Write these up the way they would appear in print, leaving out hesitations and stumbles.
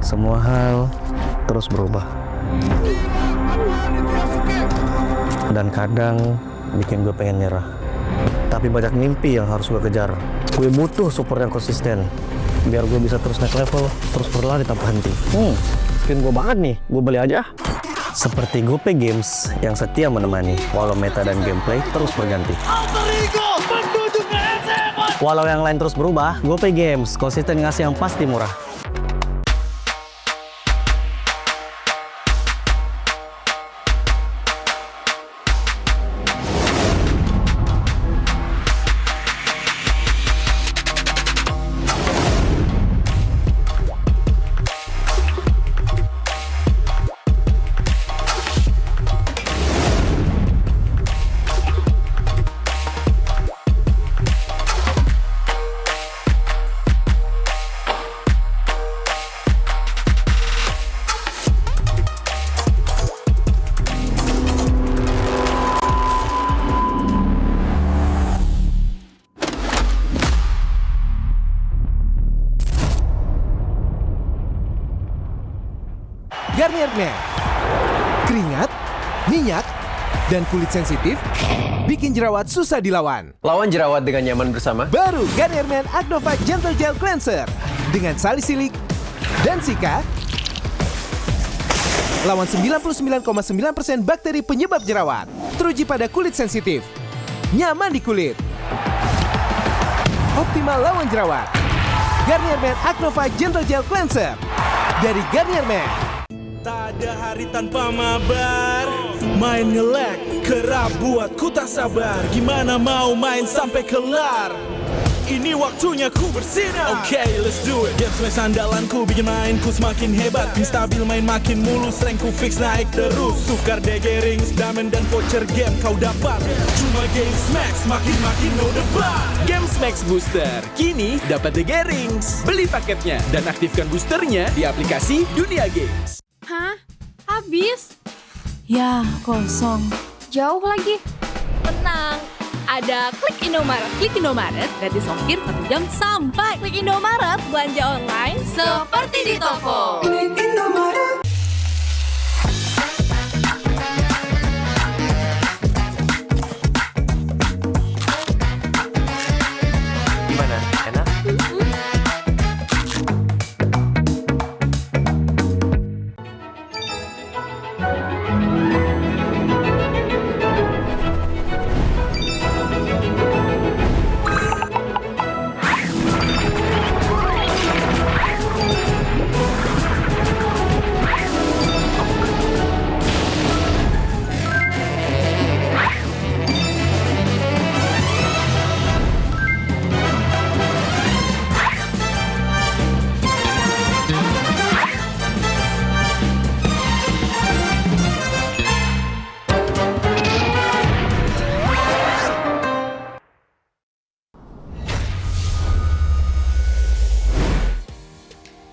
Semua hal terus berubah. Dan kadang bikin gue pengen nyerah. Tapi banyak mimpi yang harus gue kejar. Gue butuh support yang konsisten. Biar gue bisa terus naik level, terus berlari tanpa henti. Skin gue banget nih, gue beli aja. Seperti GoPay Games yang setia menemani, walau meta dan gameplay terus berganti. Walau yang lain terus berubah, GoPay Games konsisten ngasih yang pasti murah. Garnier Men. Keringat, minyak, dan kulit sensitif bikin jerawat susah dilawan. Lawan jerawat dengan nyaman bersama. Baru Garnier Men Acno Fight Gentle Gel Cleanser dengan salisilik dan sika. Lawan 99,9% bakteri penyebab jerawat. Teruji pada kulit sensitif. Nyaman di kulit. Optimal lawan jerawat. Garnier Men Acno Fight Gentle Gel Cleanser dari Garnier Men. Tak ada hari tanpa mabar. Main nge-lag, kerap buat ku tak sabar. Gimana mau main sampai kelar? Ini waktunya ku bersinar. Okay, let's do it. Games main sandalanku bikin mainku semakin hebat. Pin stabil main makin mulus, rankku fix naik terus. Tukar DG rings, diamond dan voucher game kau dapat. Cuma Games Max, makin-makin no debat. Games Max Booster, kini dapat DG Rings. Beli paketnya dan aktifkan boosternya di aplikasi Dunia Games. Hah? Habis? Ya, kosong. Jauh lagi? Tenang, ada Klik Indomaret. Klik Indomaret, gratis ongkir 1 jam sampai. Klik Indomaret, belanja online seperti di toko. Klik Indomaret. Gimana? Enak?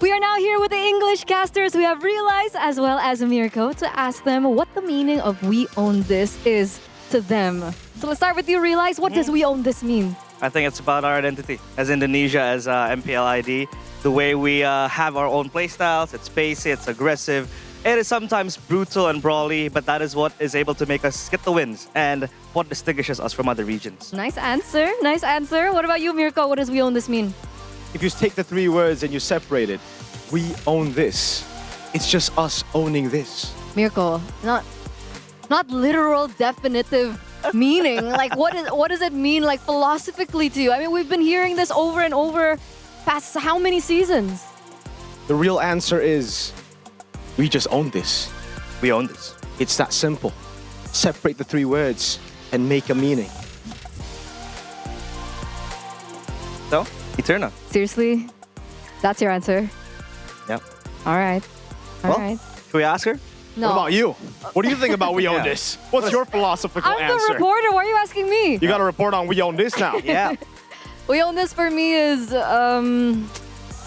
We are now here with the English casters. We have Realize as well as Mirko to ask them what the meaning of "We Own This" is to them. So let's start with you, Realize. What does "We Own This" mean? I think it's about our identity as Indonesia, as MPL ID. The way we have our own playstyles, it's spacey, it's aggressive. It is sometimes brutal and brawly, but that is what is able to make us get the wins and what distinguishes us from other regions. Nice answer. Nice answer. What about you, Mirko? What does "We Own This" mean? If you take the 3 words and you separate it, we own this. It's just us owning this. Mirko, not literal definitive meaning. Like what does it mean like philosophically to you? I mean, we've been hearing this over and over past how many seasons? The real answer is we just own this. We own this. It's that simple. Separate the 3 words and make a meaning. So, Eterna. Seriously? That's your answer? Yeah. All right. All Well, right. Should we ask her? No. What about you? What do you think about we own Yeah. this? What's your philosophical I'm the answer? reporter. Why are you asking me? You got to report on we own this now. Yeah. We own this for me is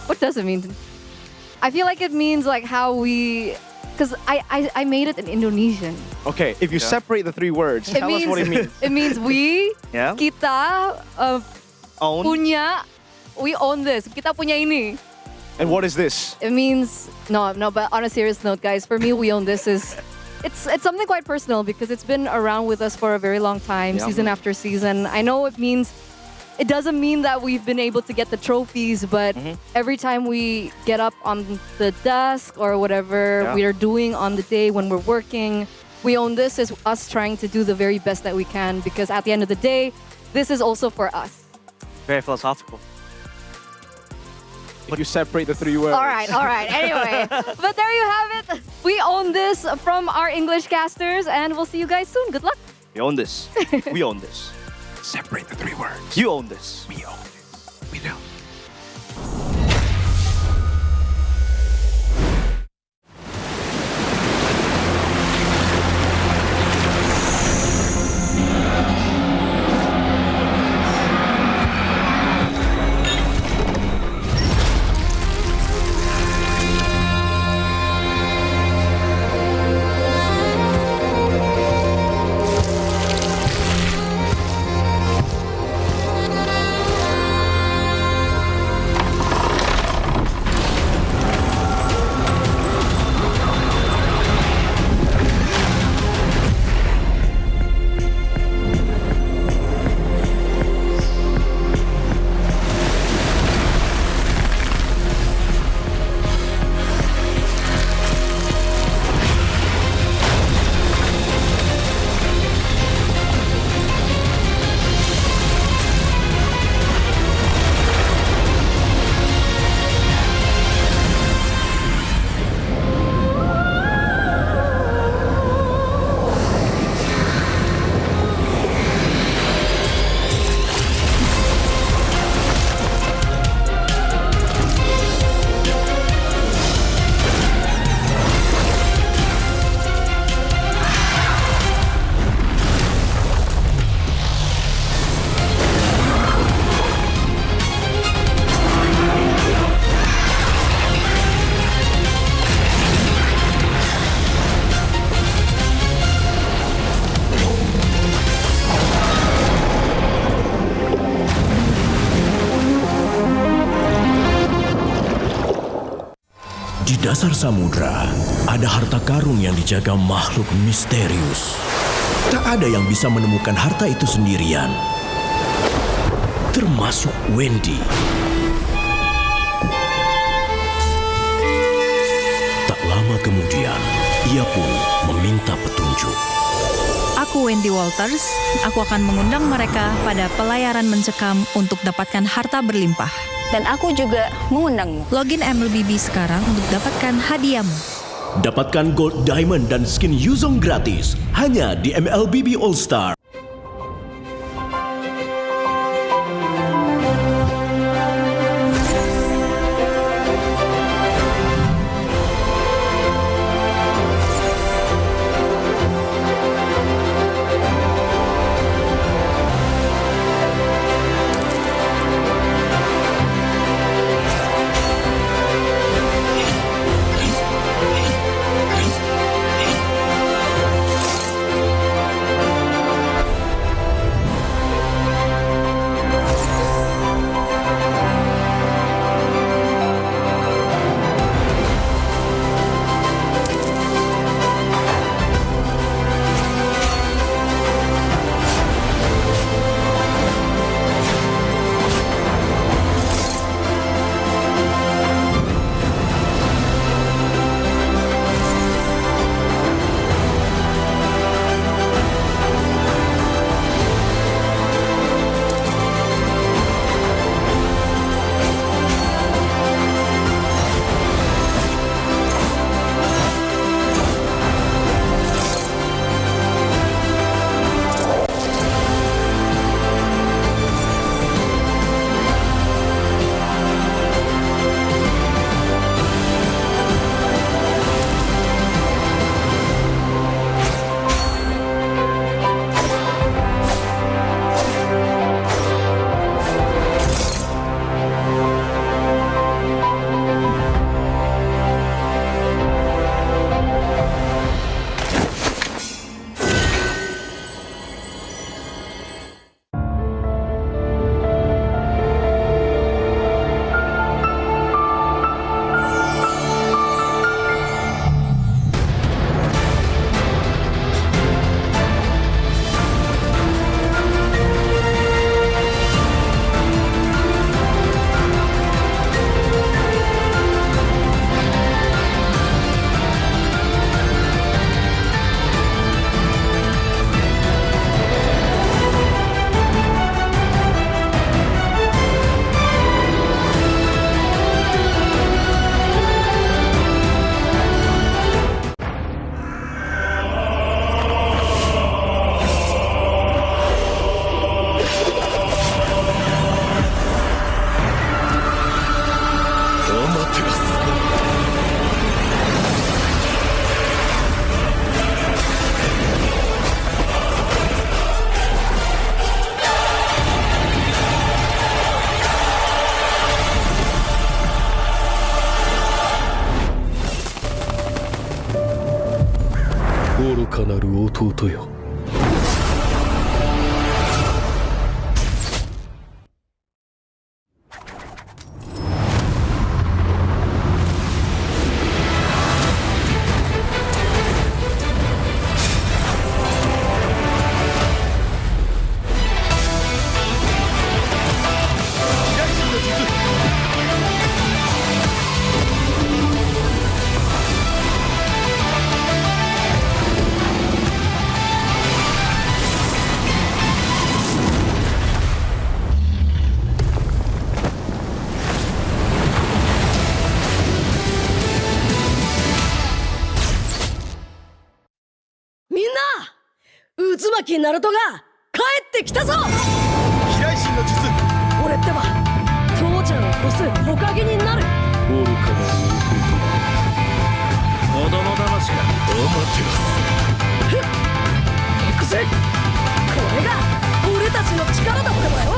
what does it mean? I feel like it means like how we, because I made it in Indonesian. Okay, if you separate the 3 words, It tell us what it means. It means we, Yeah. kita Own. punya, we own this. Kita punya ini. And what is this? It means no, but on a serious note, guys, for me, we own this is it's something quite personal because it's been around with us for a very long time, season after season. I know it doesn't mean that we've been able to get the trophies, but every time we get up on the desk or whatever we are doing on the day when we're working, we own this as us trying to do the very best that we can because at the end of the day, this is also for us. Very philosophical. If you separate the 3 words. All right. Anyway, but there you have it. We own this from our English casters, and we'll see you guys soon. Good luck. We own this. We own this. Separate the 3 words. You own this. We own it. We don't. Di dasar samudra, ada harta karun yang dijaga makhluk misterius. Tak ada yang bisa menemukan harta itu sendirian, termasuk Wendy. Tak lama kemudian, ia pun meminta petunjuk. Aku Wendy Walters, aku akan mengundang mereka pada pelayaran mencekam untuk dapatkan harta berlimpah. Dan aku juga mengundangmu. Login MLBB sekarang untuk dapatkan hadiahmu. Dapatkan gold, diamond, dan skin Yuzong gratis hanya di MLBB All Star. かなる弟よ。みんな、渦巻きナルトが帰ってきたぞ。飛来神の術。俺ってば父ちゃんを越す火影になる。愚かな弟。子供騙しか。行くぜ。これが俺たちの力だってばよ。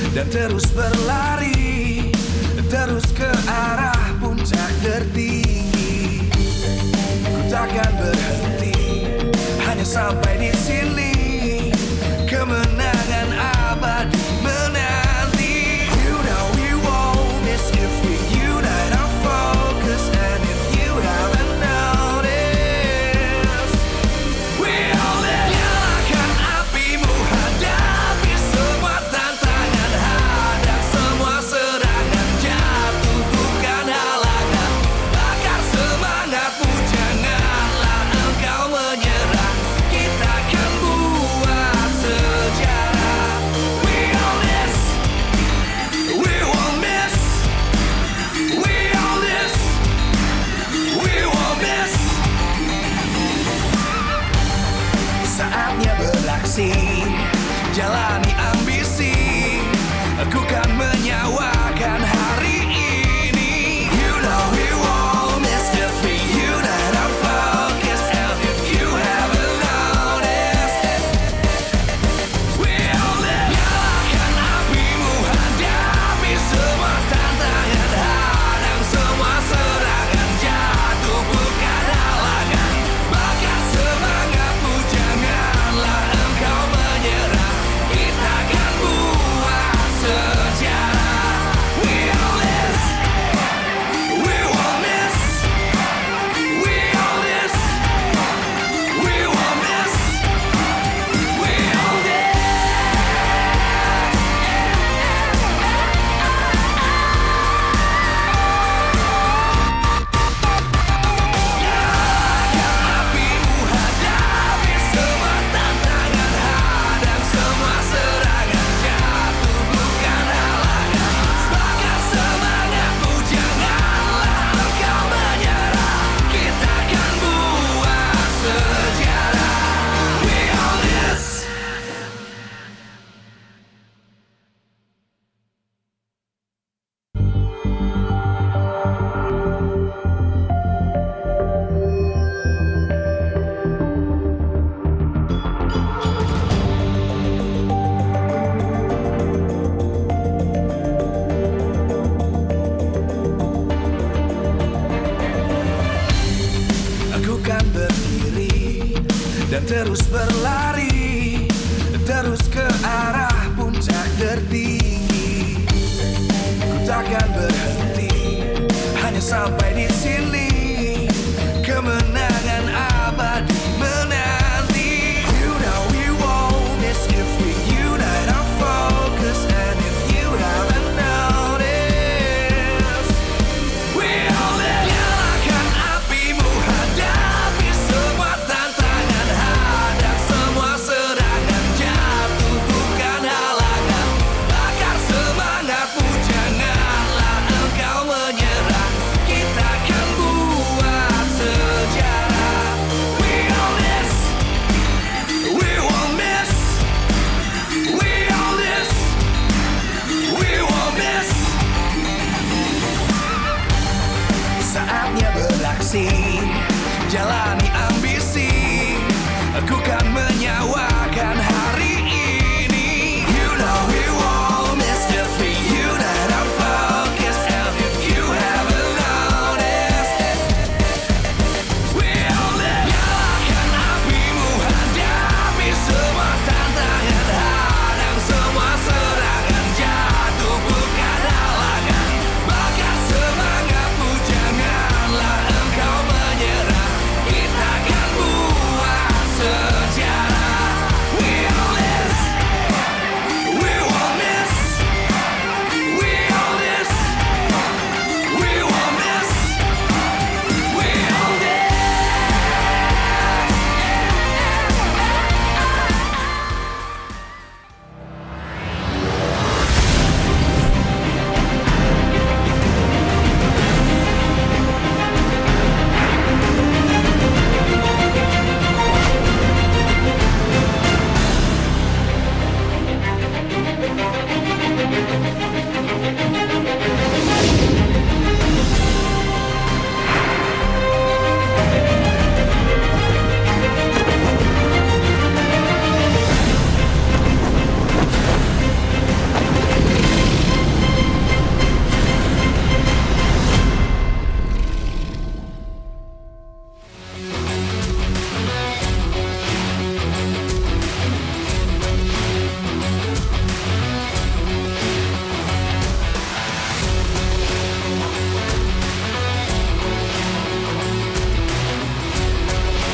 Dan terus berlari, terus ke arah puncak tertinggi. Ku takkan berhenti, hanya sampai di sini. Kemenangan abadi menanti. You know we won't miss if we unite our focus. And if you haven't noticed, we all nyalakan apimu, hadapi semua tantangan, hadang semua serangan, jatuh bukan halangan, bakar semangatmu, janganlah engkau menyerah, kita akan buat sejarah. We all this, we won't miss, we all this, we won't miss. Saatnya beraksi, jalani ambisi. Aku kan menyawakan hari ini. You know we won't miss if we unite our focus. And if you haven't noticed, we all live. Nyalakan apimu, hadapi semua tantangan, hadang semua serangan, jatuh bukan halangan, bakar semangatmu, janganlah engkau menyerah, kita akan buat sejarah. We all this, we won't miss, we all this, we won't miss, we all this. Nyalakan apimu, hadapi semua tantangan, hadang semua serangan, jatuh bukan halangan, bakar semangatmu, janganlah engkau menyerah, kita akan buat sejarah. We all this. Aku kan berdiri dan terus berlari, terus ke arah puncak tertinggi. Ku takkan berhenti, hanya sampai di sini. Kemenangan abadi menanti. You know we won't miss if we unite our focus. And if you haven't noticed, we all live. Nyalakan apimu, hadapi semua tantangan, hadang semua serangan, jatuh bukan halangan, bakar semangatmu, janganlah engkau menyerah, kita akan ilusi, jalani ambisi. Aku kan menyawakan hari ini. You know we won't miss if we unite our focus. And if you haven't noticed, we'll nyalakan apimu, hadapi semua tantangan, hadang semua serangan, jatuh bukan halangan. Bakar semangatmu, janganlah engkau menyerah. Kita akan buat sejarah. We all this, we won't miss. We all this, we won't miss. We all this.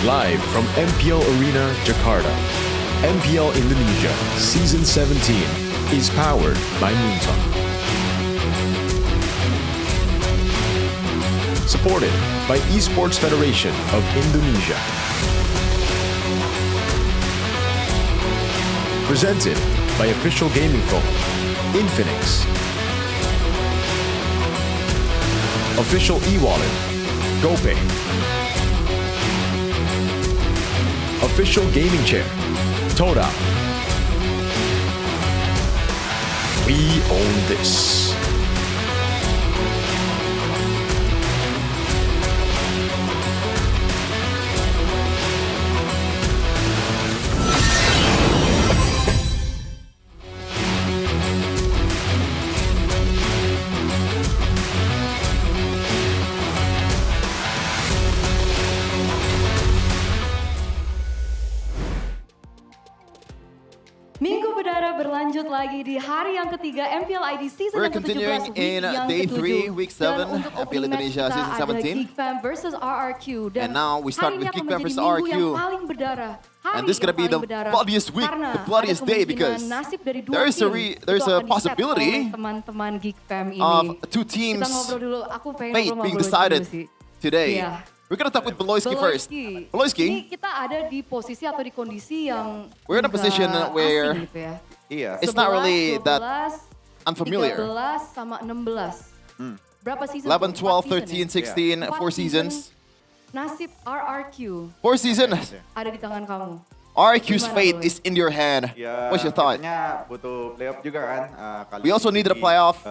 Live from MPL Arena, Jakarta, MPL Indonesia Season 17 is powered by Moontalk. Supported by Esports Federation of Indonesia. Presented by official gaming phone, Infinix. Official e-wallet, GoPay. Official gaming chair, Toda. We own this. Minggu berdarah berlanjut lagi di hari yang ketiga MPL ID season We're yang ke-17 continuing in yang day ke-7. 3, week 7, Dan untuk MPL opening Indonesia match season kita ada 17. Geek Fam versus RRQ. Dan And now we start hari with ini Geek akan Fam menjadi versus minggu RRQ. yang paling berdarah. Hari And this is gonna yang be paling the berdarah. bloodiest week, Karena the bloodiest ada day, kemungkinan because nasib dari dua there's tim there's itu a akan di-set possibility oleh teman-teman Geek Fam ini. of two teams Kita ngobrol dulu, aku pengen fate ngobrol being dulu decided sih. today. Iya. We're gonna talk with Beloyski first. Ini Beloyski, kita ada di posisi atau di kondisi yang we're in a position nggak where asing gitu ya. it's not really 11, that 12, unfamiliar. 13 sama 16. Berapa season? 11, 12, 13, 16, 4 4 seasons. Nasib RRQ 4 season. ada di tangan kamu. RQ's Gimana, fate Boy? is in your hand. Ya, What's your thought? katanya butuh playoff juga kan. We also needed a playoff.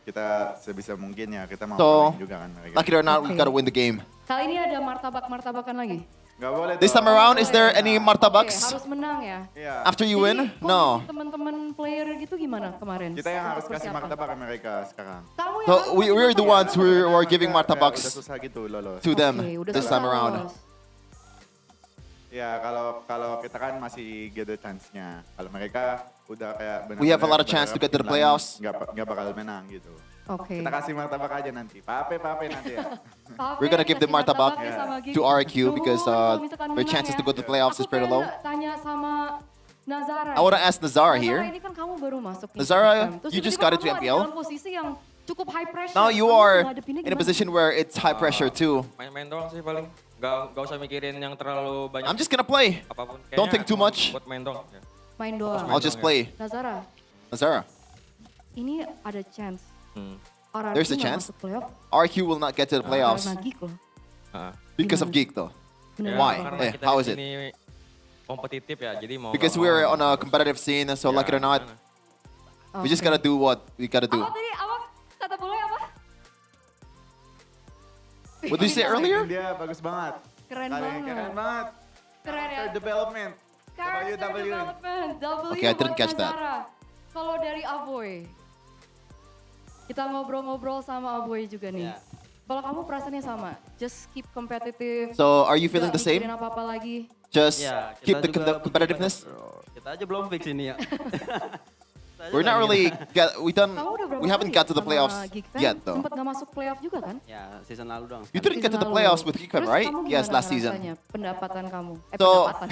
Kita sebisa mungkin ya kita mau So, main juga kan. mereka. like it or not, we Okay. gotta win the game. Kali ini ada martabak-martabakan lagi. Nggak boleh This time around, is there any Oke, martabaks harus menang ya. after you win? Jadi, No. teman-teman player gitu gimana kemarin? Kita yang harus kasih Persiapan. martabak ke mereka sekarang. Kamu yang So harus we're the ones who are giving Udah martabaks susah gitu lolos. to them Oke, udah this susah time around. lolos. Ya kalau kita kan masih get the chance-nya. Kalau mereka udah kayak benar-benar We have a lot of chance to get to the playoffs. Nggak bakal menang gitu. Oke. Kita kasih martabak aja nanti. Pape nanti ya. We're gonna give the martabak to RQ because their chances to go to the playoffs is pretty low. Tanya sama Nazara. I wanna ask Nazara here. Ini kan kamu baru masuk nih. Nazara, Terus you just tiba-tiba got into kamu ada MPL. dalam posisi yang cukup high pressure. Now you Kamu are ngadepinnya in a gimana? position where it's high pressure too. Main-main doang sih paling. Gak usah mikirin yang terlalu banyak. I'm just gonna play. Apapun. Don't Kayaknya think too much. Buat main doang. Ya. Main doang. I'll just play. Nazara, Nazara, ini ada chance. RRQ there's a nggak chance. masuk playoff RQ will not get to the playoffs karena geek loh. because of Geek though. Bener. Why? Karena Eh, kita how di is it? sini kompetitif ya, jadi mau Because nggak we're mau. on a competitive scene, so like it or not, we just Oke. gotta do what we gotta do. Apa tadi? Apa? Kata boleh apa? What did you say earlier? Dia bagus banget. Keren Keren banget. banget. Keren ya. Character development. Character WW. development. W Okay, I didn't buat catch that. Nazara. Kalau dari Aboy, kita ngobrol-ngobrol sama Aboy juga nih. Kalau kamu perasaannya sama, just keep competitive. So, are you feeling nggak the same? mikirin apa-apa lagi. Just Ya, keep kita the juga competitiveness? Kita aja belum fix ini ya. We're not really Kamu udah berapa we haven't kali got to the sama playoffs Geek Fam? yet though. Sempet gak masuk playoff juga kan? Ya, season lalu doang. You didn't get to the Season playoffs lalu. with Geek Fam, Terus right? kamu Yes, gimana last season. ngerasanya? Pendapatan kamu. So- Pendapat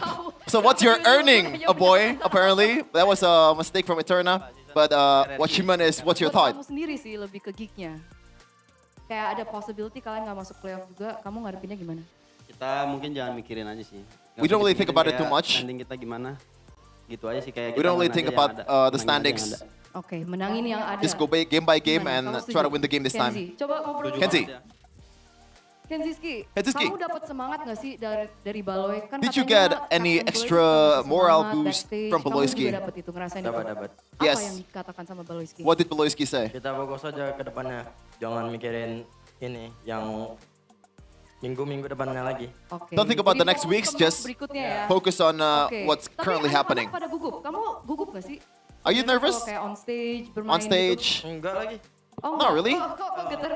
kamu. So what's your earning, a boy? Apparently, that was a mistake from Eterna. But what she meant is, what's your Buat thought? kamu sendiri sih lebih ke geeknya. Kayak ada possibility kalian gak masuk playoff juga, kamu ngadepinnya gimana? Kita mungkin jangan mikirin aja sih. We don't really think about it too much. Standing kita gimana? Gitu aja sih kayak. We don't really think about the standings. Oke, menangin yang ada. Just go game by game Gimana? and Kamu try to setuju? win the game this time. Kenzie, coba ngobrol dulu. Kenzie, Kenziski, Kenziski. kamu dapat semangat gak sih dari Baloy? Kan Did you katanya get any Captain Baloy extra kasih moral semangat boost backstage. from Kamu Baloyski? juga dapat itu, ngerasain itu? Dapat. Apa Yes. yang dikatakan sama Baloyski? What did Beloyski say? Kita fokus aja ke depannya. Jangan mikirin ini yang minggu-minggu depannya lagi. Oke. Don't think about Jadi the next fokus weeks, ke match just berikutnya ya. focus on Oke. what's Tapi currently anak-anak happening. pada gugup. Kamu gugup gak sih? Are you Biasanya nervous? kalau kayak on stage, bermain On stage? gitu. Enggak lagi. Oh, Not really. Kok getar?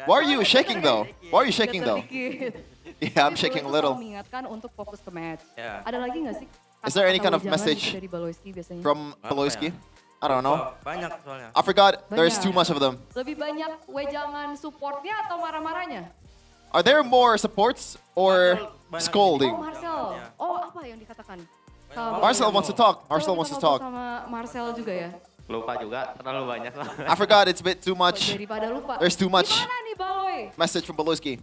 Why are you shaking though? Why are you shaking Getar though? dikit. Yeah, I'm Jadi shaking a Baloy tuh little. selalu mengingatkan untuk fokus ke match. Ya. Ada lagi gak sih? Is there any kind of kata-kata wejangan message gitu dari Baloyski biasanya? From Beloyski? I don't know. Banyak soalnya. I forgot. There's Banyak. too much of them. Lebih banyak wejangan supportnya atau marah-marahnya? Are there more supports or Oh, scolding? Marcel. Oh, apa yang dikatakan? Sama Marcel Baloy? wants to talk. Coba Marcel kita wants to ngobrol talk. sama Marcel juga ya. Lupa juga, terlalu banyak. I forgot. It's a bit too much. Daripada lupa. There's too much Gimana nih Baloy? message from Beloyski.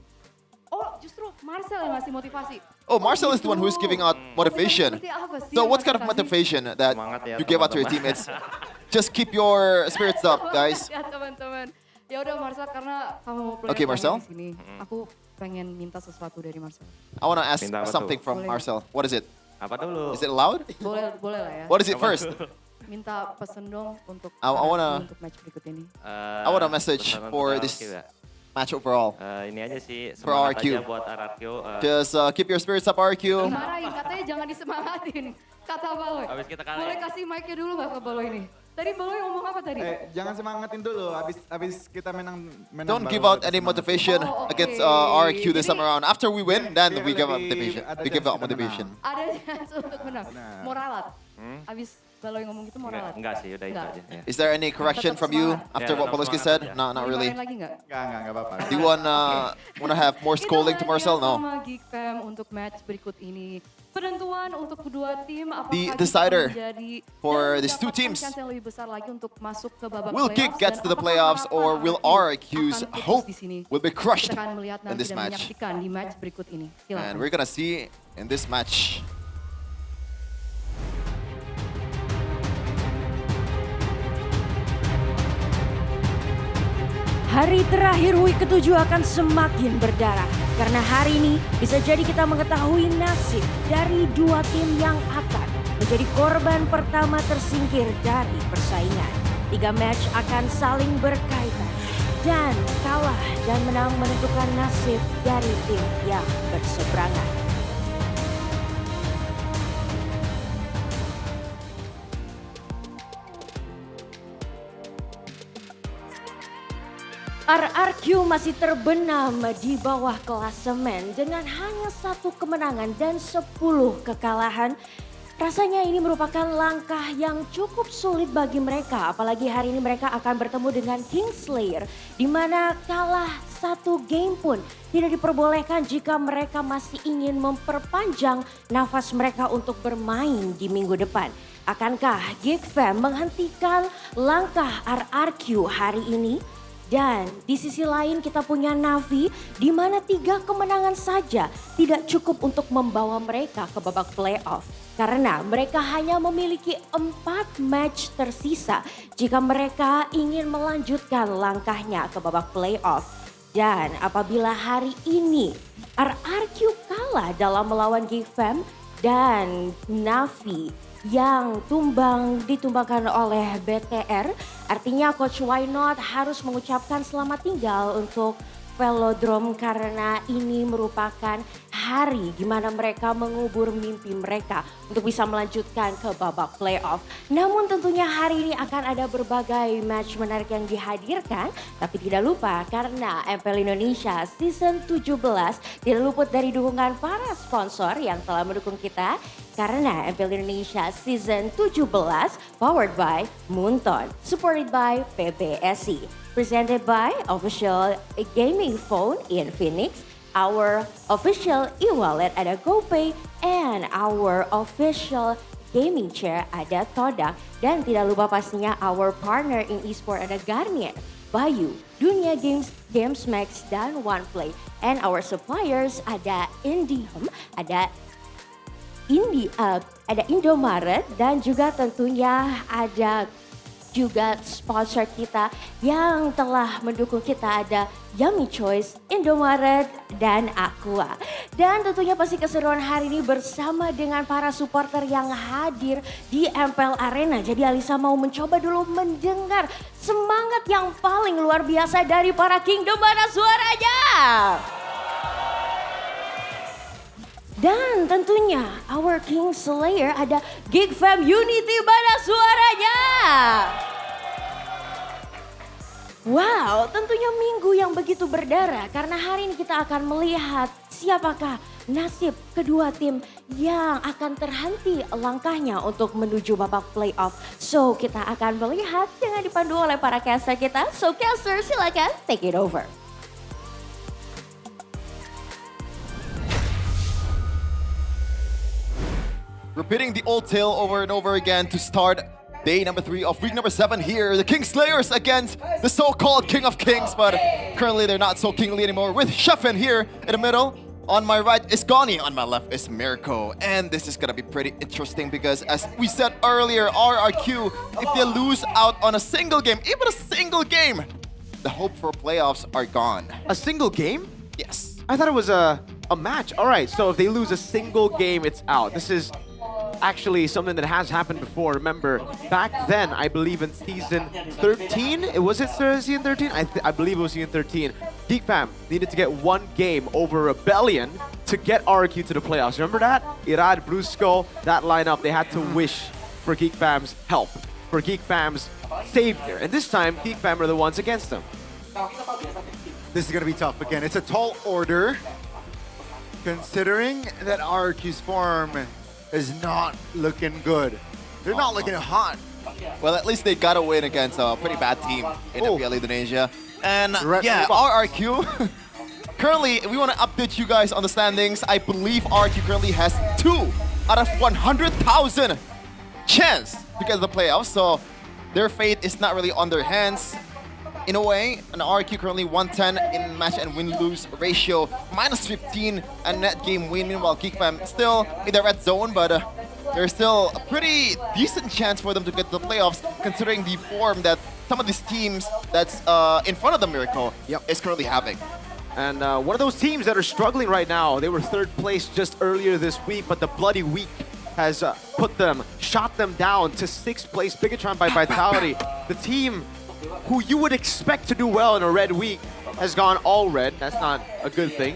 Oh, justru Marcel yang ngasih motivasi. Oh, Marcel is the one who's giving out motivation. Seperti apa sih So yang what kind of kasih? motivation that Semangat ya, you give out to your teman-teman. teammates? Just keep your spirits up, guys. Ya teman-teman. Ya udah Marcel, karena kamu mau player Okay, Marcel. di sini, aku pengen minta sesuatu dari Marcel. I want to ask Minta apa something tuh? from Boleh. Marcel. What is it? Apa dulu? Is it allowed? Boleh lah ya. What is it first? Minta pesen dong untuk I wanna- untuk match berikut ini. I want a message for this match overall. Ini aja sih For semangat RQ. aja buat RQ. Just keep your spirits up, RQ. Dimarahin, katanya jangan disemangatin. Kata Baloy. Habis kita kalah. Boleh kasih mic-nya dulu nggak ke Baloy ini? Tadi Baloy ngomong apa tadi? Jangan semangatin dulu. Abis kita menang Don't baru give out kita any semangatin. motivation Oh, against okay. RQ this time around. After we win, then we give out lebih motivation. ada We give chance out kita motivation. Ada chance untuk menang. Benar. Moralat. Abis Baloy ngomong gitu moralat. Enggak sih, udah itu Enggak. aja. Ya. Is there any correction from you after Yeah, what tetap Beloyski semangat said? aja. No, not really. Dimarahin lagi nggak? Enggak apa-apa. Do you wanna have more scolding to Marcel? No. Sama Geek Fam untuk match berikut ini. Penentuan untuk kedua tim apakah The Geek decider menjadi for dan these two mendapatkan teams. chance yang lebih besar lagi untuk masuk ke babak Will Geek playoffs, get dan to the apakah playoffs harapan or will RQ's akan putus hope di sini? will be crushed Kita akan melihat in nanti this dan match? menyaksikan di match berikut ini. Silakan. And we're gonna see in this match. Hari terakhir week ke-7 akan semakin berdarah. Karena hari ini bisa jadi kita mengetahui nasib dari dua tim yang akan menjadi korban pertama tersingkir dari persaingan. 3 match akan saling berkaitan. Dan kalah dan menang menentukan nasib dari tim yang berseberangan. RRQ masih terbenam di bawah klasemen dengan hanya 1 kemenangan dan 10 kekalahan. Rasanya ini merupakan langkah yang cukup sulit bagi mereka, apalagi hari ini mereka akan bertemu dengan Kingslayer, di mana kalah 1 game pun tidak diperbolehkan jika mereka masih ingin memperpanjang nafas mereka untuk bermain di minggu depan. Akankah Geek Fam menghentikan langkah RRQ hari ini? Dan di sisi lain kita punya Navi, di mana 3 kemenangan saja tidak cukup untuk membawa mereka ke babak playoff. Karena mereka hanya memiliki 4 match tersisa jika mereka ingin melanjutkan langkahnya ke babak playoff. Dan apabila hari ini RRQ kalah dalam melawan Geek Fam dan Navi yang ditumbangkan oleh BTR, artinya Coach Why Not harus mengucapkan selamat tinggal untuk Velodrome karena ini merupakan hari di mana mereka mengubur mimpi mereka untuk bisa melanjutkan ke babak playoff. Namun tentunya hari ini akan ada berbagai match menarik yang dihadirkan, tapi tidak lupa karena MPL Indonesia Season 17 tidak luput dari dukungan para sponsor yang telah mendukung kita. Karena MPL Indonesia Season 17 powered by Moonton, supported by PBSI, presented by official gaming phone Infinix, our official e-wallet ada GoPay, and our official gaming chair ada Todak. Dan tidak lupa pastinya our partner in esport ada Garnier, Bayu, Dunia Games, Games Max, dan OnePlay. And our suppliers ada Indium, ada Indomaret, dan juga tentunya ada juga sponsor kita yang telah mendukung kita ada Yummy Choice, Indomaret, dan Aqua. Dan tentunya pasti keseruan hari ini bersama dengan para supporter yang hadir di MPL Arena. Jadi Alisa mau mencoba dulu mendengar semangat yang paling luar biasa dari para Kingdom. Mana suaranya? Dan tentunya our King Slayer ada Geek Fam Unity, mana suaranya? Wow, tentunya minggu yang begitu berdarah karena hari ini kita akan melihat siapakah nasib kedua tim yang akan terhenti langkahnya untuk menuju babak playoff. So kita akan melihat dengan dipandu oleh para caster kita. So caster silakan take it over. Repeating the old tale over and over again to start day number 3 of week number 7 here. The King Slayers against the so-called King of Kings, but currently they're not so kingly anymore with Sheffin here in the middle. On my right is Goni, on my left is Mirko. And this is gonna be pretty interesting because as we said earlier, RRQ, if they lose out on a single game, even a single game, the hope for playoffs are gone. A single game? Yes. I thought it was a match. All right, so if they lose a single game, it's out. This is actually something that has happened before. Remember, back then, I believe in season 13, was it season 13? I believe it was season 13. Geek Fam needed to get one game over Rebellion to get RQ to the playoffs. Remember that? Irad, Blue Skull, that lineup, they had to wish for Geek Fam's help, for Geek Fam's savior. And this time, Geek Fam are the ones against them. This is going to be tough again. It's a tall order, considering that RQ's form is not looking good. They're not looking hot. Well, at least they got a win against a pretty bad team in MPL Indonesia. And yeah, RRQ, currently, we want to update you guys on the standings. I believe RRQ currently has 2 out of 100,000 chance to get to the playoffs. So their fate is not really on their hands. In a way, an RQ currently 110 in match and win-lose ratio, -15 and net game win. Meanwhile, Geek Fam still in the red zone, but there's still a pretty decent chance for them to get to the playoffs, considering the form that some of these teams that's in front of the Miracle is currently having. And one of those teams that are struggling right now, they were 3rd place just earlier this week, but the bloody week has shot them down to 6th place. Bigatron by Vitality. The team who you would expect to do well in a red week has gone all red. That's not a good thing.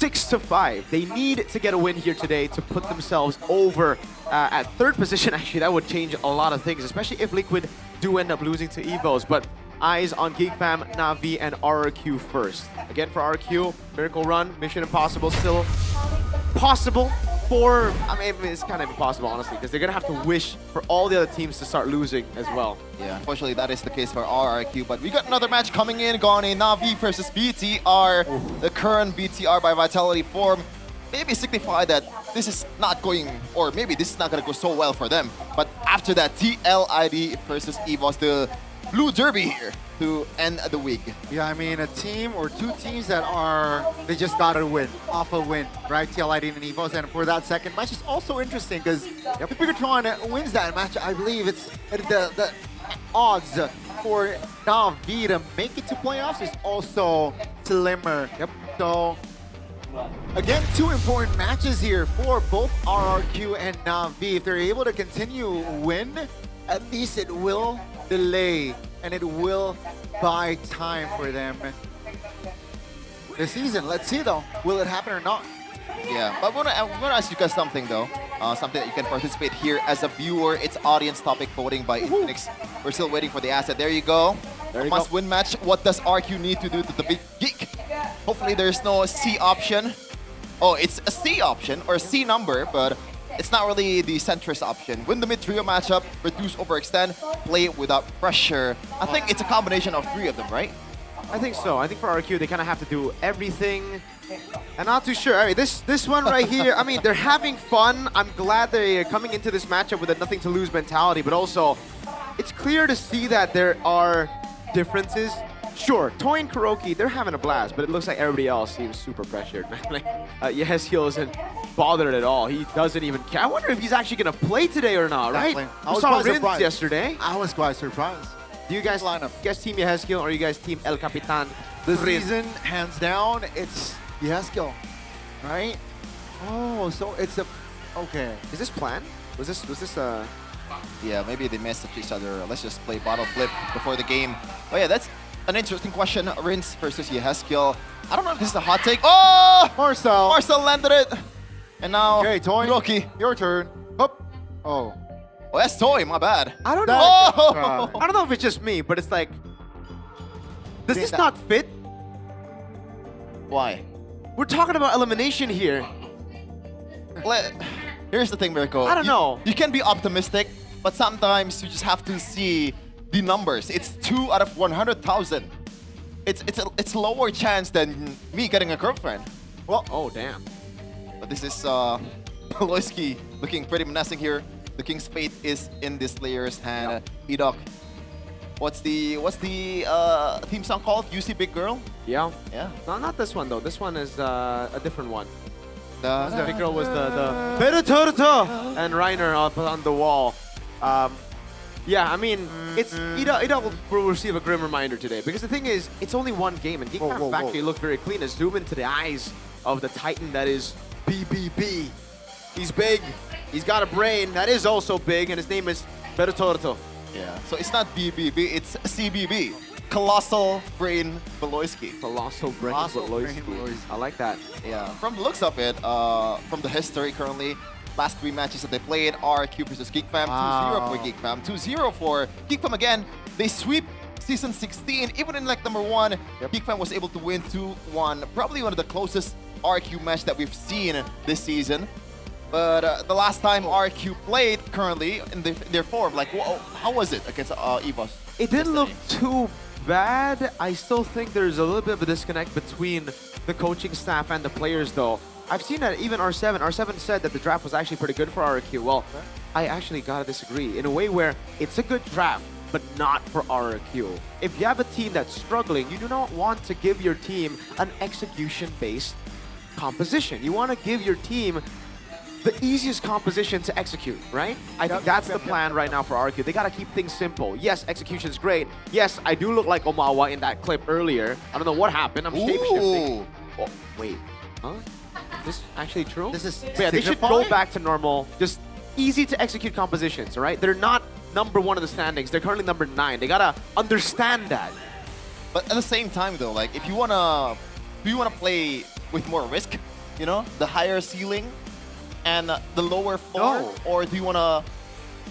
6-5. They need to get a win here today to put themselves over at 3rd position. Actually, that would change a lot of things, especially if Liquid do end up losing to Evos. But eyes on Geek Fam, Na'Vi, and RRQ first. Again, for RRQ, Miracle Run, Mission Impossible still possible. I mean, it's kind of impossible, honestly, because they're going to have to wish for all the other teams to start losing as well. Yeah, unfortunately, that is the case for RRQ. But we got another match coming in. Gone Na'Vi versus BTR. The current BTR by Vitality form maybe signify that this is not going, or maybe this is not going to go so well for them. But after that, TLID versus EVOS, the Blue Derby here to end the week. Yeah, I mean, a team or 2 teams that they just got a win, off a win, right? TLID and EVOS. And for that second match, it's also interesting because if Bigatron wins that match, I believe it's the odds for Na'Vi to make it to playoffs is also slimmer. So, again, 2 important matches here for both RRQ and Na'Vi. If they're able to continue win, at least it will delay and it will buy time for them this season. Let's see though, will it happen or not? Yeah, but I want to ask you guys something though. Something that you can participate here as a viewer. It's audience topic voting by Infinix. We're still waiting for the asset. There you go. Must-win match. What does RQ need to do to the big geek? Hopefully there's no C option. Oh, it's a C option or a C number, but it's not really the centrist option. Win the mid-trio matchup, reduce overextend, play it without pressure. I think it's a combination of three of them, right? I think so. I think for RQ, they kind of have to do everything. I'm not too sure. I mean, this one right here, I mean, they're having fun. I'm glad they're coming into this matchup with a nothing-to-lose mentality, but also, it's clear to see that there are differences. Sure, Toy and Kuroki, they're having a blast, but it looks like everybody else seems super pressured. Like, Yehezkiel isn't bothered at all. He doesn't even care. I wonder if he's actually going to play today or not, right? I was saw quite Rins surprised. yesterday. I was quite surprised. Do you guys line up? You guys team Yehezkiel or you guys team El Capitan? This season, hands down, it's Yehezkiel, right? Oh, so it's a... Okay. Is this planned? Was this Yeah, maybe they messaged each other. Let's just play bottle flip before the game. Oh yeah, that's an interesting question. Rinse versus Yehezkiel. I don't know if this is a hot take. Oh! Marcel landed it. And now, okay, Toy, Kuroki. Your turn. Up. Oh. Oh, that's Toy, my bad. I don't know. Oh! I don't know if it's just me, but it's like, does this not fit? Why? We're talking about elimination here. Here's the thing, Mirko. I don't know. You can be optimistic, but sometimes you just have to see the numbers. It's 2 out of 100,000. It's a lower chance than me getting a girlfriend. Well, oh damn. But this is Loisky looking pretty menacing here. The King's fate is in this player's hand. Edok. What's the theme song called? UC Big Girl? Yeah. Yeah. No, not this one though. This one is a different one. The Big Girl was the Better Turtle and Reiner up on the wall. Yeah, I mean, it's Edok will receive a grim reminder today because the thing is, it's only one game and Geekcraft Factory looked very clean. As zoom into the eyes of the Titan that is BBB. He's big. He's got a brain that is also big, and his name is Better Turtle. Yeah. So it's not BBB, it's CBB. Colossal Brain Beloisky. Colossal Brain Beloisky. I like that. Yeah. From the looks of it, from the history currently, last 3 matches that they played are RQ versus GeekFam, 2-0 for GeekFam, 2-0 for GeekFam again. They sweep Season 16, even in like number 1, GeekFam was able to win 2-1. Probably one of the closest RQ match that we've seen this season. But the last time RQ played currently in their form, like, how was it against EVOS? It didn't look too bad. I still think there's a little bit of a disconnect between the coaching staff and the players, though. I've seen that even R7 said that the draft was actually pretty good for RQ. Well, I actually gotta disagree in a way where it's a good draft, but not for RQ. If you have a team that's struggling, you do not want to give your team an execution-based composition. You want to give your team the easiest composition to execute, right? I think that's the plan right now for RQ. They gotta keep things simple. Yes, execution's great. Yes, I do look like Omawa in that clip earlier. I don't know what happened. I'm shape-shifting. Oh, wait. Huh? Is this actually true? This is yeah, they should go back to normal, just easy to execute compositions, right? They're not number 1 in the standings. They're currently number 9. They gotta understand that. But at the same time, though, like, if you wanna play with more risk, you know, the higher ceiling, and the lower floor, or do you wanna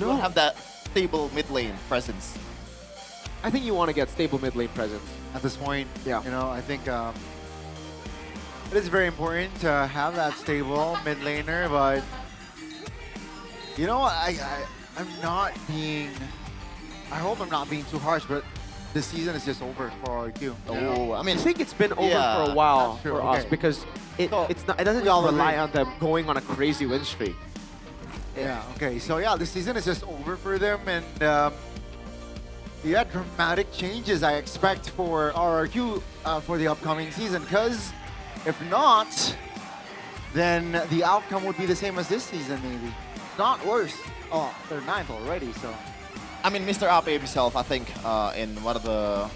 have that stable mid lane presence? I think you want to get stable mid lane presence at this point. Yeah, you know, I think it is very important to have that stable mid laner, but you know, I'm not being. I hope I'm not being too harsh, but this season is just over for RQ. Oh, I mean, I think it's been over for a while for us because it doesn't just rely on them going on a crazy win streak. Yeah, okay. So yeah, this season is just over for them, and yeah, dramatic changes I expect for RQ for the upcoming season, because if not, then the outcome would be the same as this season, maybe. Not worse. Oh, they're 9th already, so. I mean, Mr. Ape himself, I think, in one of the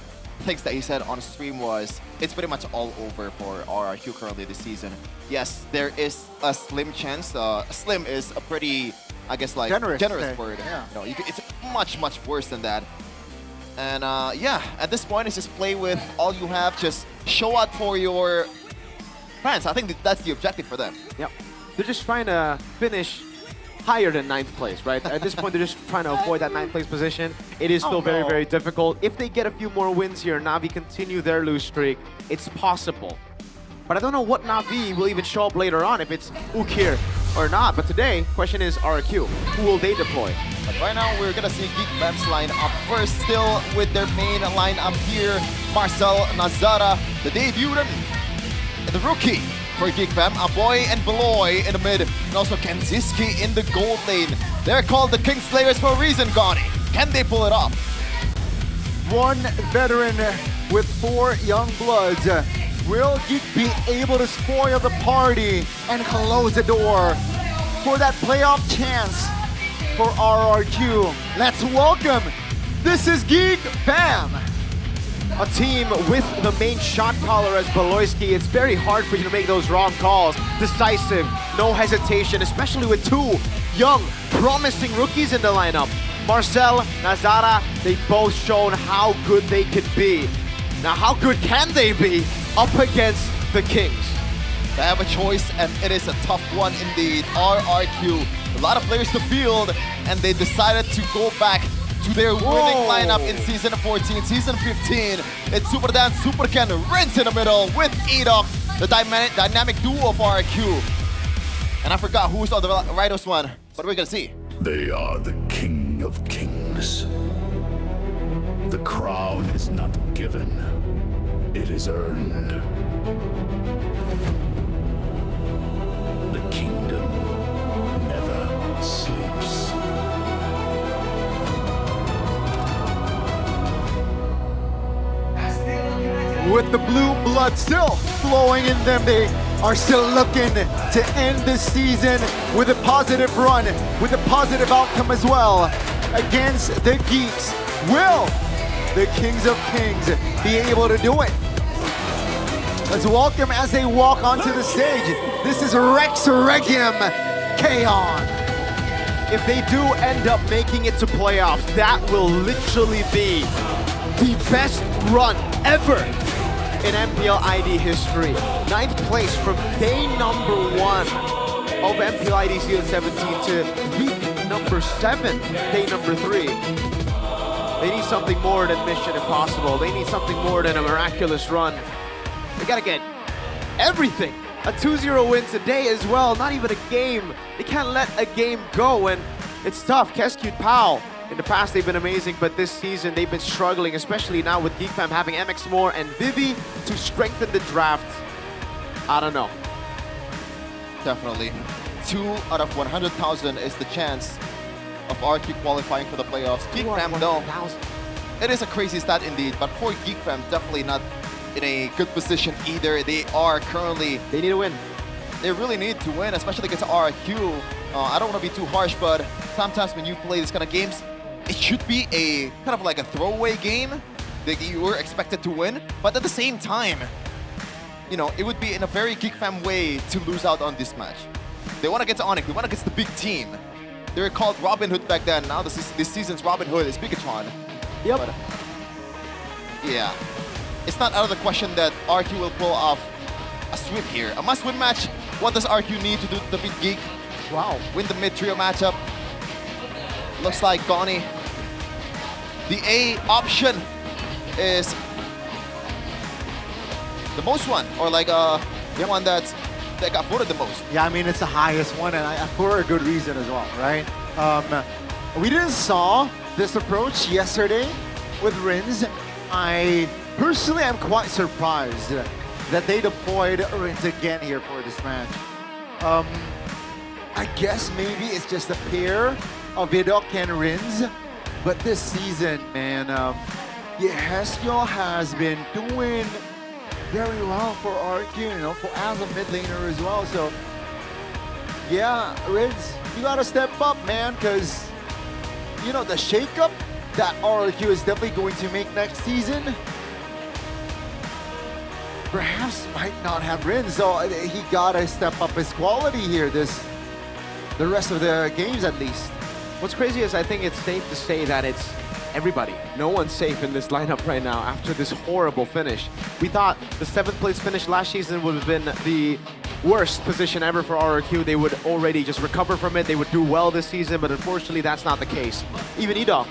things that he said on stream was, it's pretty much all over for RRQ currently this season. Yes, there is a slim chance. Slim is a pretty, I guess, like, generous word. Yeah. You know, it's much, much worse than that. And yeah, at this point, it's just play with all you have. Just show out for your France. I think that's the objective for them. Yep. They're just trying to finish higher than 9th place, right? At this point, they're just trying to avoid that 9th place position. It is still very, very difficult. If they get a few more wins here, Na'Vi continue their lose streak, it's possible. But I don't know what Na'Vi will even show up later on, if it's Ukir or not. But today, question is RQ. Who will they deploy? But right now, we're gonna see Geek Fam's line up first, still with their main lineup here. Marcel, Nazara, the debutant, the rookie for Geek Fam, Aboy and Beloy in the mid, and also Kenziski in the gold lane. They're called the Kingslayers for a reason, Gani. Can they pull it off? One veteran with 4 young bloods. Will Geek be able to spoil the party and close the door for that playoff chance for RRQ? Let's welcome, this is Geek Fam. A team with the main shot caller as Beloyski. It's very hard for you to make those wrong calls. Decisive, no hesitation, especially with 2 young, promising rookies in the lineup. Marcel, Nazara, they both shown how good they could be. Now, how good can they be up against the Kings? They have a choice, and it is a tough one indeed. RRQ, a lot of players to field, and they decided to go back to their winning lineup in Season 14. Season 15, it's Super Dan, Super Ken, Rinse in the middle with Edok, the dynamic duo of RRQ. And I forgot who's on the rightest one, but we're gonna see. They are the king of kings. The crown is not given, it is earned. The kingdom never sleeps. With the blue blood still flowing in them, they are still looking to end this season with a positive run, with a positive outcome as well against the Geeks. Will the Kings of Kings be able to do it? Let's welcome as they walk onto the stage. This is Rex Regium Kaon. If they do end up making it to playoffs, that will literally be the best run ever in MPL ID history. 9th place from day number 1 of MPL ID Season 17 to week number 7, day number 3. They need something more than Mission Impossible. They need something more than a miraculous run. They gotta get everything. A 2-0 win today as well, not even a game. They can't let a game go, and it's tough. Keskute Pal, in the past they've been amazing, but this season they've been struggling, especially now with Geek Fam having MX Moore and Vivi to strengthen the draft. I don't know. Definitely. 2 out of 100,000 is the chance of RQ qualifying for the playoffs. Geek Fam, though, it is a crazy stat indeed, but for Geek Fam, definitely not in a good position either. They are currently... They need to win. They really need to win, especially against RQ. I don't want to be too harsh, but sometimes when you play this kind of games, it should be a kind of like a throwaway game that you were expected to win, but at the same time, you know, it would be in a very Geek Fam way to lose out on this match. They want to get to Onyx, they want to get to the big team. They were called Robin Hood back then. Now this season's Robin Hood is Pikachu. Yep. But, yeah. It's not out of the question that RQ will pull off a sweep here. A must-win match. What does RQ need to do to defeat Geek? Wow. Win the mid-trio matchup. Looks like Gani. The A option is the most one, or like the one that got voted the most. Yeah, I mean, it's the highest one, and for a good reason as well, right? We didn't saw this approach yesterday with Rins. I personally am quite surprised that they deployed Rins again here for this match. I guess maybe it's just a pair of Vidok and Rins, but this season, man, Heskel has been doing very well for RQ, you know, as a mid laner as well. So, yeah, Rins, you gotta step up, man, because, you know, the shakeup that RQ is definitely going to make next season perhaps might not have Rins, so he gotta step up his quality here the rest of the games at least. What's crazy is I think it's safe to say that it's everybody. No one's safe in this lineup right now after this horrible finish. We thought the 7th place finish last season would have been the worst position ever for RRQ. They would already just recover from it. They would do well this season, but unfortunately that's not the case. Even Edok,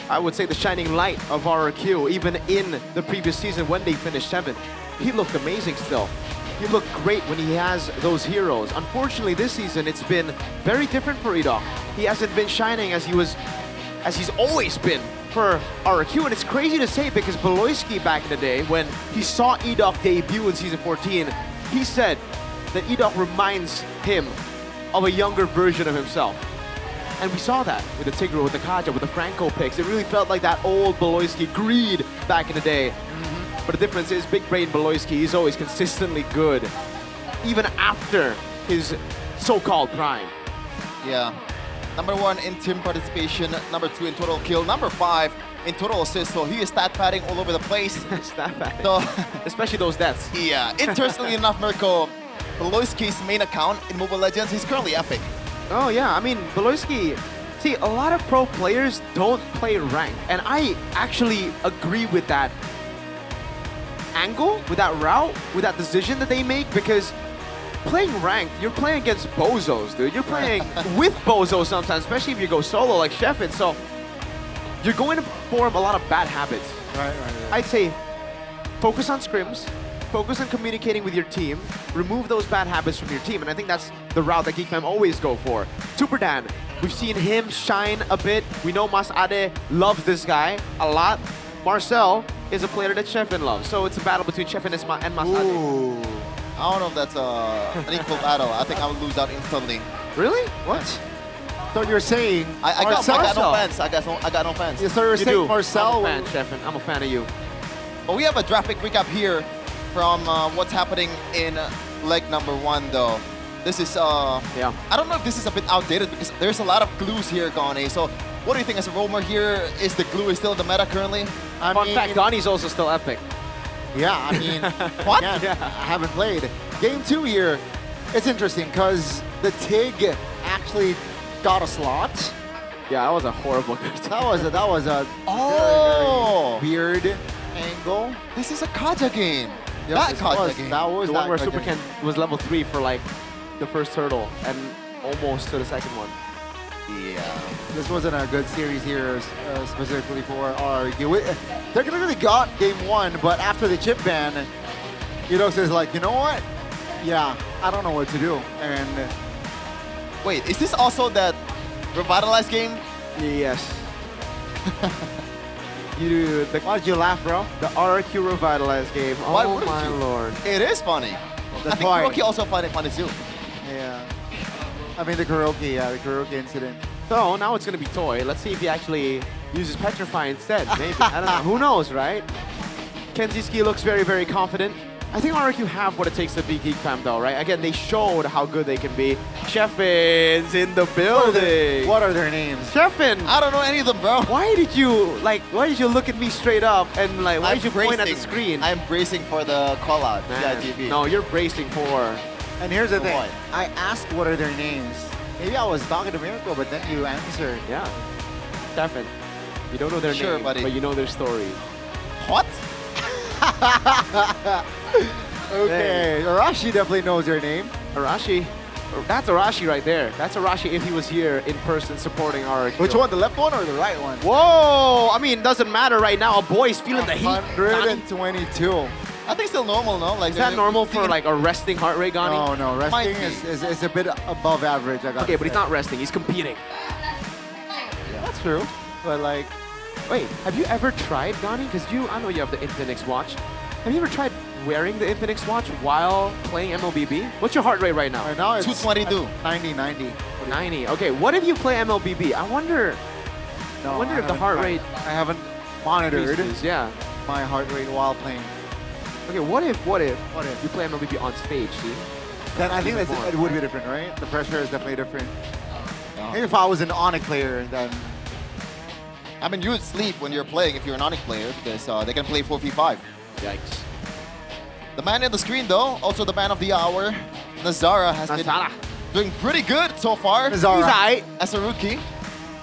I would say the shining light of RRQ, even in the previous season when they finished 7th, he looked amazing still. He looked great when he has those heroes. Unfortunately this season it's been very different for Edok. He hasn't been shining as he's always been for RRQ, and it's crazy to say because Beloyski back in the day when he saw Edok debut in season 14, he said that Edok reminds him of a younger version of himself. And we saw that with the Tigro, with the Kaja, with the Franco picks. It really felt like that old Beloyski greed back in the day. But the difference is Big Brain Beloyski, he's always consistently good, even after his so-called prime. Yeah. Number 1 in team participation, number 2 in total kill, number 5 in total assists. So he is stat padding all over the place. Stat padding. So, especially those deaths. Yeah. Interestingly enough, Mirko, Beloyski's main account in Mobile Legends, he's currently epic. Oh yeah, I mean, Beloyski, see, a lot of pro players don't play ranked, and I actually agree with that angle, with that route, with that decision that they make, because playing ranked, you're playing against bozos, dude. You're playing with bozos sometimes, especially if you go solo like Sheffin, so you're going to form a lot of bad habits. Right. I'd say focus on scrims, focus on communicating with your team, remove those bad habits from your team, and I think that's the route that GeekFam always go for. Super Dan, we've seen him shine a bit. We know Mas Ade loves this guy a lot. Marcel is a player that Sheffin loves, so it's a battle between Sheffin and Mas Ade. Ooh. I don't know if that's an equal battle. I think I would lose out instantly. Really? What? So you're saying I got no fans. I got no fans. Yeah, so you're saying Marcel. I'm a fan, Sheffin. I'm a fan of you. But we have a graphic recap here from what's happening in leg number 1, though. This is yeah. I don't know if this is a bit outdated because there's a lot of glues here, Gani. So what do you think as a roamer here? Is the glue still in the meta currently? Fun fact, Gani's also still epic. Yeah, I mean, what? Again, I haven't played. Game 2 here, it's interesting because the TIG actually got a slot. Yeah, that was a horrible. That was a very weird angle. This is a Kaja game. Yes, that Kaja game. That was the that one where Kaja Super game. Ken was level 3 for like the first hurdle and almost to the second one. Yeah. This wasn't a good series here, specifically for RRQ. They technically got game 1, but after the chip ban, Edox is like, you know what? Yeah, I don't know what to do. And wait, is this also that revitalized game? Yes. Why did you laugh, bro? The RRQ revitalized game. Oh my lord. It is funny. I think why. Kuroki also find it funny too. Yeah. I mean the karaoke incident. So now it's gonna be Toy. Let's see if he actually uses Petrify instead. Maybe. I don't know. Who knows, right? Kenziski looks very, very confident. I think RRQ have what it takes to be GeekFam though, right? Again, they showed how good they can be. Sheffins in the building. What are their names? Sheffin. I don't know any of them, bro. Why did you look at me straight up and like why did you point at the screen? I'm bracing for the call out. CITV. No, you're bracing for. And here's the thing. What? I asked what are their names. Maybe I was talking to Miracle, but then you answered. Yeah. Sheffin. You don't know their name, buddy. but you know their story. What? Okay, Arashi definitely knows their name. Arashi. That's Arashi right there. That's Arashi if he was here in person supporting RRQ. Which one, the left one or the right one? Whoa! I mean, doesn't matter right now. A boy's feeling the heat. 122. I think still normal, no? Like, is that normal for like a resting heart rate, Gani? No, resting is a bit above average. Okay, but he's not resting. He's competing. Yeah, that's true. But like, wait, have you ever tried, Gani? Because I know you have the Infinix watch. Have you ever tried wearing the Infinix watch while playing MLBB? What's your heart rate right now? Right now it's 222. 90. 90. Okay, what if you play MLBB? I wonder if the heart rate. I haven't monitored increases. Yeah. My heart rate while playing. Okay, what if you play MLBB on stage, see? Then I think it would be different, right? The pressure is definitely different. Maybe if I was an Onyx player, then... I mean, you would sleep when you're playing if you're an Onyx player because they can play 4v5. Yikes. The man in the screen, though, also the man of the hour, Nazara, has been doing pretty good so far. Nazara. As a rookie.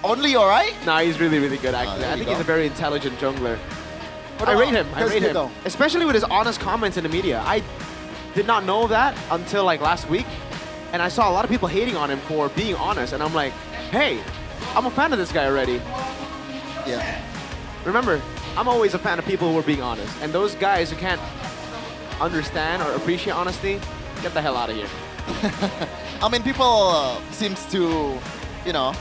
Only alright? Nah, he's really, really good actually. there I you think he's go. a very intelligent jungler. What I about rate him. I rate him. Castillo? Especially with his honest comments in the media. I did not know that until like last week. And I saw a lot of people hating on him for being honest. And I'm like, hey, I'm a fan of this guy already. Yeah. Remember, I'm always a fan of people who are being honest. And those guys who can't understand or appreciate honesty, get the hell out of here. I mean, people seems to, you know,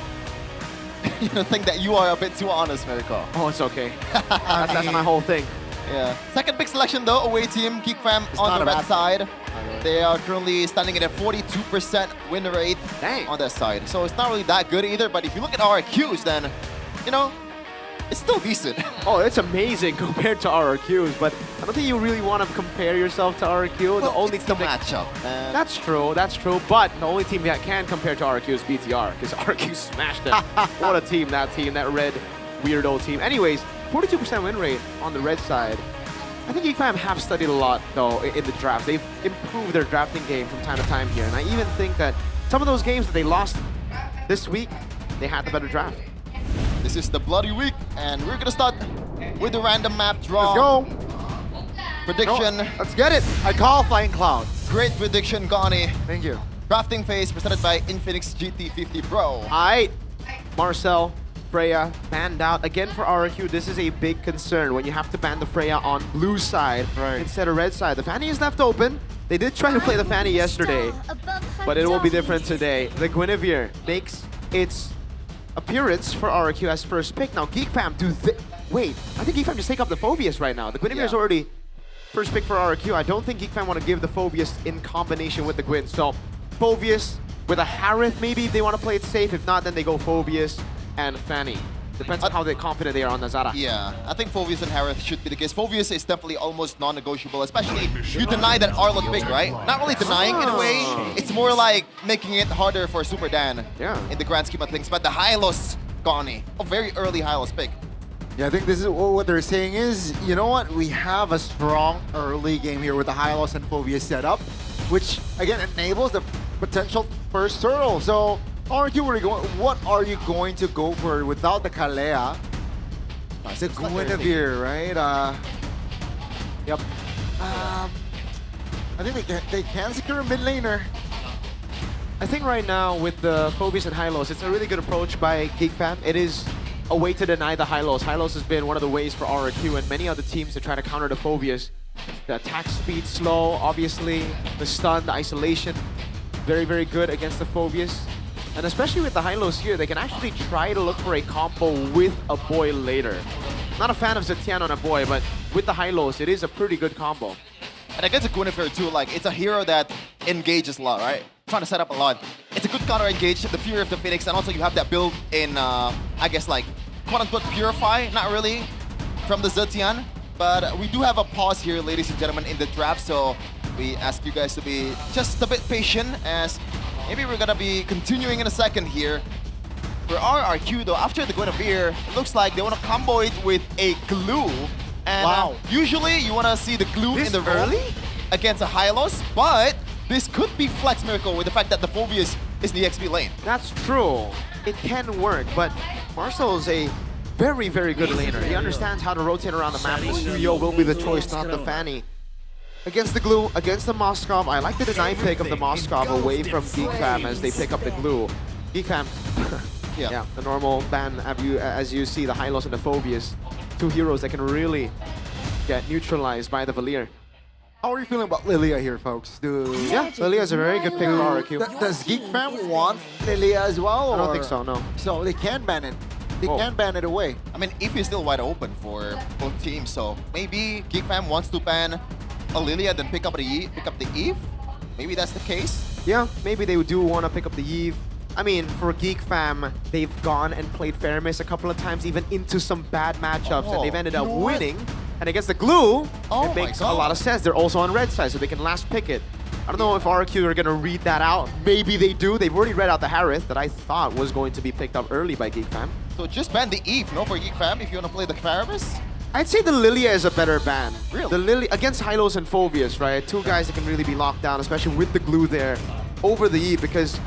think that you are a bit too honest, Miracle. Oh, it's okay. that's my whole thing. Yeah. Second pick selection though, away team, Geek Fam on not the a red bad side. They are currently standing at a 42% win rate on their side. So it's not really that good either, but if you look at RQs, then, you know, it's still decent. Oh, it's amazing compared to RRQs, but I don't think you really want to compare yourself to RRQ. Well, it's the matchup, man. That's true, but the only team that can compare to RRQ is BTR, because RRQ smashed them. What a team, that red weirdo team. Anyways, 42% win rate on the red side. I think EFAM have studied a lot, though, in the draft. They've improved their drafting game from time to time here, and I even think that some of those games that they lost this week, they had the better draft. This is the bloody week, and we're gonna start with the random map draw. Let's go. Prediction. No, let's get it. I call Flying Clouds. Great prediction, Gani. Thank you. Drafting phase presented by Infinix GT50 Pro. Alright, Marcel, Freya, banned out. Again for RRQ, this is a big concern when you have to ban the Freya on blue side instead of red side. The Fanny is left open. They did try to play the Fanny yesterday, but it will be different today. The Guinevere makes its appearance for RRQ as first pick. Now, Geek Fam, wait, I think Geek Fam just take up the Phobius right now. The Guinevere is already first pick for RRQ. I don't think Geek Fam want to give the Phobius in combination with the Gwyn. So, Phobius with a Harith, maybe if they want to play it safe. If not, then they go Phobius and Fanny. Depends on how confident they are on Nazara. Yeah, I think Phobius and Harith should be the case. Phobius is definitely almost non-negotiable, especially you deny that Arlott pick, right? Not really denying in a way. It's more like making it harder for Super Dan in the grand scheme of things. But the Hylos Gani, a very early Hylos pick. Yeah, I think this is what they're saying is, you know what? We have a strong early game here with the Hylos and Phobius setup, which again enables the potential first turtle. So, what are you going to go for without the Kalea? It's a Guinevere, right? Yep. I think they can secure a mid laner. I think right now with the Phobius and Hylos, it's a really good approach by Geek Fam. It is a way to deny the Hylos. Hylos has been one of the ways for RRQ and many other teams to try to counter the Phobius. The attack speed slow, obviously. The stun, the isolation, very, very good against the Phobius. And especially with the Hylos here, they can actually try to look for a combo with a boy later. Not a fan of Zetian on a boy, but with the Hylos, it is a pretty good combo. And against a Guinevere too, like, it's a hero that engages a lot, right? Trying to set up a lot. It's a good counter-engage, the Fury of the Phoenix, and also you have that build in, I guess, like, quote-unquote Purify, not really, from the Zetian. But we do have a pause here, ladies and gentlemen, in the draft, so we ask you guys to be just a bit patient, as maybe we're gonna be continuing in a second here. For RRQ though, after the Guinevere, it looks like they want to combo it with a glue. And usually you want to see the glue in the room against a Hylos, but this could be Flex Miracle with the fact that the Phobius is the XP lane. That's true. It can work, but Marcel is a very, very good laner. He understands how to rotate around the map. Suyo will be the choice, not the Fanny. Against the glue, against the Moskov, I like the deny pick of the Moskov away from Geek Fam as they pick up the glue. Geek Fam, yeah, the normal ban as you see, the Hylos and the Phobius. Two heroes that can really get neutralized by the Valier. How are you feeling about Lilia here, folks? Yeah, Lilia is a very good pick for RRQ. Does Geek Fam want Lilia as well? I don't think so, no. So they can ban it. They can ban it away. I mean, if is still wide open for both teams, so maybe Geek Fam wants to ban a Lilia, then pick up the Eve. Maybe that's the case. Yeah, maybe they do want to pick up the Eve. I mean, for Geek Fam, they've gone and played Faramis a couple of times, even into some bad matchups, and they've ended up winning. And against the glue, it makes a lot of sense. They're also on red side, so they can last pick it. I don't know if RRQ are going to read that out. Maybe they do. They've already read out the Harith that I thought was going to be picked up early by Geek Fam. So just ban the Eve, no, for Geek Fam, if you want to play the Faramis? I'd say the Lilia is a better ban. Really? The Lilia against Hylos and Phobius, right? Two guys that can really be locked down, especially with the glue there over the Eve, because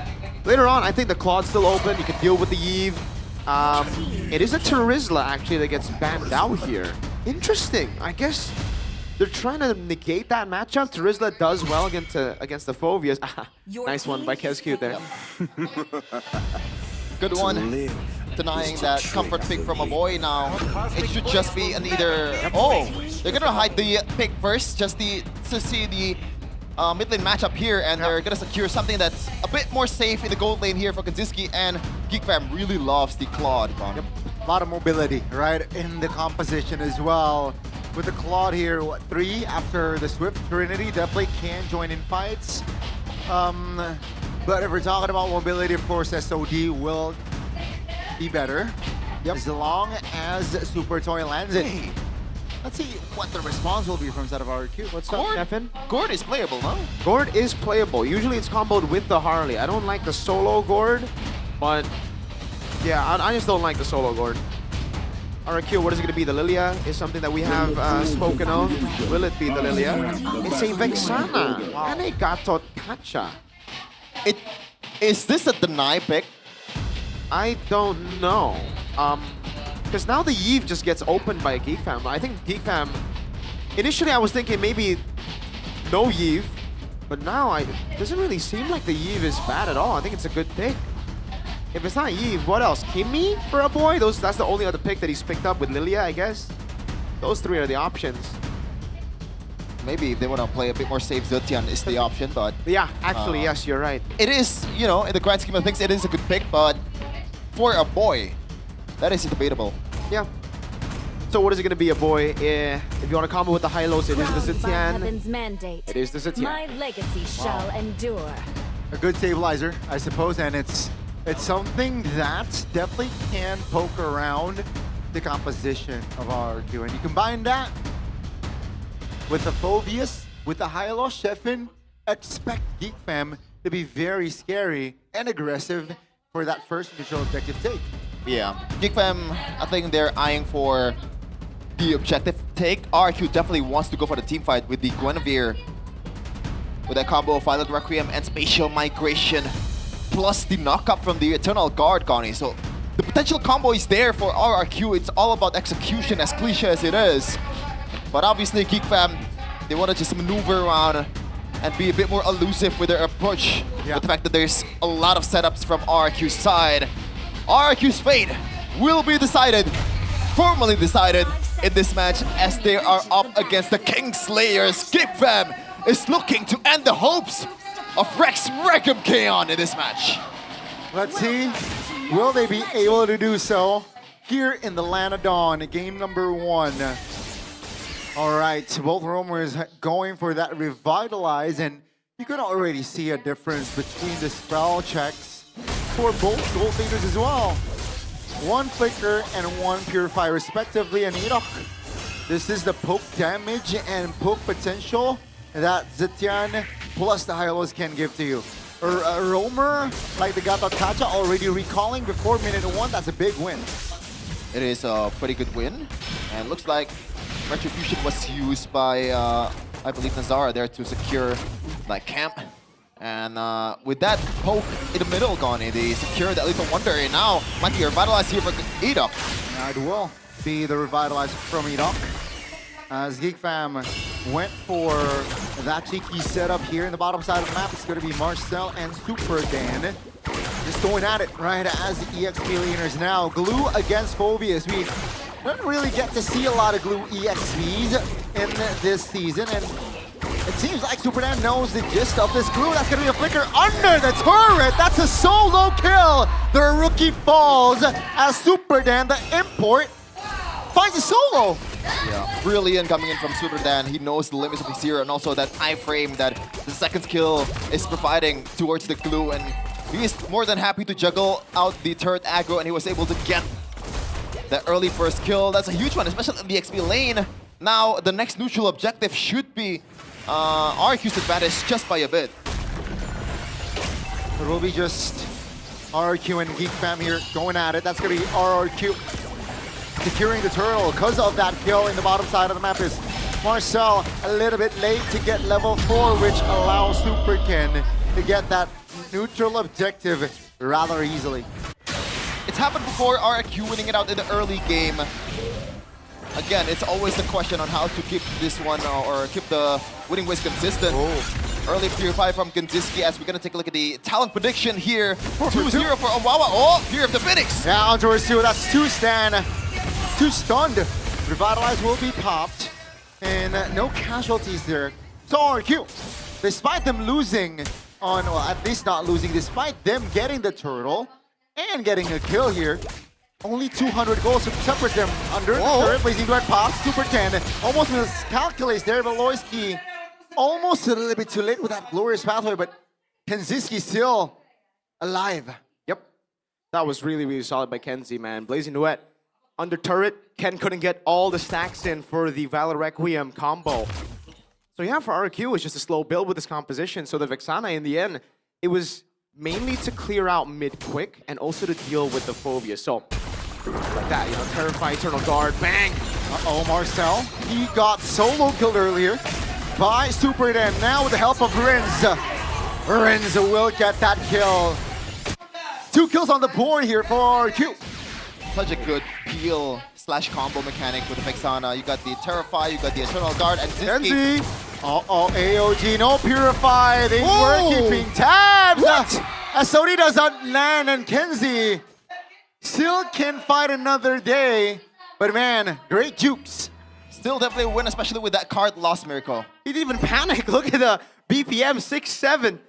later on, I think the Claw's still open. You can deal with the Eve. It is a Terizla actually that gets banned out here. Interesting. I guess they're trying to negate that matchup. Terizla does well against the Phobias. Nice one by Kescute there. Good one. Denying that comfort pick from a boy now. It should just be an either... Oh, they're gonna hide the pick first just to see the mid lane matchup here, and they're gonna secure something that's a bit more safe in the gold lane here for Kanziski, and GeekFam really loves the Claude. Yep. A lot of mobility, right, in the composition as well. With the Claude here, what, 3 after the Swift Trinity definitely can join in fights. But if we're talking about mobility, of course, SOD will be better. As long as Super Toy lands it. Let's see what the response will be from side of RQ. What's up, Stefan? Gord is playable, no? Gord is playable. Usually it's comboed with the Harley. I don't like the solo Gord, but yeah, I just don't like the solo Gord. RQ, what is it going to be? The Lilia is something that we have spoken of. Will it be the Lilia? It's a Vexana and a Gatot Kacha. Is this a deny pick? I don't know. Because now the Yve just gets opened by GeekFam. I think GeekFam... Initially I was thinking maybe no Yve, but now it doesn't really seem like the Yve is bad at all. I think it's a good pick. If it's not Yve, what else? Kimmy for a boy? That's the only other pick that he's picked up with Lilia, I guess. Those 3 are the options. Maybe if they want to play a bit more safe, Zetian is the option, but... Yeah, actually, yes, you're right. It is, you know, in the grand scheme of things, it is a good pick, but for a boy, that is debatable. Yeah. So what is it going to be, a boy? If you want to combo with the Hylos, it is the Zetian. It is the Zetian. My legacy shall endure. A good stabilizer, I suppose, and it's something that definitely can poke around the composition of RQ. And you combine that with the Phobius, with the Hylos, Sheffin, expect GeekFam to be very scary and aggressive for that first neutral objective take. Yeah, GeekFam, I think they're eyeing for the objective take. RQ definitely wants to go for the team fight with the Guinevere. With that combo of Violet Requiem and Spatial Migration, plus the knockup from the Eternal Guard, Connie. So the potential combo is there for RRQ. It's all about execution, as cliche as it is. But obviously GeekFam, they want to just maneuver around and be a bit more elusive with their approach. With the fact that there's a lot of setups from RRQ's side. RRQ's fate will be decided, formally decided in this match, as they are up against the Kingslayers. GeekFam is looking to end the hopes of Rex Regum Kaon in this match. Let's see, will they be able to do so here in the Land of Dawn, game number 1. All right, both roamers going for that Revitalize, and you can already see a difference between the spell checks for both gold leaders as well. 1 Flicker and 1 Purify respectively, and Irok. This is the poke damage and poke potential that Zetian plus the Hylos can give to you. A roamer like the Gatot Kacha already recalling before minute 1, that's a big win. It is a pretty good win, and looks like Retribution was used by, I believe, Nazara there to secure like camp. And with that poke in the middle gone, they secure that Little Wonder, and now might be revitalized here for Edok. Now it will be the Revitalize from Edok, as GeekFam went for that cheeky setup here in the bottom side of the map. It's going to be Marcel and Super Dan just going at it right as EXP laners now. Glue against Phobias. We don't really get to see a lot of Glue EXPs in this season, and it seems like Super Dan knows the gist of this Glue. That's going to be a flicker under the turret. That's a solo kill. The rookie falls as Super Dan, the import, finds a solo. Yeah, brilliant coming in from Super Dan. He knows the limits of his hero and also that iframe that the second skill is providing towards the Glue, and he is more than happy to juggle out the turret aggro, and he was able to get that early first kill. That's a huge one, especially in the XP lane. Now, the next neutral objective should be RQ's advantage just by a bit. It will be just RRQ and GeekFam here going at it. That's going to be RRQ securing the turtle. Because of that kill in the bottom side of the map is Marcel a little bit late to get level 4, which allows Superkin to get that neutral objective rather easily. It's happened before, RRQ winning it out in the early game. Again, it's always the question on how to keep this one or keep the winning ways consistent. Early Purify from Genziski as we're going to take a look at the talent prediction here. 2-0 for Owawa. Oh, here of the Phoenix. Yeah, on towards 2. That's 2 stand. 2 stunned. Revitalize will be popped. And no casualties there. So RQ, despite them losing on, well, at least not losing, despite them getting the turtle and getting a kill here, only 200 goals separates them under the turret. Blazing Dart pops, Super 10. Almost miscalculates there, but Loiski almost a little bit too late with that glorious pathway, but Kenziski still alive. Yep. That was really, really solid by Kenzie, man. Blazing Duet under turret. Ken couldn't get all the stacks in for the Valor Requiem combo. So yeah, for RQ, it was just a slow build with this composition. So the Vexana, in the end, it was mainly to clear out mid quick and also to deal with the Phobia. So like that, you know, Terrify, Eternal Guard, bang! Uh-oh, Marcel. He got solo killed earlier by Super Den. Now with the help of Renz. Renz will get that kill. 2 kills on the board here for RQ. Such a good peel/combo mechanic with the Vexana. You got the Terrify, you got the Eternal Guard, and Kenzie. Uh-oh, AOG, no Purify. They were keeping tabs. Sony does not land, and Kenzie still can fight another day. But man, great jukes. Still definitely win, especially with that card loss, Miracle. He didn't even panic. Look at the BPM, 6-7.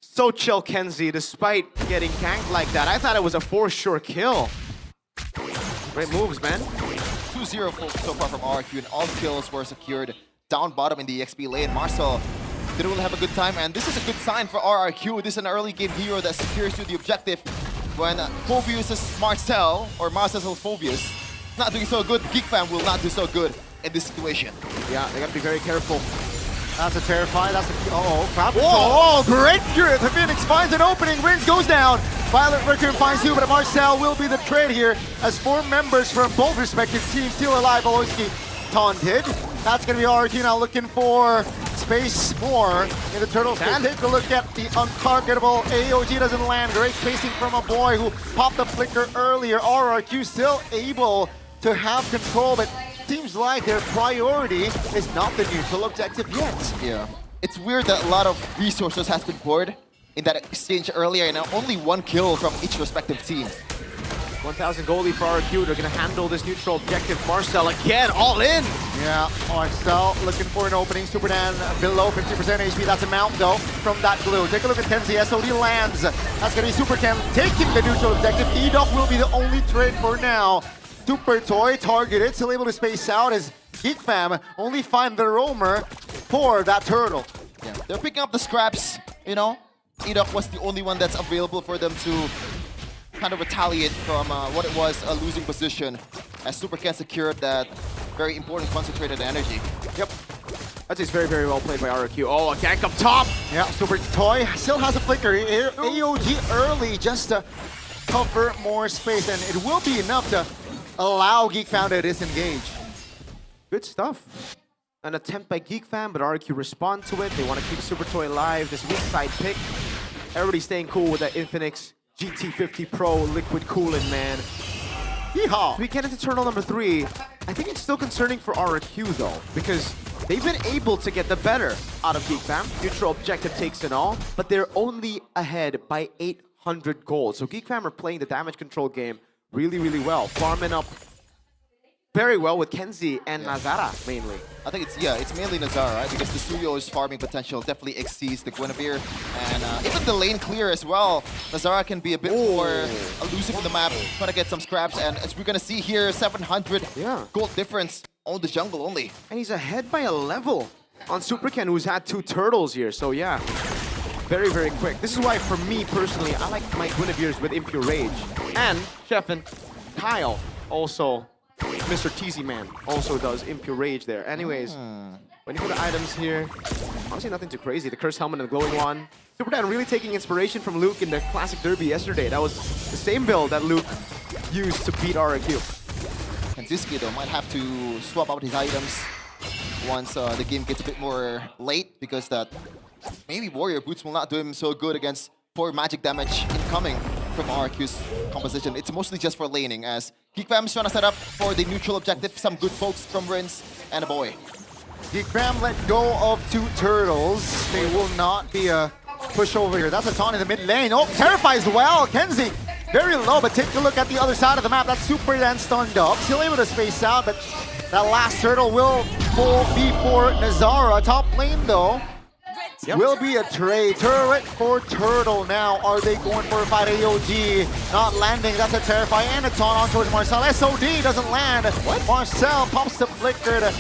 So chill, Kenzie, despite getting ganked like that. I thought it was a for sure kill. Great moves, man. 2-0 so far from RQ, and all kills were secured down bottom in the XP lane. Marcel didn't really have a good time, and this is a good sign for RRQ. This is an early game hero that secures you the objective. When Phobius is Marcel, or Marcel is Phobius, not doing so good, Geek Fam will not do so good in this situation. Yeah, they gotta be very careful. That's a Terrify, that's a... crowd control. Oh, great cure! The Phoenix finds an opening, Rins goes down. Violet Requiem finds you, but Marcel will be the trade here as 4 members from both respective teams still alive. Oloski taunted. That's gonna be RRQ now looking for space more in the turtle stand. Take a look at the untargetable. AOG doesn't land. Great spacing from a boy who popped the flicker earlier. RRQ still able to have control, but seems like their priority is not the neutral objective yet. Yeah. It's weird that a lot of resources has been poured in that exchange earlier, and now only 1 kill from each respective team. 1,000 goalie for RQ. They're gonna handle this neutral objective. Marcel again, all in! Yeah, Marcel looking for an opening. Super Dan below 50% HP. That's a mount though from that glue. Take a look at Kenzie. SOD lands. That's gonna be Super Ken taking the neutral objective. Edok will be the only trade for now. Super Toy targeted, still able to space out as Geek Fam only find the roamer for that turtle. Yeah, they're picking up the scraps, you know. Edok was the only one that's available for them to kind of retaliate from what it was a losing position as Super Ken secured that very important concentrated energy. Yep. That is very, very well played by RQ. Oh, a gank up top! Yeah, Super Toy still has a flicker. AOG early just to cover more space, and it will be enough to allow Geek Fam to disengage. Good stuff. An attempt by Geek Fam, but RQ respond to it. They want to keep Super Toy alive. This weak side pick. Everybody staying cool with that Infinix GT50 Pro liquid coolant, man. Yeehaw! We get into turtle number 3. I think it's still concerning for RQ though, because they've been able to get the better out of Geek Fam. Neutral objective takes it all, but they're only ahead by 800 gold. So Geek Fam are playing the damage control game really, really well. Farming up very well with Kenzie and Nazara mainly. I think it's mainly Nazara, right? Because the Suyo's farming potential definitely exceeds the Guinevere. And even the lane clear as well. Nazara can be a bit more elusive in the map, trying to get some scraps. And as we're gonna see here, 700 gold difference on the jungle only. And he's ahead by a level on Super Ken, who's had 2 turtles here. So yeah, very, very quick. This is why, for me personally, I like my Guinevere's with Impure Rage. And Sheffin, Kyle also, Mr. Teasy Man also does Impure Rage there. Anyways, when you go to items here, honestly nothing too crazy. The Cursed Helmet and the Glowing Wand. Super Dan really taking inspiration from Luke in the Classic Derby yesterday. That was the same build that Luke used to beat RQ. Kenziski though might have to swap out his items once the game gets a bit more late, because that maybe Warrior Boots will not do him so good against 4 magic damage incoming from RQ's composition. It's mostly just for laning, as GeekFam's trying to set up for the neutral objective. Some good folks from Rince and a boy. GeekFam let go of 2 turtles. They will not be a pushover here. That's a taunt in the mid lane. Oh, Terrify as well. Kenzie very low, but take a look at the other side of the map. That's Super Dan stunned up. Still able to space out, but that last turtle will be for Nazara. Top lane though. Will be a trade. Turret for turtle now. Are they going for a fight? AOG not landing. That's a Terrify and a taunt on towards Marcel. SOD doesn't land. What? Marcel pops the flicker to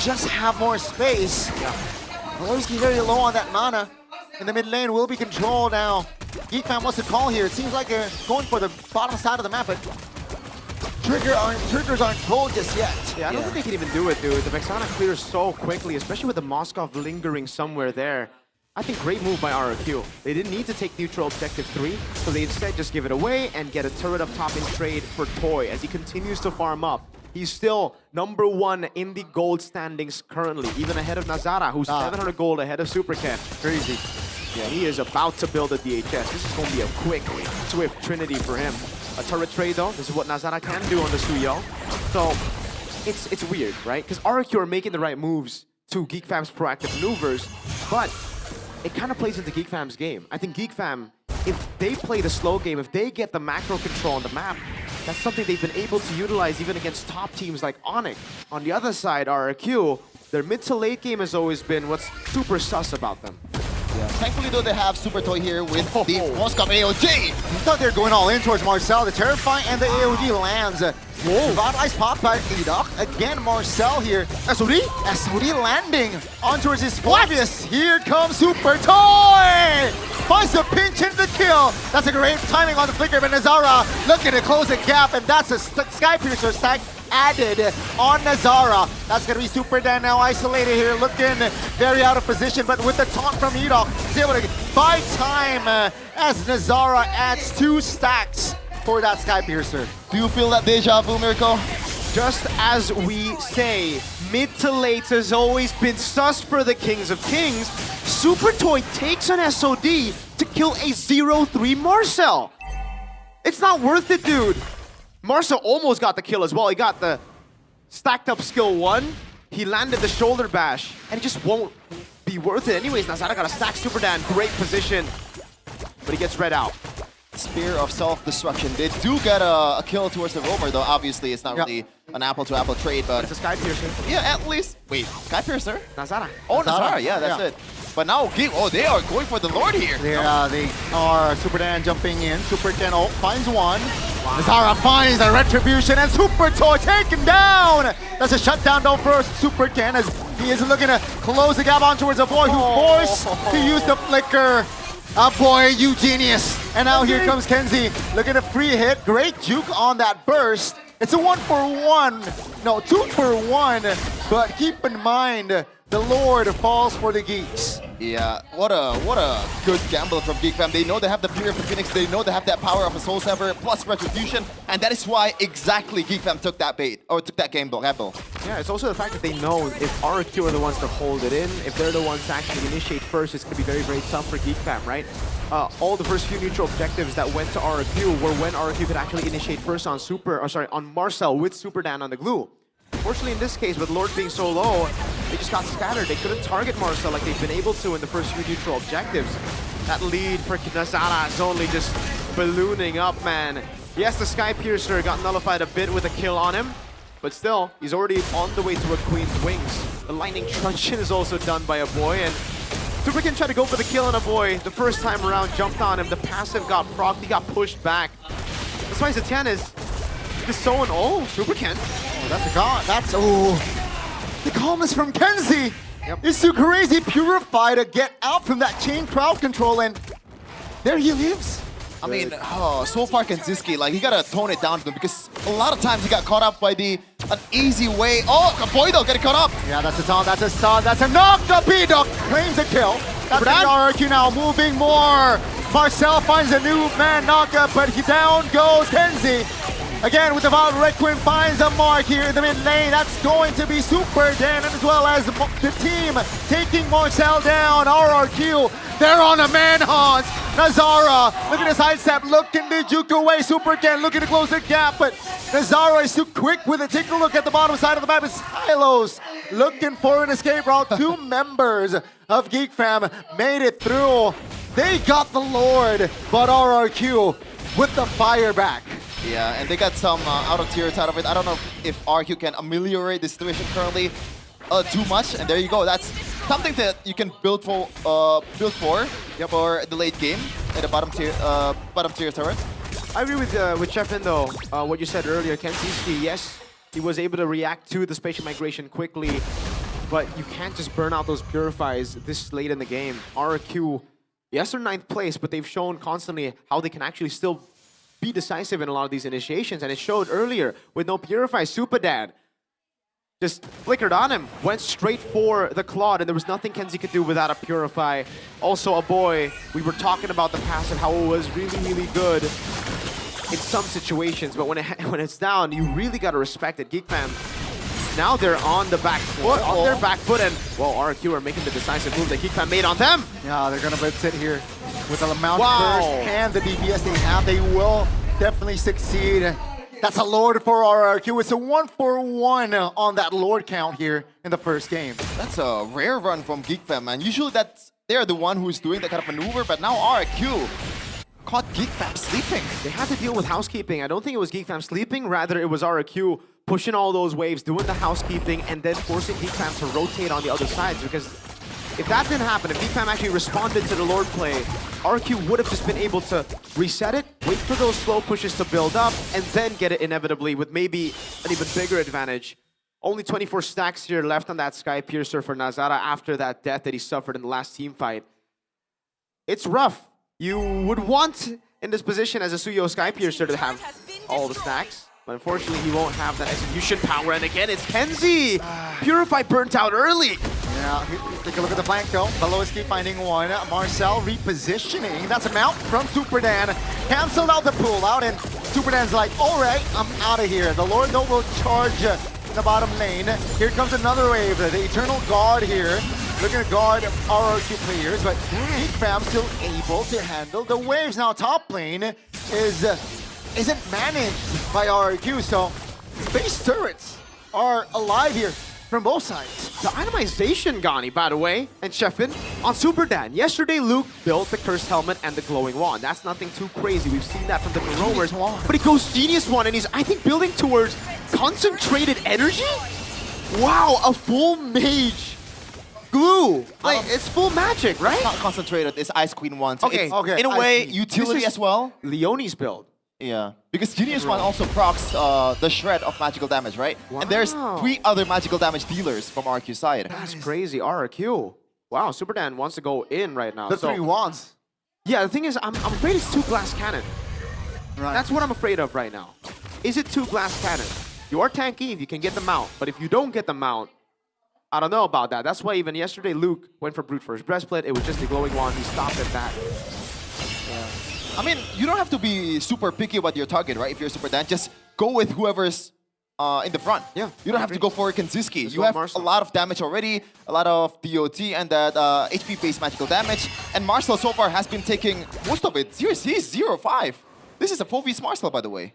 just have more space. Walowski very low on that mana. In the mid lane will be controlled now. GeekFam wants to call here. It seems like they're going for the bottom side of the map, but triggers aren't pulled just yet. Yeah, I don't think they can even do it, dude. The Vexana clears so quickly, especially with the Moskov lingering somewhere there. I think great move by RRQ. They didn't need to take neutral objective 3, so they instead just give it away and get a turret up top in trade for Toy as he continues to farm up. He's still #1 in the gold standings currently, even ahead of Nazara, who's 700 gold ahead of Supercat. Crazy. Yeah, he is about to build a DHS. This is going to be a quick, swift trinity for him. A turret trade though, this is what Nazara can do on the Suyo. So, it's weird, right? Because RRQ are making the right moves to GeekFam's proactive maneuvers, but it kind of plays into GeekFam's game. I think GeekFam, if they play the slow game, if they get the macro control on the map, that's something they've been able to utilize even against top teams like Onyx. On the other side, RRQ, their mid to late game has always been what's super sus about them. Yeah. Thankfully, though, they have Super Toy here with the Moskov AOG. He thought they were going all in towards Marcel. The Terrify and the AOG lands. Revitalized pop by Edok. Again, Marcel here. SOD? SOD landing on towards his Flavius. Here comes Super Toy! Finds the pinch into the kill. That's a great timing on the flicker, but Nazara looking to close the gap, and that's a Sky Piercer stack added on Nazara. That's going to be Super Dan now isolated here, looking very out of position, but with the taunt from Edok, he's able to buy time as Nazara adds 2 stacks for that Sky Piercer. Do you feel that deja vu, Mirko? Just as we say, mid to late has always been sus for the Kings of Kings. Super Toy takes an SOD to kill a 0-3 Marcel. It's not worth it, dude. Marcel almost got the kill as well. He got the stacked up skill 1. He landed the shoulder bash, and it just won't be worth it. Anyways, Nazara got a stack Super Dan. Great position, but he gets read out. Spear of Self-Destruction. They do get a kill towards the Roamer, though obviously it's not really an apple-to-apple trade, but... It's a Sky Piercer. Yeah, at least... Wait, Sky Piercer? Nazara. Oh, Nazara, yeah, that's it. But now, they are going for the Lord here. Yeah, they are. Super Dan jumping in. Super Dan finds one. Wow. Nazara finds the Retribution, and Super Toy taken down! That's a shutdown though for Super Dan, as he is looking to close the gap on towards a boy who forced to use the flicker. A boy, you genius. And now here comes Kenzie, looking at a free hit. Great juke on that burst. It's a 1-for-1. No, 2-for-1. But keep in mind, the Lord falls for the Geeks. Yeah, what a good gamble from GeekFam. They know they have the Fury of the Phoenix. They know they have that power of a Soul Sever plus Retribution. And that is why exactly GeekFam took that bait, or took that gamble. Yeah, it's also the fact that they know if RRQ are the ones to hold it in, if they're the ones to actually initiate first, it's going to be very, very tough for GeekFam, right? All the first few neutral objectives that went to RRQ were when RRQ could actually initiate first on on Marcel with Super Dan on the glue. Unfortunately, in this case, with Lord being so low, they just got scattered. They couldn't target Marcel like they've been able to in the first few neutral objectives. That lead for Nazara is only just ballooning up, man. Yes, the Sky Piercer got nullified a bit with a kill on him, but still, he's already on the way to a Queen's Wings. The Lightning Truncheon is also done by a boy, and Superkin tried to go for the kill on a boy the first time around, jumped on him. The passive got procced, he got pushed back. That's why Zetian is just so in Superkin. Oh, that's a god. That's the calmness from Kenzie. It's too crazy. Purify to get out from that chain crowd control, and there he lives. I mean, so far Kenziski, like, you gotta tone it down to him because a lot of times he got caught up by an easy way. Oh, Boydo getting caught up. Yeah, that's a taunt, that's a stun, that's a knock. The B-Duck claims a kill. That's the RRQ now, moving more. Marcel finds a new man knockup, but down goes Kenzie. Again, with the Wild Red Queen finds a mark here in the mid lane. That's going to be Super Dan, as well as the team taking Marcel down. RRQ, they're on a manhunt. Nazara, look at the sidestep, looking to juke away. Super Ken looking to close the gap, but Nazara is too quick with it. Take a look at the bottom side of the map. It's Silos looking for an escape route. Two members of Geek Fam made it through. They got the Lord, but RRQ with the fire back. Yeah, and they got some out of tiers out of it. I don't know if RQ can ameliorate the situation currently too much. And there you go. That's something that you can build for for the late game at the bottom tier turret. I agree with Chefin though. What you said earlier, Kenziski, yes, he was able to react to the spatial migration quickly, but you can't just burn out those purifies this late in the game. RQ, yes, they're 9th place, but they've shown constantly how they can actually still be decisive in a lot of these initiations, and it showed earlier with no purify. Super Dad just flickered on him, went straight for the Claude, and there was nothing Kenzie could do without a purify. Also, a boy, we were talking about the passive, how it was really, really good in some situations, but when it's down, you really got to respect it. Geek Fam, now they're on the back foot, on their back foot, and well, RQ are making the decisive move that Geek Fam made on them. Yeah, they're gonna sit here with the amount burst and the DPS they have. They will definitely succeed. That's a Lord for RRQ. It's a 1-for-1 on that Lord count here in the first game. That's a rare run from Geek Fam, man. Usually they're the one who's doing that kind of maneuver, but now RRQ caught Geek Fam sleeping. They had to deal with housekeeping. I don't think it was Geek Fam sleeping, rather it was RRQ pushing all those waves, doing the housekeeping, and then forcing Geek Fam to rotate on the other sides, because if that didn't happen, if Geek Fam actually responded to the Lord play, RQ would have just been able to reset it, wait for those slow pushes to build up, and then get it inevitably with maybe an even bigger advantage. Only 24 stacks here left on that Sky Piercer for Nazara after that death that he suffered in the last team fight. It's rough. You would want, in this position as a Suyo Sky Piercer, to have all the stacks. But unfortunately, he won't have that execution power. And again, it's Kenzie! Purify burnt out early! Yeah, take a look at the flank though. Belowiski finding one. Marcel repositioning. That's a mount from Super Dan. Cancelled out the pull out, and Super Dan's like, alright, I'm out of here. The Lord though will charge the bottom lane. Here comes another wave. The Eternal Guard here. Looking to guard RRQ players, but Geek Fam still able to handle the waves. Now top lane isn't managed by RRQ, so base turrets are alive here from both sides. The itemization, Gani, by the way, and Chefin, on Super Dan. Yesterday, Luke built the Cursed Helmet and the Glowing Wand. That's nothing too crazy. We've seen that from different roamers. But he goes Genius Wand, and he's, I think, building towards Concentrated Energy? Wow, a full mage glue. Like, it's full magic, right? It's not concentrated, it's Ice Queen Wand. So Okay, it's, in a way, utility as well. Leonie's build. Yeah, because Genius One also procs the shred of magical damage, right? Wow. And there's 3 other magical damage dealers from RQ side. That's crazy, RQ. Wow, Super Dan wants to go in right now. The 3 wands. Yeah, the thing is, I'm afraid it's 2 glass cannon. Right. That's what I'm afraid of right now. Is it 2 glass cannon? You are tanky if you can get the mount, but if you don't get the mount, I don't know about that. That's why even yesterday, Luke went for Brute Force Breastplate. It was just the Glowing Wand. He stopped at that. Yeah. I mean, you don't have to be super picky about your target, right? If you're Super Dan, just go with whoever's in the front. Yeah. You don't have to go for Kanziski. You have a lot of damage already, a lot of DOT and that HP-based magical damage. And Marcel so far has been taking most of it. Seriously, he's 0-5. This is a 4v Marcel, by the way.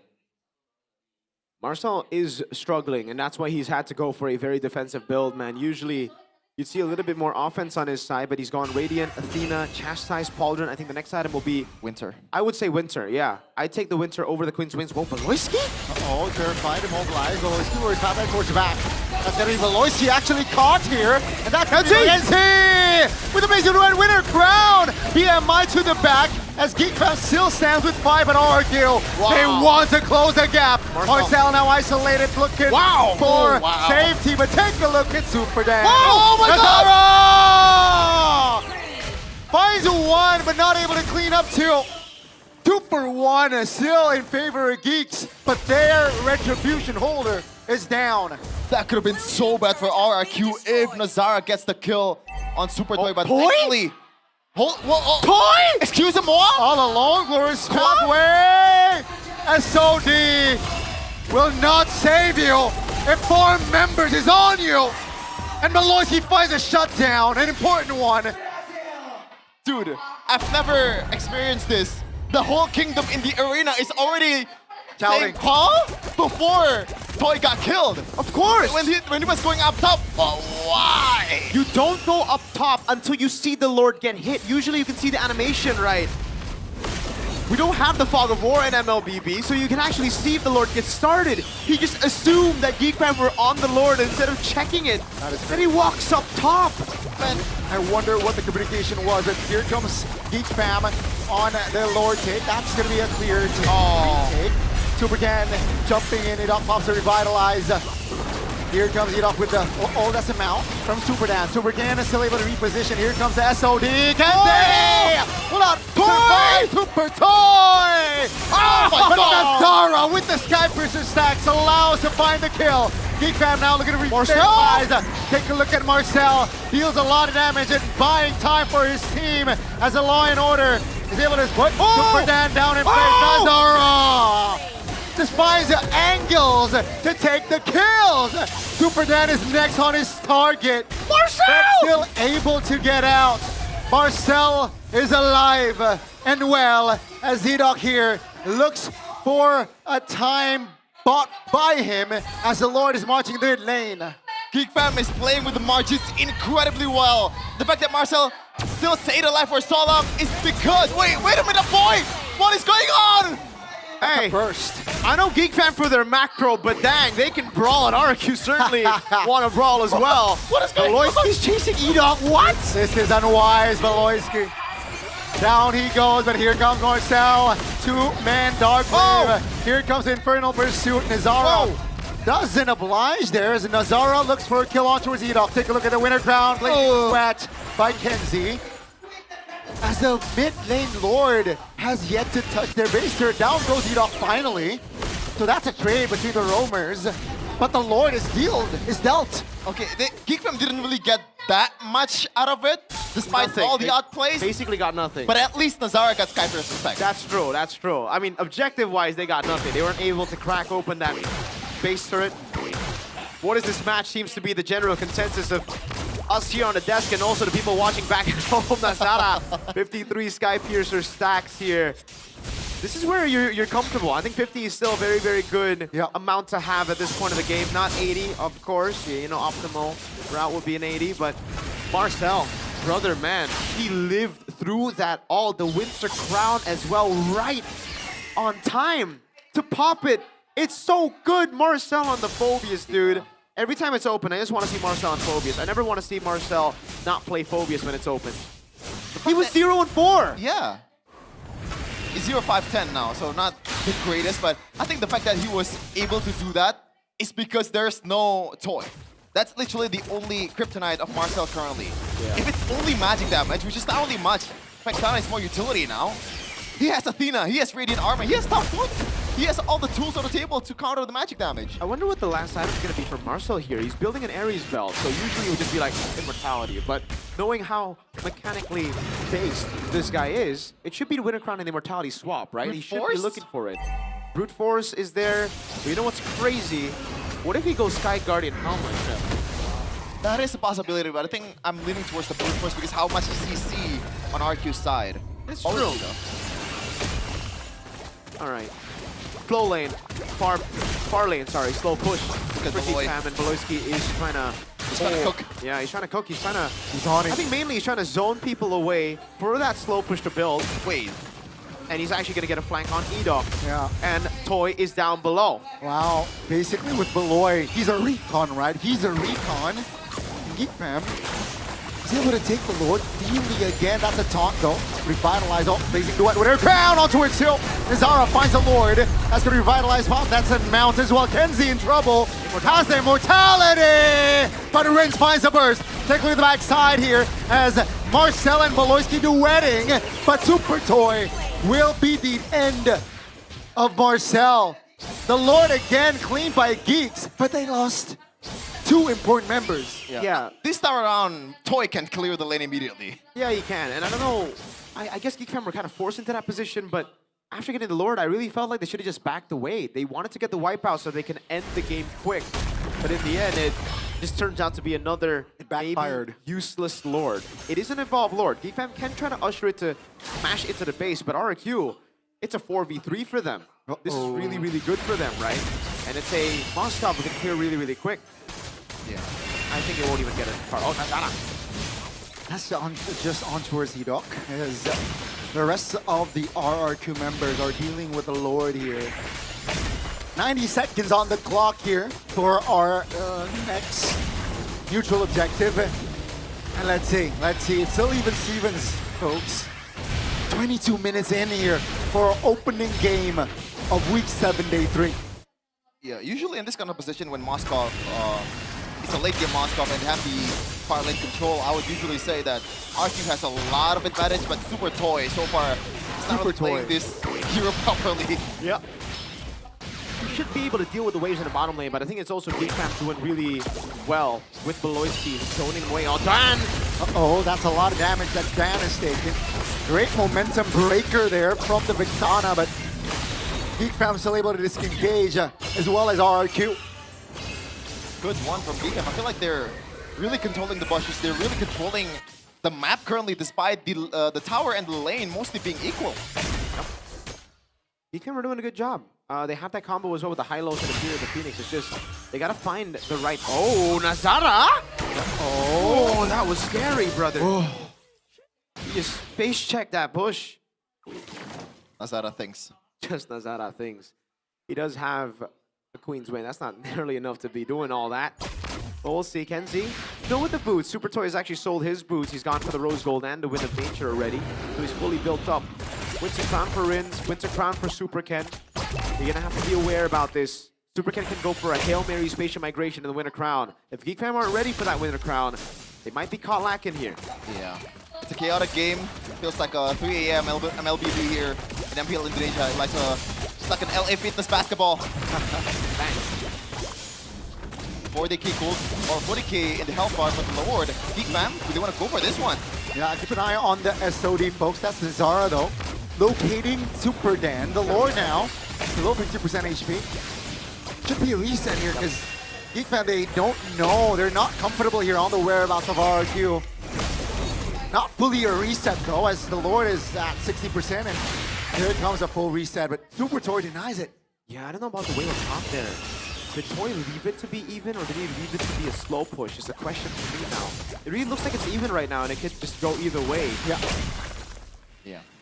Marcel is struggling, and that's why he's had to go for a very defensive build, man. Usually, you'd see a little bit more offense on his side, but he's gone Radiant, Athena, Chastise, Pauldron. I think the next item will be... Winter. I would say Winter, yeah. I'd take the Winter over the Queen's Wings. Whoa, Belowiski? Uh-oh, terrified, immobilized. Belowiski, where's top right towards the back. That's gonna be Belowiski actually caught here. And that's Kenzie! With amazing red winner crown! BMI to the back as Geek Fam still stands with 5 and RQ. Wow. They want to close the gap. Marcel now isolated, looking for safety, but take a look at Super Dan. Oh my God! Finds a 1, but not able to clean up 2. 2 for 1, still in favor of Geeks, but their retribution holder is down. That could have been so bad for RRQ if Nazara gets the kill on Super Toy, but Toy? thankfully... Toy? Excuse me, moi? All along, glorious pathway. SOD will not save you if 4 members is on you. And Maloyski finds a shutdown, an important one. Dude, I've never experienced this. The whole kingdom in the arena is already shouting, huh? Before Toy got killed. Of course. When he was going up top. But why? You don't go up top until you see the Lord get hit. Usually you can see the animation, right? We don't have the Fog of War in MLBB, so you can actually see if the Lord gets started. He just assumed that Geek Fam were on the Lord instead of checking it. Then he walks up top. Man, I wonder what the communication was. And here comes Geek Fam on the Lord take. That's going to be a clear take. Supercan jumping in, Edok pops to revitalize. Here comes Edok with the that's amount from Superdan. Supercan is still able to reposition. Here comes the SOD. Can they? Hold on. Survive Super Toy! Oh my God! Nazara with the Sky Piercer stacks allows to find the kill. Geek Fam now looking to revitalize. Take a look at Marcel. Deals a lot of damage and buying time for his team as the Law and Order is able to put Superdan down in place. Nazara! Just finds the angles to take the kills. Superdan is next on his target. Marcel! Still able to get out. Marcel is alive and well as Zedok here looks for a time bought by him as the Lord is marching third lane. Geek Fam is playing with the margins incredibly well. The fact that Marcel still stayed alive for so long is because... Wait a minute, boy! What is going on? Hey, I know Geek Fam for their macro, but dang, they can brawl, and RQ certainly want to brawl as well. What is going on? He's chasing Edok. What? This is unwise, Maloyski. Down he goes, but here comes Marcel. 2-man Dark Wave. Here comes Infernal Pursuit. Nazara doesn't oblige there as Nazara looks for a kill on towards Edok. Take a look at the winner crown. Sweat by Kenzie. As the mid lane Lord has yet to touch their base turret. Down goes Edok finally. So that's a trade between the roamers. But the Lord is dealt. Okay, Geek Fam didn't really get that much out of it, despite all the outplays. Basically got nothing. But at least Nazara got Skyper's respect. That's true, that's true. I mean, objective-wise, they got nothing. They weren't able to crack open that base turret. What is this match seems to be the general consensus of us here on the desk and also the people watching back at home. Nazara, 53 Sky Piercer stacks here. This is where you're comfortable. I think 50 is still a very, very good amount to have at this point of the game. Not 80, of course. You know, optimal route would be an 80, but Marcel, brother, man, he lived through that all. The Winter Crown as well, right on time to pop it. It's so good, Marcel on the Phobius, dude. Every time it's open, I just want to see Marcel on Phobius. I never want to see Marcel not play Phobius when it's open. He was 0-4. Yeah. He's 0-5-10 now, so not the greatest, but I think the fact that he was able to do that is because there's no Toy. That's literally the only kryptonite of Marcel currently. Yeah. If it's only magic damage, which is not only much, Vexana is more utility now. He has Athena, he has Radiant Armor, he has top foots. He has all the tools on the table to counter the magic damage. I wonder what the last item is going to be for Marcel here. He's building an Ares belt, so usually it would just be like Immortality. But knowing how mechanically based this guy is, it should be the Winter Crown and Immortality swap, right? He should be looking for it. Brute Force is there. But you know what's crazy? What if he goes Sky Guardian Helmet? That is a possibility, but I think I'm leaning towards the Brute Force because how much CC on RQ's side. It's true. All right. Slow lane, far lane, sorry, slow push. Because Pam and Beloyski is trying to cook. Yeah, he's trying to cook. He's on it. I think mainly he's trying to zone people away for that slow push to build. Wait. And he's actually going to get a flank on Edok. Yeah. And Toy is down below. Wow. Basically with Beloy, he's a recon, right? He's a recon. Geek Fam is able to take the Lord cleanly again. That's a taunt though. Revitalize, basic duet with her crown on towards Hill. Nazara finds the Lord. That's going to revitalize pop. That's a mount as well. Kenzie in trouble. Has the immortality. But Rince finds a burst. Take a look at the backside here as Marcel and Beloyski duetting. But Super Toy will be the end of Marcel. The Lord again cleaned by Geeks, but they lost 2 important members. Yeah. This time around, Toy can clear the lane immediately. Yeah, he can. And I don't know, I guess Geek Fam were kind of forced into that position, but after getting the Lord, I really felt like they should have just backed away. They wanted to get the wipeout so they can end the game quick. But in the end, it just turns out to be another maybe useless Lord. It is an evolved Lord. Geekfam can try to usher it to smash into the base, but RQ, it's a 4v3 for them. This is really, really good for them, right? And it's a Moskov who can clear really, really quick. Yeah. I think it won't even get it far. Oh, Nazara. That's just on towards Hidok, as the rest of the RRQ members are dealing with the Lord here. 90 seconds on the clock here for our next neutral objective. And let's see. It's still even Stevens, folks. 22 minutes in here for our opening game of week 7, day 3. Yeah, usually in this kind of position when Moskov, it's a late game Moskov and have the far lane control, I would usually say that RQ has a lot of advantage, but Super Toy so far is not really playing this hero properly. Yeah. You should be able to deal with the waves in the bottom lane, but I think it's also Geekfam doing really well with Beloyski zoning away on Dan. Uh-oh, that's a lot of damage that Dan is taking. Great momentum breaker there from the Vixana, but Geekfam still able to disengage as well as RRQ. Good one from Geekfam. I feel like they're really controlling the bushes. They're really controlling the map currently, despite the tower and the lane mostly being equal. Geekfam are doing a good job. They have that combo as well with the high-lows and the fear of the Phoenix. It's just, they gotta find the right... Oh, Nazara! Oh, that was scary, brother. He just face-checked that bush. Nazara thinks. Just Nazara thinks. He does have a Queen's Win. That's not nearly enough to be doing all that. But we'll see. Kenzie, still with the boots. Super Toy has actually sold his boots. He's gone for the Rose Gold and the Wind of Nature already. So he's fully built up. Winter Crown for Rins, Winter Crown for Super Ken. You're gonna have to be aware about this. Super Ken can go for a Hail Mary Spatial Migration in the Winter Crown. If Geekfam aren't ready for that Winter Crown, they might be caught lacking here. Yeah. It's a chaotic game. Feels like a 3 a.m. MLBB here in MPL Indonesia. It's like an LA Fitness basketball. 40k gold or 40k in the health bar for the Lord. Geekfam, do they want to go for this one? Yeah, keep an eye on the SOD, folks. That's the Zara, though. Locating Super Dan. The Lord now, below 50% HP. Should be a reset here, because Geekfam, they don't know. They're not comfortable here on the whereabouts of RRQ. Not fully a reset, though, as the Lord is at 60%, and here comes a full reset, but Super Toy denies it. Yeah, I don't know about the way on top there. Did Toy leave it to be even, or did he leave it to be a slow push? It's a question for me now. It really looks like it's even right now, and it could just go either way. Yeah.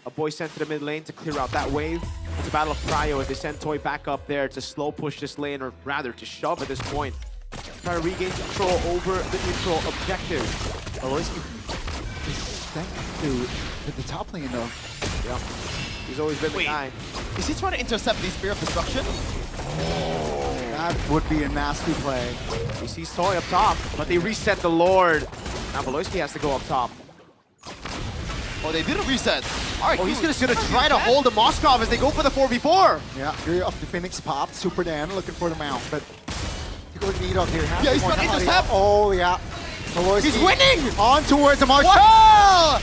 A boy sent to the mid lane to clear out that wave. It's a battle of prio as they send Toy back up there to slow push this lane, or rather to shove at this point. Try to regain control over the neutral objective. Beloyski is back to the top lane, though. Yeah. He's always been the guy. Is he trying to intercept the Spear of Destruction? That would be a nasty play. He sees Toy up top, but they reset the Lord. Now Beloyski has to go up top. Oh, they did a reset. All right, he's gonna try to hold the Moskov as they go for the 4v4. Yeah, Fury of the Phoenix popped. Super Dan looking for the mount, but take a look at Edok here. Yeah, he's gonna intercept. Oh, yeah. Beloyski he's winning! On towards the Marshall!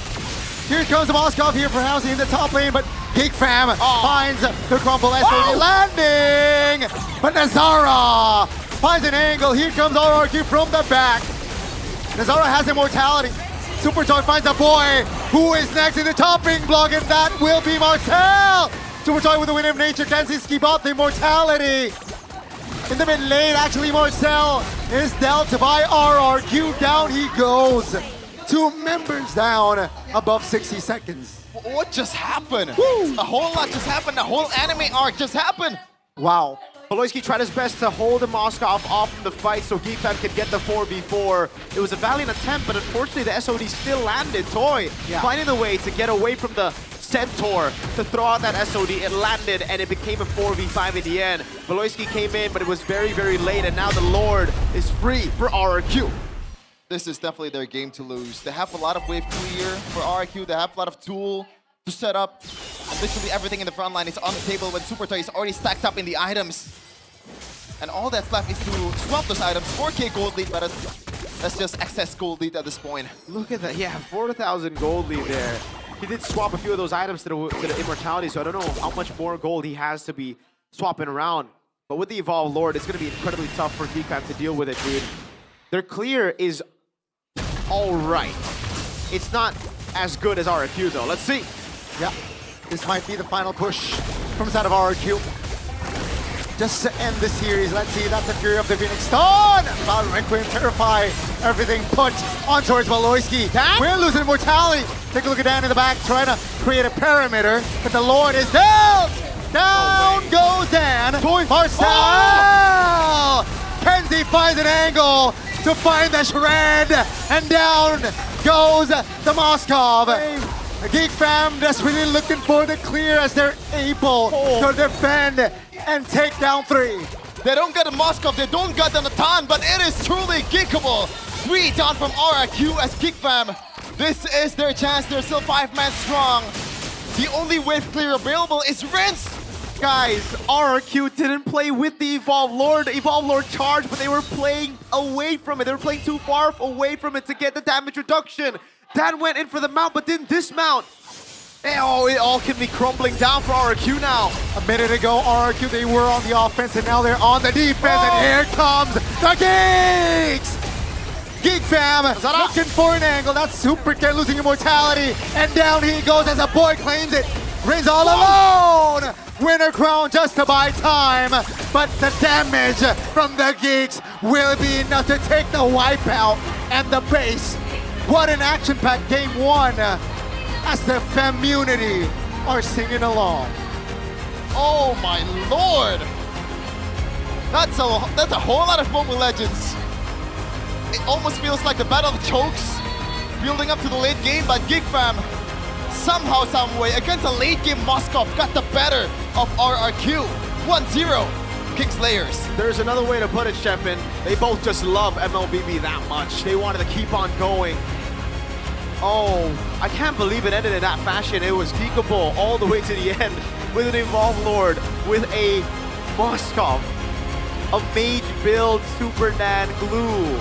Here comes the Moskov here for housing in the top lane, but Geekfam finds the crumble SOD landing! But Nazara finds an angle. Here comes RRQ from the back. Nazara has immortality. Super Toy finds a boy who is next in the topping block, and that will be Marcel! Super Toy with the Wind of Nature. Kanzinski bought the immortality. In the mid lane, actually Marcel is dealt by RRQ. Down he goes. 2 members down above 60 seconds. What just happened? Woo! A whole lot just happened. A whole anime arc just happened. Wow. Beloyski tried his best to hold the Moskov off from the fight so Geekfam could get the 4v4. It was a valiant attempt, but unfortunately the SOD still landed. Toy finding a way to get away from the Centaur to throw out that SOD. It landed, and it became a 4v5 in the end. Beloyski came in, but it was very, very late, and now the Lord is free for RRQ. This is definitely their game to lose. They have a lot of wave clear for RRQ. They have a lot of tool to set up. And literally everything in the front line is on the table when Super Toy is already stacked up in the items. And all that's left is to swap those items. 4k gold lead, but that's just excess gold lead at this point. Look at that. Yeah, 4,000 gold lead there. he did swap a few of those items to the Immortality, so I don't know how much more gold he has to be swapping around. But with the Evolved Lord, it's going to be incredibly tough for Geekfam to deal with it, dude. Their clear is all right. It's not as good as RQ, though. Let's see. Yeah, this might be the final push from side of RQ. Just to end the series, let's see, that's the Fury of the Phoenix Stone! Cloud Requiem, Terrify, everything put on towards Valoisky. We're losing Immortality. Take a look at Dan in the back, trying to create a perimeter, but the Lord is down! Down goes Dan! Marcel! Kenzie finds an angle to find the shred, and down goes the Moskov. Geekfam desperately looking for the clear as they're able to defend and take down 3. They don't get the Moskov, they don't get the Natan, but it is truly geekable. 3 down from RRQ as Geekfam. This is their chance, they're still 5-man strong. The only wave clear available is Rinse. Guys, RRQ didn't play with the Evolved Lord. The Evolved Lord charged, but they were playing away from it. They were playing too far away from it to get the damage reduction. Dan went in for the mount, but didn't dismount. Oh, it all can be crumbling down for RRQ now. A minute ago, RRQ, they were on the offense, and now they're on the defense, and here comes the Geeks! Geekfam looking for an angle. That's Super Ken losing Immortality, and down he goes as a boy claims it. Rins all alone! Winner crown just to buy time, but the damage from the Geeks will be enough to take the wipeout and the base. What an action-packed game 1 as the Femunity are singing along. Oh my lord! That's a whole lot of Mobile Legends. It almost feels like the Battle of Chokes building up to the late game, but Geekfam somehow, someway, against a late game Moskov got the better of RRQ. 1-0, Kingslayers. There's another way to put it, Sheffin. They both just love MLBB that much. They wanted to keep on going. Oh, I can't believe it ended in that fashion. It was geekable all the way to the end with an Evolved Lord, with a Moskov, a mage build, Super Nan glue.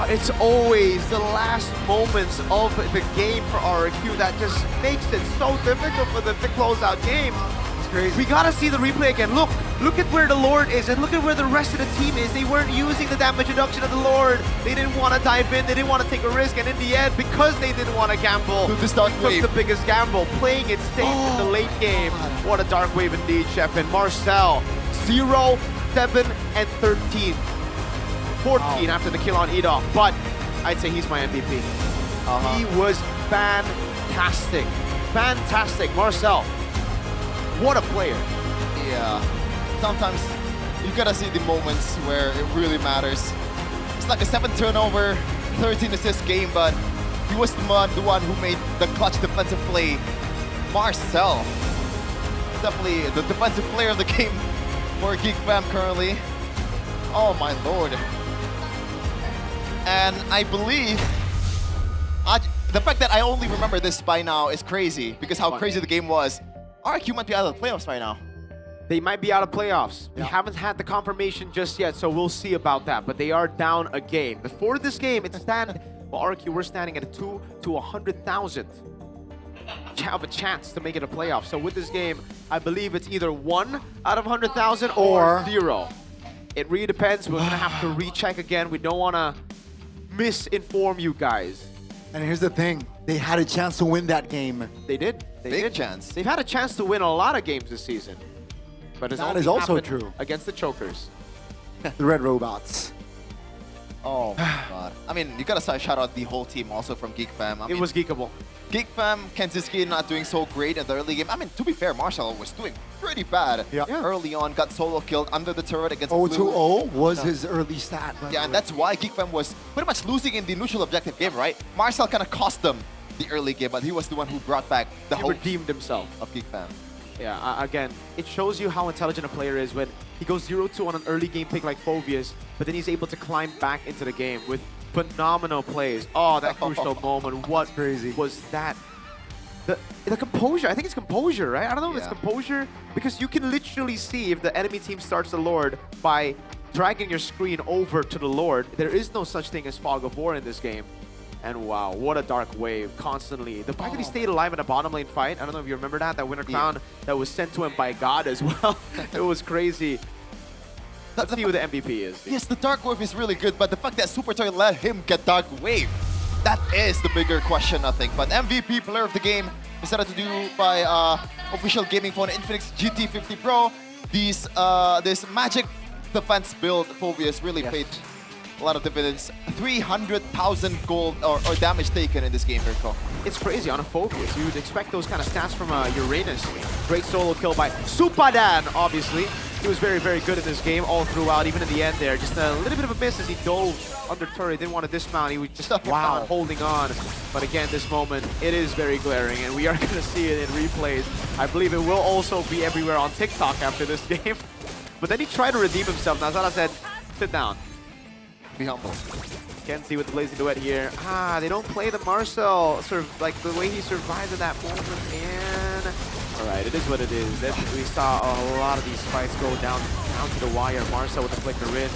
It's always the last moments of the game for RRQ that just makes it so difficult for them to close out game. It's crazy. We gotta see the replay again. Look at where the Lord is, and look at where the rest of the team is. They weren't using the damage reduction of the Lord. They didn't want to dive in. They didn't want to take a risk, and in the end, because they didn't want to gamble, they took the biggest gamble, playing it safe in the late game. What a dark wave indeed, Sheffin. Marcel, 0, 7, and 13. 14 after the kill on Edoff, but I'd say he's my MVP. He was fantastic. Fantastic. Marcel, what a player. Yeah, sometimes you gotta see the moments where it really matters. It's like a 7 turnover, 13 assist game, but he was the one who made the clutch defensive play. Marcel, definitely the defensive player of the game for Geekfam currently. Oh my lord. And I believe the fact that I only remember this by now is crazy, because how crazy the game was. RQ might be out of the playoffs right now. They might be out of playoffs. We haven't had the confirmation just yet, so we'll see about that. But they are down a game. Before this game, it's RQ, we're standing at a 2 to 100,000. Have a chance to make it a playoff. So with this game, I believe it's either 1 out of 100,000 or 0. It really depends. We're gonna have to recheck again. We don't wanna misinform you guys. And here's the thing, they had a chance to win that game. They did. Big chance. They've had a chance to win a lot of games this season. But that is also true. Against the Chokers. The Red Robots. Oh my god. I mean, you gotta shout out the whole team also from Geekfam. It was geekable. Geekfam, Kenziski not doing so great in the early game. I mean, to be fair, Marshall was doing pretty bad. Yeah. Early on, got solo killed under the turret against 0-2-0 was his early stat. Yeah, and that's why Geekfam was pretty much losing in the neutral objective game, right? Marcel kind of cost them the early game, but he was the one who brought back the hope. He redeemed himself. Of Geekfam. Yeah, again, it shows you how intelligent a player is when he goes 0-2 on an early game pick like Phobius, but then he's able to climb back into the game with phenomenal plays. Oh, that crucial moment. What crazy was that? The composure, I think it's composure, right? I don't know if it's composure, because you can literally see if the enemy team starts the Lord by dragging your screen over to the Lord. There is no such thing as Fog of War in this game. And wow, what a dark wave constantly. The fact that he stayed alive in a bottom lane fight, I don't know if you remember that winner crown that was sent to him by God as well. It was crazy. Let's see who the MVP is. Yes, the Dark Wave is really good, but the fact that Super Toy let him get Dark Wave, that is the bigger question, I think. But MVP player of the game decided to do by official gaming phone Infinix GT50 Pro. This magic defense build, Phobius, really paid a lot of dividends. 300,000 gold or damage taken in this game, Mirko. It's crazy on a Phobius. You would expect those kind of stats from Uranus. Great solo kill by Supadan, obviously. He was very, very good in this game all throughout, even in the end there. Just a little bit of a miss as he dove under turret. Didn't want to dismount. He was just holding on. But again, this moment, it is very glaring, and we are going to see it in replays. I believe it will also be everywhere on TikTok after this game. But then he tried to redeem himself. Nazara said, sit down. Be humble. Kenzie with the blazing duet here. They don't play the Marcel, sort of like the way he survived in that moment, and alright, it is what it is. We saw a lot of these fights go down to the wire. Marcel with the flicker in,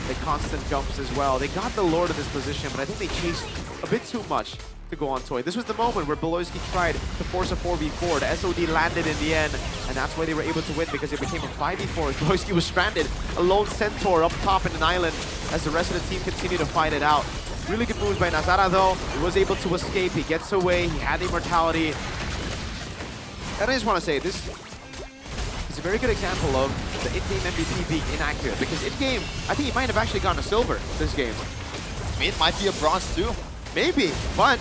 the constant jumps as well. They got the Lord in this position, but I think they chased a bit too much to go on Toy. This was the moment where Beloyski tried to force a 4v4. The SOD landed in the end, and that's why they were able to win, because it became a 5v4. Beloyski was stranded, a lone Centaur up top in an island as the rest of the team continued to fight it out. Really good moves by Nazara though. He was able to escape, he gets away, he had the immortality. And I just want to say, this is a very good example of the in-game MVP being inaccurate, because in-game, I think he might have actually gotten a silver this game. It might be a bronze too. Maybe, but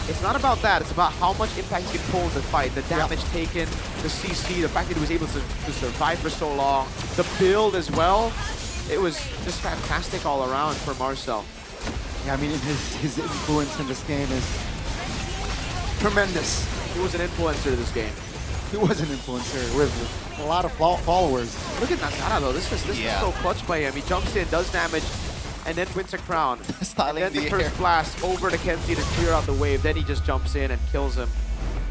it's not about that. It's about how much impact he can pull in the fight. The damage taken, the CC, the fact that he was able to survive for so long, the build as well. It was just fantastic all around for Marcel. Yeah, I mean, his influence in this game is tremendous. He was an influencer in this game. He was an influencer with a lot of followers. Look at Nazara though. This is so clutch by him. He jumps in, does damage, and then wins a crown. And then the first blast over to Kenzie to clear out the wave. Then he just jumps in and kills him.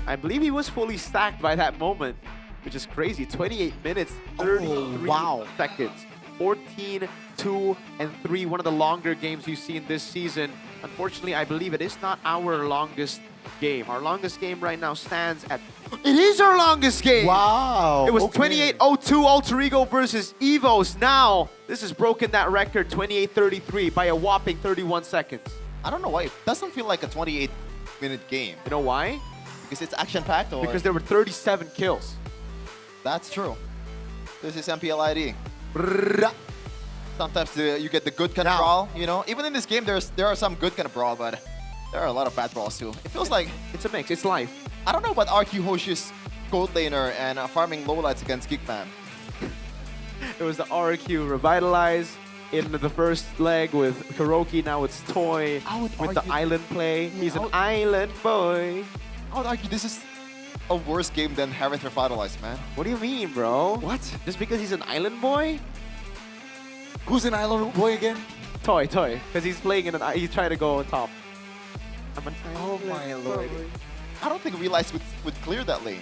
I believe he was fully stacked by that moment, which is crazy. 28 minutes, 33 seconds. 14, 2, and 3. One of the longer games you've seen this season. Unfortunately, I believe it is not our longest game. Our longest game right now stands at... It is our longest game! Wow! It was 28-02 Alter Ego versus Evos. Now, this has broken that record, 28-33, by a whopping 31 seconds. I don't know why. It doesn't feel like a 28-minute game. You know why? Because it's action-packed, or...? Because there were 37 kills. That's true. This is MPL ID. Sometimes you get the good kind of brawl, you know? Even in this game, there are some good kind of brawl, but there are a lot of bad brawls too. It feels like... It's a mix. It's life. I don't know about RQ Hoshi's gold laner and farming lowlights against Geekman. It was the RQ Revitalize in the first leg with Kuroki. Now it's Toy with the island play. He's an island boy. I would argue this is a worse game than Harith Revitalize, man. What do you mean, bro? What? Just because he's an island boy? Who's an island boy again? Toy. Because he's playing in he's trying to go on top. I'm an oh my lord. I don't think Realize would clear that lane.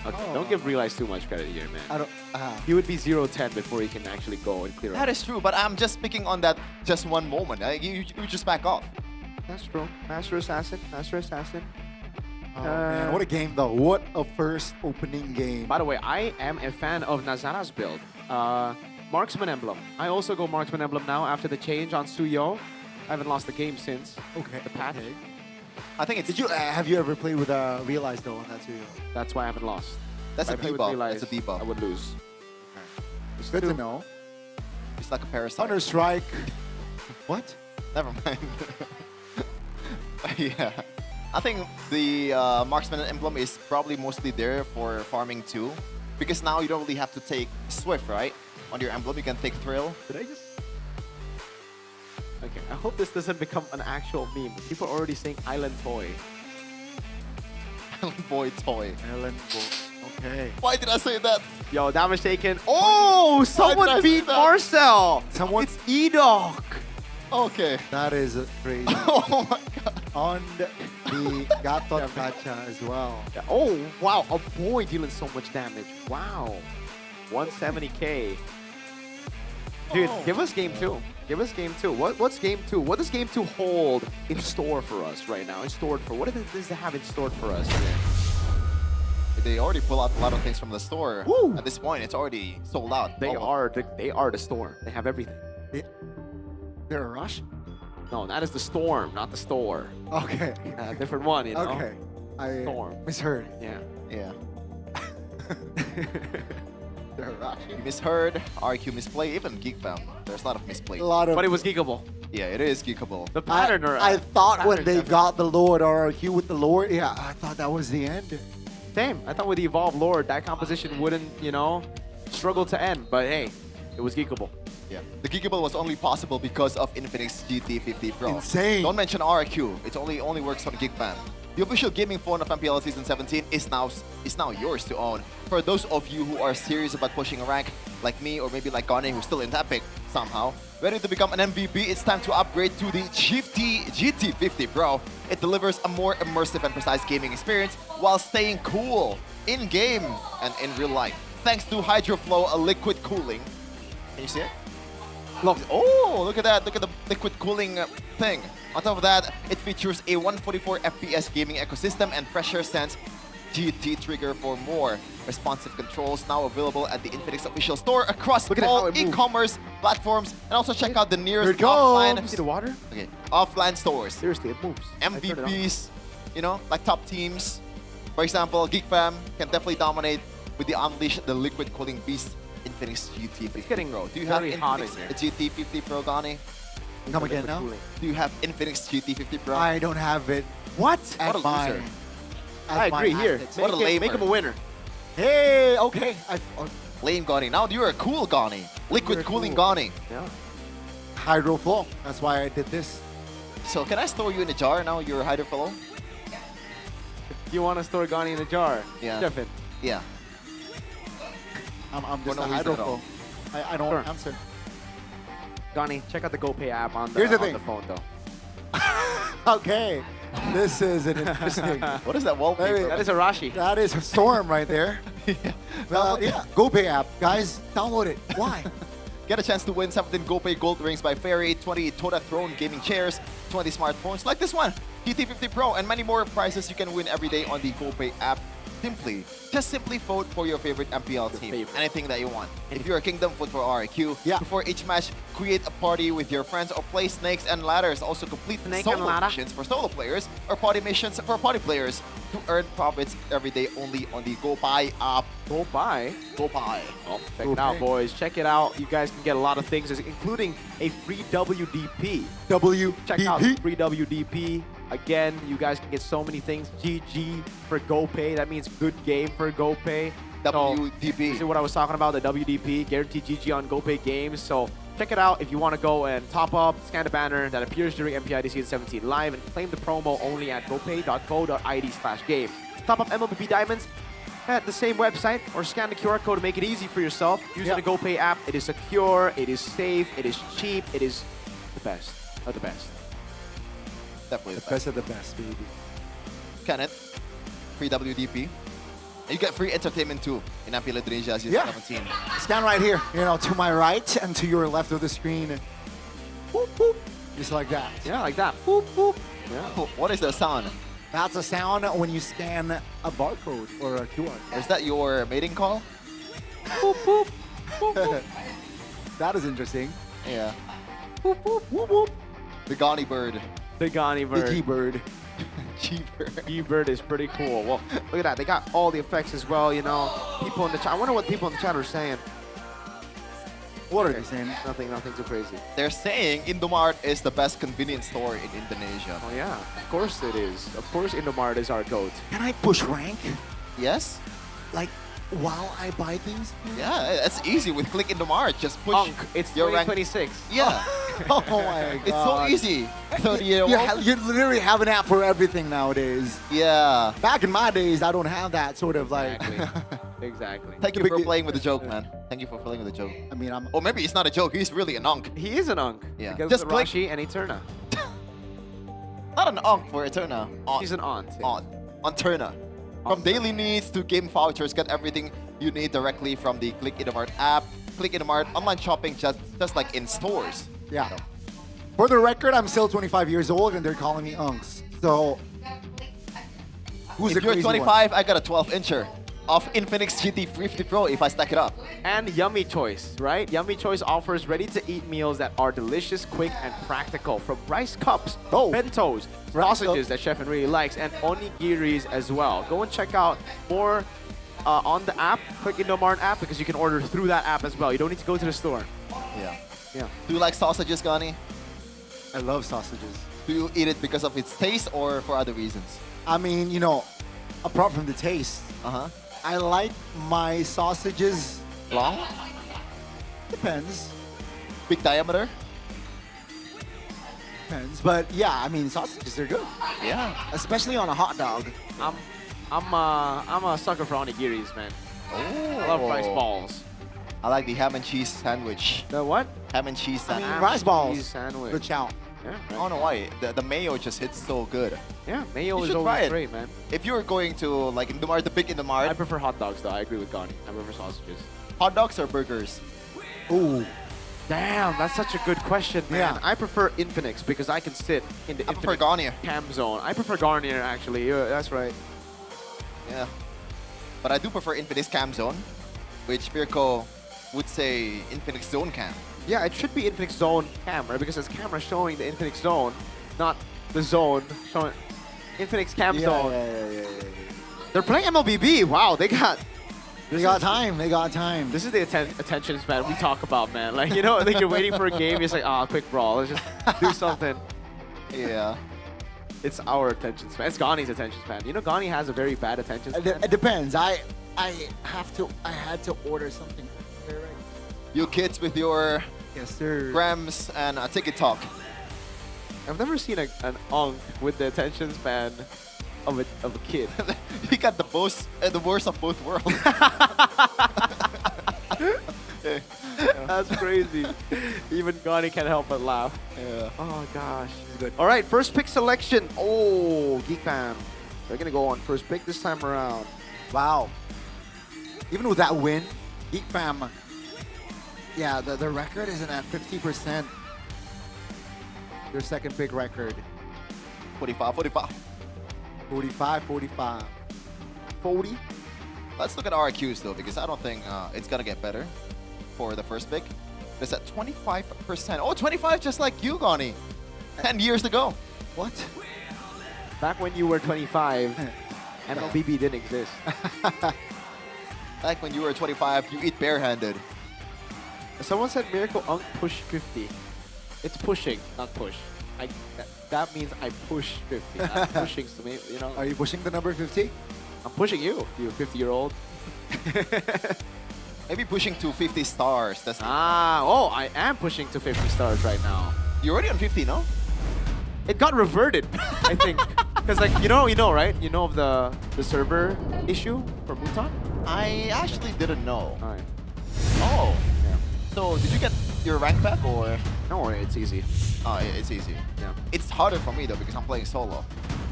Okay, don't give Realize too much credit here, man. I don't... He would be 0-10 before he can actually go and clear That is true, but I'm just picking on that just one moment. You just back off. That's true. Master Assassin. Oh man, what a game though. What a first opening game. By the way, I am a fan of Nazara's build. Marksman Emblem. I also go Marksman Emblem now after the change on Suyo. I haven't lost the game since the patch. Okay. I think it's... Have you ever played with Realize though on that too? That's why I haven't lost. That's a debuff. That's a debuff. I would lose. It's good to know. It's like a parasite. Counter-Strike. What? Never mind. Yeah. I think the Marksman Emblem is probably mostly there for farming too. Because now you don't really have to take Swift, right? On your emblem, you can take Thrill. Did I just... Okay, I hope this doesn't become an actual meme. People are already saying Island Boy. Island Boy toy. Island Boy. Okay. Why did I say that? Yo, damage taken. Oh, someone beat Marcel. It's E-Dog. Okay. That is crazy. Oh my god. On the Gatot Kacha as well. Yeah. Oh, wow. A boy dealing so much damage. Wow. 170k. Dude, give us game 2. Give us game 2. What's game 2? What does game 2 hold in store for us right now? What does it have in store for us here? They already pull out a lot of things from the store. At this point, it's already sold out. They are the store. They have everything. They're a rush? No, that is the storm, not the store. Okay. Different one, you know? Okay. I Storm. misheard. Yeah. Yeah. They're a rush. You misheard, RQ misplay, even Geek Fam. There's a lot of misplay. But it was geekable. Yeah, it is geekable. The pattern I thought when they got the Lord RRQ with the Lord, yeah, I thought that was the end. Same. I thought with the Evolved Lord, that composition wouldn't, you know, struggle to end. But hey, it was geekable. Yeah. The geekable was only possible because of Infinix GT50 Pro. Insane. Don't mention RQ. It only works on Geek Fam. The official gaming phone of MPL Season 17 is now yours to own. For those of you who are serious about pushing a rank, like me or maybe like Gane, who's still in that pick somehow, ready to become an MVP, it's time to upgrade to the GT50 Pro. It delivers a more immersive and precise gaming experience while staying cool in-game and in real life. Thanks to HydroFlow, a liquid cooling. Can you see it? Look, oh, look at that. Look at the liquid cooling thing. On top of that, it features a 144 FPS gaming ecosystem and pressure sense GT trigger for more responsive controls, now available at the Infinix official store across all e-commerce platforms. And also check out the nearest offline. See the water? Okay, offline stores. Seriously, it moves. MVPs, you know, like top teams. For example, Geek Fam can definitely dominate with the Unleash the Liquid Cooling Beast Infinix GT50 It's getting Pro. Do you have very hot in Infinix here. GT50 Pro, Gani? Come again now? Do you have Infinix GT50 Pro? I don't have it. What? What a loser. I agree. Here, What a lamer. make him a winner. Hey, okay. Lame Gani. Now you're a cool Gani. Liquid cooling Gani. Yeah. HydroFlow. That's why I did this. So can I store you in a jar now? You're HydroFlow? You want to store Gani in a jar? Yeah. Stefan. Yeah. I'm just no a reason at all. HydroFlow. I don't Sure. answer. Gani, check out the GoPay app on the, Here's the on thing. the phone, though. Okay. This is an interesting. What is that wallpaper? That is a Rashi. That is a storm right there. Yeah. GoPay app. Guys, download it. Why? Get a chance to win 17 GoPay Gold Rings by Fairy, 20 Toda Throne gaming chairs, 20 smartphones like this one, GT50 Pro, and many more prizes you can win every day on the GoPay app. Simply vote for your favorite MPL team. Anything that you want. If you're a Kingdom, vote for RQ. Yeah. Before each match, create a party with your friends or play Snakes and Ladders. Also complete solo missions for solo players or party missions for party players to earn profits every day only on the GoPay app. GoPay? GoPay. Oh, check it out, boys. Check it out. You guys can get a lot of things, including a free WDP. Check out free WDP. Again, you guys can get so many things. GG for GoPay. That means good game for GoPay. WDP. This is what I was talking about, the WDP. Guaranteed GG on GoPay games. So check it out if you want to go and top up, scan the banner that appears during MPL ID Season 17 live, and claim the promo only at gopay.co.id/game. Top up MLPP Diamonds at the same website or scan the QR code to make it easy for yourself using the GoPay app. It is secure, it is safe, it is cheap, it is the best of the best. Definitely The best of the best, baby. Kenneth, free WDP. And you get free entertainment too in MPL Indonesia Season 17. Scan right here, to my right and to your left of the screen. Boop, boop. Just like that. Yeah, like that. Boop, boop. Yeah. What is the sound? That's a sound when you scan a barcode or a QR. Is that your mating call? Boop, boop. Boop, boop. That is interesting. Yeah. Boop, boop, whoop, whoop. The Gani bird. The Gani bird. The G-bird. G-bird. G-bird is pretty cool. Well, look at that. They got all the effects as well, People in the chat. I wonder what people in the chat are saying. What are they saying? Nothing too crazy. They're saying Indomart is the best convenience store in Indonesia. Oh yeah, of course it is. Of course Indomart is our GOAT. Can I push rank? Yes. Like, while I buy things? Yeah, it's easy with Click Indomart. Just push it's your rank. 2026. Yeah. Oh my god. It's so easy. 30-year-old. You literally have an app for everything nowadays. Yeah. Back in my days, I don't have that sort of like... Exactly. Thank you for playing with the joke, man. Thank you for playing with the joke. I mean, Or maybe it's not a joke. He's really an unk. He is an unk. Yeah. Because Just of click. Rashi and Eterna. Not an unk for Eterna. He's an aunt. On Turna. From daily needs to game vouchers, get everything you need directly from the Click Indomart app. Click Innomart online shopping just like in stores. Yeah. For the record, I'm still 25 years old and they're calling me Unks. So, who's If the you're crazy 25, I got a 12-incher of Infinix GT50 Pro if I stack it up. And Yummy Choice, right? Yummy Choice offers ready-to-eat meals that are delicious, quick, and practical. From rice cups, bentos, sausages that Chef really likes, and onigiris as well. Go and check out more on the app. Click Innomart app because you can order through that app as well. You don't need to go to the store. Yeah. Yeah. Do you like sausages, Gani? I love sausages. Do you eat it because of its taste or for other reasons? I mean, you know, apart from the taste, I like my sausages long. Depends. Big diameter. Depends, but yeah, I mean sausages are good. Yeah, especially on a hot dog. I'm a sucker for onigiris, man. Oh. I love rice balls. I like the ham and cheese sandwich. The what? Ham and cheese I sandwich. mean, rice balls. Cheese sandwich. Good shout. Yeah, I don't know why. The mayo just hits so good. Yeah, mayo You is should try always it. great, man. If you're going to like Innomart, the big Innomart. I prefer hot dogs though. I agree with Gani. I prefer sausages. Hot dogs or burgers? Ooh. Damn, that's such a good question, man. Yeah. I prefer Infinix because I can sit in the I prefer Infinix Garnier. cam zone. I prefer Garnier, actually. Yeah, that's right. Yeah. But I do prefer Infinix Cam Zone, which Pirko would say Infinix Zone Cam. Yeah, it should be Infinix Zone camera because it's camera showing the Infinix Zone, not the zone showing Infinix Cam Zone. Yeah. They're playing MLBB. Wow, they got time. They got time. This is the attention span we talk about, man. Like, you know, like you're waiting for a game, it's like, quick brawl. Let's just do something. Yeah. It's our attention span. It's Gani's attention span. You know, Gani has a very bad attention span. It depends. I had to order something. You kids with your yes, sir. grams and TikTok. I've never seen an unk with the attention span of a kid. You got the worst of both worlds. That's crazy. Even Gani can't help but laugh. Yeah. Oh gosh. Good. All right, first pick selection. Oh, Geek Fam. They're gonna go on first pick this time around. Wow. Even with that win, Geek Fam, yeah, the record isn't at 50%. Their second pick record. 45. 45. 40. Let's look at RQs though, because I don't think it's gonna get better for the first pick. It's at 25%. Oh, 25 just like you, Gani. 10 years ago. What? Back when you were 25, MLBB didn't exist. Back when you were 25, you eat barehanded. Someone said Miracle Unk push 50. It's pushing, not push. That means I push 50. Not pushing, so maybe, you know. Are you pushing the number 50? I'm pushing you 50-year-old. Maybe pushing to 50 stars. That's I am pushing to 50 stars right now. You're already on 50, no? It got reverted, I think. Because like, you know, right? You know of the server issue for Muton? I actually didn't know. All right. Oh. Yeah. So did you get your rank back or? Don't worry, it's easy. Oh, it's easy. Yeah. It's harder for me though because I'm playing solo.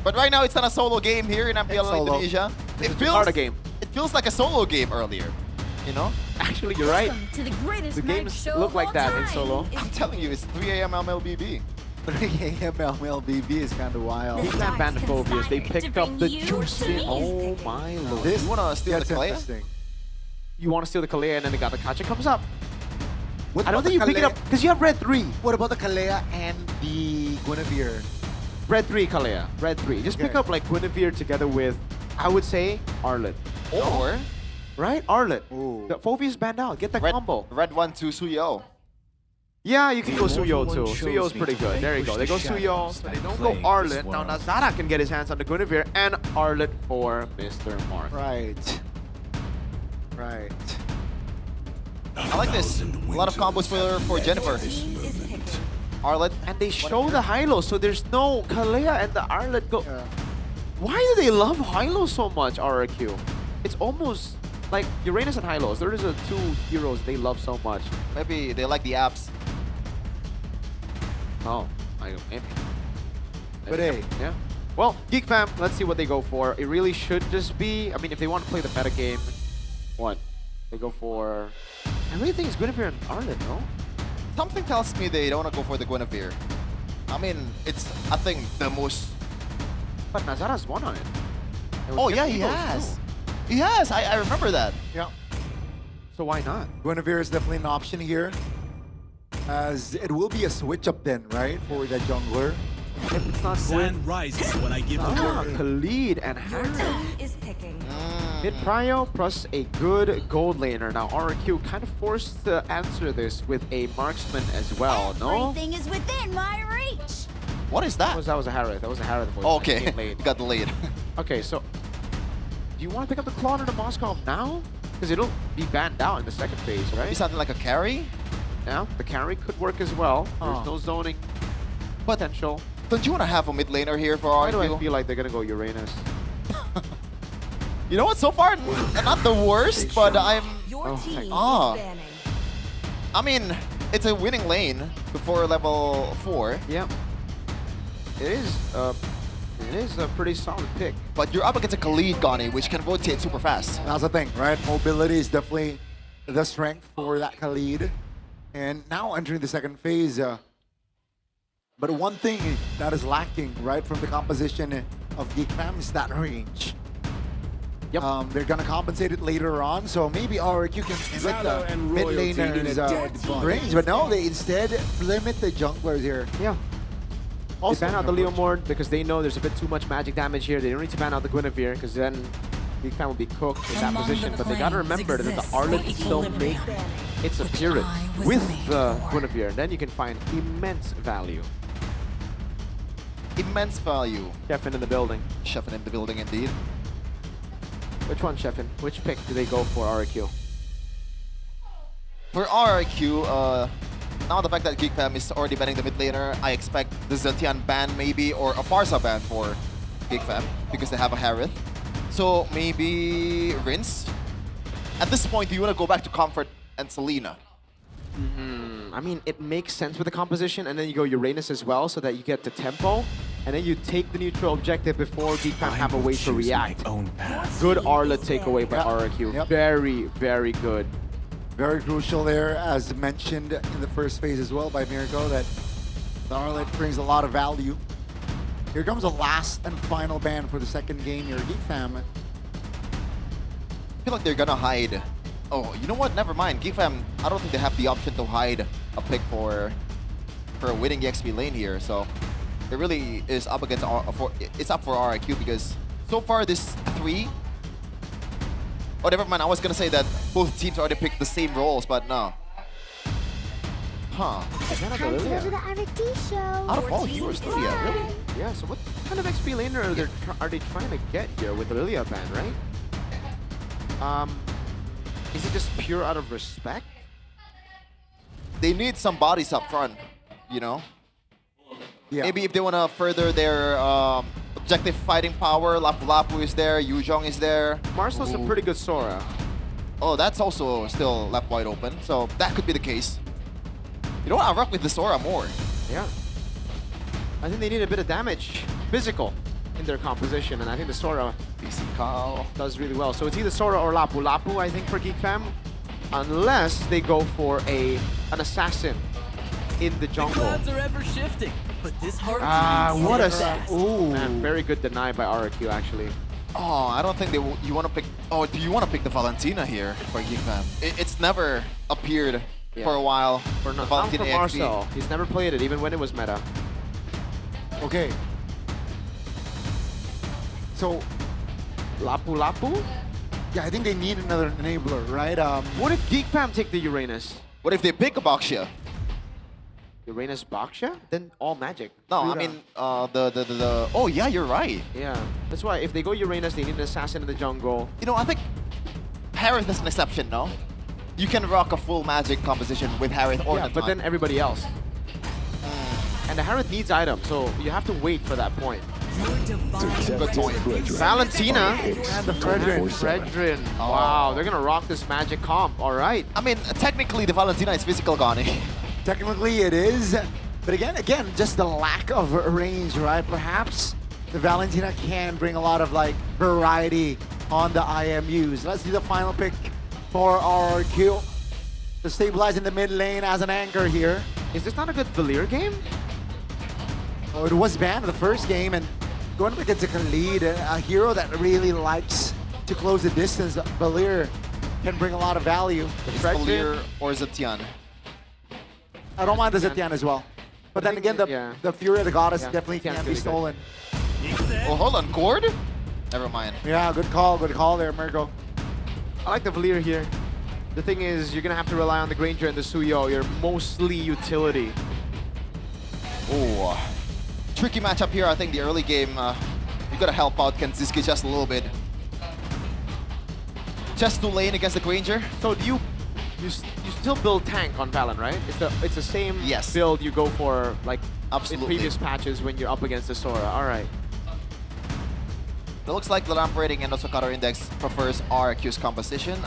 But right now it's not a solo game here in MPL Indonesia. It feels a game. It feels like a solo game earlier. You know? Actually, you're right. To the greatest The games show look of like all that in time. solo. I'm telling you, it's 3 a.m. MLBB. 3 a.m. MLBB is kind of wild. These man bandophobias, they picked up the juice. Oh my lord. You wanna steal the That's Kalea? interesting. You want to steal the Kalea and then the Gatakacha comes up. What I don't about think you the pick it up Kalea- because you have red 3. What about the Kalea and the Guinevere? Red 3 Kalea. Red 3. Just pick Okay. up like Guinevere together with, I would say, Arlet. Or Right? Arlet. Ooh. The Phobia's banned out. Get that red, combo. red 1 to Suyo. Yeah, you can go Suyo too. Suyo's pretty good. There you go. They go Suyo, so they don't go Arlet. Now Nazara can get his hands on the Guinevere and Arlet for Mr. Mark. Right. Right. I like this. A lot of combos for Jennifer. Arlet. And they show the Hilo, so there's no Kalea and the Arlet go. Why do they love Hilo so much, RRQ? It's almost like Uranus and Hylos. There is a 2 heroes they love so much. Maybe they like the apps. Oh, maybe. But hey. Yeah. Well, Geek Fam, let's see what they go for. It really should just be, I mean, if they want to play the meta game, what? They go for I really think it's Guinevere and Arlen, no? Something tells me they don't want to go for the Guinevere. I mean, it's, I think, the most... But Nazara's won on it. Oh, yeah, he has. He has. I remember that. Yeah. So why not? Guinevere is definitely an option here, as it will be a switch up then, right, for the jungler. If it's not Sun rises when I give the word. Khalid and Harry. is picking. Mid prio plus a good gold laner. Now RRQ kind of forced to answer this with a marksman as well, no? Everything is within my reach. What is that? That was a Harith. That was a Harith voice. Oh, okay, you got the lead. Okay, so do you want to pick up the Claude or the Moskov now? Because it'll be banned out in the second phase, right? Maybe something like a carry? Yeah, the carry could work as well. There's no zoning potential. Don't you want to have a mid laner here for Why RRQ? do I feel like they're gonna go Uranus? You know what? So far, not the worst, but I'm. I mean, it's a winning lane before level 4. Yeah. It is. It is a pretty solid pick. But you're up against a Khalid, Gani, which can rotate super fast. That's the thing, right? Mobility is definitely the strength for that Khalid. And now entering the second phase. But one thing that is lacking, right, from the composition of Geek Fam is that range. Yep. They're gonna compensate it later on, so maybe RRQ can limit the mid laners' range, but no, they instead limit the junglers here. Yeah. Also they ban out the Leomord because they know there's a bit too much magic damage here. They don't need to ban out the Guinevere because then Geek Fam will be cooked in that position. But they gotta remember that the Arlen can still make its appearance with the Guinevere. And then you can find immense value. Immense value. Sheffin in the building. Sheffin in the building, indeed. Which one, Sheffin? Which pick do they go for RRQ? For RRQ, now the fact that Geek Fam is already banning the mid laner, I expect the Zetian ban maybe, or a Farsa ban for Geek Fam, because they have a Harith. So maybe Rinse. At this point, do you want to go back to Comfort and Selena? I mean, it makes sense with the composition, and then you go Uranus as well, so that you get the tempo, and then you take the neutral objective before Geek Fam have a way to react. Good Arla takeaway by RRQ. Very, very good. Very crucial there, as mentioned in the first phase as well by Mirko, that the Arlet brings a lot of value. Here comes the last and final ban for the second game here, Geek Fam. I feel like they're gonna hide. Oh, you know what? Never mind. Geek Fam, I don't think they have the option to hide a pick for a winning EXP lane here. So it really is up against it's up for RRQ because so far this 3. Oh, never mind. I was gonna say that both teams already picked the same roles, but no. Huh? Time to go to the R&D show. Out of all heroes, Lilia, really? Yeah. So what kind of XP laner are they trying to get here with the Lilia ban, right? Is it just pure out of respect? They need some bodies up front, you know? Yeah. Maybe if they want to further their objective fighting power, Lapu Lapu is there, Yuzhong is there. Marcel's a pretty good Sora. Oh, that's also still left wide open, so that could be the case. You know what? I'll rock with the Sora more. Yeah. I think they need a bit of damage, physical, in their composition, and I think the Sora does really well. So it's either Sora or Lapu Lapu, I think, for Geek Fam, unless they go for an assassin in the jungle. Clouds are ever shifting, but this heart what a ooh, man, very good deny by RRQ actually. Oh, I don't think you want to pick. Oh, do you want to pick the Valentina here for Geek Fam? It's never appeared for a while. For the not Valentina from XP. Marcel. He's never played it, even when it was meta. Okay. So, Lapu Lapu? Yeah, I think they need another enabler, right? What if Geek Fam take the Uranus? What if they pick a Baxia? Uranus Baksha? Then all magic. No, I mean, the... Oh, yeah, you're right. Yeah. That's why if they go Uranus, they need an assassin in the jungle. You know, I think Harith is an exception, no? You can rock a full magic composition with Harith or but then everybody else. And the Harith needs items, so you have to wait for that point. Good point. Valentina and the Fredrin. Fredrin. Wow, they're gonna rock this magic comp. All right. I mean, technically, the Valentina is physical, Gani. Technically, it is. But again, just the lack of range, right? Perhaps the Valentina can bring a lot of, like, variety on the IMUs. Let's see the final pick for RRQ. to stabilize in the mid lane as an anchor here. Is this not a good Valir game? Oh, it was banned in the first game, and going up against a Khalid, a hero that really likes to close the distance, Valir can bring a lot of value. It's Valir or Zetian? I don't mind the Zetian as well. But then again, the Fury of the Goddess definitely can't be stolen. Oh, hold on, Cord? Never mind. Yeah, good call there, Mirko. I like the Valir here. The thing is, you're gonna have to rely on the Granger and the Suyo. You're mostly utility. Oh, tricky matchup here. I think the early game, you gotta help out Kenziski just a little bit. Just to lane against the Granger. So do you still build tank on Valen, right? It's the same build you go for like in previous patches when you're up against the Sora. All right. It looks like the ramp rating and also cutter index prefers RQ's composition.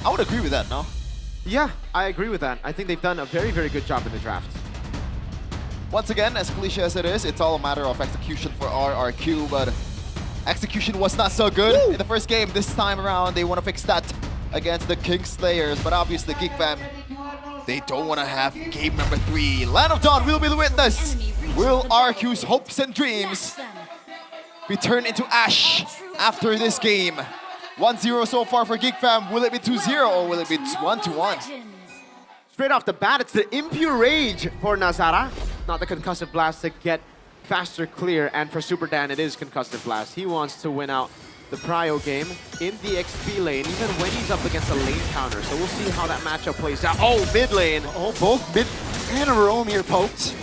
I would agree with that, no? Yeah, I agree with that. I think they've done a very, very good job in the draft. Once again, as cliche as it is, it's all a matter of execution for RRQ, but execution was not so good in the first game. This time around, they want to fix that against the Kingslayers, but obviously Geek Fam, they don't want to have game number 3. Land of Dawn will be the witness. Will RQ's hopes and dreams be turned into ash after this game? 1-0 so far for Geek Fam. Will it be 2-0 or will it be 1-1? Straight off the bat, it's the Impure Rage for Nazara. Not the Concussive Blast to get faster clear, and for Super Dan, it is Concussive Blast. He wants to win out the Prio game in the XP lane, even when he's up against a lane counter. So we'll see how that matchup plays out. Oh, mid lane. Oh, both mid and Rome here poked.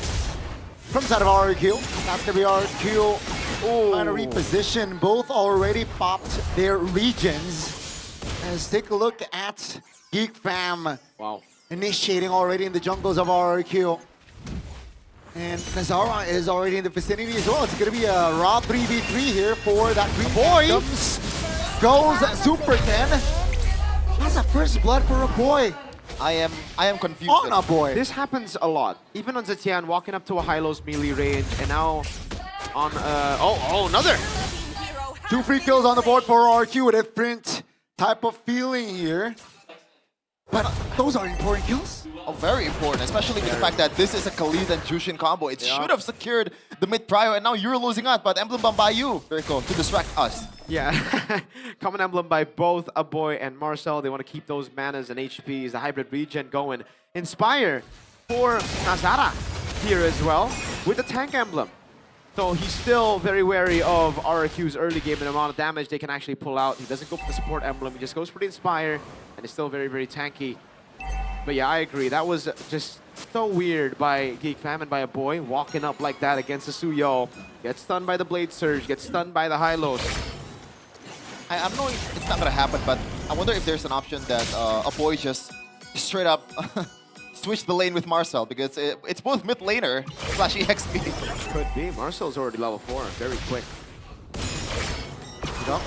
From side of RQ. That's gonna be RQ. Trying to reposition. Both already popped their regions. Let's take a look at Geek Fam. Wow. Initiating already in the jungles of RQ. And Nazara is already in the vicinity as well. It's going to be a raw 3v3 here for that green boy. Goes Super Ken. That's a first blood for a boy. I am confused. On a boy. This happens a lot. Even on Zetian, walking up to a high-low's melee range, and now on, another. 2 free kills on the board for RQ with a different type of feeling here. But those are important kills. Oh, very important, especially with the fact that this is a Khalid and Jushin combo. It should have secured the mid prio, and now you're losing out, but Emblem Bomb by you, Virko, to distract us. Yeah, Common Emblem by both Aboy and Marcel. They want to keep those manas and HPs, the hybrid regen going. Inspire for Nazara here as well with the tank emblem. So he's still very wary of RRQ's early game and the amount of damage they can actually pull out. He doesn't go for the support emblem, he just goes for the Inspire, and it's still very, very tanky. But yeah, I agree. That was just so weird by Geek Fam and by a boy walking up like that against the Suyo. Gets stunned by the Blade Surge, gets stunned by the high-lows. I know it's not gonna happen, but I wonder if there's an option that a boy just straight up switch the lane with Marcel, because it's both mid laner slash EXP. Could be. Marcel's already level 4, very quick.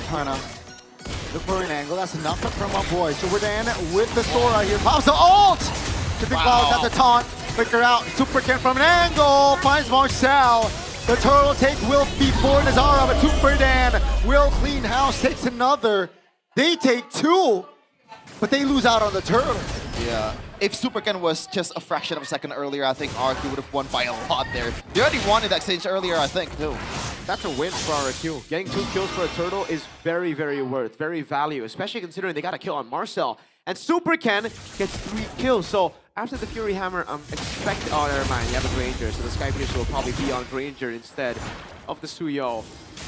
Trying to look for an angle. That's enough from our boy. Super Dan with the Sora here. Pops the ult! Tipping Clouds at the taunt. Flicker out. Super Ken from an angle. Finds Marcel. The turtle take will be for Nazara, but Super Dan will clean house. Takes another. They take 2, but they lose out on the turtle. Yeah. If Super Ken was just a fraction of a second earlier, I think RQ would have won by a lot there. They already won in that stage earlier, I think, too. That's a win for RQ. Getting 2 kills for a turtle is very, very worth, very value, especially considering they got a kill on Marcel. And Super Ken gets 3 kills. So after the Fury Hammer, expect... Oh, never mind. You have a Granger, so the Sky Piercer will probably be on Granger instead of the Suyo.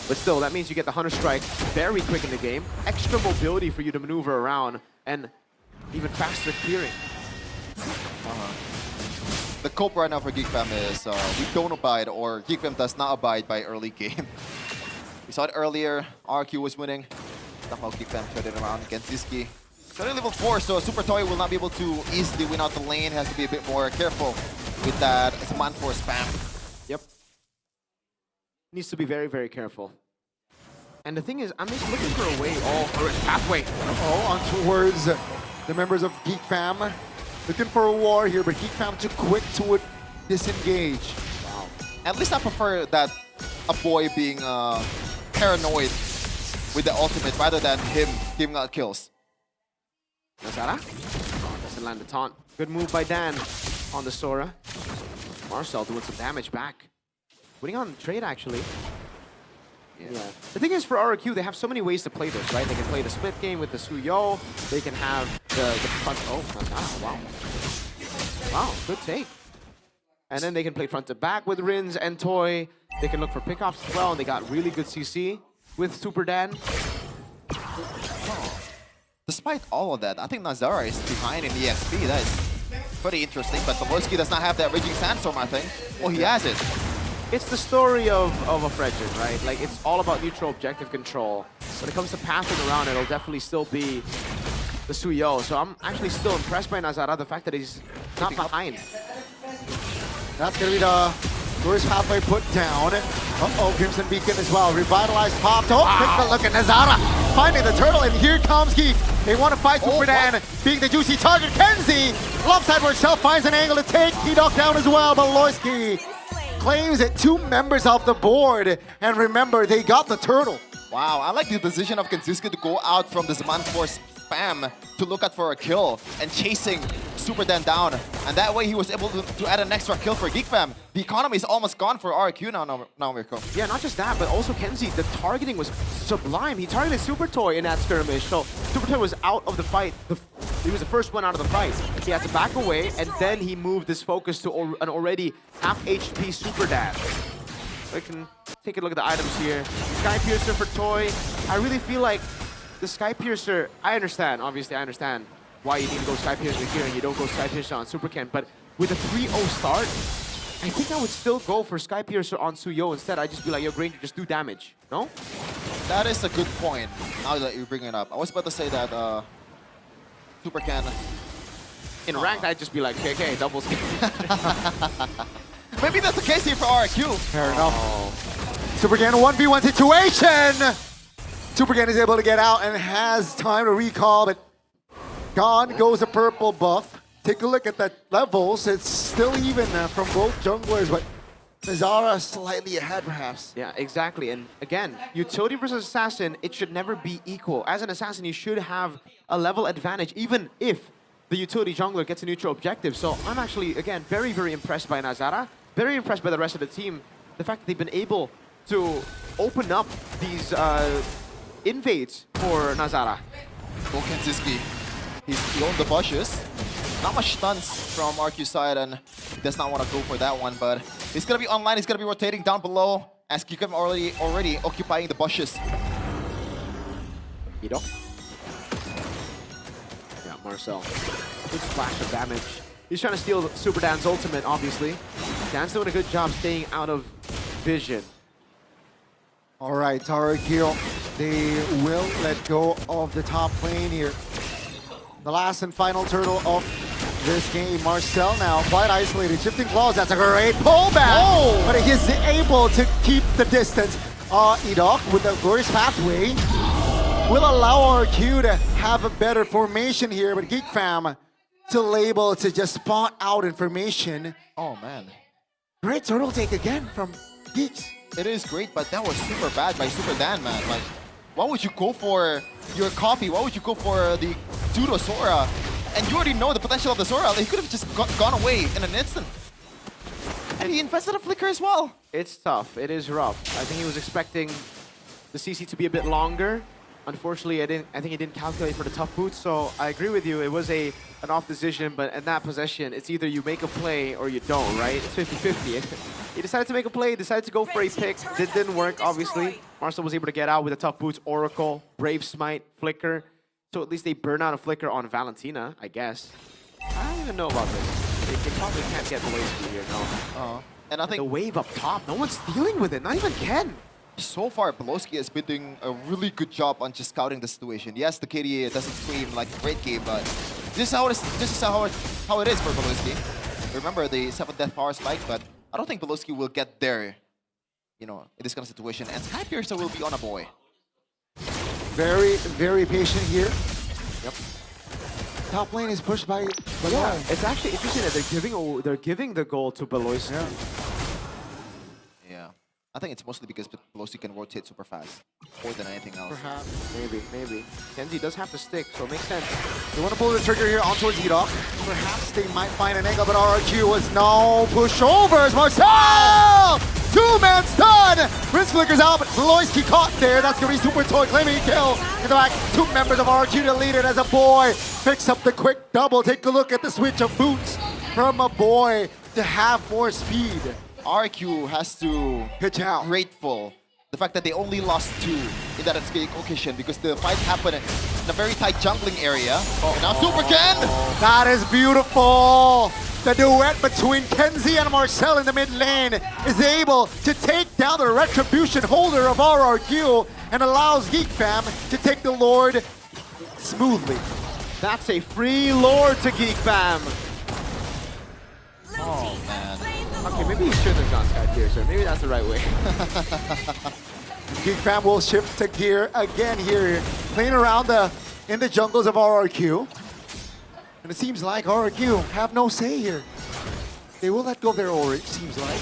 But still, that means you get the Hunter Strike very quick in the game. Extra mobility for you to maneuver around, and even faster clearing. The cope right now for Geek Fam is we don't abide, or Geek Fam does not abide by early game. We saw it earlier, RQ was winning. Somehow Geek Fam turned it around against Ziski. It's only level 4, so Super Toy will not be able to easily win out the lane. Has to be a bit more careful with that Command Force spam. Yep. Needs to be very, very careful. And the thing is, I'm just looking for a way, for his pathway. On towards the members of Geek Fam. Looking for a war here, but Geek Fam too quick to disengage. Wow. At least I prefer that a boy being paranoid with the ultimate rather than him giving out kills. Nazara? and land the taunt. Good move by Dan on the Sora. Marcel doing some damage back. Winning on trade, actually. Yeah. The thing is, for RRQ, they have so many ways to play this, right? They can play the split game with the Suyo. They can have the front... Oh, wow. Wow, good take. And then they can play front to back with Rins and Toy. They can look for pickoffs as well, and they got really good CC with Super Dan. Despite all of that, I think Nazara is behind in EXP. That is pretty interesting, but Boloski does not have that Raging Sandstorm, I think. Well, he has it. It's the story of a Fredgen, right? Like, it's all about neutral objective control. When it comes to pathing around, it'll definitely still be the Suyo. So I'm actually still impressed by Nazara, the fact that he's not behind. That's going to be the first pathway put down. Uh-oh, Crimson Beacon as well. Revitalized popped. Oh, take a look at Nazara finding the turtle, and here comes Geek. They want to fight Super Dan, being the juicy target. Kenzie, lopside herself, finds an angle to take Hidok down as well, but Loisky claims it. 2 members off the board, and remember, they got the turtle. Wow, I like the decision of Kenziska to go out from the Zaman Force spam to look out for a kill and chasing Super Dan down. And that way he was able to add an extra kill for Geek Fam. The economy is almost gone for RQ now Mirko. Yeah, not just that, but also Kenzie, the targeting was sublime. He targeted Super Toy in that skirmish, so Super Toy was out of the fight. He was the first one out of the fight. He had to back away, and then he moved his focus to an already half HP Super Dan. We can take a look at the items here. Sky Piercer for Toy. I really feel like the Sky Piercer, I understand, obviously I understand why you need to go Sky Piercer here and you don't go Sky Piercer on Super Ken, but with a 3-0 start, I think I would still go for Sky Piercer on Suyo instead. I'd just be like, yo, Granger, just do damage, no? That is a good point, now that you bring it up. I was about to say that Super Ken... In ranked, I'd just be like, KK, double skill. Maybe that's the case here for RQ. Fair enough. Super Ken 1v1 situation. Super Ken is able to get out and has time to recall, but gone goes a purple buff. Take a look at the levels. It's still even from both junglers, but Nazara slightly ahead perhaps. Yeah, exactly. And again, utility versus assassin, it should never be equal. As an assassin, you should have a level advantage, even if the utility jungler gets a neutral objective. So I'm actually, again, very, very impressed by Nazara. Very impressed by the rest of the team. The fact that they've been able to open up these invades for Nazara. Go Kenziski. He owned the bushes. Not much stunts from RQ side, and he does not want to go for that one, but he's going to be online, he's going to be rotating down below as Kikem already occupying the bushes. Yeah, Marcel. Good splash of damage. He's trying to steal Super Dan's ultimate, obviously. Dan's doing a good job staying out of vision. All right, RQ, they will let go of the top lane here. The last and final turtle of this game. Marcel now quite isolated. Shifting claws, that's a great pullback. But he's able to keep the distance. Edok with the glorious pathway will allow RQ to have a better formation here, but Geek Fam still able to just spot out information. Oh man. Great turtle take again from Geeks. It is great, but that was super bad by Super Dan, man. Like, why would you go for your copy? Why would you go for the pseudo Sora? And you already know the potential of the Sora. He could have just gone away in an instant. And he invested a flicker as well. It's tough. It is rough. I think he was expecting the CC to be a bit longer. Unfortunately, I think he didn't calculate for the tough boots. So I agree with you. It was an off decision, but in that possession, it's either you make a play or you don't, right? It's 50-50. He decided to make a play, decided to go for a pick. It didn't work, obviously. Marcel was able to get out with the tough boots, Oracle, Brave Smite, Flicker. So at least they burn out a Flicker on Valentina, I guess. I don't even know about this. They probably can't get the wave here, no. And I think the wave up top, no one's dealing with it, not even Ken. So far, Boloski has been doing a really good job on just scouting the situation. Yes, the KDA doesn't scream like a great game, but this is how it is for Boloski. Remember the 7th death power spike, but I don't think Boloski will get there, you know, in this kind of situation. And Sky Piercer will be on a boy. Very, very patient here. Yep. Top lane is pushed by Yeah, it's actually interesting that they're giving the goal to Boloski. Yeah. I think it's mostly because Pelosi can rotate super fast, more than anything else. Perhaps. Maybe. Kenzie does have to stick, so it makes sense. They want to pull the trigger here on towards Edok. Perhaps they might find an angle, but RRQ was no pushovers. Marcel! Two-man stun! Rinse flickers out, but Bloisky caught there. That's going to be Super Toy claiming a kill. In the back, two members of RRQ to lead it as a boy picks up the quick double. Take a look at the switch of boots from a boy to have more speed. RQ has to pitch out. Grateful the fact that they only lost 2 in that occasion because the fight happened in a very tight jungling area. And now Super Ken! That is beautiful! The duet between Kenzie and Marcel in the mid lane is able to take down the retribution holder of RRQ and allows Geek Fam to take the Lord smoothly. That's a free Lord to Geek Fam. Oh, man. Okay, maybe he shouldn't have gone Sky Piercer. Maybe that's the right way. Geek Fam will shift to gear again here, playing around in the jungles of RRQ. And it seems like RRQ have no say here. They will let go of their aura, it seems like.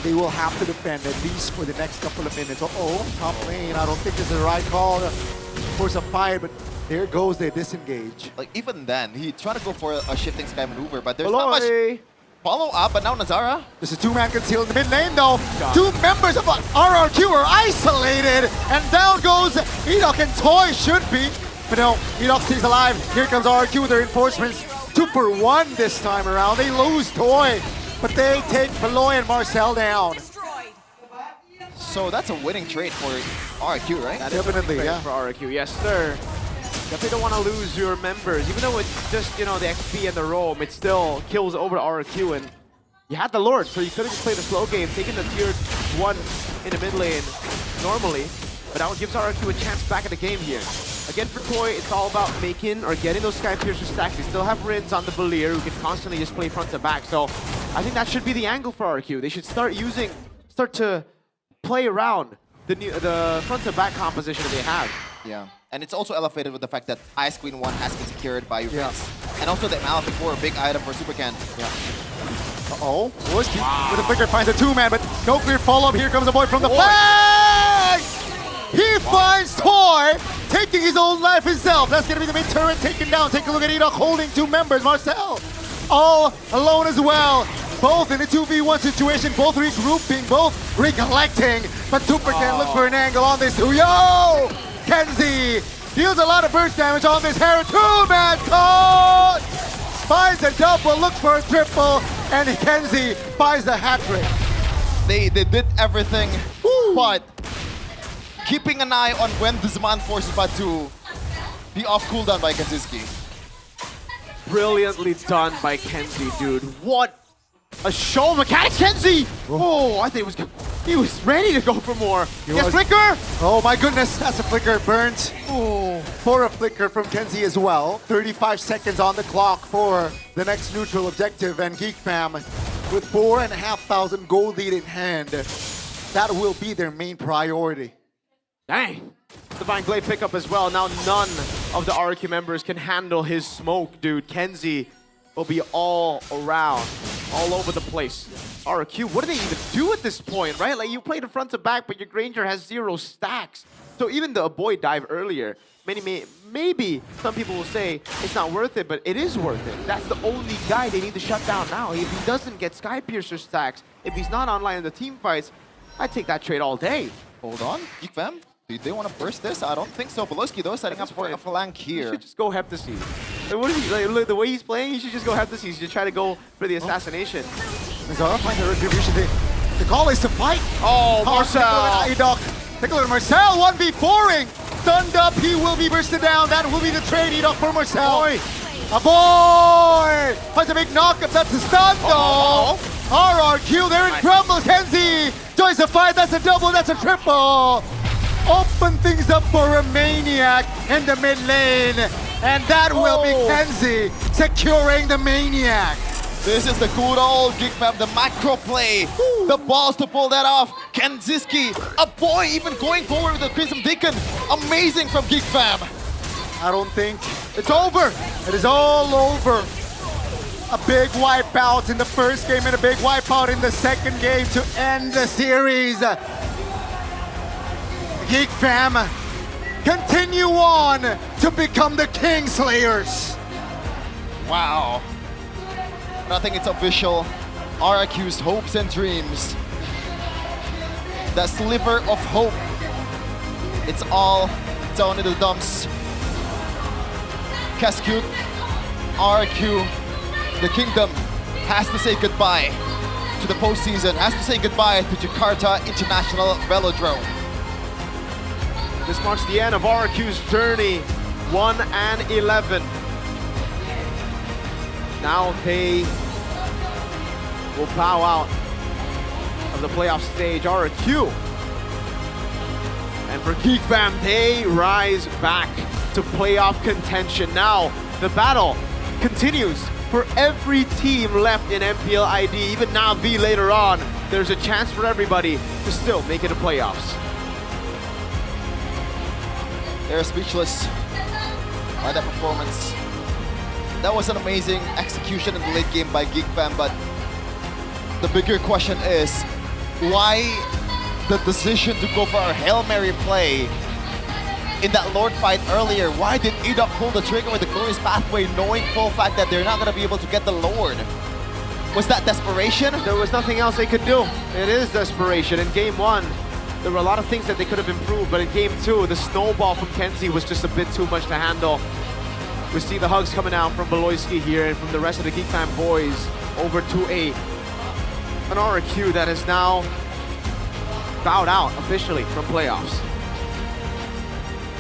They will have to defend at least for the next couple of minutes. Top lane, I don't think this is the right call to force a fight, but there goes the disengage. Like, even then, he tried to go for a shifting sky maneuver, but there's not much follow-up, but now Nazara. This is two-man conceal in the mid lane, though. Two members of RRQ are isolated, and down goes Edok, and Toy should be. But no, Edok stays alive. Here comes RRQ with their reinforcements. 2 for 1 this time around. They lose Toy, but they take Beloy and Marcel down. So that's a winning trade for RRQ, right? That definitely, yeah. For RRQ, yes, sir. Definitely don't want to lose your members. Even though it's just, you know, the XP and the roam, it still kills over RRQ. And you had the Lord, so you could have just played a slow game, taken the tier 1 in the mid lane normally. But that gives RRQ a chance back at the game here. Again, for Toy, it's all about making or getting those Sky Piercer stacks. They still have Rins on the Belier who can constantly just play front to back. So I think that should be the angle for RRQ. They should start to play around the front to back composition that they have. Yeah, and it's also elevated with the fact that Ice Queen 1 has been secured by Rins. And also the Malice 4, a big item for Super Ken. Yeah. Whiskey with a flicker finds a two-man, but no clear follow-up. Here comes a boy from the flag! He finds Toy, taking his own life himself. That's going to be the mid turret taken down. Take a look at Edok holding 2 members. Marcel all alone as well. Both in a 2v1 situation, both regrouping, both recollecting. But Super Ken looks for an angle on this. Yo! Kenzie deals a lot of burst damage on this Hera. Two-man caught! Finds a double, looks for a triple, and Kenzie finds the hat-trick. They did everything, but keeping an eye on when this man forces about to be off cooldown by Kaziski. Brilliantly done by Kenzie, dude. What a show mechanics, Kenzie! Oh, I think he was ready to go for more. Yes, flicker! Oh my goodness, that's a flicker burnt. Oh, for a flicker from Kenzie as well. 35 seconds on the clock for the next neutral objective, and Geek Fam with 4,500 gold lead in hand. That will be their main priority. Dang. Divine Glade pickup as well. Now none of the RQ members can handle his smoke, dude. Kenzie will be all around, all over the place. RQ, what do they even do at this point, right? Like, you played in front to back, but your Granger has 0 stacks. So even the boy dive earlier, maybe some people will say it's not worth it, but it is worth it. That's the only guy they need to shut down now. If he doesn't get Sky Piercer stacks, if he's not online in the team fights, I'd take that trade all day. Hold on, Geek Fam. Do they want to burst this? I don't think so. Beloski, though, setting up for a flank here. He should just go Heptacene. Like, what is he, like, look, the way he's playing, he should just go Heptacene. He should try to go for the assassination. Nazara finds the retribution. The call is to fight. Oh, Marcel. Take a look at Marcel, 1v4ing. Stunned up, he will be bursted down. That will be the trade, Edok for Marcel. A boy! Finds a big knockup, that's a stun though. RRQ, they're in trouble. Kenzie joins the fight, that's a double, that's a triple. Open things up for a Maniac in the mid lane. And that will be Kenzie securing the Maniac. This is the good old Geek Fam, the macro play. The balls to pull that off. Kenziski, a boy even going forward with the Crimson Deacon. Amazing from Geek Fam. I don't think it's over. It is all over. A big wipeout in the first game and a big wipeout in the second game to end the series. Geek Fam continue on to become the King Slayers. Wow. But I think it's official. RRQ's hopes and dreams. That sliver of hope. It's all down in the dumps. Cascute, RRQ, the kingdom has to say goodbye to the postseason, has to say goodbye to Jakarta International Velodrome. This marks the end of RRQ's journey, 1-11. Now they will bow out of the playoff stage. RRQ. And for Geek Fam, they rise back to playoff contention. Now the battle continues for every team left in MPL ID. Even Navi later on, there's a chance for everybody to still make it to playoffs. They're speechless by that performance. That was an amazing execution in the late game by Geek Fam, but the bigger question is, why the decision to go for a Hail Mary play in that Lord fight earlier? Why did Edok pull the trigger with the Glorious Pathway knowing full fact that they're not going to be able to get the Lord? Was that desperation? There was nothing else they could do. It is desperation. In game one, there were a lot of things that they could have improved, but in game two, the snowball from Kenzie was just a bit too much to handle. We see the hugs coming out from Beloyski here and from the rest of the Geek Fam boys over to an RRQ that is now bowed out officially from playoffs.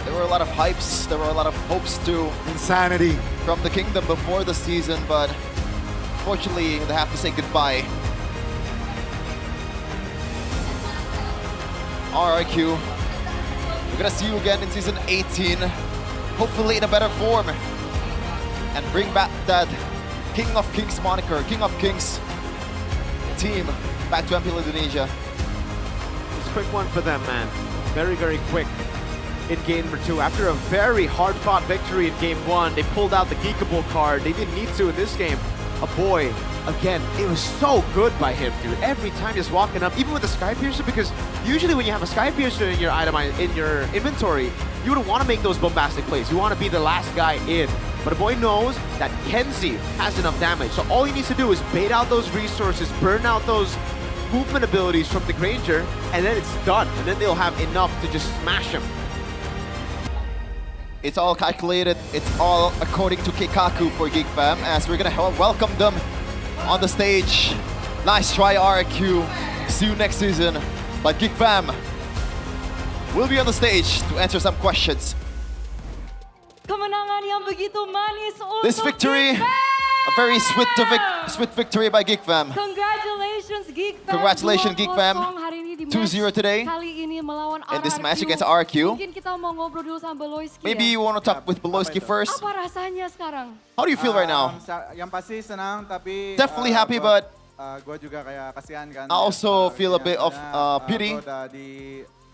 There were a lot of hypes, there were a lot of hopes too. Insanity. From the kingdom before the season, but unfortunately they have to say goodbye. RRQ, we're gonna see you again in season 18, hopefully in a better form, and bring back that King of Kings moniker, King of Kings team back to MPL Indonesia. It's a quick one for them, man. Very, very quick in game number two. After a very hard-fought victory in game one, they pulled out the Geekable card. They didn't need to in this game. A boy, again, it was so good by him, dude. Every time just walking up, even with the Sky Piercer, because usually when you have a Sky Piercer in your in your inventory, you would want to make those bombastic plays. You want to be the last guy in. But a boy knows that Kenzie has enough damage. So all he needs to do is bait out those resources, burn out those movement abilities from the Granger, and then it's done. And then they'll have enough to just smash him. It's all calculated. It's all according to Keikaku for Geek Fam, as we're gonna welcome them on the stage. Nice try, RRQ. See you next season. But Geek Fam will be on the stage to answer some questions. Kemenangan yang begitu manis untuk This victory, Geek Fam! a very sweet victory by Geek Fam. Congratulations Geek Fam. Congratulations Geek Fam. Hari ini di 2-0 today kali ini melawan in this match RRQ. against RRQ. Mungkin kita mau ngobrol dulu sama Beloyski. Maybe you want to talk with Beloyski first. Apa rasanya sekarang? How do you feel right now? Yang pasti senang, tapi Definitely happy, but gue juga kayak kasihan kan. I also feel a bit of pity.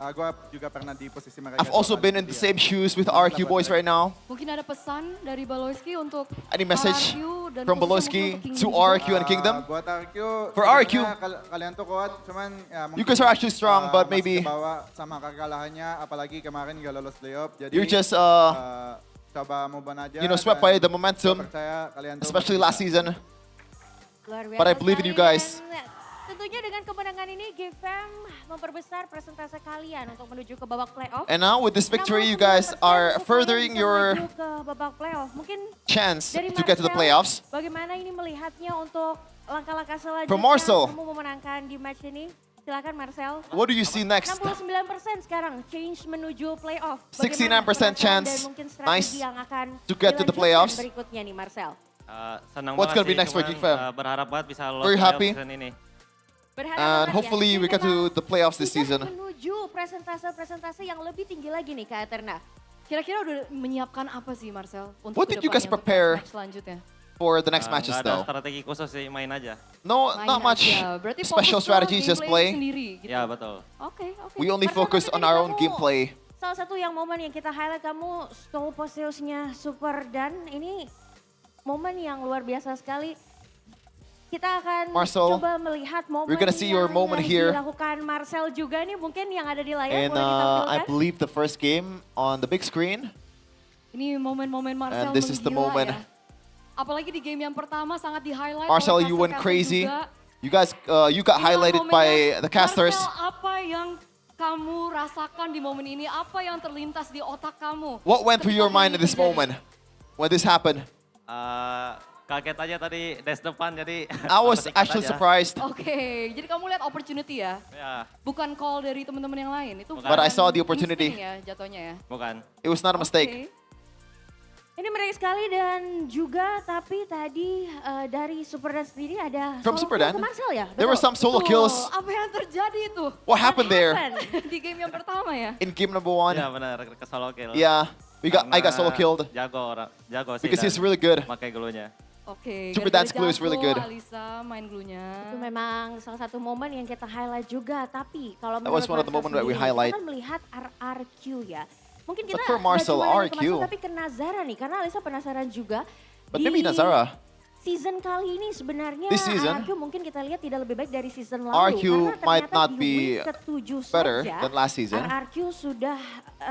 Gue juga pernah di posisi mereka. I've also been in the same shoes with RRQ boys right now. Mungkin ada pesan dari Beloyski untuk Any message RRQ dan from khususnya Beloyski untuk King to juga? RRQ and Kingdom? Buat RRQ, For RRQ, kalian tuh kuat, cuman ya you guys are actually strong, but masih maybe kebawa sama kekalahannya, apalagi kemarin nggak lolos playoff. Jadi you're just coba move on aja. you know, swept by the momentum, especially last season. Luar biasa But I believe in you sekali. guys. Dan tentunya dengan kemenangan ini, Geek Fam memperbesar persentase kalian untuk menuju ke babak playoff. And now with this victory, you guys are furthering your Menuju ke babak playoff. Mungkin chance dari to get to the Marcel, playoffs. Bagaimana ini melihatnya untuk langkah-langkah selanjutnya? From Marcel. Kamu memenangkan di match ini. Silakan Marcel. What do you see next? 69% sekarang change menuju playoff. 69% chance. Dan mungkin strategi Nice yang akan to get to the dilanjutkan playoffs. berikutnya nih Marcel. Senang What's banget gonna be sih, next for cuman, Geek Fam? berharap banget bisa lolos Very playoff happy. season ini. And hopefully we get to the playoffs this season. Menuju presentase yang lebih tinggi lagi nih Kak Eterna. Kira-kira udah menyiapkan apa sih Marcel untuk What did you guys kedepannya, untuk prepare match selanjutnya? for the next matches Nggak ada though? strategi khusus sih, main aja. No, Main not much aja. Berarti special fokus ke strategies, just gameplay play. sendiri, gitu. Ya betul. Oke. We only focus on our own gameplay. Salah satu yang momen yang kita highlight kamu stole possession-nya super dan ini momen yang luar biasa sekali. Kita akan Marcel, coba melihat momen we're gonna see your moment yang here. dilakukan Marcel juga nih mungkin yang ada di layar And boleh I ditampilkan. believe the first game on the big screen. Ini momen-momen Marcel And this is the menggila moment. ya. Apalagi di game yang pertama sangat di-highlight Marcel, oleh you went caster-caster crazy. juga. You guys, you got highlighted by the casters. Marcel, apa yang kamu rasakan di momen ini? Apa yang terlintas di otak kamu? What went through your ketika mind ini at this terjadi? moment when this happened? Kaget aja tadi dash depan jadi. I was actually surprised. Oke, jadi kamu lihat opportunity ya? Ya, Bukan call dari teman-teman yang lain. Itu But I bukan saw the opportunity. insting ya jatuhnya ya. bukan. It was not a mistake. Oke. Ini menarik sekali dan juga tapi tadi dari Superdan sendiri ada From solo Superdan, kill ke Marcel ya? there were some solo Tuh, kills apa yang terjadi itu? What happened there? Di game yang pertama ya? in game number 1. Ya benar, ke solo kill. Yeah, I got solo killed. Jago sih. Because dan he's really good. Pakai glue-nya. Oke, Super gara-gara Dance Glue is really jago, good. Alisa main glue-nya. Itu memang salah satu momen yang kita highlight juga. Tapi kalau That was menurut one of the Marcel moment that we sendiri, highlight. kita kan melihat RRQ ya. Mungkin kita But for Marcel, nggak cuma nanya ke RRQ. Marcel, tapi ke Nazara nih. Karena Alisa penasaran juga. But maybe Nazara. Season kali ini sebenarnya This season, RRQ mungkin kita lihat tidak lebih baik dari season lalu. RRQ Karena might ternyata not di be week ke-7 better saja, than last season. RRQ sudah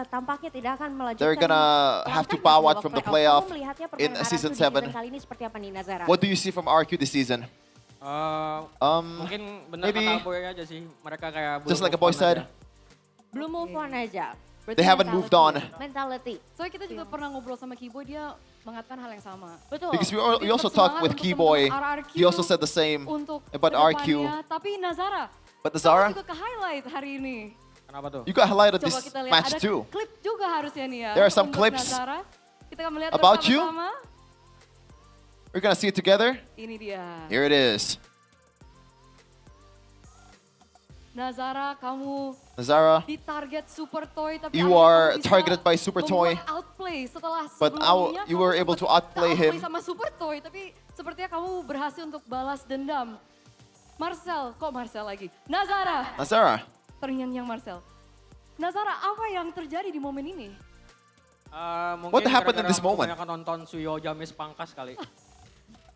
tampaknya tidak akan melanjutkan. They're gonna have to langkah bow di out babak from the playoff. playoff Kamu melihatnya in permainan season RRQ di 7. kali ini seperti apa nih Nazara? What do you see from RQ this season? Mungkin benar maybe kata Boy aja sih. Mereka kayak belum just like a move boy on said, aja. Belum move on aja. They haven't moved on. Mentality. Soalnya kita juga pernah ngobrol sama Kiboy, dia mengatakan hal yang sama. Betul. Because we Jadi also tetap talked semangat with untuk Keyboy. teman-teman RRQ He also said the same untuk about RQ. kedepannya. Tapi Nazara, But kamu Nazara, juga ke-highlight hari ini. Kenapa tuh? you got highlighted Coba this kita lihat, match ada too. klip juga harusnya nih ya. There are some untuk clips Nazara. Kita akan melihat about you. bersama-sama. We're gonna see it together. Ini dia. Here it is. Nazara, kamu Nazara, ditarget Super Toy, tapi you akhirnya are kamu bisa targeted by Super Toy. membuat outplay setelah But sebelumnya you kamu were able to sempat outplay him. sama Super Toy, tapi sepertinya kamu berhasil untuk balas dendam. Marcel, kok Marcel lagi? Nazara, Nazara, ternyanyi Marcel. Nazara, apa yang terjadi di momen ini? Mungkin What happened in gara-gara this moment? kebanyakan nonton Suyo Jamis Pangkas kali.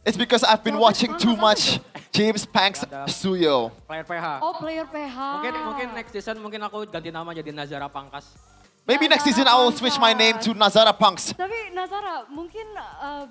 it's because I've been watching too much James Panks Suyo. Player PH. Oh, player PH. Mungkin next season mungkin aku ganti nama jadi Nazara Pangkas. Maybe next season I will switch my name to Nazara Punks. Tapi Nazara, mungkin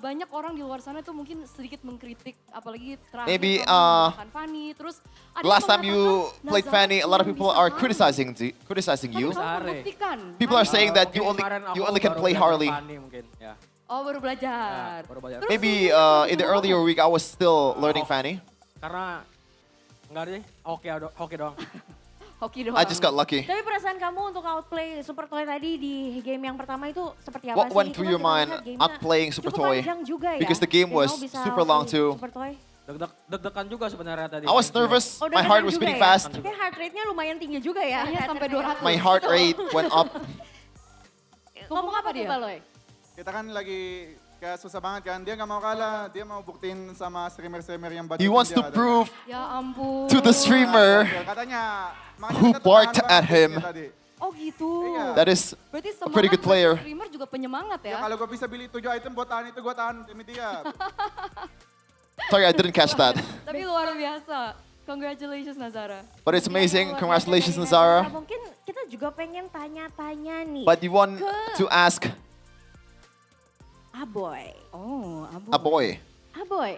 banyak orang di luar sana tuh mungkin sedikit mengkritik, apalagi terakhir Maybe, kamu menggunakan Fanny, terus ada yang Last time you mengatakan played Nazara Fanny, a lot of belum people bisa are Harley. criticizing you. Kamu membuktikan. People are saying that you only can play Harley. Fanny mungkin, ya. Oh, baru belajar. Baru belajar. Terus Maybe lu- in the earlier week I was still learning Fanny. Karena enggak deh, hoki doang. Hoki doang. I just got lucky. Tapi perasaan kamu untuk outplay Super Toy tadi di game yang pertama itu seperti apa What sih? went through Cuma your kita mind lihat gamenya outplaying Super cukup Toy? panjang juga ya. Because the game Dan was kamu bisa super long outplay too. Super Toy. Deg-degan juga sebenarnya tadi. I was nervous. Oh, My deg-degan heart was juga beating ya? fast. Kayak heart rate-nya lumayan tinggi juga ya. Kayaknya sampai 200. My heart rate went up. Ngomong apa tuh, Baloy? Kita kan lagi kayak susah banget kan. Dia nggak mau kalah. Dia mau buktiin sama streamer-streamer yang He wants to prove Ya ampun. to the streamer Katanya, who barked at him Oh gitu. that is Berarti a pretty good player. streamer juga penyemangat Ya ya. kalau gue bisa beli 7 item buat tahan itu, gue tahan demi dia. Sorry, I didn't catch that. Tapi luar biasa. Congratulations Nazara. But it's amazing. Luar biasa Congratulations, dari Nazara. Mungkin kita juga pengen tanya-tanya nih. But you want to ask Aboy. Oh, Aboy. a boy. Aboy.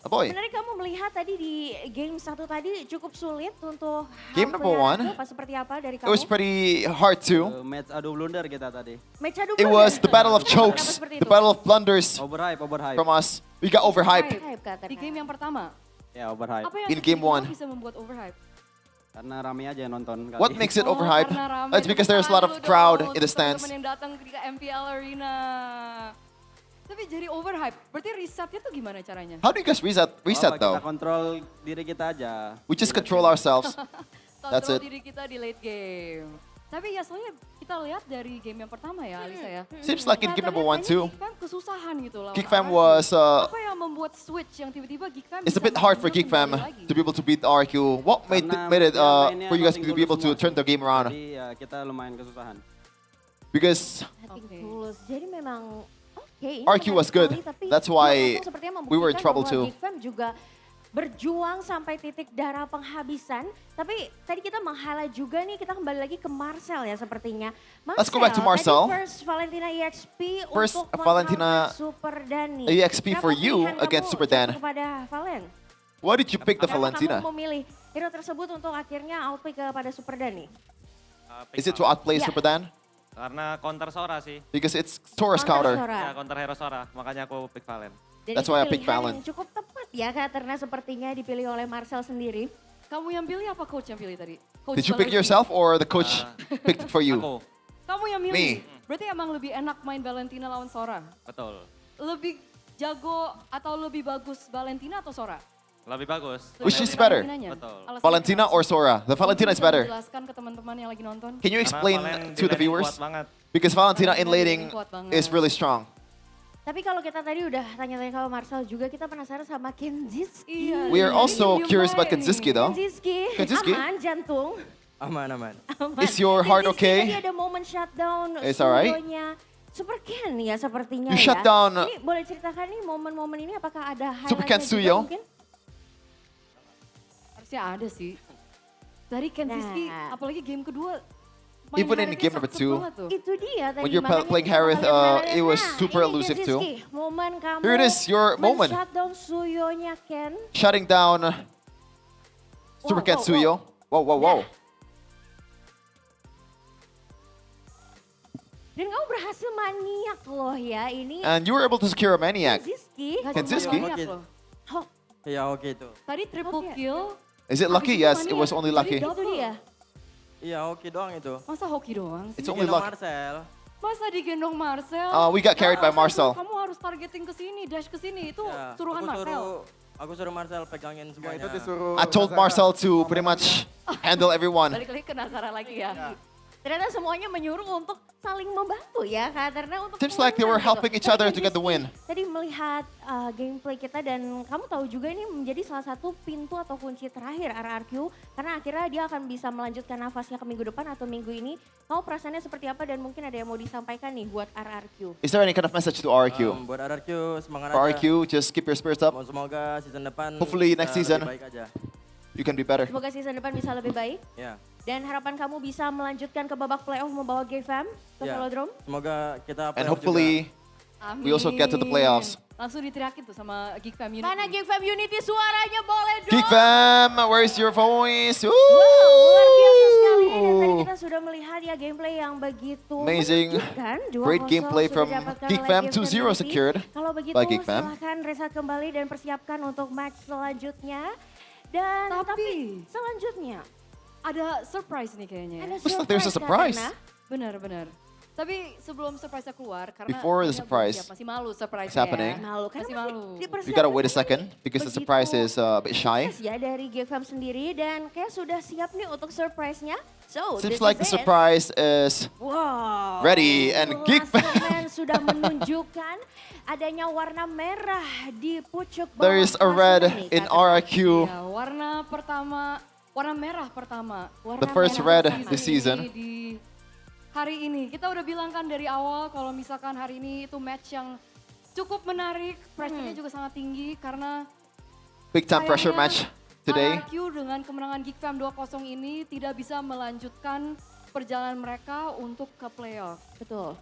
A boy. Sebenarnya kamu melihat tadi di game 1 tadi cukup sulit untuk Game number player 1, apa seperti apa dari it kamu? was pretty hard too. Match adu blunder kita tadi. Match adu It blunder. was the battle of chokes, Seperti the itu. battle of blunders Overhype. from us. We got overhyped. Hype katanya. Di game yang pertama. Ya, overhype. Apa yang In game bikin 1. bisa membuat overhype? Karena rame aja yang nonton kali. What makes it overhyped? Karena rame. It's because there's a lot of Tepuk tangan crowd dulu in the untuk stands. teman-teman yang datang ke MPL Arena. Tapi jadi overhype. Berarti resetnya tuh gimana caranya? How do you guys reset Kita though? kontrol diri kita aja. We just control ourselves. That's Kontrol it. diri kita di late game. Tapi ya soalnya kita lihat dari game yang pertama ya Alisa ya. Seems like in game number 1 too. Geekfam kesusahan gitu lawan Geekfam RRQ. was Apa yang membuat switch yang tiba-tiba Geekfam it's a bisa bit hard for mundur Geekfam kembali lagi? to be able to beat RQ. What made it for you guys to be able to turn the game around? Jadi ya kita lumayan kesusahan. Because Nothing tulus. Jadi memang oke. ini RQ was menarik good. sekali, tapi That's why Geekfam sepertinya we were in membuktikan trouble bahwa too. Geekfam juga berjuang sampai titik darah penghabisan. Tapi tadi kita meng-highlight juga nih, kita kembali lagi ke Marcel ya sepertinya. Let's go back to Marcel. Tadi first Valentina EXP First untuk Valentina Super Dan nih. EXP for Kenapa you pilihan against kamu Super Dan. jatuh kepada Valen? Why did you pick the Kenapa Valentina? kamu memilih hero tersebut untuk akhirnya outplay kepada Super Dan nih? Is it to outplay Yeah. Super Dan? Karena counter Sora sih. Because it's Sora's Counter counter. Sora. Ya, counter hero Sora. Makanya aku pick Valen. Dan That's itu why I picked pilihan Valen. yang cukup tepat ya Kak, karena sepertinya dipilih oleh Marcel sendiri. Kamu yang pilih apa coach yang pilih tadi? Coach Did you pick Valentino. yourself or the coach picked it for you? Aku. Kamu yang milih. Me. Berarti emang lebih enak main Valentina lawan Sora. Betul. Lebih jago atau lebih bagus Valentina atau Sora? Lebih bagus. Which is better? Betul. Alasannya Valentina or Sora? The Valentina is Bisa better. Jelaskan ke teman-teman yang lagi nonton. Can you explain Valen to the di laning viewers? kuat banget. Because Valentina in Valen di laning laning kuat banget. is really strong. Tapi kalau kita tadi udah tanya-tanya sama Marcel juga, kita penasaran sama Kenziski. Iya. We are also curious about Kenziski though. Kenziski? Aman jantung. Aman. Aman. Is your heart Kenziski okay? Tadi ada momen shutdown It's alright. studionya. Super Ken ya sepertinya You ya. shut down, Ini boleh ceritakan nih momen-momen ini apakah ada Super Ken highlightnya Studio? juga mungkin? Harusnya ada sih. Dari Kenziski, Nah. apalagi game kedua. main Even in Harith-nya game number sakit 2, banget tuh. Itu dia tadi. when you're makanya playing kita Harith, bakal lihat it was highlightnya. super Nah, elusive ini too. Kenziski, momen kamu Here it is, your moment. shutdown Suyonya Ken. Shutting down Super Wow, Ken wow, Suyo. Wow. Dan kamu berhasil maniak loh ya ini. And you were able to secure a maniac. Kenziski. Kenziski? Oh, Iya oke itu. Tadi triple kill. Is it lucky? Yes, it was only lucky. itu dia. Iya oke doang itu. Masa hoki doang sih? It's only Digendong luck. Marcel. Masa digendong Marcel? We got carried by Marcel. Kamu harus targeting ke sini, dash ke sini. Itu Ya, suruhan Marcel. Aku suruh Marcel pegangin semuanya. Itu disuruh. I told Marcel to pretty much handle everyone. Balik lagi ke Nazara lagi ya. Ternyata semuanya menyuruh untuk saling membantu ya Kak. Karena untuk Seems like they were helping each other to get the win. Tadi melihat gameplay kita dan kamu tahu juga ini menjadi salah satu pintu atau kunci terakhir RRQ. Karena akhirnya dia akan bisa melanjutkan nafasnya ke minggu depan atau minggu ini. Kamu perasaannya seperti apa dan mungkin ada yang mau disampaikan nih buat RRQ? Is there any kind of message to RQ? Buat RRQ semangat For aja. RQ, just keep your spirits up. Semoga season depan Hopefully next bisa season, lebih baik aja. you can be better. Semoga season depan bisa lebih baik. Ya. Dan harapan kamu bisa melanjutkan ke babak playoff membawa GFM ke Ya. Velodrome. Semoga kita And playoff hopefully, Amin. we also get to the playoffs. Langsung diteriakin tuh sama Geek Fam Unity. Mana GFM Unity suaranya boleh dong? Geek Fam, where's your voice? Wow, luar biasa sekali. Dan tadi kita sudah melihat ya gameplay yang begitu Amazing. menakjubkan. 2-0 Great gameplay sudah from didapatkan Geek oleh Fam, GFM 2-0 Unity. secured Kalau begitu by Geek Fam. silahkan reset kembali dan persiapkan untuk match selanjutnya. Dan tapi selanjutnya ada surprise nih kayaknya. ada Looks like there's a surprise. Karena Benar. Tapi sebelum surprise-nya keluar, karena Before the dia belum surprise siap, masih malu surprise-nya. is happening. malu karena Masih masih malu. dipersiapkan You gotta wait a second because the surprise is a bit shy. ya dari GFM sendiri dan kayak sudah siap nih untuk surprise-nya. So, Seems this like the is it. surprise is Wow. ready and Geek Fam. Klasemen sudah menunjukkan adanya warna merah di pucuk bawah. There is a red klasemen nih, in Kak. Ya, RRQ. warna merah pertama. The first red this season. Di hari ini, kita udah bilang kan dari awal kalau misalkan hari ini itu match yang cukup menarik, pressure-nya juga sangat tinggi karena Big time pressure match today. RRQ dengan kemenangan Geek Fam 2-0 ini tidak bisa melanjutkan perjalanan mereka untuk ke playoff. Betul.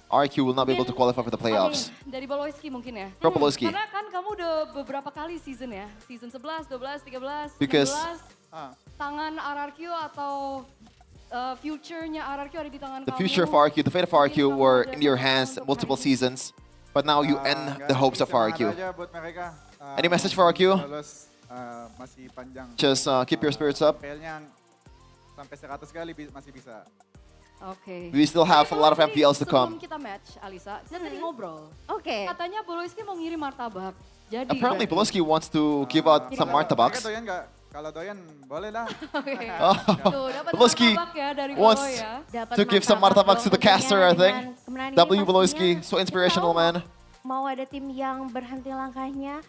RRQ will not be able to qualify for the playoffs. Dari Boloiski mungkin ya. Boloiski. Karena kan kamu udah beberapa kali season ya. Season 11, 12, 13, Because 16. Tangan RRQ atau future-nya RRQ ada di tangan the kamu. future of RRQ, the fate of RRQ were in your hands multiple seasons, but now you end the hopes of RRQ. Aja buat mereka. Any message for RRQ? Lolos masih panjang. Just keep your spirits up. MPL-nya sampai 100 kali masih bisa. Oke. We still have a lot of MPLs to Sebelum come. kita match, Alisa, kita tadi ngobrol. Oke. Katanya Boloiski mau ngirim martabak. Jadi Apparently, Boloski wants to give out some martabaks. Mereka doyan nggak? Kalau doyan boleh lah. Oke. Oh, Tuh, dapat Boloski martabak ya dari wants Bolo ya. Dapat to give some martabaks to the caster, I think. W Boloski, so inspirational, man. Mau ada tim yang berhenti langkahnya.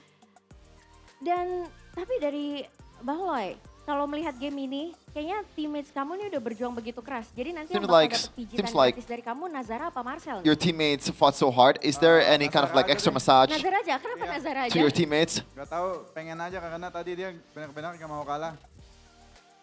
Dan tapi dari Bahloy, kalau melihat game ini, kayaknya teammates kamu ini udah berjuang begitu keras. Jadi nanti yang Seems bakal like- dapet pijitan seems like gratis dari kamu, Nazara apa Marcel? Your teammates fought so hard. Is there any kind of like extra massage Nazara aja, kenapa Nazara aja? to your teammates? Gak tahu, pengen aja karena tadi dia benar-benar gak mau kalah.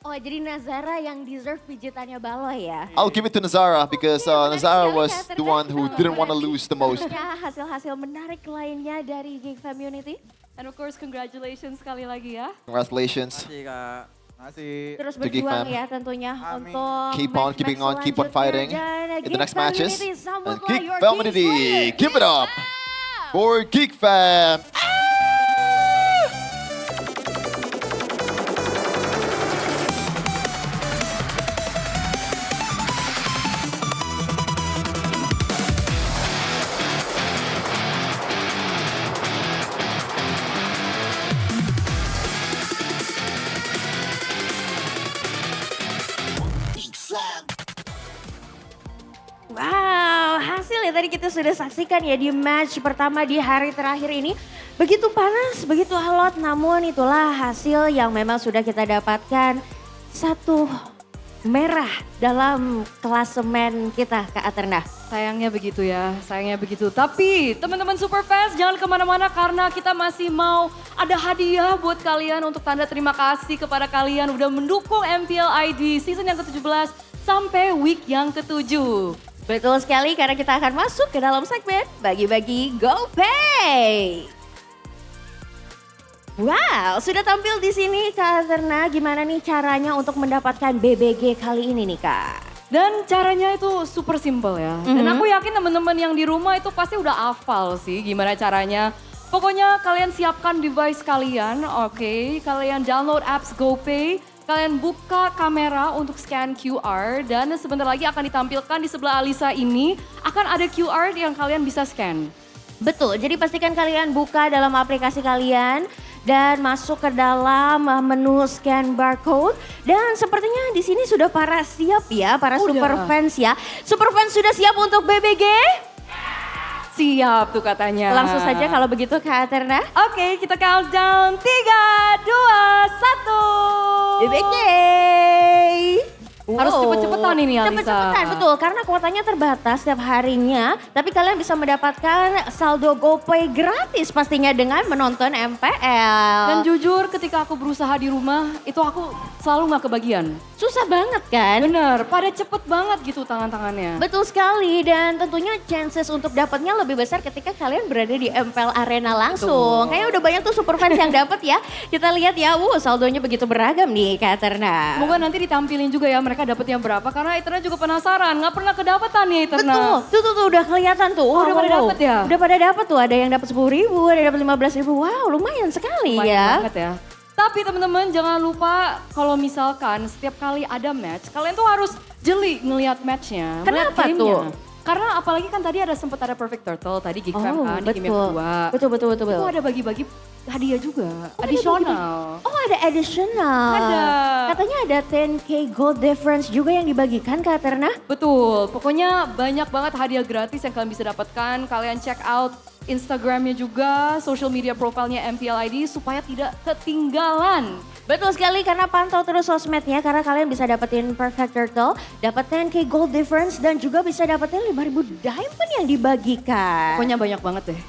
Oh, jadi Nazara yang deserve pijitannya Baloy ya? I'll give it to Nazara because Nazara was the one who didn't want to lose the most. Ya, hasil-hasil menarik lainnya dari Geek Community. And of course, congratulations sekali lagi ya. Congratulations. Makasih Kak. Masih. Terus To Geek berjuang Fam. ya tentunya untuk Keep on, keeping on, keep on fighting in the next matches. And Geek your Community, give it up for Geek Fam. Wow, hasilnya tadi kita sudah saksikan ya di match pertama di hari terakhir ini. Begitu panas, begitu alot, namun itulah hasil yang memang sudah kita dapatkan. Satu merah dalam klasemen kita, Kak Aterna. Sayangnya begitu ya, sayangnya begitu. Tapi teman-teman Superfans jangan kemana-mana karena kita masih mau ada hadiah buat kalian untuk tanda terima kasih kepada kalian udah mendukung MPL ID season yang ke-17 sampai week yang ke-7. Betul sekali karena kita akan masuk ke dalam segmen bagi-bagi GoPay. Wow, sudah tampil di sini Kak Aterna. Gimana nih caranya untuk mendapatkan BBG kali ini nih Kak? Dan caranya itu super simple ya. Dan aku yakin teman-teman yang di rumah itu pasti udah hafal sih gimana caranya. Pokoknya kalian siapkan device kalian, oke. Kalian download apps GoPay. Kalian buka kamera untuk scan QR dan sebentar lagi akan ditampilkan di sebelah Alisa ini akan ada QR yang kalian bisa scan. Betul, jadi pastikan kalian buka dalam aplikasi kalian dan masuk ke dalam menu scan barcode. Dan sepertinya di sini sudah para siap ya, para super fans ya. Super fans sudah siap untuk BBG? Siap tuh katanya. Langsung saja kalau begitu Kak Aterna. Oke, kita countdown 3, 2, 1. BBG! Harus cepet-cepetan ini Alisa. Cepet-cepetan, betul. Karena kuotanya terbatas setiap harinya. Tapi kalian bisa mendapatkan saldo GoPay gratis pastinya dengan menonton MPL. Dan jujur ketika aku berusaha di rumah, itu aku selalu gak kebagian. Susah banget kan? Bener, pada cepet banget gitu tangan-tangannya. Betul sekali dan tentunya chances untuk dapatnya lebih besar ketika kalian berada di MPL Arena langsung. Kayaknya udah banyak tuh super fans yang dapat ya. Kita lihat ya, saldonya begitu beragam nih Kak Aterna. Semoga nanti ditampilin juga ya mereka dapetnya berapa karena Eterna juga penasaran, nggak pernah kedapetan nih Eterna. Betul, tuh udah kelihatan tuh. Udah pada dapet ya? Udah pada dapet tuh, ada yang dapat 10.000, ada yang dapat 15.000. Wow, lumayan sekali Lumayan ya. banget ya. Tapi teman-teman jangan lupa kalau misalkan setiap kali ada match, kalian tuh harus jeli ngelihat matchnya. Kenapa ngeliat tuh? gamenya. Karena apalagi kan tadi ada sempat ada Perfect Turtle, tadi Geek Fam kan di game yang kedua. Betul. Itu ada bagi-bagi hadiah juga, additional. Oh ada additional. Ada. Katanya ada 10k gold difference juga yang dibagikan Kak Aterna. Betul, pokoknya banyak banget hadiah gratis yang kalian bisa dapatkan. Kalian check out Instagramnya juga, social media profilnya MPL ID supaya tidak ketinggalan. Betul sekali karena pantau terus sosmednya karena kalian bisa dapetin Perfect Turtle, dapat 10k gold difference dan juga bisa dapetin 5.000 diamond yang dibagikan. Pokoknya banyak banget deh.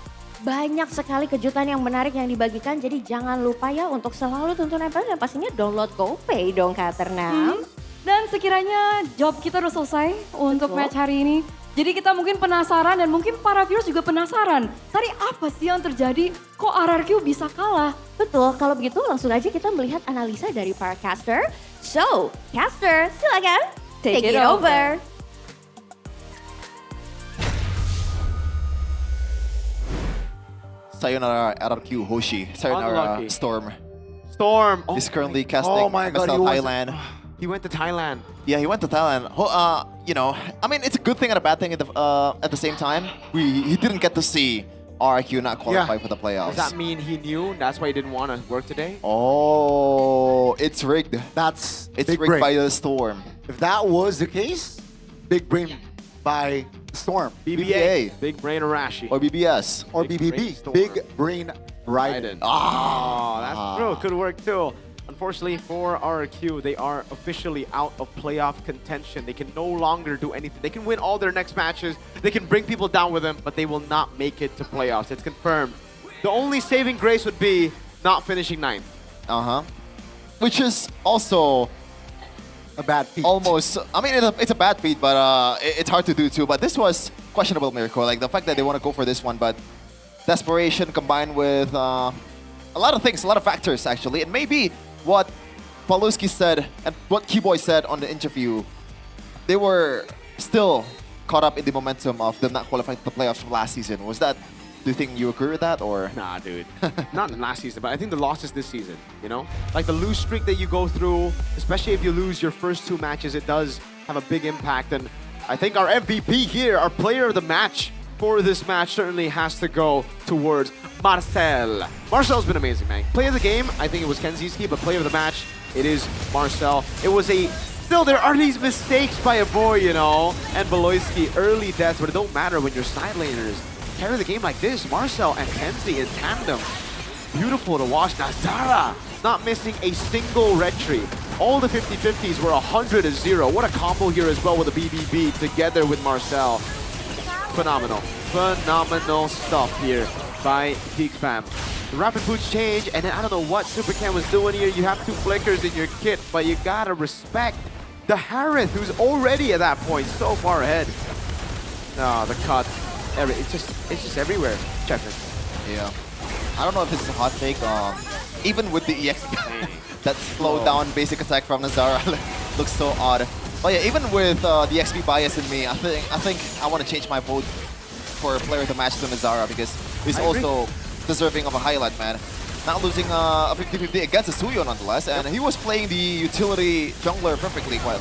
Banyak sekali kejutan yang menarik yang dibagikan jadi jangan lupa ya untuk selalu tonton MPL dan pastinya download GoPay dong Kak Aterna. Dan sekiranya job kita udah selesai untuk match hari ini. Jadi kita mungkin penasaran dan mungkin para viewers juga penasaran. Tadi apa sih yang terjadi? Kok RRQ bisa kalah? Betul, kalau begitu langsung aja kita melihat analisa dari para caster. So, caster silakan take it over. Sayonara RRQ Hoshi. Sayonara Unlucky. Storm. Storm. He's currently casting Oh my God, MSL he was- Thailand. He went to Thailand. Yeah, he went to Thailand. You know, I mean, it's a good thing and a bad thing at the same time. He didn't get to see RRQ not qualify for the playoffs. Does that mean he knew? That's why he didn't want to work today? Oh, it's rigged. That's It's big rigged brain. by the Storm. If that was the case, big brain by Storm. BBA. Big brain Arashi. Or BBS. Or Big brain BBB. Storm. Big brain Raiden. Oh, that's true. Could work too. unfortunately for RRQ, they are officially out of playoff contention. They can no longer do anything. They can win all their next matches. They can bring people down with them, but they will not make it to playoffs. It's confirmed. The only saving grace would be not finishing 9th. Which is also a bad feat. Almost. I mean, it's a bad feat, but it's hard to do too. But this was questionable, Miracle. Like the fact that they want to go for this one, but desperation combined with a lot of things, a lot of factors actually. And maybe what Paluski said and what Keyboy said on the interview, they were still caught up in the momentum of them not qualifying to the playoffs from last season. Was that? Do you think you agree with that, or? Nah, dude. Not in last season, but I think the losses this season, you know? Like the lose streak that you go through, especially if you lose your first 2 matches, it does have a big impact. And I think our MVP here, our player of the match for this match certainly has to go towards Marcel. Marcel's been amazing, man. Player of the game, I think it was Kenziski, but player of the match, it is Marcel. It was still, there are these mistakes by a boy, you know, and Beloyski, early deaths, but it don't matter when you're side laners. Carry the game like this, Marcel and Kenzie in tandem. Beautiful to watch. Nazara not missing a single red tree. All the 50-50s were 100-0. What a combo here as well with the BBB together with Marcel. Phenomenal. Phenomenal stuff here by GeekFam. The rapid boots change, and then I don't know what Supercam was doing here. You have 2 flickers in your kit, but you gotta respect the Harith, who's already at that point so far ahead. Ah, the cut. It's just everywhere. Checkman. Yeah. I don't know if this is a hot take. Even with the EXP, that slowed down basic attack from Nazara looks so odd. But yeah, even with the XP bias in me, I think I want to change my vote for player of the match to Nazara because he's also deserving of a highlight, man. Not losing a 50-50 against a Suyo nonetheless, and he was playing the utility jungler perfectly quite.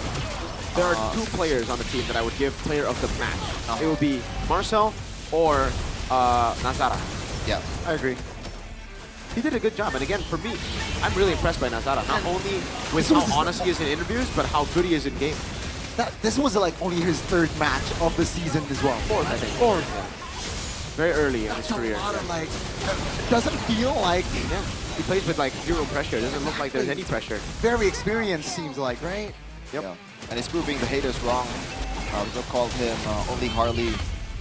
There are 2 players on the team that I would give player of the match. It would be Marcel or Nazara. Yeah, I agree. He did a good job, and again, for me, I'm really impressed by Nazara. Not only with how honest he is in interviews, but how good he is in game. This was like only his 3rd match of the season as well. 4th, I think. 4th. Very early in his career. Like, doesn't feel like... Yeah, he plays with like 0 pressure. It doesn't look like there's any pressure. Very experienced, seems like, right? Yep. Yeah. And he's proving the haters wrong. We called him only Harley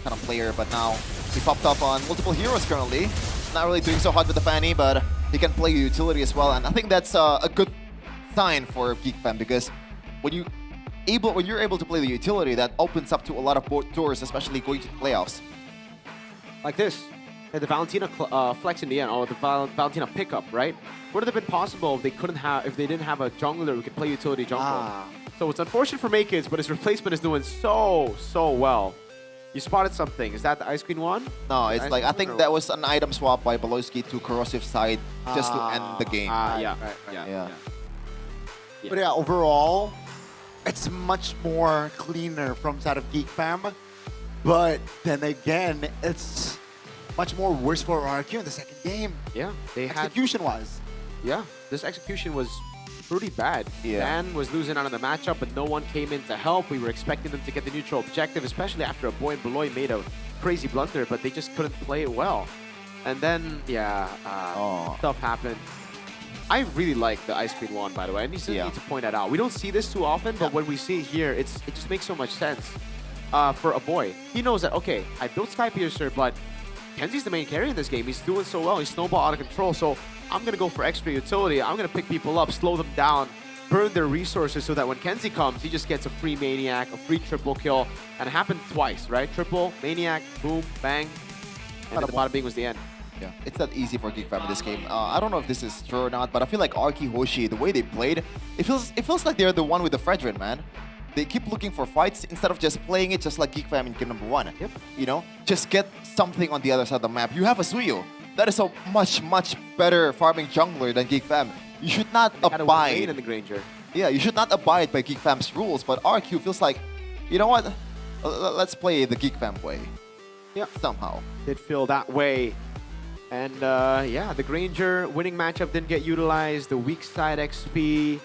kind of player, but now he popped up on multiple heroes currently. Not really doing so hot with the Fanny, but he can play utility as well. And I think that's a good sign for GeekFam because when you're able to play the utility, that opens up to a lot of doors, especially going to the playoffs. Like this. The Valentina flex in the end, or the Valentina pickup, right? Would it have been possible if they didn't have a jungler who could play utility jungle? So it's unfortunate for Makids, but his replacement is doing so well. You spotted something. Is that the Ice Queen one? No, it's like I think that was an item swap by Beloyski to Corrosive Side just to end the game. Yeah. But yeah, overall, it's much more cleaner from side of GeekFam. But then again, it's much more worse for RQ in the 2nd game. Yeah, execution-wise. Yeah, this execution was pretty bad. Dan was losing out on the matchup, but no one came in to help. We were expecting them to get the neutral objective, especially after a boy and Beloy made a crazy blunder, but they just couldn't play it well. And then, stuff happened. I really like the Ice Queen one, by the way. I need to point that out. We don't see this too often, but when we see it here, it just makes so much sense for a boy. He knows that, okay, I built Skypiercer, but Kenzie's the main carry in this game. He's doing so well. He's snowball out of control. So I'm going to go for extra utility. I'm going to pick people up, slow them down, burn their resources so that when Kenzie comes, he just gets a free Maniac, a free triple kill. And it happened twice, right? Triple, Maniac, boom, bang. And then the bottom being was the end. Yeah, it's not easy for GeekFam in this game. I don't know if this is true or not, but I feel like Arki Hoshi, the way they played, it feels like they're the one with the Fredrin, man. They keep looking for fights instead of just playing it just like GeekFam in game #1. Yep. You know, just get something on the other side of the map. You have a Suyo. That is a much better farming jungler than GeekFam. You should not abide. In the Granger. Yeah, you should not abide by GeekFam's rules, but RQ feels like, you know what? Let's play the GeekFam way. Yeah. Somehow. Did feel that way. And yeah, the Granger winning matchup didn't get utilized. The weak side XP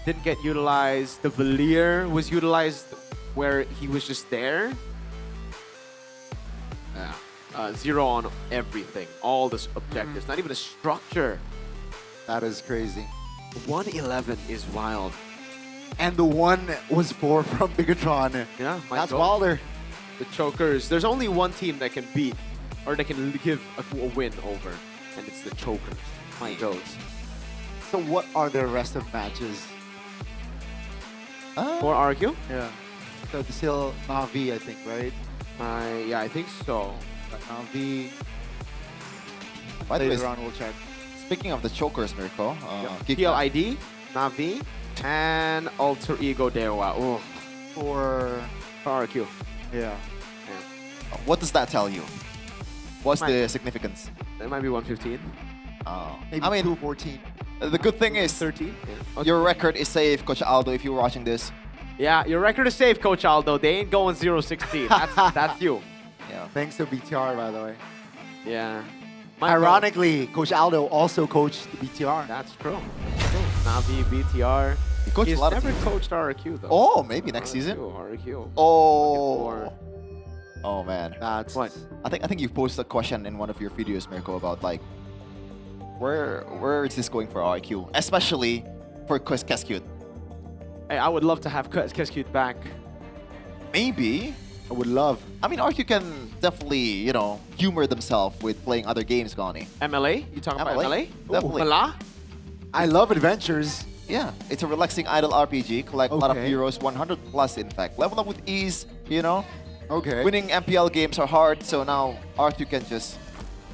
didn't get utilized. The Valier was utilized where he was just there. Yeah. 0 on everything. All the objectives. Not even a structure. That is crazy. 111 is wild. And the one was 4 from Bigatron. Yeah, That's wilder. The Chokers. There's only one team that can beat, or that can give a win over, and it's the Chokers. My goats. So what are the rest of matches? For RQ? Yeah. So it's still Navi, I think, right? Yeah, I think so. Navi. By the way, Later on, we'll check. speaking of the chokers, Mirko, MPL ID, Navi, and Alter Ego Dewa. Oh, For RQ. Yeah. What does that tell you? What's Might- the significance? It might be 115. Maybe I mean, 214. The good thing is 13. Yeah. your record is safe, Coach Aldo, if you're watching this. Yeah, your record is safe, Coach Aldo. They ain't going 0-16. That's you. Yeah. Thanks to BTR, by the way. Yeah. Ironically, Coach Aldo also coached the BTR. That's true. Navi, BTR. He coached He's a lot of never teams. coached RQ though. Oh, maybe next season. RQ. Oh. Oh man. That's what? I think you posted a question in one of your videos, Mirko, about like where is this going for RQ, especially for Chris Keskute. Hey, I would love to have Keskute back. Maybe. I would love. I mean, RQ can definitely, humor themselves with playing other games, Gani. MLA? You talking about MLA? Definitely. Mala? I love adventures. Yeah, it's a relaxing idle RPG. Collect a lot of Okay. euros, 100 plus in fact. Level up with ease, Okay. Winning MPL games are hard, so now RQ can just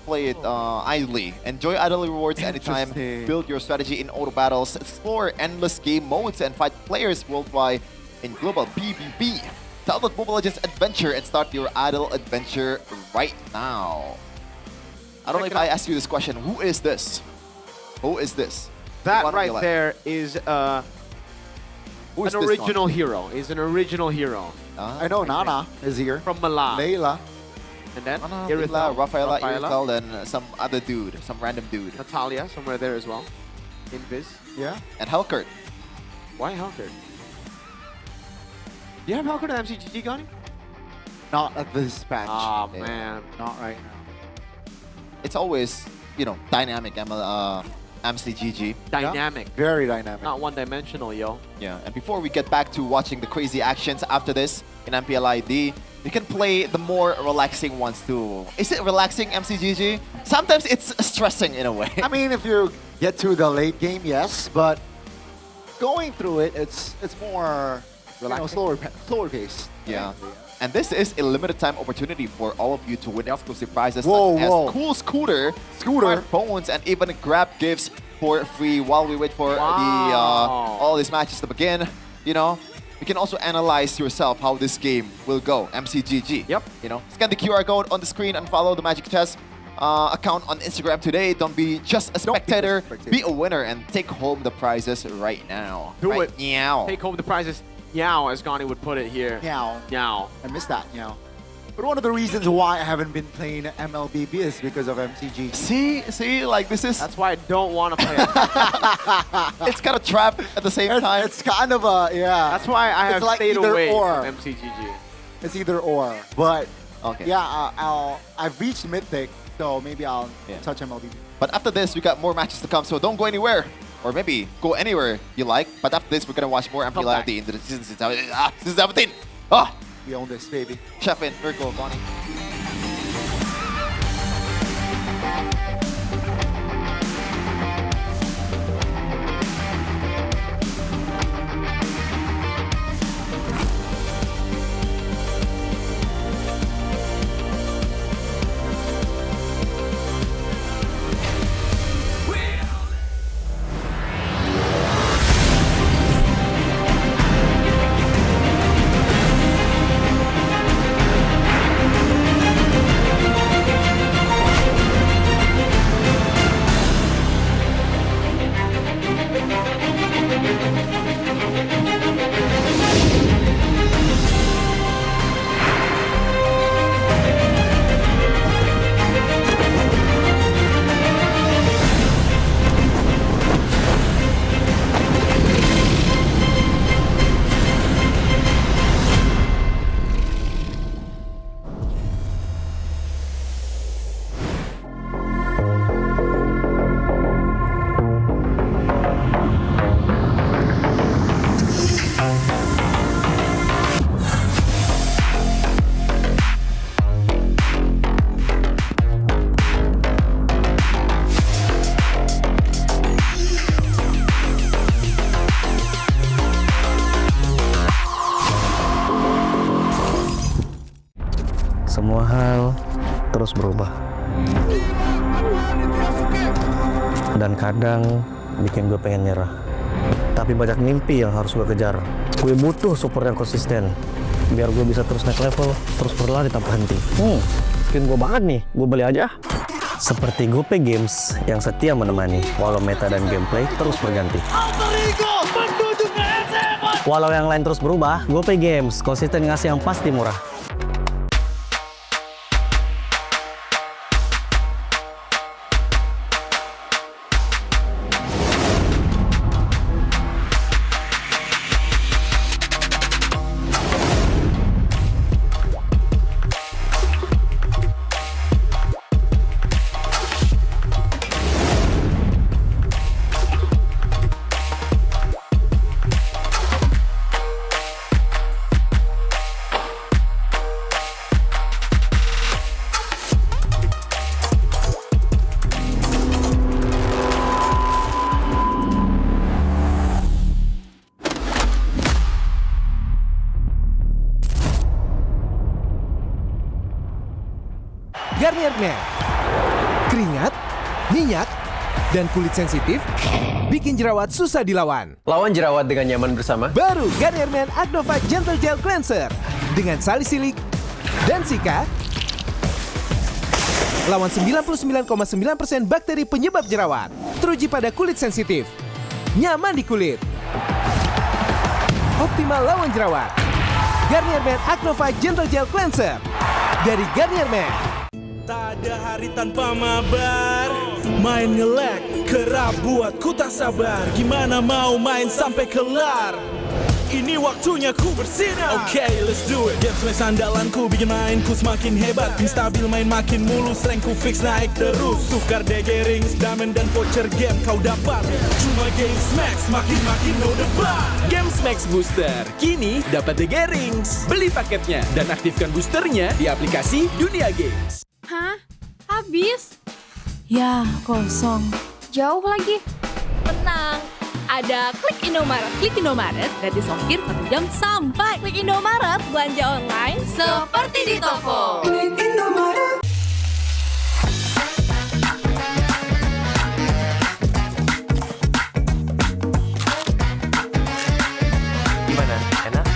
play it idly. Enjoy idle rewards anytime. Interesting. Build your strategy in auto battles. Explore endless game modes and fight players worldwide in global PvP. Download Mobile Legends Adventure and start your idle adventure right now. I don't know if I asked you this question. Who is this? Who is this? That One right real life. there is Who is an this original Gani? hero. Is an original hero. I know Nana is here. From Mala. Layla. And then Rafaela, Rafaela, Irithel, then some other dude, some random dude. Natalia, somewhere there as well. Invis. Yeah. And Helkert. Why Helkert? Do you have Helkert at MCGG, Gani? Not at this patch. Oh, man. Not right now. It's always, dynamic MCGG. Dynamic. Very dynamic. Not one-dimensional, yo. Yeah, and before we get back to watching the crazy actions after this in MPL ID, you can play the more relaxing ones too. Is it relaxing, MCGG? Sometimes it's stressing in a way. I mean, if you get to the late game, yes, but going through it, it's more slower pace. Yeah. And this is a limited time opportunity for all of you to win exclusive prizes Whoa, such as whoa. cool scooter, phones, and even grab gifts for free while we wait for all these matches to begin. You can also analyze yourself how this game will go. MCGG. Yep. Scan the QR code on the screen and follow the Magic Chess account on Instagram today. Don't be just a spectator. Be a winner and take home the prizes right now. Do right it. Meow. Take home the prizes. Meow, as Gani would put it here. Meow. Meow. I missed that, But one of the reasons why I haven't been playing MLBB is because of MCG. See, like this is... That's why I don't want to play it. It's kind of trap at the same time. It's kind of a, yeah. That's why I have It's like stayed either away or. from MCGG. It's either or. But, Okay. yeah, I've reached Mythic, so maybe I'll touch MLBB. But after this, we got more matches to come, so don't go anywhere. Or maybe go anywhere you like. But after this, we're going to watch more MPL ID into the season 17. Oh! We own this, baby. Chef in, Virgo, Bonnie. terus berubah. Dan kadang bikin gue pengen nyerah. Tapi banyak mimpi yang harus gue kejar. Gue butuh support yang konsisten. Biar gue bisa terus naik level, terus berlari tanpa henti. Skin gue banget nih, gue beli aja. Seperti GoPay Games yang setia menemani, walau meta dan gameplay terus berganti. Walau yang lain terus berubah, GoPay Games konsisten ngasih yang pasti murah. Garnier Men. Keringat, minyak, dan kulit sensitif bikin jerawat susah dilawan. Lawan jerawat dengan nyaman bersama. Baru Garnier Men Acnova Gentle Gel Cleanser dengan salisilik dan sika. Lawan 99,9% bakteri penyebab jerawat. Teruji pada kulit sensitif. Nyaman di kulit. Optimal lawan jerawat. Garnier Men Acnova Gentle Gel Cleanser dari Garnier Men. Tak ada hari tanpa mabar. Main nge-lag, kerap buat ku tak sabar. Gimana mau main sampai kelar? Ini waktunya ku bersinar. Okay, let's do it. Game smash andalanku bikin mainku semakin hebat. Pin stabil main makin mulus, rank ku fix naik terus. Tukar DG rings, diamond dan voucher game kau dapat. Cuma Game Smash makin no debat. Game Max Booster, kini dapat DG Rings. Beli paketnya dan aktifkan boosternya di aplikasi Dunia Games. Hah? Habis? Ya, kosong. Jauh lagi? Tenang, ada Klik Indomaret. Klik Indomaret gratis ongkir 1 jam sampai. Klik Indomaret, belanja online seperti di toko. Klik Indomaret. Gimana? Enak?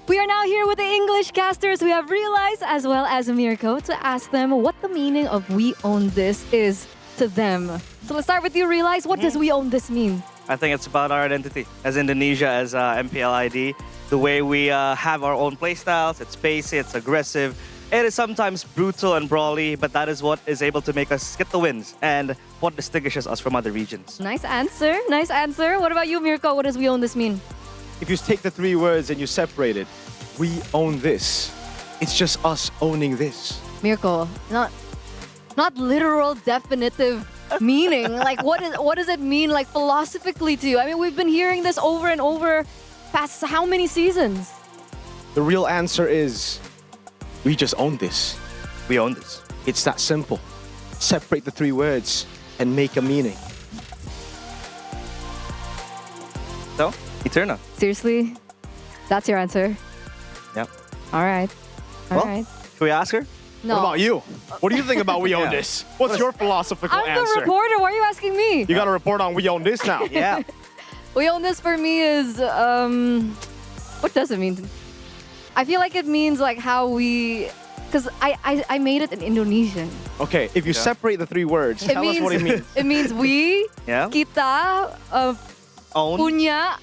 We are now here with the English casters. We have Realize as well as Mirko to ask them what the meaning of "we own this" is to them. So let's start with you, Realize. What does "we own this" mean? I think it's about our identity as Indonesia, as MPL ID. The way we have our own playstyles, it's spacey, it's aggressive. It is sometimes brutal and brawly, but that is what is able to make us get the wins and what distinguishes us from other regions. Nice answer. Nice answer. What about you, Mirko? What does "we own this" mean? If you take the 3 words and you separate it, we own this. It's just us owning this. Mirko, not literal definitive meaning. Like what does it mean like philosophically to you? I mean, we've been hearing this over and over past how many seasons? The real answer is we just own this. We own this. It's that simple. Separate the 3 words and make a meaning. So, Eterna. Seriously? That's your answer? Yep. All right. All right. Should we ask her? No. What about you? What do you think about we own this? What's your philosophical I'm answer? the reporter. Why are you asking me? You got to report on we own this now. Yeah. We own this for me is what does it mean? I feel like it means like how we, because I made it in Indonesian. Okay, if you separate the 3 words, tell us what it means. It means we, Yeah. kita Own. punya,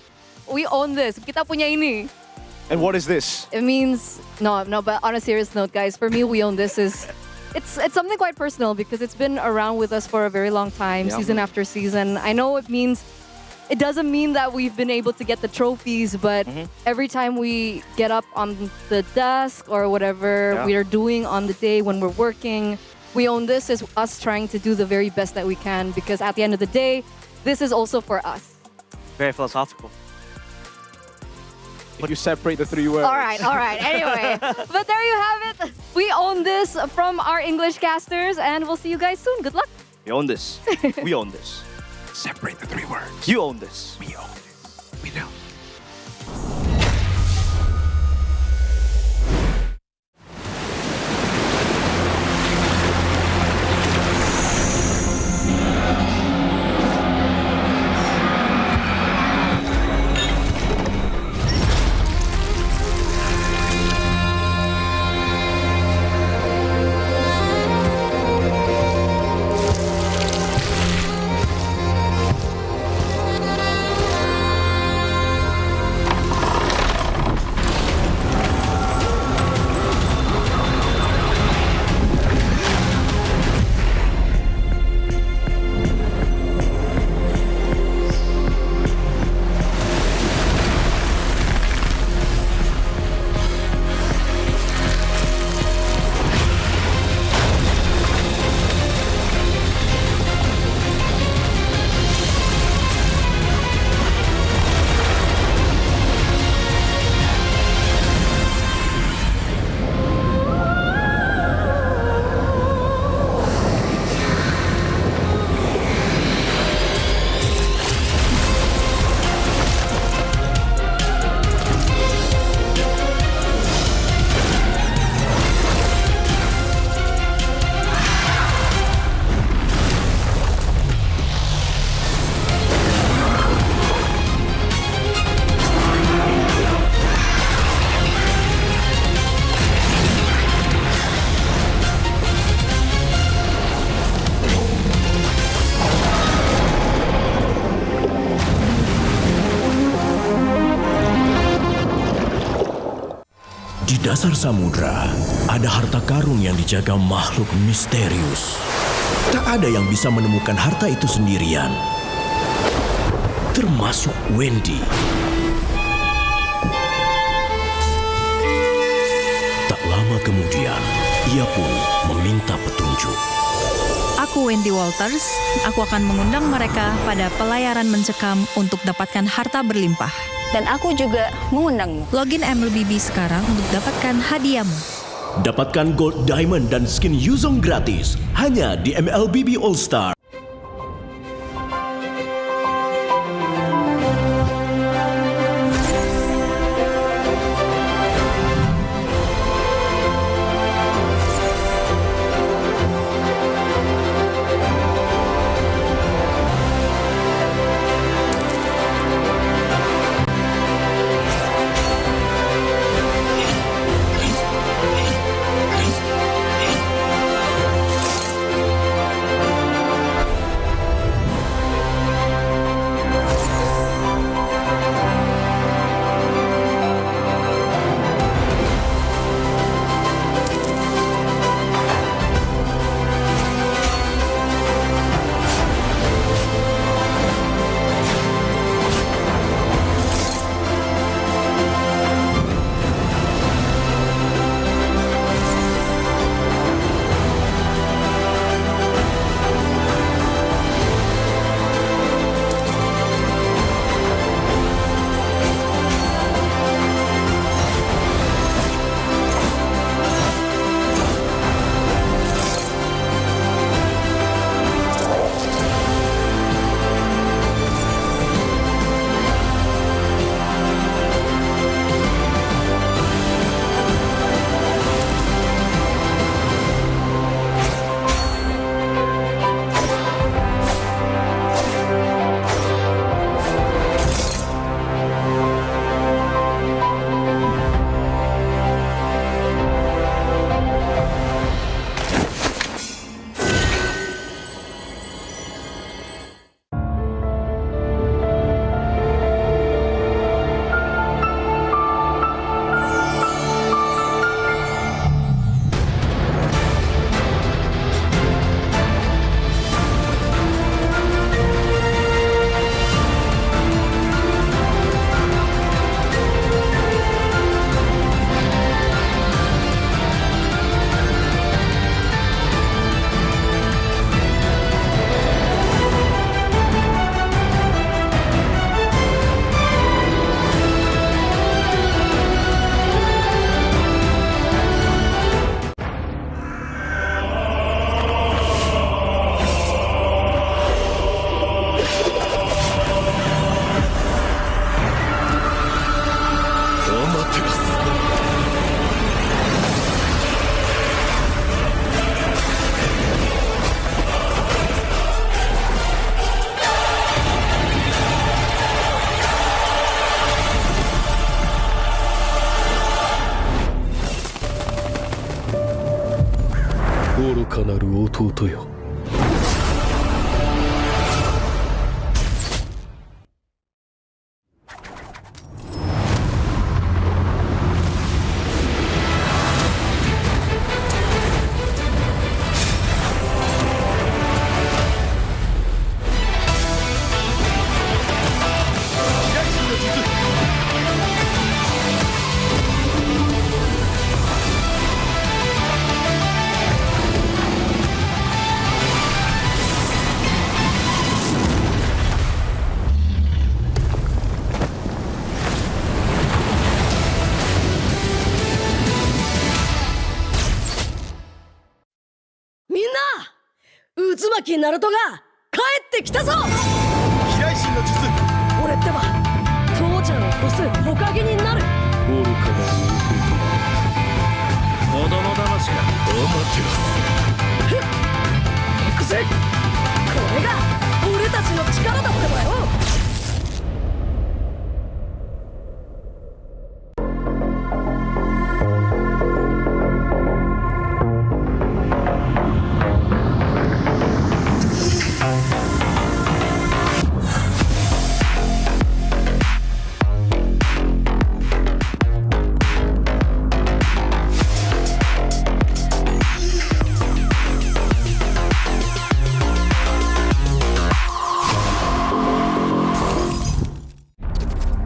we own this. Kita punya ini. And what is this? It means no. But on a serious note, guys, for me, we own this is it's something quite personal because it's been around with us for a very long time, Yeah. season after season. I know it doesn't mean that we've been able to get the trophies, but every time we get up on the desk or whatever Yeah. we are doing on the day when we're working, we own this as us trying to do the very best that we can because at the end of the day, this is also for us. Very philosophical. If you separate the three words. All right. Anyway, but there you have it. We own this from our English casters, and we'll see you guys soon. Good luck. We own this. We own this. Separate the three words. You own this. We own this. We don't. Di dasar samudra, ada harta karun yang dijaga makhluk misterius. Tak ada yang bisa menemukan harta itu sendirian. Termasuk Wendy. Tak lama kemudian, ia pun meminta petunjuk. Aku Wendy Walters, aku akan mengundang mereka pada pelayaran mencekam untuk dapatkan harta berlimpah. Dan aku juga mengundangmu. Login MLBB sekarang untuk dapatkan hadiahmu. Dapatkan gold, diamond, dan skin Yuzong gratis hanya di MLBB All Star. 弟よ。 みんな渦巻きナルトが帰ってきたぞ。飛来神の術。俺ってば父ちゃんを越す火影になる。愚かな子供騙しか。行くぜ。これが俺たちの力だってばよ。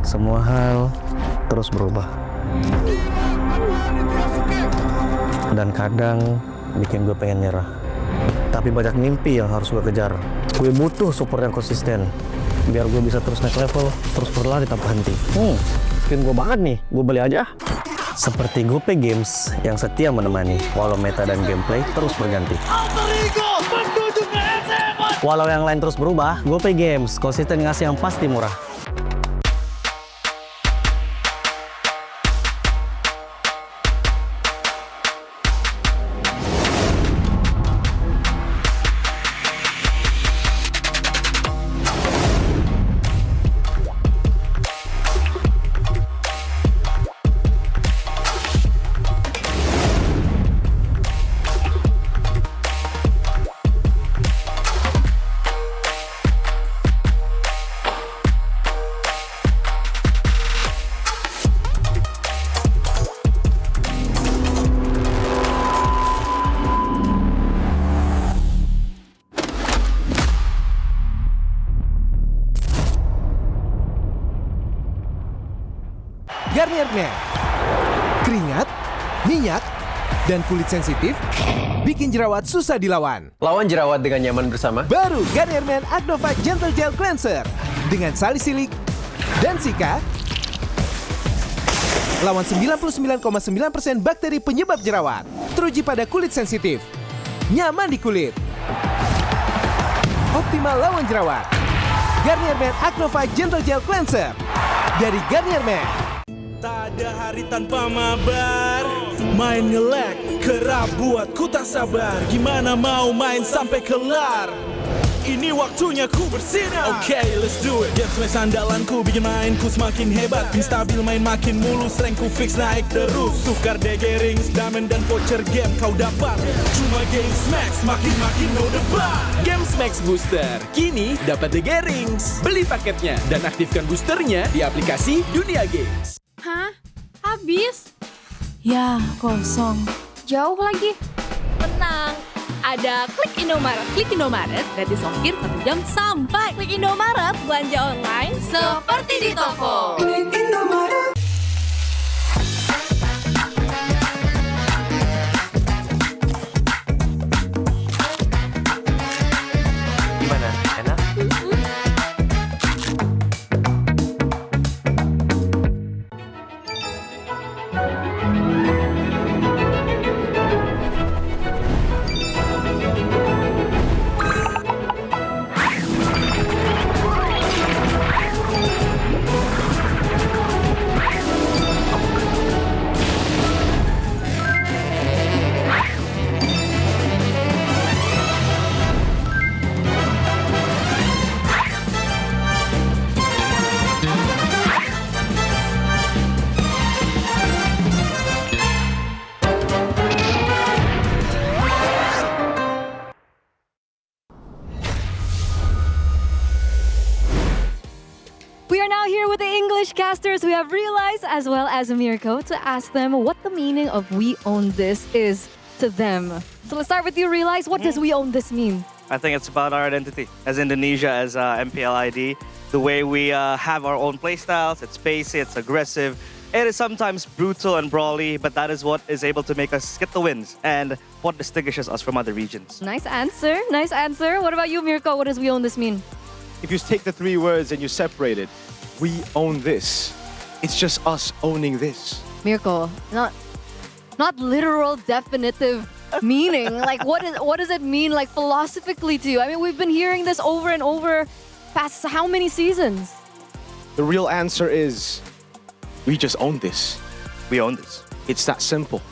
Semua hal terus berubah. Dan kadang bikin gue pengen nyerah. Tapi banyak mimpi yang harus gue kejar. Gue butuh support yang konsisten. Biar gue bisa terus naik level, terus berlari tanpa henti. Skin gue banget nih, gue beli aja. Seperti GoPay Games yang setia menemani, walau meta dan gameplay terus berganti. Walau yang lain terus berubah, GoPay Games konsisten ngasih yang pasti murah. Garnier Men. Keringat, minyak, dan kulit sensitif bikin jerawat susah dilawan. Lawan jerawat dengan nyaman bersama. Baru Garnier Men Acno 5 Gentle Gel Cleanser dengan salisilik dan sika. Lawan 99,9% bakteri penyebab jerawat. Teruji pada kulit sensitif. Nyaman di kulit. Optimal lawan jerawat. Garnier Men Acno 5 Gentle Gel Cleanser dari Garnier Men. Tak ada hari tanpa mabar. Main nge-lag, kerap buat ku tak sabar. Gimana mau main sampai kelar? Ini waktunya ku bersinar. Okay, let's do it. Game smash andalanku bikin mainku semakin hebat. Pin stabil main makin mulus, rankku fix naik terus. Tukar DG rings, diamond dan voucher game kau dapat. Cuma Game Smash makin no debat. Game Max Booster, kini dapat DG Rings. Beli paketnya dan aktifkan boosternya di aplikasi Dunia Games. Hah? Habis? Ya, kosong. Jauh lagi? Tenang, ada Klik Indomaret. Klik Indomaret gratis ongkir 1 jam sampai. Klik Indomaret, belanja online seperti di toko. Klik Indomaret. Gimana? Enak? are now here with the English casters. We have Realize as well as Mirko to ask them what the meaning of "We Own This" is to them. So let's start with you, Realize. What does "We Own This" mean? I think it's about our identity as Indonesia, as MPL ID. The way we have our own playstyles, it's pacey, it's aggressive. It is sometimes brutal and brawly, but that is what is able to make us get the wins and what distinguishes us from other regions. Nice answer. Nice answer. What about you, Mirko? What does "We Own This" mean? If you take the 3 words and you separate it, we own this. It's just us owning this. Mirko, not literal definitive meaning. Like what does it mean like philosophically to you? I mean, we've been hearing this over and over past how many seasons? The real answer is we just own this. We own this. It's that simple.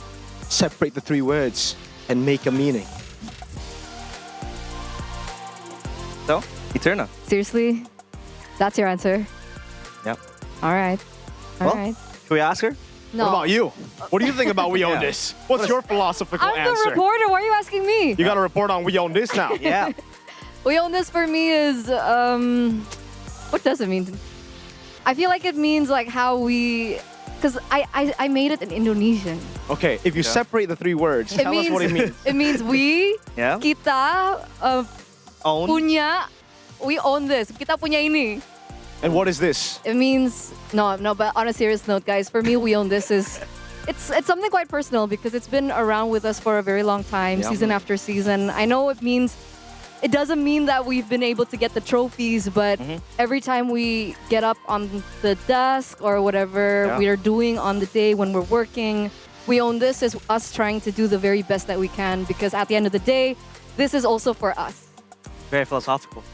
Separate the 3 words and make a meaning. So, Eterna. Seriously? That's your answer? Yep. All right. All Well, right. Should we ask her? No. What about you? What do you think about "We Own Yeah. This"? What's your philosophical I'm answer? the reporter. Why are you asking me? You got to report on "We Own This" now. Yeah. "We Own This" for me is what does it mean? I feel like it means like how we, because I made it in Indonesian. Okay, if you separate the 3 words, tell us what it means. It means we, Yeah. kita, Own. punya, we own this. Kita punya ini. And what is this? It means no. But on a serious note, guys, for me, "We Own This" is it's something quite personal because it's been around with us for a very long time, Yeah. season after season. I know it doesn't mean that we've been able to get the trophies, but every time we get up on the desk or whatever Yeah. we are doing on the day when we're working, "We Own This" is us trying to do the very best that we can because at the end of the day, this is also for us. Very philosophical.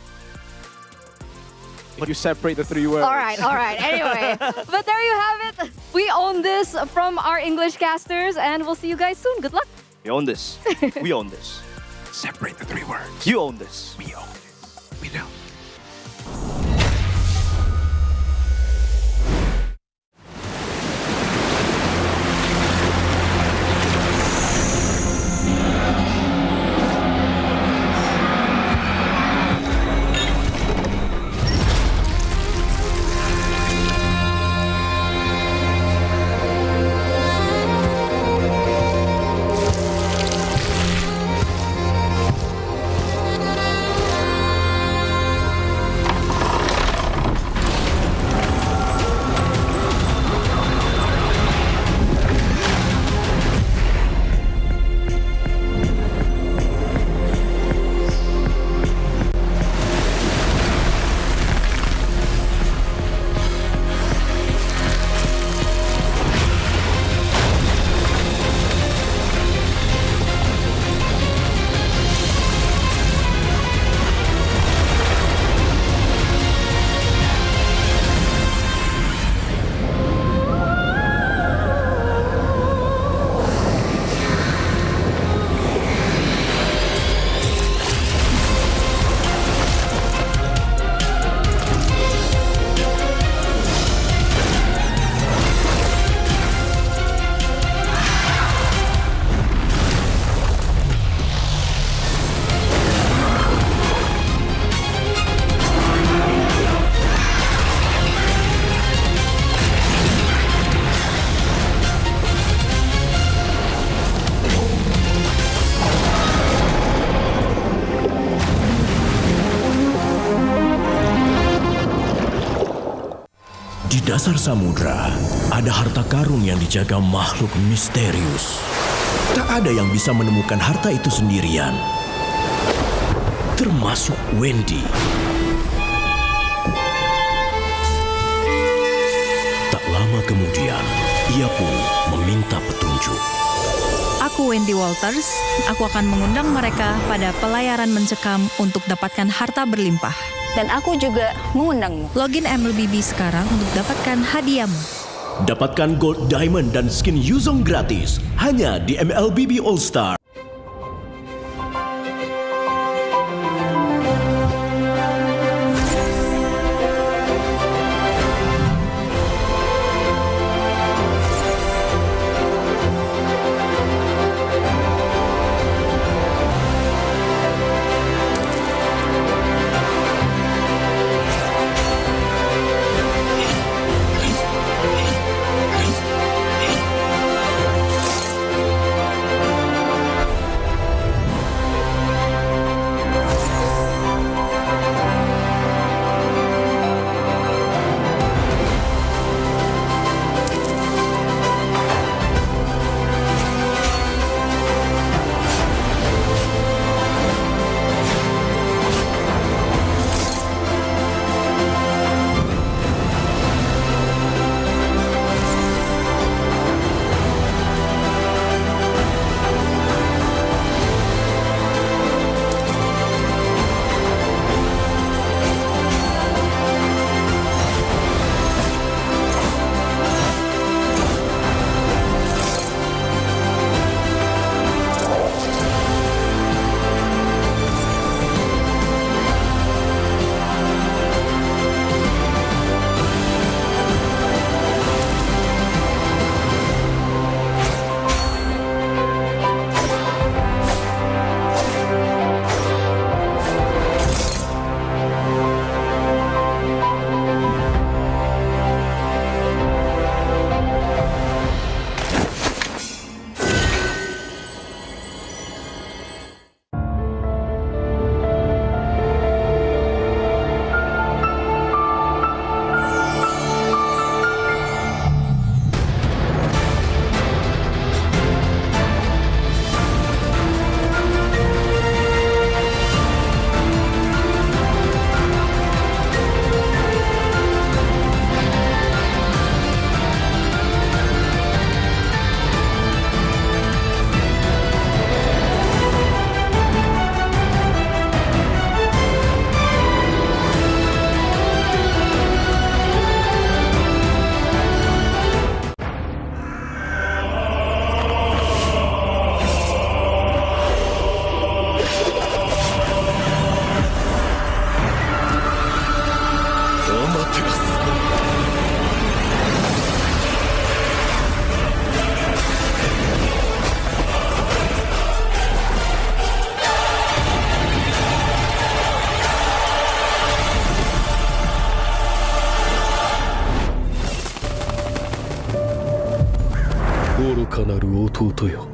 If you separate the 3 words. All right. Anyway, but there you have it. We own this from our English casters, and we'll see you guys soon. Good luck. We own this. We own this. Separate the 3 words. You own this. We own this. We don't. Di dasar samudra, ada harta karun yang dijaga makhluk misterius. Tak ada yang bisa menemukan harta itu sendirian. Termasuk Wendy. Tak lama kemudian, ia pun meminta petunjuk. Aku Wendy Walters, aku akan mengundang mereka pada pelayaran mencekam untuk dapatkan harta berlimpah. Dan aku juga mengundangmu. Login MLBB sekarang untuk dapatkan hadiahmu. Dapatkan gold, diamond, dan skin Yuzong gratis hanya di MLBB All Star. 弟よ。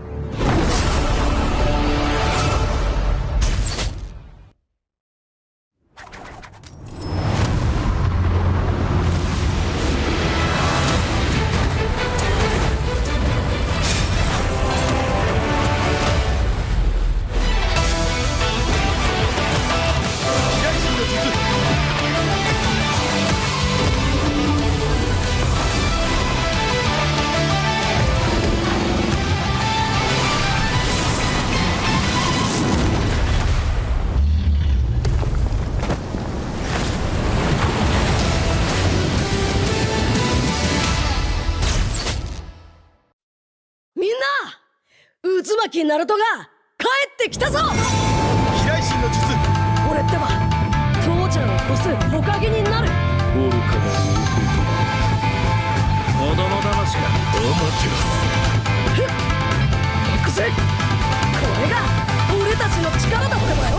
みんな渦巻きナルトが帰ってきたぞ。飛来神の術。俺ってば父ちゃんを越す火影になる。愚かな子供騙しか。ふっ行くぜ。これが俺たちの力だってばよ。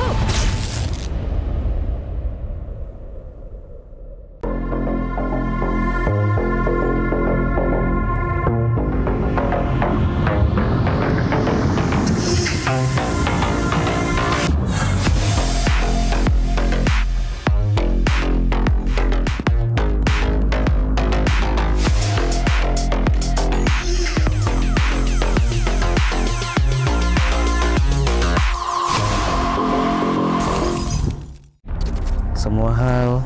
Semua hal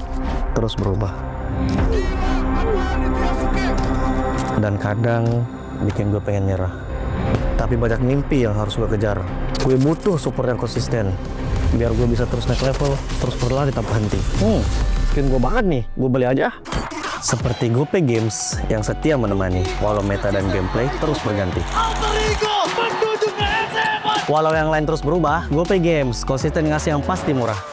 terus berubah. Dan kadang bikin gue pengen nyerah. Tapi banyak mimpi yang harus gue kejar. Gue butuh support yang konsisten. Biar gue bisa terus naik level, terus berlari tanpa henti. Skin gue banget nih, gue beli aja. Seperti GoPay Games yang setia menemani, walau meta dan gameplay terus berganti. Walau yang lain terus berubah, GoPay Games konsisten ngasih yang pasti murah.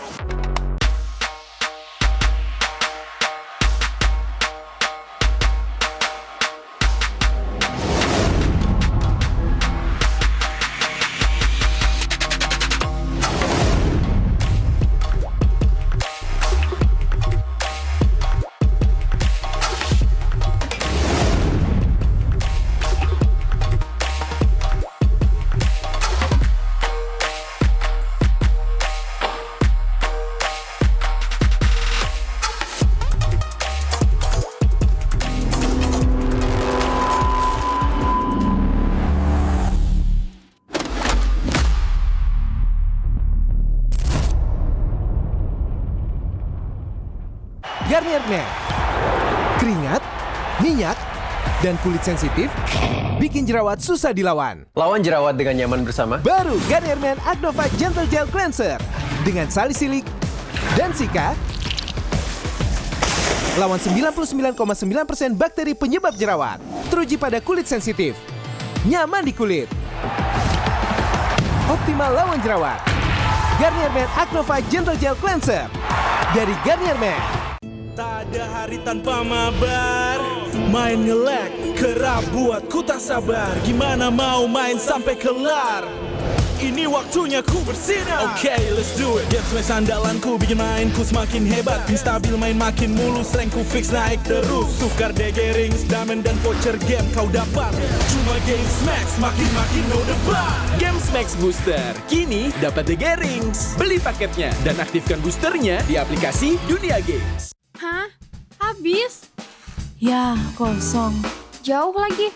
Garnier Men. Keringat, minyak, dan kulit sensitif bikin jerawat susah dilawan. Lawan jerawat dengan nyaman bersama. Baru Garnier Men Acno Fight Gentle Gel Cleanser dengan salisilik dan sika. Lawan 99,9% bakteri penyebab jerawat. Teruji pada kulit sensitif. Nyaman di kulit. Optimal lawan jerawat. Garnier Men Acno Fight Gentle Gel Cleanser dari Garnier Men. Tak ada hari tanpa mabar. Main nge-lag, kerap buat ku tak sabar. Gimana mau main sampai kelar? Ini waktunya ku bersinar. Okay, let's do it. Game smash andalanku bikin mainku semakin hebat. Pin stabil main makin mulus, rankku fix naik terus. Tukar DG rings, diamond dan voucher game kau dapat. Cuma Game Smash makin no debat. Game Max Booster kini dapat DG Rings. Beli paketnya dan aktifkan boosternya di aplikasi Dunia Games. Hah? Habis? Ya, kosong. Jauh lagi.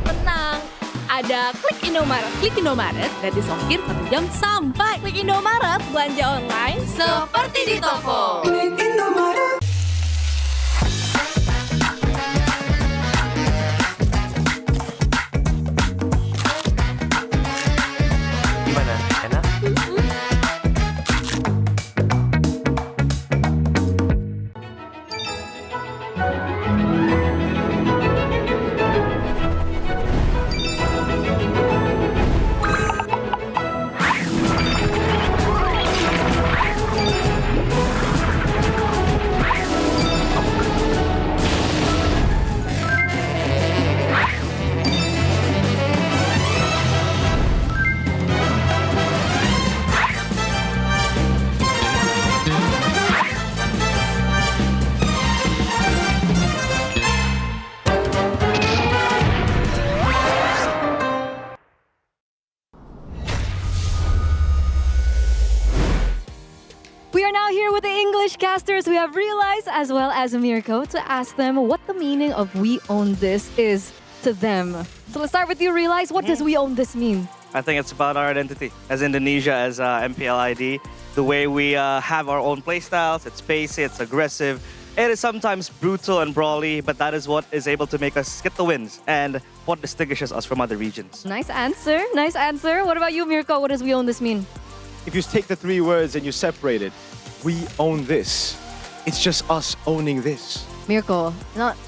Tenang. Ada Klik Indomaret. Klik Indomaret gratis ongkir 1 jam sampai. Klik Indomaret belanja online seperti di toko. Klik Indomaret. Gimana? Enak? We are now here with the English casters. We have Realize as well as Mirko to ask them what the meaning of "we own this" is to them. So let's start with you, Realize. What does "we own this" mean? I think it's about our identity as Indonesia, as MPL ID. The way we have our own playstyles, it's pacey, it's aggressive. It is sometimes brutal and brawly, but that is what is able to make us get the wins and what distinguishes us from other regions. Nice answer. Nice answer. What about you, Mirko? What does "we own this" mean? If you take the 3 words and you separate it, we own this. It's just us owning this. Mirko, not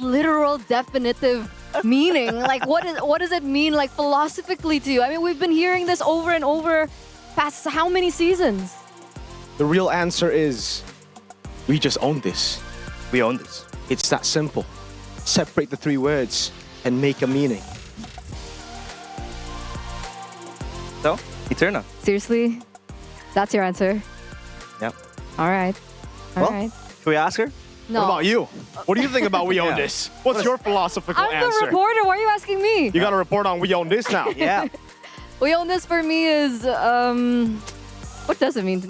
literal definitive meaning. Like what does it mean like philosophically to you? I mean, we've been hearing this over and over past how many seasons? The real answer is we just own this. We own this. It's that simple. Separate the 3 words and make a meaning. So, Eterna. Seriously? That's your answer? Yeah. All right. All right. Should we ask her? No. What about you? What do you think about "we own this"? What's your philosophical I'm answer? the reporter. Why are you asking me? You got to report on "we own this" now. Yeah. "We own this" for me is what does it mean?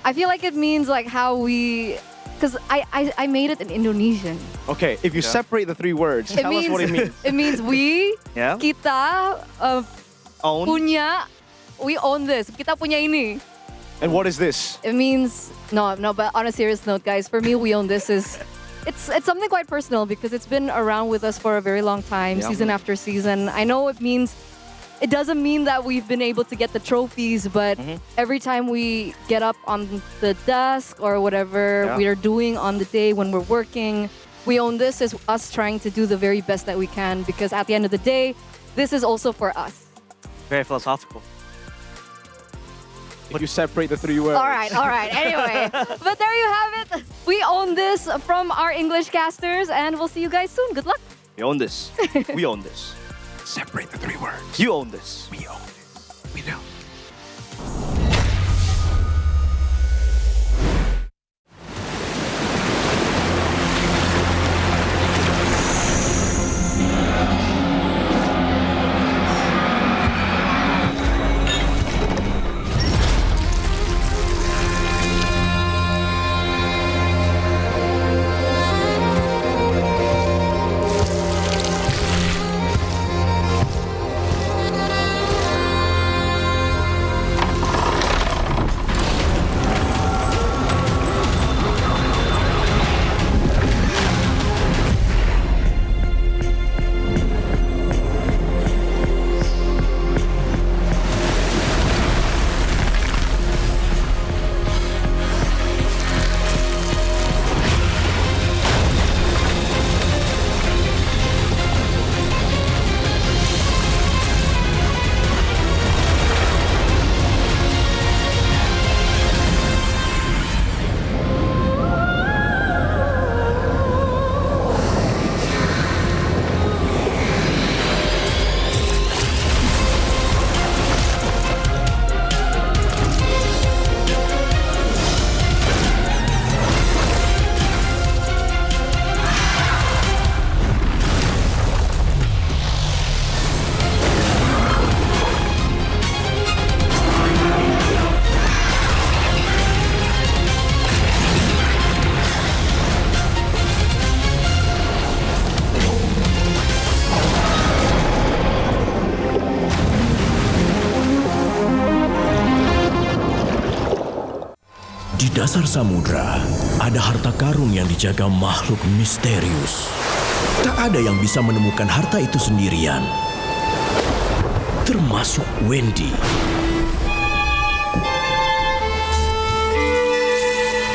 I feel like it means like how we, because I made it in Indonesian. Okay, if you separate the 3 words, tell us what it means. It means we, Yeah. kita Own. punya, we own this. Kita punya ini. And what is this? It means no. But on a serious note, guys, for me, "we own this" is it's something quite personal because it's been around with us for a very long time, Yeah. season after season. I know it doesn't mean that we've been able to get the trophies, but every time we get up on the desk or whatever we are doing on the day when we're working, "we own this" is us trying to do the very best that we can because at the end of the day, this is also for us. Very philosophical. If you separate the 3 words. All right. Anyway, but there you have it. We own this from our English casters, and we'll see you guys soon. Good luck. We own this. We own this. Separate the 3 words. You own this. We own this. We don't. Di dasar samudra, ada harta karun yang dijaga makhluk misterius. Tak ada yang bisa menemukan harta itu sendirian. Termasuk Wendy.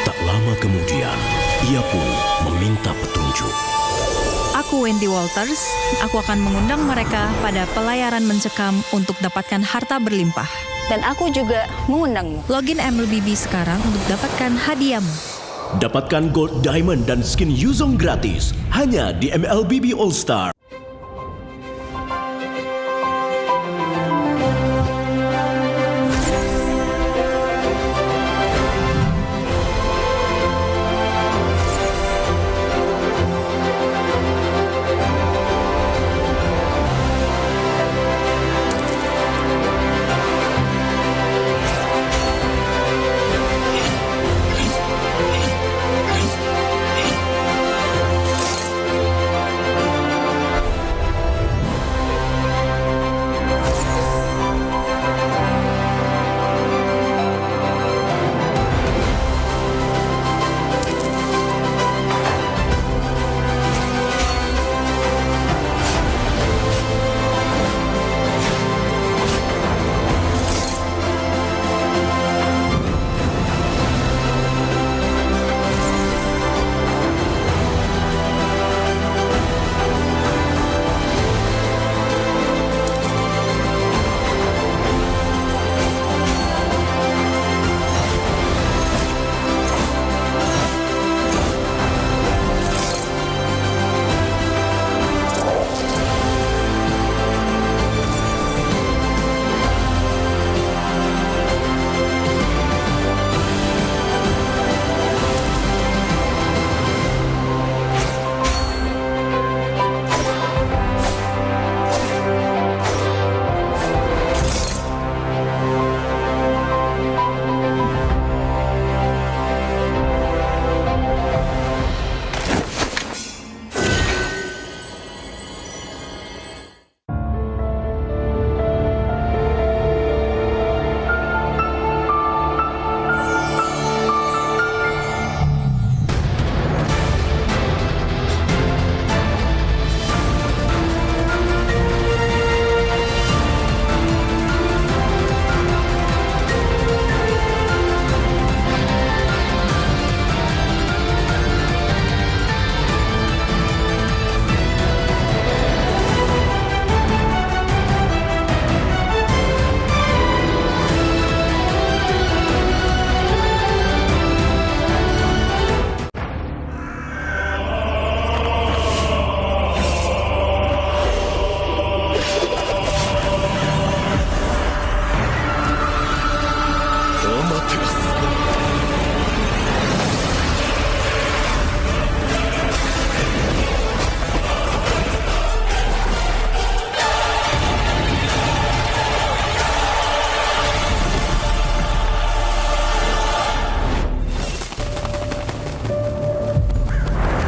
Tak lama kemudian, ia pun meminta petunjuk. Aku Wendy Walters, aku akan mengundang mereka pada pelayaran mencekam untuk dapatkan harta berlimpah. Dan aku juga mengundangmu. Login MLBB sekarang untuk dapatkan hadiahmu. Dapatkan gold, diamond, dan skin Yuzong gratis hanya di MLBB All Star.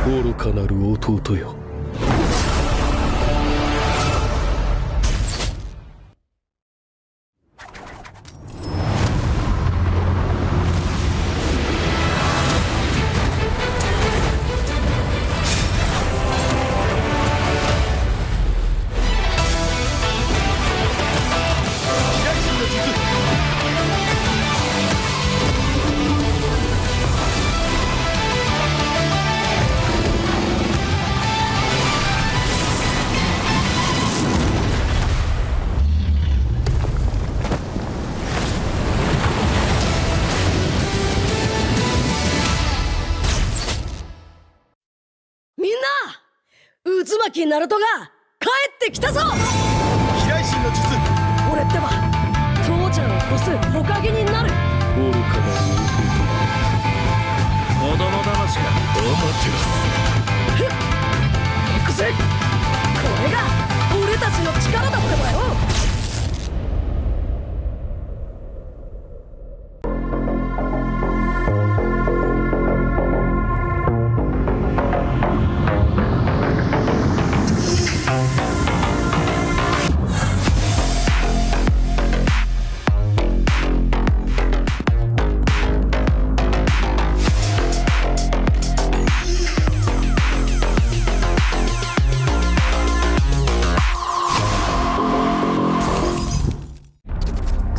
愚かなる弟よ。みんな渦巻きナルトが帰ってきたぞ。飛来神の術。俺ってば父ちゃんを越す火影になる。愚かなる子供騙しか。ふっ行くぜ。これが俺たちの力だってばよ。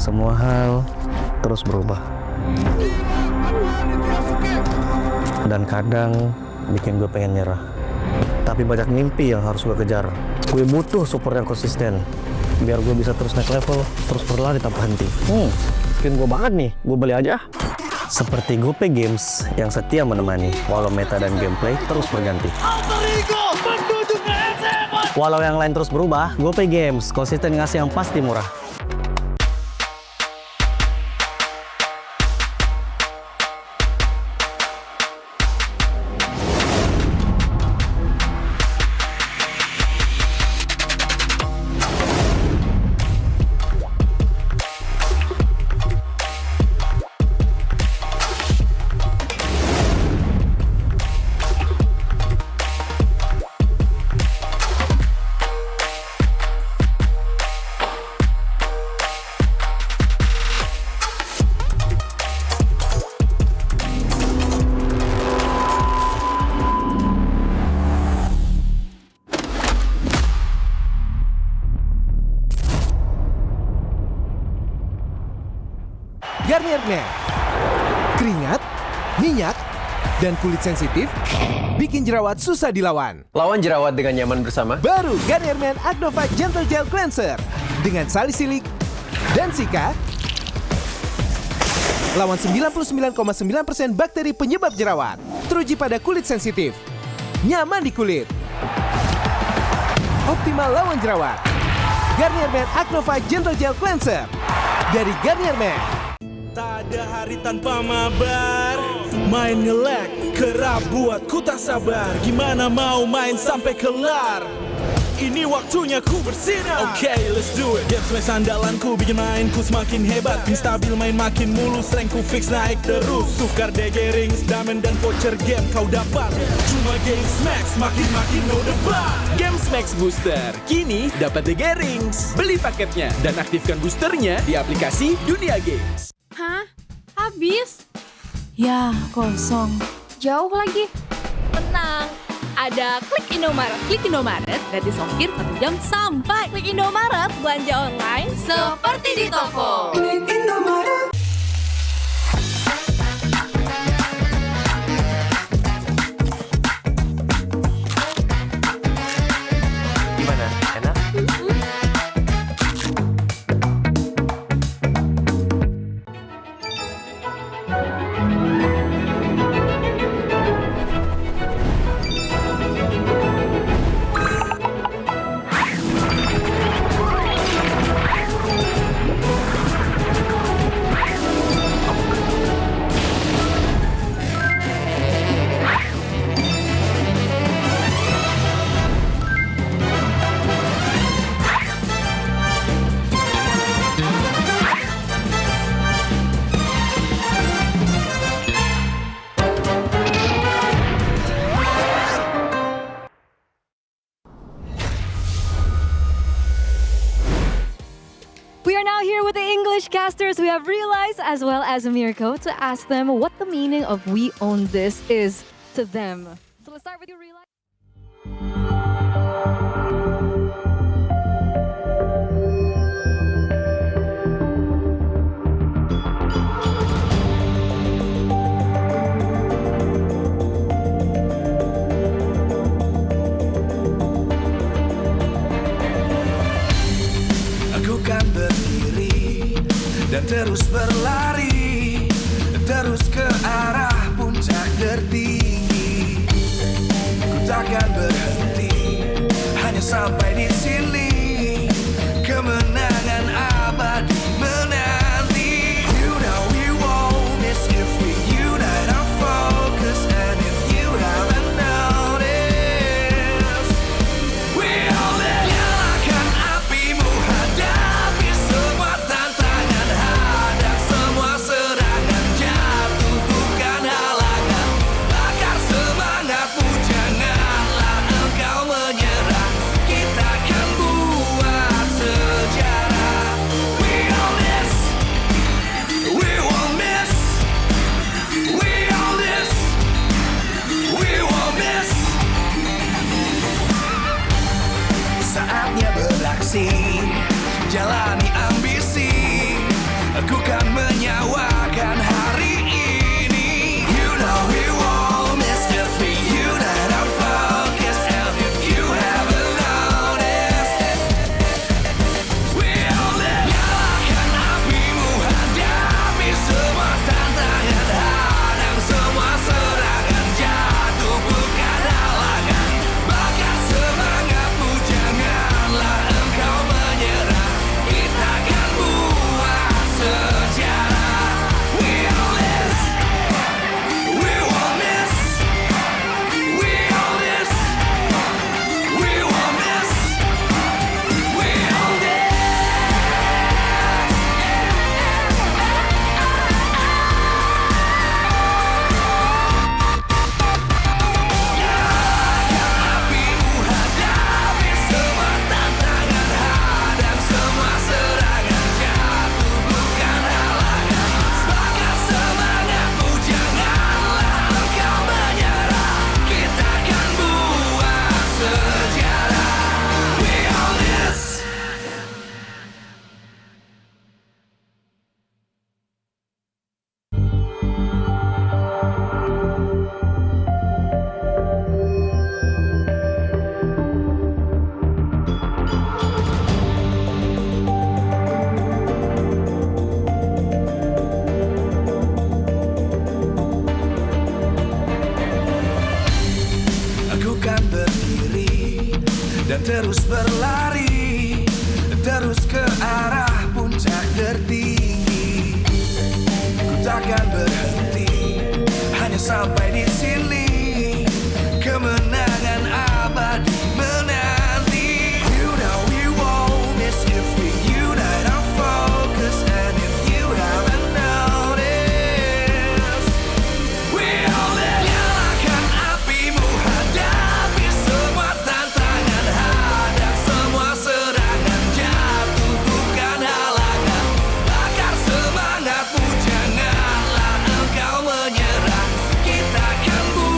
Semua hal terus berubah. Dan kadang bikin gue pengen nyerah. Tapi banyak mimpi yang harus gue kejar. Gue butuh support yang konsisten. Biar gue bisa terus naik level, terus berlari tanpa henti. Skin gue banget nih, gue beli aja. Seperti GoPay Games yang setia menemani, walau meta dan gameplay terus berganti. Walau yang lain terus berubah, GoPay Games konsisten ngasih yang pasti murah. Garnier Men. Keringat, minyak, dan kulit sensitif bikin jerawat susah dilawan. Lawan jerawat dengan nyaman bersama. Baru Garnier Men Acno Fight Gentle Gel Cleanser dengan salisilik dan sika. Lawan 99,9% bakteri penyebab jerawat. Teruji pada kulit sensitif. Nyaman di kulit. Optimal lawan jerawat. Garnier Men Acno Fight Gentle Gel Cleanser dari Garnier Men. Tak ada hari tanpa mabar. Main nge-lag, kerap buat ku tak sabar. Gimana mau main sampai kelar? Ini waktunya ku bersinar. Okay, let's do it. Game smash andalanku bikin mainku semakin hebat. Pin stabil main makin mulus, rankku fix naik terus. Tukar DG rings, diamond dan voucher game kau dapat. Cuma Game Max makin no debat. Game Max Booster kini dapat DG Rings. Beli paketnya dan aktifkan boosternya di aplikasi Dunia Games. Hah? Habis? Ya, kosong. Jauh lagi? Tenang, ada Klik Indomaret. Klik Indomaret gratis ongkir 1 jam sampai. Klik Indomaret, belanja online seperti di toko. Klik Indomaret. Gimana? Enak? English casters, we have Realize as well as Mirko to ask them what the meaning of "we own this" is to them. So let's start with you, Realize. Aku kan berdiri dan terus berlari, terus ke arah puncak tertinggi. Ku takkan berhenti, hanya sampai di sini. Kemenangan abadi menanti. You know we won't miss if we unite our focus. And if you haven't noticed, we all nyalakan apimu, hadapi semua tantangan, hadang semua serangan, jatuh bukan halangan, bakar semangatmu, janganlah engkau menyerah, kita akan buat sejarah. We all this, we won't miss, we all this, we won't miss. Saatnya beraksi, jalani ambisi. Aku kan menyawakan hari ini. You know we won't miss if we unite our focus. And if you haven't noticed, we all nyalakan apimu, hadapi semua tantangan, hadang semua serangan, jatuh bukan halangan, bakar semangatmu, janganlah engkau menyerah, kita akan buat sejarah. We all this, we won't miss, we all this, we won't miss, we all this. Apimu, hadapi semua tantangan, hadang semua serangan, jatuh bukan halangan, bakar semangatmu, janganlah engkau menyerah, kita akan buat sejarah. We all this. Aku kan berdiri dan terus berlari, terus ke arah puncak tertinggi. Ku takkan berhenti, hanya sampai di sini. Kemenangan abadi menanti. You know we won't miss if we unite our focus. And if you haven't noticed, we all nyalakan apimu, hadapi semua tantangan, hadang semua serangan, jatuh bukan halangan, bakar semangatmu, janganlah engkau menyerah, kita akan buat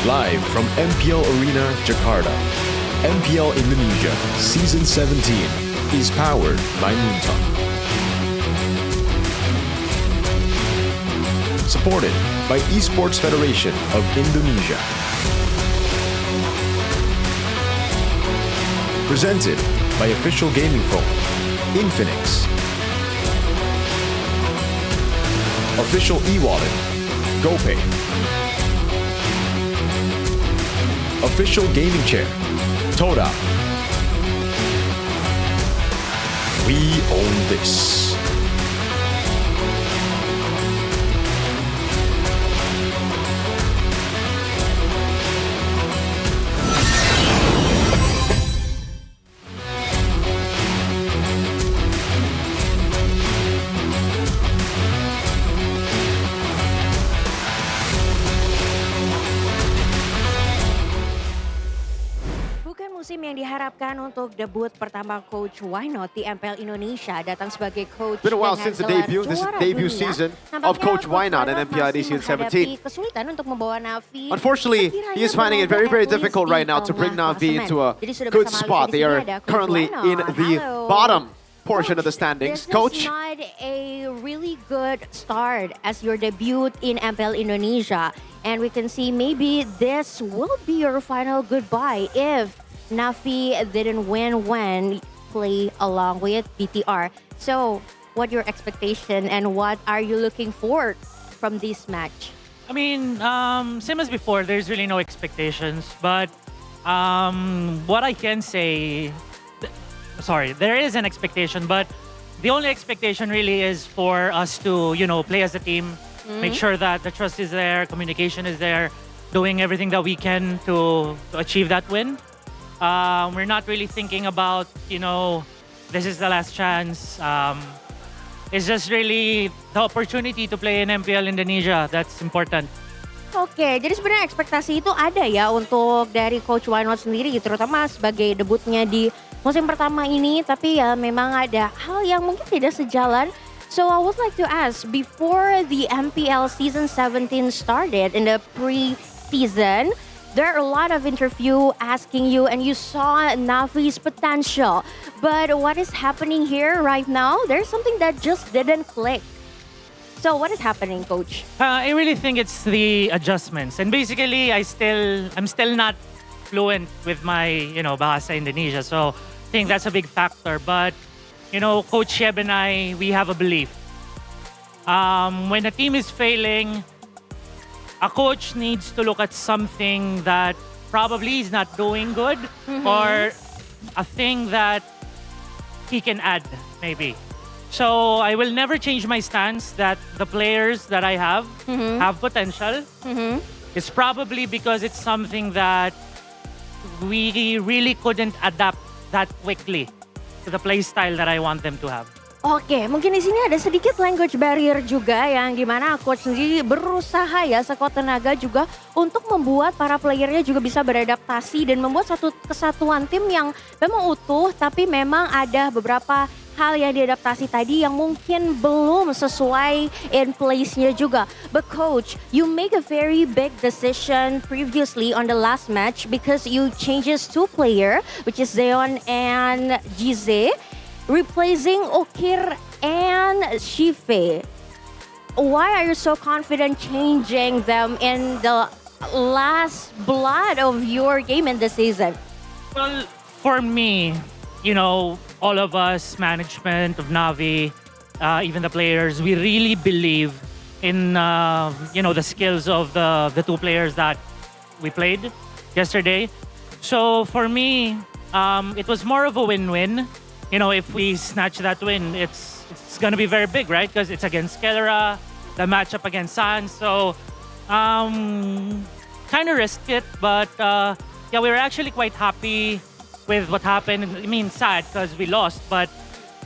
Live from MPL Arena, Jakarta. MPL Indonesia Season 17 is powered by Moontalk. Supported by Esports Federation of Indonesia. Presented by official gaming phone, Infinix. Official e-wallet, GoPay. Official gaming chair, Toda. We own this. Musim yang diharapkan untuk debut pertama Coach Why Not di MPL Indonesia datang sebagai coach Been a while dengan since the gelar debut. This is juara debut dunia. season Nampaknya of Coach Why Not in Coach MPL ID masih Season menghadapi 17. kesulitan untuk membawa Navi. Unfortunately, he is finding it very, very difficult right now to bring Navi into a good spot. They are currently in the bottom portion of the standings. This Coach? is not a really good start as your debut in MPL Indonesia. And we can see maybe this will be your final goodbye if Navi didn't win when play along with BTR. So, what your expectation and what are you looking for from this match? I mean, same as before, there's really no expectations. But what I can say, sorry, there is an expectation, but the only expectation really is for us to, play as a team, make sure that the trust is there, communication is there, doing everything that we can to achieve that win. We're not really thinking about, this is the last chance. It's just really the opportunity to play in MPL Indonesia. That's important. Oke, jadi sebenarnya ekspektasi itu ada ya untuk dari Coach Why Not sendiri, terutama sebagai debutnya di musim pertama ini. Tapi ya memang ada hal yang mungkin tidak sejalan. So I would like to ask, before the MPL Season 17 started in the pre-season, there are a lot of interview asking you and you saw Navi's potential. But what is happening here right now? There's something that just didn't click. So what is happening, Coach? I really think it's the adjustments. And basically, I'm still not fluent with my, Bahasa Indonesia. So I think that's a big factor. But, Coach Sheb and I, we have a belief. When a team is failing, a coach needs to look at something that probably is not doing good or a thing that he can add, maybe. So I will never change my stance that the players that I have potential. It's probably because it's something that we really couldn't adapt that quickly to the play style that I want them to have. Oke, mungkin di sini ada sedikit language barrier juga yang gimana coach sendiri berusaha ya sekuat tenaga juga untuk membuat para playernya juga bisa beradaptasi dan membuat satu kesatuan tim yang memang utuh tapi memang ada beberapa hal yang diadaptasi tadi yang mungkin belum sesuai in place-nya juga. But coach, you make a very big decision previously on the last match because you changes two player which is Zeon and Jize, replacing Okir and Shife. Why are you so confident changing them in the last blood of your game in the season? Well, for me, all of us, management of Navi, even the players, we really believe in, the skills of the two players that we played yesterday. So for me, it was more of a win-win. If we snatch that win, it's going to be very big, right? Because it's against Kelra, the matchup against Sans. So, kind of risked it. But, we were actually quite happy with what happened. I mean, sad because we lost. But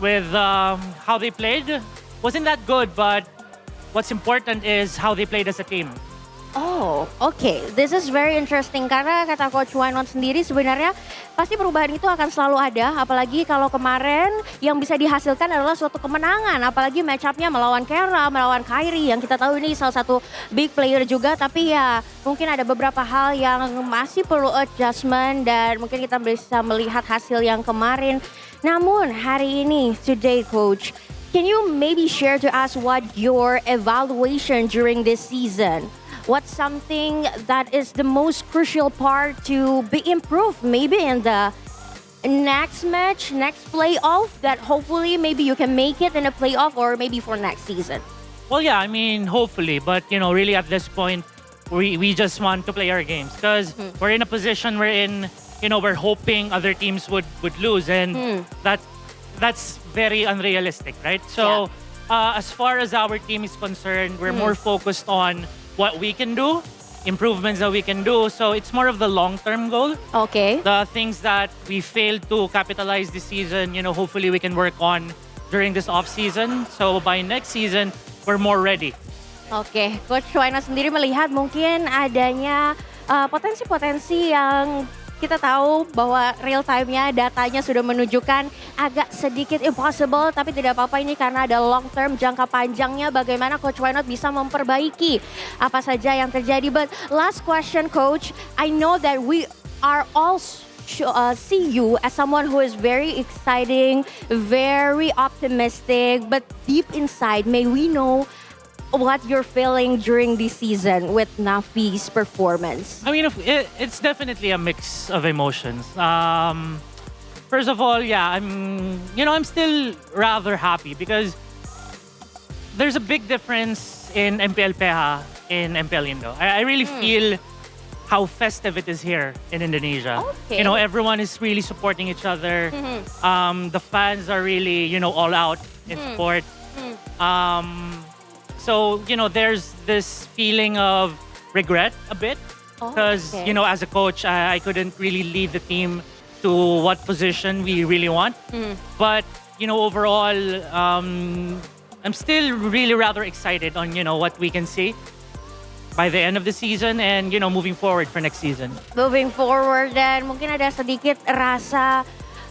with how they played, wasn't that good. But what's important is how they played as a team. Oh, oke. This is very interesting karena kata Coach Wynot sendiri sebenarnya pasti perubahan itu akan selalu ada, apalagi kalau kemarin yang bisa dihasilkan adalah suatu kemenangan, apalagi match up-nya melawan Kera, melawan Kyrie yang kita tahu ini salah satu big player juga, tapi ya mungkin ada beberapa hal yang masih perlu adjustment dan mungkin kita bisa melihat hasil yang kemarin. Namun hari ini, today Coach, can you maybe share to us what your evaluation during this season? What's something that is the most crucial part to be improved maybe in the next match, next playoff that hopefully maybe you can make it in a playoff or maybe for next season? Well, yeah, I mean, hopefully. But, really at this point, we just want to play our games because we're in a position wherein, we're hoping other teams would lose. And that's very unrealistic, right? So as far as our team is concerned, we're more focused on what we can do, improvements that we can do. So it's more of the long-term goal. Okay. The things that we failed to capitalize this season, hopefully we can work on during this off-season. So by next season, we're more ready. Oke, Coach Wynot sendiri melihat mungkin adanya potensi-potensi yang kita tahu bahwa real time-nya, datanya sudah menunjukkan agak sedikit impossible, tapi tidak apa-apa ini karena ada long term, jangka panjangnya bagaimana Coach Wynot bisa memperbaiki apa saja yang terjadi. But last question Coach, I know that we are all see you as someone who is very exciting, very optimistic, but deep inside, may we know what you're feeling during this season with Nafi's performance? I mean, it's definitely a mix of emotions. First of all, yeah, I'm still rather happy because there's a big difference in MPL PEHA in MPL Indo. I really feel how festive it is here in Indonesia. Okay. Everyone is really supporting each other. The fans are really, all out in support. So, there's this feeling of regret a bit because, as a coach, I couldn't really lead the team to what position we really want. But, overall, I'm still really rather excited on, what we can see by the end of the season and, moving forward for next season. Moving forward dan mungkin ada sedikit rasa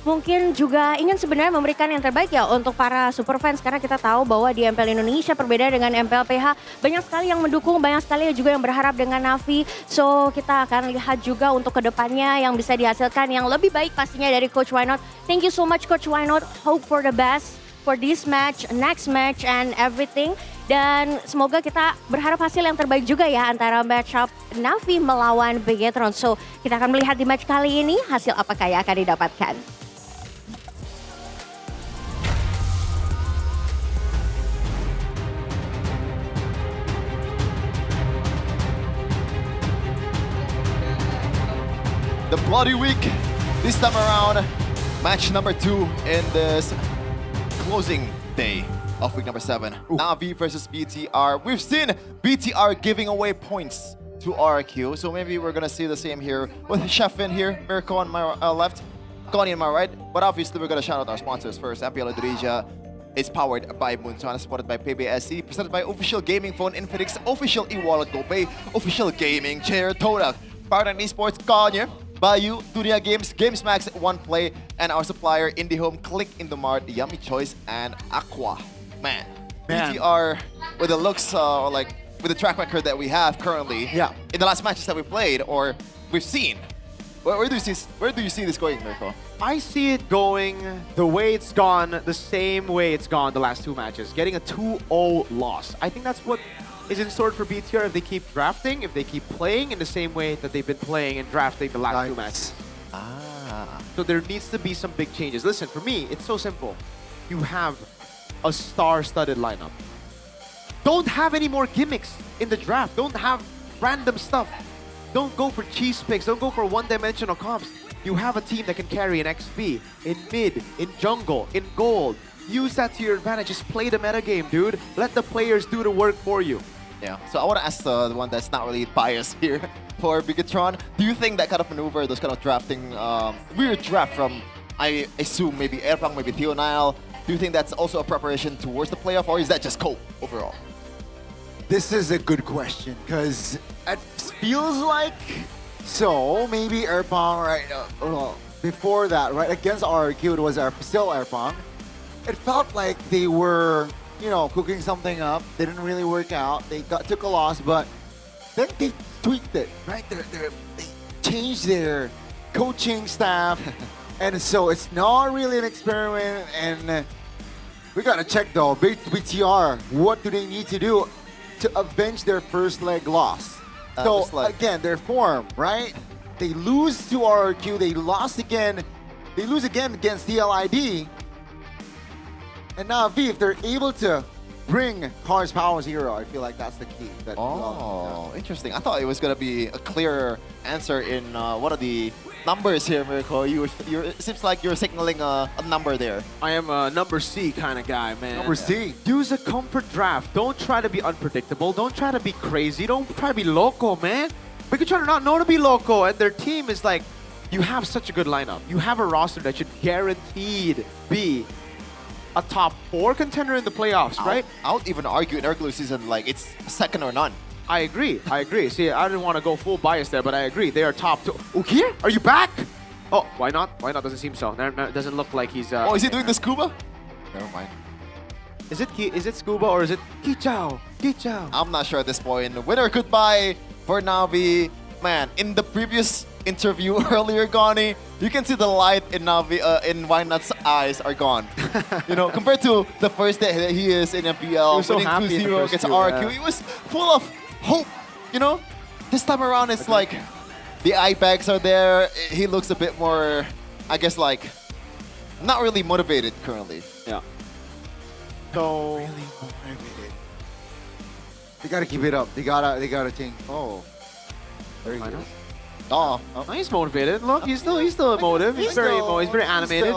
mungkin juga ingin sebenarnya memberikan yang terbaik ya untuk para superfans karena kita tahu bahwa di MPL Indonesia berbeda dengan MPL PH banyak sekali yang mendukung, banyak sekali juga yang berharap dengan Nafi. So kita akan lihat juga untuk kedepannya yang bisa dihasilkan yang lebih baik pastinya dari Coach Wynot. Thank you so much Coach Wynot. Hope for the best for this match, next match and everything. Dan semoga kita berharap hasil yang terbaik juga ya antara matchup Nafi melawan Bigetron. So kita akan melihat di match kali ini hasil apakah yang akan didapatkan. The bloody week this time around, match number 2 in this closing day of week number 7. Navi versus BTR. We've seen BTR giving away points to RQ, so maybe we're gonna see the same here with Chef in here, Mirko on my left, Connie on my right. But obviously we're gonna shout out our sponsors first. MPL Indonesia is powered by Moonshine, supported by PBSC, presented by official gaming phone Infinix, official e-wallet GoPay, official gaming chair Todak, powered on esports Kanye, Bayu, Dunia Games, GamesMax, OnePlay, and our supplier IndieHome, Click in the Mart, Yummy Choice, and Aqua. Man. BTR, with the looks, with the track record that we have currently, in the last matches that we played or we've seen, where do you see this going, Mirko? I see it going the way it's gone, the same way it's gone the last 2 matches, getting a 2-0 loss. I think that's what is in store for BTR if they keep drafting, if they keep playing in the same way that they've been playing and drafting the last 2 matches. So there needs to be some big changes. Listen, for me, it's so simple. You have a star-studded lineup. Don't have any more gimmicks in the draft. Don't have random stuff. Don't go for cheese picks. Don't go for one-dimensional comps. You have a team that can carry an XP in mid, in jungle, in gold. Use that to your advantage. Just play the meta game, dude. Let the players do the work for you. Yeah, so I want to ask the one that's not really biased here for Bigetron. Do you think that kind of maneuver, those kind of drafting, weird draft from, I assume, maybe Airpunk, maybe Theo9, do you think that's also a preparation towards the playoff, or is that just cope overall? This is a good question, because feels like so. Maybe Airpong, right? Well, before that, right? Against RRQ, it was still Airpong. It felt like they were, cooking something up. They didn't really work out. They took a loss, but then they tweaked it, right? They changed their coaching staff. And so it's not really an experiment. And we got to check, though, BTR, what do they need to do to avenge their first leg loss? So, again, their form, right? They lose to RRQ. They lost again. They lose again against DLID. And now, V, if they're able to bring Cars Power Zero, I feel like that's the key. Interesting. I thought it was going to be a clearer answer in what are the numbers here, Miracle. It seems like you're signaling a number there. I am a number C kind of guy, man. Number C. Use a comfort draft. Don't try to be unpredictable. Don't try to be crazy. Don't try to be loco, man. We could try to not know to be loco, and their team is like, you have such a good lineup. You have a roster that should guaranteed be a top 4 contender in the playoffs, right? I would even argue in our regular season, like it's second or none. I agree. See, I didn't want to go full bias there, but I agree. They are top 2. Ukir, are you back? Oh, why not? Why not? Doesn't seem so. Doesn't look like he's... oh, is he doing the scuba? Never mind. Is it scuba or is it Kichao? I'm not sure at this point. Winner goodbye for Navi. Man, in the previous interview earlier, Gani, you can see the light in Navi, in Wynut's eyes are gone. Compared to the first day that he is in MPL, so winning happy 2-0 against RQ, he was full of hope. This time around, it's like the eye bags are there. He looks a bit more, I guess, like not really motivated currently. Yeah. So really motivated. They gotta keep it up. They gotta change. Oh, there he goes. Oh, he's motivated. Look, he's still emotive. He's very animated.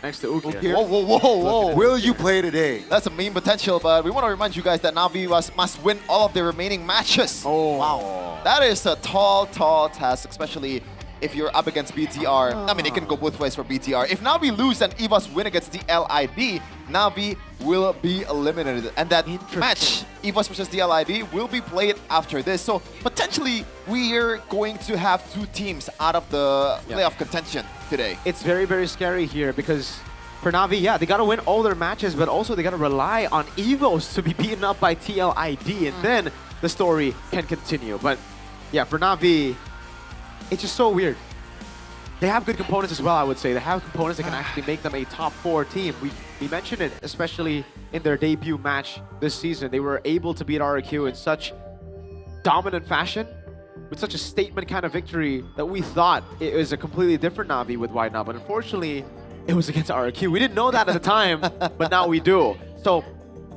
Next to Ukir. Whoa. Will you play today? That's a meme potential, but we want to remind you guys that Navi must win all of their remaining matches. Oh, wow. That is a tall task, especially if you're up against BTR. I mean, it can go both ways for BTR. If Navi lose and EVOS win against the LID, Navi will be eliminated. And that match, EVOS versus the LID, will be played after this. So potentially, we're going to have 2 teams out of the playoff contention today. It's very, very scary here because for Navi, they got to win all their matches, but also they got to rely on EVOS to be beaten up by TLID, and then the story can continue. But yeah, for Navi, it's just so weird. They have good components as well, I would say. They have components that can actually make them a top 4 team. We mentioned it, especially in their debut match this season. They were able to beat RRQ in such dominant fashion, with such a statement kind of victory that we thought it was a completely different Navi with Wide Now. But unfortunately, it was against RRQ. We didn't know that at the time, but now we do. So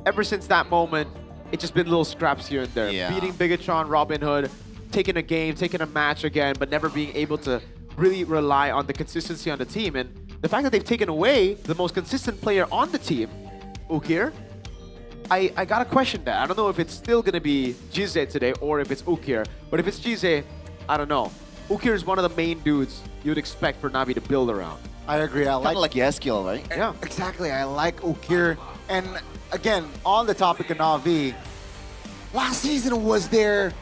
ever since that moment, it's just been little scraps here and there. Beating Bigatron, Robin Hood, taking a game, taking a match again, but never being able to really rely on the consistency on the team. And the fact that they've taken away the most consistent player on the team, Ukir, I gotta question that. I don't know if it's still gonna be Jize today or if it's Ukir. But if it's Jize, I don't know. Ukir is one of the main dudes you'd expect for Navi to build around. I agree. I Kind of like Yaskiel, right? Yeah, exactly. I like Ukir. And again, on the topic of Navi, last season was their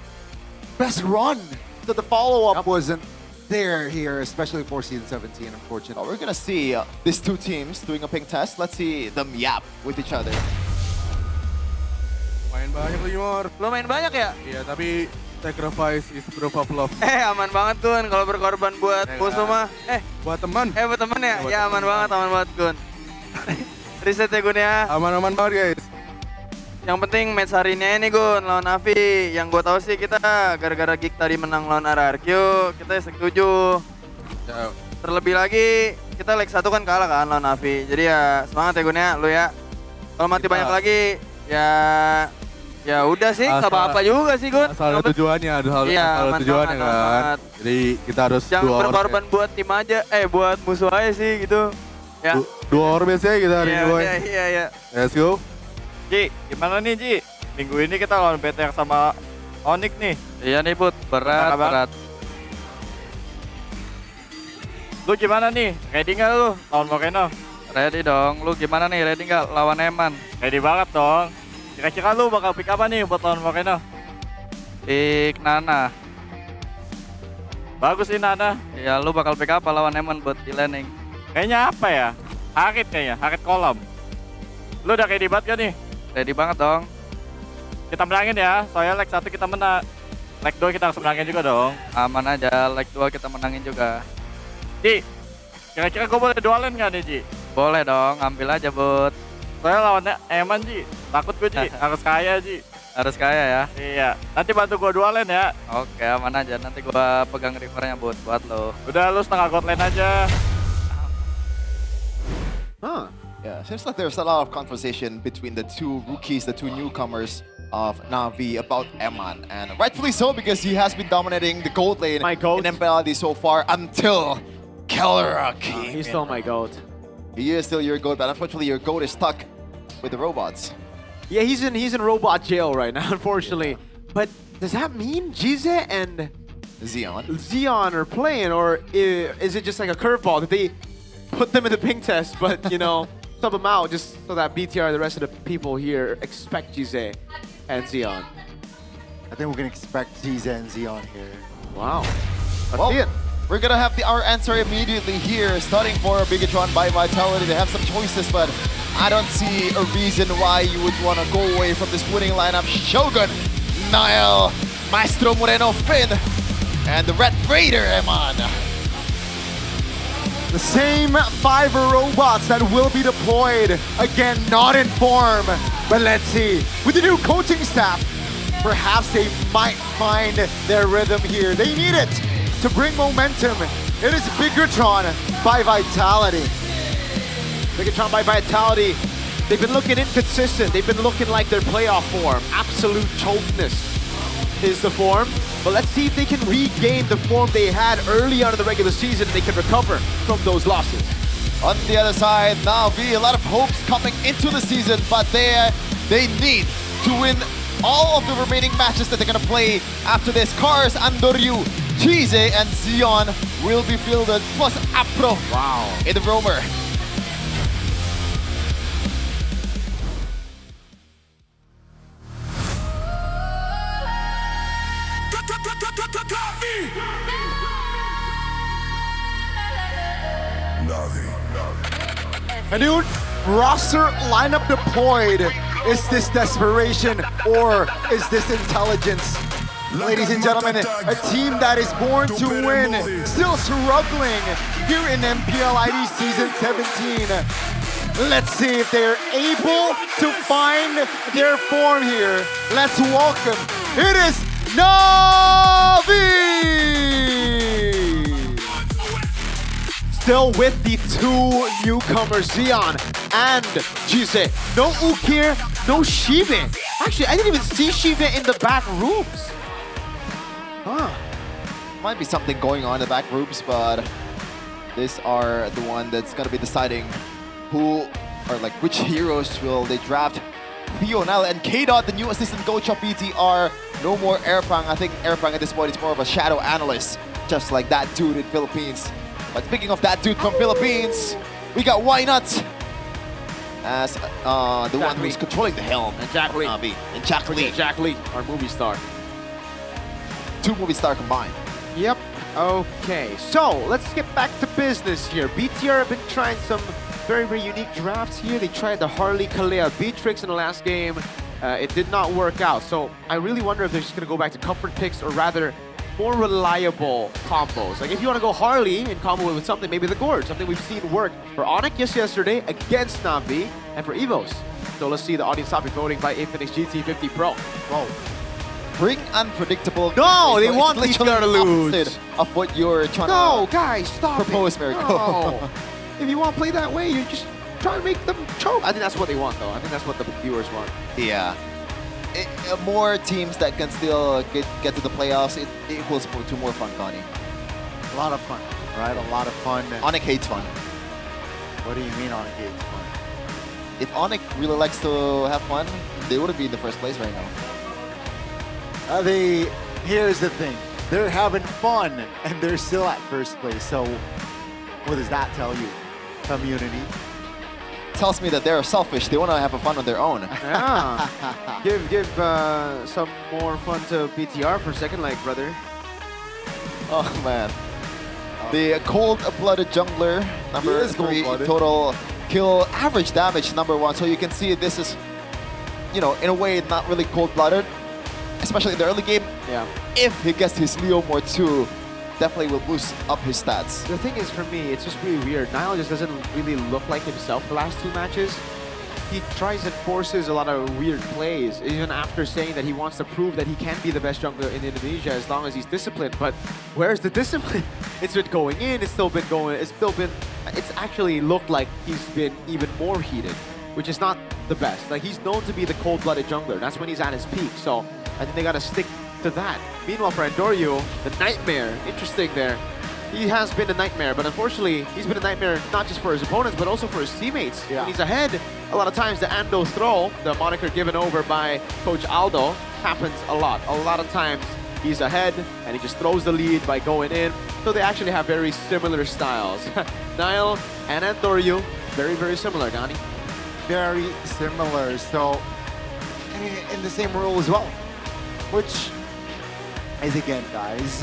best run. So the follow-up wasn't there here, especially for Season 17, unfortunately. We're gonna see these 2 teams doing a ping test. Let's see them yap with each other. Main banyak lu, Jumor. Lo main banyak ya? Iya, tapi sacrifice is proof of love. Aman banget, Gun. Kalau berkorban buat musuh mah. Buat teman. Buat teman ya? Ya, aman banget, Gun. Reset ya, Gun ya. Aman-aman banget, guys. Yang penting match hari ini nih, Gun, lawan Navi. Yang gue tahu sih kita gara-gara Geek tadi menang lawan RRQ, kita setuju. Terlebih lagi, kita leg 1 kan kalah kan lawan Navi. Jadi ya semangat ya, Gun ya, lu ya. Kalau mati banyak lagi, ya udah sih, nggak apa-apa juga sih, Gun. Asal ada tujuannya, ada tujuannya kan. Jadi kita harus jangan berkorban buat tim aja, buat musuh aja sih gitu. Ya. 2 over biasanya kita hari ini, boy. Iya. Let's go. Ji, gimana nih Ji? Minggu ini kita lawan BTR sama Onyx nih. Iya nih Put, berat. Lu gimana nih? Ready nggak lu lawan Moreno? Ready dong. Lu gimana nih? Ready nggak lawan Eman? Ready banget dong. Kira-kira lu bakal pick apa nih buat lawan Moreno? Pick Nana. Bagus sih Nana. Ya lu bakal pick apa lawan Emon buat di laning? Kayaknya apa ya? Harit kayaknya, Harit kolom. Lu udah ready banget gak nih? Ready banget dong. Kita menangin ya, soalnya leg 1 kita menang. Leg 2 kita harus menangin juga dong. Aman aja, leg 2 kita menangin juga. Ji, kira-kira gue boleh dualen gak nih Ji? Boleh dong, ambil aja Bud. Soalnya lawannya Eman Ji, takut gue Ji, harus kaya Ji. Harus kaya ya? Iya, nanti bantu gue dualen ya. Oke, aman aja, nanti gua pegang rivernya Bud buat lo. Udah lu setengah god lane aja. Huh. Yeah, seems like there's a lot of conversation between the two rookies, the two newcomers of Na'Vi about Eman. And rightfully so, because he has been dominating the gold lane in MPL ID so far until Kellera came He's still my GOAT. He is still your GOAT, but unfortunately your GOAT is stuck with the robots. Yeah, he's in robot jail right now, unfortunately. But does that mean Jize and Xeon are playing, or is it just like a curveball? Did they put them in the ping test, but you know, sub them out just so that BTR, the rest of the people here, expect Jize and Xeon? I think we're gonna expect Jize and Xeon here. Wow. Well, we're gonna have our answer immediately here, starting for Bigatron by Vitality. They have some choices, but I don't see a reason why you would want to go away from this winning lineup. Shogun, Niall, Maestro Moreno, Finn, and the Red Raider, Eman. The same 5 robots that will be deployed. Again, not in form. But let's see. With the new coaching staff, perhaps they might find their rhythm here. They need it to bring momentum. It is Bigatron by Vitality. Bigatron by Vitality. They've been looking inconsistent. They've been looking like their playoff form. Absolute chokeness is the form. But let's see if they can regain the form they had early on in the regular season. They can recover from those losses. On the other side, Na'Vi, a lot of hopes coming into the season, but they need to win all of the remaining matches that they're gonna play after this. Cars, Andoryu, Cheese, and Xeon will be fielded, plus Apro in the roamer. A new roster lineup deployed. Is this desperation or is this intelligence? Ladies and gentlemen, a team that is born to win, still struggling here in MPL ID Season 17. Let's see if they're able to find their form here. Let's welcome, it is Na'Vi! Still with the 2 newcomers, Xeon and Jize. No Ukir, no Shibe. Actually, I didn't even see Shibe in the back rooms. Might be something going on in the back rooms, but these are the one that's gonna be deciding who or like which heroes will they draft. Fional and K-Dot, the new assistant coach of BTR. No more Airpang. I think Airpang at this point is more of a shadow analyst, just like that dude in Philippines. But speaking of that dude from Philippines, we got Why Not as the one who's controlling the helm. And Jack Lee. And Jack Lee. Jack Lee, our movie star. 2 movie star combined. Yep. Okay, so let's get back to business here. BTR have been trying some very, very unique drafts here. They tried the Harley Kalea Beatrix in the last game. It did not work out. So I really wonder if they're just going to go back to comfort picks, or rather more reliable combos. Like if you want to go Harley in combo with something, maybe the Gorge, something we've seen work for Onyx yesterday against Na'Vi and for Evos. So let's see the audience topic voting by Infinix GT50 Pro. Whoa. Bring unpredictable. No, gameplay. they want BTR to lose. Opposite of what you're trying No, to guys, stop propose, it. Miracle. No. If you want to play that way, you just try to make them choke. I think that's what they want, though. I think that's what the viewers want. Yeah. More teams that can still get to the playoffs, it equals to more fun, Connie. A lot of fun, right? A lot of fun. Onyx hates fun. What do you mean Onyx hates fun? If Onyx really likes to have fun, they wouldn't be in the first place right now. Here's the thing. They're having fun and they're still at first place. So what does that tell you? Community. tells me that they're selfish. They want to have fun on their own. Yeah. give some more fun to BTR for second leg, brother. Oh man. The cold-blooded jungler, number 3 in total kill average damage, number 1. So you can see this is, you know, in a way not really cold-blooded, especially in the early game. Yeah. If he gets his Leo more too, definitely will boost up his stats. The thing is, for me, it's just really weird. Niall just doesn't really look like himself the last 2 matches. He tries and forces a lot of weird plays, even after saying that he wants to prove that he can be the best jungler in Indonesia as long as he's disciplined. But where's the discipline? It's been going in, it's actually looked like he's been even more heated, which is not the best. Like, he's known to be the cold-blooded jungler. That's when he's at his peak. So I think they gotta stick to that. Meanwhile, for Andoryu, the nightmare, interesting there. He has been a nightmare, but unfortunately, he's been a nightmare not just for his opponents, but also for his teammates. Yeah. When he's ahead, a lot of times the Ando throw, the moniker given over by Coach Aldo, happens a lot. A lot of times, he's ahead, and he just throws the lead by going in. So they actually have very similar styles. Niall and Andoryu, very, very similar, Gani. Very similar. So, in the same role as well, which is, again, guys,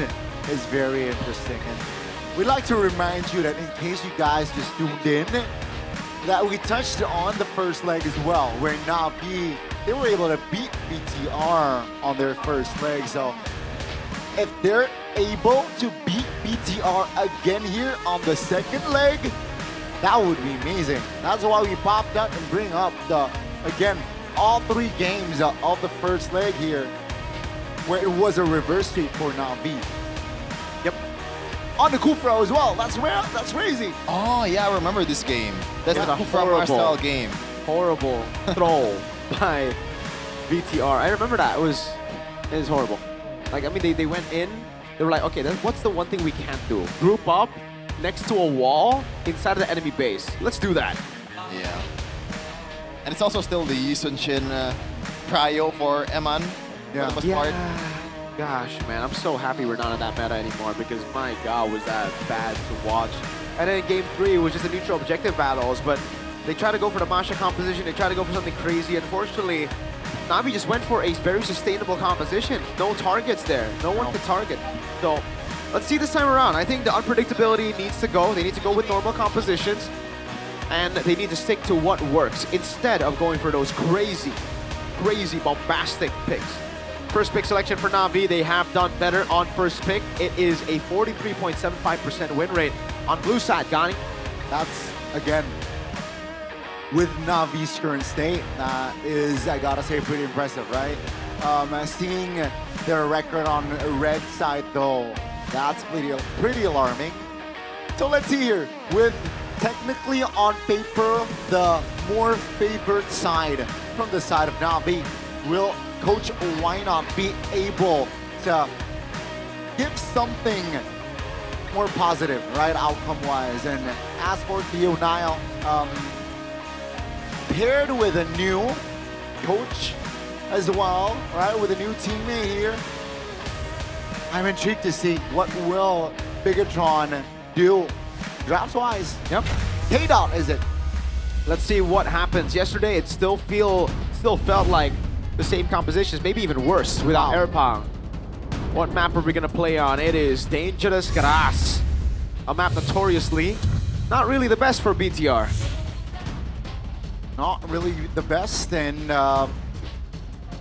is very interesting. And we'd like to remind you that in case you guys just tuned in, that we touched on the first leg as well, where Na'Vi, they were able to beat BTR on their first leg. So if they're able to beat BTR again here on the second leg, that would be amazing. That's why we popped up and bring up again, all 3 games of the first leg here, where it was a reverse sweep for Na'Vi. Yep. On the Kufra as well. That's crazy. Oh yeah, I remember this game. That's the Kufra style game. Horrible throw by BTR. I remember that. It was horrible. Like, I mean, they went in. They were like, okay, what's the one thing we can't do? Group up next to a wall inside of the enemy base. Let's do that. Yeah. And it's also still the Yi Sun-shin prio for Eman. Yeah. Gosh, man, I'm so happy we're not in that meta anymore because, my God, was that bad to watch. And then in Game 3, it was just the neutral objective battles, but they tried to go for the Masha composition, they tried to go for something crazy. Unfortunately, Na'Vi just went for a very sustainable composition. No targets there. No one could target. So, let's see this time around. I think the unpredictability needs to go. They need to go with normal compositions, and they need to stick to what works instead of going for those crazy, bombastic picks. First pick selection for Na'Vi, they have done better on first pick. It is a 43.75% win rate on blue side, Gani. That's, again, with Na'Vi's current state, is, I gotta say, pretty impressive, right? Seeing their record on red side, though, that's pretty alarming. So let's see here, with technically on paper, the more favored side from the side of Na'Vi, will Coach Wynot be able to give something more positive, right, outcome-wise? And as for Theo Niall, paired with a new coach as well, right, with a new teammate here, I'm intrigued to see what will Bigatron do draft-wise. Yep. K-Dot, is it? Let's see what happens. Yesterday, it still felt like the same compositions, maybe even worse without Erpang. What map are we gonna play on? It is Dangerous Grass. A map notoriously not really the best for BTR. Not really the best, and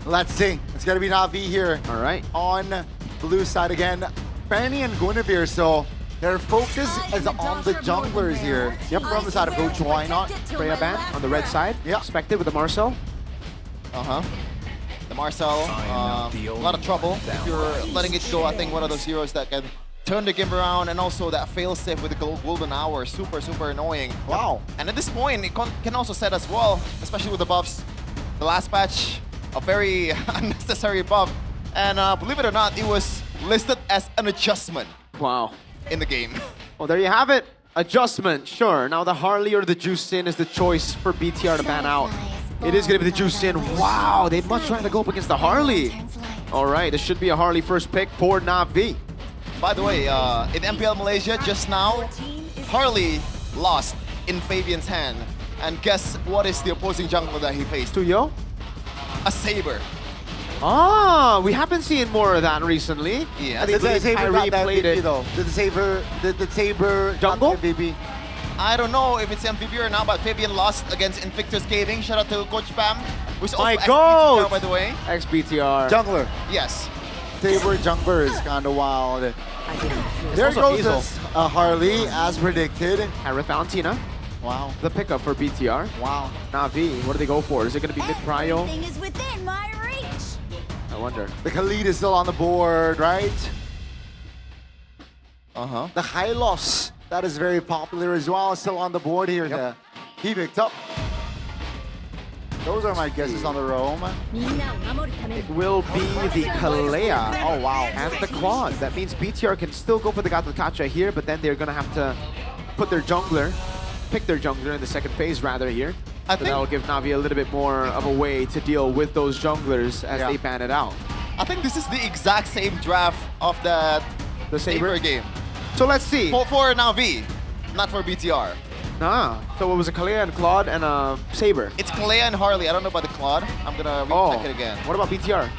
let's see. It's gonna be Na'Vi here. All right. On blue side again, Fanny and Guinevere, so their focus is on the junglers here. Yep. From the side of Coach Wynot. Freya Band on the red side. Yeah. Expected with the Marcel. The Marcel, a lot of trouble if you're letting it go. I think one of those heroes that can turn the game around, and also that failsafe with the golden hour, super annoying. Wow. And at this point, it can also set as well, especially with the buffs. The last patch, a very unnecessary buff, and believe it or not, it was listed as an adjustment. Wow. In the game. Well, there you have it. Adjustment, sure. Now the Harley or the Juicin is the choice for BTR to ban out. It is going to be the Juicin. Wow, they'd much rather go up against the Harley. All right, this should be a Harley first pick for Na'Vi. By the way, in MPL Malaysia just now, Harley lost in Fabian's hand. And guess what is the opposing jungler that he faced? Tuyo? A Saber. Ah, we have been seeing more of that recently. Yeah. I think Kyrie played it. though. Did the Saber jungle MVP? I don't know if it's MVP or not, but Fabian lost against Invictus Gaming. Shout out to Coach Pam, who's also My ex-BTR, God! by the way. Ex-BTR. Jungler. Yes. Saber jungler is kind of wild. There also goes Hazel. this, Harley, as predicted. Harith Valentina. Wow. The pickup for BTR. Wow. Na'Vi, what do they go for? Is it going to be mid-prio? Everything is within my reach. I wonder. The Khalid is still on the board, right? Uh-huh. The Hylos, that is very popular as well, is still on the board here. Yep. He picked up. Those are my guesses on the roam. It will be the Kalea. Oh, wow. And the Quad. That means BTR can still go for the Gatakacha here, but then they're going to have to put their jungler, pick their jungler in the second phase rather here. I So think that'll give Na'Vi a little bit more of a way to deal with those junglers as Yeah. they ban it out. I think this is the exact same draft of the Saber game. So let's see. For Na'Vi, not for BTR. Nah. So it was a Kalea and Claude and a Saber. It's Kalea and Harley. I don't know about the Claude. I'm gonna recheck it again. What about BTR?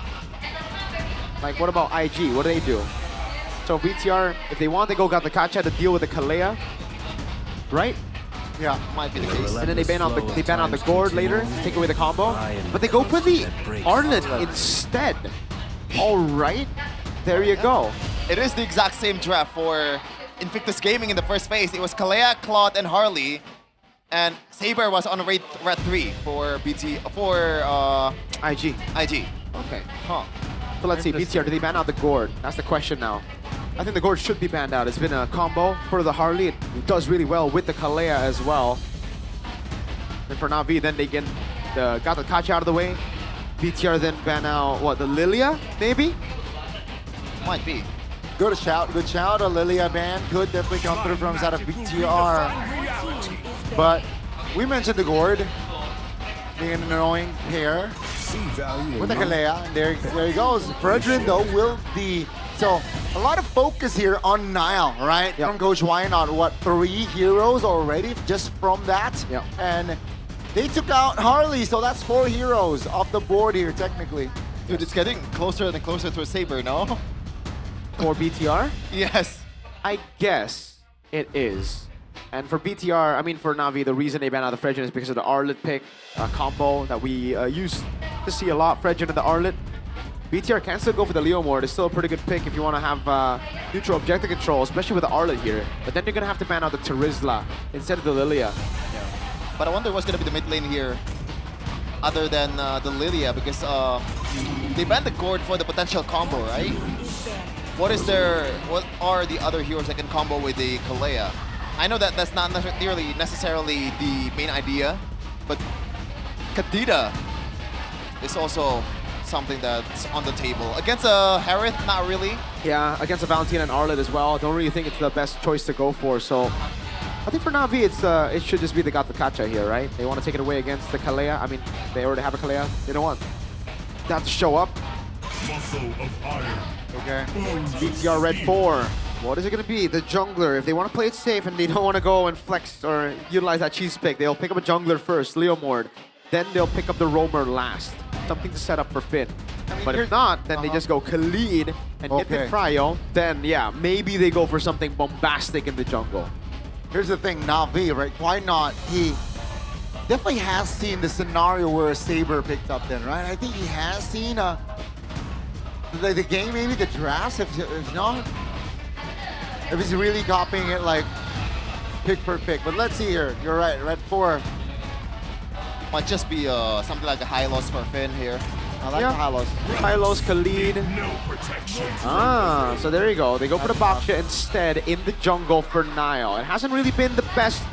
Like, what about IG? What do they do? So BTR, if they want, they go Gatakacha to deal with the Kalea, right? Yeah, might be the case. And then they ban out the Gord later to take away the combo. But they go for the Arlet instead. All right, there you go. It is the exact same draft for Invictus Gaming in the first phase. It was Kalea, Claude, and Harley. And Saber was on red 3 for IG. IG. Okay. Huh. So let's see, BTR, did they ban out the Gord? That's the question now. I think the Gord should be banned out. It's been a combo for the Harley. It does really well with the Kalea as well. And for Na'Vi, then they got the Kacha out of the way. BTR then ban out, what, the Lilia, maybe? Might be. Good shout. A Lilia ban could definitely come through from side of BTR. But we mentioned the Gord being an annoying pair with the Kalea. And there he goes. Fredrin, though, will be... So, a lot of focus here on Nile, right? Yep. From Coach Wynot, what, 3 heroes already just from that? Yep. And they took out Harley, so that's 4 heroes off the board here, technically. Dude, it's getting closer and closer to a Saber, no? For BTR? Yes. I guess it is. And for BTR, I mean for Na'Vi, the reason they ban out the Fredrin is because of the Arlet pick combo that we used to see a lot, Fredrin and the Arlet. BTR can still go for the Leomord. It's still a pretty good pick if you want to have neutral objective control, especially with the Arlet here. But then you're going to have to ban out the Terizla instead of the Lilia. Yeah. But I wonder what's going to be the mid lane here other than the Lilia, because they banned the Gord for the potential combo, right? What are the other heroes that can combo with the Kalea? I know that that's not necessarily the main idea, but Kadita is also something that's on the table. Against a Harith, not really. Yeah, against a Valentina and Arlet as well. Don't really think it's the best choice to go for. So I think for Na'Vi, it should just be the Gatakacha here, right? They want to take it away against the Kalea. I mean, they already have a Kalea. They don't want that to show up. Okay. BTR red 4. What is it going to be? The jungler. If they want to play it safe and they don't want to go and flex or utilize that cheese pick, they'll pick up a jungler first, Leomord. Then they'll pick up the roamer last. Something to set up for Finn. But if not, then they just go Khalid and get the Cryo. Then, yeah, maybe they go for something bombastic in the jungle. Here's the thing, Na'Vi, right? Why not? He definitely has seen the scenario where a Saber picked up then, right? I think he has seen the game, maybe the drafts, if not. If he's really copying it like pick for pick. But let's see here. You're right, red 4. Might just be something like a high loss for Finn here. I like the Hylos. Hylos, Khalid. Ah, so there you go. They go for the Baksha instead in the jungle for Nile. It hasn't really been the best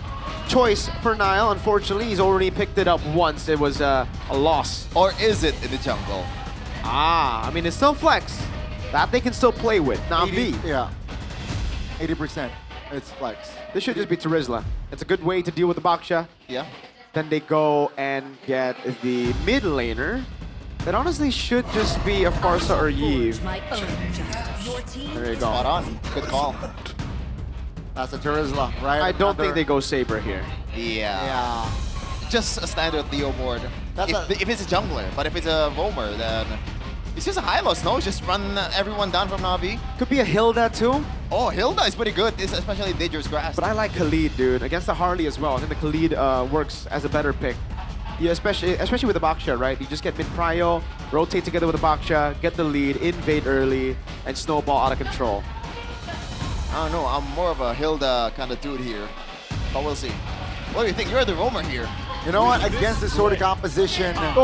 choice for Nile. Unfortunately, he's already picked it up once. It was a loss. Or is it in the jungle? Ah, I mean, it's still flex. That they can still play with. Na'Vi. Yeah. 80%. It's flex. This should just be Terizla. It's a good way to deal with the Baksha. Yeah. Then they go and get the mid laner. That honestly should just be a Farsa or Yves. There you go. Spot on. Good call. That's a Terizla, right? I don't think they go Saber here. Yeah. just a standard Leo board. If it's a jungler, but if it's a roamer, then it's just a high-loss, no? Just run everyone down from Na'Vi. Could be a Hilda too. Oh, Hilda is pretty good, especially Dangerous Grass. But I like Khalid, dude. Against the Harley as well. I think the Khalid works as a better pick. Yeah, especially with the Baksha, right? You just get mid-prio, rotate together with the Baksha, get the lead, invade early, and snowball out of control. I don't know, I'm more of a Hilda kind of dude here. But we'll see. What do you think? You're the roamer here. You know what? Against this sort of composition, it's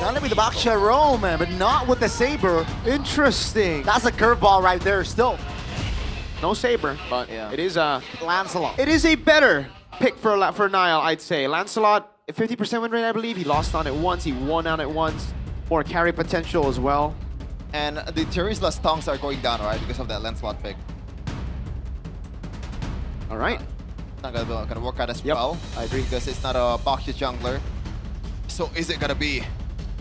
gonna be the Baksha roam, but not with the Saber. Interesting. That's a curveball right there still. No Saber, but it is a Lancelot. It is a better pick for Niall, I'd say. Lancelot, 50% win rate, I believe. He lost on it once, he won on it once. More carry potential as well. And the Terizla stonks are going down, right? Because of that Lancelot pick. All right. Not gonna work out as well. I agree, because it's not a Baksha jungler. So is it gonna be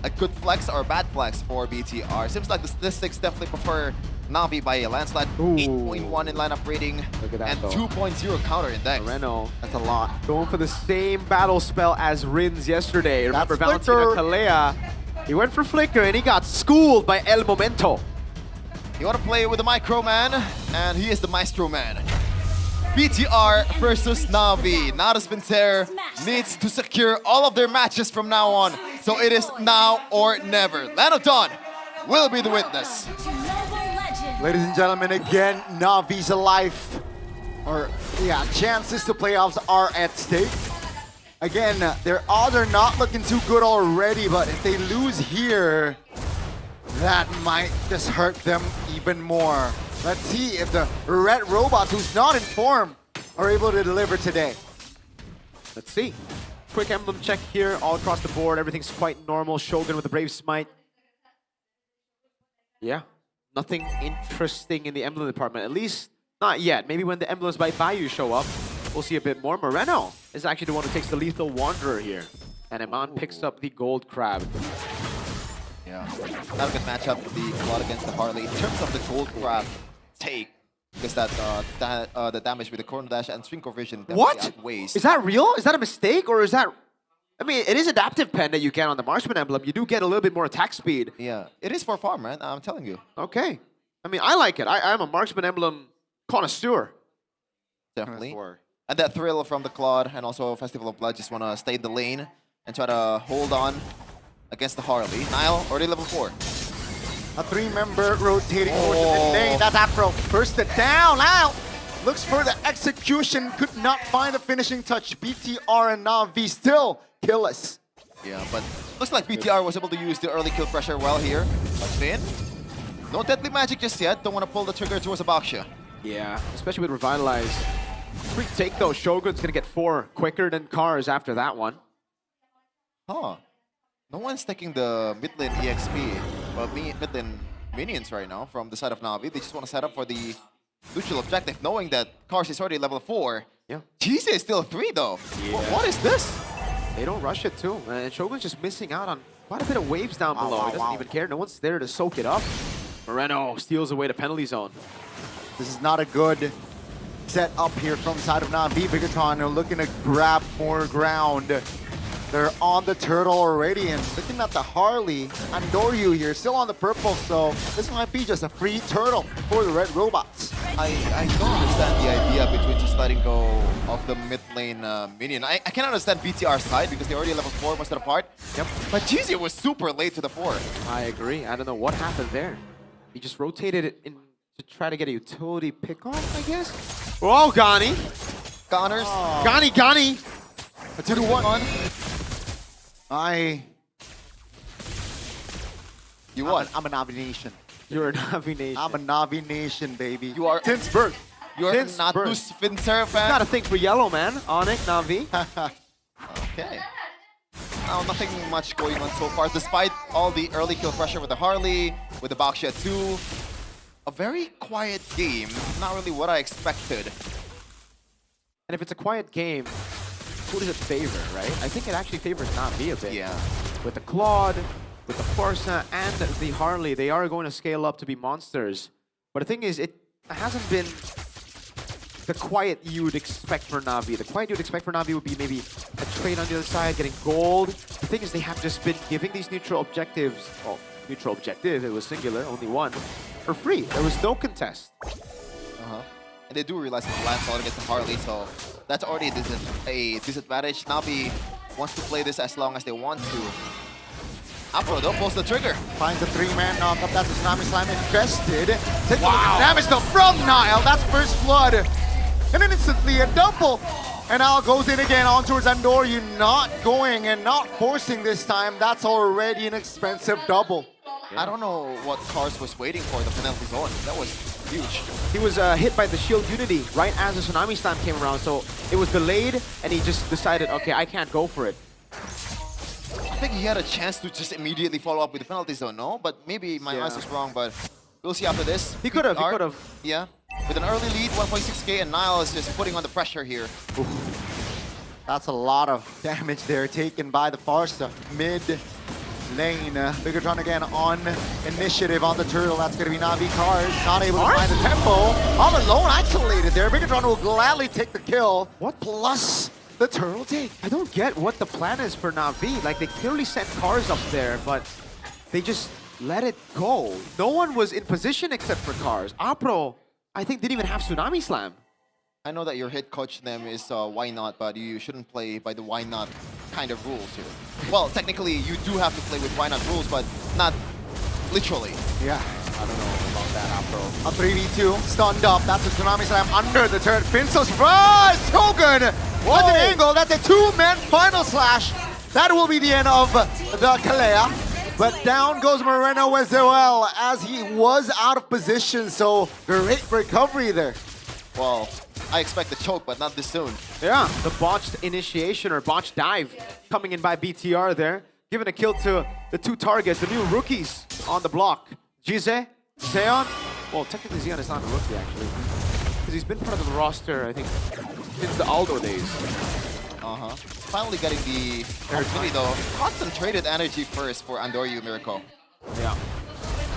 a good flex or a bad flex for BTR? Seems like the statistics definitely prefer Na'Vi by a landslide. 8.1 in lineup rating. Look at that, and though. 2.0 counter index. Moreno, that's a lot. Going for the same battle spell as Rins yesterday. Remember That's Valentina Kalea? He went for Flicker and he got schooled by El Momento. You want to play with the Micro Man, and he is the Maestro Man. BTR versus Na'Vi. Natus Vincer needs to secure all of their matches from now on. So it is now or never. Land of Dawn will be the witness. Ladies and gentlemen, again, Na'Vi's life, or chances to playoffs are at stake. Again, their odds are not looking too good already, but if they lose here, that might just hurt them even more. Let's see if the Red Robots, who's not in form, are able to deliver today. Let's see. Quick emblem check here, all across the board. Everything's quite normal. Shogun with the Brave Smite. Yeah, nothing interesting in the emblem department. At least not yet. Maybe when the emblems by Bayou show up, we'll see a bit more. Moreno is actually the one who takes the Lethal Wanderer here. And Iman picks up the Gold Crab. Yeah, not a good matchup with the Claude against the Harley. In terms of the Gold Crab take, because the damage with the Chrono Dash and String Vision What? outweighs. Is that real? Is that a mistake? Or is that... I mean, it is adaptive pen that you get on the Marksman emblem. You do get a little bit more attack speed. Yeah, it is for farm, man. I'm telling you. Okay. I mean, I like it. I'm a Marksman emblem connoisseur. Definitely. And that thrill from the Claude and also Festival of Blood, just want to stay in the lane and try to hold on against the Harley. Niall, already level 4. A 3-member rotating towards the mid lane. That's Afro. First it down. Now looks for the execution. Could not find the finishing touch. BTR and Na'Vi still killless. Yeah, but looks like BTR was able to use the early kill pressure well here. But Finn, no deadly magic just yet. Don't want to pull the trigger towards a Baksha. Yeah, especially with Revitalize. Quick take though. Shogun's going to get 4 quicker than Cars after that one. Huh. No one's taking the mid lane EXP, well, mid lane minions right now from the side of Na'Vi. They just want to set up for the neutral objective, knowing that Cars is already level 4. Yeah. GZ is still 3 though. Yeah. What is this? They don't rush it too. And Shogun's just missing out on quite a bit of waves down below. He doesn't even care. No one's there to soak it up. Moreno steals away the penalty zone. This is not a good set up here from the side of Na'Vi. Bigatron are looking to grab more ground. They're on the turtle already, and looking at the Harley, Andoryu here, still on the purple, so this might be just a free turtle for the Red Robots. I don't understand the idea between just letting go of the mid lane minion. I can understand BTR's side because they already level 4 most of the part. Yep. But GZ was super late to the 4. I agree. I don't know what happened there. He just rotated it in to try to get a utility pick off, I guess. Oh, Gani. Goners. Oh. Gani. A 2-1. You won. I'm a Na'Vi Nation. You're a Na'Vi Nation. I'm a Na'Vi Nation, baby. You are since birth. You're a Natus Fincer fan. Got a thing for yellow, man. Onyx, Na'Vi. Okay. Now, nothing much going on so far, despite all the early kill pressure with the Harley, with the Baksha 2. A very quiet game. Not really what I expected. And if it's a quiet game, who does it favor, right? I think it actually favors Na'Vi a bit. Yeah. With the Claude, with the Forza, and the Harley, they are going to scale up to be monsters. But the thing is, it hasn't been the quiet you would expect for Na'Vi. The quiet you would expect for Na'Vi would be maybe a trade on the other side, getting gold. The thing is, they have just been giving these neutral objectives, well, neutral objective, it was singular, only one, for free. There was no contest. And they do realize it's Lancelot against the Harley, so that's already a disadvantage. Navi wants to play this as long as they want to. Afro, don't pulls the trigger. Finds a 3-man knockup. That's a Tsunami Slam infested. Take a look at the damage though from Nile. That's first blood. And then instantly a double. And now goes in again on towards Andoryu. Not going and not forcing this time. That's already an expensive double. I don't know what Cars was waiting for, the penalty zone. That was huge. He was hit by the Shield Unity right as the Tsunami Slam came around, so it was delayed, and he just decided, okay, I can't go for it. I think he had a chance to just immediately follow up with the penalty zone, no? But maybe my eyes was wrong, but we'll see after this. He could have, he could have. Yeah. With an early lead, 1.6k, and Nile is just putting on the pressure here. That's a lot of damage there taken by the Farsa. Mid lane. Bigatron again on initiative on the turtle. That's going to be Navi Cars. Not able to find the tempo. All alone, isolated there. Bigatron will gladly take the kill. What? Plus the turtle take. I don't get what the plan is for Navi. Like, they clearly sent Cars up there, but they just let it go. No one was in position except for Cars. Apro, I think, didn't even have Tsunami Slam. I know that your head coach to them is why not, but you shouldn't play by the why not kind of rules here. Well, technically, you do have to play with why not rules, but not literally. Yeah. I don't know about that, Afro. A 3v2, stunned up. That's a Tsunami Slam under the turret. Pinso surprise! Shogun! What's an angle? That's a 2-man final slash. That will be the end of the Kalea. But down goes Moreno as well, as he was out of position, so great recovery there. Well, I expect a choke, but not this soon. Yeah, the botched initiation or botched dive coming in by BTR there. Giving a kill to the two targets, the new rookies on the block. Jize, Zeon. Well, technically Zeon is not a rookie actually, because he's been part of the roster, I think, since the Aldo days. Finally getting the opportunity though. Concentrated energy first for Andoryu Miracle. Yeah.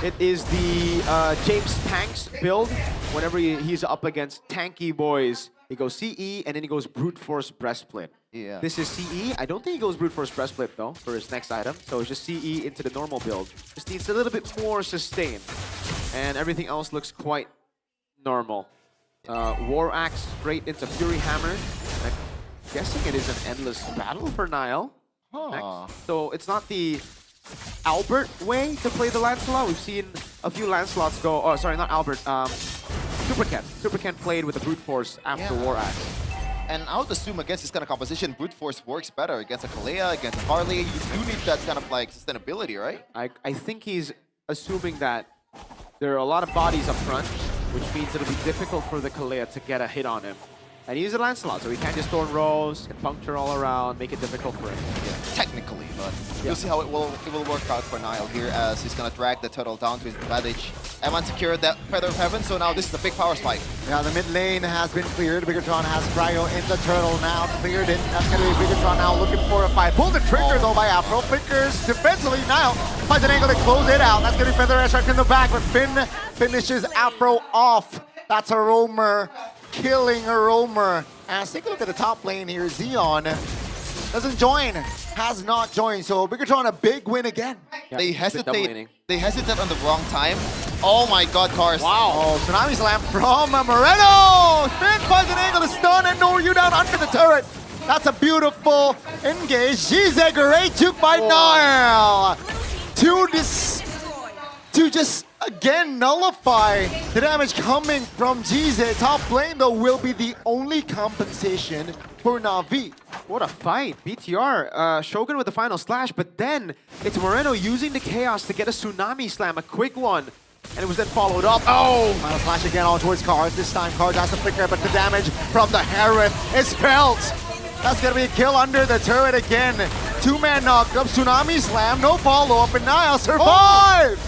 It is the James Tanks build. Whenever he's up against tanky boys, he goes CE and then he goes Brute Force Breastplate. Yeah. This is CE. I don't think he goes Brute Force Breastplate though for his next item. So it's just CE into the normal build. Just needs a little bit more sustain. And everything else looks quite normal. War Axe straight into Fury Hammer. I'm guessing it is an endless battle for Nile. Next. So it's not the Albert way to play the Lancelot. We've seen a few Lancelots go, oh sorry, not Albert, Super Ken. Super Ken played with the Brute Force after War Axe. And I would assume against this kind of composition, Brute Force works better against a Kalea, against a Harley. You do need that kind of like sustainability, right? I think he's assuming that there are a lot of bodies up front, which means it'll be difficult for the Kalea to get a hit on him. And he's a Lancelot, so he can't just throw rows, can puncture all around, make it difficult for him. Yeah, technically, but we'll see how it will work out for Nile here as he's gonna drag the turtle down to his advantage. Evan secured that Feather of Heaven, so now this is a big power spike. Yeah, the mid lane has been cleared. Bigatron has Cryo in the turtle now cleared it. That's gonna be Bigatron now looking for a fight. Pull the trigger though by Afro. Flickers defensively. Nile finds an angle to close it out. That's gonna be Feather Extract in the back, but Finn finishes Afro off. That's a roamer. Killing a roamer. And let's take a look at the top lane here. Zeon doesn't join, has not joined. So Bigatron a big win again. Yeah, they hesitate. They hesitate on the wrong time. Oh my God, Cars! Wow! Oh, Tsunami Slam from Moreno. Finn finds an angle to stun and Noryu down under the turret. That's a beautiful engage. Jize, great juke by Nile. To just again nullify the damage coming from Jize. Top lane though will be the only compensation for Navi. What a fight. BTR, Shogun with the final slash, but then it's Moreno using the Chaos to get a Tsunami Slam, a quick one. And it was then followed up. Oh! Final slash again on towards Cars. This time Cars has to flicker, but the damage from the Hereth is felt. That's gonna be a kill under the turret again. 2-man knocked up, Tsunami Slam, no follow-up, and Nile survive!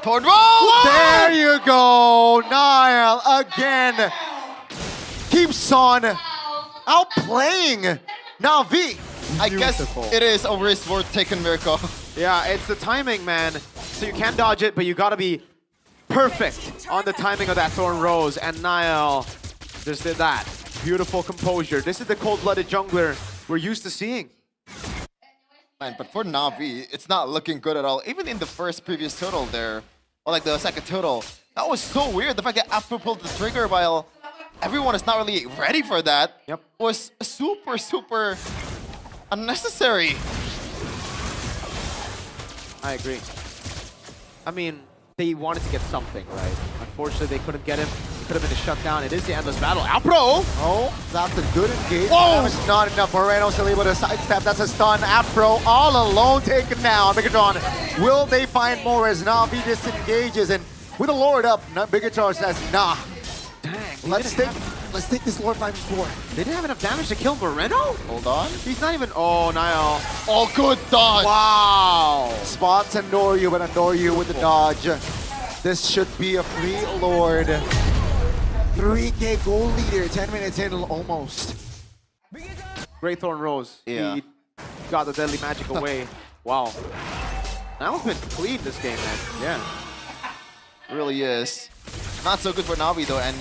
Toward roll! There you go! Nile again keeps on outplaying Navi. I guess it is a risk worth taking, Miracle. Yeah, it's the timing, man. So you can dodge it, but you gotta be perfect on the timing of that Thorn Rose. And Nile just did that. Beautiful composure. This is the cold-blooded jungler we're used to seeing. Man, but for Na'Vi, it's not looking good at all. Even in the previous turtle there, or like the second turtle, that was so weird. The fact that Afro pulled the trigger while everyone is not really ready for that was super, super unnecessary. I agree. I mean, they wanted to get something, right? Unfortunately, they couldn't get him. It could have been a shutdown. It is the endless battle. Afro! Oh, that's a good engage. Whoa! Damage not enough. Moreno still able to sidestep. That's a stun. Afro all alone taken down. Bigatron, will they find more as Na'Vi disengages? And with the Lord up, Bigatron says, nah. Dang. Let's take this Lord 5-4. They didn't have enough damage to kill Moreno? Hold on. He's not even... Oh, Niall. Oh, good dodge. Wow. Spots Andoryu, but Andoryu with the dodge. This should be a free Lord. 3K gold leader, 10 minutes in almost. Great Thorn Rose. Yeah. He got the deadly magic away. Wow. Niall's been clean this game, man. Yeah. Really is. Not so good for Na'Vi though, and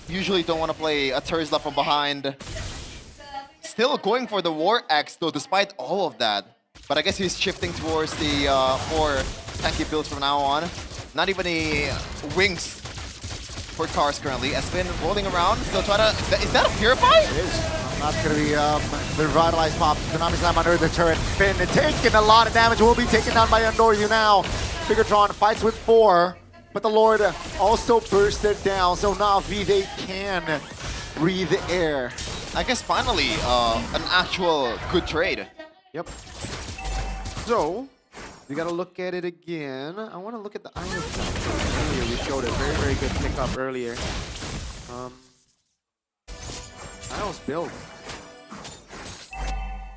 usually don't want to play a Tersla from behind. Still going for the War Axe though, despite all of that. But I guess he's shifting towards the more tanky builds from now on. Not even any wings for cars currently. Espen rolling around, still trying to... Is that a Purify? It is. That's going to be the Revitalized Pop. Konami Slam under the turret. Finn taking a lot of damage. Will be taken down by Andoryu now. Bigatron fights with 4. But the Lord also bursted down, so Na'Vi, they can breathe air. I guess finally, an actual good trade. Yep. So, we gotta look at it again. I want to look at the item count. Earlier we showed a very, very good pickup earlier. Niall's build.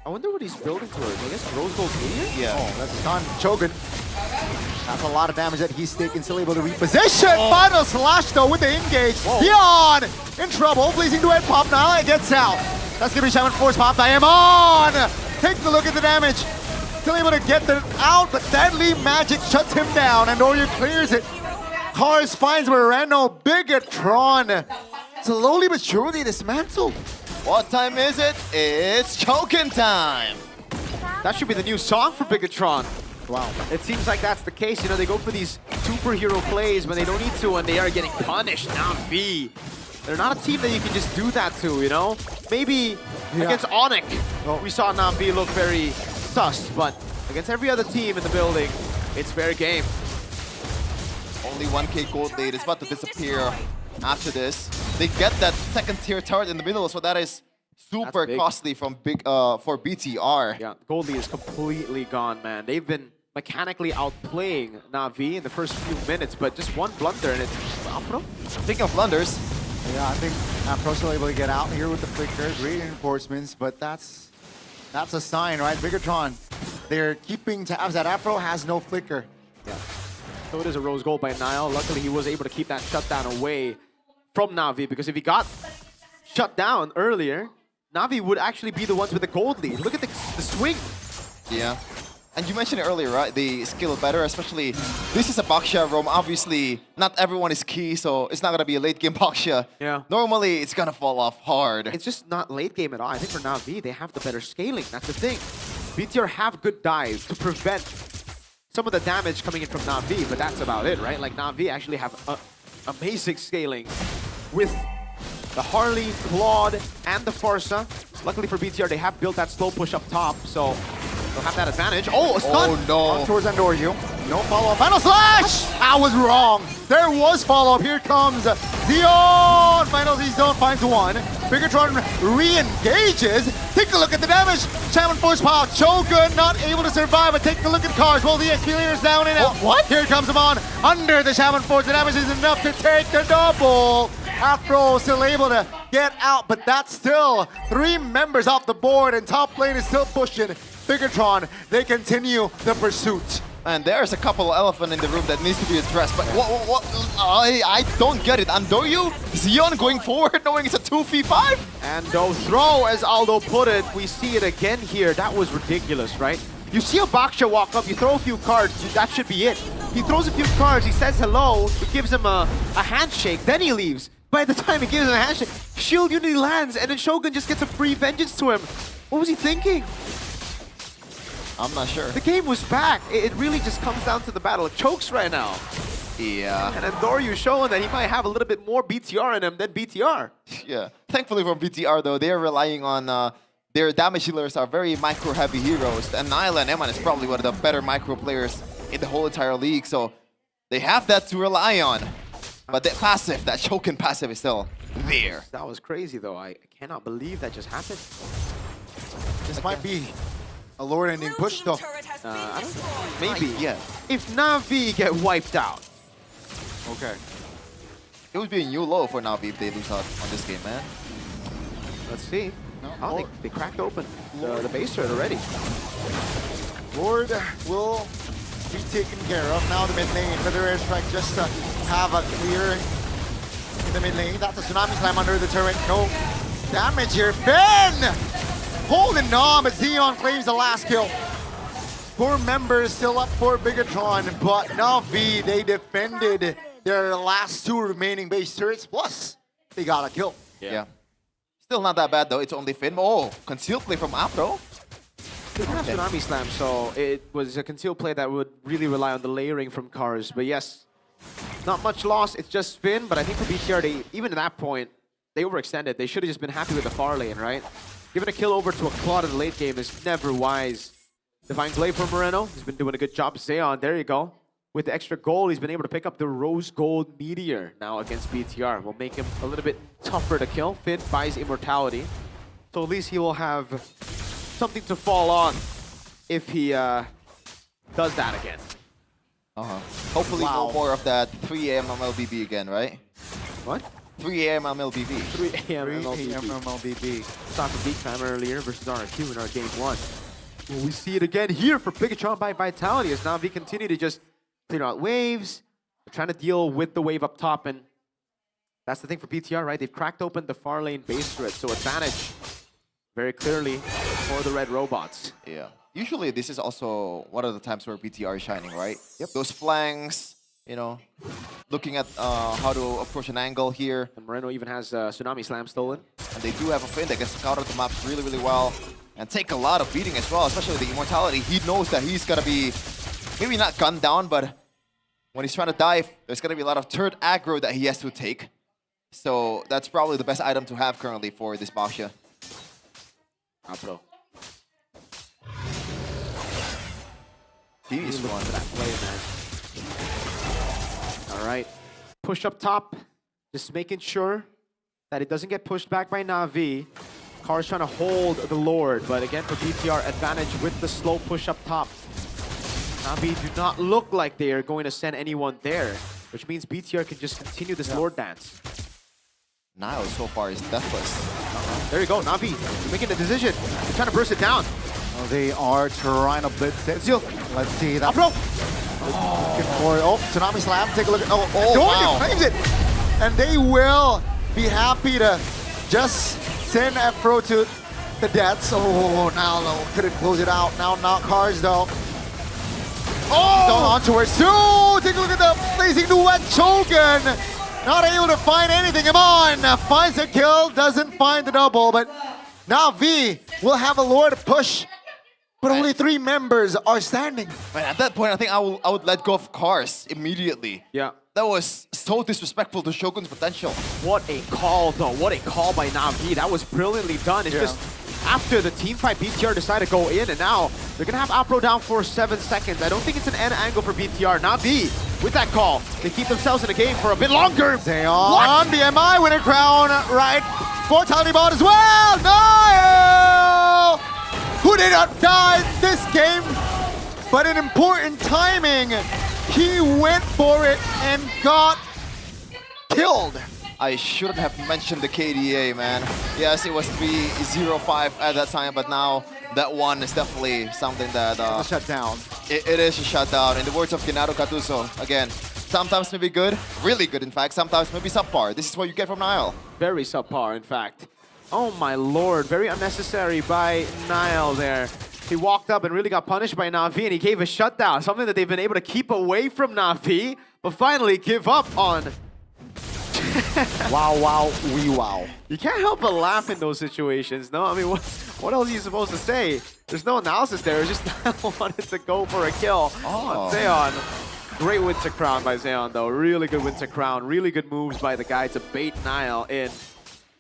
I wonder what he's building towards. I guess Rose Gold Meteor? Yeah. Oh, that's a stun. Chogan. That's a lot of damage that he's taking, still able to reposition. Final slash though with the engage. Dion in trouble, pleasing to head pop. Now it gets out. That's gonna be Shaman Force pop. Diamond! Take a look at the damage. Still able to get it out, but deadly magic shuts him down. And Andoryu clears it. Cars finds Moreno. Bigatron slowly but surely dismantled. What time is it? It's choking time. That should be the new song for Bigatron. Wow. It seems like that's the case. You know, they go for these superhero plays when they don't need to and they are getting punished. Na'Vi. They're not a team that you can just do that to, you know? Maybe against Onyx, we saw Na'Vi look very sus, but against every other team in the building, it's fair game. Only 1K gold lead. It's about to disappear after this. They get that second tier turret in the middle, so that is super costly from for BTR. Yeah, gold lead is completely gone, man. They've been mechanically outplaying Na'Vi in the first few minutes, but just one blunder and it's Afro. Speaking of blunders, yeah, I think Afro's still able to get out here with the flicker, great reinforcements, but that's a sign, right? Bigatron, they're keeping tabs that Afro has no flicker. Yeah. So it is a rose gold by Niall. Luckily, he was able to keep that shutdown away from Na'Vi, because if he got shut down earlier, Na'Vi would actually be the ones with the gold lead. Look at the swing. Yeah. And you mentioned it earlier, right? The skill better, especially this is a Baksha roam. Obviously, not everyone is key, so it's not going to be a late game Baksha. Yeah. Normally, it's going to fall off hard. It's just not late game at all. I think for Na'Vi, they have the better scaling. That's the thing. BTR have good dives to prevent some of the damage coming in from Na'Vi, but that's about it, right? Like, Na'Vi actually have amazing scaling with the Harley, Claude, and the Farsa. Luckily for BTR, they have built that slow push up top, so they'll have that advantage. Oh, a stun! Oh, no. Towards Andoryu. No follow-up. Final slash! I was wrong. There was follow-up. Here comes Zion. Final Z-Zone finds one. Bigatron re-engages. Take a look at the damage. Shaman Force Power. Chogun not able to survive, but take a look at cars. Well, the XP leader's down and out. What? Here comes Amon under the Shaman Force. The damage is enough to take the double. Afro still able to get out, but that's still 3 members off the board, and top lane is still pushing. Bigatron, they continue the pursuit. And there's a couple of elephant in the room that needs to be addressed, but what I don't get it. Andoryu, Zion going forward knowing it's a 2v5? And no throw, as Aldo put it. We see it again here. That was ridiculous, right? You see a Baksha walk up, you throw a few cards, that should be it. He throws a few cards, he says hello, he gives him a handshake, then he leaves. By the time he gives him a handshake, Shield Unity lands, and then Shogun just gets a free vengeance to him. What was he thinking? I'm not sure. The game was back. It really just comes down to the battle of chokes right now. Yeah. And Endoryu showing that he might have a little bit more BTR in him than BTR. Yeah. Thankfully for BTR though, they're relying on their damage healers are very micro-heavy heroes. And Niall and Eman is probably one of the better micro players in the whole entire league. So they have that to rely on. But that passive, that Shokin passive is still there. That was crazy though. I cannot believe that just happened. This might be a Lord ending push though. I don't, maybe. Yeah. If Na'Vi get wiped out. Okay. It would be a new low for Na'Vi if they lose out on this game, man. Let's see. Oh, they cracked open the base turret already. Lord will be taken care of. Now the mid lane, Feather Airstrike just to have a clear in the mid lane. That's a Tsunami Slam under the turret. No damage here. Finn! Holding on, but Xeon claims the last kill. 4 members still up for Bigatron, but Na'Vi, they defended their last 2 remaining base turrets, plus they got a kill. Yeah. Still not that bad though, it's only Finn. Oh, concealed play from Apro. They didn't have Tsunami Slam, so it was a concealed play that would really rely on the layering from Cars. But yes, not much loss, it's just Finn, but I think for BTR, they, even at that point, they overextended. They should have just been happy with the far lane, right? Giving a kill over to a Claude in the late game is never wise. Divine Glaive for Moreno, he's been doing a good job. Zeon, there you go. With the extra gold, he's been able to pick up the Rose Gold Meteor now against BTR. Will make him a little bit tougher to kill. Finn buys Immortality. So at least he will have something to fall on if he does that again. Hopefully no more of that 3 AM MLBB again, right? What? 3 AM MLBB. 3 AM MLBB. Saw from Beat Time earlier versus RQ in our game 1. Well, we see it again here for Bigatron by Vitality as Na'Vi continue to just clear out waves. They're trying to deal with the wave up top, and that's the thing for BTR, right? They've cracked open the far lane base turret, so advantage very clearly for the red robots. Yeah. Usually this is also one of the times where BTR is shining, right? Yep. Those flanks, you know, looking at how to approach an angle here. And Moreno even has Tsunami Slam stolen. And they do have a Finn that gets scout out the maps really, really well. And take a lot of beating as well, especially the Immortality. He knows that he's gonna be, maybe not gunned down, but when he's trying to dive, there's gonna be a lot of turret aggro that he has to take. So that's probably the best item to have currently for this Basha. Apro. He's one. That play, man. All right. Push up top. Just making sure that it doesn't get pushed back by Na'Vi. Cars trying to hold the Lord, but again for BTR, advantage with the slow push up top. Na'Vi do not look like they are going to send anyone there, which means BTR can just continue this Lord dance. Niall so far is deathless. There you go, Na'Vi making the decision. They're trying to burst it down. Oh, they are trying to blitz it. Let's see that. Bro. Oh, Tsunami Slam. Take a look at. Oh, wow. Claims it. And they will be happy to just send Afro to the deaths. Oh, now no, couldn't close it out. Now not Cars though. Oh, on towards 2. Take a look at the blazing duet. Chogan not able to find anything. Come on, finds a kill, doesn't find the double, but now V will have a Lord push. But only 3 members are standing. Man, at that point, I think I would let go of Cars immediately. Yeah. That was so disrespectful to Shogun's potential. What a call, though. What a call by Na'Vi. That was brilliantly done. It's just after the team fight, BTR decided to go in, and now they're going to have Apro down for 7 seconds. I don't think it's an end angle for BTR. Na'Vi, with that call, they keep themselves in the game for a bit longer. On BMI winner crown, right? For Talibot as well. Niall, who did not die this game, but an important timing. He went for it and got killed. I shouldn't have mentioned the KDA, man. Yes, it was 3-0-5 at that time, but now that one is definitely something that... shut down. It is a shutdown. In the words of Gennaro Gattuso, again, sometimes maybe good, really good in fact, sometimes maybe subpar. This is what you get from Niall. Very subpar, in fact. Oh my lord, very unnecessary by Niall there. He walked up and really got punished by Na'Vi, and he gave a shutdown, something that they've been able to keep away from Na'Vi, but finally give up on. Wow, wow, wee wow. You can't help but laugh in those situations, no? I mean, what else are you supposed to say? There's no analysis there. It's just Niall wanted to go for a kill on Zeon. Great Winter Crown by Zeon, though. Really good Winter Crown. Really good moves by the guy to bait Niall in.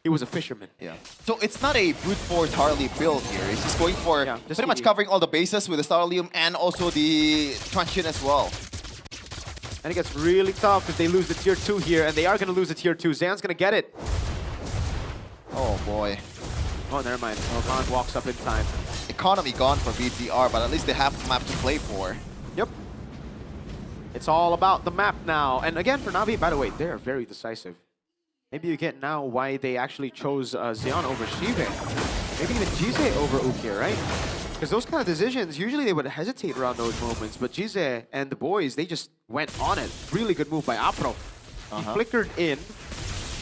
He was a fisherman. Yeah. So it's not a brute force Harley build here. He's just going for pretty much covering all the bases with the Starlium and also the Truncheon as well. And it gets really tough if they lose the tier 2 here, and they are going to lose the tier 2. Zeon's going to get it. Oh boy. Oh, never mind. Oman walks up in time. Economy gone for BTR, but at least they have the map to play for. Yep. It's all about the map now. And again, for Na'Vi, by the way, they're very decisive. Maybe you get now why they actually chose Zeon over Shive. Maybe even Jize over Ukir, right? Because those kind of decisions, usually they would hesitate around those moments. But Jize and the boys, they just went on it. Really good move by Apro. He flickered in,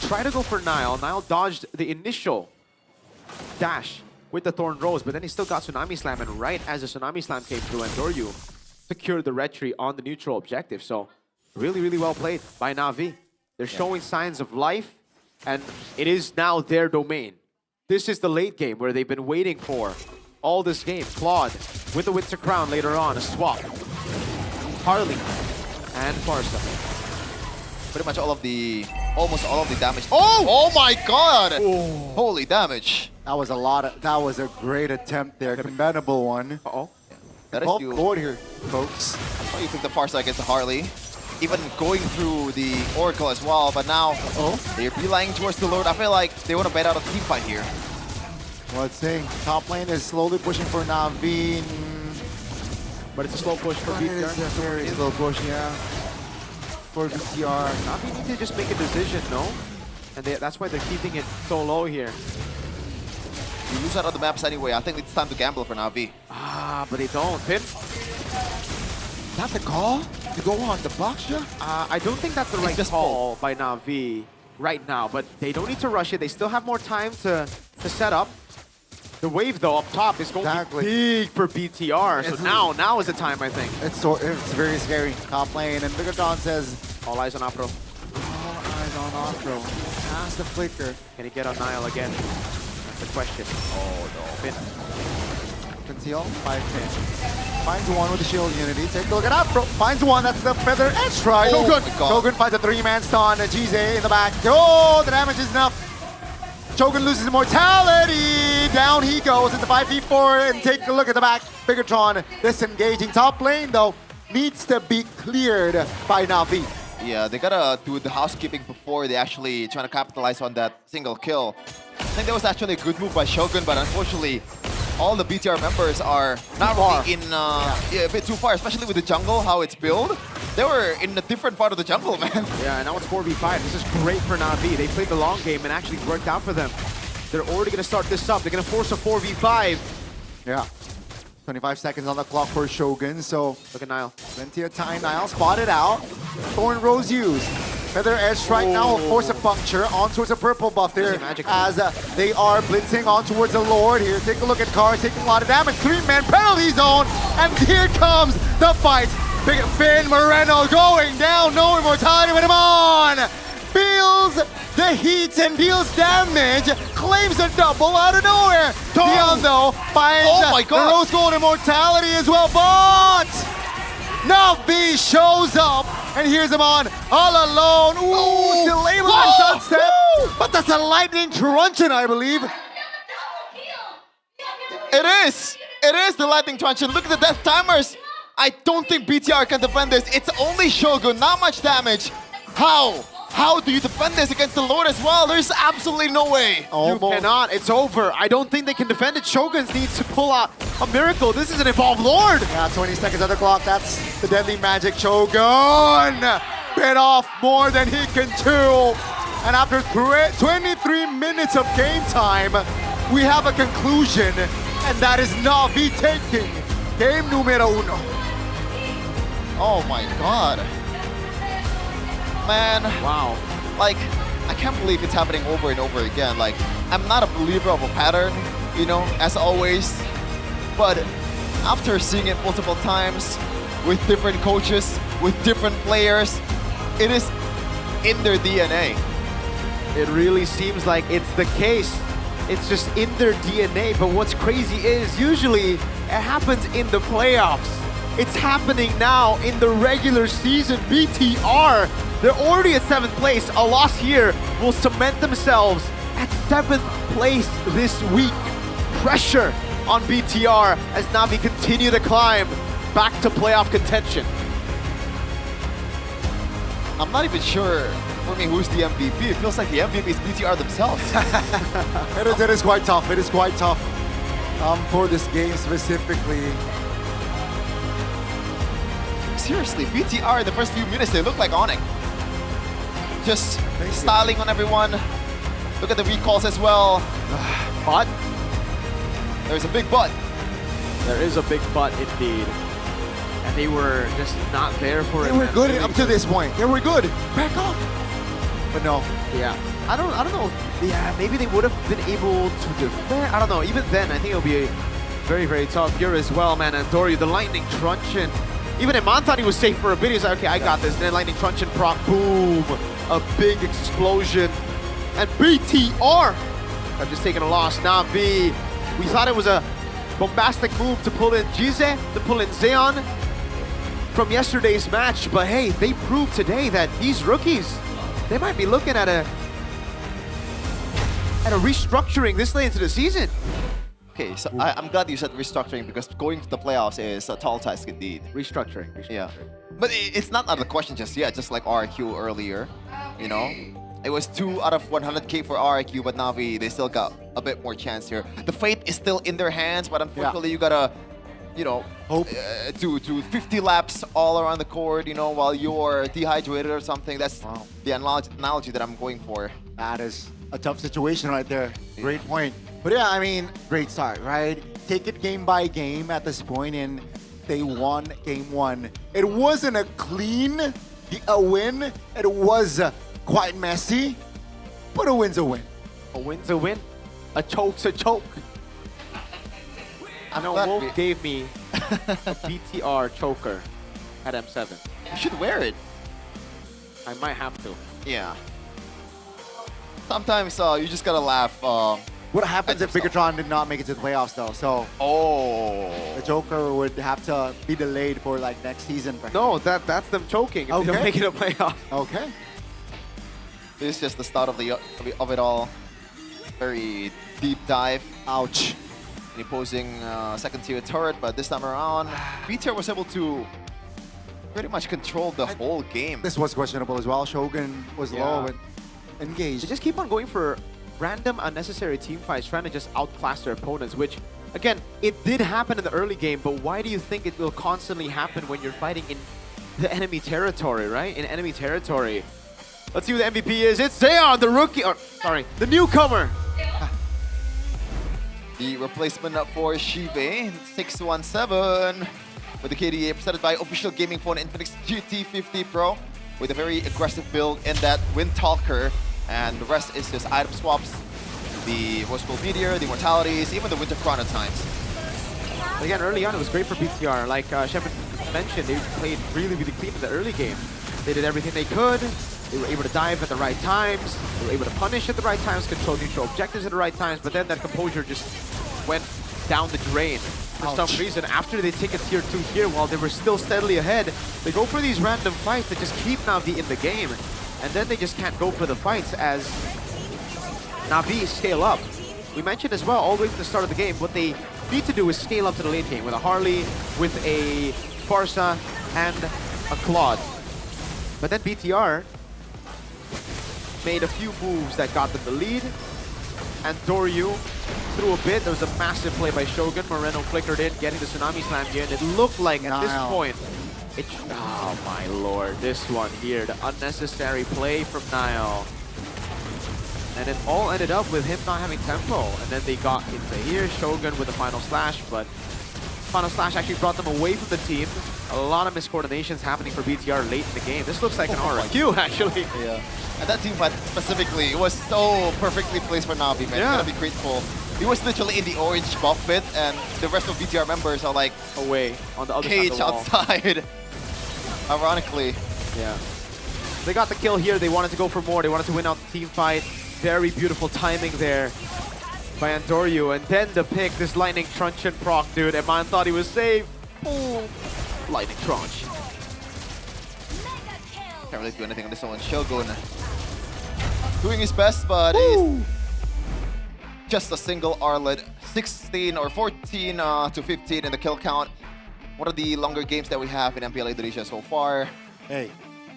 tried to go for Niall. Niall dodged the initial dash with the Thorn Rose, but then he still got Tsunami Slam. And right as the Tsunami Slam came through, and Doryu secured the red tree on the neutral objective. So really, really well played by Na'Vi. They're showing signs of life, and it is now their domain. This is the late game where they've been waiting for all this game. Claude with the Winter Crown later on, a swap. Harley and Farsa. Pretty much almost all of the damage. Oh my god! Holy damage. That was that was a great attempt there. Commendable one. Uh-oh. That is forward here, folks. Oh, you took the Farsa against the Harley. Even going through the Oracle as well, but now they're beeline towards the Lord. I feel like they want to bait out a team fight here. Well, it's saying top lane is slowly pushing for Na'Vi. But it's a slow push for BTR. It's a very slow push, yeah. For BTR. Na'Vi need to just make a decision, no? And that's why they're keeping it so low here. You lose out of the maps anyway. I think it's time to gamble for Na'Vi. Ah, but they don't. Pin? Is that the call? To go on the box, yeah? I don't think that's the right call by Na'Vi right now, but they don't need to rush it. They still have more time to set up. The wave, though, up top is going to be big for BTR. So now is the time, I think. It's very scary. Top lane, and Bigatron says... All eyes on Apro. All eyes on Apro. Pass the flicker. Can he get on Niall again? That's the question. Oh, no. Pin. Conceal, 5-10. Finds one with the shield unity. Take a look at Apro. Finds one, that's the feather edge strike. Oh, Shogun. my God. Shogun finds a 3-man stun. Jize in the back. Oh, the damage is enough. Shogun loses immortality. Down he goes into 5v4. And take a look at the back. Bigatron disengaging. Top lane, though, needs to be cleared by Na'Vi. Yeah, they gotta do the housekeeping before they actually trying to capitalize on that single kill. I think that was actually a good move by Shogun, but unfortunately, all the BTR members are not really in a bit too far, especially with the jungle, how it's built. They were in a different part of the jungle, man. Yeah, and now it's 4v5. This is great for Na'Vi. They played the long game and actually worked out for them. They're already going to start this up. They're going to force a 4v5. Yeah. 25 seconds on the clock for Shogun, so... Look at Niall. Plenty of time. Niall spotted out. Thorn Rose used. Feather Edge strike now will force a puncture on towards a purple buff there as they are blitzing on towards the Lord here. Take a look at Cars taking a lot of damage. 3-man penalty zone, and here comes the fight. Big Finn Moreno going down, no immortality with him on. Feels the heat and deals damage, claims a double out of nowhere. Dion though finds the Rose Gold immortality as well, but Na'Vi shows up, and here's him on all alone. Ooh, still able to sunset, but that's a lightning truncheon, I believe. It is the lightning truncheon. Look at the death timers. I don't think BTR can defend this. It's only Shogun, not much damage. How do you defend this against the Lord as well? There's absolutely no way. You cannot. It's over. I don't think they can defend it. Shogun needs to pull out a miracle. This is an evolved Lord. Yeah, 20 seconds on the clock. That's the deadly magic. Shogun bit off more than he can chew. And after 23 minutes of game time, we have a conclusion, and that is Na'Vi taking game numero uno. Oh my god. Man. Wow. Like, I can't believe it's happening over and over again. Like, I'm not a believer of a pattern, you know, as always. But after seeing it multiple times with different coaches, with different players, it is in their DNA. It really seems like it's the case. It's just in their DNA. But what's crazy is usually it happens in the playoffs. It's happening now in the regular season. BTR, they're already at 7th place. A loss here will cement themselves at 7th place this week. Pressure on BTR as Navi continue to climb back to playoff contention. I'm not even sure for me who's the MVP. It feels like the MVP is BTR themselves. It is quite tough. It is quite tough for this game specifically. Seriously, BTR in the first few minutes, they look like Onyx. Just styling on everyone. Look at the recalls as well. But there's a big but. There is a big but indeed. And they were just not there for it. They were good up to this point. They were good. Back off. But no. Yeah. I don't know. Yeah, maybe they would have been able to defend. I don't know. Even then, I think it'll be very, very tough here as well, man. And Dory, the Lightning Truncheon. Even Iman thought he was safe for a bit. He was like, okay, I got this. And then Lightning Truncheon proc, boom. A big explosion. And BTR have just taken a loss. Navi, we thought it was a bombastic move to pull in Jize, to pull in Zeon from yesterday's match. But hey, they proved today that these rookies, they might be looking at a restructuring this late into the season. Okay, so I'm glad you said restructuring because going to the playoffs is a tall task indeed. Restructuring. Yeah. But it's not out of the question just yet, just like RQ earlier, you know? It was 2 out of 100k for RQ, but Navi, they still got a bit more chance here. The fate is still in their hands, but unfortunately you gotta, you know, hope to 50 laps all around the court, you know, while you're dehydrated or something. That's the analogy that I'm going for. That is a tough situation right there. Great point. But yeah, I mean, great start, right? Take it game by game at this point, and they won game 1. It wasn't a clean win. It was quite messy, but a win's a win. A win's a win. A choke's a choke. I know Wolf gave me a BTR choker at M7. You should wear it. I might have to. Yeah. Sometimes you just gotta laugh. What happens if Bigatron did not make it to the playoffs though? So the Joker would have to be delayed for like next season. No, that's them choking if they don't make it a playoff. Okay. This is just the start of it all. Very deep dive. Ouch. An opposing second tier turret, but this time around, BTR was able to pretty much control the whole game. This was questionable as well. Shogun was low and engaged. They just keep on going for random unnecessary team fights, trying to just outclass their opponents, which, again, it did happen in the early game, but why do you think it will constantly happen when you're fighting in the enemy territory, right? In enemy territory. Let's see who the MVP is. It's Zeon, the rookie, or sorry, the newcomer. The replacement for Shive, 617, with the KDA presented by Official Gaming Phone Infinix GT50 Pro, with a very aggressive build in that Wind Talker, and the rest is just item swaps, the Rose Gold Meteor, the Immortalities, even the Winter Crown at times. Again, early on it was great for BTR. Like Shepard mentioned, they played really, really clean in the early game. They did everything they could. They were able to dive at the right times. They were able to punish at the right times, control neutral objectives at the right times, but then that composure just went down the drain. For some reason, after they take a tier 2 here, while they were still steadily ahead, they go for these random fights that just keep Navi in the game. And then they just can't go for the fights as Navi scale up. We mentioned as well, all the way from the start of the game, what they need to do is scale up to the late game with a Harley, with a Sparsa, and a Claude. But then BTR made a few moves that got them the lead, and Doryu threw a bit. There was a massive play by Shogun. Moreno flickered in, getting the Tsunami Slam here, and it looked like at this point, oh my lord, this one here, the unnecessary play from Niall. And it all ended up with him not having tempo, and then they got into here, Shogun with a Final Slash, but Final Slash actually brought them away from the team. A lot of miscoordinations happening for BTR late in the game. This looks like an RQ, actually. Yeah. And that team fight specifically, it was so perfectly placed for Navi, man. Yeah. You gotta be grateful. He was literally in the orange buff pit, and the rest of BTR members are like away on the other cage side of the wall. outside. Ironically. Yeah. They got the kill here. They wanted to go for more. They wanted to win out the team fight. very beautiful timing there by Andoryu. And then the pick, this Lightning Truncheon proc, dude. Eman thought he was safe. Oh, Lightning Trunch. Can't really do anything on this one. Shogun doing his best, but he's just a single Arlet. 16 or 14 to 15 in the kill count. One of the longer games that we have in MPL Indonesia so far. Hey,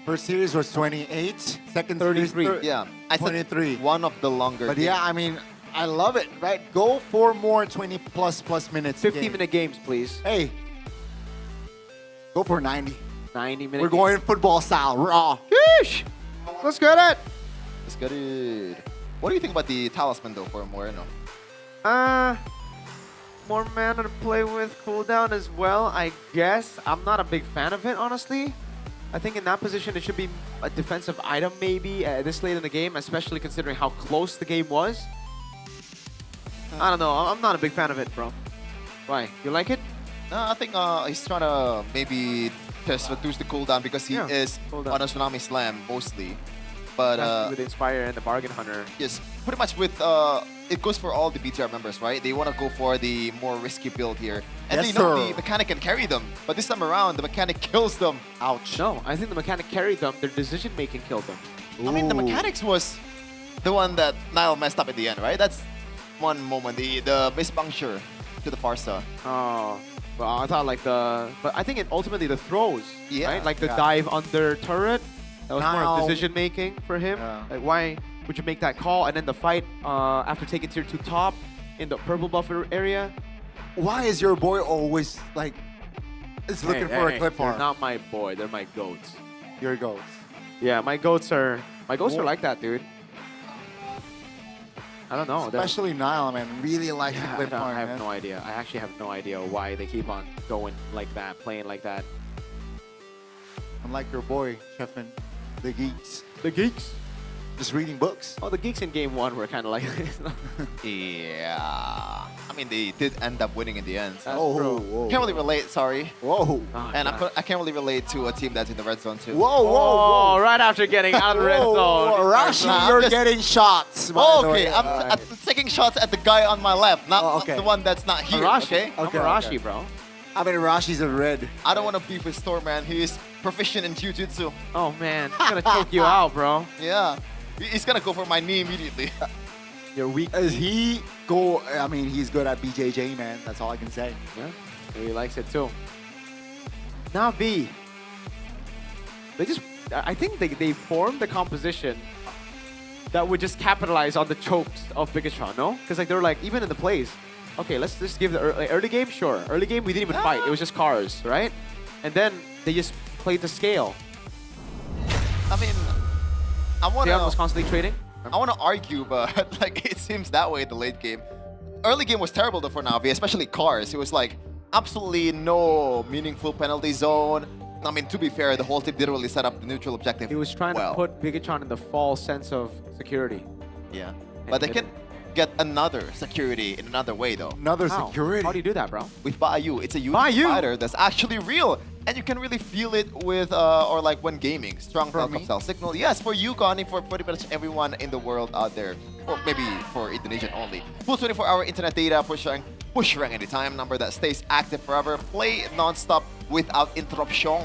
first series was 28, second 33. series Yeah, I said 23. one of the longer But games. yeah, I mean, I love it, right? Go for more 20 plus minutes. 15-minute games, please. Hey, go for 90. 90-minute. We're going football style, raw. Yeesh! Let's get it. Let's get it. What do you think about the talisman though for Moreno? More mana to play with, cooldown as well, I guess. I'm not a big fan of it, honestly. I think in that position, it should be a defensive item maybe this late in the game, especially considering how close the game was. I don't know. I'm not a big fan of it, bro. Why? You like it? No, I think he's trying to maybe just reduce the cooldown because he is on a Tsunami Slam mostly. But with Inspire and the Bargain Hunter. Yes, pretty much with it goes for all the BTR members, right? They want to go for the more risky build here. And Yes, they know sir. the mechanic can carry them. But this time around, the mechanic kills them. Ouch. No, I think the mechanic carried them. Their decision making killed them. I mean, the mechanics was the one that Nile messed up at the end, right? That's one moment. The mispuncture to the Farsa. Oh, well, I thought like the... But I think ultimately the throws, Yeah. right? Like the Yeah. dive under turret. That was more Now- of decision making for him. Yeah. Like why would you make that call? And then the fight after taking tier 2 top in the purple buffer area. Why is your boy always like is looking for a clip They're farm? not my boy. They're my goats. Your goats. Yeah, my goats are like that, dude. I don't know. They're- Especially Nile, man. Really like the Yeah, clip farm, I have man. no idea. I actually have no idea why they keep on going like that, playing like that. Unlike your boy, Chefin, the geeks. The geeks? Just reading books. Oh, the geeks in game 1 were kind of like this. Yeah. I mean, they did end up winning in the end. So. Whoa. Can't really relate, sorry. Whoa. Oh, And God. I can't really relate to a team that's in the red zone too. Whoa, Oh, right after getting out of the red zone. Rashi, Nah, I'm you're just- getting shots. by Oh, the okay, way. I'm taking shots at the guy on my left, not okay. the one that's not here, Arashi. okay? I'm Okay, Arashi, okay. bro. I mean, Rashi's a red. I don't want to beef with Storm, man. He is proficient in Jiu-Jitsu. Oh, man. He's going to choke you out, bro. Yeah. He's gonna go for my knee immediately. You're weak. Is he go? I mean, he's good at BJJ, man. That's all I can say. Yeah, he likes it too. Navi. They just, I think they formed the composition that would just capitalize on the chokes of Bigatron, no? Because like they're like, even in the plays, okay, let's just give the early game, sure. Early game, we didn't even fight. It was just cars, right? And then they just played the scale. I mean, I want Dion was to constantly trading. argue, but like it seems that way in the late game. Early game was terrible though for Navi, especially cars. It was like absolutely no meaningful penalty zone. I mean, to be fair, the whole team didn't really set up the neutral objective. He was trying to put Bigatron in the false sense of security. Yeah, but they can get another security in another way though. Another How? security. How do you do that, bro? With Bayou, it's a unique fighter that's actually real. And you can really feel it with, or like when gaming. Strong Falcon style signal. Yes, for you, Connie, for pretty much everyone in the world out there. Or maybe for Indonesian only. Full 24-hour internet data, push rank anytime, number that stays active forever. Play non-stop without interruption.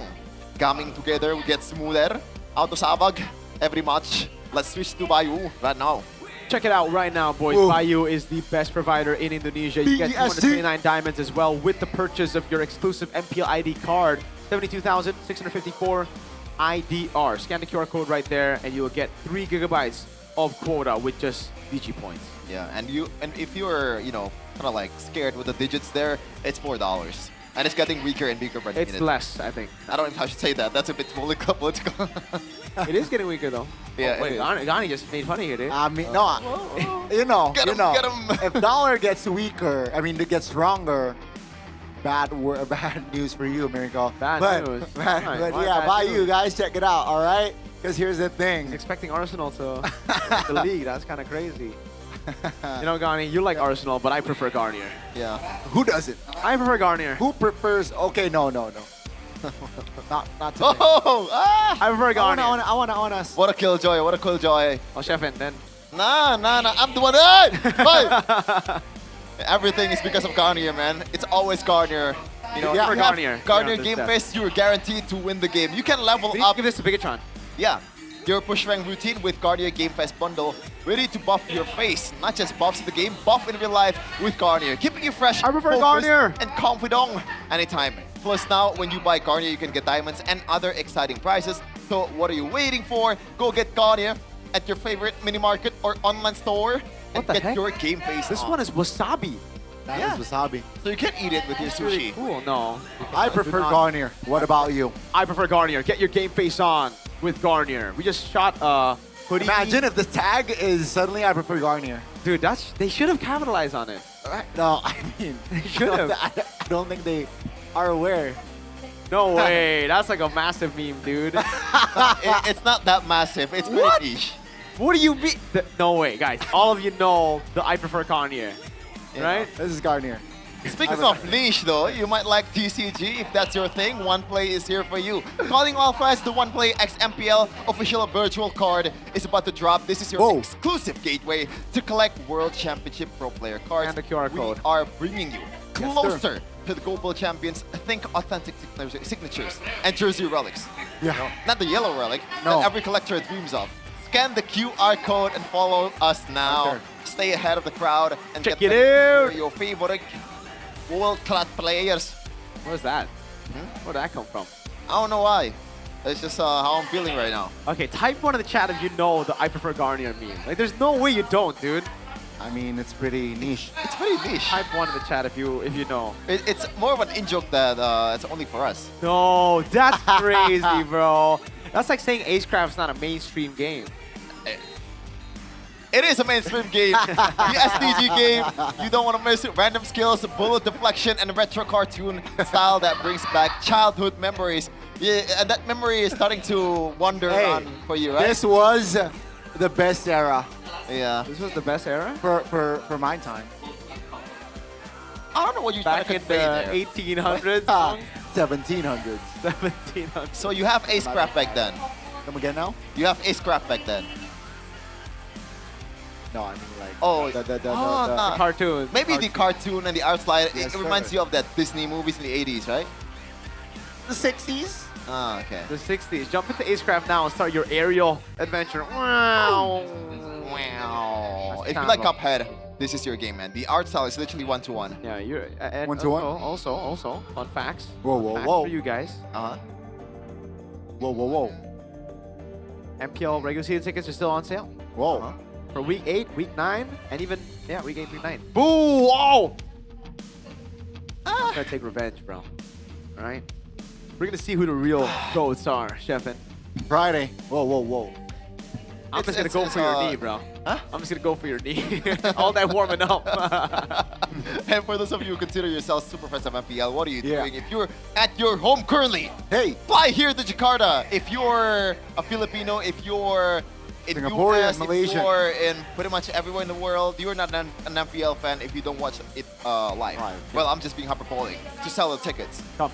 Gaming together, we get smoother. Auto Sabag, every match. Let's switch to Bayou right now. Check it out right now, boys. Ooh. Bayou is the best provider in Indonesia. You get BSD. 229 diamonds as well with the purchase of your exclusive MPL ID card. 72,654 IDR. Scan the QR code right there and you will get 3 gigabytes of quota with just DG points. Yeah, and if you're, you know, kind of like scared with the digits there, it's $4. And it's getting weaker and weaker by the It's minute. less, I think. I don't know if I should say that. That's a bit political. It is getting weaker though. Yeah, Oh, wait, it is. Gani just made fun of you, dude. I mean, no, you know, Get him, get him. if dollar gets weaker, I mean, it gets stronger. Bad news for you, Miracle. Bad but, news. But, Why? but Why yeah, bad buy news? you guys, check it out, all right? Because here's the thing. He's expecting Arsenal to the league. That's kind of crazy. You know, Garni, you like Arsenal, but I prefer Garnier. Yeah. Who doesn't? I prefer Garnier. Who prefers? Okay, no. not today. Oh! Ah! I prefer Garnier. I want us. What a killjoy, what a killjoy. Oh, Chefin, then. Nah, I'm the one. Hey! Everything is because of Garnier, man. It's always Garnier. You know, Yeah, if you Garnier. have Garnier Yeah, Game that's Pass, you're guaranteed to win the game. You can level We need up. to give this to Bigatron. Yeah, your push rank routine with Garnier Game Pass bundle, ready to buff your face. Not just buffs in the game, buff in real life with Garnier, keeping you fresh, I prefer focused, Garnier. and confident anytime. Plus now, when you buy Garnier, you can get diamonds and other exciting prizes. So what are you waiting for? Go get Garnier at your favorite mini market or online store and the get heck? your game face This on. one is wasabi. That Yeah. is wasabi. So you can eat it with your It's really sushi. cool. No. I prefer Garnier. What about you? I prefer Garnier. Get your game face on with Garnier. We just shot hoodie. Imagine if the tag is suddenly I prefer Garnier. Dude, they should have capitalized on it. No, I mean, should have. I don't think they are aware. No way. That's like a massive meme, dude. It's not that massive. It's What? pretty niche. What do you mean? No way, guys. All of you know the I prefer Garnier, right? This is Garnier. Speaking of niche though, you might like TCG if that's your thing. One Play is here for you. Calling all friends, the One Play X MPL official virtual card is about to drop. This is your exclusive gateway to collect World Championship Pro Player cards. And the QR code. We are bringing you closer to the global champions. Think authentic signatures and jersey relics. Yeah. You know, not the yellow relic No. that every collector dreams of. Scan the QR code and follow us now. Okay. Stay ahead of the crowd and Check get it them out. for your favorite world-class players. Where's that? Where'd that come from? I don't know why. It's just how I'm feeling right now. Okay, type one in the chat if you know the I prefer Garnier meme. Like, there's no way you don't, dude. I mean, it's pretty niche. It's pretty niche. Type one in the chat if you know. It's more of an in-joke that it's only for us. No, that's crazy, bro. That's like saying Acecraft's not a mainstream game. It is a mainstream game. The SDG game. You don't want to miss it. Random skills, bullet deflection, and retro cartoon style that brings back childhood memories. Yeah, and that memory is starting to wander on for you, right? This was the best era. Yeah. This was the best era? For my time. I don't know what you're trying Back to in convey there. the 1800s? song? 1700s. 1700s. So you have Acecraft back then. Come again now? You have Acecraft back then. No, I mean like Oh, the nah. Cartoon. Maybe the cartoon and the art style. Yes, it reminds sir. you of that Disney movies in the 80s, right? the 60s. Ah, okay. The 60s. Jump into Acecraft now and start your aerial adventure. Wow. Wow. If you sound like low. Cuphead, this is your game, man. The art style is literally one-to-one. Yeah, you're and 1-to-1? Also, fun facts. Whoa, Fun whoa, facts whoa. for you guys. Uh-huh. Whoa, whoa, whoa. MPL regular season tickets are still on sale. Whoa. For week 8, week 9, and even week 8, week 9. Boo! Whoa! I'm gonna take revenge, bro. All right. We're gonna see who the real goats are, Sheffin. Friday. Whoa, whoa, whoa. I'm just gonna go for your knee, bro. Huh? I'm just gonna go for your knee. All that warming up. And for those of you who consider yourselves super fans of MPL, what are you Yeah. doing? If you're at your home currently, Hey, fly here to Jakarta. If you're a Filipino, if you're in Singaporean, US, Malaysian. if you're in pretty much everywhere in the world, you're not an MPL fan if you don't watch it live. Live, Well, I'm just being hyperbolic to sell the tickets. Come.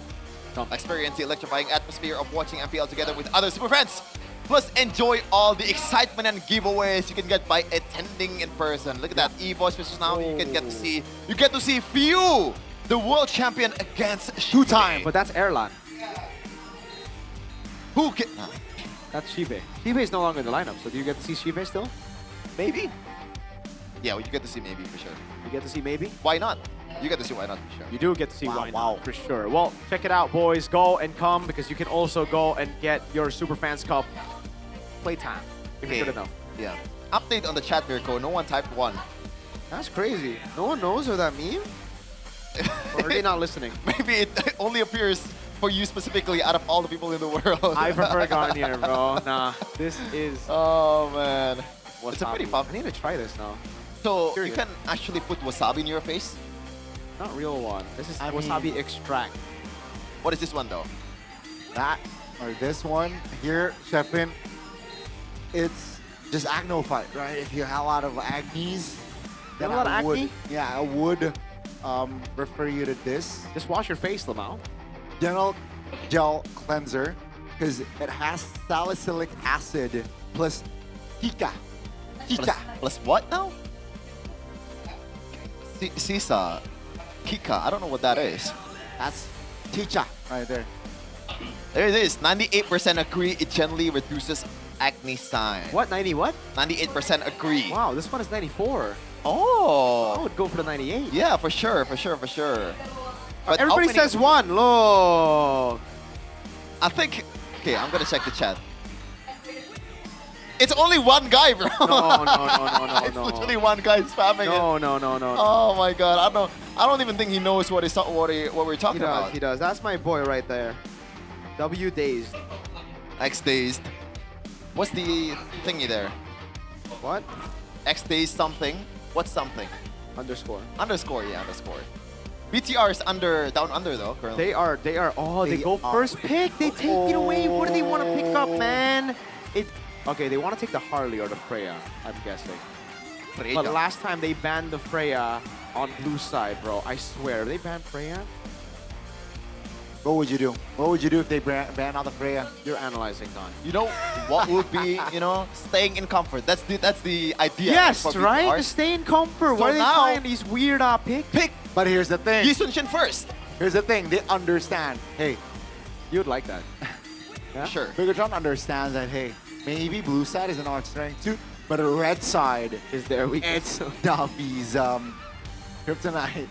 Experience the electrifying atmosphere of watching MPL together with other super fans. Plus, enjoy all the excitement and giveaways you can get by attending in person. Look at that, eVoice versus now. You get to see Few, the world champion against two-time. But that's Erlan. Who can? That's Shibe. Shibe is no longer in the lineup, so do you get to see Shibe still? Maybe. Yeah, well, you get to see maybe for sure. You get to see maybe? Why not? You get to see why not for sure. You do get to see Wow, why wow. not, for sure. Well, check it out, boys. Go and come, because you can also go and get your Super Fans Cup playtime. If Okay. you're good enough. Yeah. Update on the chat, Mirko. No one typed 1. That's crazy. No one knows of that meme? Or are they not listening? Maybe it only appears for you specifically out of all the people in the world. I prefer Garnier, bro. Nah, this is... Oh, man. It's a wasabi. pretty pop. I need to try this now. So, Curious. you can actually put wasabi in your face? Not real one. This is I wasabi mean- extract. What is this one, though? That or this one here, Sheffin. It's just acne fight, right? If you have a lot of acnes, You have a lot of I would, acne? yeah, I would refer you to this Just wash your face, Lamau. Gentle Gel Cleanser because it has salicylic acid plus Hika. Plus what now? Sisa. Kika. I don't know what that is. That's Ticha right there. There it is. 98% agree it gently reduces acne sign. What? 90 what? 98% agree. Wow, this one is 94. Oh. I would go for the 98. Yeah, for sure. But everybody says one. Look. I think. Okay, I'm gonna check the chat. It's only one guy, bro. No. It's literally one guy spamming it. No. Oh my god, I don't even think he knows what we're talking about. He does. That's my boy right there. W dazed. X dazed. What's the thingy there? What? X dazed something. What's something? Underscore. Underscore, yeah, underscore. BTR is down under though, currently. They are. Oh, they go first pick. They take it away. What do they want to pick up, man? Okay, they want to take the Harley or the Freya, I'm guessing. But last time they banned the Freya on blue side, bro. I swear, they banned Freya. What would you do? What would you do if they ban out the Freya? You're analyzing, Don. You know what would be, staying in comfort. That's the idea. Yes, for right? BTRs. Just stay in comfort. So Why are they now- trying these weird pick? But here's the thing. Yi Sun Shin first. Here's the thing. They understand. Hey, you would like that. Yeah? Sure. Bigatron understands that, hey, maybe blue side is an our strength too, but the red side is their weakness. It's Navi's kryptonite.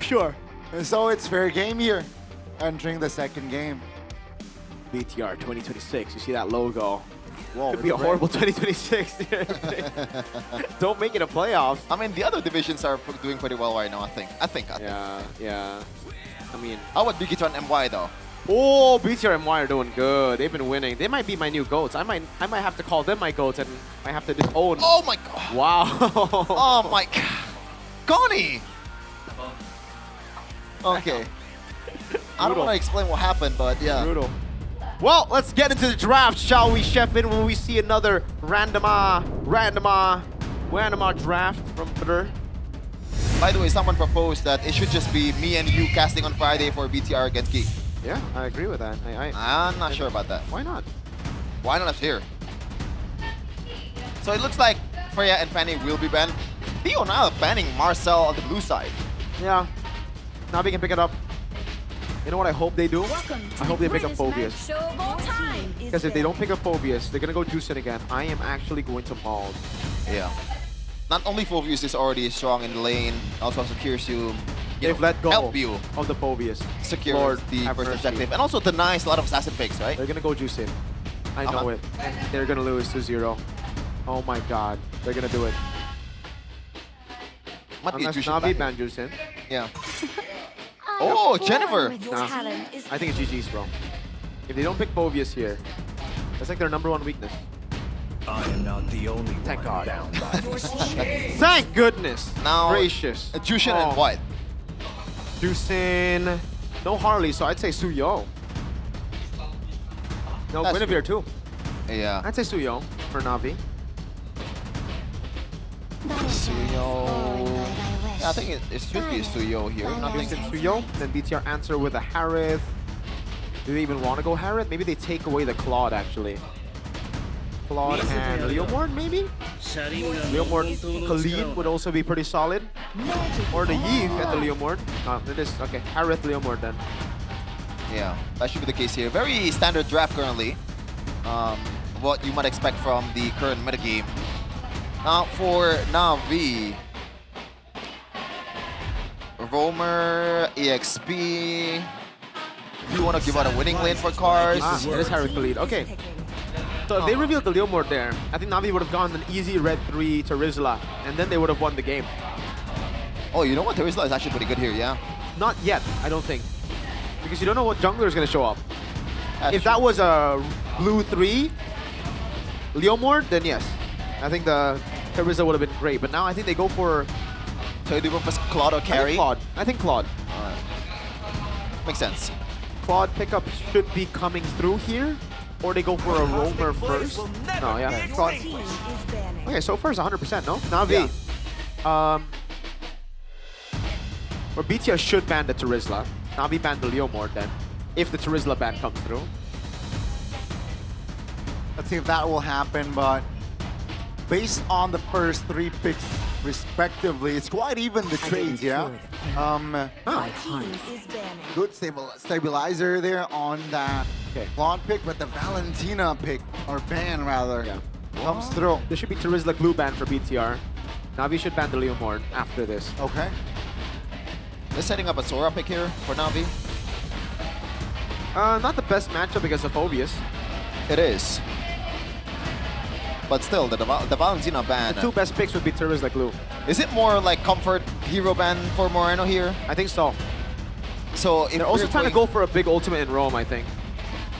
Sure. And so it's fair game here, entering the second game. BTR 2026. You see that logo? Whoa, Could be a horrible 2026. Don't make it a playoff. I mean, the other divisions are doing pretty well right now, I think. Yeah. I mean, how about Bigitron MY though? Oh, BTR and MY are doing good. They've been winning. They might be my new GOATs. I might have to call them my GOATs and I have to disown. Oh my god. Wow. Oh my god. Goni! Okay. I don't want to explain what happened, but yeah. Brutal. Well, let's get into the draft, shall we, Sheffin? When we see another random draft from Twitter. By the way, someone proposed that it should just be me and you casting on Friday for BTR against Geek. Yeah, I agree with that. I'm not sure about that. Why not? Why not us here? So it looks like Freya and Fanny will be banned. Theo now banning Marcel on the blue side. Yeah. Now we can pick it up. You know what I hope they do? I hope they pick up Phobius. Because if they don't pick up Phobius, they're going to go Juicing again. I am actually going to maul. Yeah. Not only Phobius is already strong in the lane, also secures you. They've let go help you of the Phobius. Secure the first objective. And also denies a lot of assassin picks, right? They're going to go Juicing. I know it. And they're going to lose 2-0. Oh my god. They're going to do it. Unless Navi ban Juicing. Yeah. Oh, Jennifer! Nah, I think it's GG's, bro. If they don't pick Phobius here, that's like their #1 weakness. I am not the only Thank God. Thank goodness. Now, gracious. Jushin and what? Jushin. No Harley, so I'd say Suyo. No, Guinevere too. Yeah. I'd say Suyo for Navi. Suyo. Yeah, I think it should be Suyo here. Not thinking Suyo. Then BTR answer with a Harith. Do they even want to go Harith? Maybe they take away the Claude, actually. Claude and Leomord, maybe? Leomord Khalid would also be pretty solid. Or the Yves and the Leomord. It is, okay, Harith Leomord then. Yeah, that should be the case here. Very standard draft currently. What you might expect from the current metagame. Now for Navi. Roamer, EXP. Do you want to give out a winning lane for cars? It is Harith Khalid. Okay. So if they revealed the Leomord there, I think Navi would have gone an easy red 3 to Rizla, and then they would have won the game. Oh, you know what? Rizla is actually pretty good here, yeah? Not yet, I don't think. Because you don't know what jungler is going to show up. That's if that was a blue 3 Leomord, then yes. I think the Rizla would have been great. But now I think they go for... So they go for Claude or carry? I think Claude. Makes sense. Claude pickup should be coming through here. Or they go for a roamer first. No, yeah. Claude. Okay, so far it's 100%, no? Navi. Yeah. Or BTR should ban the Terizla. Navi ban the Leomord then. If the Terizla ban comes through. Let's see if that will happen, but based on the first 3 picks respectively, it's quite even the trades, yeah? Good stabilizer there on that Blonde pick, but the Valentina pick, or ban rather, comes through. There should be Terizla glue ban for BTR. Navi should ban the Leomord after this. Okay. They're setting up a Sora pick here for Navi. Not the best matchup because of Phobius. It is. But still, the Valentina ban. The 2 best picks would be Terizla glue. Is it more like comfort hero ban for Moreno here? I think so. So if they're also trying to go for a big ultimate in Rome, I think.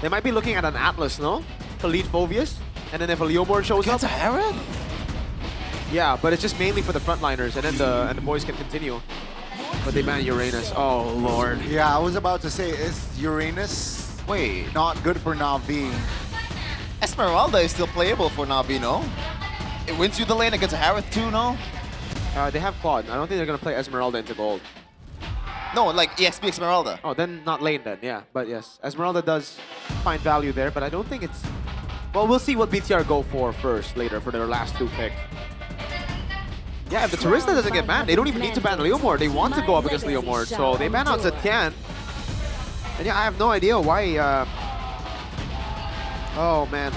They might be looking at an Atlas, no? To lead Phobius. And then if a Leomord shows up. Harith? Yeah, but it's just mainly for the frontliners, and then the boys can continue. But they ban Uranus. Oh, Lord. Yeah, I was about to say, is Uranus not good for Navi? Esmeralda is still playable for Navi, no? It wins you the lane against Harith too, no? They have Claude. I don't think they're going to play Esmeralda into gold. No, like EXP Esmeralda. Oh, then not lane then, yeah. But yes, Esmeralda does find value there, but I don't think it's... Well, we'll see what BTR go for first later for their last 2 picks. Yeah, if the Terizla doesn't get banned, they don't even need to ban Leomord. They want to go up against Leomord, so they ban out Zetian. And yeah, I have no idea why... Oh, man.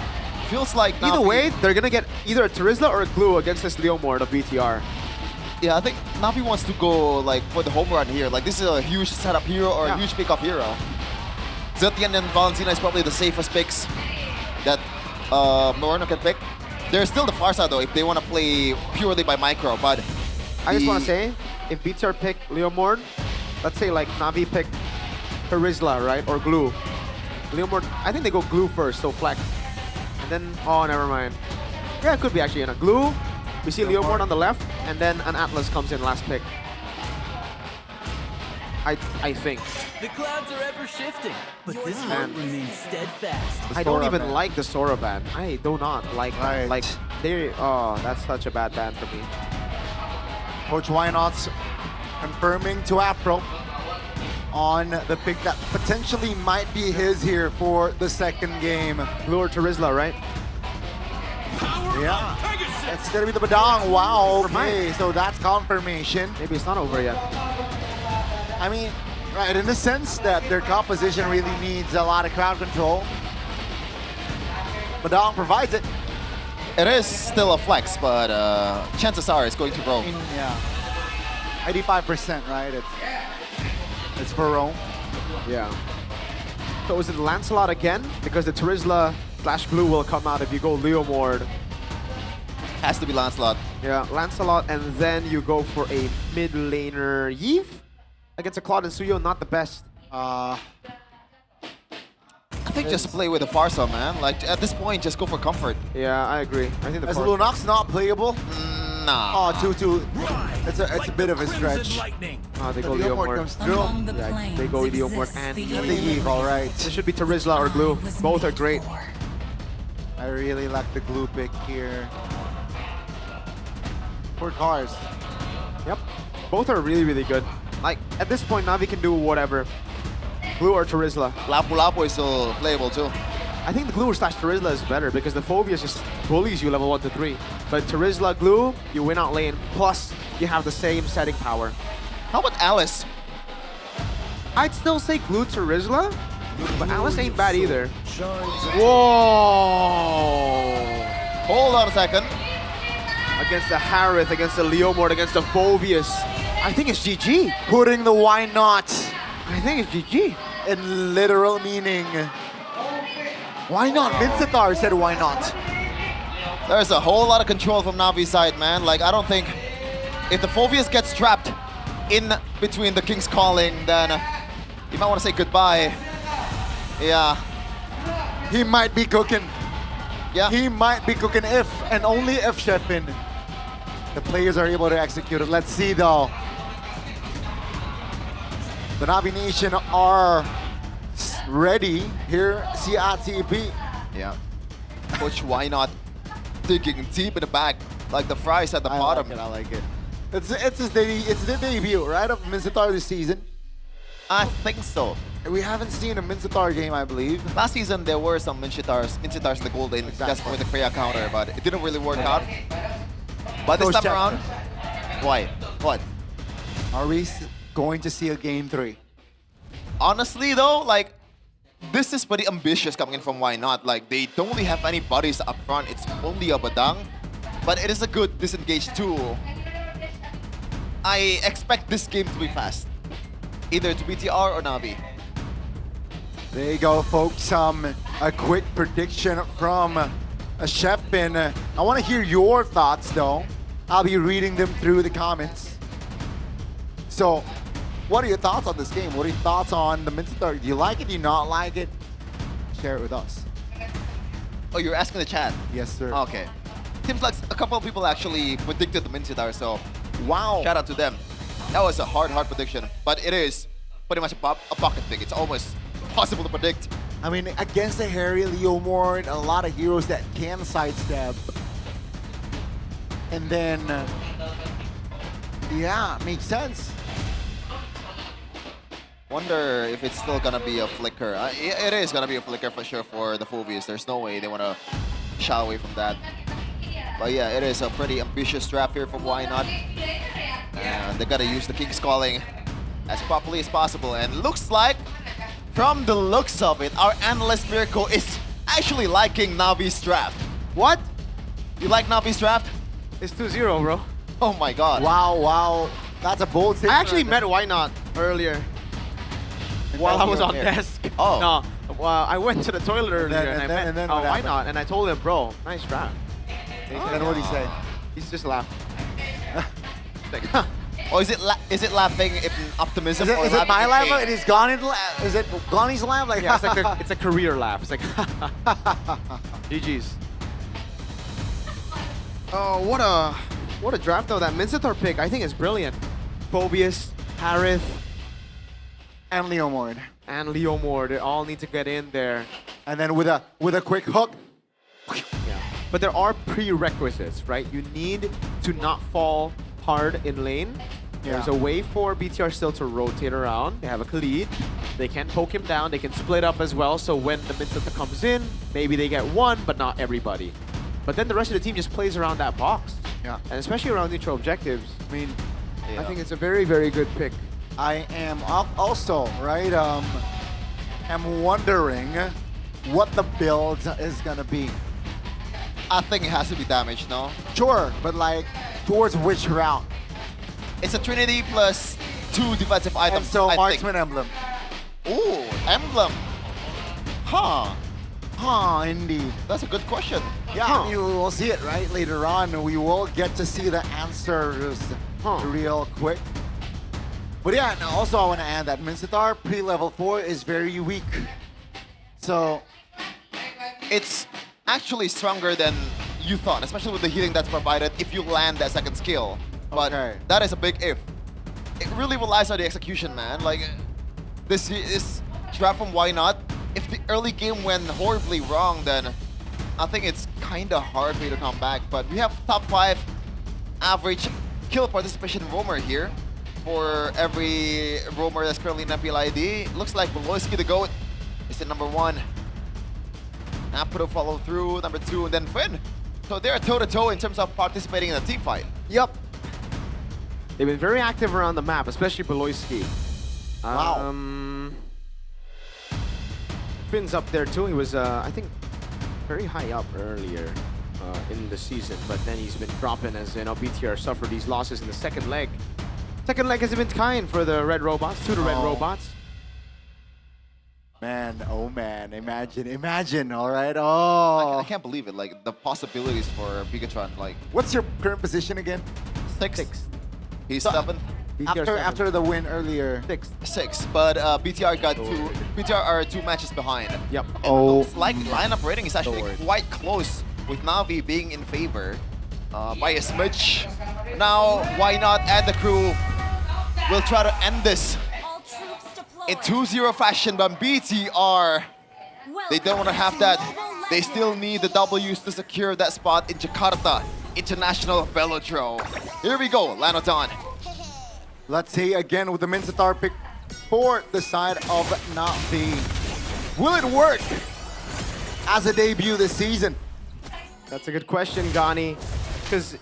Feels like either way, they're going to get either a Terizla or a glue against this Leomord of BTR. Yeah, I think Navi wants to go like for the home run here. Like this is a huge setup hero or a huge pick-off hero. Zetian and Valentina is probably the safest picks that Moreno can pick. There's still the far side though if they want to play purely by micro, but... I just want to say, if BTR pick Leomord, let's say like Navi pick Terizla, right? Or glue. Leomord, I think they go glue first, so flex. And then, oh, never mind. Yeah, it could be actually in a glue. We see Leomord on the left, and then an Atlas comes in last pick. I think. The clouds are ever shifting, but this one remains steadfast. I don't even like the Sora ban. I do not like that. Like, that's such a bad ban for me. Coach Wynot's confirming to Afro on the pick that potentially might be his here for the second game. Glue or Terizla, right? Yeah. It's gonna be the Badang. Wow, okay, so that's confirmation. Maybe it's not over yet. I mean, right, in the sense that their composition really needs a lot of crowd control. Badang provides it. It is still a flex, but chances are it's going to roll. Yeah. 85%, right? It's for Rome. Yeah. So is it Lancelot again? Because the Terizla / glue will come out if you go Leomord. Has to be Lancelot. Yeah, Lancelot, and then you go for a mid laner Yves against a Claude and Suyo, not the best. I think just play with the Farsa, man. Like at this point, just go for comfort. Yeah, I agree. I think the As Lunox not playable? Nah. Oh, 2-2. It's a bit of a stretch. They go Leomord. Comes through. Yeah, they go Leomord and the Yves, all right. This should be Terizla or glue. Both are great. I really like the glue pick here. For cars. Yep. Both are really, really good. Like, at this point, Navi can do whatever. Glue or Terizla. Lapu Lapu is still playable too. I think the glue / Terizla is better because the Phobius just bullies you level 1 to 3. But Terizla, glue, you win out lane. Plus, you have the same setting power. How about Alice? I'd still say glue Terizla, but Alice ain't bad either. Whoa! Hold on a second. Against the Harith, against the Leomord, against the Phobius. I think it's GG. Putting the why not? I think it's GG. In literal meaning. Why not? Mincetar said why not? There's a whole lot of control from Navi's side, man. Like, I don't think... If the Phobius gets trapped in between the King's Calling, then you might want to say goodbye. Yeah. He might be cooking. Yeah. He might be cooking if, and only if, Sheffin, the players are able to execute it. Let's see, though. The Navi Nation are ready here, CRTP. Yeah. Coach, why not digging deep in the back, like the fries at the bottom? I like it. It's the debut, right, of Mincetar this season. I think so. We haven't seen a Mincetar game, I believe. Last season, there were some Minchitars in the gold lane just with the Freya counter, but it didn't really work out. But this Coach time around, why? What? Are we going to see a game 3? Honestly though, like, this is pretty ambitious coming in from Why Not. Like, they don't really have any bodies up front. It's only a Badang. But it is a good disengage tool. I expect this game to be fast. Either to BTR or Navi. There you go, folks. A quick prediction from a Chefin. I want to hear your thoughts, though. I'll be reading them through the comments. So, what are your thoughts on this game? What are your thoughts on the Mincetar? Do you like it? Do you not like it? Share it with us. Oh, you're asking the chat? Yes, sir. Okay. Seems like a couple of people actually predicted the Mincetar, so wow. Shout out to them. That was a hard prediction, but it is pretty much a pocket pick. It's almost impossible to predict. I mean, against the Harry Leomord, a lot of heroes that can sidestep. And then, yeah, makes sense. Wonder if it's still gonna be a flicker. It is gonna be a flicker for sure for the Phobias. There's no way they wanna shy away from that. But yeah, it is a pretty ambitious draft here from Why Not. And they gotta use the King's Calling as properly as possible. And looks like, from the looks of it, our analyst Miracle is actually liking Navi's draft. What? You like Navi's draft? It's 2-0, bro. Oh my god. Wow. That's a bold statement. I actually met Why Not earlier while I was on desk. Oh. No, well, I went to the toilet earlier and I met what Why happened? Not, and I told him, bro, nice draft. And what did he say? He's just laughing. Or is it laughing in optimism? Is it my laugh? It is Is it Ghani's laugh? Like, Yeah, it's a career laugh. It's like, GG's. Oh, what a draft though. That Mincetar pick, I think is brilliant. Phobias, Harith, and Leomord. And Leomord, they all need to get in there. And then with a quick hook. Yeah. But there are prerequisites, right? You need to not fall hard in lane. There's a way for BTR still to rotate around. They have a Khalid. They can poke him down. They can split up as well. So when the Mincetar comes in, maybe they get one, but not everybody. But then the rest of the team just plays around that box. Yeah. And especially around neutral objectives. I mean, I think it's a very, very good pick. I am also, right, I'm wondering what the build is gonna be. I think it has to be damage, no? Sure, but like, towards which route? It's a Trinity plus 2 defensive items. And so I Marksman think. Emblem. Ooh, Emblem. Huh. Indeed. That's a good question. Yeah, I mean, we'll see it, right? Later on, we will get to see the answers real quick. But yeah, and also I want to add that Mincetar pre-level 4 is very weak. So, it's actually stronger than you thought, especially with the healing that's provided if you land that second skill. But that is a big if. It really relies on the execution, man. Like, this draft from Why Not, if the early game went horribly wrong, then I think it's kind of hard for you to come back. But we have top 5 average kill participation roamer here for every roamer that's currently in MPL ID. Looks like Beloyski the GOAT is at number 1. Apro follow through, number 2, and then Finn. So they're toe-to-toe in terms of participating in a team fight. Yep. They've been very active around the map, especially Beloyski. Wow. Finn's up there too. He was, I think, very high up earlier in the season, but then he's been dropping as BTR suffered these losses in the second leg. Second leg has been kind for the Red Robots, to the Red Robots. Man, oh man, imagine, all right? Oh. I can't believe it, like, the possibilities for Bigatron, like... What's your current position again? 6th. He's 7th. After the win earlier. 6th, but BTR got 2. BTR are 2 matches behind. Yep. It looks like lineup rating is actually quite close, with Navi being in favor by a smidge. Now, Why Not and the crew will try to end this in 2-0 fashion, but BTR, they don't want to have that. They still need the W's to secure that spot in Jakarta International Velodrome. Here we go, Lanodon. Let's see again with the Mincetar pick. for the side of Navi. Will it work as a debut this season? That's a good question, Gani. Because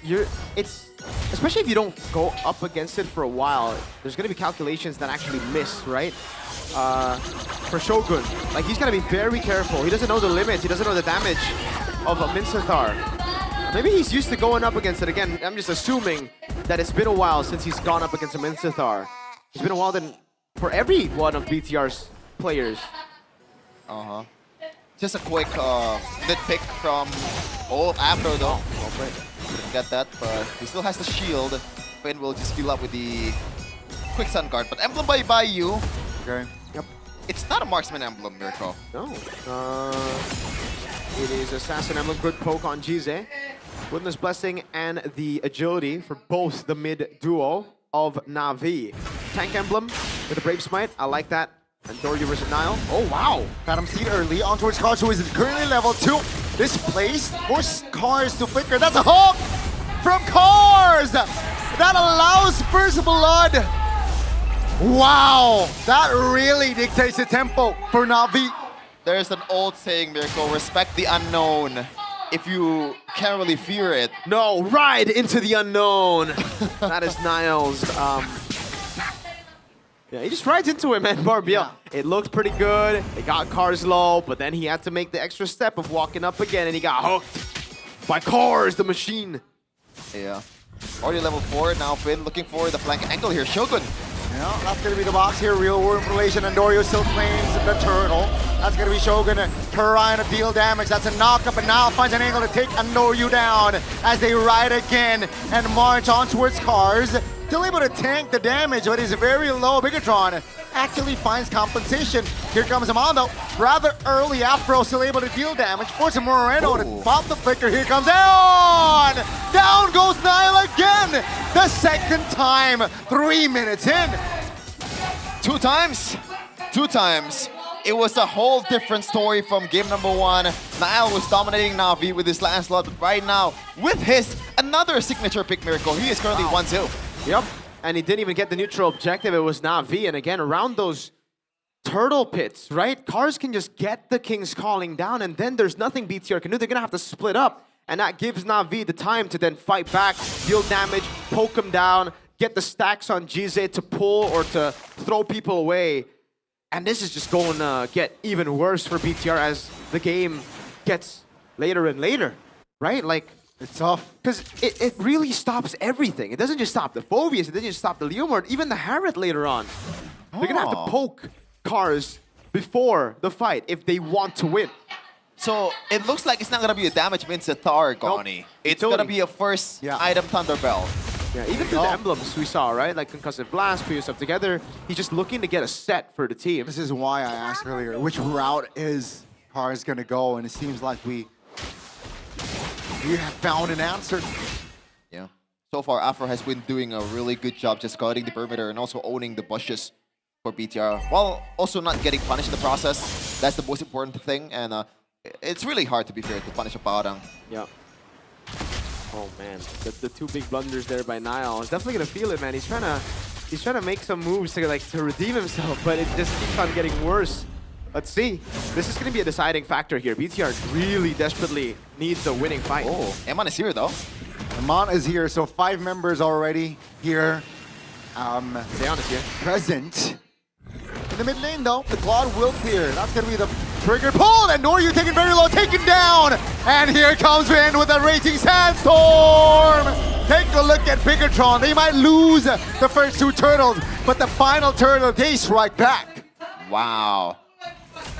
it's especially if you don't go up against it for a while, there's gonna be calculations that actually miss, right? For Shogun, like he's gotta be very careful. He doesn't know the limits. He doesn't know the damage of a Minsathar. Maybe he's used to going up against it again. I'm just assuming that it's been a while since he's gone up against a Minsathar. It's been a while then for every one of BTR's players. Just a quick nitpick from Afro though. Didn't get that, but he still has the shield. Finn will just heal up with the quick sun guard. But emblem by Bayou. Okay. Yep. It's not a marksman emblem, Mirko. No. It is Assassin Emblem, good poke on Jize. Witness Blessing and the agility for both the mid duo of Na'Vi. Tank Emblem with a Brave Smite, I like that. And Doryu versus Nile. Oh wow! Phantom Seed early on towards Cars, who is currently level 2. This place forces Cars to flicker. That's a hook from Cars! That allows First Blood. Wow! That really dictates the tempo for Na'Vi. There's an old saying, Mirko, respect the unknown. If you can't really fear it. No, ride into the unknown. That is Nile's. Yeah, he just rides into it, man, Barbiel. Yeah. It looked pretty good. It got Cars low, but then he had to make the extra step of walking up again, and he got hooked by Cars, the machine. Yeah. Already level 4, now Finn looking for the flank angle here. Shogun. Yeah, that's going to be the box here. Real world relation, and Doryu still claims the turtle. That's going to be Shogun trying to deal damage. That's a knockup, and now finds an angle to take Doryu down as they ride again and march on towards Cars. Still able to tank the damage, but he's very low. Bigatron actually finds compensation. Here comes Amando. Rather early, Afro still able to deal damage. Forces Moreno to pop the flicker. Here comes down! Down goes Nile again! The second time, 3 minutes in. 2 times. 2 times. It was a whole different story from game number 1. Nile was dominating Na'Vi with his last slot, but right now, with his another signature pick miracle, he is currently 1-2. Yep, and he didn't even get the neutral objective. It was Na'Vi, and again, around those turtle pits, right? Cars can just get the King's Calling down, and then there's nothing BTR can do. They're gonna have to split up, and that gives Na'Vi the time to then fight back, deal damage, poke him down, get the stacks on Jize to pull or to throw people away. And this is just going to get even worse for BTR as the game gets later and later, right? Like, it's tough. Because it really stops everything. It doesn't just stop the Phobius, it doesn't just stop the Leomord, even the Harriet later on. They're going to have to poke Cars before the fight if they want to win. So it looks like it's not going to be a damage Minsathar, Gani. Nope. It's going to be a first item Thunderbell. Yeah, even through the emblems we saw, right? Like Concussive Blast, put yourself together. He's just looking to get a set for the team. This is why I asked earlier, which route is Cars going to go? And it seems like we have found an answer. Yeah. So far, Afro has been doing a really good job just guarding the perimeter and also owning the bushes for BTR, while also not getting punished in the process. That's the most important thing, and it's really hard, to be fair, to punish a Parang. Yeah. Oh man, the 2 big blunders there by Nile. He's definitely gonna feel it, man. He's trying to make some moves to redeem himself, but it just keeps on getting worse. Let's see. This is gonna be a deciding factor here. BTR really desperately needs a winning fight. Oh, Eman is here though. Eman is here, so 5 members already here. Zeon is here. Present. In the mid lane though, the Claude will clear. That's gonna be the trigger pull, and Doryu taken very low, taken down. And here comes Vin with a raging sandstorm. Take a look at Bigatron. They might lose the first 2 turtles, but the final turtle, they strike back. Wow.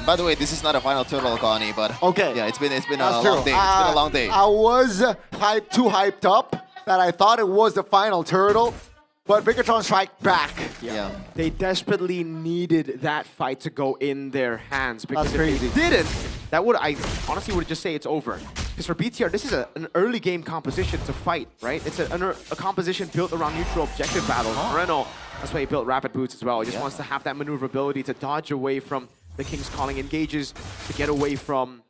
By the way, this is not a final turtle, Connie, but okay. Yeah, it's been a long day. It's been a long day. I was too hyped up that I thought it was the final turtle, but Bigatron strike back. Yeah. They desperately needed that fight to go in their hands, because That's if crazy. they didn't, I honestly would just say it's over. Because for BTR, this is an early game composition to fight, right? It's a composition built around neutral objective battles. Moreno, that's why he built Rapid Boots as well. He just wants to have that maneuverability to dodge away from the King's Calling engages, to get away from,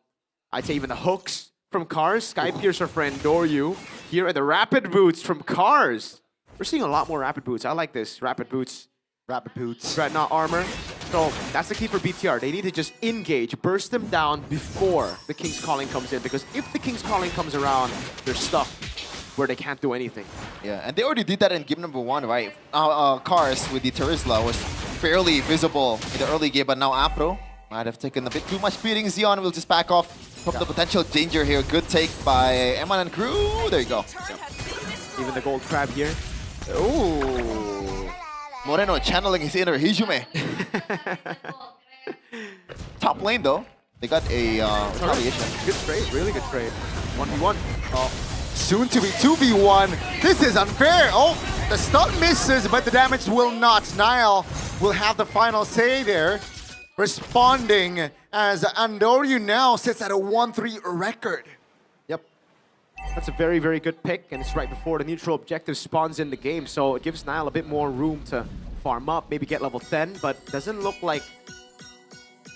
I'd say, even the hooks from Cars. Skypiercer friend Doryu here, and the Rapid Boots from Cars. We're seeing a lot more Rapid Boots. I like this. Rapid Boots Rapid boots. Dreadnought armor. So that's the key for BTR. They need to just engage, burst them down before the King's Calling comes in. Because if the King's Calling comes around, they're stuck where they can't do anything. Yeah, and they already did that in game number 1, right? Cars with the Terizla was fairly visible in the early game, but now Apro might have taken a bit too much beating. Xeon will just back off from the potential danger here. Good take by Eman and crew. There you go. Even the gold crab here. Ooh. Moreno channeling his inner Hijume. Top lane though, they got a retaliation. Good trade, really good trade. 1v1. Oh, soon to be 2v1. This is unfair. Oh, the stun misses, but the damage will not. Nile will have the final say there. Responding as Andoryu now sits at a 1-3 record. Yep. That's a very, very good pick, and it's right before the neutral objective spawns in the game, so it gives Nile a bit more room to farm up, maybe get level 10, but doesn't look like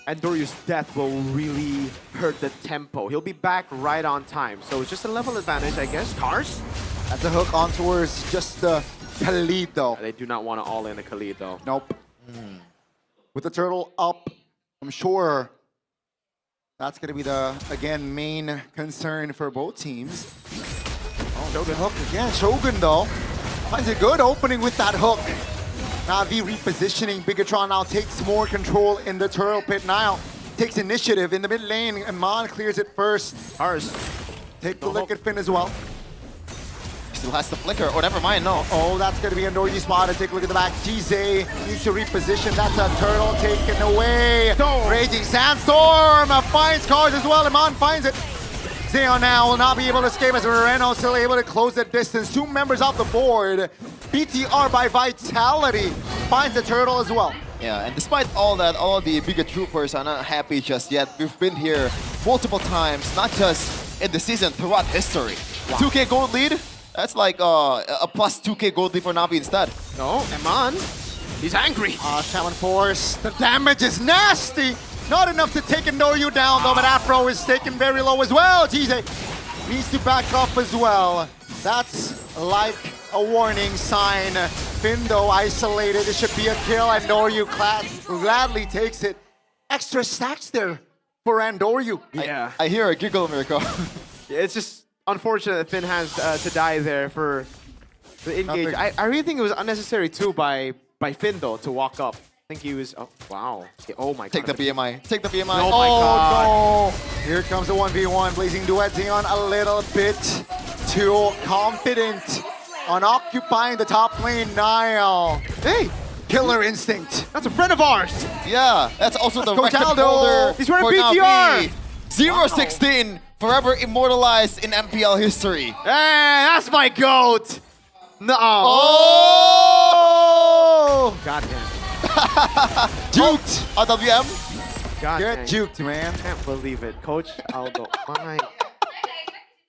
Andoryu's death will really hurt the tempo. He'll be back right on time, so it's just a level advantage, I guess. Cars? That's a hook on towards just the Khalid, though. They do not want to all in the Khalid, though. Nope. With the turtle up, I'm sure that's going to be the, again, main concern for both teams. Oh, Shogun hook again. Shogun, though, finds a good opening with that hook. Navi repositioning. Bigatron now takes more control in the turtle pit. Nile takes initiative in the mid lane. Iman clears it first. Ours. Take the Liquid Fin as well. Still has the flicker. Oh, never mind, no. Oh, that's going to be Andoryu spotted. Take a look at the back. Jize needs to reposition. That's a turtle taken away. Raging Sandstorm finds Cars as well. Iman finds it. Xeon now will not be able to escape as Moreno still able to close the distance. 2 members off the board. BTR by Vitality finds the turtle as well. Yeah, and despite all that, all the bigger troopers are not happy just yet. We've been here multiple times, not just in the season, throughout history. Wow. 2K gold lead, that's like a plus 2K gold lead for Navi instead. No, Eman, he's angry. Shaman Force, the damage is nasty. Not enough to take Andoryu down though, but Afro is taken very low as well. Jize needs to back up as well. That's like a warning sign. Findo isolated, it should be a kill. Andoryu gladly takes it. Extra stacks there for Andoryu. Yeah. I hear a giggle, Mirko. It's just unfortunate that Finn has to die there for the engage. I really think it was unnecessary too by Finn though to walk up. I think he was, oh wow. Oh my god. Take the BMI, take the BMI. Oh my god. No. Here comes the 1v1. Blazing Duet. Xeon a little bit too confident on occupying the top lane. Nile. Hey, Killer Instinct. That's a friend of ours. Yeah, that's also the Coach record Aldo. holder. He's wearing for BTR. Navi. 0-16, forever immortalized in MPL history. Hey, that's my goat. No. Oh! God damn. Juked. RWM. God Get dang. juked, man. Can't believe it, Coach Aldo. My.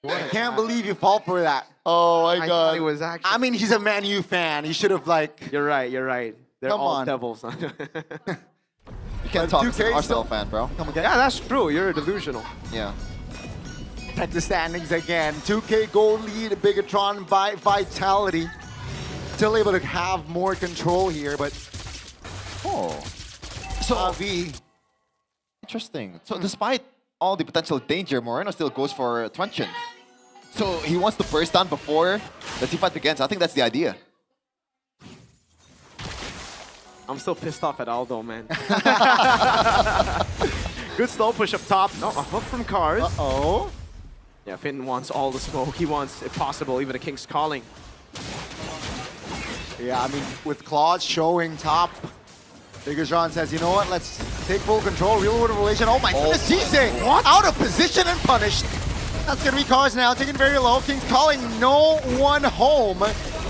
I can't believe you fall for that. Oh my I god. thought it was actually. I mean, he's a Man U fan. He should have like. You're right. You're right. They're Come all on. devils. You can't talk to 2K an Arsenal still- fan, bro. Come again. Yeah, that's true. You're delusional. Yeah. Check the standings again. 2K gold lead, Bigatron by Vitality. Still able to have more control here, but Oh. So Navi. interesting. So despite all the potential danger, Moreno still goes for Truncheon. So he wants to burst down before the team fight begins. I think that's the idea. I'm still pissed off at Aldo, man. Good slow push up top. No, a hook from Cars. Uh-oh. Yeah, Finn wants all the smoke. He wants, if possible, even a King's Calling. Yeah, I mean, with Claude showing top, Bigatron says, you know what, let's take full control, real world relation. Oh my goodness, Jize out of position and punished. That's gonna be Cars now, taken very low. King's Calling, no one home.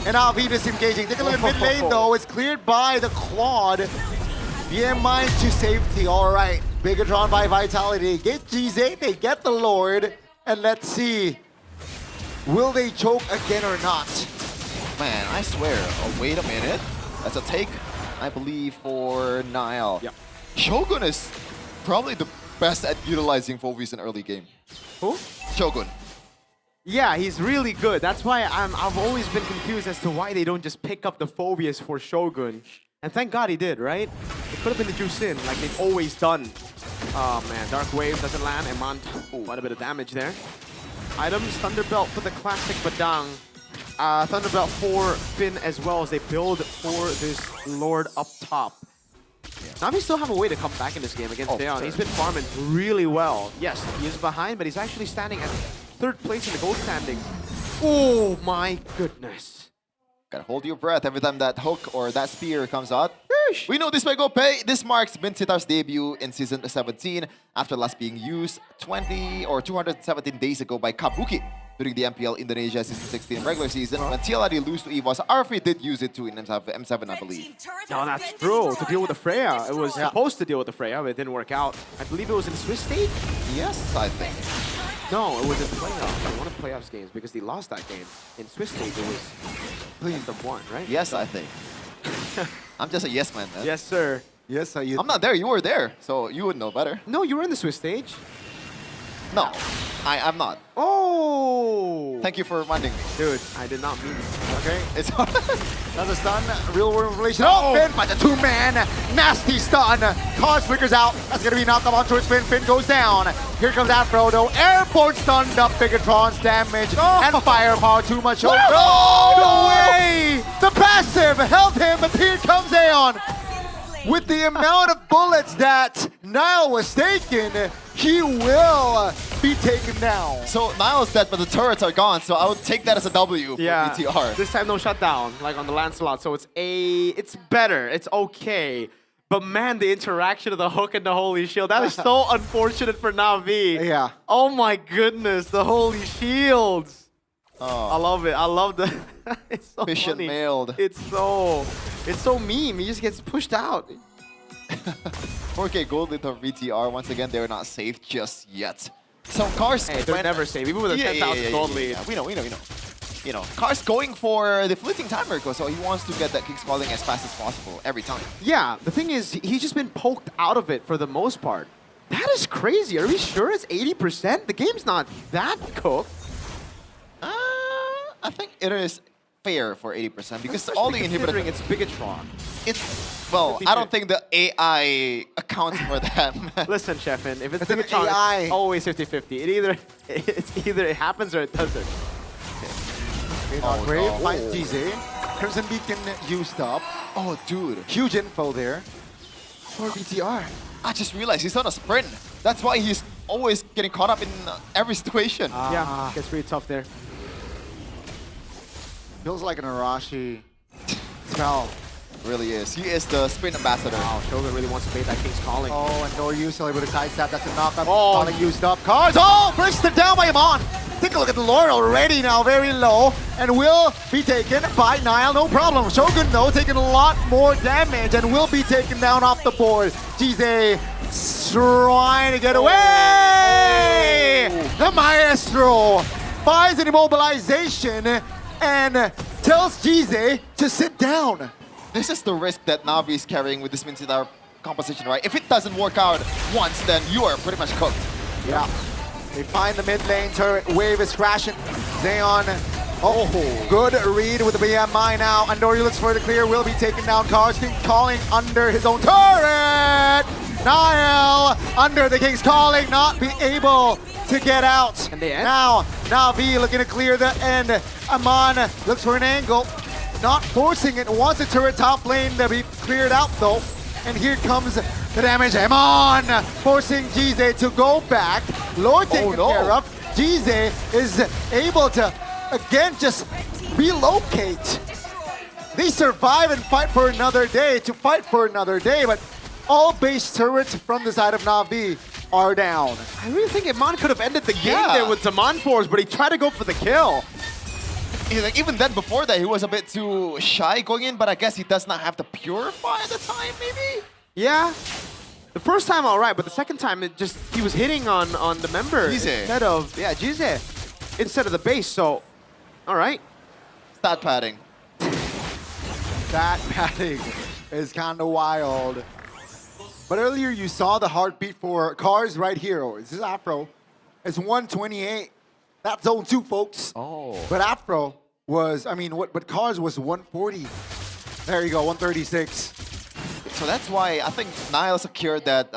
And now V disengaging. Take a look at mid lane though, it's cleared by the Claude. BMI to safety, all right. Bigatron by Vitality, they get Jize, they get the Lord. And let's see, will they choke again or not? Man, I swear. Oh, wait a minute. That's a take, I believe, for Nile. Yep. Shogun is probably the best at utilizing Phobies in early game. Who? Shogun. Yeah, he's really good. That's why I've always been confused as to why they don't just pick up the Phobias for Shogun. And thank God he did, right? It could have been the juice in, like they've always done. Oh man, Dark Wave doesn't land. Eman, quite a bit of damage there. Items, Thunderbelt for the classic Badang. Thunderbelt for Finn as well as they build for this Lord up top. Navi still have a way to come back in this game against Daeon. Sure. He's been farming really well. Yes, he is behind, but he's actually standing at 3rd place in the gold standing. Oh my goodness. Gotta hold your breath every time that hook or that spear comes out. We know this may go pay. This marks Minsitar's debut in Season 17 after last being used 20 or 217 days ago by Kabuki during the MPL Indonesia Season 16 regular season. When TLRD lose to EVOS, RFA did use it too in M7, I believe. No, that's true. To deal with the Freya. It was supposed to deal with the Freya, but it didn't work out. I believe it was in Swiss stage? Yes, I think. No, it was in playoffs. One of the playoffs games because they lost that game. In Swiss stage, it was Please of one, right? Yes, I think. I'm just a yes man. Yes, sir. Yes, I'm not there. You were there, so you would know better. No, you were in the Swiss stage. No, I'm not. Oh! Thank you for reminding me. Dude, I did not mean it. Okay. It's another stun. Real world relation. Oh, Finn by the 2-man. Nasty stun. Cars flickers out. That's going to be knocked up onto his Finn. Finn goes down. Here comes Afro though. Airport stunned up. Bigatron's damage and firepower too much. Oh, no way! The passive held him, but here comes Aeon. With the amount of bullets that Nile was taken, he will be taken down. So Nile's dead, but the turrets are gone, so I would take that as a W for BTR. This time no shutdown, like on the Lancelot, so it's better, it's okay. But man, the interaction of the hook and the Holy Shield, that is so unfortunate for Na'Vi. Yeah. Oh my goodness, the Holy Shields. Oh. I love it. I love the. It's so Efficient funny. mailed. It's so meme. He just gets pushed out. 4K gold lead for BTR. Once again, they're not safe just yet. So Cars, they're never safe, even with a 10,000 gold lead. We know. You know, Cars going for the fleeting time miracle, so he wants to get that King's Calling as fast as possible every time. Yeah, the thing is, he's just been poked out of it for the most part. That is crazy. Are we sure it's 80%? The game's not that cooked. I think it is fair for 80% because all the inhibitors. It's Bigatron. It's well, I don't think the AI accounts for them. Listen, Sheffin, if it's an Bigatron, AI. it's always 50-50. It's either it happens or it doesn't. Brave finds GZ. Crimson Beacon used up. Oh, dude. Huge info there for BTR. I just realized he's on a sprint. That's why he's always getting caught up in every situation. Yeah, gets really tough there. Feels like an Arashi spell. Really is. He is the sprint ambassador. Wow, Shogun really wants to bait that King's Calling. Oh, and no use able to sidestep. That's a knockup. Oh. Calling used up. Cards. Oh, bursted down by Amon. Take a look at the lore already now, very low, and will be taken by Nile, no problem. Shogun, though, taking a lot more damage and will be taken down off the board. Jize trying to get away! The Maestro finds an immobilization and tells Jize to sit down. This is the risk that Na'Vi is carrying with this Minsitar composition, right? If it doesn't work out once, then you are pretty much cooked. Yeah. They find the mid lane turret. Wave is crashing. Xeon. Oh, good read with the BMI now. Andori looks for the clear. Will be taken down. Karsten calling under his own turret. Niall under the King's Calling, not be able to get out. And they end. Now V looking to clear the end. Amon looks for an angle. Not forcing it. Wants the turret top lane to be cleared out though. And here comes the damage. Amon forcing Jize to go back. Lord taken care of. Jize is able to, again, just relocate. They survive and fight for another day but all base turrets from the side of Na'Vi are down. I really think Amon could have ended the game there with Zaman Force, but he tried to go for the kill. Like, even then, before that, he was a bit too shy going in, but I guess he does not have the Purify at the time, maybe? Yeah. The first time, all right, but the second time, he was hitting on the member instead of, Jize, instead of the base, so, all right. Stat padding. That padding is kind of wild. But earlier you saw the heartbeat for Cars right here. This is Afro. It's 128. That's zone 2, folks. Oh. But Afro was, but Cars was 140. There you go, 136. So that's why I think Nile secured that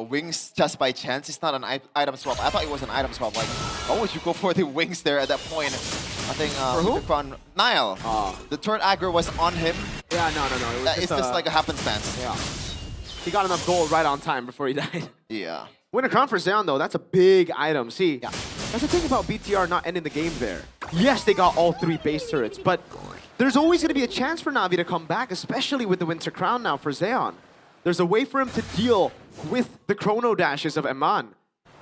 wings just by chance. It's not an item swap. I thought it was an item swap. Like, why would you go for the wings there at that point? I think For who? Nile. The turret aggro was on him. Yeah, no. It was It's just like a happenstance. Yeah. He got enough gold right on time before he died. Yeah. Win a crown for Zeon, though, that's a big item. See, that's the thing about BTR not ending the game there. Yes, they got all 3 base turrets, but there's always going to be a chance for Na'Vi to come back, especially with the Winter Crown now for Zeon. There's a way for him to deal with the chrono dashes of Eman.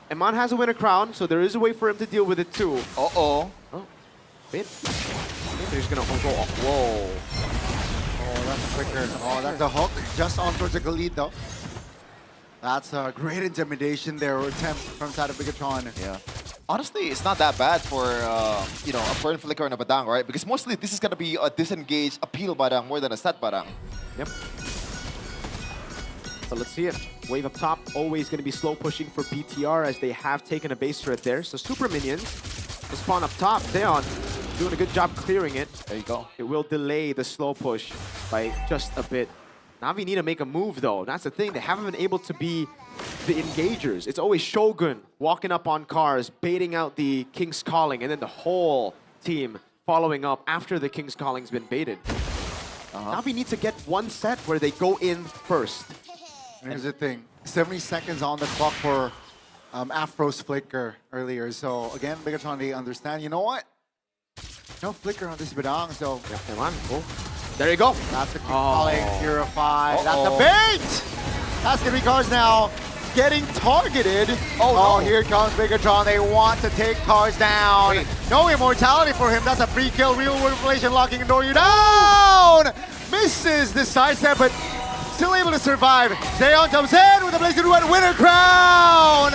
Eman has a Winter Crown, so there is a way for him to deal with it too. Uh-oh. Oh, bit. He's going to go off. Whoa. Oh, that's a quicker. Oh, that's a hook just on towards the Galid though. That's a great intimidation there, or attempt from side of Bigatron. Yeah. Honestly, it's not that bad for, you know, a burn flicker and a badang, right? Because mostly this is going to be a disengaged appeal badang more than a set badang. Yep. So let's see it. Wave up top, always going to be slow pushing for BTR as they have taken a base turret there. So super minions will spawn up top. Zeon doing a good job clearing it. There you go. It will delay the slow push by just a bit. Na'Vi need to make a move though. That's the thing. They haven't been able to be the engagers. It's always Shogun walking up on cars, baiting out the King's Calling, and then the whole team following up after the King's Calling's been baited. Na'Vi need to get one set where they go in first. Here's the thing, 70 seconds on the clock for Afro's flicker earlier. So again, Bigatron, they understand, you know what? No flicker on this Badang, so... Yeah, come on, cool. There you go. That's the calling, Purify. That's the bait! That's gonna be Cars now getting targeted. Oh, here comes Bigatron. They want to take Cars down. Wait. No immortality for him. That's a free kill. Real world inflation locking Noryu down! Misses the sidestep, but still able to survive. Zeon comes in with a Blazing Red Winter Crown!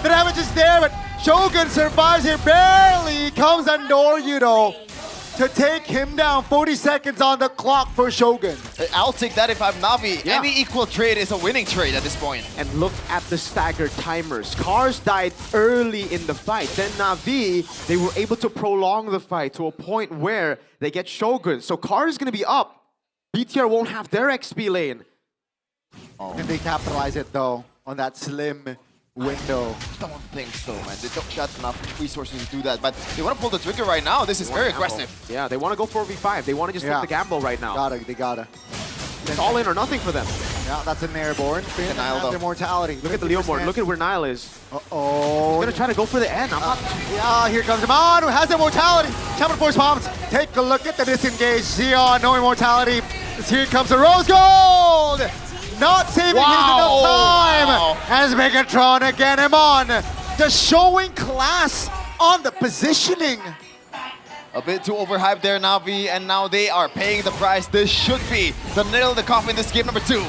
The damage is there, but Shogun survives here barely. Comes on Noryu to take him down. 40 seconds on the clock for Shogun. I'll take that if I'm Na'Vi. Yeah. Any equal trade is a winning trade at this point. And look at the staggered timers. Cars died early in the fight. Then Na'Vi, they were able to prolong the fight to a point where they get Shogun. So Cars is going to be up. BTR won't have their XP lane. Can they capitalize it though on that slim window? I don't think so, man. They don't got enough resources to do that. But they want to pull the trigger right now. This is very aggressive. Yeah, they want to go 4v5. They want to just take the gamble right now. They gotta. It's all in or nothing for them. Yeah, that's an airborne. Finn Nile, has immortality. Look at the Leomord. Look at where Nile is. Uh-oh. He's going to try to go for the end. I'm not... Yeah, here comes Iman, who has immortality. Champion Force bombs. Take a look at the disengage. Zeon, no immortality. Here comes the Rose Gold. Not saving his enough time. As Megatron again, Iman, just showing class on the positioning. A bit too overhyped there, Na'Vi, and now they are paying the price. This should be the nail in the coffin this game number 2.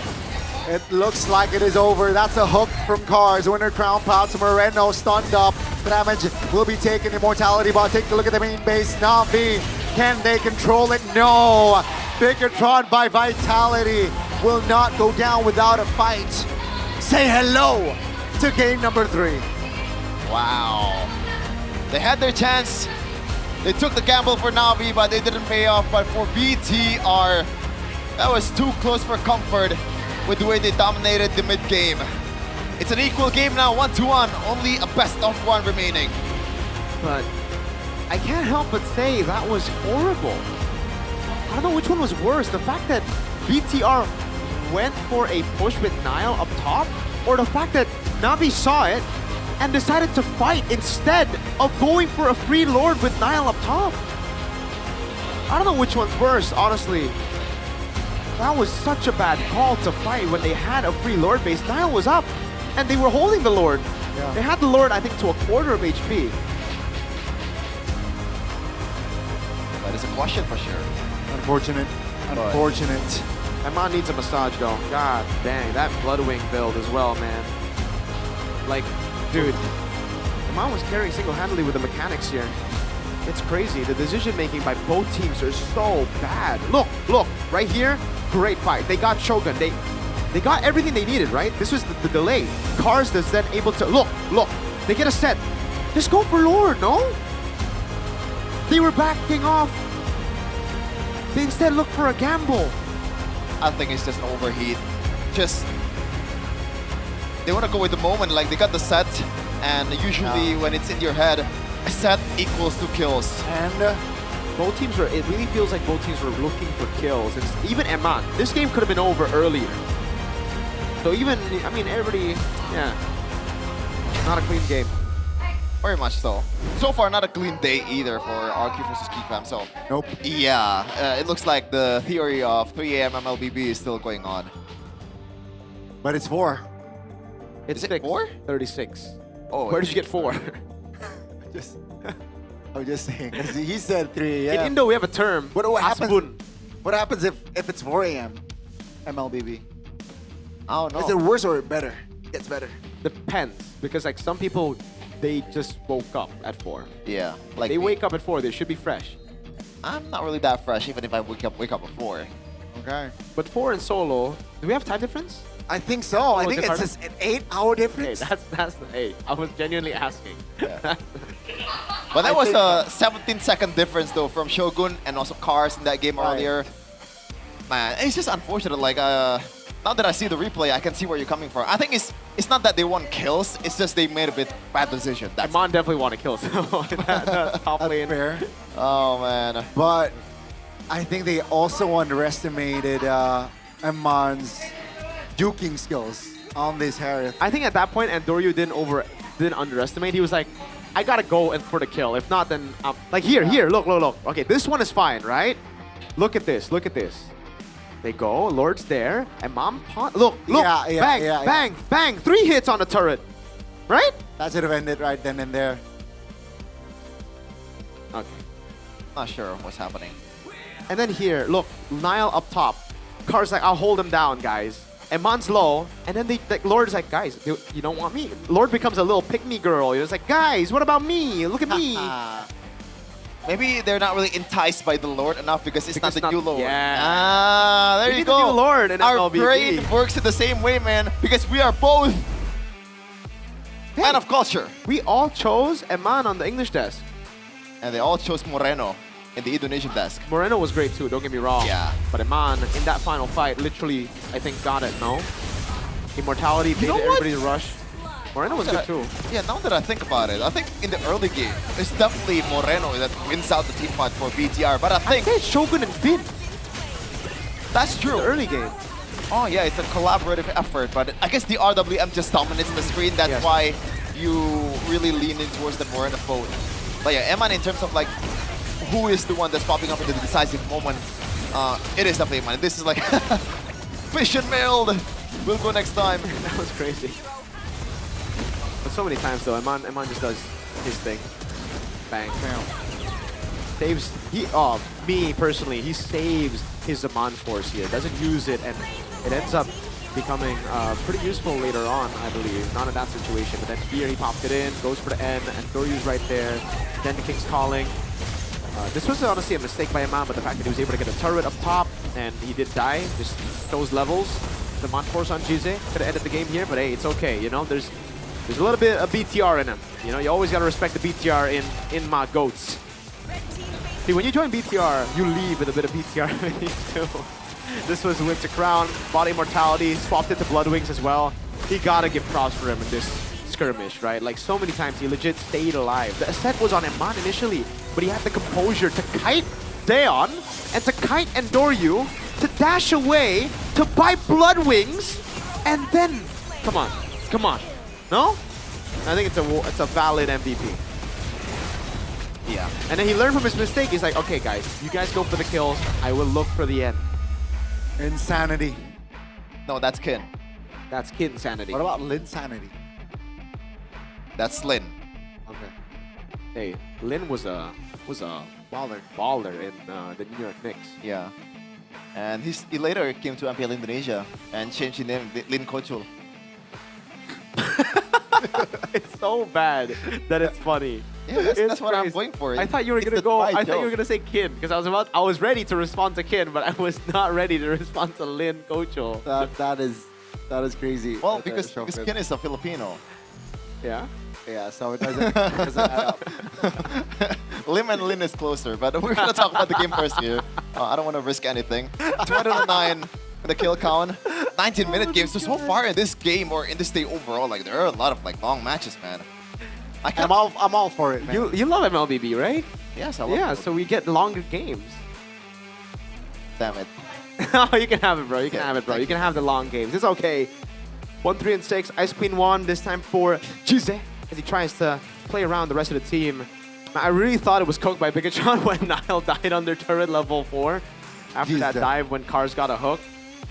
It looks like it is over. That's a hook from Cars. Winter Crown Pouts Moreno stunned up. Damage will be taken. Immortality bot. Take a look at the main base. Na'Vi, can they control it? No. Bigatron by Vitality will not go down without a fight. Say hello to game number 3. Wow. They had their chance. They took the gamble for Na'Vi, but they didn't pay off. But for BTR, that was too close for comfort with the way they dominated the mid-game. It's an equal game now, 1-1. Only a best-of-1 remaining. But I can't help but say that was horrible. I don't know which one was worse. The fact that BTR went for a push with Nile up top, or the fact that Na'Vi saw it and decided to fight instead of going for a free Lord with Nile up top. I don't know which one's worse, honestly. That was such a bad call to fight when they had a free Lord base. Nile was up, and they were holding the Lord. Yeah. They had the Lord, I think, to a quarter of HP. That is a question for sure. Unfortunate. Unfortunate. Eman needs a massage, though. God dang, that Bloodwing build as well, man. Like, dude, Eman was carrying single-handedly with the mechanics here. It's crazy. The decision-making by both teams are so bad. Look, right here, great fight. They got Shogun. They got everything they needed, right? This was the delay. Cars that's then able to, look, they get a set. Just go for Lord, no? They were backing off. They instead looked for a gamble. I think it's just overheat. just they want to go with the moment. Like they got the set, and usually when it's in your head, a set equals 2 kills. And both teams were. It really feels like both teams were looking for kills. It's, even Eman, this game could have been over earlier. So even, I mean, everybody, yeah, not a clean game. Very much so. So far, not a clean day either for RQ versus KeyFam. So, nope. Yeah, it looks like the theory of 3 AM MLBB is still going on. But it's 4. It's Is it 4? 36. Oh, Where did you get 4? I'm just saying, 'cause he said 3 In AM. Indo, we have a term. What happens? Asbun. What happens if it's 4 AM? MLBB. I don't know. Is it worse or better? It gets better. Depends, because like some people, they just woke up at 4. Yeah, like they me. wake up at 4. They should be fresh. I'm not really that fresh, even if I wake up at 4. Okay. But 4 and solo, do we have time difference? I think so. I think it's just an 8-hour difference. Okay, that's the 8. I was genuinely asking. But that was a 17-second difference though from Shogun and also Cars in that game earlier. Man, it's just unfortunate. Like now that I see the replay, I can see where you're coming from. I think it's not that they want kills. It's just they made a bit bad decision. That's Eman definitely want to kill someone. That top lane. Fair. Oh man. But I think they also underestimated Eman's juking skills on this Harith. I think at that point, Andoryu didn't underestimate. He was like, I gotta go and for the kill. If not, then like here, look. Okay, this one is fine, right? Look at this. They go, Lord's there, and look, bang, 3 hits on the turret, right? That should have ended right then and there. Okay. Not sure what's happening. And then here, look, Nile up top. Car's like, I'll hold him down, guys. And Mon's low, and then Lord's like, guys, you don't want me. Lord becomes a little pick-me girl. It's like, guys, what about me? Look at me. Maybe they're not really enticed by the Lord enough because it's not the new Lord. Yeah. There We you need go. the new Lord in Our MLBB. brain works in the same way, man, because we are both man of culture. We all chose Eman on the English desk. And they all chose Moreno in the Indonesian desk. Moreno was great too, don't get me wrong. Yeah. But Eman, in that final fight, literally, I think, got it, no? Immortality, made everybody rush. Moreno was good too. Yeah, now that I think about it, I think in the early game, it's definitely Moreno that wins out the team fight for BTR. But I think it's Shogun and Finn. That's true. The early game. Oh yeah, it's a collaborative effort, but I guess the RWM just dominates the screen. That's why you really lean in towards the Moreno vote. But yeah, Eman in terms of like who is the one that's popping up in the decisive moment, it is definitely Eman. This is like fish and milled. We'll go next time. That was crazy. But so many times though, Eman just does his thing. Bang. Saves, me personally, he saves his Eman force here. Doesn't use it, and it ends up becoming pretty useful later on, I believe. Not in that situation, but then here he popped it in, goes for the N, and Doryu's right there. Then the King's calling. This was honestly a mistake by Eman, but the fact that he was able to get a turret up top, and he did die, just those levels. The Eman force on Jize could have ended the game here, but hey, it's okay, you know? There's a little bit of BTR in him. You know, you always gotta respect the BTR in my goats. See, when you join BTR, you leave with a bit of BTR in you too. This was Whip to Crown, bought Immortality, swapped it to Bloodwings as well. He gotta give props for him in this skirmish, right? Like so many times he legit stayed alive. The ascent was on Eman initially, but he had the composure to kite Daeon and to kite Endoryu, to dash away, to buy Bloodwings, and then, come on. No? I think it's a valid MVP. Yeah. And then he learned from his mistake. He's like, okay, guys, you guys go for the kills. I will look for the end. Insanity. No, that's Kin. That's Kin Sanity. What about Lin Sanity? That's Lin. Okay. Hey, Lin was a baller in the New York Knicks. Yeah. And he later came to MPL Indonesia and changed his name, Lin Kochul. It's so bad that it's funny. Yeah, that's what I'm going for. I thought you were gonna go. I thought you were gonna say Kin because I was ready to respond to Kin, but I was not ready to respond to Lin Kocho. That is crazy. Well, because Kin is a Filipino. Yeah. Yeah, so it doesn't add up. Lim and Lin is closer, but we're gonna talk about the game first here. I don't want to risk anything. 209 in the kill count. 19-minute game. So far in this game or in this day overall, like there are a lot of like long matches, man. I'm all for it, man. You love MLBB, right? Yes, I love Yeah, it. so we get longer games. Damn it. Oh, you can have it, bro. You can have it, bro. You can have the long games. It's okay. 1, 3, and 6. Ice Queen 1 this time for Jose as he tries to play around the rest of the team. I really thought it was cooked by Bigatron when Nile died under turret level 4. After that dive when Cars got a hook.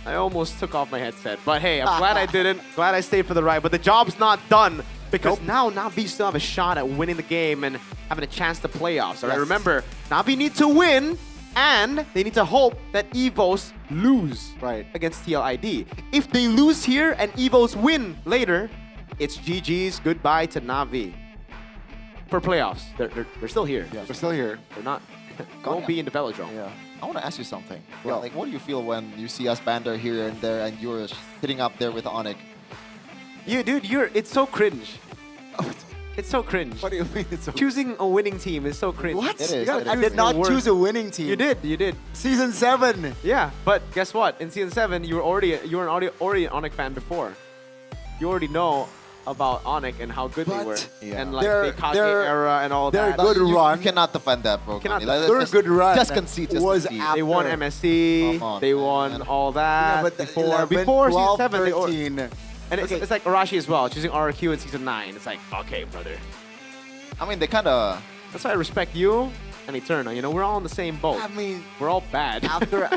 I almost took off my headset. But hey, I'm glad I didn't. Glad I stayed for the ride. But the job's not done because now Navi still have a shot at winning the game and having a chance to playoffs. All right, remember, Navi need to win and they need to hope that EVOS lose against TLID. If they lose here and EVOS win later, it's GG's goodbye to Navi. For playoffs, they're still here. Yeah, they're still here. They're not. Won't be in the velodrome. Yeah. I want to ask you something. Well, like, what do you feel when you see us Bander here and there, and you're sitting up there with Onyx? Dude, it's so cringe. It's so cringe. What do you mean it's so Choosing a winning team is so cringe. What? It is. I did not choose a winning team. You did. Season 7. Yeah, but guess what? In season 7, you were already an Onyx fan before. You already know about Onyx and how good they were. Yeah. And like the Kage era and all that. Good run. You cannot defend that, bro. Their good run. Just concede. Just was concede. They won MSC. They won all that. Yeah, but the before 11, season 12, 7, 13. And it's like Arashi as well, choosing RQ in season 9. It's like, okay, brother. I mean, they kind of... That's why I respect you and Eterna. You know, we're all in the same boat. I mean, we're all bad. After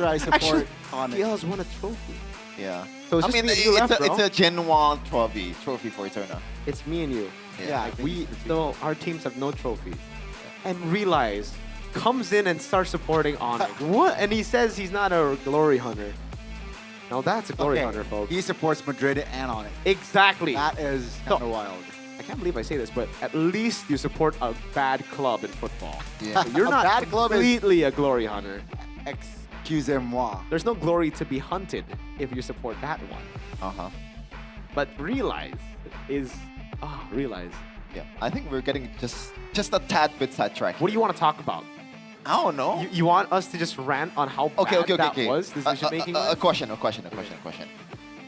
I support Onyx. TL's won a trophy. Yeah. So it's I mean, just me and you left, it's a Gen 1 trophy for Eterna. It's me and you. Yeah. Like our teams have no trophies. And Realize comes in and starts supporting Onyx. What? And he says he's not a glory hunter. Now that's a glory hunter, folks. He supports Madrid and Onyx. Exactly. That is kind of wild. I can't believe I say this, but at least you support a bad club in football. Yeah. You're not bad club completely a glory hunter. Excusez-moi. There's no glory to be hunted if you support that one. Uh-huh. But Realize is... Realize. Yeah. I think we're getting just a tad bit sidetracked. What do you want to talk about? I don't know. You want us to just rant on how bad that was? Decision-making A question.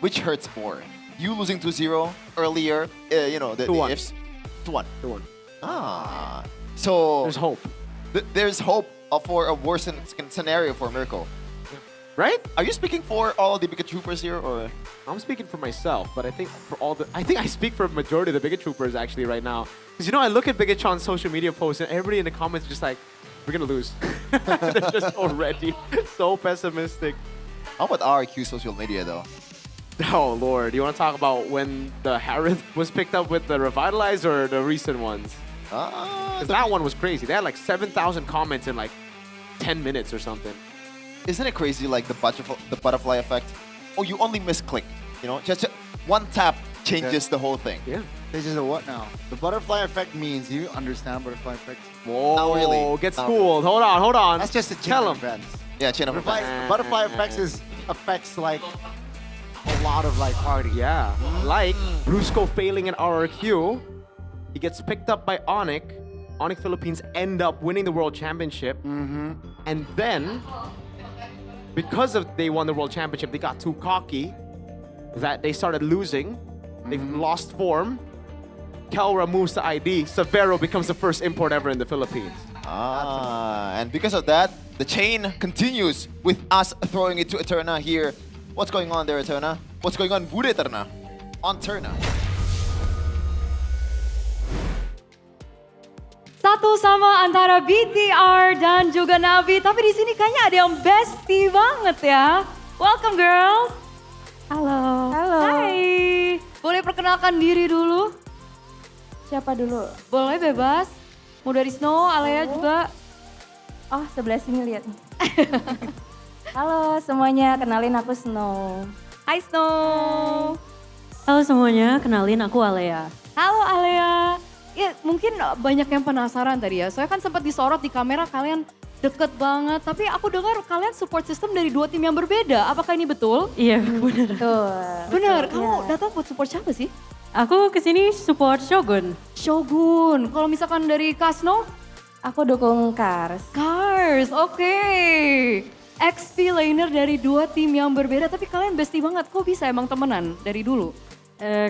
Which hurts more? You losing 2-0 earlier, you know, the 2-1. ifs. 2-1. 2-1. Ah. So... There's hope. There's hope for a worsened scenario for Mirko. Right? Are you speaking for all the Bigot Troopers here, or...? I'm speaking for myself, but I think I speak for a majority of the Bigot Troopers actually right now. Because, you know, I look at Bigotron's social media posts and everybody in the comments is just like, we're going to lose. They're just already so pessimistic. How about RQ social media, though? Oh, Lord. You want to talk about when the Harith was picked up with the Revitalize or the recent ones? Because that one was crazy. They had like 7,000 comments in like 10 minutes or something. Isn't it crazy, like the butterfly effect? Oh, you only misclick. You know, just one tap changes the whole thing. Yeah. Changes the what now? The butterfly effect means, you understand butterfly effect? Whoa, Not really. Get Not schooled. really. Hold on. That's just a chain Tell of him. events. Yeah, chain of events. Butterfly effects affects like a lot of like parties. Yeah, like Brusco failing in RRQ. He gets picked up by Onyx. Onyx Philippines end up winning the World Championship. And then, because they won the World Championship, they got too cocky that they started losing. They've lost form. Kelra moves to ID. Severo becomes the first import ever in the Philippines. And because of that, the chain continues with us throwing it to Eterna here. What's going on there, Eterna? What's going on with Eterna? On Eterna. Satu sama antara BTR dan juga Navi. Tapi di sini kayaknya ada yang bestie banget ya. Welcome girls. Halo. Halo. Hai. Boleh perkenalkan diri dulu? Siapa dulu? Boleh bebas. Mau dari Snow, Alea juga. Oh, sebelah sini lihat. Halo semuanya, kenalin aku Snow. Hai Snow. Halo semuanya, kenalin aku Alea. Halo Alea. Ya mungkin banyak yang penasaran tadi ya. Saya kan sempat disorot di kamera kalian deket banget. Tapi aku dengar kalian support system dari dua tim yang berbeda. Apakah ini betul? Iya benar. Benar, kamu datang buat support siapa sih? Aku kesini support Shogun. Shogun, kalau misalkan dari Kasno? Aku dukung Cars. Cars, oke. XP laner dari dua tim yang berbeda, tapi kalian bestie banget. Kok bisa emang temenan dari dulu?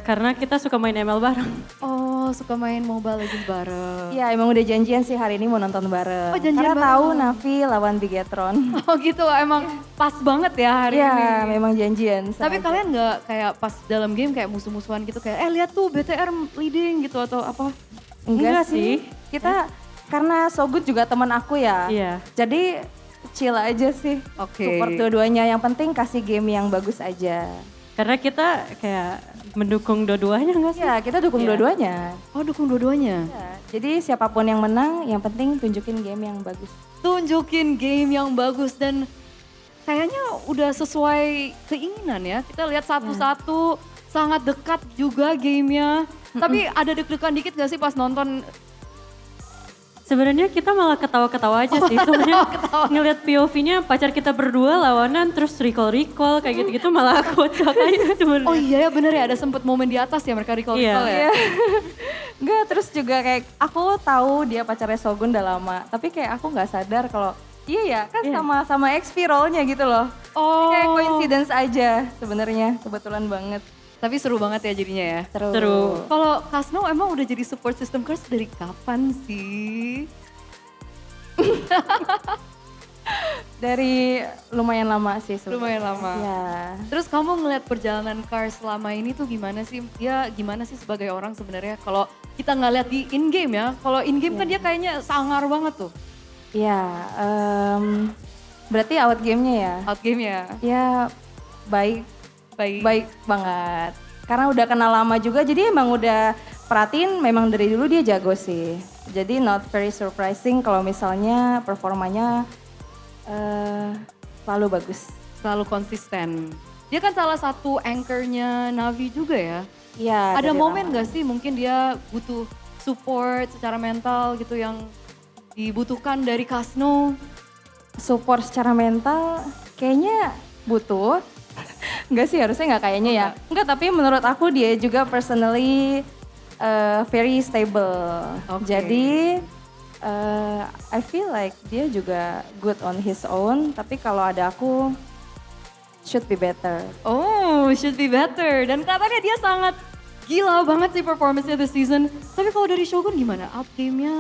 Karena kita suka main ML bareng. Oh, suka main Mobile Legends bareng. Iya, emang udah janjian sih hari ini mau nonton bareng. Oh, janjian Karena bareng. tahu Navi lawan Bigetron. Oh gitu, emang pas banget ya hari ini. Iya, memang janjian. Tapi kalian nggak kayak pas dalam game kayak musuh-musuhan gitu kayak lihat tuh BTR leading gitu atau apa? Enggak sih. Kita karena Sogut juga teman aku ya. Iya. Jadi chill aja sih. Oke. Support dua-duanya, yang penting kasih game yang bagus aja. Karena kita kayak mendukung dua-duanya nggak sih? Iya, kita dukung Iya. dua-duanya. Oh, dukung dua-duanya. Iya. Jadi siapapun yang menang, yang penting tunjukin game yang bagus. Tunjukin game yang bagus dan kayaknya udah sesuai keinginan ya. Kita lihat satu-satu sangat dekat juga gamenya. Tapi ada deg-degan dikit gak sih pas nonton? Sebenarnya kita malah ketawa-ketawa aja sih. Soalnya ngeliat POV-nya pacar kita berdua lawanan terus recall kayak gitu-gitu malah kocak aja sebenarnya. Oh iya ya bener ya, ada sempet momen di atas ya mereka recall ya. Iya. Enggak, terus juga kayak aku tahu dia pacarnya Shogun udah lama. Tapi kayak aku nggak sadar kalau iya ya kan sama-sama XP role-nya gitu loh. Oh. Kayak coincidence aja sebenarnya, kebetulan banget. Tapi seru banget ya jadinya ya. Seru. Kalau Kasno emang udah jadi support system curse dari kapan sih? Dari lumayan lama sih sebenarnya. Lumayan lama. Ya. Terus kamu ngeliat perjalanan Cars selama ini tuh gimana sih? Dia gimana sih sebagai orang sebenarnya? Kalau kita nggak lihat di in game ya, kalau in game kan dia kayaknya sangar banget tuh. Iya, berarti out game-nya ya? Out game ya? Ya baik banget. Karena udah kenal lama juga, jadi emang udah perhatiin memang dari dulu dia jago sih. Jadi not very surprising kalau misalnya performanya selalu bagus. Selalu konsisten. Dia kan salah satu anchor-nya Navi juga ya? Iya. Ada dari momen lama. gak sih mungkin dia butuh support secara mental gitu yang dibutuhkan dari Kasno? Support secara mental kayaknya butuh. Enggak sih, harusnya nggak kayaknya ya. Enggak, tapi menurut aku dia juga personally very stable. Jadi I feel like dia juga good on his own. Tapi kalau ada aku, should be better. Oh, should be better. Dan katanya dia sangat gila banget sih performance-nya this season. Tapi kalau dari Shogun gimana? Out game-nya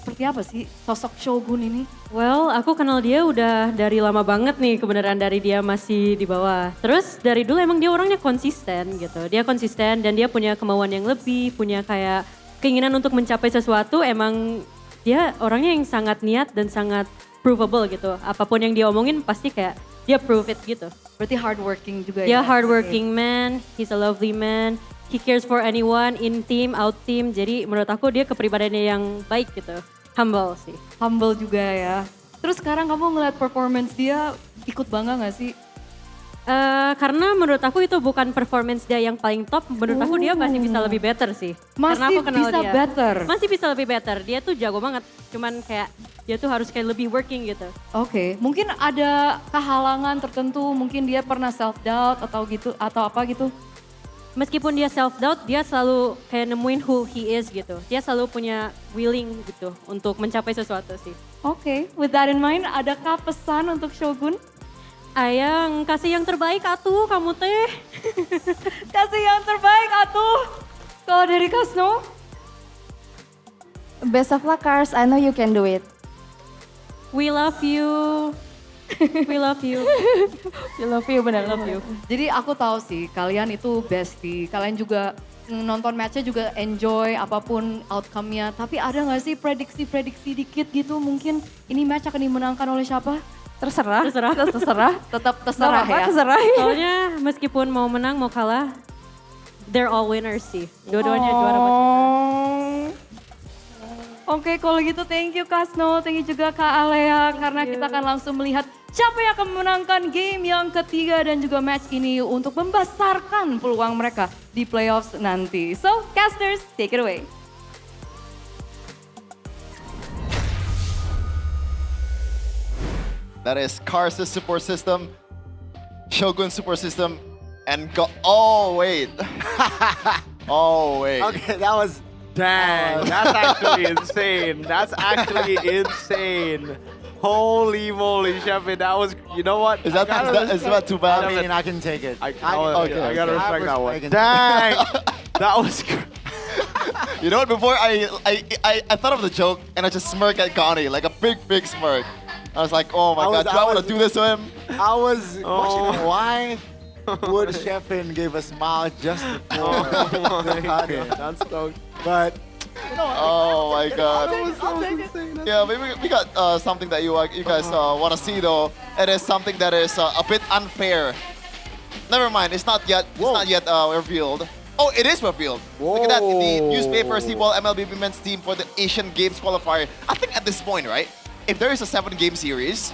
seperti apa sih sosok Shogun ini? Well, aku kenal dia udah dari lama banget nih kebenaran dari dia masih di bawah. Terus dari dulu emang dia orangnya konsisten gitu. Dia konsisten dan dia punya kemauan yang lebih, punya kayak keinginan untuk mencapai sesuatu. Emang dia orangnya yang sangat niat dan sangat provable gitu. Apapun yang dia omongin pasti kayak dia prove it gitu. Berarti hardworking juga Dia ya? hardworking man, he's a lovely man. He cares for anyone, in team, out team. Jadi menurut aku dia kepribadiannya yang baik gitu. Humble sih. Humble juga ya. Terus sekarang kamu ngeliat performance dia ikut bangga gak sih? Karena menurut aku itu bukan performance dia yang paling top. Menurut aku dia masih bisa lebih better sih. Karena Masih aku kenal bisa dia. better? Masih bisa lebih better. Dia tuh jago banget. Cuman kayak dia tuh harus kayak lebih working gitu. Oke, mungkin ada kehalangan tertentu, mungkin dia pernah self-doubt atau gitu, atau apa gitu? Meskipun dia self-doubt, dia selalu kayak nemuin who he is gitu. Dia selalu punya willing gitu untuk mencapai sesuatu sih. Oke, with that in mind, adakah pesan untuk Shogun? Ayang, kasih yang terbaik atuh kamu teh. Kasih yang terbaik atuh. Kalau dari Kasno? Best of luck, Cars. I know you can do it. We love you. We love you. We love you, benar. Love you. Jadi aku tahu sih kalian itu bestie. Kalian juga nonton matchnya juga enjoy apapun outcome-nya. Tapi ada gak sih prediksi-prediksi dikit gitu mungkin ini match akan dimenangkan oleh siapa? Terserah. Terserah. Tetap terserah ya. Terserah. Soalnya meskipun mau menang mau kalah, they're all winners sih. Dua-duanya juara buat kita. Oke, kalau gitu thank you Kasno, thank you juga Kak Alea karena kita akan langsung melihat siapa yang akan memenangkan game yang ketiga dan juga match ini untuk membesarkan peluang mereka di playoffs nanti. So, casters, take it away. That is Cars' support system, Shogun support system, and go. Oh wait. Oh wait. Okay, that was. Dang, that's actually insane. That's actually insane. Holy moly, Sheffin, that was, you know what? Is that too bad? I mean, I can take it. I gotta respect that one. I can- Dang! That was You know what? Before I thought of the joke and I just smirked at Connie, like a big smirk. I was like, oh my god, do I want to do this to him? I was questioning why would Sheffin give a smile just before the cut. That's stoked. But Oh my god. Yeah, maybe we got something that you guys want to see though. It is something that is a bit unfair. Never mind, it's not yet revealed. Oh, it is revealed. Look at that in the newspaper, Seaball MLB Women's team for the Asian Games qualifier. I think at this point, right, if there is a 7-game series,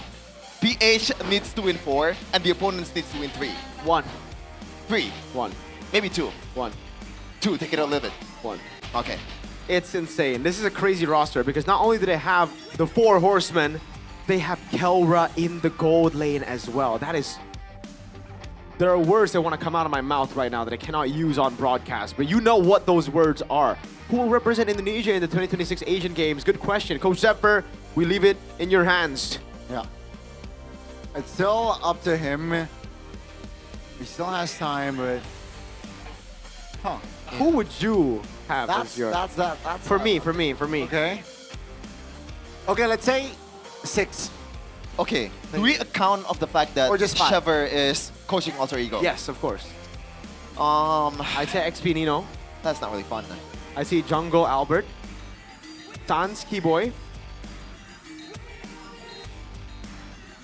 PH needs to win 4 and the opponents needs to win 3. 1. 3. 1. Maybe 2. 1. 2, take it or leave it. 1. Okay. It's insane. This is a crazy roster because not only do they have the 4 horsemen, they have Kelra in the gold lane as well. That is... There are words that want to come out of my mouth right now that I cannot use on broadcast, but you know what those words are. Who will represent Indonesia in the 2026 Asian Games? Good question. Coach Zephyr, we leave it in your hands. yeah, it's still up to him. He still has time, but Who would you have that's as your... that's For me. Okay. Okay, let's say 6. Okay. Do we account of the fact that Or just 5? Trevor is coaching Alter Ego? Yes, of course. I'd say XP Nino. That's not really fun. Then. I see Jungle Albert. Sans Keyboy.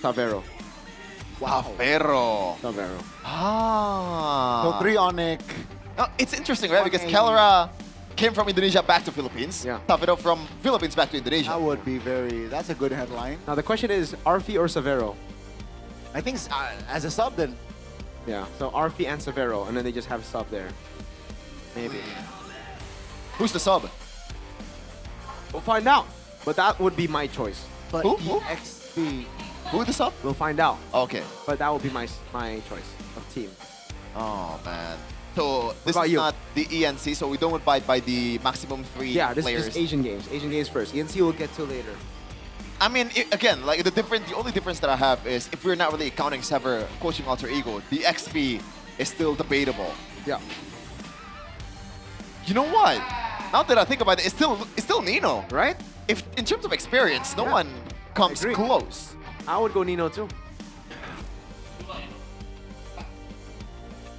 Savero. Wow. Savero. So 3 Onyx. Now, it's interesting, right? Because Kelra came from Indonesia back to Philippines. Yeah. Savero from Philippines back to Indonesia. That would be that's a good headline. Now the question is, Arfi or Savero? I think as a sub then. Yeah, so Arfi and Savero, and then they just have a sub there. Maybe. Who's the sub? We'll find out. But that would be my choice. But Who? EXP. Who the sub? We'll find out. Okay. But that would be my choice of team. Oh, man. So this about is you? not the ENC, so we don't abide by the maximum 3 Yeah, this players. is just Asian Games. Asian Games first. ENC we'll get to later. I mean, again, like the only difference that I have is if we're not really counting Sever coaching Alter Ego, the XP is still debatable. Yeah. You know what? Now that I think about it, it's still Nino, right? If in terms of experience, no one comes close. I would go Nino too.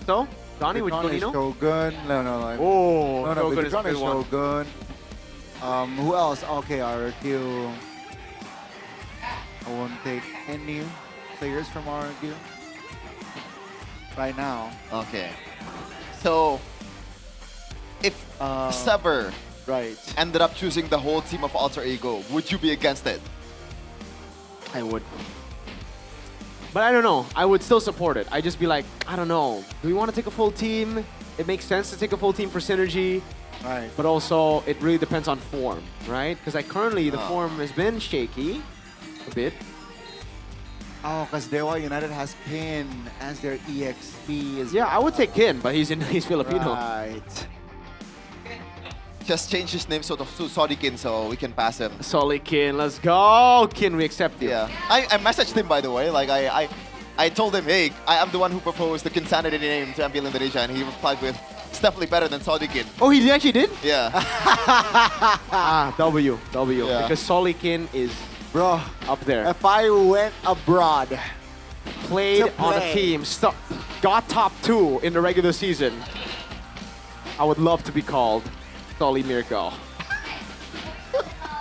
So, Donnie, would you go Nino? Shogun. No. Oh, no. Shogun is a Shogun good is one. Shogun. Who else? Okay, RQ. I won't take any players from RQ right now. Okay. So, if Sever ended up choosing the whole team of Alter Ego, would you be against it? I would. But I don't know. I would still support it. I'd just be like, I don't know. Do we want to take a full team? It makes sense to take a full team for synergy. Right. But also, it really depends on form, right? Because currently, the form has been shaky a bit. Oh, because Dewa United has Kin as their EXP. Yeah, I would take Kin, but he's Filipino. Right. Just change his name to Sodikin so we can pass him. Kin, let's go. Kin, we accept you. Yeah. I messaged him, by the way. Like, I told him, hey, I am the one who proposed the Kinsanity name to MPL Indonesia, and he replied with, it's definitely better than Sodikin. Oh, he actually did? Yeah. W. Yeah. Because Kin is Bro, up there. If I went abroad, played on a team, got top 2 in the regular season, I would love to be called Solly Mirko.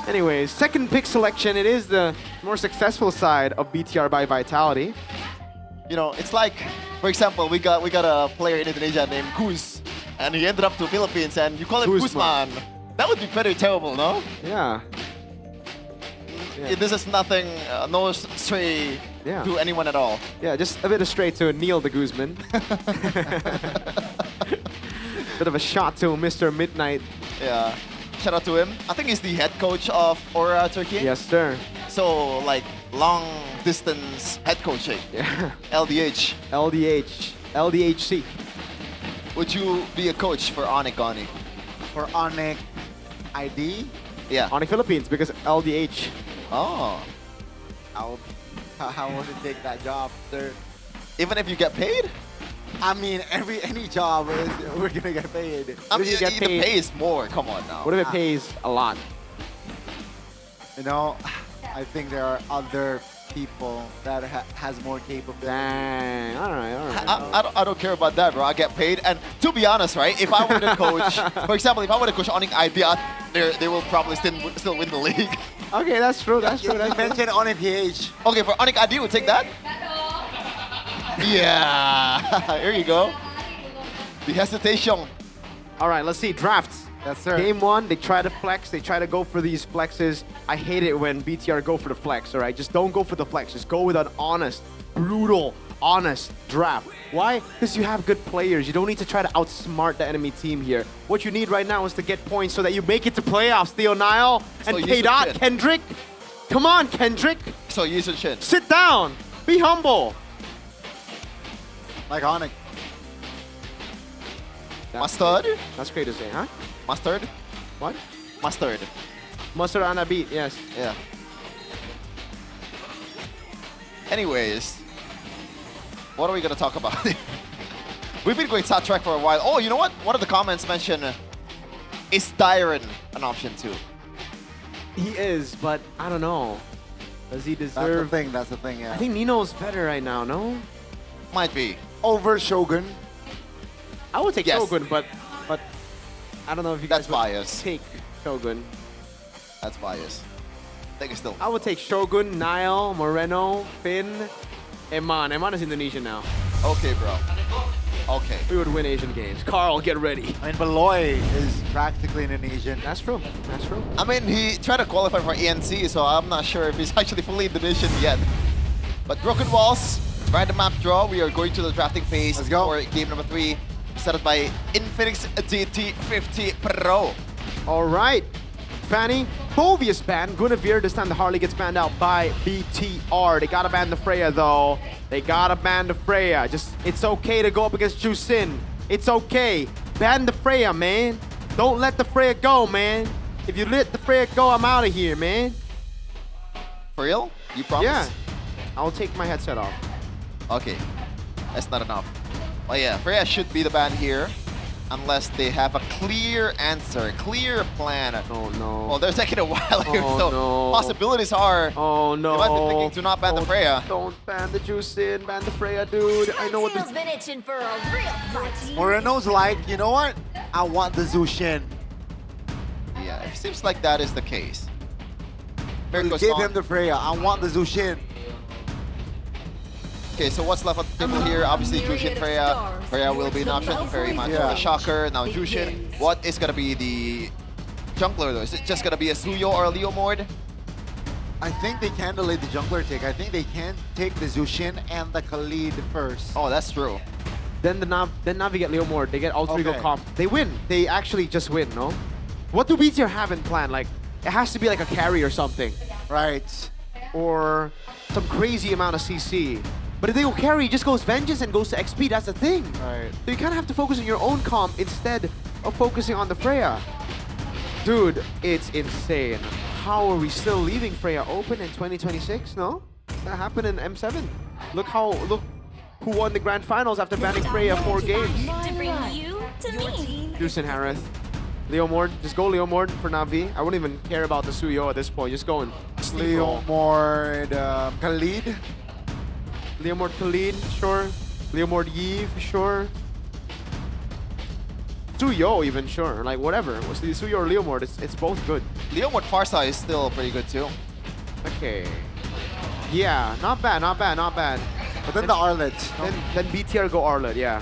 Anyways, second pick selection, it is the more successful side of BTR by Vitality. You know, it's like, for example, we got a player in Indonesia named Kuz, and he ended up to Philippines, and you call him Guzman. That would be pretty terrible, no? Yeah. This is nothing, no stray to anyone at all. Yeah, just a bit of straight to Neil the Guzman. Bit of a shot to Mr. Midnight. Yeah. Shout out to him. I think he's the head coach of Aura Turkey. Yes, sir. So, like, long distance head coaching. Yeah. LDH. LDHC. Would you be a coach for Onyx Goni? For Onyx ID? Yeah. Onyx Philippines, because LDH. Oh. How would you take that job, sir? Even if you get paid? I mean, any job is we're gonna get paid. I mean, the pay is more. Come on now. What if it pays a lot? You know, I think there are other people that has more capability. Dang. All right. I don't care about that, bro. I get paid. And to be honest, right, if I were to coach, for example, if I were to coach Onyx Idea, they will probably still win the league. Okay, that's true. That's true. You mentioned Onyx PH. Okay, for Onyx Idea, we'll take that. Yeah. Here you go. The hesitation. All right, let's see. Drafts. Yes, sir. Game 1, they try to flex. They try to go for these flexes. I hate it when BTR go for the flex, all right? Just don't go for the flex. Just go with an honest, brutal, honest draft. Why? Because you have good players. You don't need to try to outsmart the enemy team here. What you need right now is to get points so that you make it to playoffs, Theo Nile and K-Dot, Kendrick. Come on, Kendrick. So Yusun Shin. Sit down. Be humble. Like Onyx. Mustard? That's great to say, huh? Mustard? What? Mustard. Mustard on a beat, yes. Yeah. Anyways, what are we gonna talk about? We've been going sidetrack for a while. Oh, you know what? One of the comments mentioned, is Dyron an option too? He is, but I don't know. Does he deserve... That's the thing, yeah. I think Nino's better right now, no? Might be. Over Shogun. I would take Shogun, but I don't know if you guys would take Shogun. That's bias. Take it still. I would take Shogun, Nile, Moreno, Finn, Eman. Eman is Indonesian now. Okay, bro. Okay. We would win Asian games. Carl, get ready. I mean, Beloy is practically Indonesian. That's true. That's true. I mean, he tried to qualify for ENC, so I'm not sure if he's actually fully Indonesian yet. But Broken Walls, random map draw. We are going to the drafting phase for game number 3. Set up by Infinix GT50 Pro. All right. Fanny, Bovius banned. Guinevere, this time the Harley gets banned out by BTR. They gotta ban the Freya though. They gotta ban the Freya. It's okay to go up against Jusin. It's okay. Ban the Freya, man. Don't let the Freya go, man. If you let the Freya go, I'm out of here, man. For real? You promise? Yeah. I'll take my headset off. Okay. That's not enough. Oh yeah, Freya should be the ban here. Unless they have a clear answer, clear plan. Oh no. Well, they're taking a while here, Oh, so no. possibilities are. Oh no. They might be thinking to not ban the Freya. Don't ban the Jusin, ban the Freya, dude. I know what this. been itching for a real fight. Moreno's like, you know what? I want the Zushin. Yeah, it seems like that is the case. Give him the Freya. I want the Zushin. Okay, so what's left on the table here? Obviously, Jushin, Freya. Freya will be an option. Very much a shocker. Now, Jushin, what is going to be the jungler though? Is it just going to be a Suyo or a Leo Mord? I think they can delay the jungler take. I think they can take the Zushin and the Khalid first. Oh, that's true. Then Navi get Leo Mord. They get all 3 go Okay. comp. They win. They actually just win, no? What do BTR have in plan? Like, it has to be like a carry or something. Right. Or some crazy amount of CC. But if they go carry, it just goes Vengeance and goes to XP. That's the thing. Right. So you kind of have to focus on your own comp instead of focusing on the Freya. Dude, it's insane. How are we still leaving Freya open in 2026? No? That happened in M7. Look who won the grand finals after banning Freya 4 games. To bring you to me. Juicin Harith. Leo Mord. Just go Leo Mord for Navi. I wouldn't even care about the Suyo at this point. Just go and Leo Mord, Khalid. Leo Mord Khalid, sure. Leo Mord Yves, sure. Suyo even, sure. Like, whatever. Was the Suyo or Leo Mord, it's both good. Leo Mord Farsa is still pretty good too. Okay. Yeah, not bad, not bad, not bad. But then the Arlet. Then BTR go Arlet, yeah.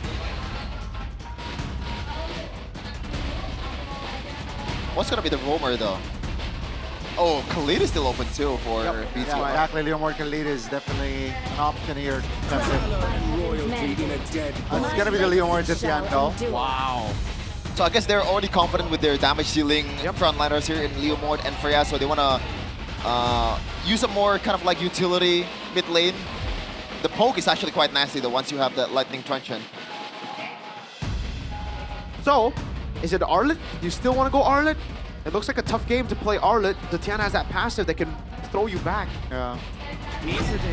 What's going to be the roamer though? Oh, Khalid is still open too for BTR. Yeah, exactly. Leo Mord Khalid is definitely an option here. It's gonna be the Leo Mord at the end though. Wow. So I guess they're already confident with their damage dealing frontliners here in Leo Mord and Freya, so they want to use a more kind of like utility mid lane. The poke is actually quite nasty though once you have that lightning truncheon. So, is it Arlet? You still want to go Arlet? It looks like a tough game to play Arlet. Tatiana has that passive that can throw you back. Yeah.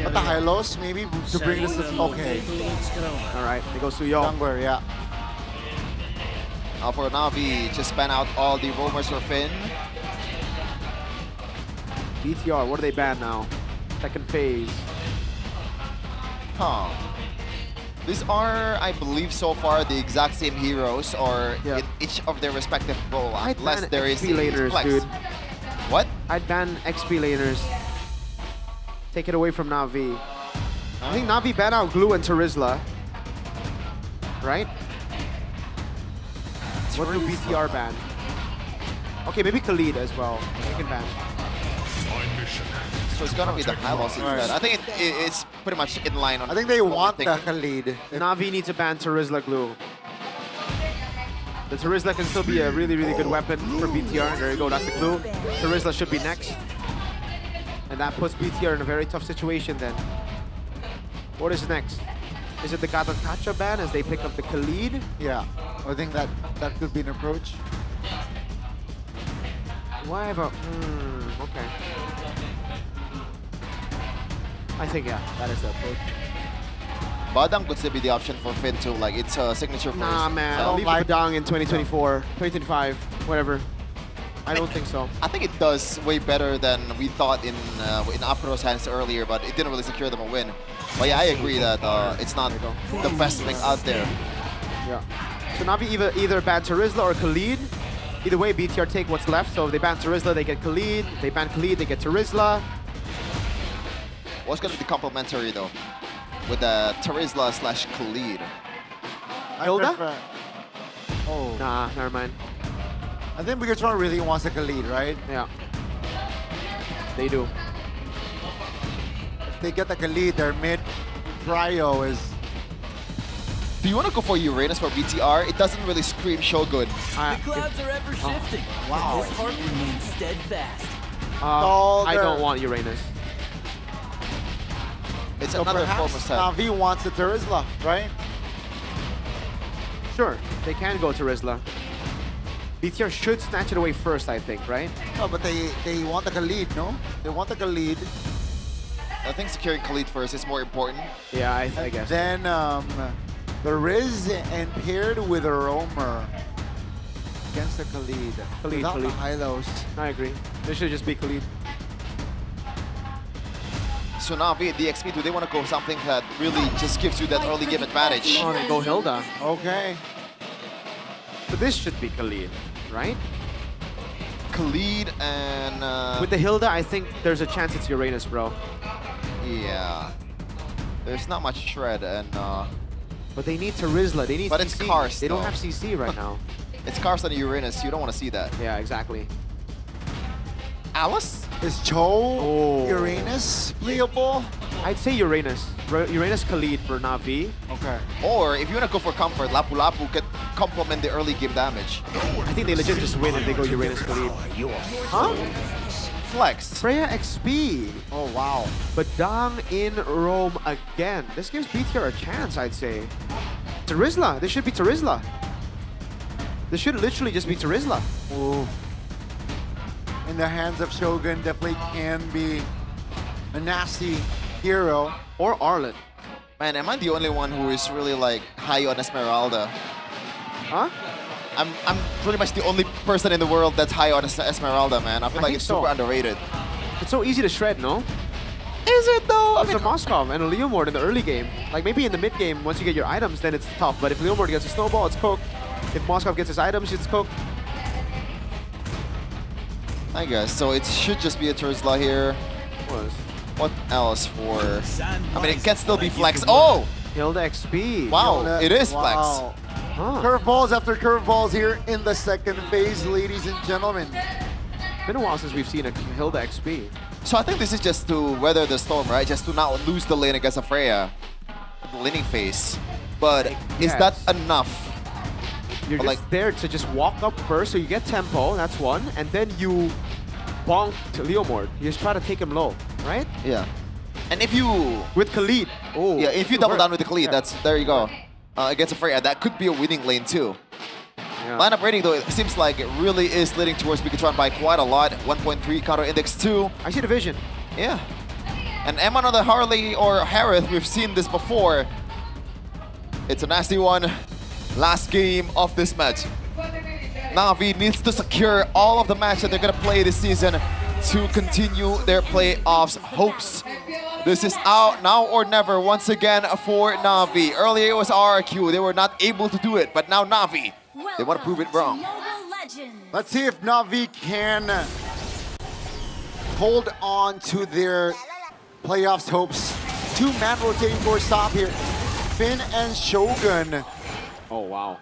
But the high-lows, maybe to bring this... Okay. All right, they go Suyo. Jungler, yeah. Now for Na'Vi, just ban out all the roamers for Finn. BTR, what do they ban now? Second phase. Huh. These are, I believe, so far the exact same heroes, or in each of their respective role, unless there is XP laners, flex. dude. What? I'd ban XP laners. Take it away from Na'Vi. I think Na'Vi ban out Glue and Terizla. Right? What do BTR ban? Okay, maybe Khalid as well. They can ban. So it's gonna be the high loss instead. I think it's pretty much in line on. I think they want the Khalid. Na'Vi needs to ban Terizla Glue. The Terizla can still be a really, really good weapon for BTR. There you go, that's the Glue. Terizla should be next. And that puts BTR in a very tough situation then. What is next? Is it the Gatatacha ban as they pick up the Khalid? Yeah, I think that could be an approach. Why have a... okay. I think, yeah, that is the approach. Badang could still be the option for Finn too, like it's a signature first. Nah, man, So I'll leave Badang in 2024, 2025, whatever. I don't think so. I think it does way better than we thought in Apro's hands earlier, but it didn't really secure them a win. But yeah, I agree that it's not the best thing out there. Yeah. So Na'Vi either ban Terizla or Khalid. Either way, BTR take what's left. So if they ban Terizla, they get Khalid. If they ban Khalid, they get Terizla. What's going to be complementary though? With the Terizla / Khalid. Hilda? Oh. Nah, never mind. I think Bigatron really wants a Khalid, right? Yeah. They do. If they get the Khalid, their mid trio is... Do you want to go for Uranus for BTR? It doesn't really scream Shogun. The clouds are ever shifting, wow. but his heart remains steadfast. I don't want Uranus. It's so another form of perhaps set. Na'Vi wants the Terizla, right? Sure, they can go Terizla. BTR should snatch it away first, I think, right? Oh, but they want the Khalid, no? They want the Khalid. I think securing Khalid first is more important. Yeah, I guess. Then the Riz and paired with a Roamer against the Khalid. Without the high-lows. I agree. They should just be Khalid. So Na'Vi, the XP, do they want to go something that really just gives you that early game advantage? Oh, they go Hilda. Okay. But this should be Khalid, right? Khalid and... With the Hilda, I think there's a chance it's Uranus, bro. Yeah. There's not much shred and... But they need Terizla. They need But CC. it's Cars, They don't though. have CC right now. It's Cars and Uranus. You don't want to see that. Yeah, exactly. Alice? Is Cho Uranus playable? I'd say Uranus. Uranus Khalid for Na'Vi. Okay. Or if you want to go for comfort, Lapu Lapu could complement the early game damage. I think they legit just win if they go Uranus Khalid. Huh? Flex. Freya XP. Oh, wow. But Dang in Rome again. This gives BTR a chance, I'd say. Terizla. This should be Terizla. This should literally just be Terizla. Ooh. In the hands of Shogun, definitely can be a nasty hero. Or Arlen. Man, am I the only one who is really like high on Esmeralda? Huh? I'm pretty much the only person in the world that's high on Esmeralda, man. I feel like it's super underrated. It's so easy to shred, no? Is it though? There's a Moskov and a Leomord in the early game. Like maybe in the mid game, once you get your items, then it's tough. But if Leomord gets a snowball, it's cooked. If Moskov gets his items, it's cooked. I guess. So it should just be a Terizla here. What else for... I mean, it can still be flex. Oh! Hilda XP. Wow, Hilda. it is Wow. flex. Huh. Curveballs after curveballs here in the second phase, ladies and gentlemen. Been a while since we've seen a Hilda XP. So I think this is just to weather the storm, right? Just to not lose the lane against a Freya. The laning phase. But is that enough? You're just there to just walk up first, so you get tempo, that's one, and then you bonk to Leomord. You just try to take him low, right? Yeah. And if you... With Khalid. Oh. Yeah, if you double down with the Khalid, there you go. Against a Freya, that could be a winning lane too. Yeah. Lineup rating though, it seems like it really is leading towards Bigatron by quite a lot. 1.3 counter index 2. I see the vision. Yeah. And Emma on the Harley or Harith, we've seen this before. It's a nasty one. Last game of this match. Na'Vi needs to secure all of the matches that they're going to play this season to continue their playoffs hopes. This is out now or never once again for Na'Vi. Earlier it was RRQ. They were not able to do it, but now Na'Vi, they want to prove it wrong. Let's see if Na'Vi can hold on to their playoffs hopes. Two-man rotating for stop here. Finn and Shogun. Oh, wow.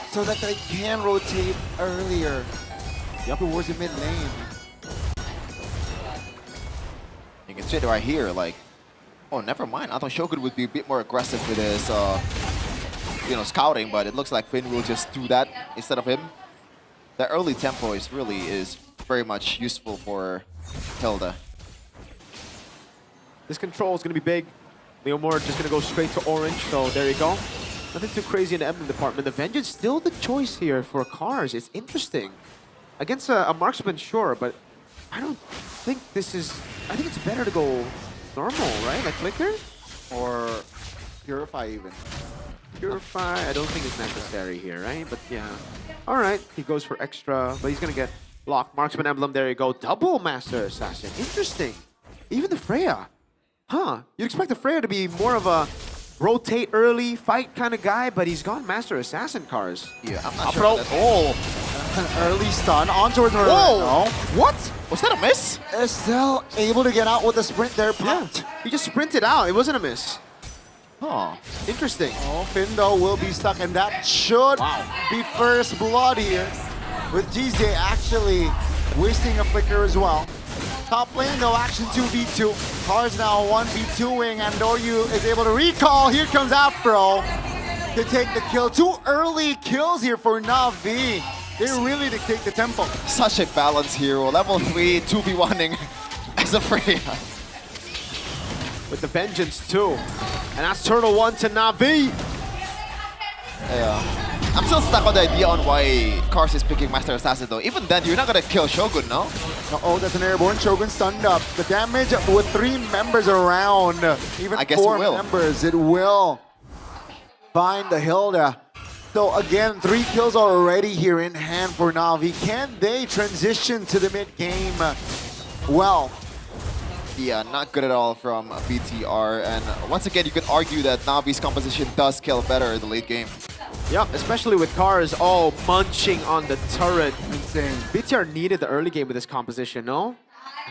So that they can rotate earlier. Yep, towards the mid lane. You can see it right here, like, oh, never mind. I thought Shogun would be a bit more aggressive with his, scouting, but it looks like Finn will just do that instead of him. The early tempo is very much useful for Hilda. This control is going to be big. Leomore just going to go straight to orange, so there you go. Nothing too crazy in the emblem department. The Vengeance still the choice here for cars. It's interesting. Against a marksman, sure, but I don't think this is... I think it's better to go normal, right? Like Flicker? Or Purify even. Purify, I don't think it's necessary here, right? But yeah. All right, he goes for extra, but he's going to get blocked. Marksman emblem, there you go. Double Master Assassin. Interesting. Even the Freya. Huh. You'd expect the Freya to be more of a rotate early, fight kind of guy, but he's gone Master Assassin cars. Yeah, I'm not sure. An early stun on towards Northern. Whoa! What? Was that a miss? Estelle able to get out with a sprint there. Yeah. He just sprinted out. It wasn't a miss. Huh. Interesting. Oh, Finn though will be stuck, and that should be first blood here. With GZ actually wasting a flicker as well. Top lane, no action 2v2. Cars now 1v2ing, and Doryu is able to recall. Here comes Afro to take the kill. 2 early kills here for Na'Vi. They really dictate the tempo. Such a balanced hero. Level 3, 2v1ing as a Freya. With the Vengeance too. And that's Turtle 1 to Na'Vi. Yeah. I'm still stuck on the idea on why Kars is picking Master Assassin though. Even then, you're not gonna kill Shogun, no? Oh, that's an airborne. Shogun stunned up. The damage with 3 members around, even I guess 4 it will. members, it will find the Hilda. So again, 3 kills already here in hand for Na'Vi. Can they transition to the mid game well? Yeah, not good at all from BTR. And once again, you could argue that Na'Vi's composition does scale better in the late game. Yep, especially with cars all munching on the turret. Insane. BTR needed the early game with this composition, no?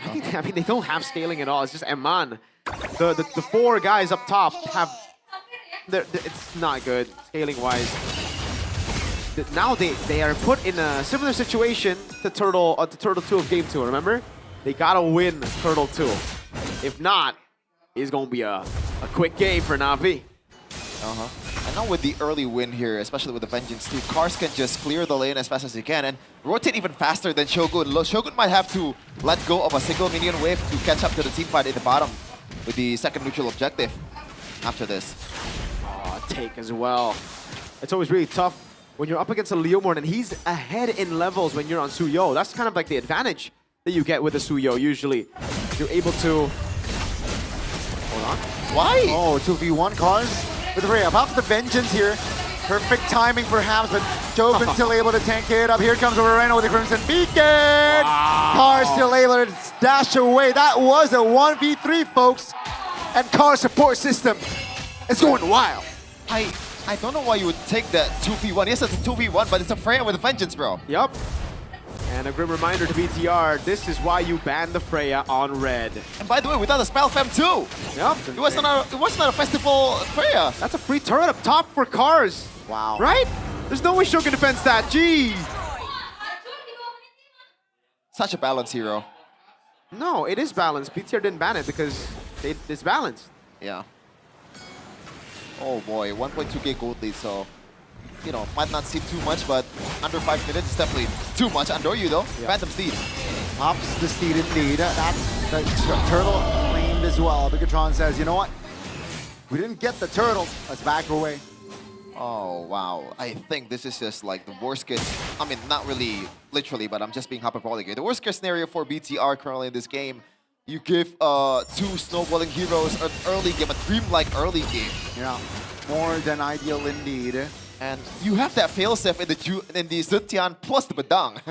I mean, they don't have scaling at all. It's just Eman. The 4 guys up top have... it's not good, scaling-wise. Now they are put in a similar situation to Turtle 2 of Game 2, remember? They gotta win Turtle 2. If not, it's gonna be a quick game for Na'Vi. And now with the early win here, especially with the Vengeance too, Kars can just clear the lane as fast as he can and rotate even faster than Shogun. Shogun might have to let go of a single minion wave to catch up to the team fight in the bottom with the second neutral objective after this. Oh, take as well. It's always really tough when you're up against a Leomorn and he's ahead in levels when you're on Suyo. That's kind of like the advantage that you get with the Suyo usually. You're able to... Hold on. Why? Oh, 2v1 Cars with Rhea. Pops the Vengeance here. Perfect timing perhaps, but Shogun's still able to tank it up. Here comes Moreno with the Crimson Beacon. Wow. Cars still able to dash away. That was a 1v3, folks. And Cars support system is going wild. I don't know why you would take that 2v1. Yes, it's a 2v1, but it's a Freya with a Vengeance, bro. Yup. And a grim reminder to BTR, this is why you banned the Freya on red. And by the way, without a spell fem too. Yep. It was not a festival Freya. That's a free turret up top for Cars. Wow. Right? There's no way Shogun defends that. Jeez. Such a balanced hero. No, it is balanced. BTR didn't ban it because it's balanced. Yeah. Oh boy, 1.2k gold lead, so you know, might not seem too much, but under 5 minutes is definitely too much. Under you though, yeah. Phantom Steed. Pops the Steed indeed. That's the turtle claimed as well. Bigatron says, you know what? We didn't get the turtle. Let's back away. Oh wow, I think this is just like the worst case. I mean, not really literally, but I'm just being hyperbolic here. The worst case scenario for BTR currently in this game. You give two snowballing heroes an early game, a dreamlike early game. Yeah, more than ideal indeed. And you have that failsafe in the Zutian plus the Badang.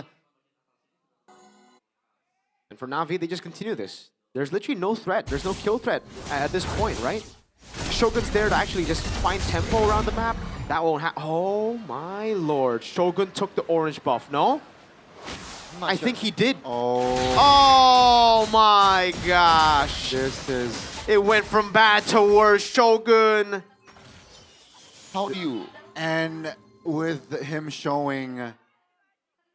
And for Na'Vi, they just continue this. There's literally no threat. There's no kill threat at this point, right? Shogun's there to actually just find tempo around the map. That won't happen. Oh my lord. Shogun took the orange buff, no? I think he did. Oh my gosh. It went from bad to worse. Shogun. How do you... And with him showing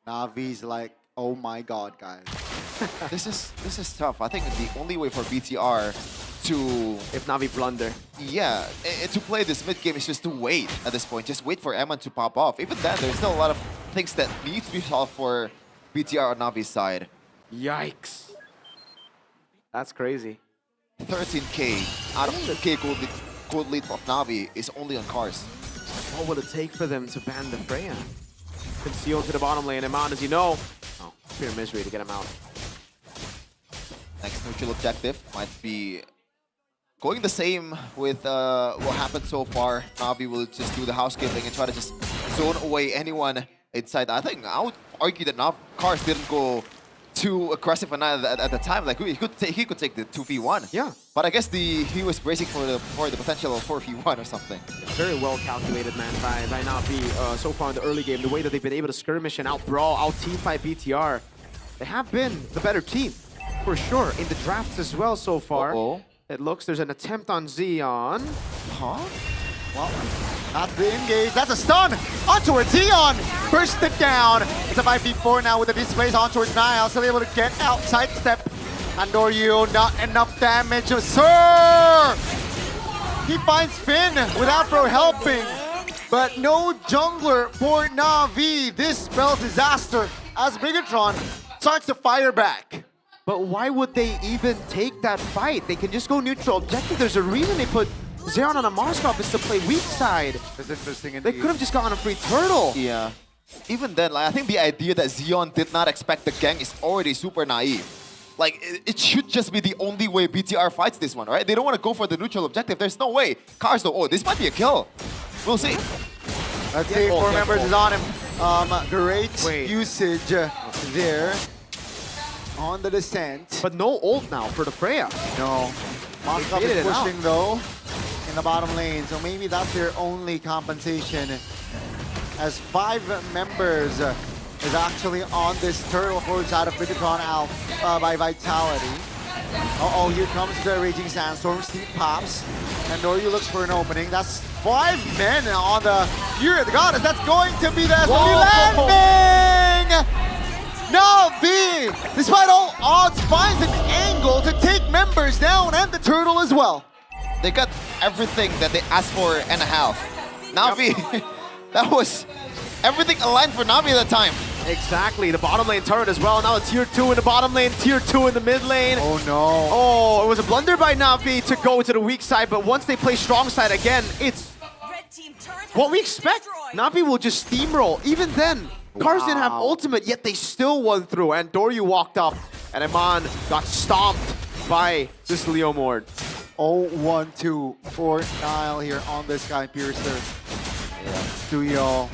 Navi's like, oh my god, guys. This is tough. I think the only way for BTR to... If Na'Vi blunder. Yeah, to play this mid game is just to wait at this point. Just wait for Eman to pop off. Even then, there's still a lot of things that need to be solved for BTR on Navi's side. Yikes. That's crazy. 13k out of 2k gold lead of Na'Vi is only on cars. What will it take for them to ban the Freya? Concealed to the bottom lane. Eman, as you know. Oh, pure misery to get him out. Next neutral objective might be going the same with what happened so far. Na'Vi will just do the housekeeping and try to just zone away anyone inside. I think I would argue that Cars didn't go too aggressive at the time. Like he could take the 2v1. Yeah. But I guess he was bracing for the potential of 4v1 or something. Very well calculated, man, by Na'Vi so far in the early game. The way that they've been able to skirmish and out-brawl, out-teamfight BTR. They have been the better team, for sure, in the drafts as well so far. It looks there's an attempt on Xeon. Huh? Well, that's the engage. That's a stun onto a Xeon. Burst it down. It's a 5v4 now with the displays on towards Niall. Still able to get out, sidestep. Andoryu, not enough damage. Sir! He finds Finn without Afro helping. But no jungler for Na'Vi. This spells disaster as Bigatron starts to fire back. But why would they even take that fight? They can just go neutral objective. There's a reason they put Zeron on a Moskov is to play weak side. That's interesting indeed. They could have just gotten a free turtle. Yeah. Even then, like, I think the idea that Xeon did not expect the gang is already super naive. Like, it should just be the only way BTR fights this one, right? They don't want to go for the neutral objective. There's no way. Cars though, oh, this might be a kill. We'll see. Let's see, 4 members is on him. Great usage there on the descent. But no ult now for the Freya. No. Moskov is pushing though in the bottom lane, so maybe that's their only compensation. As 5 members is actually on this turtle forward side of Bigatron out by Vitality. Uh-oh, here comes the Raging Sandstorm. Steep pops. And Noryu looks for an opening. That's 5 men on the Fury of the Goddess. That's going to be the SMB landing! Na'Vi, despite all odds, finds an angle to take members down and the turtle as well. They got everything that they asked for and a half. Na'Vi, that was everything aligned for Na'Vi at the time. Exactly, the bottom lane turret as well. Now a tier 2 in the bottom lane, tier 2 in the mid lane. Oh no. Oh, it was a blunder by Na'Vi to go to the weak side, but once they play strong side again, it's what we expect. Na'Vi will just steamroll. Even then, Cars didn't have ultimate, yet they still won through. And Doryu walked up, and Eman got stomped by this Leo Mord. 0-1-2 for Nile here on this guy, Piercer. Stuyo.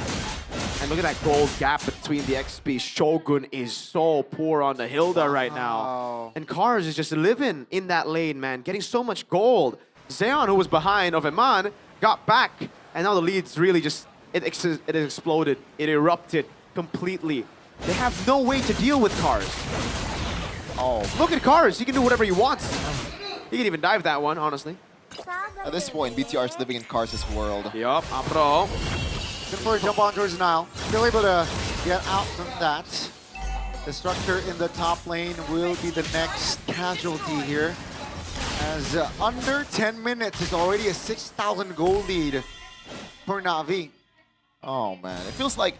And look at that gold gap between the XP. Shogun is so poor on the Hilda right now. And Cars is just living in that lane, man, getting so much gold. Zeon, who was behind of Eman, got back. And now the lead's really just, it exploded. It erupted completely. They have no way to deal with Cars. Oh, look at Cars. He can do whatever he wants. He can even dive that one, honestly. At this point, BTR is living in Cars' world. Yup, Apro. Good for a jump on towards Nile. Still able to get out from that. The structure in the top lane will be the next casualty here. As under 10 minutes is already a 6,000 gold lead for Na'Vi. Oh man, it feels like,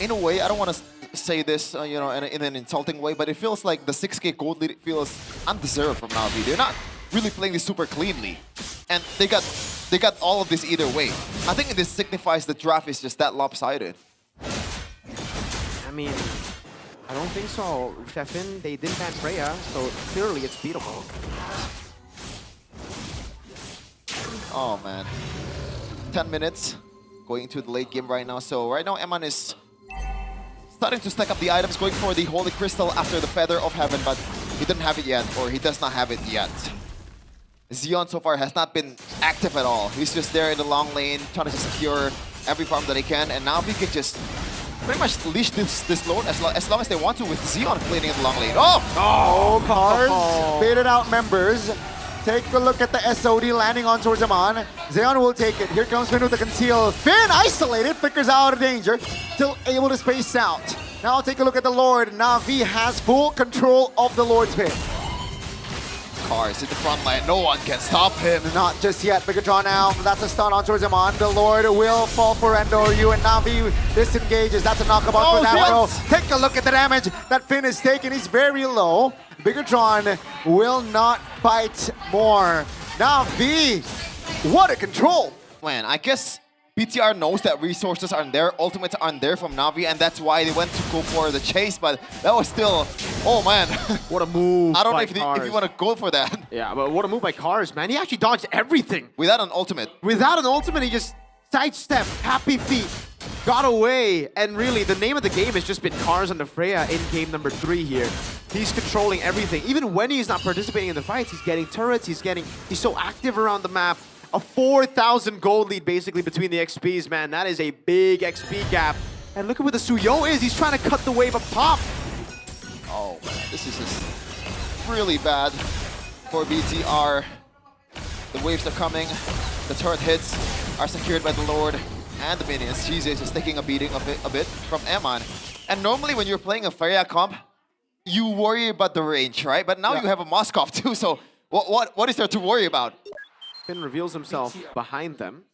in a way, I don't want to say this, you know, in an insulting way, but it feels like the 6k gold lead feels undeserved from Na'Vi. They're not really playing this super cleanly, and they got all of this either way. I think this signifies the draft is just that lopsided. I mean, I don't think so. Sheffin, they didn't ban Freya, so clearly it's beatable. Oh man. 10 minutes going into the late game right now. So right now Eman is starting to stack up the items, going for the Holy Crystal after the Feather of Heaven, but he didn't have it yet, or he does not have it yet. Zeon so far has not been active at all. He's just there in the long lane, trying to secure every farm that he can, and now he can just pretty much leash this Lord as long as they want to, with Zeon playing in the long lane. Oh, Cars, baited out members. Take a look at the SOD landing on towards Aman. Zeon will take it. Here comes Finn with the conceal. Finn isolated, flickers out of danger, still able to space out. Now take a look at the Lord. Na'Vi has full control of the Lord's pit. Cars in the front line, no one can stop him. Not just yet. Bigatron now, that's a stun on towards Aman. The Lord will fall for Endoryu, and Na'Vi disengages. That's a knockabout for that hero. Take a look at the damage that Finn is taking. He's very low. Bigatron will not fight more. Na'Vi, what a control. Man, I guess BTR knows that resources aren't there, ultimates aren't there from Na'Vi, and that's why they went to go for the chase, but that was still, oh man. What a move. I don't know if you want to go for that. Yeah, but what a move by Cars, man. He actually dodged everything. Without an ultimate. Without an ultimate, he just sidestepped, happy feet, got away, and really the name of the game has just been Cars under Freya in game number 3 here. He's controlling everything. Even when he's not participating in the fights, he's getting turrets, he's so active around the map. A 4,000 gold lead basically between the XPs, man. That is a big XP gap. And look at where the Suyo is. He's trying to cut the wave up top. Oh man, this is just really bad for BTR. The waves are coming. The turret hits are secured by the Lord and the minions. Jesus is taking a beating a bit from Eman. And normally when you're playing a Freya comp, you worry about the range, right? But now you have a Moskov too, so what is there to worry about? Finn reveals himself behind them.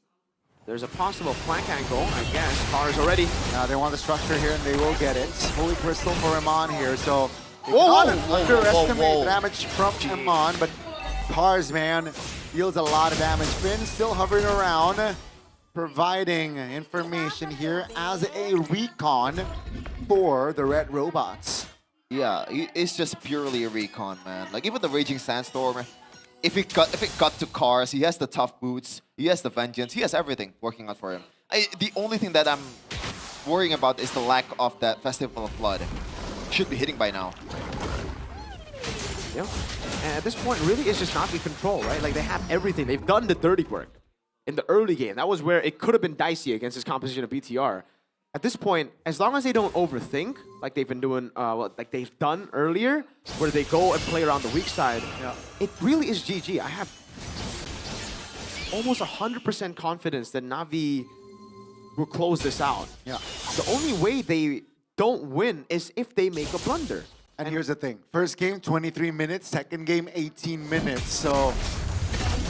There's a possible flank angle, I guess. Cars already. Now they want the structure here, and they will get it. Holy Crystal for Iman here, so whoa, underestimate the damage from Iman, but Cars, man, deals a lot of damage. Finn still hovering around, providing information here as a recon for the Red Robots. Yeah, it's just purely a recon, man. Like even the Raging Sandstorm, if it got to Cars, he has the tough boots, he has the vengeance, he has everything working out for him. The only thing that I'm worrying about is the lack of that Festival of Blood. Should be hitting by now. Yeah, and at this point, really, it's just not in control, right? Like they have everything. They've done the dirty work in the early game. That was where it could have been dicey against this composition of BTR. At this point, as long as they don't overthink, like they've been doing, like they've done earlier, where they go and play around the weak side, it really is GG. I have almost 100% confidence that Na'Vi will close this out. Yeah. The only way they don't win is if they make a blunder. And here's the thing. First game, 23 minutes. Second game, 18 minutes. So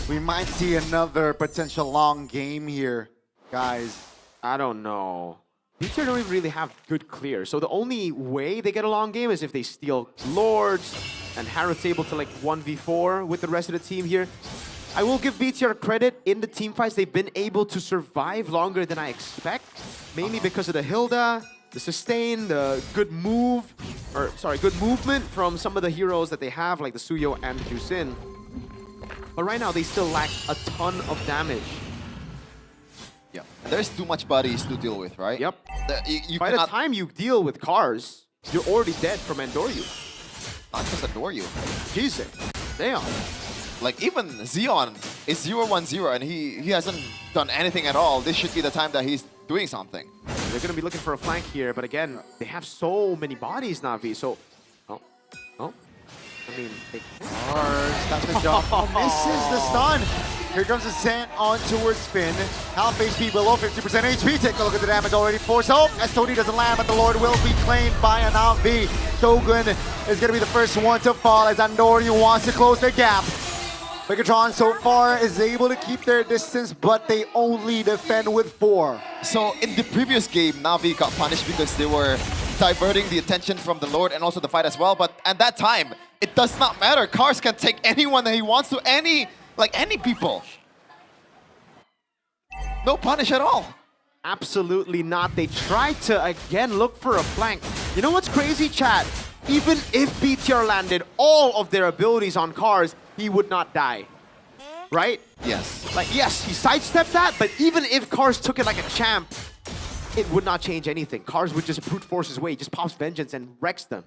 we might see another potential long game here, guys. I don't know. BTR don't even really have good clear. So the only way they get a long game is if they steal Lords and Harrod's able to like 1v4 with the rest of the team here. I will give BTR credit in the team fights. They've been able to survive longer than I expect. Mainly because of the Hilda, the sustain, the good move, or sorry, good movement from some of the heroes that they have, like the Suyo and the Jusin. But right now they still lack a ton of damage. Yeah, there's too much bodies to deal with, right? Yep. By the time you deal with Cars, you're already dead from Endoryu. Not just Endoryu. Jesus. Damn. Like even Zeon is 0-1-0 and he hasn't done anything at all. This should be the time that he's doing something. They're going to be looking for a flank here, but again, they have so many bodies, Na'Vi, so... Oh. I mean, they Cars, that's the jump. Misses the stun. Here comes the sand on towards Finn. Half HP below 50% HP. Take a look at the damage already forced. Oh, SOD doesn't land, but the Lord will be claimed by a Na'Vi. Shogun is going to be the first one to fall as Endoryu wants to close the gap. Bigatron so far is able to keep their distance, but they only defend with 4. So in the previous game, Na'Vi got punished because they were diverting the attention from the Lord and also the fight as well. But at that time, it does not matter. Cars can take anyone that he wants to, any people. No punish at all. Absolutely not. They tried to, again, look for a flank. You know what's crazy, chat? Even if BTR landed all of their abilities on Cars, he would not die. Right? Yes. Like, yes, he sidestepped that, but even if Cars took it like a champ, it would not change anything. Cars would just brute force his way. He just pops Vengeance and wrecks them.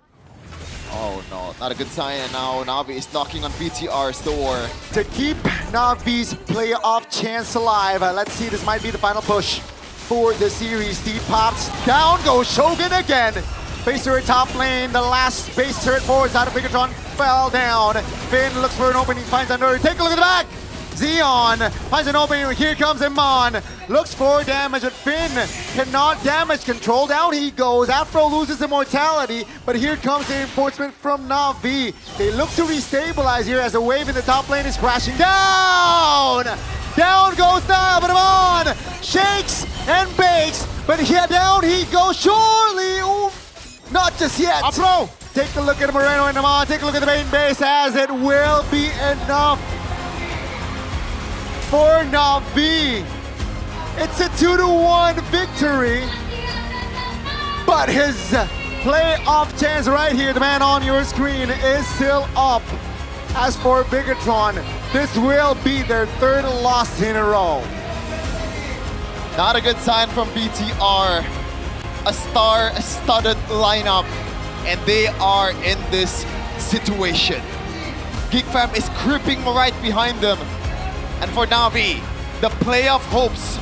Oh no, not a good sign. And now Navi is knocking on BTR's door. To keep Navi's playoff chance alive, let's see, this might be the final push for the series. Steve pops down, goes Shogun again. Base turret top lane, the last base turret forwards out of Bigatron fell down. Finn looks for an opening, finds another. Take a look at the back. Zeon finds an opening, here comes Iman. Looks for damage, but Finn cannot damage control. Down he goes. Afro loses immortality, but here comes the reinforcement from Na'Vi. They look to restabilize here as the wave in the top lane is crashing down. Down goes Na'Vi, but Iman shakes and bakes, but here down he goes surely. Ooh, not just yet. Afro! Take a look at Moreno and Iman. Take a look at the main base as it will be enough for Na'Vi. It's a 2-1 victory. But his playoff chance right here, the man on your screen, is still up. As for Bigatron, this will be their third loss in a row. Not a good sign from BTR. A star-studded lineup, and they are in this situation. GeekFam is creeping right behind them. And for Na'Vi, the playoff hopes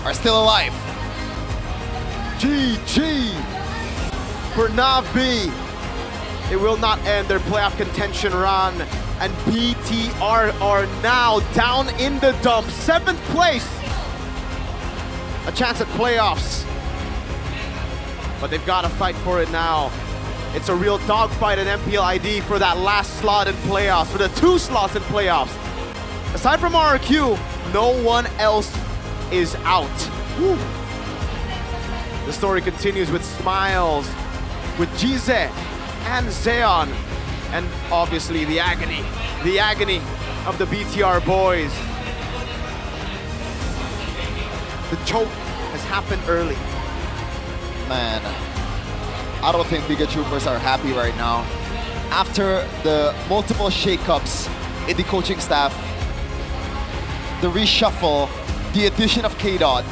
are still alive. GG for Na'Vi. It will not end their playoff contention run. And BTR are now down in the dump. 7th place. A chance at playoffs. But they've got to fight for it now. It's a real dogfight in MPL ID for that last slot in playoffs, for the 2 slots in playoffs. Aside from RRQ, no one else is out. Woo. The story continues with Smiles, with Jize and Zeon, and obviously the agony of the BTR boys. The choke has happened early. Man, I don't think Giga Troopers are happy right now. After the multiple shakeups in the coaching staff, the reshuffle, the addition of K-Dot,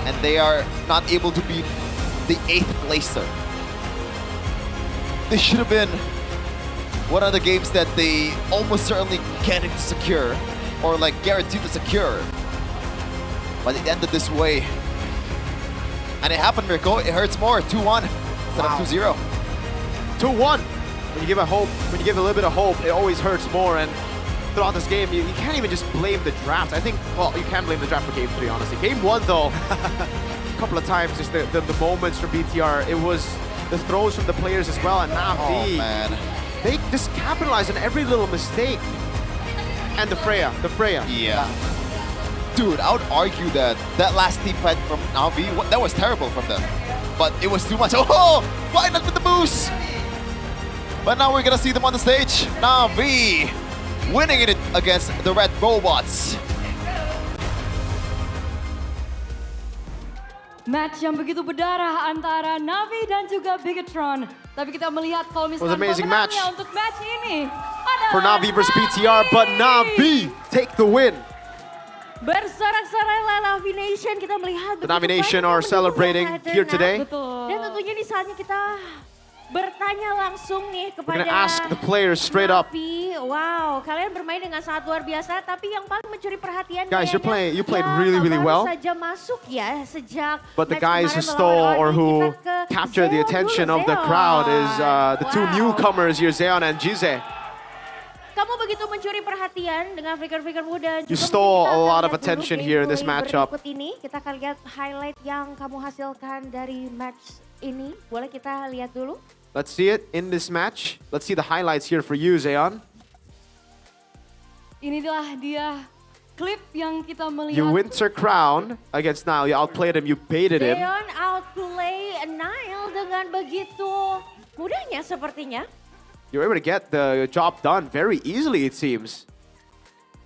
and they are not able to beat the 8th placer. This should have been one of the games that they almost certainly getting to secure, or like guaranteed to secure. But it ended this way. And it happened, Mirko. It hurts more. 2-1 instead of 2-0. 2-1. When you give a hope, when you give a little bit of hope, it always hurts more. And throughout this game, you can't even just blame the draft. I think, well, you can blame the draft for Game 3, honestly. Game 1, though, a couple of times, just the moments from BTR, it was the throws from the players as well, and Na'Vi. Oh, man. They just capitalize on every little mistake. And the Freya. Yeah. Dude, I would argue that that last team fight from Na'Vi, that was terrible from them. But it was too much. Oh, why not with the boost? But now we're gonna see them on the stage. Na'Vi winning it against the Red Robots. Match yang begitu berdarah antara Na'Vi dan juga Bigatron. Tapi kita melihat kalau misalkan amazing match untuk match ini adalah for Na'Vi versus BTR, but Na'Vi take the win. Bersorak-sorai Na'Vi Nation, kita melihat The Na'Vi Nation are celebrating here today. Betul. Dan tentunya di saatnya kita bertanya langsung nih kepada We're gonna ask the players straight up. Wow, kalian bermain dengan sangat luar biasa, tapi yang paling mencuri perhatian Guys, you kayaknya played really, really well. baru saja masuk ya sejak But the match guys who kemarin stole melawan or Odi. who Kita ke captured the Zeon attention dulu, of the crowd is the two Wow. newcomers here, Zeon and Jize. Kamu begitu mencuri perhatian dengan figure-figure muda. You juga stole mungkin kita a akan lot of lihat dulu attention here in this gameplay matchup. berikut ini. Kita akan lihat highlight yang kamu hasilkan dari match ini. Boleh kita lihat dulu? Let's see it in this match. Let's see the highlights here for you, Zeon. Inilah dia klip yang kita melihat. You Winter Crown against Nile. You outplayed him, you baited him. Zeon outplay Nile dengan begitu mudahnya sepertinya. You were able to get the job done very easily, it seems.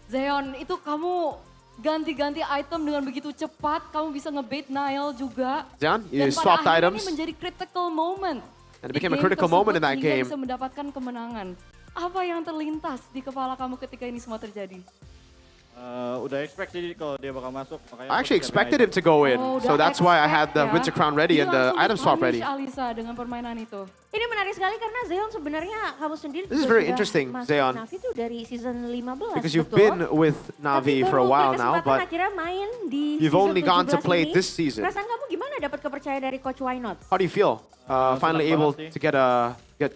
Zeon, itu kamu ganti-ganti item dengan begitu cepat, kamu bisa ngebait Nile juga. Zeon, you Dan pada swapped akhirnya items. ini menjadi critical moment. And it di became a game critical moment in tersebut that hingga game. bisa mendapatkan kemenangan. Apa yang terlintas di kepala kamu ketika ini semua terjadi? Udah expect sih kalau dia bakal masuk. I actually expected him to go in, so that's why I had the Winter Crown ready and the item swap ready. Alisa dengan permainan itu. Ini menarik sekali karena Zeon sebenarnya kamu sendiri This is juga very sudah interesting, masuk Zeon. Navi itu dari season 15, Because you've betul? been with Navi for a while now, but akhirnya main di you've season only gone to 17 play ini. this season. Perasaan kamu gimana dapat kepercayaan dari Coach Why Not? How do you feel? Finally able to get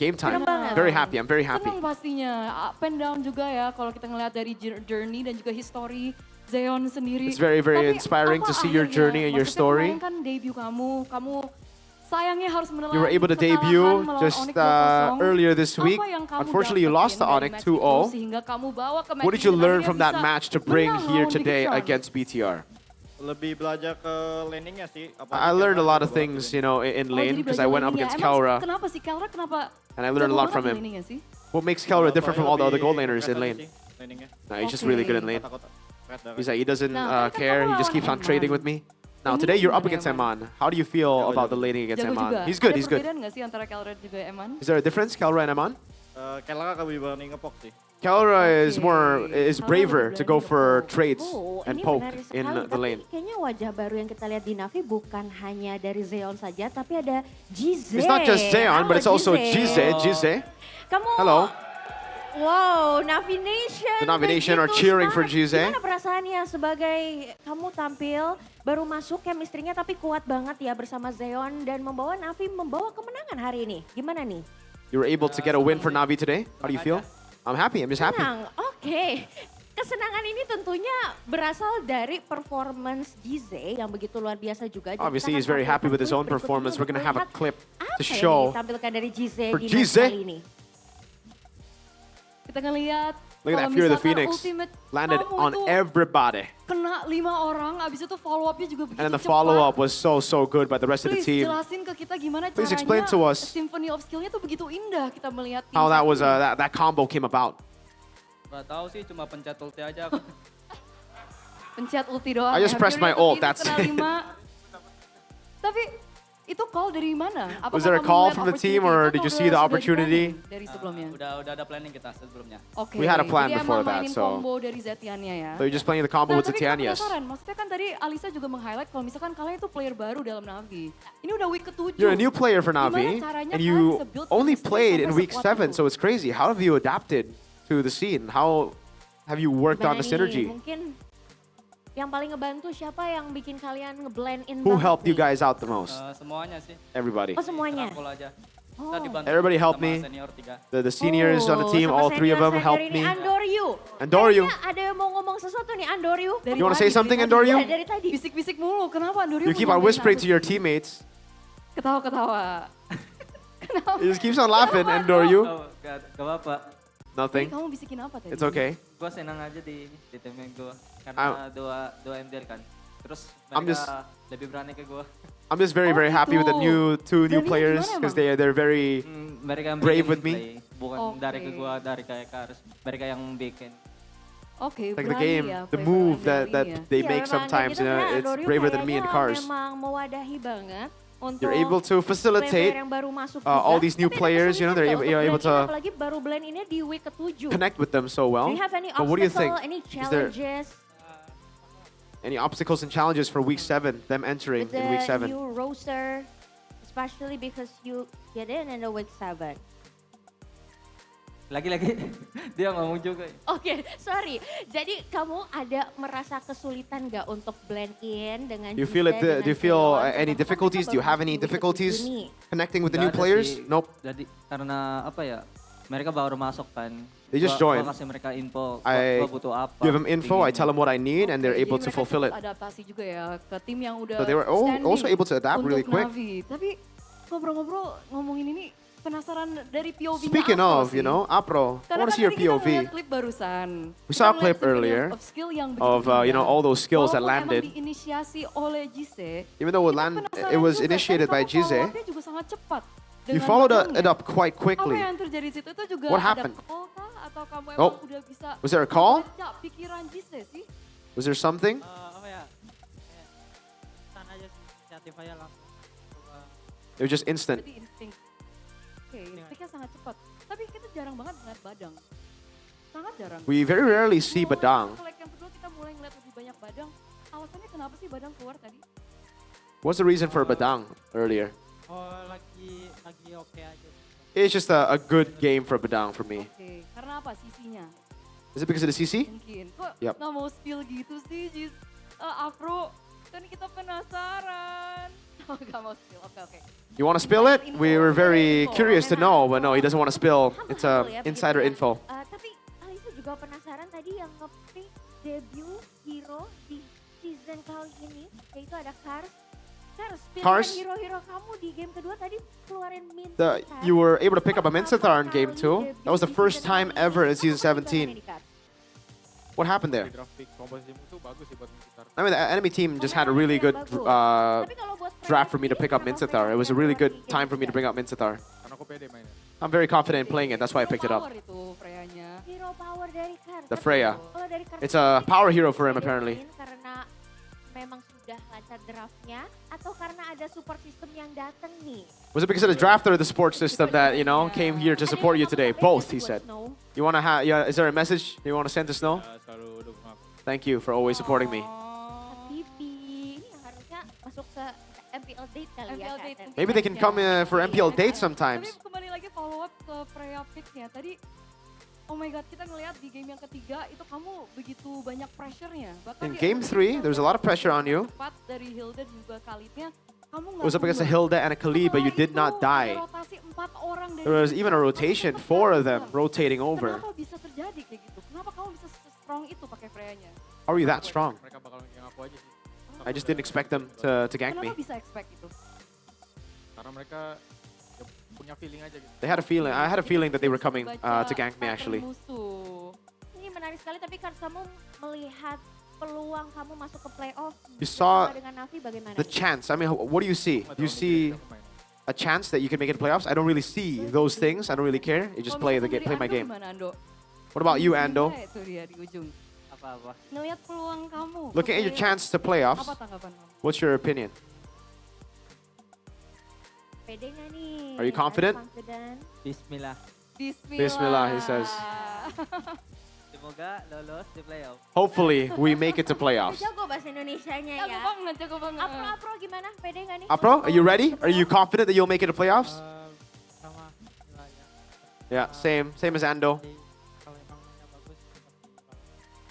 game time. Senang banget. Very happy. I'm very happy. Senang pastinya, up and down juga ya kalau kita ngelihat dari journey dan juga history Zeon sendiri. It's very, very Tapi inspiring to apa see your akhirnya? journey and your Maksudnya story. kemarin kan debut kamu sayangnya harus menelan You were able to debut just earlier this week. Unfortunately, you lost to Onyx 2-0. Sehingga kamu bawa ke match What did you ini dan learn akhirnya from that bisa match to bring menang here lawan today Bigetron? against BTR? Lebih belajar ke landingnya sih. I learned a lot of things, in lane because I went up against Kelra, Kenapa sih Kelra kenapa? and I learned a lot from him. What makes Kelra different from all the other gold laners in lane? No, he's just really good in lane. He's like, he doesn't care. He just keeps on trading with me. Now today you're up against Eman. How do you feel about the laning against Jago juga. Eman? He's good. Ada He's good. perbedaan nggak sih antara Kelra juga Eman? Is there a difference, Kelra and Eman? Kelra lebih berani ngepok sih. Kelra is braver to go for trades Oh, and ini poke menarik in sekali. the lane. Tapi kayaknya wajah baru yang kita lihat di Navi bukan hanya dari Zeon saja, tapi ada Jize. It's not just Zeon, but it's also Jize. Jize. Kamu, Hello. wow, Navi Nation. The Navi Nation are begitu cheering for semangat. Jize. Gimana perasaannya sebagai kamu tampil, baru masuk chemistry-nya tapi kuat banget ya bersama Zeon dan membawa Navi membawa kemenangan hari ini. Gimana nih? You were able to get a win for Navi today. How do you feel? I'm happy. I'm just happy. Senang, oke. Kesenangan ini tentunya berasal dari performance Jize yang begitu luar biasa juga. Jadi Obviously, kita he's very akan happy with his own berikut ini performance. We're untuk going to have a melihat clip apa to yang show ditampilkan dari Jize for di match Jize. kali ini. Kita ngelihat Look at that kalau Fear of the misalkan Phoenix. ultimate Landed kamu on itu everybody. kena 5 orang, abis itu follow up-nya juga begitu And then the cepat. follow-up was so good by the rest of the Please team. jelasin ke kita gimana Please caranya explain to us Symphony of Skill-nya tuh begitu indah kita melihat tim how that satu was ini. that combo came about. Gak tahu sih, cuma pencet ulti aja. Pencet ulti doang. I just ya. pressed my Fury of the ult, Phoenix that's kena it. 5. Tapi itu call dari mana? Apakah Was there a kamu call melihat from the team opportunity or itu did you atau see the sudah opportunity? di-planning dari sebelumnya? Udah ada planning kita sebelumnya. Oke. We had a plan jadi before emang that, mainin so- combo dari Zetiannya ya. So you're just playing the combo with Tapi kita Zetian, yes. penasaran, maksudnya kan tadi Alisa juga meng-highlight kalau misalkan kalian itu player baru dalam Navi. Ini udah week ke-7. You're a new player for Navi, Gimana caranya and kalian you bisa build only chemistry played in sampai week sekuat 7, itu? so it's crazy. How have you adapted to the scene? How have you worked on the Gimana nih, synergy? Mungkin yang paling ngebantu siapa yang bikin kalian nge-blend in Who banget helped you nih? guys out the most? Semuanya sih. Everybody. Oh semuanya? Rangkul aja. Oh. Kita dibantu Everybody helped sama me. senior 3. The seniors on the team, sama all three of them senior-senior helped ini. me. Andoryu. Andoryu. Kayaknya ada yang mau ngomong sesuatu nih Andoryu. You wanna say something, Andoryu? Ya, dari tadi. Bisik-bisik mulu, kenapa Andoryu? You keep on whispering to your teammates. Ketawa-ketawa. He just keeps on laughing, Andoryu. Gak apa-apa. Nothing. Kamu bisikin apa tadi? It's okay. Gue senang aja di timnya gue. Karena dua MDR kan. Terus I'm mereka just- lebih berani ke gue. I'm just very happy with the two new players because they're very Mereka yang brave bikin with me. play. Bukan dari ke gue, dari kayak harus mereka yang bikin. Oke, Like the berani game, ya, the player move Andoryu that ini ya. they Iya, make memang sometimes, kayak gitu, karena it's Andoryu braver than me in kayaknya cars. Memang mewadahi banget untuk You're able to facilitate player-player yang baru masuk all juga. these new Tapi ada players, you know, they're kesulitan able, untuk blend in, to apalagi baru blend ini di week ke-7. connect with them so well. Do you have any But what do you think? obstacle, any Is there challenges any obstacles and challenges for week 7, them entering with in week the 7? new roster, especially because you get in the week 7? Lagi-lagi dia ngomong juga. Oke, sorry. Jadi kamu ada merasa kesulitan nggak untuk blend in dengan Do you feel it? Jize, Do you dengan feel Zeon? any Sedangkan difficulties? mereka Do you baru have masuk any di week difficulties ke-7 nih. connecting with the Nggak new ada players? sih. Nope. Jadi karena apa ya? Mereka baru masuk kan. They just Gua joined. kasih mereka info. I Gua butuh apa. give them info. I tell them what I need, and they're Jadi able to mereka fulfill it. cukup adaptasi juga ya ke tim yang udah So they were also able to adapt untuk really quick. Navi. Tapi ngobrol-ngobrol ngomongin ini penasaran dari POV-nya Speaking Afro of, sih. you know, Apro, I Karena want to kan see your tadi kita POV. ngeliat klip barusan. We saw a Kita clip ngeliat earlier Symphony of skill yang begitu of you know indah. all those skills that Walaupun emang landed. diinisiasi oleh Jize, Even though it was initiated by Jize, follow-up-nya juga sangat cepat. you dengan followed batangnya. it up quite Apa quickly. yang terjadi di situ itu juga What ada happened? call kah? Atau kamu Oh, emang udah bisa was there a call? membaca pikiran Jize sih? Was there something? Apa ya? Sana aja sih, inisiatif aja langsung. Coba. It was just instant. Jadi insting. Oke, instingnya sangat cepat. Tapi kita jarang banget ngeliat Badang. Sangat jarang. We very rarely see Badang. Leg yang kedua kita mulai ngeliat lebih banyak Badang. Alasannya kenapa sih Badang keluar tadi? What's the reason for Badang earlier? Oh, lagi oke aja. It's just a good game for Badang for me. Oke, karena apa sisinya? Is it because of the CC? Mungkin. Kok Yep. nggak mau spill gitu sih, Jis? Afro, kan kita penasaran. Oh, nggak mau spill. Oke. You want to spill it? We were very curious to know, but no, he doesn't want to spill. It's insider info. Tapi Alisa juga penasaran tadi yang nge-pick debut hero di season kali ini, yaitu ada Cars. Cars? Hero-hero kamu di game kedua tadi keluarin Min. You were able to pick up a Mincetar in game 2. That was the first time ever in season 17. What happened there? I mean, the enemy team just had a really good draft for me to pick up Mincetar. It was a really good time for me to bring up Mincetar. I'm very confident in playing it. That's why I picked it up. Hero power dari Cars. The Freya. It's a power hero for him apparently. Karena memang sudah lancar draftnya atau karena ada support system yang datang nih? Was it because of the draft or the support system that, you know, came here to support you today? Both, he said. You want to have, is there a message you want to send to Snow? Thank you for always supporting me. Bibi, ini harusnya masuk ke MPL date kali ya. Maybe they can come for MPL dates sometimes. Tapi kembali lagi follow up ke Freya pick-nya. Tadi, oh my god, kita ngelihat di game yang ketiga itu kamu begitu banyak pressure-nya. In game 3, there was a lot of pressure on you. Cepat dari Hilda juga Khalidnya. Kamu It was up against a Hilda and a Khalid, but you did not die. rotasi 4 orang dari There was even a rotation, 4 of them rotating over. Kenapa bisa terjadi kayak gitu? Kenapa kamu bisa strong itu pakai Freya-nya? How are you that strong? I just didn't expect them to gank me. Kenapa bisa expect itu? Karena mereka punya feeling aja gitu. They had a feeling. I had a feeling that they were coming to gank me actually. Ini menarik sekali, tapi kan kamu melihat peluang kamu masuk ke playoff. You saw dengan Navi bagaimana? the chance. I mean, what do you see? Do you see a chance that you can make it to playoffs? I don't really see those things. I don't really care. You just play my game. What about you, Ando? Itu dia di ujung. Apa-apa. Ngelihat peluang kamu. Looking at your chance to playoffs, Apa tanggapan kamu? what's your opinion? Pede nggak nih? Are you confident? Bismillah. Bismillah, he says. Semoga lolos di playoff. Hopefully, we make it to playoffs. Jago bahasa Indonesianya ya. Jago banget. Apro gimana? Pede nggak nih? Apro, are you ready? Are you confident that you'll make it to playoffs? Sama Yeah, same as Ando.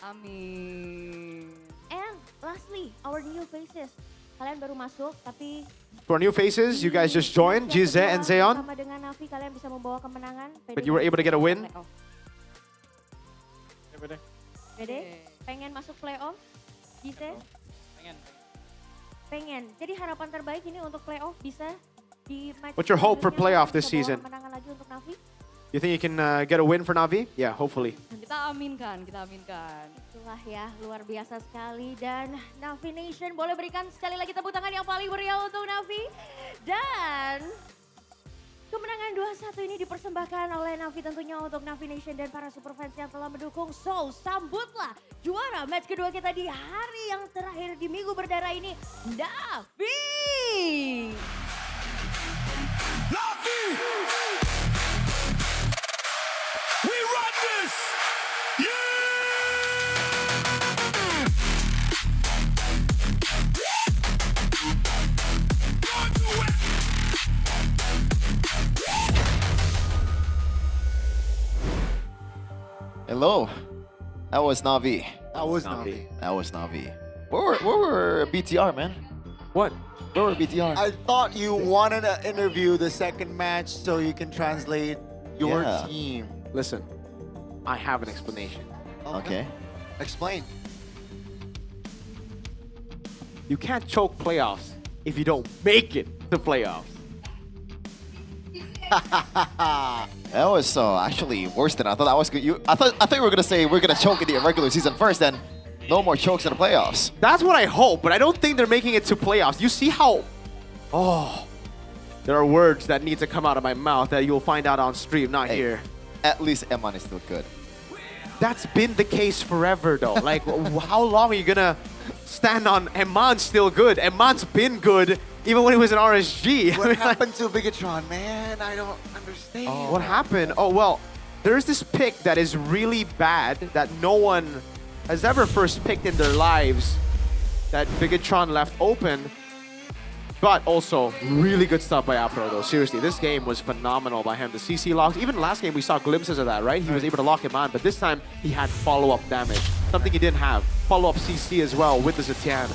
Amin. And lastly, our new faces. Kalian baru masuk, tapi For new faces, you guys just joined, Jize and Zeon, sama dengan Navi kalian bisa membawa kemenangan. but you were able to get a win. Pede? Pengen masuk playoff? Jize? Pengen. Jadi harapan terbaik ini untuk playoff bisa di match. What's your hope for playoff this bisa bawa season? kemenangan lagi untuk Navi? You think you can get a win for Navi? Yeah, hopefully. Kita aminkan. Itulah ya, luar biasa sekali. Dan Navi Nation boleh berikan sekali lagi tepuk tangan yang paling meriah untuk Navi. Dan kemenangan 2-1 ini dipersembahkan oleh Navi tentunya untuk Navi Nation dan para super fans yang telah mendukung. So, sambutlah juara match kedua kita di hari yang terakhir di minggu berdarah ini, Navi! Navi! We run this! Hello. That was Navi. That was Navi. That was Navi. Where were BTR, man? What? Where were BTR? I thought you wanted to interview the second match so you can translate your Yeah. team. Listen, I have an explanation. Okay. Explain. You can't choke playoffs if you don't make it to playoffs. That was actually worse than I thought. That was good. I thought you were gonna say we're gonna choke in the regular season first, then no more chokes in the playoffs. That's what I hope, but I don't think they're making it to playoffs. You see how... Oh, there are words that need to come out of my mouth that you'll find out on stream, not here. At least Eman is still good. that's been the case forever though. Like, how long are you gonna stand on Eman's still good? Eman's been good even when he was in RSG. What happened to Bigatron, man? I don't understand. What happened? Oh, well, there's this pick that is really bad that no one has ever first picked in their lives that Bigatron left open. But also, really good stuff by Apro though. Seriously, this game was phenomenal by him. The CC locks, even last game we saw glimpses of that, right? He was able to lock him on, but this time he had follow-up damage. Something he didn't have. Follow-up CC as well with the Zetian.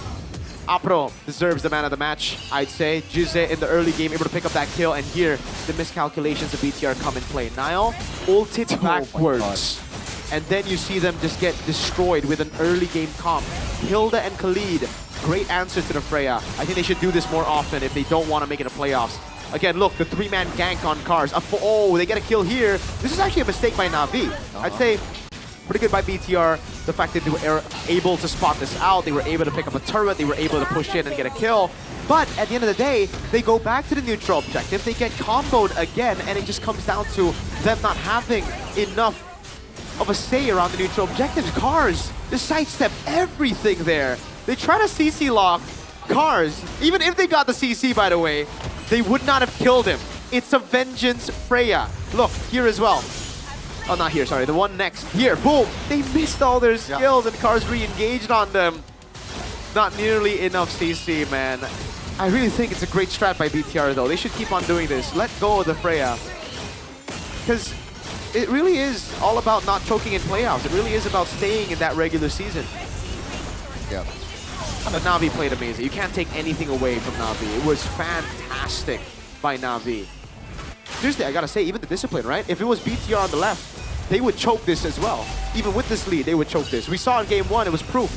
Apro deserves the man of the match, I'd say. Jize in the early game able to pick up that kill, and here the miscalculations of BTR come in play. Niall ulted backwards, and then you see them just get destroyed with an early game comp. Hilda and Khalid, great answer to the Freya. I think they should do this more often if they don't want to make it a playoffs. Again, look, the 3-man gank on Cars. Oh, they get a kill here. This is actually a mistake by Na'Vi. I'd say pretty good by BTR. The fact that they were able to spot this out, they were able to pick up a turret, they were able to push in and get a kill. But at the end of the day, they go back to the neutral objective, they get comboed again, and it just comes down to them not having enough of a say around the neutral objectives. Cars just sidestep everything there. They try to CC lock Cars. Even if they got the CC, by the way, they would not have killed him. It's a Vengeance Freya. Look, here as well. Oh, not here, sorry. The one next. Here, boom! They missed all their skills and Cars re-engaged on them. Not nearly enough CC, man. I really think it's a great strat by BTR, though. They should keep on doing this. Let go of the Freya. Because it really is all about not choking in playoffs. It really is about staying in that regular season. Yeah. But Na'Vi played amazing. You can't take anything away from Na'Vi. It was fantastic by Na'Vi. Seriously, I gotta say, even the discipline, right? If it was BTR on the left, they would choke this as well. Even with this lead, they would choke this. We saw in game 1, it was proof.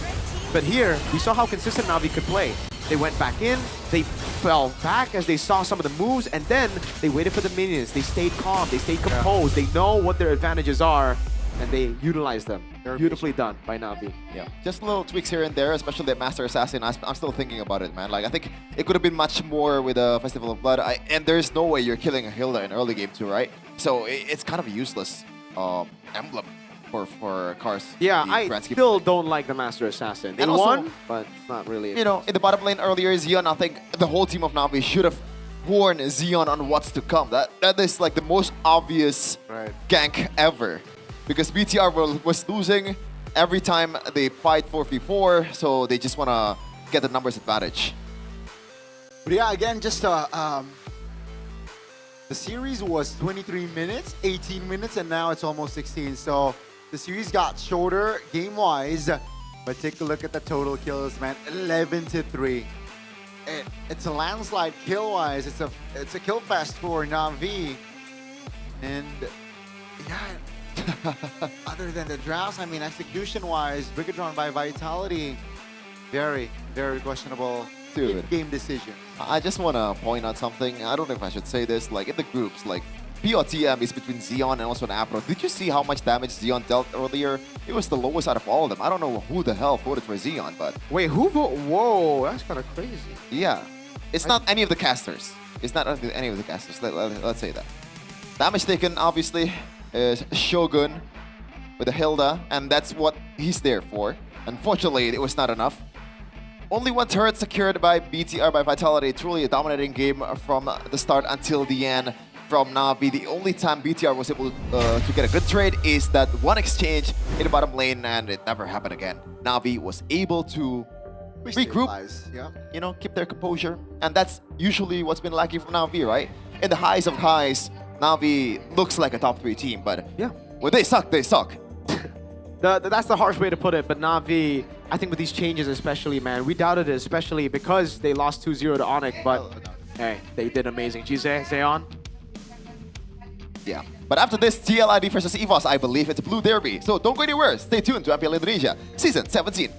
But here, we saw how consistent Na'Vi could play. They went back in, they fell back as they saw some of the moves, and then they waited for the minions. They stayed calm, they stayed composed, they know what their advantages are, and they utilized them. Beautifully done by Na'Vi. Yeah, just little tweaks here and there, especially that Master Assassin. I'm still thinking about it, man. Like, I think it could have been much more with a Festival of Blood, and there's no way you're killing a Hilda in early game 2, right? So it's kind of a useless emblem for Cars. Yeah, I still don't like the Master Assassin. They won, but it's not really. You know, in the bottom lane earlier, Xeon, I think the whole team of Na'Vi should have warned Xeon on what's to come. That is like the most obvious gank ever. Because BTR was losing every time they fight 4v4, so they just want to get the numbers advantage. But yeah, again, just the series was 23 minutes, 18 minutes, and now it's almost 16. So the series got shorter game-wise, but take a look at the total kills, man. 11-3. It's a landslide kill-wise. It's a kill fest for Na'Vi, and yeah. Other than the drafts, I mean, execution-wise, Bigatron by Vitality, very, very questionable game decision. I just want to point out something. I don't know if I should say this. Like, in the groups, like, POTM is between Xeon and also an Apro. Did you see how much damage Xeon dealt earlier? It was the lowest out of all of them. I don't know who the hell voted for Xeon, but... Wait, who voted? Whoa, that's kind of crazy. Yeah. It's not any of the casters. It's not any of the casters. Let's say that. Damage taken, obviously, is Shogun with a Hilda, and that's what he's there for. Unfortunately, it was not enough. Only one turret secured by BTR by Vitality. Truly a dominating game from the start until the end from Na'Vi. The only time BTR was able to get a good trade is that one exchange in the bottom lane, and it never happened again. Na'Vi was able to regroup, you know, keep their composure, and that's usually what's been lacking from Na'Vi, right? In the highs of highs, Na'Vi looks like a top 3 team, but when they suck, they suck. That's the harsh way to put it, but Na'Vi, I think with these changes especially, man, we doubted it, especially because they lost 2-0 to Onyx, but hey, they did amazing. Jize, Zeon? Yeah, but after this, TL ID versus EVOS, I believe it's Blue Derby. So don't go anywhere, stay tuned to MPL Indonesia, Season 17.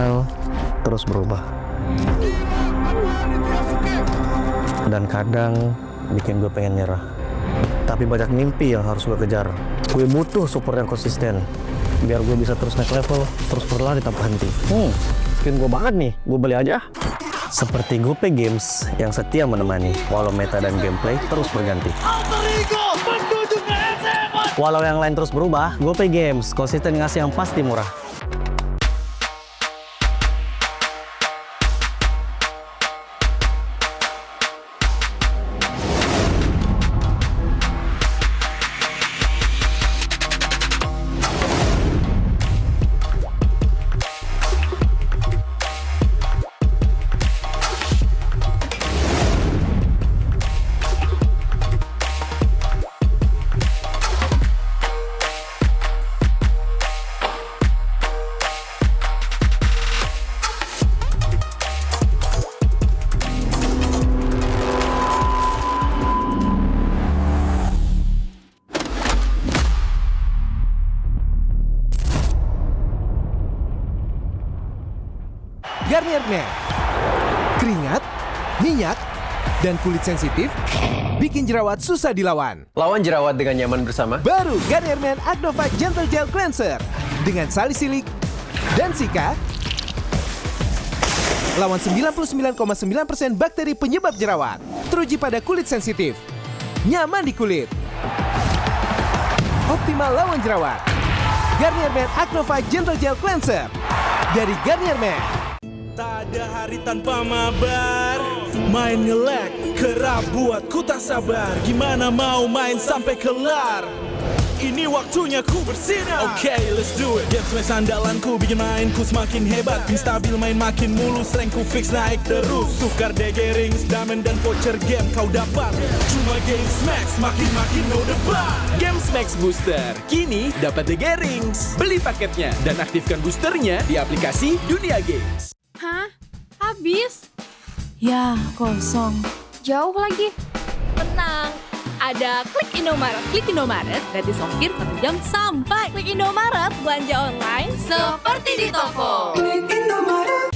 kadang terus berubah. Dan kadang bikin gue pengen nyerah. Tapi banyak mimpi yang harus gue kejar. Gue butuh support yang konsisten biar gue bisa terus naik level, terus berlari tanpa henti. Skin gue banget nih, gue beli aja. Seperti Gope Games yang setia menemani walau meta dan gameplay terus berganti. Walau yang lain terus berubah, Gope Games konsisten ngasih yang pasti murah. Garnier Men. Keringat, minyak, dan kulit sensitif bikin jerawat susah dilawan. Lawan jerawat dengan nyaman bersama. Baru Garnier Men Acnofight Gentle Gel Cleanser dengan salisilik dan sika. Lawan 99,9% bakteri penyebab jerawat. Teruji pada kulit sensitif. Nyaman di kulit. Optimal lawan jerawat. Garnier Men Acnofight Gentle Gel Cleanser dari Garnier Men. Tak ada hari tanpa mabar. Main nge-lag, kerap buat ku tak sabar. Gimana mau main sampai kelar? Ini waktunya ku bersinar. Okay, let's do it. Game smash andalanku bikin mainku semakin hebat. Pin stabil main makin mulus, rankku fix naik terus. Tukar DG rings, diamond dan voucher game kau dapat. Cuma Game Smash makin no debat. Game Smash Booster kini dapat DG Rings. Beli paketnya dan aktifkan boosternya di aplikasi Dunia Games. Hah? Habis? Ya, kosong. Jauh lagi. Tenang, ada Klik Indomaret. Klik Indomaret, gratis ongkir 1 jam sampai. Klik Indomaret, belanja online seperti di toko. Klik Indomaret.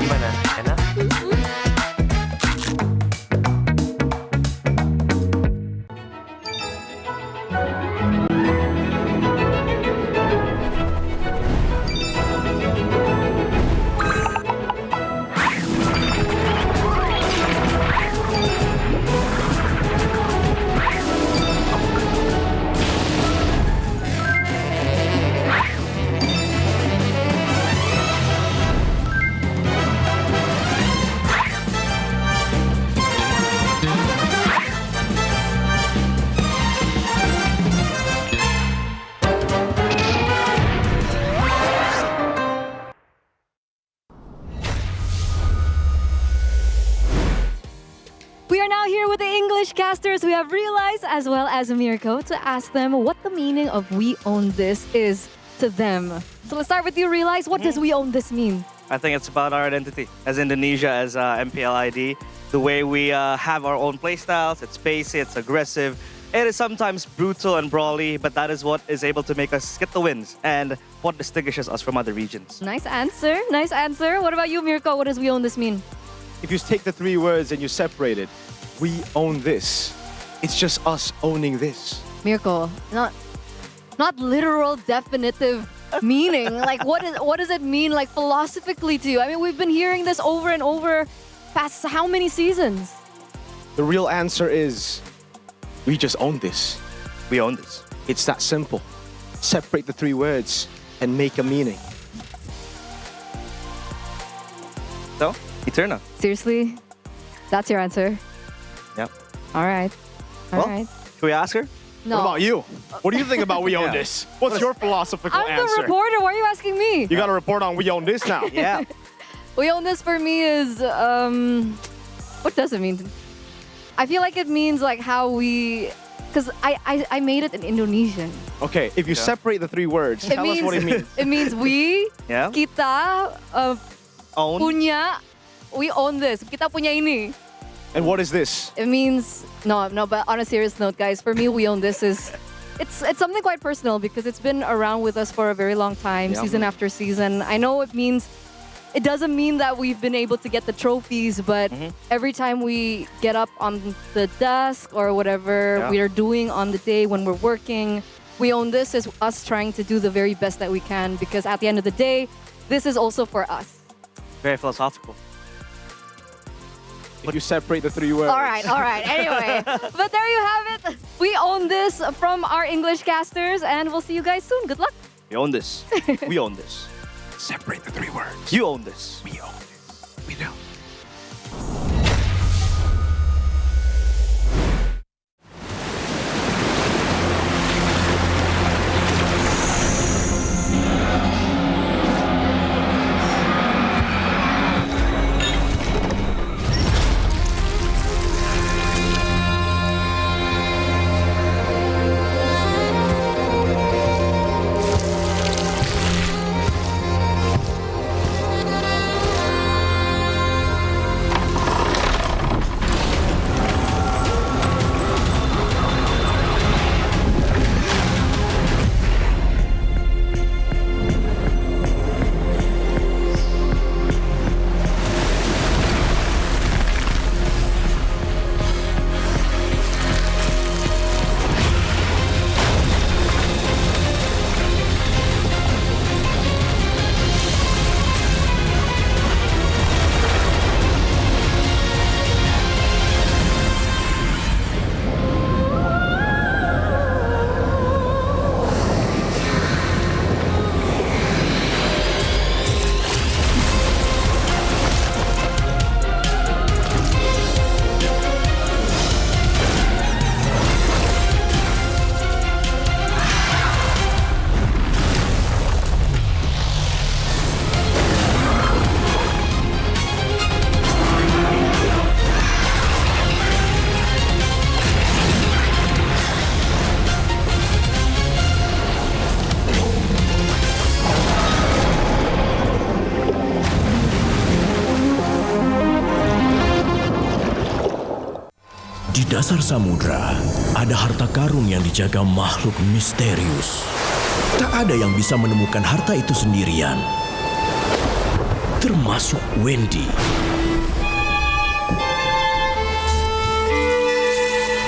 Gimana? Enak? We are now here with the English casters. We have Realize as well as Mirko to ask them what the meaning of "We Own This" is to them. So let's start with you, Realize. What does "We Own This" mean? I think it's about our identity as Indonesia, as MPL ID. The way we have our own playstyles. It's spacey, it's aggressive. It is sometimes brutal and brawly, but that is what is able to make us get the wins and what distinguishes us from other regions. Nice answer. Nice answer. What about you, Mirko? What does "We Own This" mean? If you take the 3 words and you separate it, we own this. It's just us owning this. Mirko, not literal definitive meaning. Like what does it mean like philosophically to you? I mean, we've been hearing this over and over past how many seasons? The real answer is we just own this. We own this. It's that simple. Separate the 3 words and make a meaning. So, Eterna. Seriously? That's your answer? Yep. All right. All right. Should we ask her? No. What about you? What do you think about "We Own Yeah. This"? What's your philosophical I'm answer? the reporter. Why are you asking me? You got to report on "We Own This" now. Yeah. "We Own This" for me is what does it mean? I feel like it means like how we, because I made it in Indonesian. Okay, if you separate the 3 words, tell us what it means. It means we, Yeah. kita Own. punya, we own this. Kita punya ini. And what is this? It means no, but on a serious note, guys, for me, we own this is it's something quite personal because it's been around with us for a very long time, Yeah. season after season. I know it doesn't mean that we've been able to get the trophies, but every time we get up on the desk or whatever Yeah. we are doing on the day when we're working, we own this as us trying to do the very best that we can because at the end of the day, this is also for us. Very philosophical. If you separate the three words. All right. Anyway, but there you have it. We own this from our English casters, and we'll see you guys soon. Good luck. We own this. We own this. Separate the three words. You own this. We own this. We don't. Di dasar samudra, ada harta karun yang dijaga makhluk misterius. Tak ada yang bisa menemukan harta itu sendirian. Termasuk Wendy.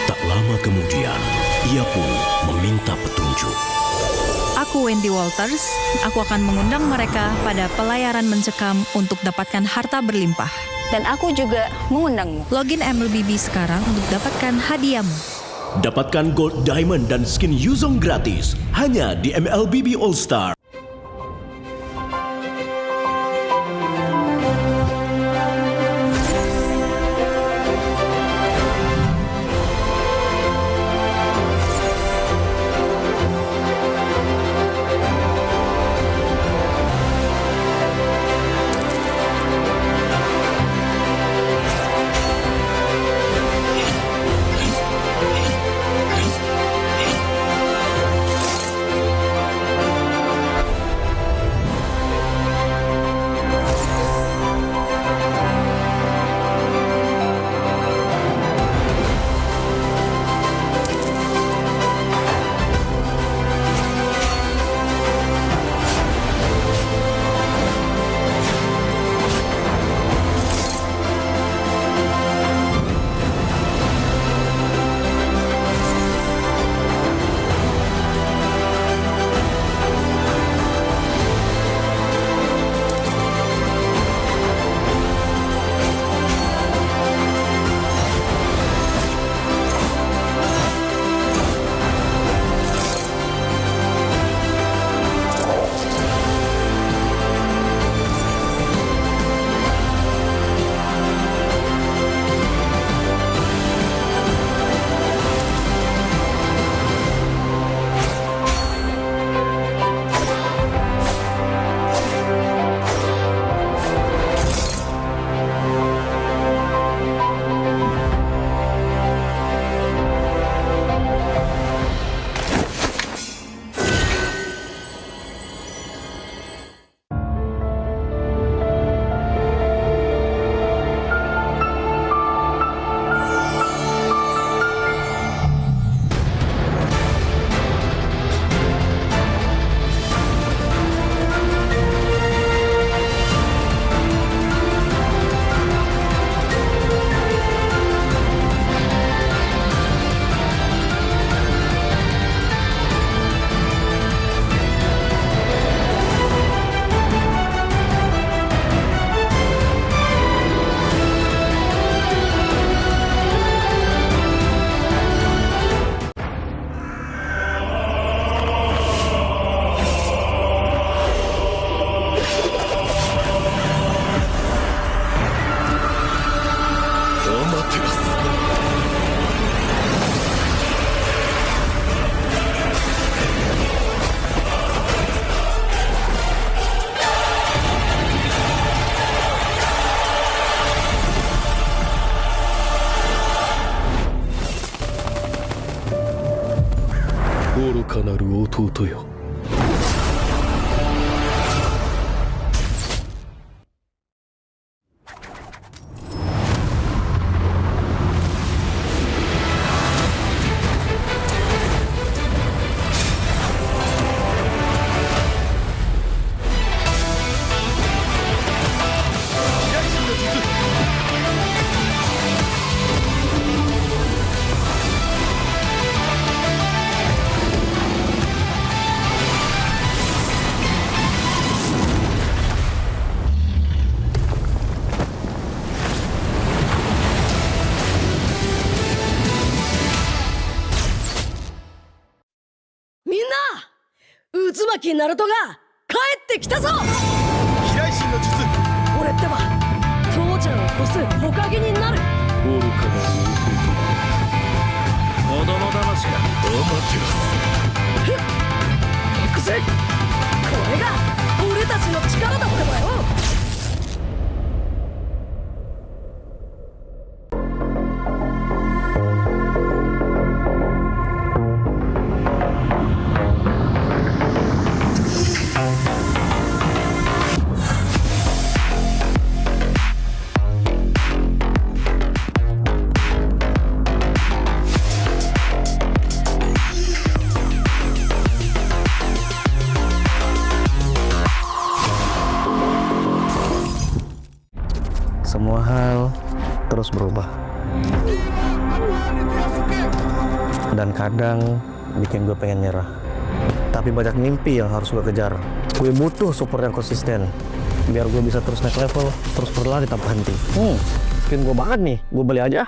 Tak lama kemudian, ia pun meminta petunjuk. Aku Wendy Walters, aku akan mengundang mereka pada pelayaran mencekam untuk dapatkan harta berlimpah. Dan aku juga mengundangmu. Login MLBB sekarang untuk dapatkan hadiahmu. Dapatkan gold, diamond, dan skin Yuzong gratis hanya di MLBB All Star. 愚かなる弟よ。みんな、渦巻きナルトが帰ってきたぞ。飛来神の術。俺ってば父ちゃんを越す火影になる。愚かなる弟。子供騙しか。アマテラス。行くぜ。これが俺たちの力だってばよ。Semua hal terus berubah. Dan kadang bikin gue pengen nyerah. Tapi banyak mimpi yang harus gue kejar. Gue butuh support yang konsisten. Biar gue bisa terus naik level, terus berlari tanpa henti. Skin gue banget nih, gue beli aja.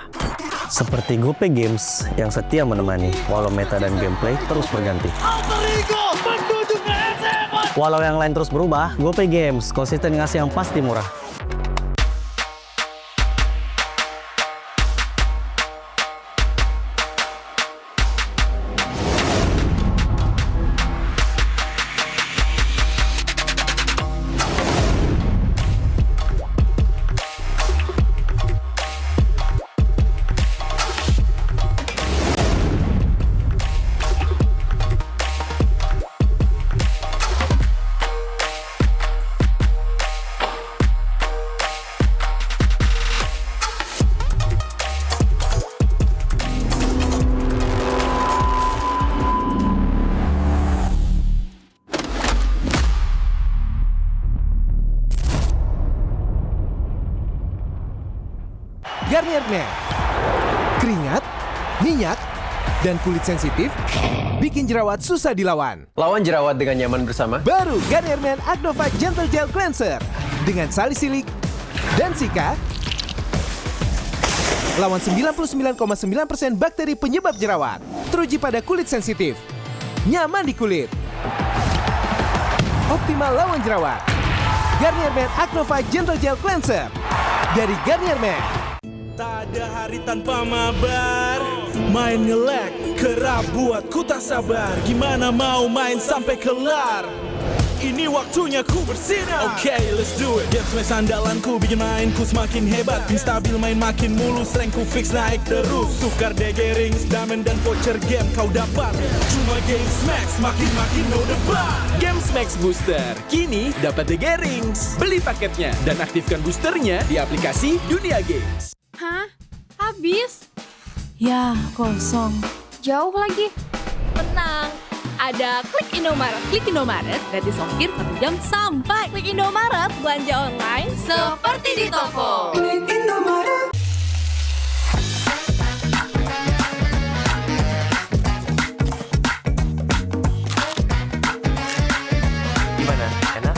Seperti GoPay Games yang setia menemani, walau meta dan gameplay terus berganti. Walau yang lain terus berubah, GoPay Games konsisten ngasih yang pasti murah. Garnier Men. Keringat, minyak, dan kulit sensitif bikin jerawat susah dilawan. Lawan jerawat dengan nyaman bersama. Baru Garnier Men Acno Fight Gentle Gel Cleanser dengan salisilik dan sika. Lawan 99,9% bakteri penyebab jerawat. Teruji pada kulit sensitif. Nyaman di kulit. Optimal lawan jerawat. Garnier Men Acno Fight Gentle Gel Cleanser dari Garnier Men. Tak ada hari tanpa mabar. Main nge-lag, kerap buat ku tak sabar. Gimana mau main sampai kelar? Ini waktunya ku bersinar. Okay, let's do it. Games main sandalanku bikin mainku semakin hebat. Pin stabil main makin mulus, rank ku fix naik terus. Tukar DG rings, diamond dan voucher game kau dapat. Cuma Games Max, makin no debat. Games Max Booster, kini dapat DG rings. Beli paketnya dan aktifkan boosternya di aplikasi Dunia Games. Hah? Habis? Ya, kosong. Jauh lagi? Tenang, ada Klik Indomaret. Klik Indomaret, gratis ongkir 1 jam sampai. Klik Indomaret, belanja online seperti di toko. Klik Indomaret. Gimana? Enak?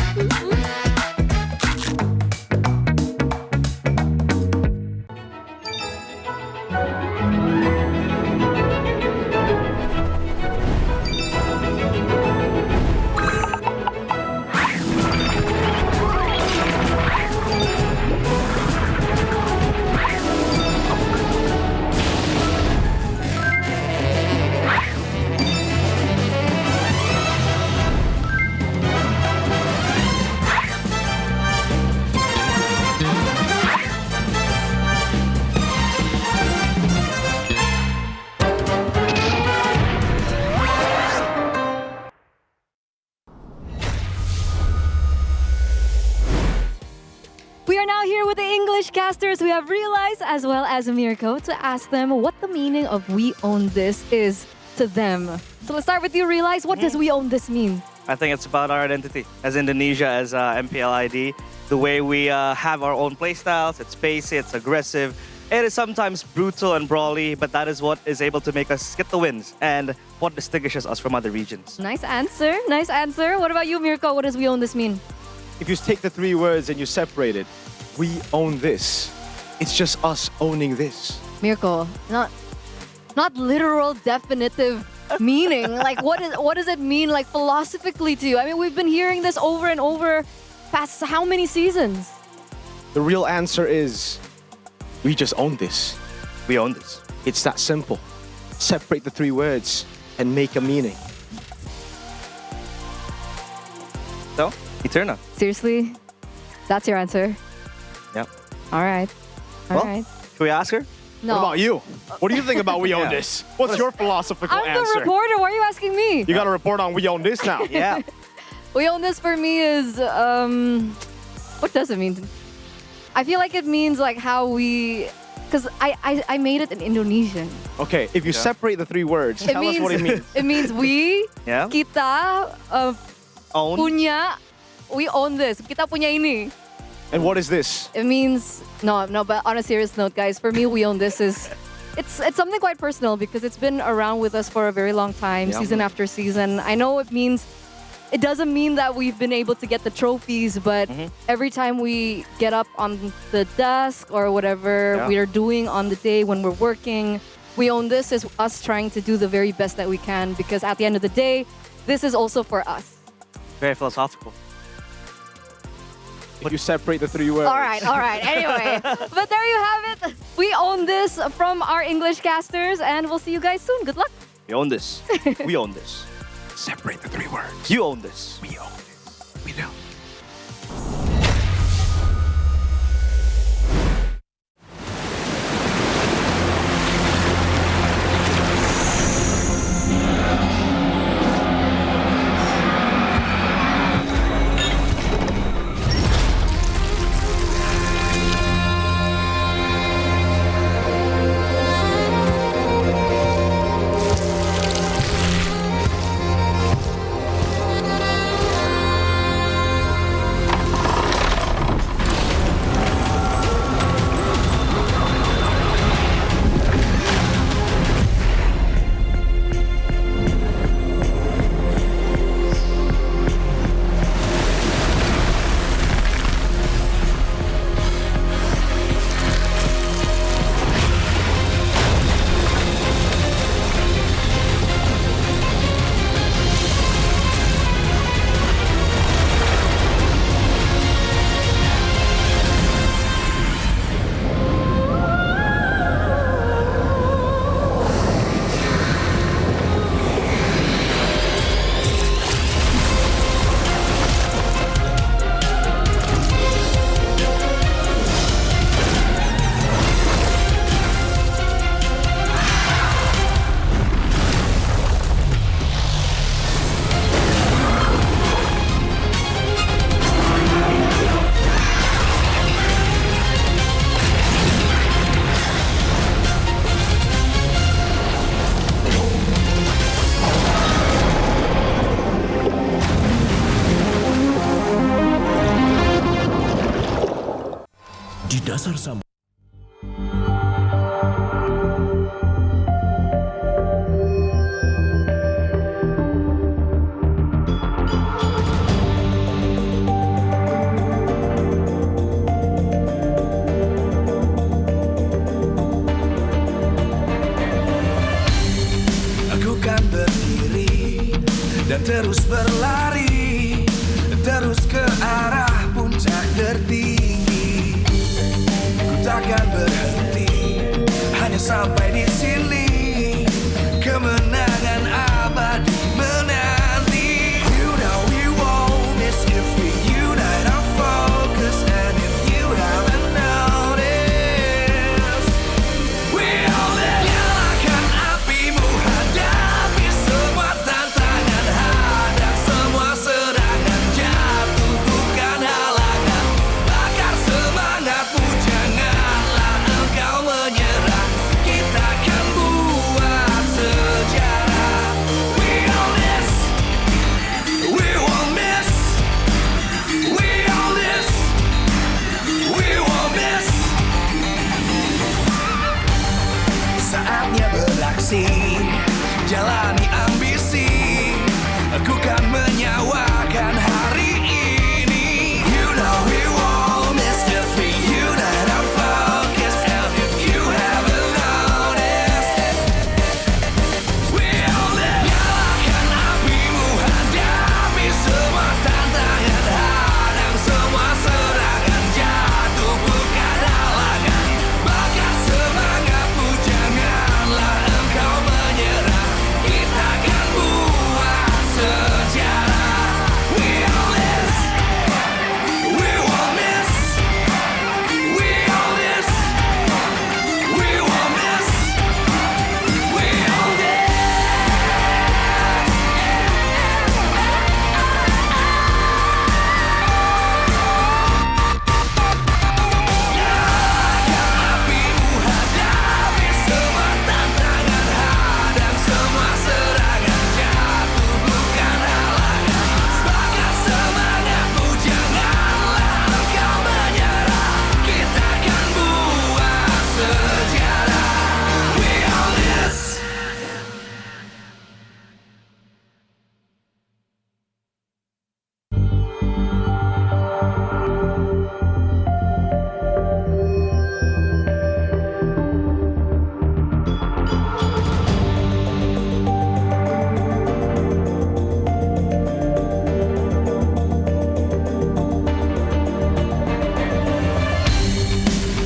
English casters, we have Realize as well as Mirko to ask them what the meaning of "We Own This" is to them. So let's start with you, Realize. What does "We Own This" mean? I think it's about our identity as Indonesia, as MPL ID. The way we have our own playstyles, it's pacey, it's aggressive. It is sometimes brutal and brawly, but that is what is able to make us get the wins and what distinguishes us from other regions. Nice answer. Nice answer. What about you, Mirko? What does "We Own This" mean? If you take the three words and you separate it, we own this. It's just us owning this. Mirko, not literal definitive meaning. Like what does it mean like philosophically to you? I mean, we've been hearing this over and over past how many seasons? The real answer is we just own this. We own this. It's that simple. Separate the three words and make a meaning. So, Eterna. Seriously? That's your answer? Yep. All right. All right. Can we ask her? No. What about you? What do you think about "We Own Yeah. This"? What's your philosophical I'm answer? the reporter. Why are you asking me? You got to report on "We Own This" now. Yeah. "We Own This" for me is what does it mean? I feel like it means like how we, because I made it in Indonesian. Okay, if you separate the three words, tell us what it means. It means we, Yeah. kita Own. punya, we own this. Kita punya ini. And what is this? It means no, but on a serious note, guys, for me, "We Own This" is it's something quite personal because it's been around with us for a very long time, Yeah. season after season. I know it doesn't mean that we've been able to get the trophies, but every time we get up on the desk or whatever Yeah. we are doing on the day when we're working, "We Own This" is us trying to do the very best that we can because at the end of the day, this is also for us. Very philosophical. If you separate the three words. All right. Anyway, but there you have it. We own this from our English casters, and we'll see you guys soon. Good luck. We own this. We own this. Separate the three words. You own this. We own this. We do. Di dasar samudra. Aku kan berdiri dan terus berlari, terus ke arah puncak tertinggi. Ku takkan berhenti, hanya sampai di sini. Kemenangan abadi menanti. You know we won't miss if we unite our focus. And if you haven't noticed, we all nyalakan apimu, hadapi semua tantangan, hadap semua serangan, jatuh bukan halangan, bakar semangatmu, jangan jalani ambisi. Aku kan menyawakan hari ini. You know we won't miss, just for you that I'm focused. And if you haven't noticed, we'll live. Nyalakan apimu, hadapi semua tantangan, hadang semua serangan, jatuh bukan halangan. Bakat semangatmu, janganlah engkau menyerah. Kita akan buat sejarah. We all this, we won't miss. We all this, we won't miss. We all this. Apimu, hadapi semua tantangan, hadang semua serangan, jatuh bukan halangan. Bakat semangatmu, janganlah engkau menyerah. Kita akan buat sejarah. We all this.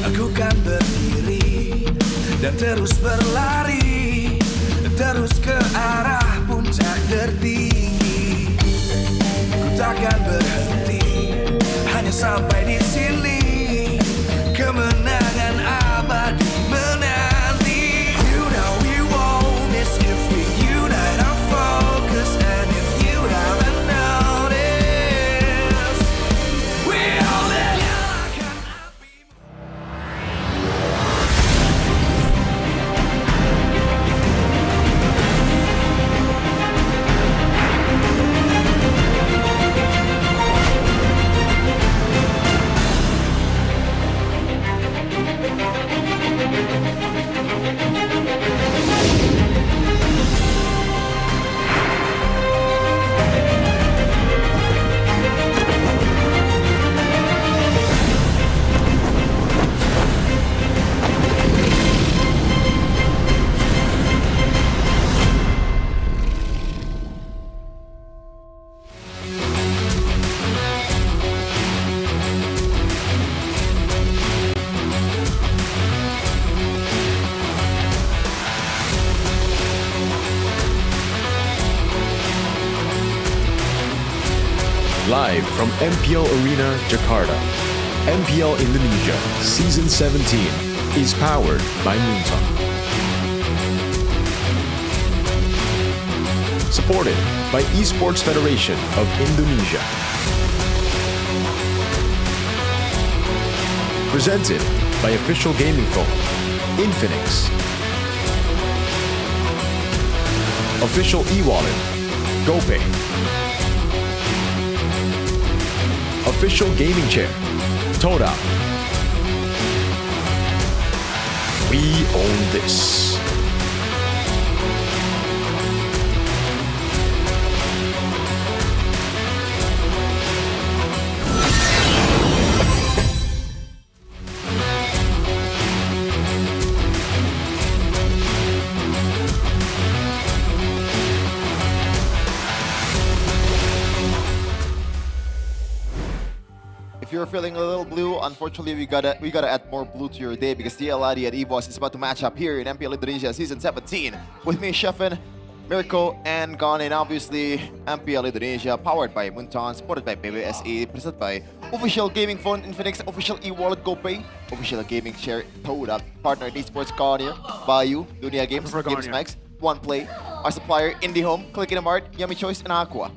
Aku kan berdiri dan terus berlari, terus ke arah puncak tertinggi. Ku takkan berhenti, hanya sampai di sini. Kemenangan abadi menanti. You know we won't miss if we unite our focus. And if you haven't noticed, we all live. Live from MPL Arena, Jakarta, MPL Indonesia Season 17 is powered by Moonton. Supported by Esports Federation of Indonesia. Presented by official gaming phone, Infinix. Official e-wallet, GoPay. Official gaming chair, Toda. We own this. If you're feeling a little blue, unfortunately we gotta add more blue to your day because TL ID and EVOS is about to match up here in MPL Indonesia Season 17 with me, Sheffin, Mirko, and Gon, and obviously MPL Indonesia, powered by Muntan, supported by PBSE, presented by official gaming phone Infinix, official e-wallet GoPay, official gaming chair Toda, partner in esports Garnier, Bayou, Dunia Games, Games Max, One Play, our supplier IndieHome, Click in Mart, Yummy Choice, and Aqua.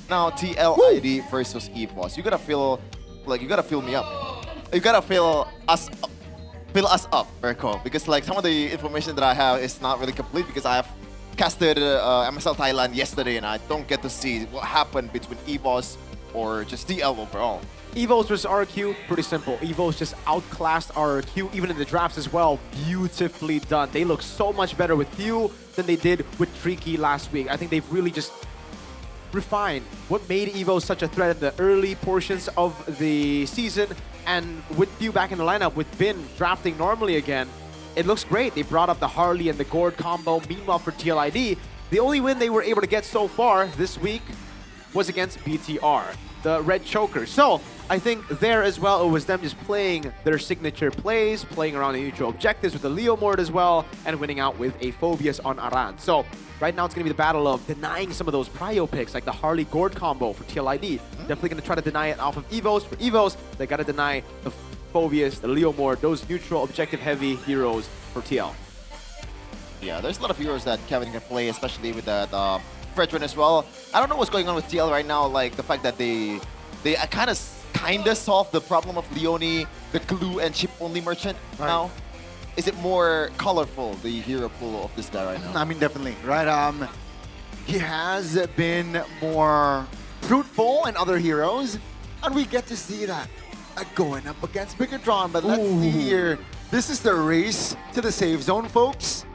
Now TL ID versus EVOS. You gotta feel me up. You gotta fill us up, Mirko, because like some of the information that I have is not really complete because I have casted MSL Thailand yesterday and I don't get to see what happened between EVOS or just TL overall. Evos versus RRQ, pretty simple. Evos just outclassed RRQ, even in the drafts as well. Beautifully done. They look so much better with Few than they did with Tricky last week. I think they've really just refined what made Evo such a threat in the early portions of the season. And with Few back in the lineup, with Bin drafting normally again, it looks great. They brought up the Harley and the Gord combo. Meanwhile, for TLID, the only win they were able to get so far this week was against BTR, the Red Choker. So I think there as well, it was them just playing their signature plays, playing around the neutral objectives with the Leo Mord as well, and winning out with a Phobius on Aran. So right now it's going to be the battle of denying some of those prio picks, like the Harley Gord combo for TLID. Definitely going to try to deny it off of Evos. For Evos, they got to deny the Phobius, the Leo Mord, those neutral objective heavy heroes for TL. Yeah, there's a lot of heroes that Kevin can play, especially with that Fredrin as well. I don't know what's going on with TL right now, like the fact that they kind of solved the problem of Leone, the glue and chip only merchant now. Is it more colorful, the hero pool of this guy right now? I mean, definitely, right? He has been more fruitful in other heroes, and we get to see that going up against Bigatron. But let's see here. This is the race to the safe zone, folks.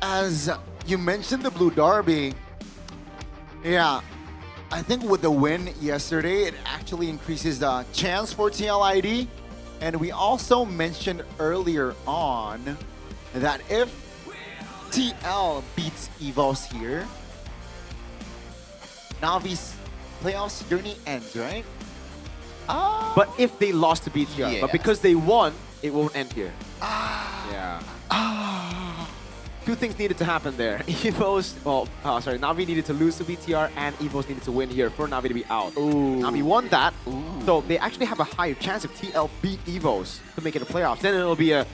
As you mentioned the Blue Derby, yeah, I think with the win yesterday, it actually increases the chance for TLID. And we also mentioned earlier on that if TL beats Evos here, Navi's playoffs journey ends, right? But if they lost to BTR, but because they won, it won't end here. Yeah. Two things needed to happen there. Evos, Navi needed to lose to BTR, and Evos needed to win here for Navi to be out. Navi won that, so they actually have a higher chance if TL beat Evos to make it a playoffs. Then it'll be a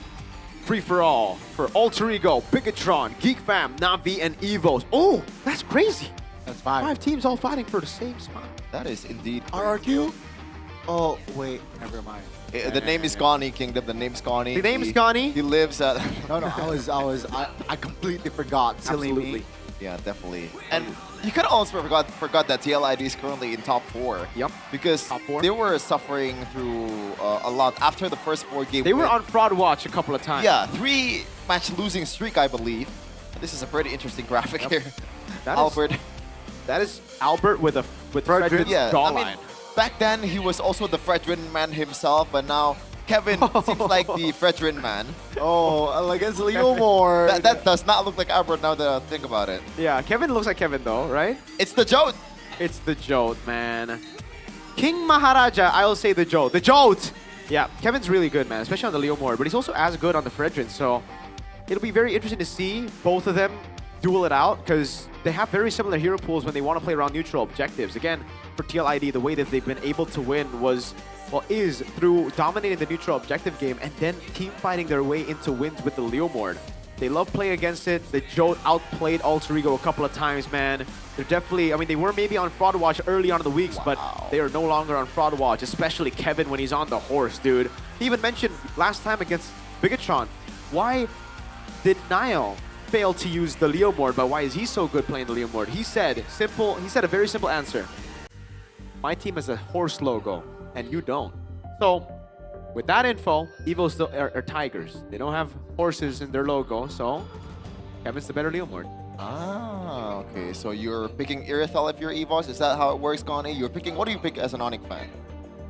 free-for-all for Alter Ego, Bigatron, Geek Fam, Navi, and Evos. Oh, that's crazy. That's 5 teams all fighting for the same spot. That is indeed RRQ? Oh, wait, never mind. The name is Connie, Kingdom. The name's Connie. The name's Connie? He lives at... No, I completely forgot. Silly me. Yeah, definitely. And you could also forgot that TLID is currently in top 4. Yep. Because they were suffering through a lot after the first 4 games. They were on fraud watch a couple of times. Yeah, 3-match losing streak, I believe. This is a pretty interesting graphic here. Albert. That is Albert with Fredrin's jawline. I mean, back then, he was also the Fredrin man himself, but now Kevin seems like the Fredrin man. Oh, against Leo Mord. That does not look like Albert now that I think about it. Yeah, Kevin looks like Kevin though, right? It's the Jote. It's the Jote, man. King Maharaja, I'll say the Jote. The Jote! Yeah, Kevin's really good, man, especially on the Leo Mord, but he's also as good on the Fredrin, so it'll be very interesting to see both of them duel it out, because they have very similar hero pools when they want to play around neutral objectives. Again, for TLID, the way that they've been able to win is through dominating the neutral objective game and then team fighting their way into wins with the Leo Mord. They love playing against it. The Jote outplayed Alter Ego a couple of times, man. They're definitely, I mean, they were maybe on fraud watch early on in the weeks, but they are no longer on fraud watch, especially Kevin when he's on the horse, dude. He even mentioned last time against Bigatron, why did Niall fail to use the Leo Mord, but why is he so good playing the Leo Mord? He said a very simple answer. My team has a horse logo, and you don't. So, with that info, Evo still are tigers. They don't have horses in their logo, so Kevin's the better Leo Mord. Ah, okay. So you're picking Irithel if you're Evos? Is that how it works, Connie? You're picking, what do you pick as an Onyx fan?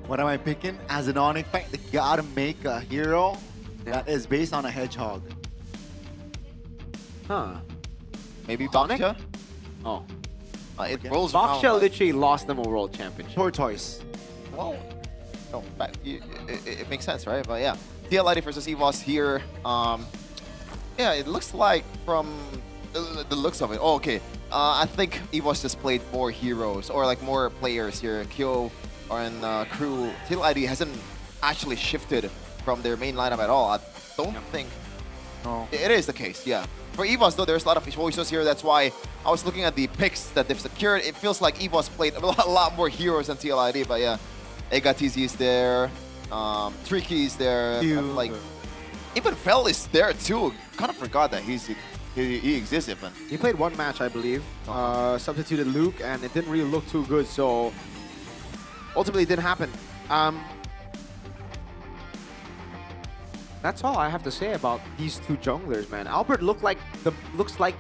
What am I picking? As an Onyx fan, they gotta make a hero that is based on a hedgehog. Huh. Maybe Baksha? Oh. It rolls Baksha around. Literally lost them a world championship. Tortoise. Well, no, it makes sense, right? But yeah, TLID versus Evos here. Yeah, it looks like from the looks of it. Oh, okay. I think Evos just played more heroes or like more players here. Kyo and crew. TLID hasn't actually shifted from their main lineup at all. I don't think. No. It is the case, yeah. For Evos, though, there's a lot of choices here. That's why I was looking at the picks that they've secured. It feels like Evos played a lot more heroes than TLID, but yeah. Egatizi is there. Tricky is there. Like, even Fel is there too. Kind of forgot that he exists even. He played one match, I believe. Substituted Luke, and it didn't really look too good, so ultimately it didn't happen. That's all I have to say about these two junglers, man. Albert looks like the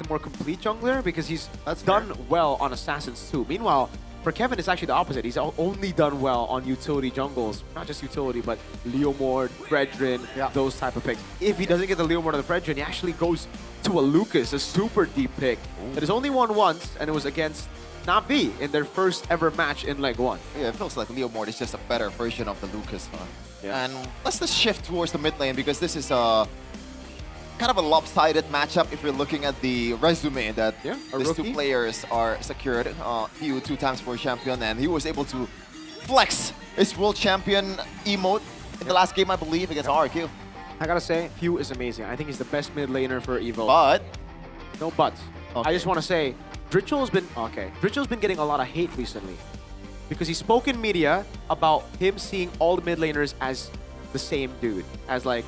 more complete jungler because he's done well on Assassins too. Meanwhile, for Kevin, it's actually the opposite. He's only done well on utility jungles. Not just utility, but Leomord, Fredrin, those type of picks. If he doesn't get the Leomord or the Fredrin, he actually goes to a Lucas, a super deep pick. That has only won once, and it was against Navi in their first ever match in Leg 1. Yeah, it feels like Leomord is just a better version of the Lucas, huh? Yeah. And let's just shift towards the mid lane because this is a kind of a lopsided matchup if you're looking at the resume that these two players are secured. Few 2-time world champion, and he was able to flex his world champion emote in the last game, I believe, against RQ. I gotta say, Few is amazing. I think he's the best mid laner for EVO. But no buts. I just want to say, Dritchel's been getting a lot of hate recently because he spoke in media about him seeing all the mid laners as the same dude, as like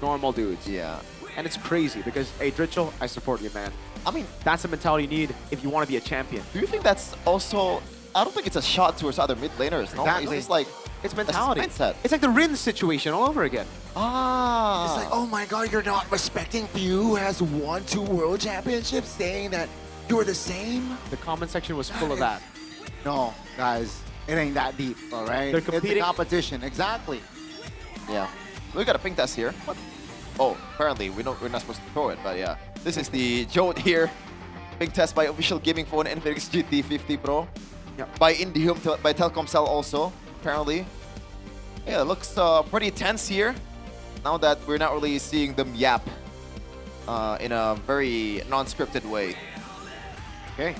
normal dudes. Yeah. And it's crazy because, hey, Dritchel, I support you, man. I mean, that's the mentality you need if you want to be a champion. Do you think that's also... I don't think it's a shot towards other mid laners, no? Exactly. It's just like... It's mentality. Mindset. It's like the Rin situation all over again. Ah. It's like, oh my god, you're not respecting Few who has won 2 world championships, saying that you're the same? The comment section was full of that. No, guys, it ain't that deep, all right? They're competing. It's a competition, exactly. Yeah. We got a ping test here. What? Oh, apparently we're not supposed to throw it, but yeah. This is the Jode here. Ping test by official gaming phone Infinix GT50 Pro. By IndiHome, by Telkomsel also, apparently. Yeah, it looks pretty tense here. Now that we're not really seeing them yap in a very non-scripted way. Okay.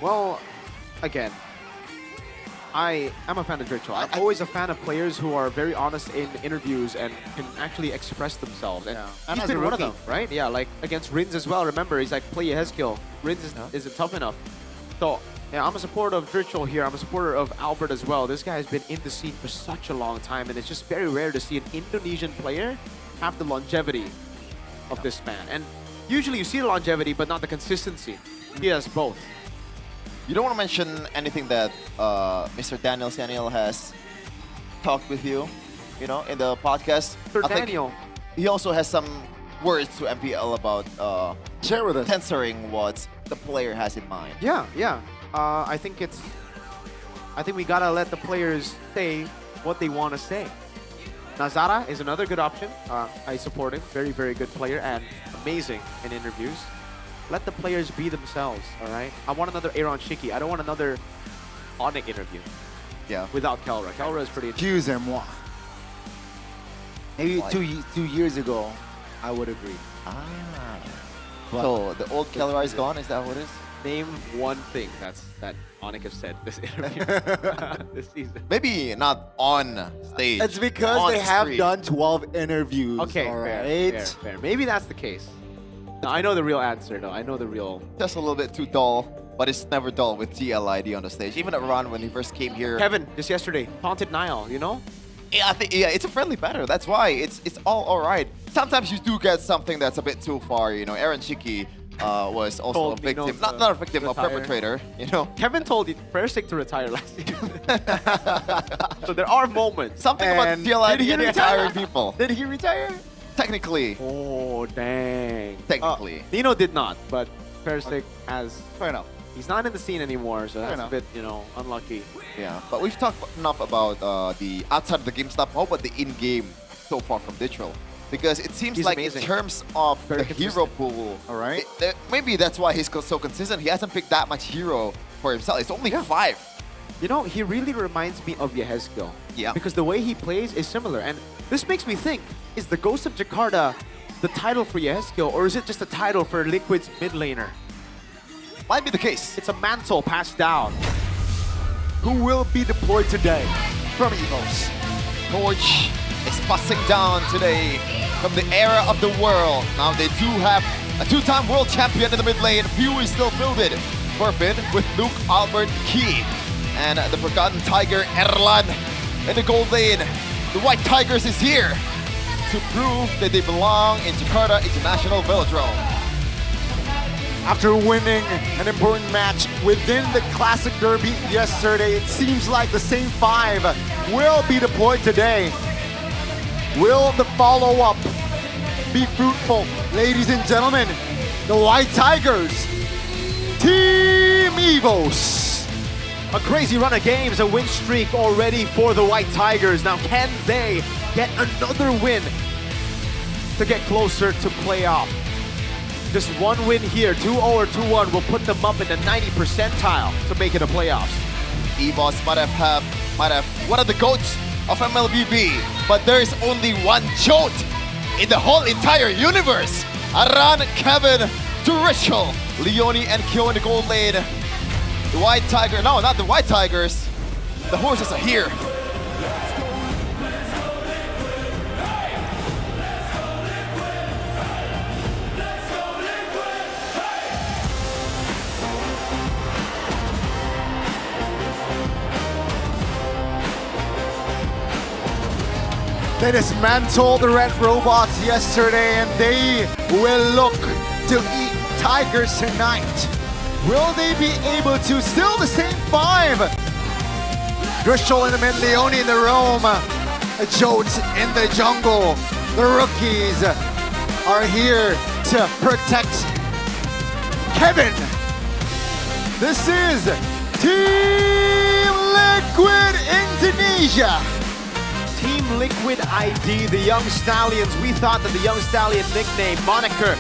Well, again, I'm a fan of Dritchel. I'm always a fan of players who are very honest in interviews and can actually express themselves. And he's been one of them, right? Yeah, like against Rins as well. Remember, he's like, play your Hezkill. Rins isn't tough enough. So, yeah, I'm a supporter of Dritchel here. I'm a supporter of Albert as well. This guy has been in the scene for such a long time, and it's just very rare to see an Indonesian player have the longevity of this man. And usually you see the longevity, but not the consistency. He has both. You don't want to mention anything that Mr. Daniel Saniel has talked with you, in the podcast? Mr. Daniel. He also has some words to MPL about share with us. Censoring what the player has in mind. Yeah. I think we gotta let the players say what they want to say. Nazara is another good option. I support him. Very, very good player and amazing in interviews. Let the players be themselves, all right? I want another Aaron Shiki. I don't want another Onyx interview. Yeah. Without Kelra. Kelra is pretty interesting. Excusez-moi. Maybe 2 years ago, I would agree. So the old Kelra is gone? Is that what it is? Name one thing that Onyx has said this interview this season. Maybe not on stage. It's because they have done 12 interviews. Okay, all fair, right? fair. Maybe that's the case. No, I know the real answer, though. I know the real... Just a little bit too dull, but it's never dull with TLID on the stage. Even at Ron, when he first came here... Kevin, just yesterday, taunted Niall, you know? Yeah, I think it's a friendly banner. That's why it's all right. Sometimes you do get something that's a bit too far, Aaron Shiki was also a victim, not a victim, a perpetrator, Kevin told Persic to retire last year. So there are moments. Something about TLID did he retiring people. Did he retire? Technically. Oh, dang. Technically. Nino did not, but Persic has... Fair enough. He's not in the scene anymore, so that's a bit, unlucky. Yeah, but we've talked enough about the outside of the game stuff. How about the in-game so far from Dittrell? Because it seems He's like amazing. in terms of Very the hero pool, all right, maybe that's why he's so consistent. He hasn't picked that much hero for himself. It's only 5. He really reminds me of Yehezkiel. Yeah. Because the way he plays is similar. And this makes me think, is the Ghost of Jakarta the title for Yehezkiel, or is it just a title for Liquid's mid laner? Might be the case. It's a mantle passed down. Who will be deployed today from EVOS? Torch is passing down today from the era of the world. Now they do have a 2-time world champion in the mid lane. Few is still fielded. Perfid with Luke, Albert, Key. And the Forgotten Tiger, Erlan, in the gold lane. The White Tigers is here to prove that they belong in Jakarta International Velodrome. After winning an important match within the Classic Derby yesterday, it seems like the same 5 will be deployed today. Will the follow-up be fruitful? Ladies and gentlemen, the White Tigers, Team EVOS. A crazy run of games, a win streak already for the White Tigers. Now, can they get another win to get closer to playoff? Just one win here, 2-0 or 2-1 will put them up in the 90 percentile to make it to playoffs. EVOS might have one of the GOATs of MLBB, but there is only one GOAT in the whole entire universe. Aran, Kevin, Rachel, Leone, and Kyo in the gold lane. The White Tiger, no, not the White Tigers. The horses are here. They dismantled the red robots yesterday and they will look to eat Tigers tonight. Will they be able to? Still the same 5. Grishol in the mid, Leone in the roam, Jotes in the jungle. The rookies are here to protect Kevin. This is Team Liquid Indonesia. Team Liquid ID, the Young Stallions. We thought that the Young Stallion nickname, moniker,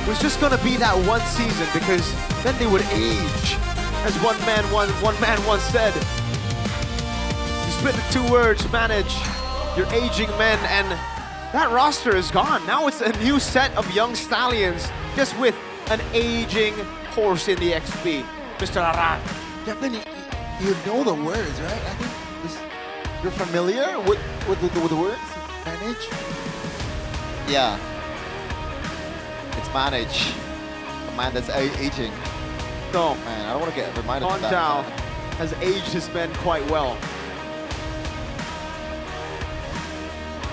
was just gonna be that one season because then they would age. As one man once said, you split the 2 words, manage your aging men, and that roster is gone. Now it's a new set of Young Stallions, just with an aging horse in the XP, Mr. Aran. Definitely, you know the words, right? I think you're familiar with the words? Manage? Yeah. It's manage. A man that's aging. No. Man, I don't want to get reminded of that. Hong has aged his men quite well.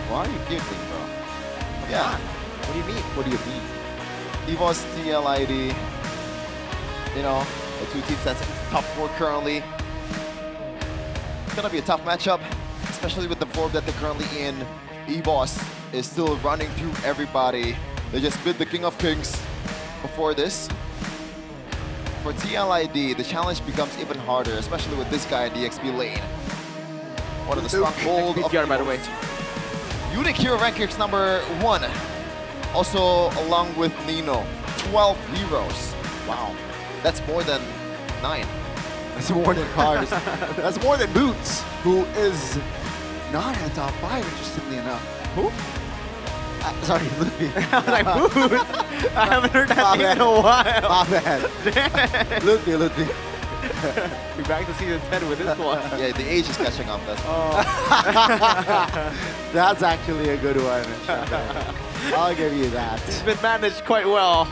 Why are you giggling, bro? Yeah. What do you mean? What do you mean? EVOS, TLID. You know, the 2 teams that's in the top 4 currently. It's gonna be a tough matchup, especially with the form that they're currently in. EVOS is still running through everybody. They just beat the King of Kings before this. For TLID, the challenge becomes even harder, especially with this guy in the XP lane. One of the stronghold of XP, by the way. Unique Hero Rankings number 1. Also along with Nino. 12 heroes. Wow. That's more than 9. That's more than Cars. That's more than Boots, who is not in the top 5, interestingly enough. Who? Sorry, Ludwig. I was like, Boots? I haven't heard that name in a while. My bad. Ludwig. We're back to season 10 with this one. Yeah, the age is catching up. That's That's actually a good one. I'll give you that. It's been managed quite well.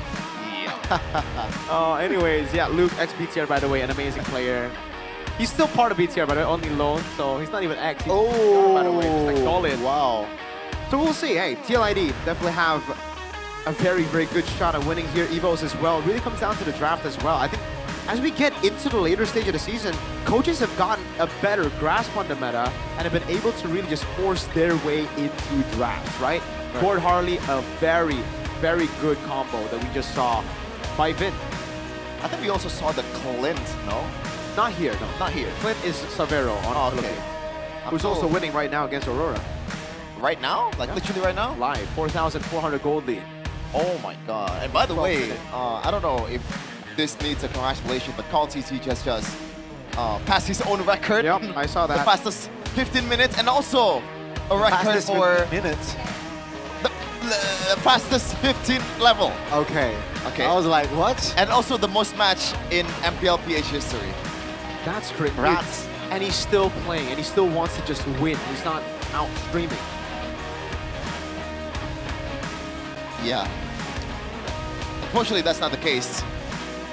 Anyways, yeah, Luke, ex-BTR, by the way, an amazing player. He's still part of BTR, but only loan, so he's not even ex. He's BTR, by the way, just like solid. Wow. So we'll see. Hey, TLID definitely have a very, very good shot at winning here. EVOS as well. It really comes down to the draft as well. I think as we get into the later stage of the season, coaches have gotten a better grasp on the meta and have been able to really just force their way into drafts, right? Gord Harley, a very, very good combo that we just saw by Vin. I think we also saw the Clint, no? Not here, no. Not here. Clint is Savero on Philippines, who's also winning right now against Aurora. Right now? Like literally right now? Live, 4,400 gold lead. Oh my god. And by the way, I don't know if this needs a congratulation, but Carl TT just passed his own record. Yep, I saw that. The fastest 15 minutes and also a record for minutes. The fastest 15 level. Okay. Okay. I was like, what? And also the most match in MPL PH history. That's great. Rats. And he's still playing, and he still wants to just win. He's not out streaming. Yeah. Unfortunately, that's not the case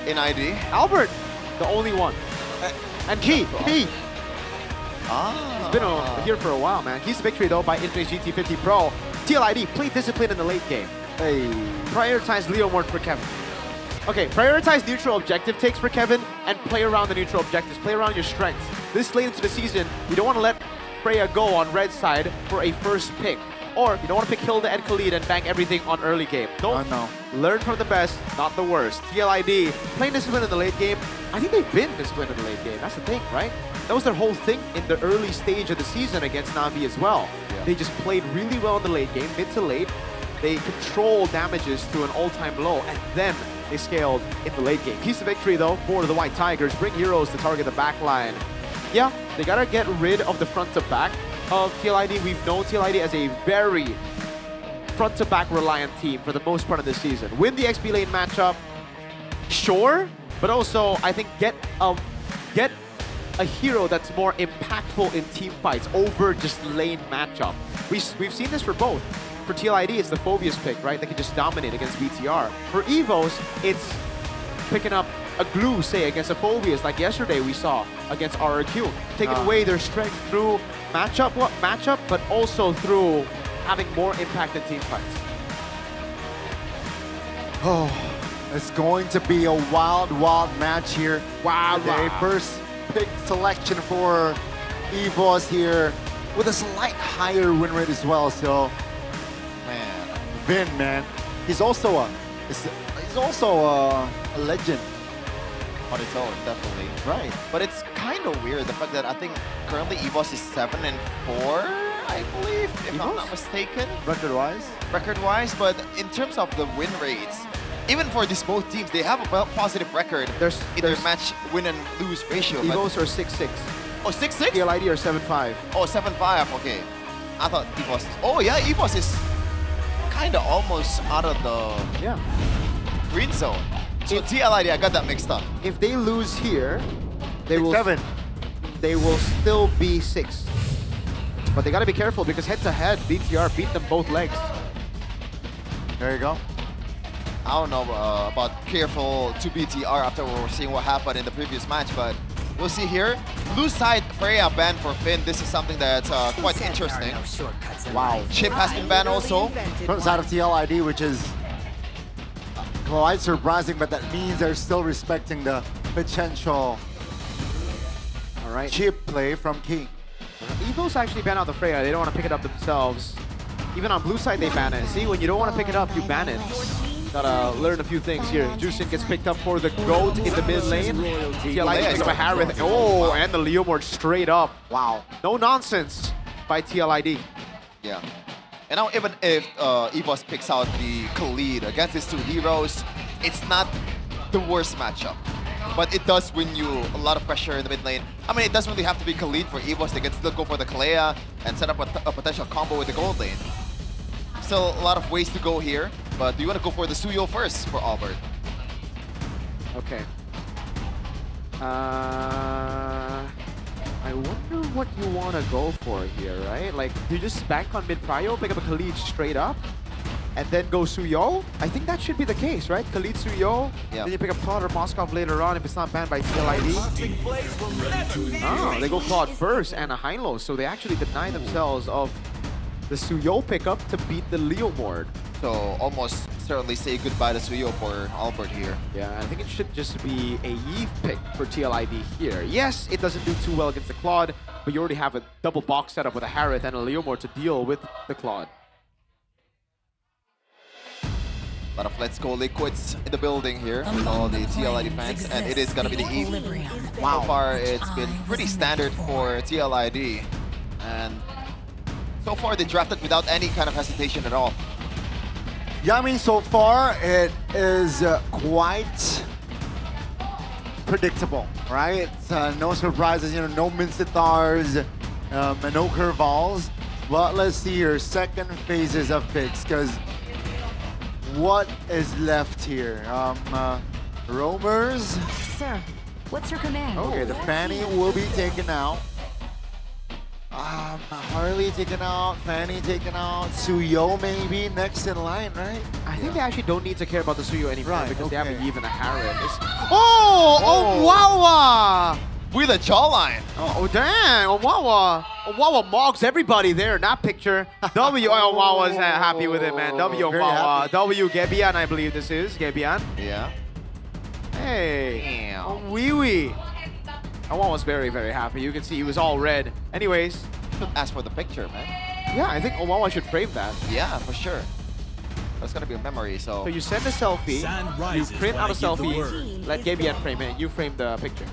in ID. Albert, the only one. And Key. He's been here for a while, man. Key's victory, though, by Infinix GT50 Pro. TLID, play discipline in the late game. Hey. Prioritize Leo Mort for Kevin. Okay, prioritize neutral objective takes for Kevin and play around the neutral objectives. Play around your strengths. This late into the season, you don't want to let Freya go on red side for a first pick. Or you don't want to pick Hilda and Khalid and bank everything on early game. Don't learn from the best, not the worst. TLID, playing discipline in the late game. I think they've been disciplined in the late game. That's the thing, right? That was their whole thing in the early stage of the season against Navi as well. Yeah. They just played really well in the late game, mid to late. They control damages to an all-time low, and then they scaled in the late game. Piece of victory, though, for the White Tigers. Bring heroes to target the back line. Yeah, they gotta get rid of the front to back of TLID. We've known TLID as a very front to back reliant team for the most part of this season. Win the XP lane matchup, sure, but also I think get a hero that's more impactful in team fights over just lane matchup. We've seen this for both. For TLID, it's the Phobius pick, right? They can just dominate against BTR. For Evos, it's picking up a glue, say, against a Phobius, like yesterday we saw against RRQ. Taking away their strength through matchup, but also through having more impact in team fights. Oh, it's going to be a wild match here. Wow. The first pick selection for Evos here with a slight higher win rate as well. So, man, Vin, man, he's also a legend on its own, definitely. Right. But it's kind of weird, the fact that I think currently EVOS is 7-4, I believe, if I'm not mistaken. Record-wise? Record-wise, but in terms of the win rates, even for these both teams, they have a positive record in their match win and lose ratio. EVOS are 6-6. Oh, 6-6? TLID are 7-5. Oh, 7-5, okay. I thought EVOS... Oh yeah, EVOS is kind of almost out of the green zone. So TLID, I got that mixed up. If they lose here, they will 7. They will still be 6. But they gotta be careful because head-to-head, BTR beat them both legs. There you go. I don't know about careful to BTR after we're seeing what happened in the previous match, but we'll see here. Blue side Freya banned for Finn. This is something that's quite interesting. Wow. Chip has been banned also. Front side of TLID, which is quite surprising, but that means they're still respecting the potential chip play from King. Evos actually ban out the Freya. They don't want to pick it up themselves. Even on blue side, they ban it. See, when you don't want to pick it up, you ban it. Gotta learn a few things here. Juicin gets picked up for the GOAT in the mid lane. TLID picks up a Harith. Oh, and the Leomord straight up. Wow. No nonsense by TLID. Yeah. And now even if EVOS picks out the Khalid against these two heroes, it's not the worst matchup. But it does win you a lot of pressure in the mid lane. I mean, it doesn't really have to be Khalid for EVOS. They can still go for the Kalea and set up a potential combo with the gold lane. Still a lot of ways to go here, but do you want to go for the Suyo first for Albert? Okay. I wonder what you want to go for here, right? Like, do you just bank on mid-prio, pick up a Khalid straight up, and then go Suyo? I think that should be the case, right? Khalid Suyo, then you pick up Claude or Moskov later on if it's not banned by TLID. Oh, they go Claude first and a Heinlo, so they actually deny themselves of the Suyo pickup to beat the Leomord. So almost certainly say goodbye to Suyo for Albert here. Yeah, I think it should just be a Eve pick for TLID here. Yes, it doesn't do too well against the Claude, but you already have a double box setup with a Harith and a Leomord to deal with the Claude. A lot of Let's Go Liquids in the building here with all the TLID fans, and it is going to be the Eve. Wow. So far, it's been pretty standard for TLID, and so far they drafted without any kind of hesitation at all. Yeah, I mean, so far it is quite predictable, right? No surprises, you know, no Mincithars, and no curveballs. But let's see your second phases of picks, because what is left here? Roamers. Sir, what's your command? Okay, the Fanny will be taken out. Harley taken out, Fanny taken out, Suyo maybe next in line, right? I think they actually don't need to care about the Suyo anymore because they have a Eve and a Harith. Oh, Wawa! With a jawline. Oh, dang, Wawa mogs everybody there in that picture. Wawa's happy with it, man. W Wawa. W Gebian, I believe this is. Gebian. Yeah. Hey, wee wee. Awan was very, very happy. You can see he was all red. Anyways, ask for the picture, man. Yeah, I think Owawa should frame that. Yeah, for sure. That's gonna be a memory. So you send a selfie, you print out a selfie, let Gabian frame it, and you frame the picture,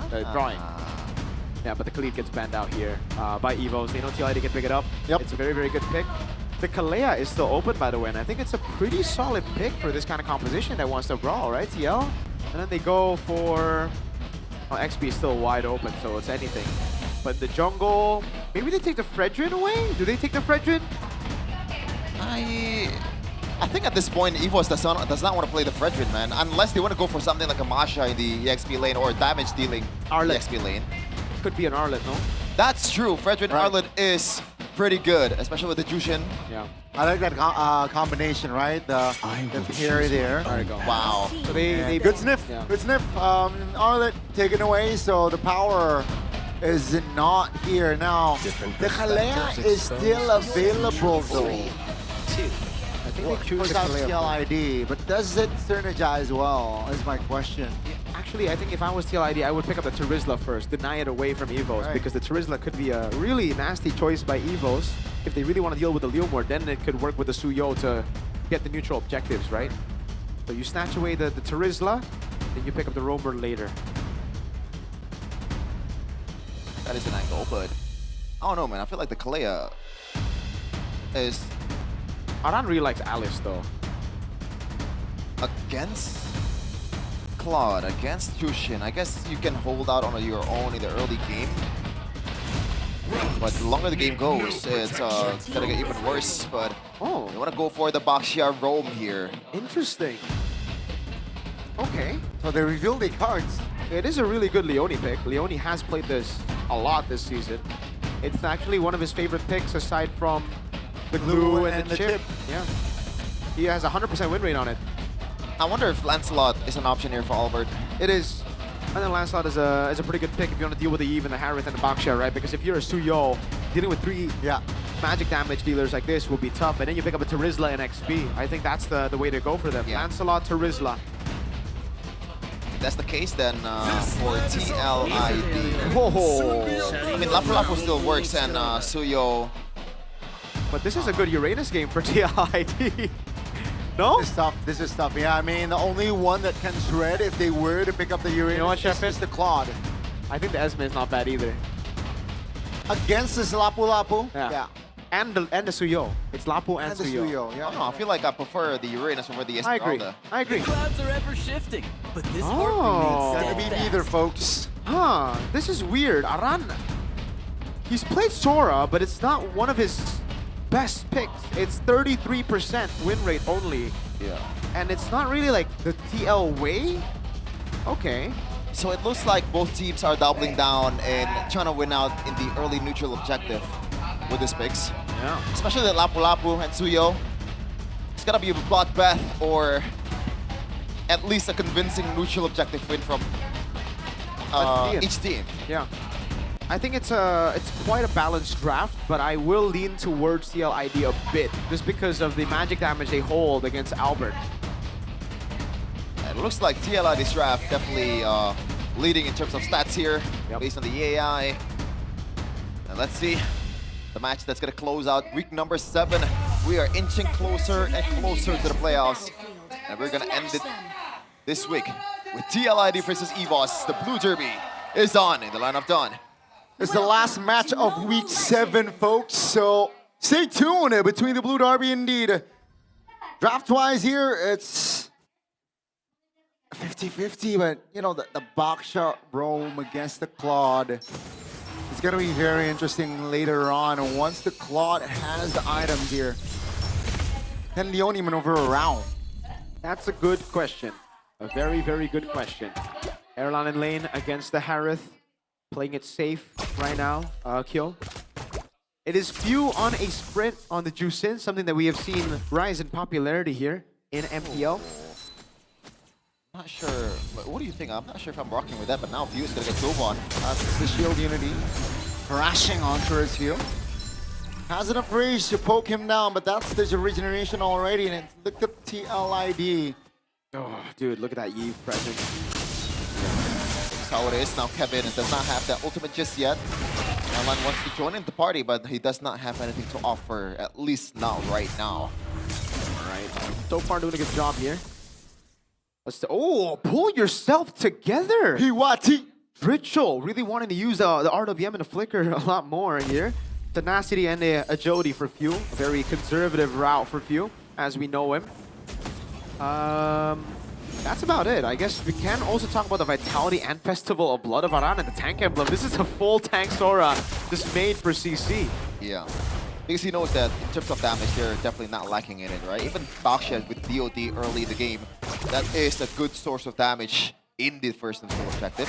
the drawing. Yeah, but the Khalid gets banned out here by Evos. They know TLID can pick it up. Yep. It's a very, very good pick. The Kalea is still open, by the way, and I think it's a pretty solid pick for this kind of composition that wants to brawl, right, TL? And then they go for... Well, XP is still wide open, so it's anything. But the jungle... Maybe they take the Fredrin away? Do they take the Fredrin? I think at this point, EVOS does not want to play the Fredrin, man. Unless they want to go for something like a Masha in the EXP lane or damage dealing EXP lane. Could be an Arlet, no? That's true. Fredrin Arlet is pretty good, especially with the Jushin. Yeah. I like that combination, right? The parry there. There you go. Wow. So they good sniff. Yeah. Good sniff. Arlet taken away, so the power is not here now. The Kalea is still available though. I think they choose the TLID, but does it synergize well, is my question. Actually, I think if I was TLID, I would pick up the Terizla first, deny it away from Evos, because the Terizla could be a really nasty choice by Evos. If they really want to deal with the Leomord, then it could work with the Suyo to get the neutral objectives, right? So you snatch away the Terizla, then you pick up the Roamer later. That is an angle, but I don't know, man. I feel like the Kalea is... Aran really likes Alice, though. Against Claude, against Jushin, I guess you can hold out on your own in the early game. But the longer the game goes, it's gonna get even worse. But you want to go for the Baxia roam here. Interesting. Okay. So they revealed the cards. It is a really good Leone pick. Leone has played this a lot this season. It's actually one of his favorite picks aside from the glue and the chip. Yeah. He has 100% win rate on it. I wonder if Lancelot is an option here for Albert. It is. And then Lancelot is a pretty good pick if you want to deal with the Eve and the Harith and the Baxia, right? Because if you're a Suyo, dealing with 3 magic damage dealers like this will be tough. And then you pick up a Terizla and XP. I think that's the way to go for them. Lancelot, Terizla. If that's the case, then for TLID. I mean, Lapu Lapu still works and Suyo. But this is a good Uranus game for TLID. No? This is tough. Yeah, I mean, the only one that can shred if they were to pick up the Uranus, you know what, Chef, is the Claude. I think the Esme is not bad either. Against this Lapu Lapu? Yeah. And the Suyo. It's Lapu and the Suyo. Yeah. I don't know. I feel like I prefer the Uranus over the Esmeralda. I agree. Clouds are ever shifting, but this Gotta be neither, folks. Huh. This is weird. Aran. He's played Sora, but it's not one of his best picks. It's 33% win rate only. Yeah. And it's not really like the TL way. Okay. So it looks like both teams are doubling down and trying to win out in the early neutral objective with these picks. Yeah. Especially the Lapu Lapu and Suyo. It's gonna be a bloodbath or at least a convincing neutral objective win from each team. Yeah. I think it's quite a balanced draft, but I will lean towards TLID a bit, just because of the magic damage they hold against Albert. It looks like TLID's draft definitely leading in terms of stats here, based on the AI. And let's see the match that's gonna close out week number 7. We are inching closer and closer to the playoffs, and we're gonna end it this week with TLID versus EVOS. The Blue Derby is on in the line of dawn. It's the last match of week 7, folks, so stay tuned between the Blue Derby indeed. Draft-wise here, it's 50-50, but you know, the Baxia roam against the Claude. It's gonna be very interesting later on. Once the Claude has the items here, can Leone maneuver around? That's a good question. A very, very good question. Erlan in lane against the Harith. Playing it safe right now, Kill. It is few on a sprint on the Jushin, something that we have seen rise in popularity here in MPL. Not sure. What do you think? I'm not sure if I'm rocking with that, but now Fuse is gonna get dove on. That's the shield unity crashing onto his shield. Has enough rage to poke him down, but that's the regeneration already. And look at TLID. Oh, dude, look at that Eve presence. how it is. Now Kevin does not have that ultimate just yet. Alan wants to join in the party, but he does not have anything to offer, at least not right now. Alright, so far doing a good job here. Oh, pull yourself together! Hiwati! Ritual really wanting to use the RWM and the Flicker a lot more here. Tenacity and agility for Few. A very conservative route for Few, as we know him. That's about it. I guess we can also talk about the Vitality and Festival of Blood of Aran and the Tank Emblem. This is a full tank Sora just made for CC. Yeah. Because he knows that in terms of damage, they're definitely not lacking in it, right? Even Bakshed with DOD early in the game, that is a good source of damage in the first and full objective.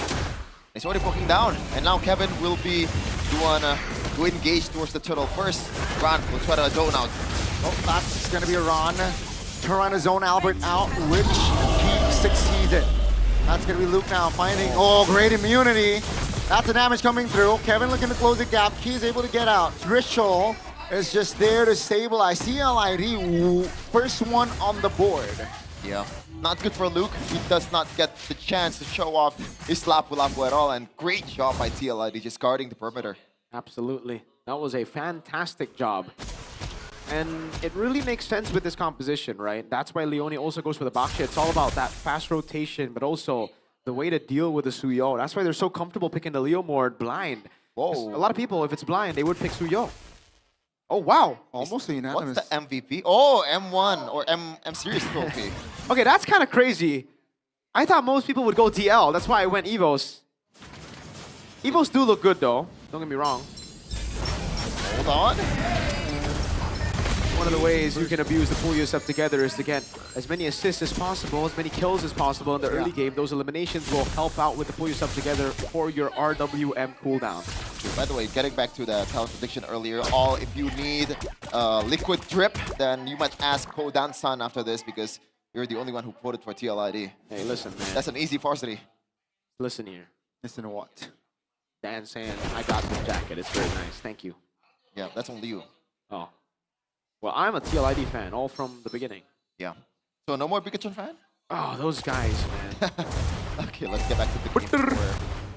He's already poking down, and now Kevin will be the one to engage towards the turtle first. Ran will try to zone out. Oh, that's going to be a Ron. Trying to zone Albert out, which he succeeds in. That's going to be Luke now finding, oh, great immunity. That's the damage coming through. Kevin looking to close the gap. He's able to get out. Ritual is just there to stabilize. CLID, first one on the board. Yeah, not good for Luke. He does not get the chance to show off his Lapu-Lapu at all, and great job by TLID just guarding the perimeter. Absolutely. That was a fantastic job. And it really makes sense with this composition, right? That's why Leone also goes for the Bakshed. It's all about that fast rotation, but also the way to deal with the Suyo. That's why they're so comfortable picking the Leo Mord blind. Whoa. A lot of people, if it's blind, they would pick Suyo. Oh, wow. Almost a unanimous. What's the MVP? Oh, M1 or M Series trophy. Okay, that's kind of crazy. I thought most people would go DL. That's why I went Evos. Evos do look good, though. Don't get me wrong. Hold on. One of the ways you can abuse the pull yourself together is to get as many assists as possible, as many kills as possible in the early game. Those eliminations will help out with the pull yourself together for your RWM cooldown. By the way, getting back to the talent prediction earlier, if you need liquid drip, then you might ask Kodan-san after this because you're the only one who voted for TLID. Hey, listen, man. That's an easy varsity. Listen here. Listen to what? Dan saying, I got this jacket. It's very nice. Thank you. Yeah, that's only you. Oh. Well, I'm a TLID fan, all from the beginning. Yeah. So no more Pikachu fan? Oh, those guys, man. Okay, let's get back to the game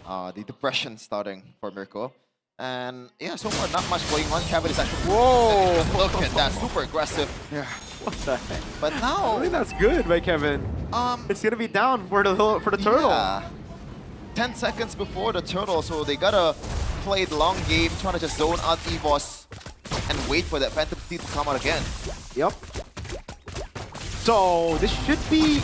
where the depression starting for Mirko. And yeah, so far not much going on. Kevin is actually... Whoa! Look at that, super aggressive. Yeah. What the heck? But now... I think that's good by Kevin. It's gonna be down for the turtle. Yeah. 10 seconds before the turtle, so they gotta play the long game, trying to just zone out Evos and wait for that Phantom Steed to come out again. Yep. So this should be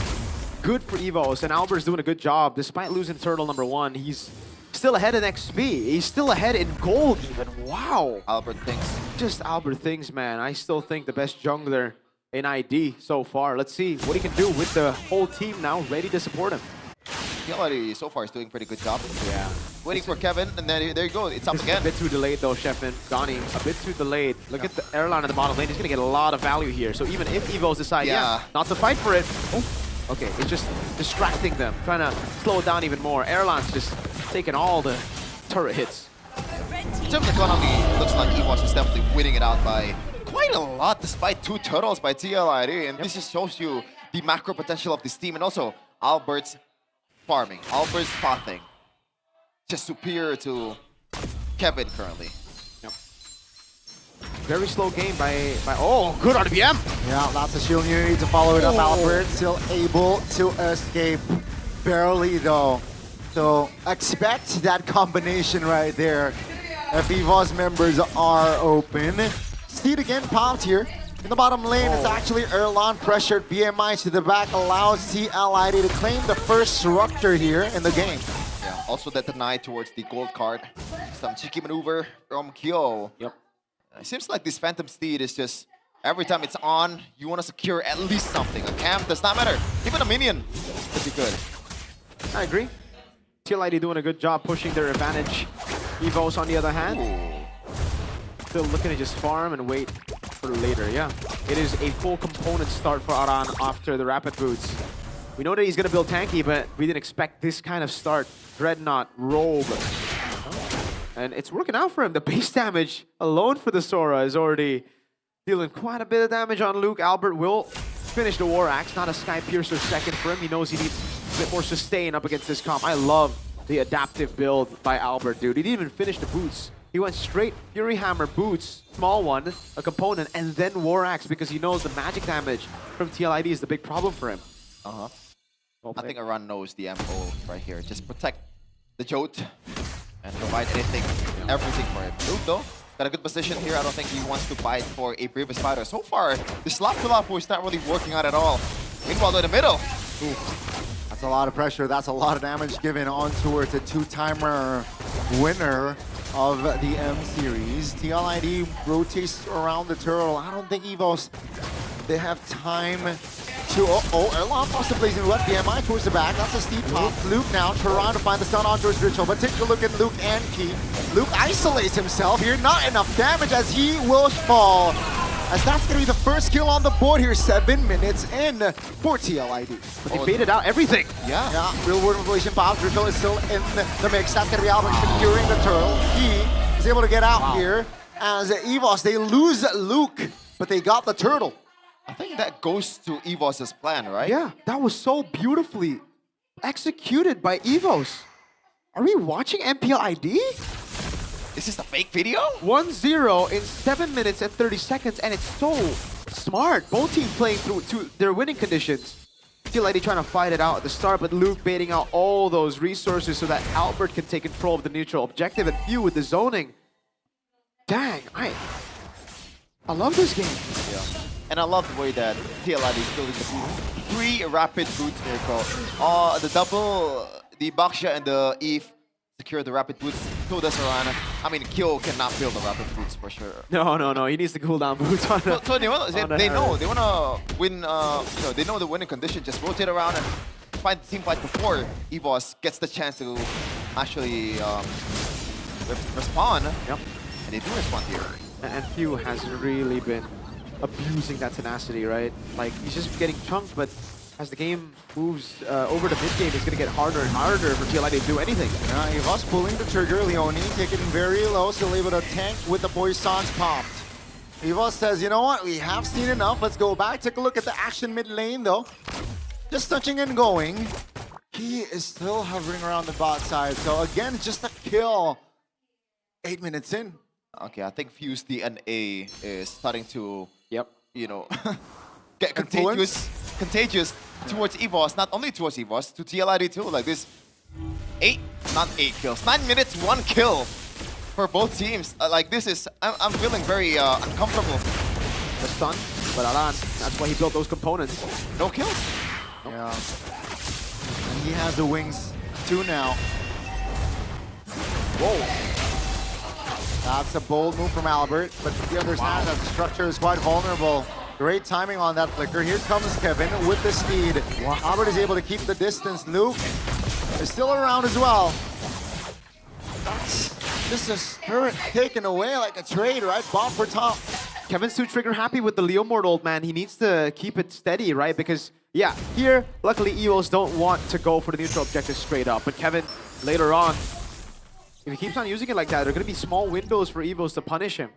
good for Evos, and Albert's doing a good job. Despite losing turtle number 1, he's still ahead in XP. He's still ahead in gold even. Wow. Albert thinks. Just Albert thinks, man. I still think the best jungler in ID so far. Let's see what he can do with the whole team now ready to support him. TLID so far is doing a pretty good job. Yeah. Waiting for Kevin, and then there you go. It's up again. A bit too delayed though, Sheffin. Donnie, a bit too delayed. Look at the airline at the bottom lane. He's going to get a lot of value here. So even if Evos decide, not to fight for it. Oh, okay, it's just distracting them, trying to slow it down even more. Airline's just taking all the turret hits. In terms of economy, looks like Evos is definitely winning it out by quite a lot, despite 2 turtles by TLID. And this just shows you the macro potential of this team, and also Albert's farming, Albert's pathing. Just superior to Kevin currently. Yep. Very slow game by oh, good RBM. Yeah, lots of shield immunity to follow it up. Albert still able to escape, barely though. So expect that combination right there. If Evos members are open. Steed again popped here. In the bottom lane, it's actually Erlan pressured. BMI to the back allows TLID to claim the first Rupture here in the game. Yeah, also that denied towards the gold card. Some cheeky maneuver from Kyo. Yep. It seems like this Phantom Steed is just, every time it's on, you want to secure at least something. A camp does not matter. Even a minion could be good. I agree. TLID doing a good job pushing their advantage. Evos, on the other hand, still looking to just farm and wait for later. Yeah, it is a full component start for Aran after the Rapid Boots. We know that he's going to build tanky, but we didn't expect this kind of start. Dreadnought, Robe. And it's working out for him. The base damage alone for the Sora is already dealing quite a bit of damage on Luke. Albert will finish the War Axe. Not a Sky Piercer second for him. He knows he needs a bit more sustain up against this comp. I love the adaptive build by Albert, dude. He didn't even finish the boots. He went straight Fury Hammer boots, small one, a component, and then War Axe because he knows the magic damage from TLID is the big problem for him. I think Aran knows the MO right here. Just protect the Jote and provide anything, everything for him. Luke though, got a good position here. I don't think he wants to fight for a previous fighter. So far, the slap to Lapu is not really working out at all. Meanwhile, in the middle. That's a lot of pressure. That's a lot of damage given on towards a two-timer winner of the M series. TLID rotates around the turtle. I don't think EVOS, they have time to... Erlon possibly placing left BMI towards the back. That's a steep pop. Luke now trying to find the stun on towards Ritual, but take a look at Luke and Key. Luke isolates himself here. Not enough damage as he will fall. As that's going to be the first kill on the board here, 7 minutes in for TLID. But they baited out everything. Yeah, real world revelation pop. Ritual is still in the mix. That's going to be Albert securing the turtle. He is able to get out here as EVOS, they lose Luke, but they got the turtle. I think that goes to EVOS' plan, right? Yeah, that was so beautifully executed by EVOS. Are we watching MPL ID? Is this a fake video? 1-0 in 7 minutes and 30 seconds, and it's so smart. Both teams playing through to their winning conditions. TLID trying to fight it out at the start, but Luke baiting out all those resources so that Albert can take control of the neutral objective and Few with the zoning. Dang, I love this game. Yeah. And I love the way that TLID is building the boots. 3 rapid boots miracle. The double, the Baksha and the Eve secure the rapid boots. So does Arana. I mean, Kyo cannot build the rapid boots for sure. No. He needs the cooldown boots on the, So they know they wanna win. They know the winning condition. Just rotate around and find the team fight before EVOS gets the chance to actually respond. Yep. And they do respond here. And Few has really been abusing that tenacity, right? Like, he's just getting chunked, but as the game moves over to mid-game, it's going to get harder and harder for TLID to do anything. EVOS pulling the trigger. Leone taking very low, still able to tank with the Poissons popped. EVOS says, you know what? We have seen enough. Let's go back. Take a look at the action mid lane, though. Just touching and going. He is still hovering around the bot side. So again, just a kill. 8 minutes in. Okay, I think Fuse DNA is starting to, get contagious towards EVOS. Not only towards EVOS, to TLID too. Like this, 9 kills. 9 minutes, 1 kill for both teams. Like this is, I'm feeling very uncomfortable. The stun, but Aran, that's why he built those components. No kills. Nope. Yeah. And he has the wings too now. Whoa. That's a bold move from Albert, but he understands that the structure is quite vulnerable. Great timing on that flicker. Here comes Kevin with the speed. Albert is able to keep the distance. Luke is still around as well. That's just a spirit taken away like a trade, right? Bomb for top. Kevin's too trigger happy with the Leo Mort, old man. He needs to keep it steady, right? Because, yeah, here, luckily, EVOS don't want to go for the neutral objective straight up. But Kevin, later on, if he keeps on using it like that, there are going to be small windows for EVOS to punish him.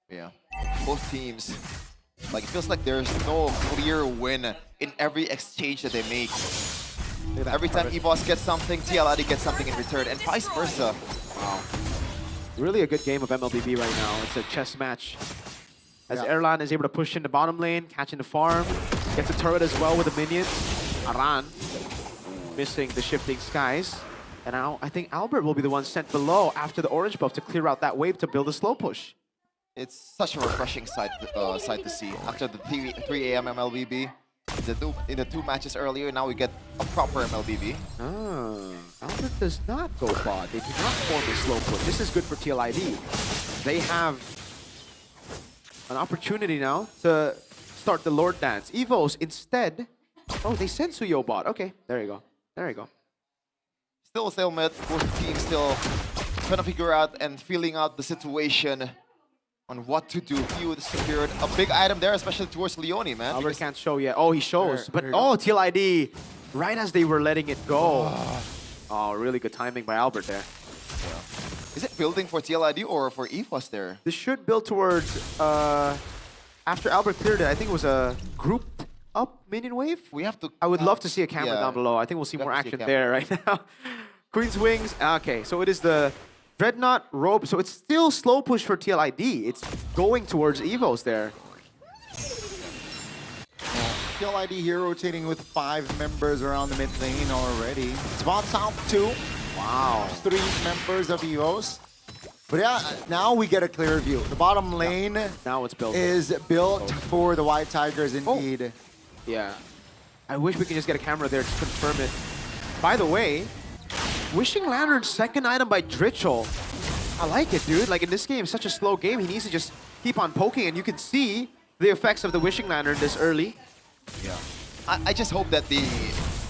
Yeah, both teams, like it feels like there's no clear win in every exchange that they make. Every time EVOS gets something, TLID gets something in return, and vice versa. Wow. Really a good game of MLBB right now. It's a chess match. As Erlan is able to push in the bottom lane, catching the farm, gets a turret as well with the minions. Aran missing the shifting skies. And now I think Albert will be the one sent below after the orange buff to clear out that wave to build a slow push. It's such a refreshing sight to see. After the 3 AM MLBB, in the 2 matches earlier, now we get a proper MLBB. Albert does not go bot. They do not form a slow push. This is good for TLID. They have an opportunity now to start the Lord Dance. EVOS instead... Oh, they sent Suyo bot. Okay, there you go. There you go. Still stalemate, both teams still trying to figure out and feeling out the situation on what to do. Few secured a big item there, especially towards Leone, man. Albert can't show yet. Oh, he shows. But TLID, right as they were letting it go. Oh, really good timing by Albert there. Yeah. Is it building for TLID or for EVOS there? This should build towards, after Albert cleared it, I think it was a grouped up minion wave. We have to... I would love to see a camera down below. I think we'll see more action there right now. Queen's Wings. Okay, so it is the Dreadnought Robe. So it's still slow push for TLID. It's going towards Evos there. PL ID here rotating with 5 members around the mid lane already. Spot South 2. Wow. 3 members of EVOS. But yeah, now we get a clear view. The bottom lane now it's built is built for the White Tigers indeed. Yeah. I wish we could just get a camera there to confirm it. By the way, Wishing Lantern's second item by Dritchel. I like it, dude. Like in this game, such a slow game, he needs to just keep on poking, and you can see the effects of the Wishing Lantern this early. Yeah. I just hope that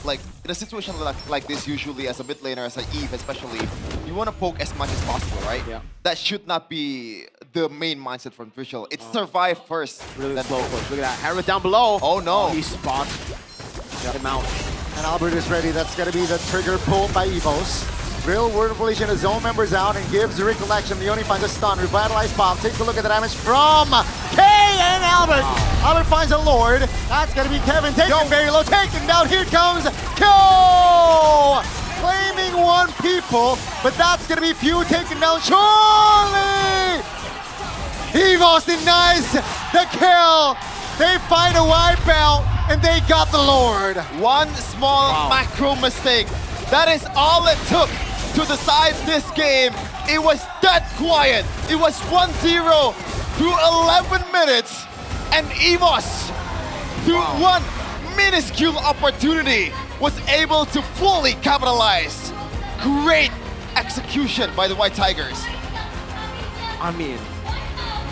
like in a situation like this, usually as a mid laner, as an Eve especially, you want to poke as much as possible, right? Yeah. That should not be the main mindset from Dritchel. It's survive first. Really slow push. Look at that. Harrod down below. Oh no. He spots him out. And Albert is ready. That's going to be the trigger pulled by EVOS. Real Word of Relation his own members out and gives Recollection. Leone finds a stun. Revitalized Pop. Take a look at the damage from K and Albert. Albert finds a Lord. That's going to be Kevin. Taken very low. Taken down. Here comes Kyo. Claiming 1 people. But that's going to be few taken down. Surely. EVOS denies the kill. They find a wipeout. And they got the Lord. One small macro mistake. That is all it took to decide this game. It was that quiet. It was 1-0 through 11 minutes. And EVOS, through one minuscule opportunity, was able to fully capitalize. Great execution by the White Tigers. I mean,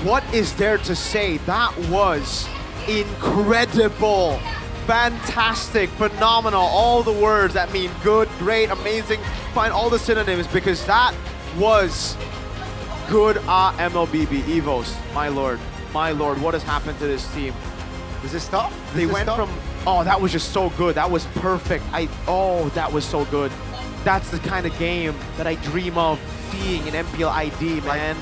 what is there to say? That was incredible, fantastic, phenomenal, all the words that mean good, great, amazing, find all the synonyms, because that was good MLBB EVOS. My lord, what has happened to this team? Is this tough? They went from, oh, that was just so good, that was perfect, that was so good. That's the kind of game that I dream of seeing in MPL ID, man.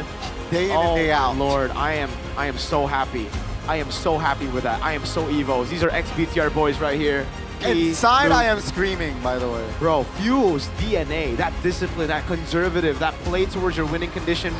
Day in and day out. Lord, I am so happy. I am so happy with that. I am so EVOs. These are ex-BTR boys right here. Inside, I am screaming, by the way. Bro, Fuel's DNA, that discipline, that conservative, that play towards your winning condition.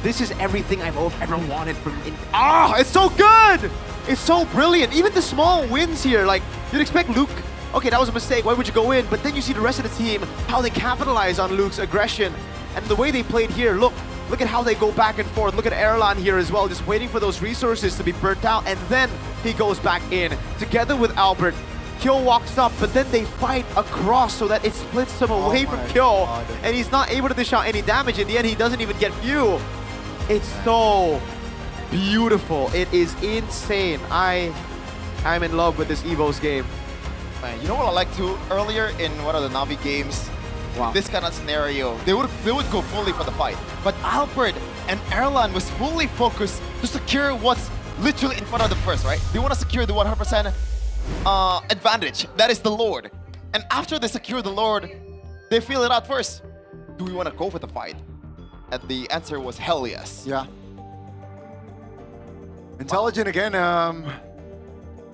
This is everything I've ever wanted from... it's so good! It's so brilliant. Even the small wins here, like, you'd expect Luke, okay, that was a mistake, why would you go in? But then you see the rest of the team, how they capitalize on Luke's aggression. And the way they played here, look at how they go back and forth. Look at Erlan here as well, just waiting for those resources to be burnt out, and then he goes back in. Together with Albert, Kyo walks up, but then they fight across so that it splits him away from Kyo, and he's not able to dish out any damage. In the end, he doesn't even get fuel. It's so beautiful. It is insane. I'm in love with this EVOS game. Man, you know what I like too? Earlier in one of the Navi games, this kind of scenario, they would go fully for the fight. But Albert and Erlan was fully focused to secure what's literally in front of them first, right? They want to secure the 100% advantage. That is the Lord. And after they secure the Lord, they feel it out first. Do we want to go for the fight? And the answer was hell yes. Yeah. Intelligent again. I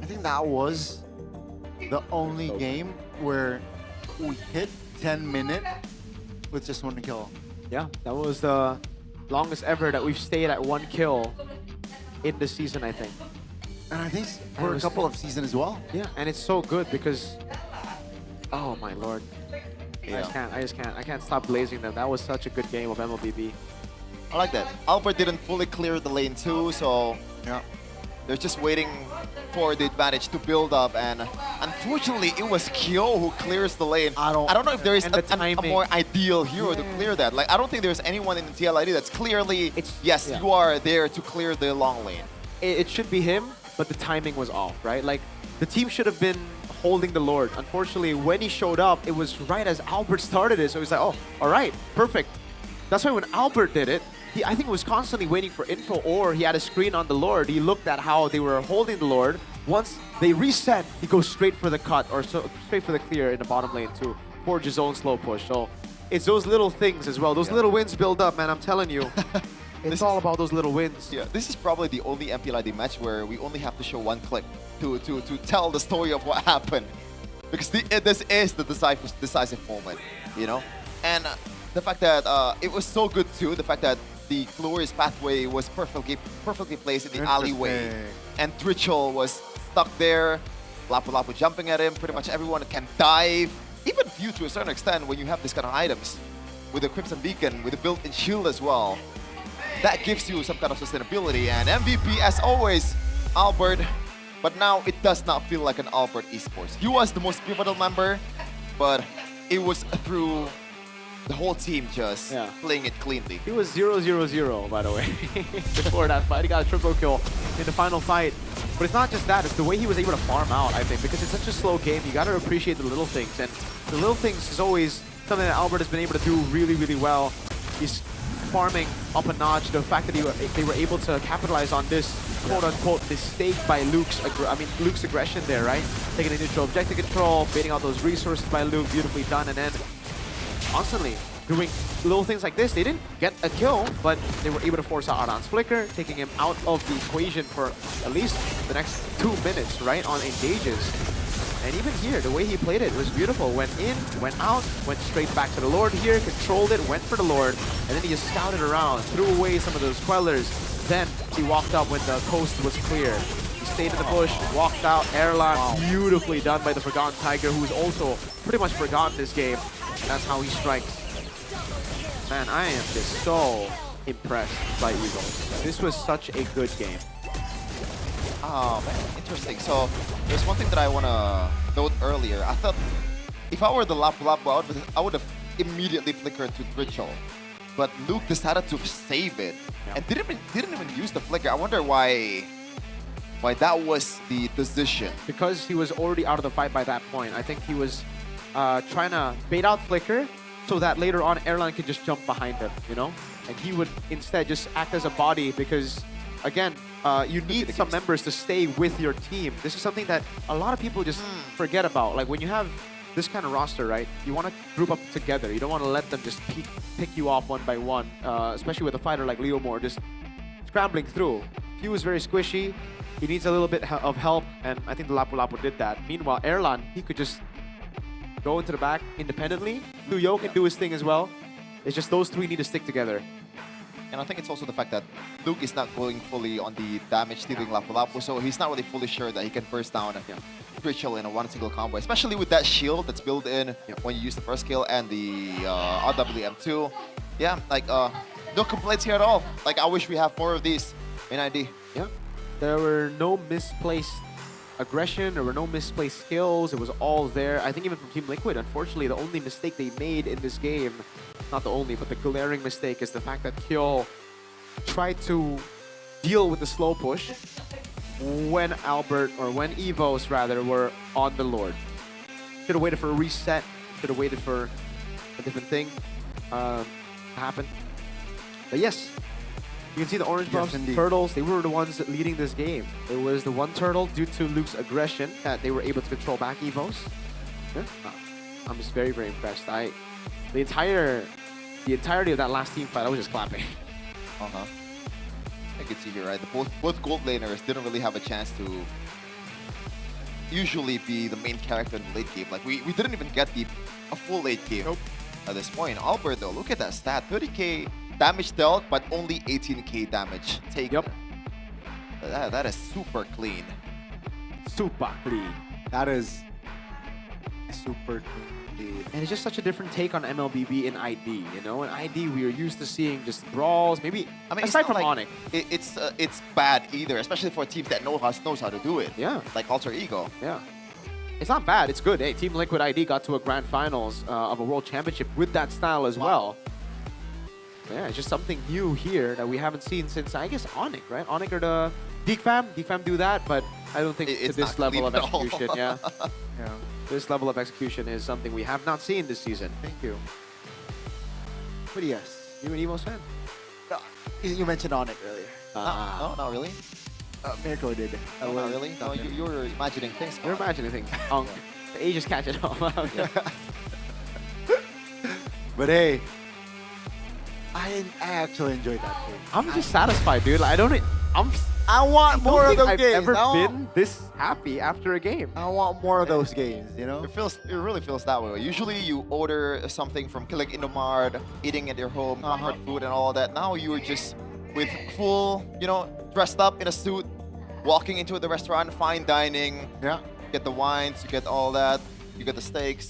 think that was the only game where we hit 10 minutes with just 1 kill. Yeah, that was the longest ever that we've stayed at 1 kill in the season, I think. And I think for a couple of seasons as well. Yeah, and it's so good because, oh my lord. Yeah. I can't stop blazing them. That was such a good game of MLBB. I like that. Albert didn't fully clear the lane too, so yeah, they're just waiting for the advantage to build up, and unfortunately it was Kyo who clears the lane. I don't know if there is a more ideal hero to clear that. Like, I don't think there's anyone in the TLID that's clearly, you are there to clear the long lane. It should be him, but the timing was off, right? Like, the team should have been holding the Lord. Unfortunately, when he showed up, it was right as Albert started it, so he's like, oh, all right, perfect. That's why when Albert did it, I think he was constantly waiting for info, or he had a screen on the Lord. He looked at how they were holding the Lord. Once they reset, he goes straight for the cut, or straight for the clear in the bottom lane to forge his own slow push. So it's those little things as well. Those little wins build up, man, I'm telling you. It's all about those little wins. Yeah, this is probably the only MPLID match where we only have to show one clip to tell the story of what happened. Because this is the decisive moment, you know? And the fact that it was so good too, the fact that the glorious pathway was perfectly placed in the alleyway. And Trichel was stuck there, Lapu Lapu jumping at him, pretty much everyone can dive. Even View to a certain extent when you have this kind of items. With the Crimson Beacon, with the built-in shield as well. That gives you some kind of sustainability. And MVP, as always, Albert. But now it does not feel like an Albert esports. He was the most pivotal member, but it was through the whole team just playing it cleanly. He was 0-0-0, by the way, before that fight. He got a triple kill in the final fight. But it's not just that, it's the way he was able to farm out, I think, because it's such a slow game. You got to appreciate the little things. And the little things is always something that Albert has been able to do really, really well. He's farming up a notch. The fact that they were able to capitalize on this quote-unquote mistake by Luke's aggression there, right? Taking a neutral objective control, baiting out those resources by Luke, beautifully done, and then constantly doing little things like this. They didn't get a kill, but they were able to force out Adan's flicker, taking him out of the equation for at least the next 2 minutes, right, on engages. And even here, the way he played it was beautiful. Went in, went out, went straight back to the Lord here, controlled it, went for the Lord, and then he just scouted around, threw away some of those Quellers. Then he walked up when the coast was clear. He stayed in the bush, walked out, Airlock, beautifully done by the Forgotten Tiger, who's also pretty much forgotten this game. And that's how he strikes. Man, I am just so impressed by Eagles. This was such a good game. Oh man, interesting. So there's one thing that I want to note earlier. I thought if I were the Lapu Lapu, I would have immediately flickered to Trichel. But Luke decided to save it and didn't even use the flicker. I wonder why that was the decision. Because he was already out of the fight by that point. I think he was trying to bait out flicker so that later on Airline could just jump behind him, you know? And he would instead just act as a body because, again, you need some members to stay with your team. This is something that a lot of people just forget about. Like when you have this kind of roster, right? You want to group up together. You don't want to let them just pick you off one by one, especially with a fighter like Leomore just scrambling through. He was very squishy. He needs a little bit of help, and I think the Lapu Lapu did that. Meanwhile, Erlan, he could just go into the back independently. Tuyo can do his thing as well. It's just those three need to stick together. And I think it's also the fact that Luke is not going fully on the damage-dealing Lapu Lapu, so he's not really fully sure that he can burst down Trichel in a one single combo, especially with that shield that's built in when you use the first skill and the RWM2. Yeah, like, no complaints here at all. Like, I wish we have more of these in ID. Yeah, there were no misplaced aggression, there were no misplaced skills, it was all there. I think even from Team Liquid, unfortunately, the only mistake they made in this game, not the only, but the glaring mistake is the fact that Kyo tried to deal with the slow push when Albert, or when Evos rather, were on the Lord. Should have waited for a reset, should have waited for a different thing to happen. But yes, you can see the orange buffs, turtles, they were the ones leading this game. It was the one turtle due to Luke's aggression that they were able to control back Evos. Yeah. I'm just very, very impressed. The entirety of that last team fight, I was just clapping. I could see here, right? Both gold laners didn't really have a chance to usually be the main character in the late game. Like, we didn't even get a full late game at this point. Albert, though, look at that stat. 30k damage dealt, but only 18k damage taken. That is super clean. Super clean. That is super clean indeed. And it's just such a different take on MLBB in ID, you know? In ID, we are used to seeing just brawls, maybe, I mean, aside from like Onyx. It's bad either, especially for teams that knows how to do it. Yeah. Like Alter Ego. Yeah. It's not bad, it's good. Hey, Team Liquid ID got to a grand finals of a world championship with that style as well. Yeah, it's just something new here that we haven't seen since, I guess, Onyx, right? Onyx or the Geek Fam do that, but I don't think to this level of execution, yeah. This level of execution is something we have not seen this season. Thank you. But yes. You an Evo's fan? No, you mentioned Onyx earlier. No, not really. Mirko did. Not really? No, you're imagining things. You're imagining things. The age is catching up. But hey, I actually enjoyed that game. I'm just satisfied, dude. Like, I'm I want more of those I've games. ever I want- been this happy after a game. I want more of those games, you know? It really feels that way. Usually you order something from Click Indomart, eating at your home, comfort food and all that. Now you're just with full, dressed up in a suit, walking into the restaurant, fine dining. Yeah. You get the wines, you get all that, you get the steaks.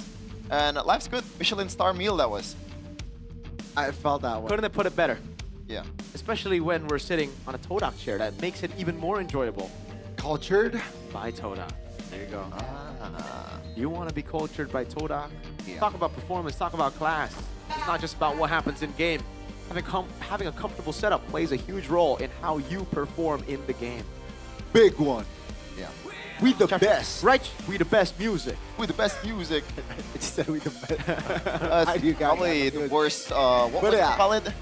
And life's good. Michelin star meal that was. I felt that way. Couldn't have put it better. Yeah. Especially when we're sitting on a Todak chair. That makes it even more enjoyable. Cultured by Todak. There you go. Ah. You want to be cultured by Todak? Yeah. Talk about performance, talk about class. It's not just about what happens in game. Having a comfortable setup plays a huge role in how you perform in the game. Big one. Yeah. We the best. Right? We the best music. We the best music. It just said we the best. Probably the worst. What was it called?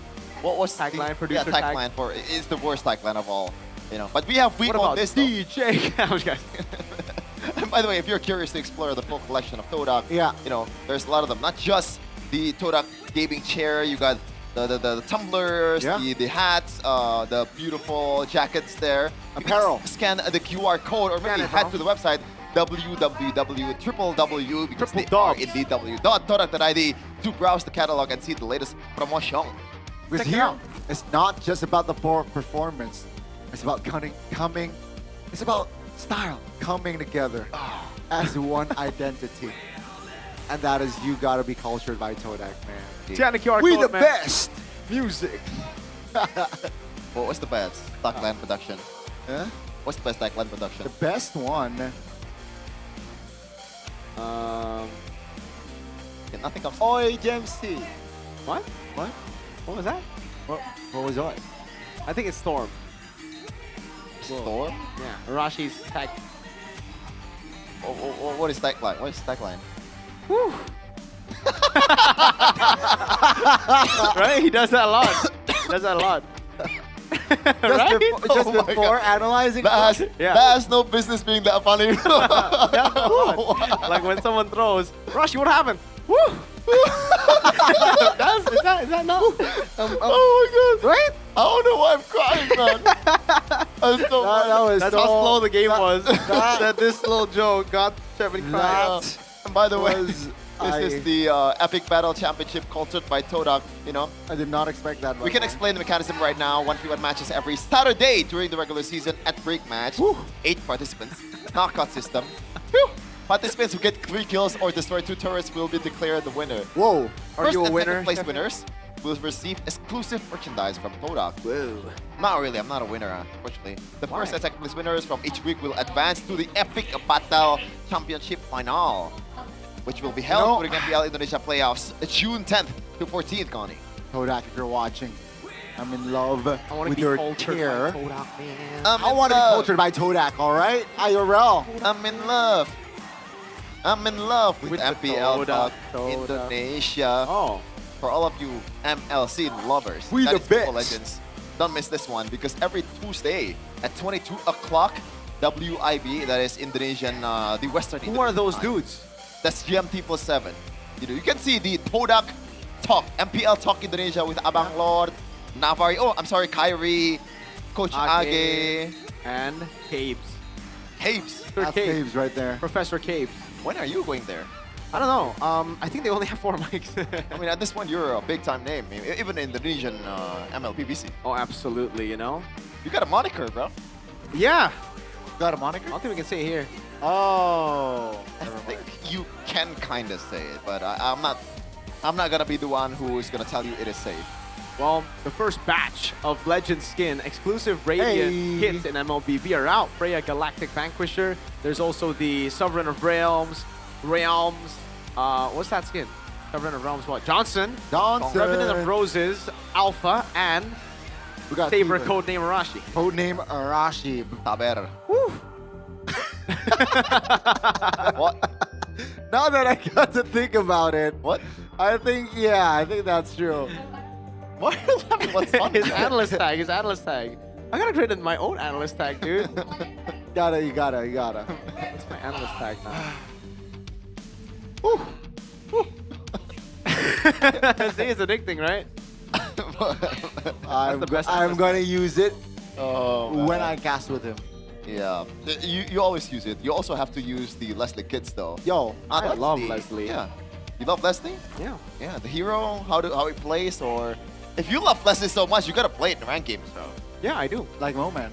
What was tagline? Producer tagline for it's the worst tagline of all. But we have What on about this DJ? And by the way, if you're curious to explore the full collection of Todak, there's a lot of them. Not just the Todak gaming chair. You got the tumblers, the hats, the beautiful jackets there. Apparel. Scan the QR code or maybe head to the website www because they are indeed w.todak.id to browse the catalog and see the latest promotion. Because here, it's not just about the performance. It's about coming. It's about style coming together as one identity. And that is you gotta be cultured by Todak, man. We the best music. What was the best tagline production? Huh? What's the best tagline production? The best one. Nothing comes. Oi, JMC. What? What? What was that? What was that? I think it's Storm. Storm? Yeah. Arashi's tag. What is tagline? What is tagline? Whew. Right? He does that a lot. Right? Just before analyzing that has no business being that funny. Like when someone throws, Rashi, what happened? Woo! Is that not? Oh my god! Right? I don't know why I'm crying, man. That's how slow the game was. That this little joke got Chevin crying. And by the way, this is the Epic Battle Championship cultured by Todak, I did not expect that. We can explain the mechanism right now. 1v1 matches every Saturday during the regular season at break match. 8 participants. Knockout system. Participants who get 3 kills or destroy 2 turrets will be declared the winner. Whoa. Are you a winner? Second place winners will receive exclusive merchandise from Todak. Whoa. Not really, I'm not a winner, unfortunately. The first and second place winners from each week will advance to the Epic Battle Championship Final, which will be held during MPL Indonesia playoffs June 10th to 14th, Connie. Todak, if you're watching, I'm in love with your chair. Man. I want to be cultured by Todak, all right? IRL. I'm in love. I'm in love with MPL Todak. Indonesia. Oh. For all of you MLC lovers, We that the is Football best. Legends. Don't miss this one because every Tuesday at 22 o'clock, WIB, that is Indonesian, the Western Who are those Indonesian time. dudes? That's GMT plus 7. You can see the Todak Talk, MPL Talk Indonesia with Abang Lord, Navari, Kyrie, Coach Age, and Cabes. That's Caves right there. Professor Cabes. When are you going there? I don't know. I think they only have 4 mics. I mean, at this point, you're a big-time name, even in Indonesian MLBBC. Oh, absolutely, You got a moniker, bro. Yeah. Got a moniker? I don't think we can say it here. Oh. I think you can kind of say it, but I'm not gonna be the one who is gonna tell you it is safe. Well, the first batch of Legend Skin exclusive Radiant kits in MLBB are out. Freya Galactic Vanquisher. There's also the Sovereign of Realms. What's that skin? Sovereign of Realms what? Johnson. Revenant of Roses, Alpha, and we got Saber codename Arashi. Codename Arashi. Taber. What? Now that I got to think about it. What? I think that's true. What? What's fun? His analyst tag. I gotta create my own analyst tag, dude. You gotta. What's my analyst tag now? See, it's addicting, right? I'm gonna use it when I cast with him. Yeah, you always use it. You also have to use the Leslie kits though. Yo, I love Leslie. Yeah, you love Leslie? Yeah. Yeah, the hero, how he plays, or if you love Leslie so much, you gotta play it in ranked games, bro. Yeah, I do. Like Moman.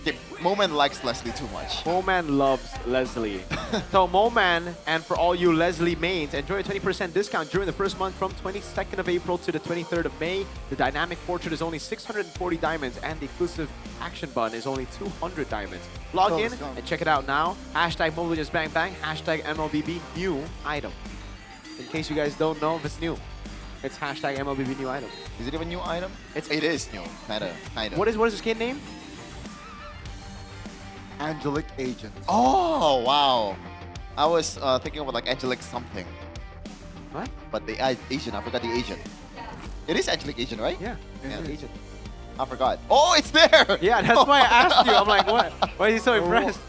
Okay, Moman likes Leslie too much. Moman loves Leslie. So Moman, and for all you Leslie mains, enjoy a 20% discount during the first month from 22nd of April to the 23rd of May. The dynamic portrait is only 640 diamonds and the exclusive action button is only 200 diamonds. Log in and check it out now. Hashtag Mobile Legends Bang Bang, hashtag MLBB new item. In case you guys don't know if it's new. It's hashtag MLBB new item. Is it even new item? It is new, kinda. What is the skin name? Angelic Agent. Oh, wow. I was thinking about like Angelic something. What? But the Asian, I forgot the Asian. It is Angelic Agent, right? Yeah, Agent. I forgot. Oh, it's there! Yeah, that's why I asked you. I'm like, what? Why is he so impressed?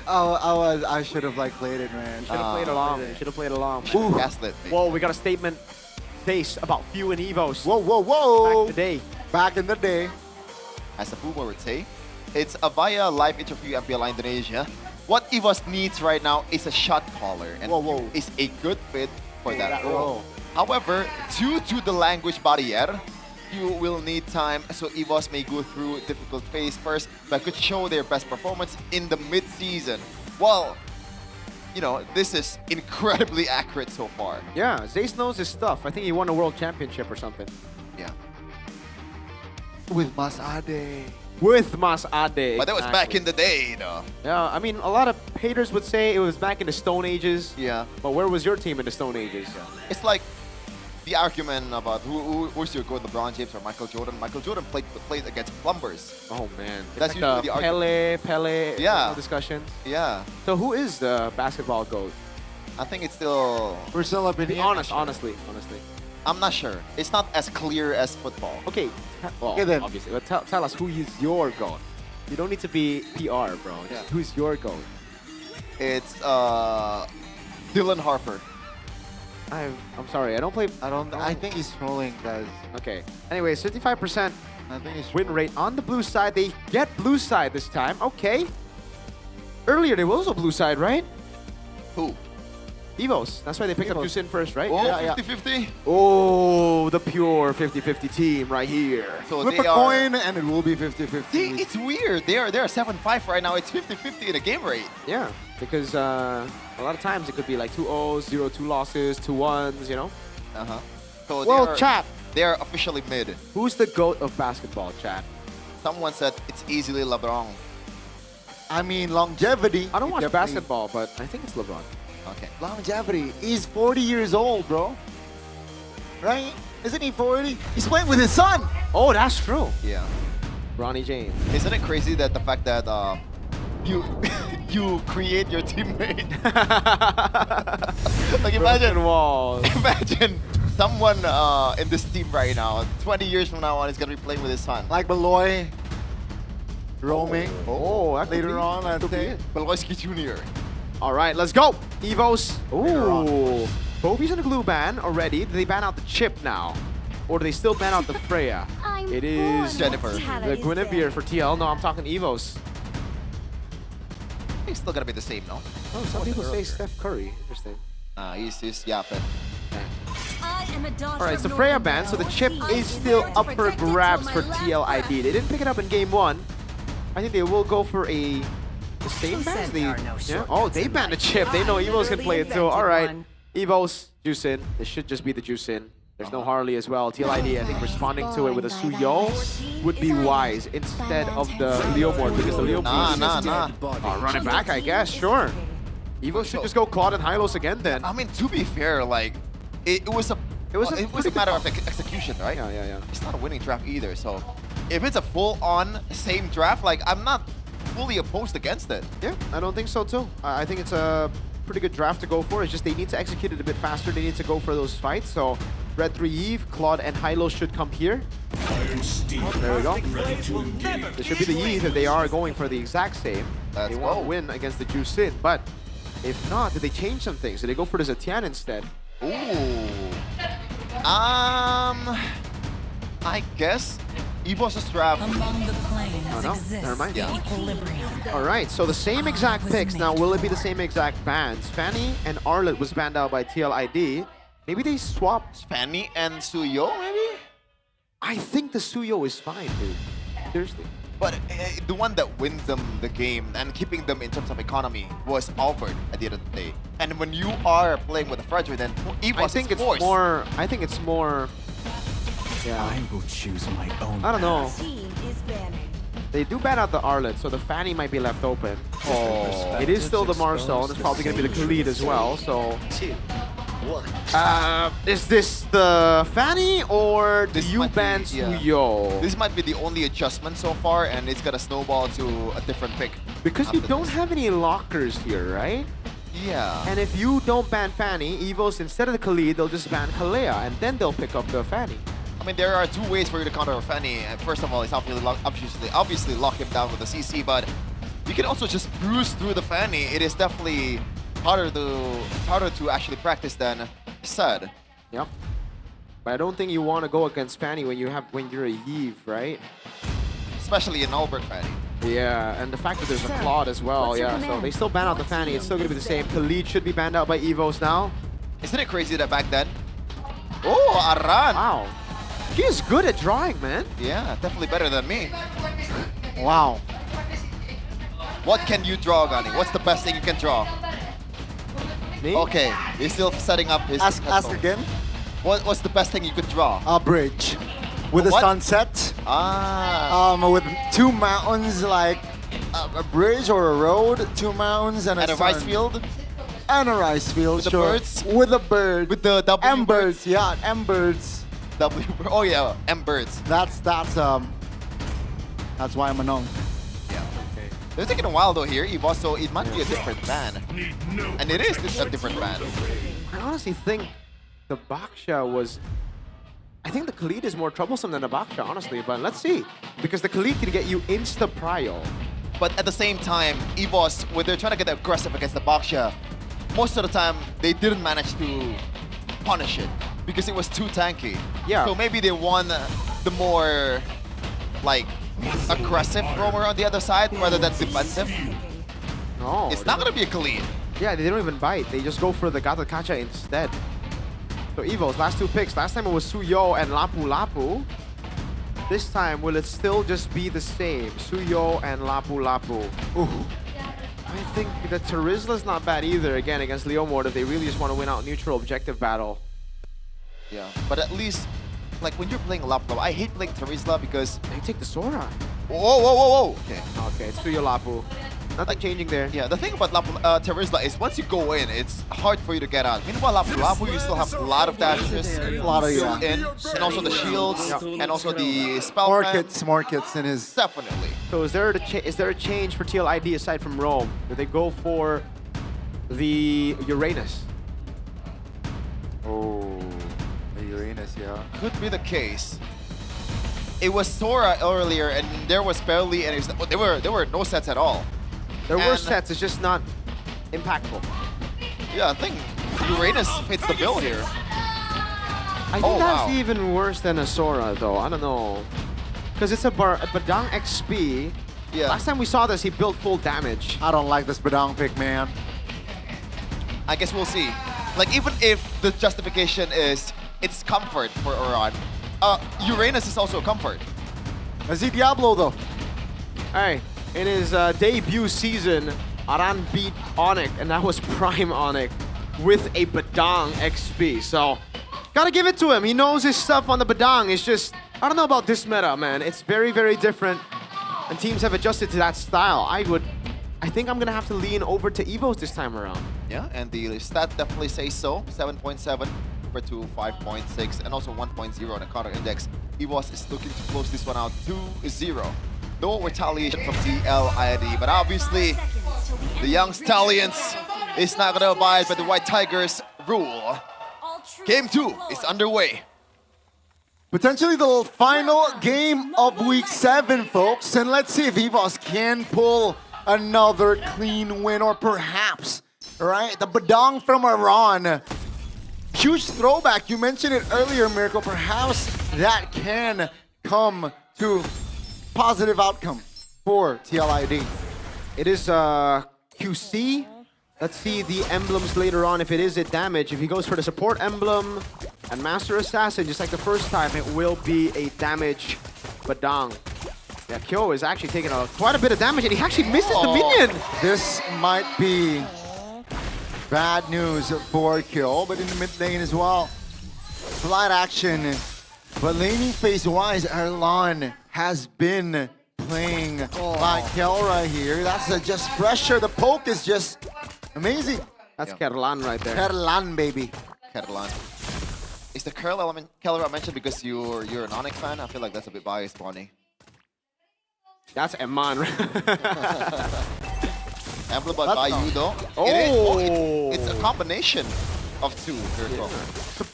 I should have like played it, man. Should have played along. Should have played along. Gaslit me. Whoa, we got a statement base about few and Evos. Whoa, whoa, whoa! Back in the day. Back in the day. As a boomer would say, it's a via live interview MPL Indonesia. What EVOS needs right now is a shot caller, and is a good fit for that role. However, due to the language barrier, you will need time, so EVOS may go through a difficult phase first, but could show their best performance in the mid-season. Well, you know, this is incredibly accurate so far. Yeah, Zace knows his stuff. I think he won a world championship or something. Yeah. With Mas Ade. With Mas Ade. But that was back in the day, though. Yeah, I mean, a lot of haters would say it was back in the Stone Ages. Yeah. But where was your team in the Stone Ages? Yeah. It's like the argument about who's your GOAT, LeBron James or Michael Jordan. Michael Jordan played against plumbers. Oh man, that's like usually the argument. Pele. Yeah. Discussions. Yeah. So who is the basketball GOAT? I think it's still. We're still up in Be the honest, honestly. I'm not sure. It's not as clear as football. Okay. Well, Okay, then. obviously, but tell us who is your GOAT. You don't need to be PR, bro. Just who's your GOAT? It's Dylan Harper. I'm sorry, I don't play. I think he's trolling, guys. Okay. Anyways, 55% I think he's win rate on the blue side. They get blue side this time. Okay. Earlier there was a blue side, right? Who? Evos. That's why they picked up Jusin first, right? Oh, Yeah, 50-50? Oh, the pure 50-50 team right here. So Flip a coin and it will be 50-50. It's weird. They're 7-5 right now. It's 50-50 in a game rate. Yeah, because a lot of times it could be like 2 O's, 0-2 losses, 2 1s, you know? Uh-huh. So Well, chat. They're officially mid. Who's the GOAT of basketball, chat? Someone said it's easily LeBron. I mean, longevity. I don't watch basketball, but I think it's LeBron. Okay. Longevity. He's 40 years old, bro. Right? Isn't he 40? He's playing with his son. Oh, that's true. Yeah. Ronnie James. Isn't it crazy that the fact that you you create your teammate? Like imagine someone in this team right now, 20 years from now on, is gonna be playing with his son. Like Beloy. Roaming. Oh, that later on, I'd say. Beloyski Jr. All right, let's go. Evos. Ooh. Bobby's in a glue ban already. Did they ban out the chip now? Or do they still ban out the Freya? It is Jennifer. The Guinevere for TL. No, I'm talking Evos. He's still gonna be the same, no? Oh, some people say Steph Curry. Interesting. He's yapping. All right, it's the Freya ban, so the chip is still up for grabs for TLID. They didn't pick it up in game 1. I think they will go for the same ban. Oh, they banned the chip. They know Evos can play it too. All right, Evos, Jusin. This should just be the Jusin. There's no Harley as well. TLID, I think, responding to it with a Suyo would be wise instead of the Leomord, because the Leomord run it back, I guess. Sure. Evos should just go Claude and Hylos again then. I mean, to be fair, like it was a matter of execution, right? Yeah. It's not a winning draft either, so if it's a full-on same draft, like I'm not fully opposed against it. Yeah, I don't think so too. I think it's a pretty good draft to go for. It's just they need to execute it a bit faster. They need to go for those fights. So Red 3 Eve, Claude, and Hylos should come here. There we go. This should be the Eve if they are going for the exact same. They want to win against the Jusin. But if not, did they change some things? Did they go for the Zetian instead? Ooh. I guess EVOS' draft. Oh no, never mind. All right, so the same exact picks. Now, will it be the same exact bans? Fanny and Arlet was banned out by TLID. Maybe they swapped Fanny and Suyo, maybe? I think the Suyo is fine, dude. Seriously. But the one that wins them the game and keeping them in terms of economy was Albert at the end of the day. And when you are playing with a Frederick, then EVOS I think is it's forced. more. I think it's more. Yeah. I will choose my own. I don't know. Team is banning. They do ban out the Arlet, so the Fanny might be left open. Oh. It is still the Marcel, and it's probably going to be the Khalid as well. So, is this the Fanny or do you ban Suyo? This might be the only adjustment so far, and it's gonna snowball to a different pick. Because you after don't this. have any lockers here, right? Yeah. And if you don't ban Fanny, EVOS, instead of the Khalid, they'll just ban Kalea, and then they'll pick up the Fanny. I mean, there are two ways for you to counter Fanny. First of all, it's obviously lock him down with the CC, but you can also just bruise through the Fanny. It is definitely harder to actually practice than said. Yep. But I don't think you want to go against Fanny when you're a Yves, right? Especially an Albert Fanny. Yeah, and the fact that there's a Claude as well, yeah. So they still ban out the Fanny. It's still going to be the same. Khalid should be banned out by EVOS now. Isn't it crazy that back then? Oh, Aran! Wow. He is good at drawing, man. Yeah, definitely better than me. Wow. What can you draw, Gani? What's the best thing you can draw? Me? Okay, he's still setting up his Ask headphones. again. What's the best thing you could draw? A bridge with a What? sunset. Ah. With two mountains, like a bridge or a road, two mountains and a sun. rice field? And a rice field, With the sure. birds? With a bird. With the W M birds, yeah, M birds. Oh yeah, M birds. That's why I'm a known. Yeah. Okay. They're taking a while though here, EVOS, so it might be a different ban. And it is a different ban. I honestly think the Baksha was... I think the Khalid is more troublesome than the Baksha, honestly. But let's see. Because the Khalid can get you insta-prio. But at the same time, EVOS, when they're trying to get aggressive against the Baksha, most of the time, they didn't manage to punish it because it was too tanky. Yeah. So maybe they won the more, like, aggressive roamer on the other side rather than defensive. No. It's not going to be a Khalid. Yeah, they don't even bite. They just go for the Gata Kacha instead. So EVO's last two picks. Last time it was Suyo and Lapu Lapu. This time, will it still just be the same? Suyo and Lapu Lapu. Ooh. I think the Terizla's not bad either, again, against Leomord if they really just want to win out neutral objective battle. Yeah, but at least, like, when you're playing Lapu, I hate playing Terizla because... They take the Sora. Whoa, whoa, whoa, whoa! Okay. Okay, it's Suyo Lapu. Nothing changing there. Yeah, the thing about Terizla is once you go in, it's hard for you to get out. Meanwhile, Lapu, you still have a lot of dashes, A lot of, yeah. and also the shields, and also the spell. More kits in his... Definitely. So is there a change for TLID aside from Rome? Do they go for the Uranus? Oh, the Uranus, yeah. Could be the case. It was Sora earlier, and there was barely any. There were no sets at all. There were sets, it's just not impactful. Yeah, I think Uranus fits the bill here. I think that's even worse than a Sora, though. I don't know. Because it's a Badang XP. Yeah. Last time we saw this, he built full damage. I don't like this Badang pick, man. I guess we'll see. Like, even if the justification is it's comfort for Oran, Uranus is also a comfort. I see Diablo, though. Alright, in his debut season, Aran beat Onyx, and that was Prime Onyx with a Badang XP. So, gotta give it to him. He knows his stuff on the Badang. It's just, I don't know about this meta, man. It's very, very different, and teams have adjusted to that style. I think I'm gonna have to lean over to EVOS this time around. Yeah, and the stat definitely says so. 7.7 compared to 5.6, and also 1.0 on the counter index. EVOS is looking to close this one out 2-0. No retaliation from TLID, but obviously the young Stallions is not gonna abide by the White Tigers rule. Game 2 is underway. Potentially the final game of Week 7, folks. And let's see if EVOS can pull another clean win, or perhaps, right, the Badang from Iran. Huge throwback. You mentioned it earlier, Miracle. Perhaps that can come to positive outcome for TLID. It is QC. Let's see the emblems later on if it is a damage. If he goes for the support emblem and Master Assassin, just like the first time, it will be a damage Badang. Yeah, Kyo is actually taking quite a bit of damage, and he actually misses the minion. This might be bad news for Kyo, but in the mid lane as well. Flight action, but laning phase-wise, Erlan has been playing like hell right here. That's just pressure. The poke is just amazing. That's Kerlan right there. Kerlan, baby. Kerlan. Is the curl element Keller I mentioned because you're an Onyx fan? I feel like that's a bit biased, Bonnie. That's Eman. Emblem by you though. It's a combination of two.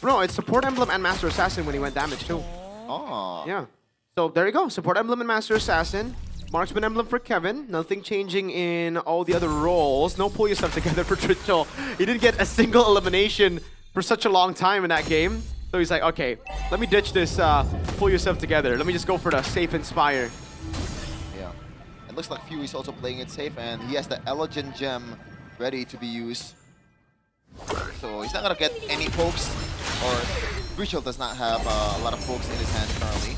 Bro, it's support emblem and Master Assassin when he went damage too. Oh. Yeah. So there you go. Support emblem and Master Assassin. Marksman emblem for Kevin. Nothing changing in all the other roles. No pull yourself together for Trichel. He didn't get a single elimination for such a long time in that game. So he's like, okay, let me ditch this pull yourself together. Let me just go for the safe Inspire. Yeah. It looks like Fury's also playing it safe, and he has the Elegant Gem ready to be used. So he's not gonna get any pokes, or Trichel does not have a lot of pokes in his hands currently.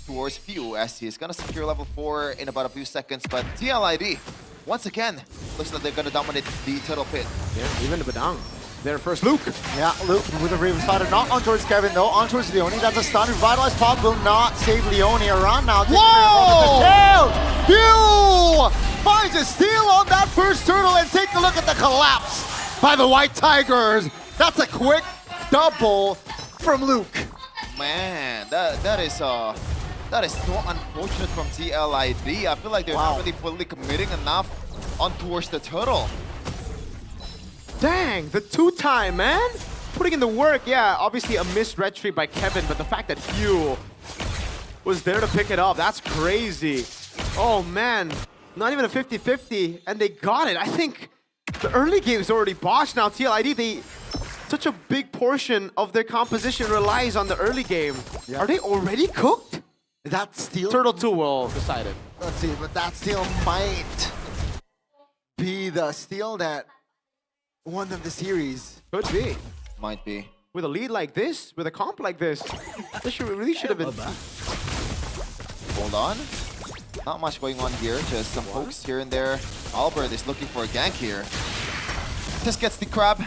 Towards Few as he's gonna secure level 4 in about a few seconds, but TLID, once again, looks like they're gonna dominate the Turtle Pit. Yeah, even the Badang. There first, Luke. Yeah, Luke with a Raven Spider, not on towards Kevin though, on towards Leone. That's a stun. Revitalized Pop will not save Leone. Around now. Whoa! Few finds a steal on that first turtle, and take a look at the collapse by the White Tigers. That's a quick double from Luke. Man, that is so unfortunate from TLID. I feel like they're not really fully committing enough on towards the turtle. Dang, the two-time, man. Putting in the work, yeah. Obviously a missed red tree by Kevin, but the fact that Few was there to pick it up, that's crazy. Oh, man. Not even a 50-50, and they got it. I think the early game is already botched now. TLID, such a big portion of their composition relies on the early game. Yeah. Are they already cooked? That steal? Turtle 2 will decide it. Let's see, but that steal might be the steal that won them the series. Could be. Might be. With a lead like this, with a comp like this, this really should have been. Hold on. Not much going on here, just some pokes here and there. Albert is looking for a gank here. Just gets the crab.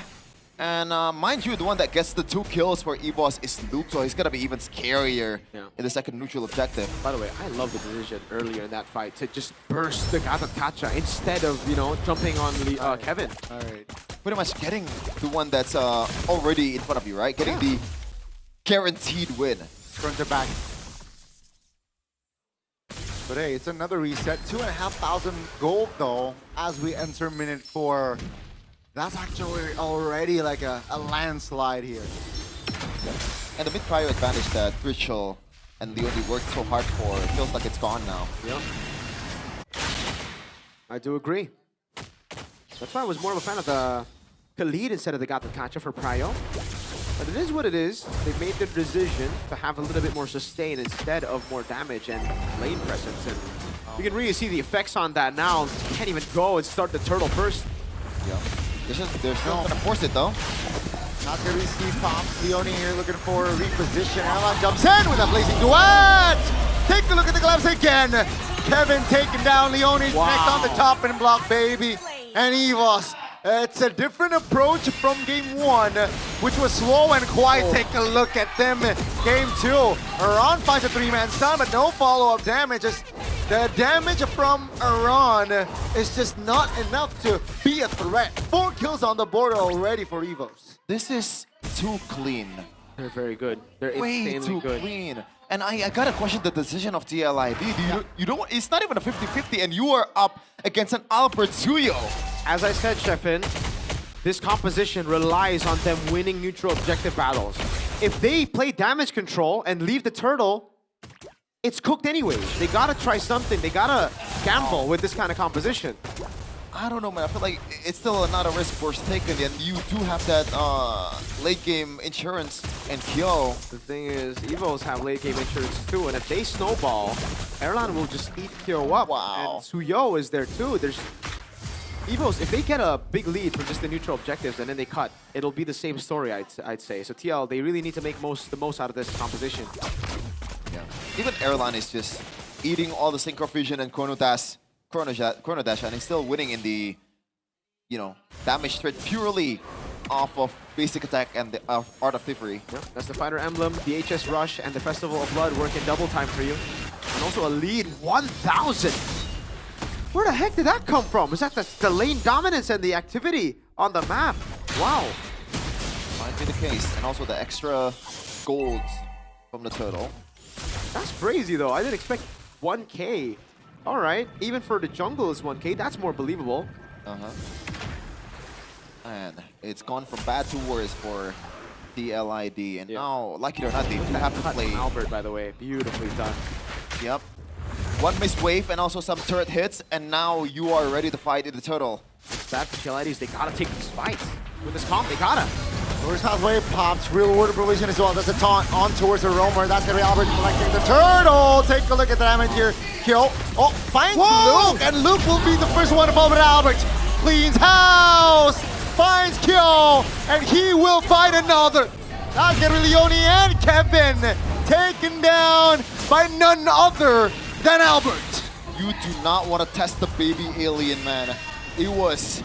And mind you, the one that gets the 2 kills for EVOS is Luke, so he's gonna be even scarier in the second neutral objective. By the way, I love the decision earlier in that fight to just burst the Gatatacha instead of, you know, jumping on Kevin. All right. Pretty much getting the one that's already in front of you, right? Getting the guaranteed win. Front to back. But hey, it's another reset. 2,500 gold though, as we enter minute 4. That's actually already like a landslide here. And the mid-prior advantage that Trichel and Leone worked so hard for, it feels like it's gone now. Yeah. I do agree. That's why I was more of a fan of the Khalid instead of the Gatatacha for Prio. But it is what it is. They made the decision to have a little bit more sustain instead of more damage and lane presence. And you can really see the effects on that now. Can't even go and start the turtle first. Yeah. They're still gonna force it though. Not gonna be Steve Pops. Leone here looking for a reposition. Erlan jumps in with a blazing duet. Take a look at the gloves again. Kevin taking down Leone's neck on the top and block, baby. And EVOS. It's a different approach from game 1, which was slow and quiet. Take a look at them. Game 2. Iran finds a 3-man stun, but no follow-up damage. The damage from Iran is just not enough to be a threat. 4 kills on the board already for EVOS. This is too clean. They're very good. They're way insanely too good. clean. And I gotta question the decision of TLID. You don't. It's not even a 50-50, and you are up against an Albert Suyo. As I said, Sheffin, this composition relies on them winning neutral objective battles. If they play damage control and leave the turtle, it's cooked anyways. They gotta try something. They gotta gamble with this kind of composition. I don't know, man. I feel like it's still not a risk worth taken, and you do have that late game insurance and Kyo. The thing is, Evos have late game insurance too, and if they snowball, Erlan will just eat Kyo up. Wow. And Suyo is there too. There's Evos, if they get a big lead from just the neutral objectives and then they cut, it'll be the same story, I'd say. So TL, they really need to make the most out of this composition. Yeah. Even Erlan is just eating all the Synchro Fusion and Chrono Dash, and he's still winning in the, you know, damage threat purely off of basic attack and the Art of Thievery. Yeah, that's the Fighter Emblem, the HS Rush, and the Festival of Blood work in double time for you. And also a lead 1,000. Where the heck did that come from? Is that the lane dominance and the activity on the map? Wow. Might be the case. And also the extra golds from the turtle. That's crazy though. I didn't expect 1K. All right, even for the jungle is 1K. That's more believable. And it's gone from bad to worse for DLID. And now, like it or not, they do have to play. Albert, by the way, beautifully done. Yep. One missed wave and also some turret hits, and now you are ready to fight in the turtle. It's bad for DLIDs. They gotta take these fights. With this comp, they gotta. First half wave pops, real water provision as well. That's a taunt on towards the roamer. That's gonna be Albert collecting the turtle. Take a look at the damage here. Kill. Oh, finds Luke, and Luke will be the first one to fall with Albert. Cleans house, finds Kill, and he will find another. That's gonna be Leone and Kevin taken down by none other than Albert. You do not want to test the baby alien, man. It was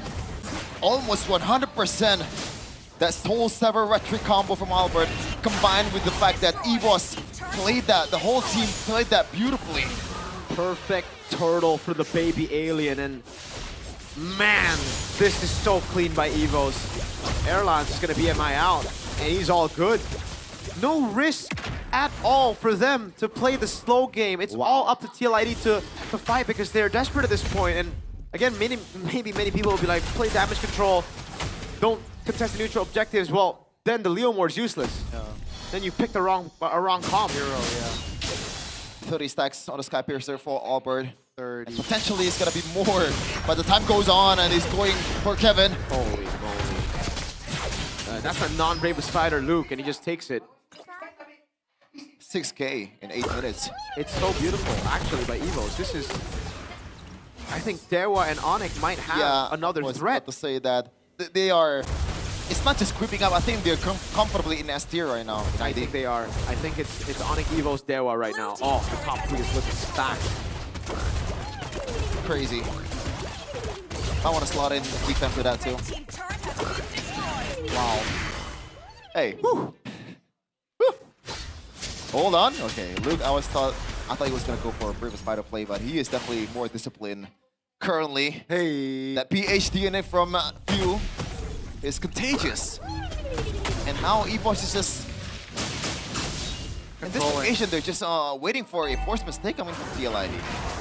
almost 100%. That Soul Sever Retri combo from Albert, combined with the fact that EVOS played that, the whole team played that beautifully. Perfect turtle for the baby alien, and man, this is so clean by Evos. Erlan's is gonna be MI out, and he's all good. No risk at all for them to play the slow game. It's all up to TLID to fight because they're desperate at this point. And again, maybe many people will be like, play damage control, don't contest the neutral objectives. Well, then the Leomor's useless. Then you picked a wrong comp. Hero, yeah. 30 stacks on the Sky Piercer for Albert. 30. And potentially it's gonna be more, but the time goes on and he's going for Kevin. Holy moly. That's a non-Brave Spider Luke, and he just takes it. 6K in 8 minutes. It's so beautiful, actually, by Evos. This is... I think Dewa and Onyx might have another threat. To say that they are... It's not just creeping up. I think they're comfortably in S tier right now. I think they are. I think it's Onyx, Evos, Dewa right now. Oh, the top 3 is looking stacked. Crazy. I want to slot in defense for that too. Wow. Hey. Whew. Hold on. Okay, Luke, I thought he was gonna go for a Brave Spider play, but he is definitely more disciplined currently. Hey. That PhD from Few is contagious. And now EVOS is just in this location, they're just waiting for a forced mistake coming from TLID.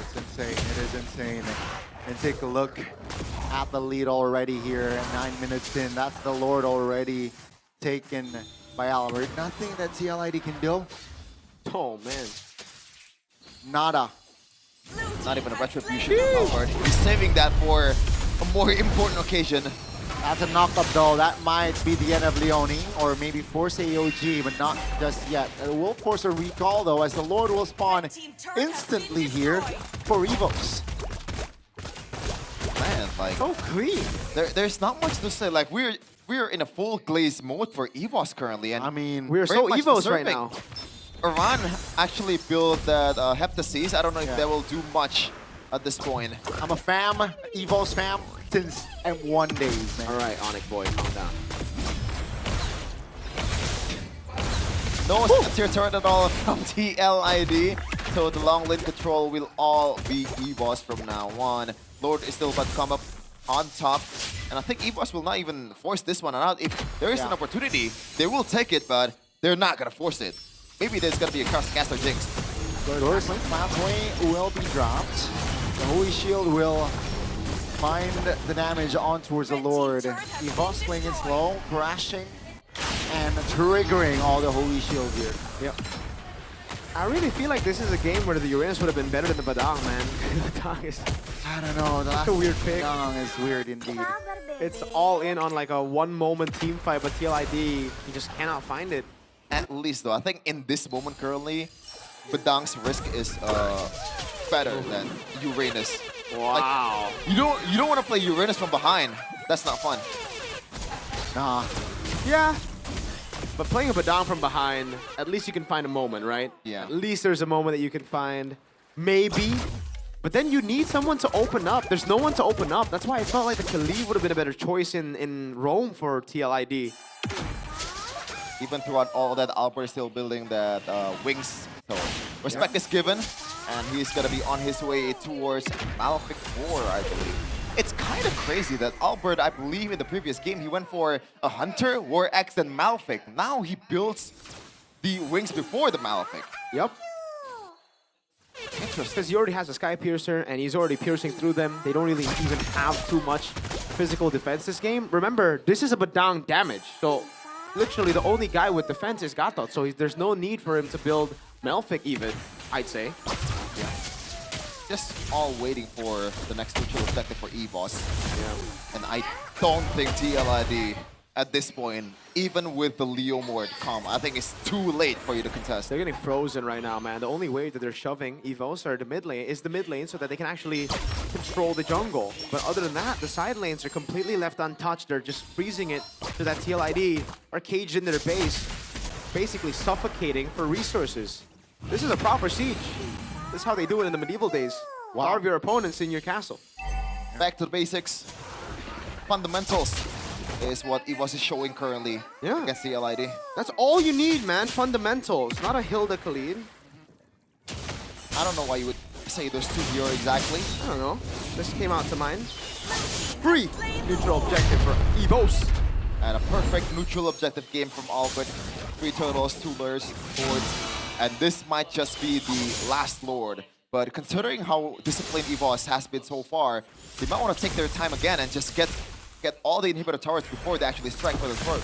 It's insane. It is insane. And take a look at the lead already here. 9 minutes in. That's the Lord already taken by Albert. Nothing that TLID can do. Oh, man. Nada. Not even a retribution from Albert. He's saving that for a more important occasion. That's a knockup though. That might be the end of Leone, or maybe force AOG, but not just yet. It will force a recall though, as the Lord will spawn instantly here for Evos. Man, like so clean. There's not much to say. Like we're in a full glaze mode for EVOS currently, and I mean we're so Evos right now. Iran actually built that Heptasis. I don't know if that will do much at this point. I'm a fam, Evos fam, since M1 days, man. All right, Onyx boy, calm down. No tier turret at all from TLID. So the long lane control will all be EVOS from now on. Lord is still about to come up on top. And I think EVOS will not even force this one out. If there is an opportunity, they will take it, but they're not going to force it. Maybe there's going to be a caster jinx. First pathway will be dropped. The Holy Shield will find the damage on towards the Lord. EVOS playing it slow, crashing, and triggering all the Holy Shield here. Yep. I really feel like this is a game where the Uranus would have been better than the Badang, man. Badang is... I don't know. The last a weird pick. Badang is weird indeed. It's all in on like a one-moment team fight, but TLID, he just cannot find it. At least, though, I think in this moment currently, Badang's risk is better than Uranus. Wow. Like, you don't want to play Uranus from behind. That's not fun. Nah. Yeah. But playing a Badang from behind, at least you can find a moment, right? Yeah. At least there's a moment that you can find. Maybe. But then you need someone to open up. There's no one to open up. That's why I felt like the Khalid would have been a better choice in Rome for TLID. Even throughout all that, Albert is still building that wings. So respect is given, and he's gonna be on his way towards Malefic 4, I believe. It's kind of crazy that Albert, I believe in the previous game, he went for a Hunter, War X, and Malefic. Now he builds the wings before the Malefic. Yep. Interesting. Because he already has a Sky Piercer, and he's already piercing through them. They don't really even have too much physical defense this game. Remember, this is a Badang damage, so literally the only guy with defense is Gatot, so there's no need for him to build Malefic even, I'd say. Yeah. Just all waiting for the next neutral objective for EVOS. Yeah. And I don't think TLID at this point, even with the Leo Mord comp, I think it's too late for you to contest. They're getting frozen right now, man. The only way that they're shoving EVOS or the mid lane so that they can actually control the jungle. But other than that, the side lanes are completely left untouched. They're just freezing it so that TLID are caged into their base, basically suffocating for resources. This is a proper siege. This is how they do it in the medieval days. Starve your opponents in your castle. Back to the basics. Fundamentals is what EVOS is showing currently against TLID. That's all you need, man. Fundamentals, not a Hilda Khalid. I don't know why you would say those two here exactly. I don't know. This came out to mind. Free neutral objective for EVOS. And a perfect neutral objective game from Albert. 3 turtles, 2 lures, swords. And this might just be the last Lord. But considering how disciplined EVOS has been so far, they might want to take their time again and just get all the inhibitor towers before they actually strike for the throat.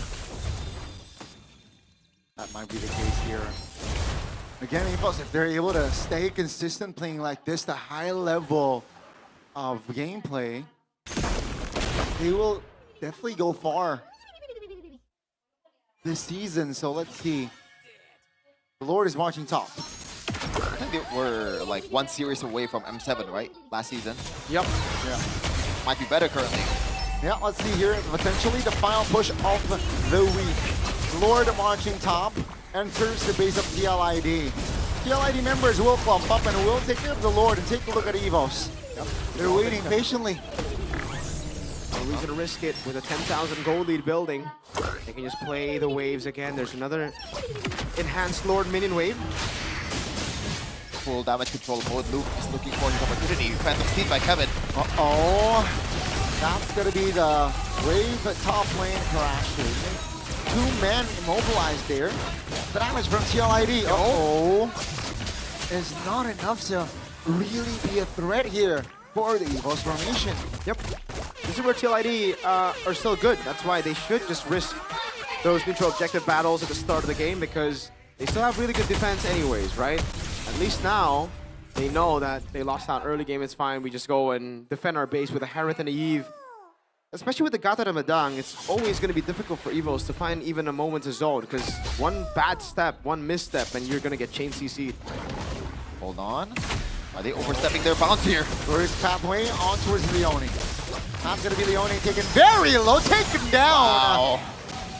That might be the case here. Again, EVOS, if they're able to stay consistent playing like this, the high level of gameplay, they will definitely go far this season. So let's see. The Lord is watching top. I think they were like 1 series away from M7, right? Last season. Yep. Yeah. Might be better currently. Yeah, let's see here. Potentially the final push of the week. Lord watching top enters the base of TLID. TLID members will bump up and will take care of the Lord and take a look at EVOS. Yep. They're waiting patiently. No reason to risk it with a 10,000 gold lead building. They can just play the waves again. There's another enhanced Lord minion wave. Full damage control mode. Luke is looking for his opportunity. Phantom Steed by Kevin. Uh-oh. That's going to be the wave top lane crashing. 2 men immobilized there. The damage from TLID. Uh-oh. Is not enough to really be a threat here for the EVOS formation. Yep. This is where TLID are still good. That's why they should just risk those neutral objective battles at the start of the game, because they still have really good defense anyways, right? At least now, they know that they lost out early game, it's fine. We just go and defend our base with a Harith and a Eve. Especially with the Gata and Madang, it's always going to be difficult for EVOS to find even a moment to zone, because one bad step, one misstep, and you're going to get chain CC'd. Hold on. Are they overstepping their bounds here? First pathway on towards Leone. That's going to be Leone taken very low, taken down.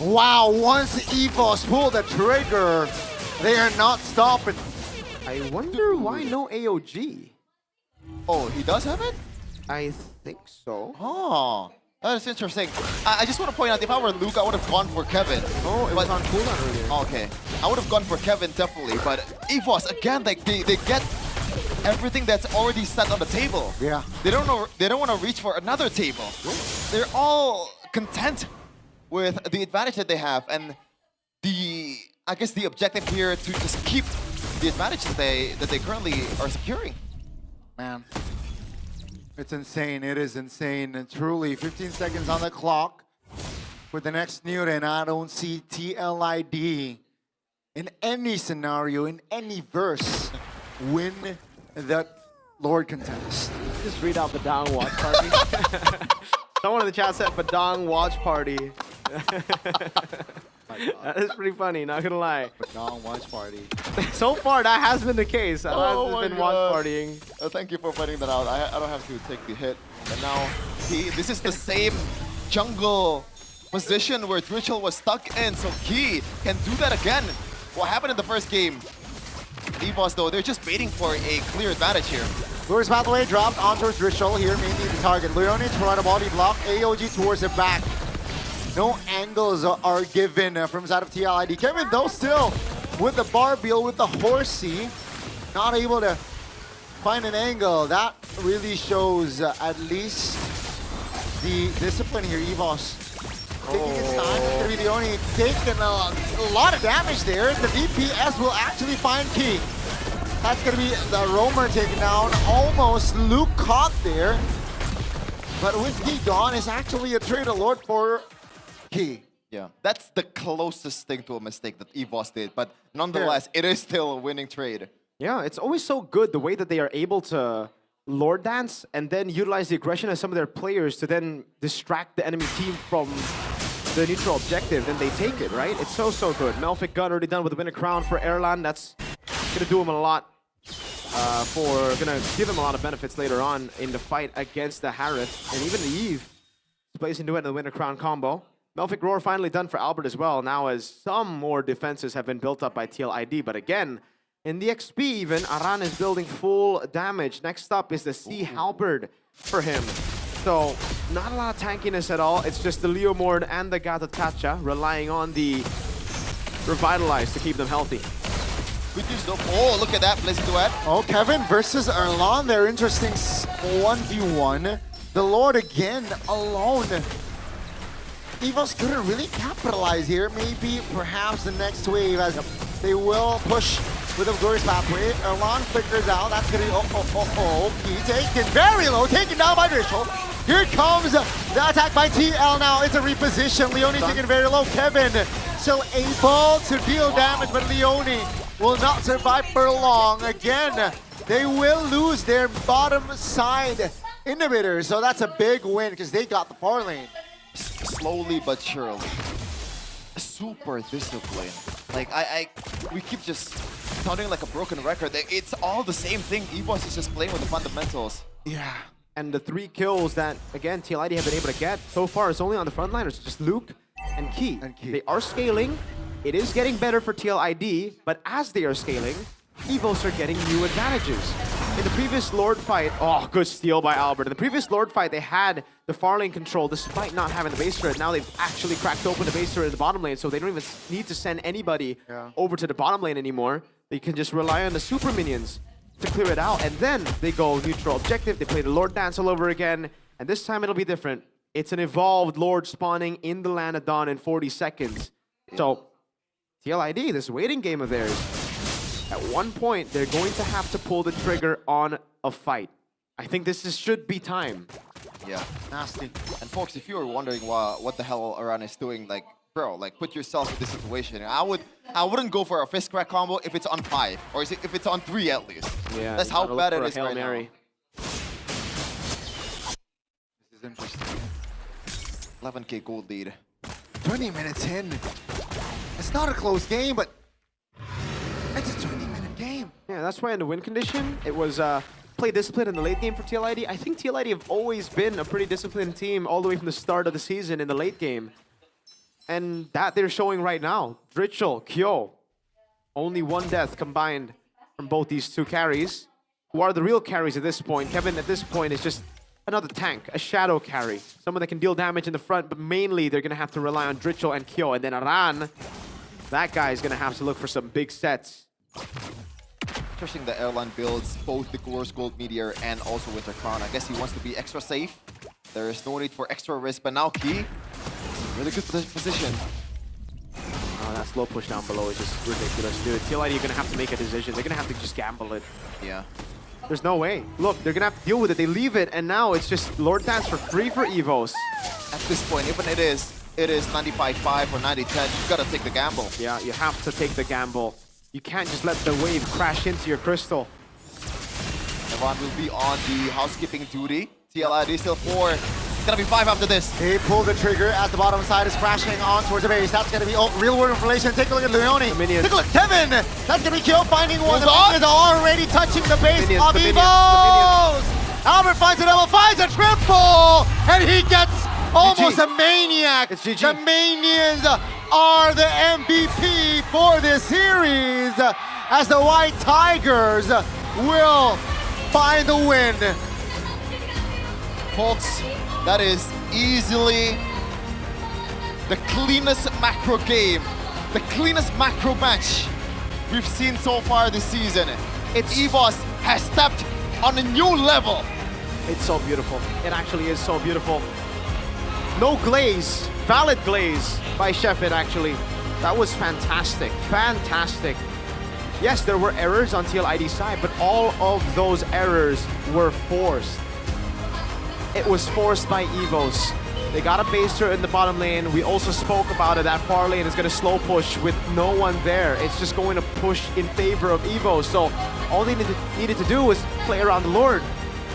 Wow, once EVOS pull the trigger, they are not stopping. I wonder why no AOG. Oh, he does have it? I think so. Oh, that is interesting. I just want to point out, if I were Luke, I would have gone for Kevin. Oh, it was on cooldown earlier. Okay, I would have gone for Kevin, definitely. But EVOS, again, like they get everything that's already set on the table. Yeah. They don't want to reach for another table. They're all content with the advantage that they have, and I guess the objective here to just keep the advantage that they currently are securing. Man, it's insane. It is insane. And truly, 15 seconds on the clock for the next Newton. I don't see TLID in any scenario, in any verse, win that Lord contest. Just read out Badang watch party. Someone in the chat said Badang watch party. That is pretty funny, not gonna lie. Badang watch party. So far, that has been the case. Oh Has my been God. watch partying. Thank you for pointing that out. I don't have to take the hit. And now, this is the same jungle position where Drichel was stuck in, so Key can do that again. What happened in the first game? EVOS, though, they're just waiting for a clear advantage here. Lures pathway dropped onto Drichel here, mainly the target. Leone to provide a body block, AOG towards the back. No angles are given from side of TLID. Kevin, though, still with the Barbiel, with the Horsey, not able to find an angle. That really shows at least the discipline here. EVOS taking its time. It's going to be the only taking a lot of damage there. The DPS will actually find Key. That's going to be the Roamer taken down. Almost Luke caught there. But with Key gone, it's actually a trade alert for Key. Yeah, that's the closest thing to a mistake that EVOS did. But nonetheless, it is still a winning trade. Yeah, it's always so good the way that they are able to Lord Dance and then utilize the aggression of some of their players to then distract the enemy team from the neutral objective. Then they take it, right? It's so good. Melfic Gun already done with the winner crown for Erlan. That's gonna do him a lot. Gonna give him a lot of benefits later on in the fight against the Harith and even the Eve. Plays into it in the winner crown combo. Melfic Roar finally done for Albert as well. Now as some more defenses have been built up by TLID, but again, in the XP even, Aran is building full damage. Next up is the Sea Halberd for him. So, not a lot of tankiness at all. It's just the Leomord and the Gatatacha relying on the Revitalize to keep them healthy. Good use though. Oh, look at that. Blazing Duet. Oh, Kevin versus Erlan. They're interesting 1v1. The Lord again, alone. EVOS couldn't really capitalize here. Maybe, perhaps the next wave as they will push with a glorious pathway. Erlan flickers out. That's gonna be Key taken very low, taken down by Drichel. Here comes the attack by TL now. It's a reposition. Leone taken very low. Kevin still able to deal damage, but Leone will not survive for long. Again, they will lose their bottom side inhibitor. So that's a big win because they got the far lane. Slowly but surely. Super disciplined. Like, we keep just sounding like a broken record. It's all the same thing. EVOS is just playing with the fundamentals. Yeah. And the 3 kills that, again, TLID have been able to get so far is only on the front line. It's just Luke and Key. They are scaling. It is getting better for TLID, but as they are scaling, EVOS are getting new advantages. In the previous Lord fight, oh, good steal by Albert. In the previous Lord fight, they had the far lane control despite not having the base turret. Now they've actually cracked open the base turret in the bottom lane, so they don't even need to send anybody over to the bottom lane anymore. They can just rely on the super minions to clear it out, and then they go neutral objective. They play the Lord Dance all over again, and this time it'll be different. It's an evolved Lord spawning in the Land of Dawn in 40 seconds. So, TLID, this waiting game of theirs, at one point, they're going to have to pull the trigger on a fight. I think this should be time. Yeah. Nasty. And folks, if you were wondering what the hell Aran is doing, like, bro, like, put yourself in this situation. I wouldn't go for a fist crack combo if it's on 5, or if it's on 3 at least. Yeah. That's how bad it is right now. This is interesting. 11k gold lead. 20 minutes in. It's not a close game, but it's a 20-minute game. Yeah, that's why in the win condition, it was play discipline in the late game for TLID. I think TLID have always been a pretty disciplined team all the way from the start of the season in the late game. And that they're showing right now. Drichel, Kyo, only 1 death combined from both these 2 carries. Who are the real carries at this point? Kevin, at this point, is just another tank, a shadow carry. Someone that can deal damage in the front, but mainly they're going to have to rely on Drichel and Kyo. And then Aran, that guy is going to have to look for some big sets. Interesting that Erlan builds both the Glorious Gold Meteor and also Winter Crown. I guess he wants to be extra safe. There is no need for extra risk, but now Key, really good position. Oh, that slow push down below is just ridiculous, dude. TLID are going to have to make a decision. They're going to have to just gamble it. Yeah. There's no way. Look, they're going to have to deal with it. They leave it, and now it's just Lord Dance for free for EVOS. At this point, even it is it is 95-5 or 90-10, you gotta take the gamble. Yeah, you have to take the gamble. You can't just let the wave crash into your crystal. Evan will be on the housekeeping duty. TLID still 4. It's gonna be 5 after this. He pulled the trigger as the bottom side is crashing on towards the base. That's gonna be real-world information. Take a look at Leone. Take a look, Kevin. That's gonna be kill. Finding one. The minions are already touching the base of Evos. Albert finds a double, finds a triple, and he gets almost a maniac. It's GG. The Manions are the MVP for this series as the White Tigers will find the win. Folks, that is easily the cleanest macro game, the cleanest macro match we've seen so far this season. EVOS has stepped on a new level. It's so beautiful. It actually is so beautiful. No glaze, valid glaze by Sheffin actually. That was fantastic, fantastic. Yes, there were errors on TLID's side, but all of those errors were forced. It was forced by Evos. They got a baser in the bottom lane. We also spoke about it. That far lane is going to slow push with no one there. It's just going to push in favor of Evos. So all they needed to do was play around the Lord.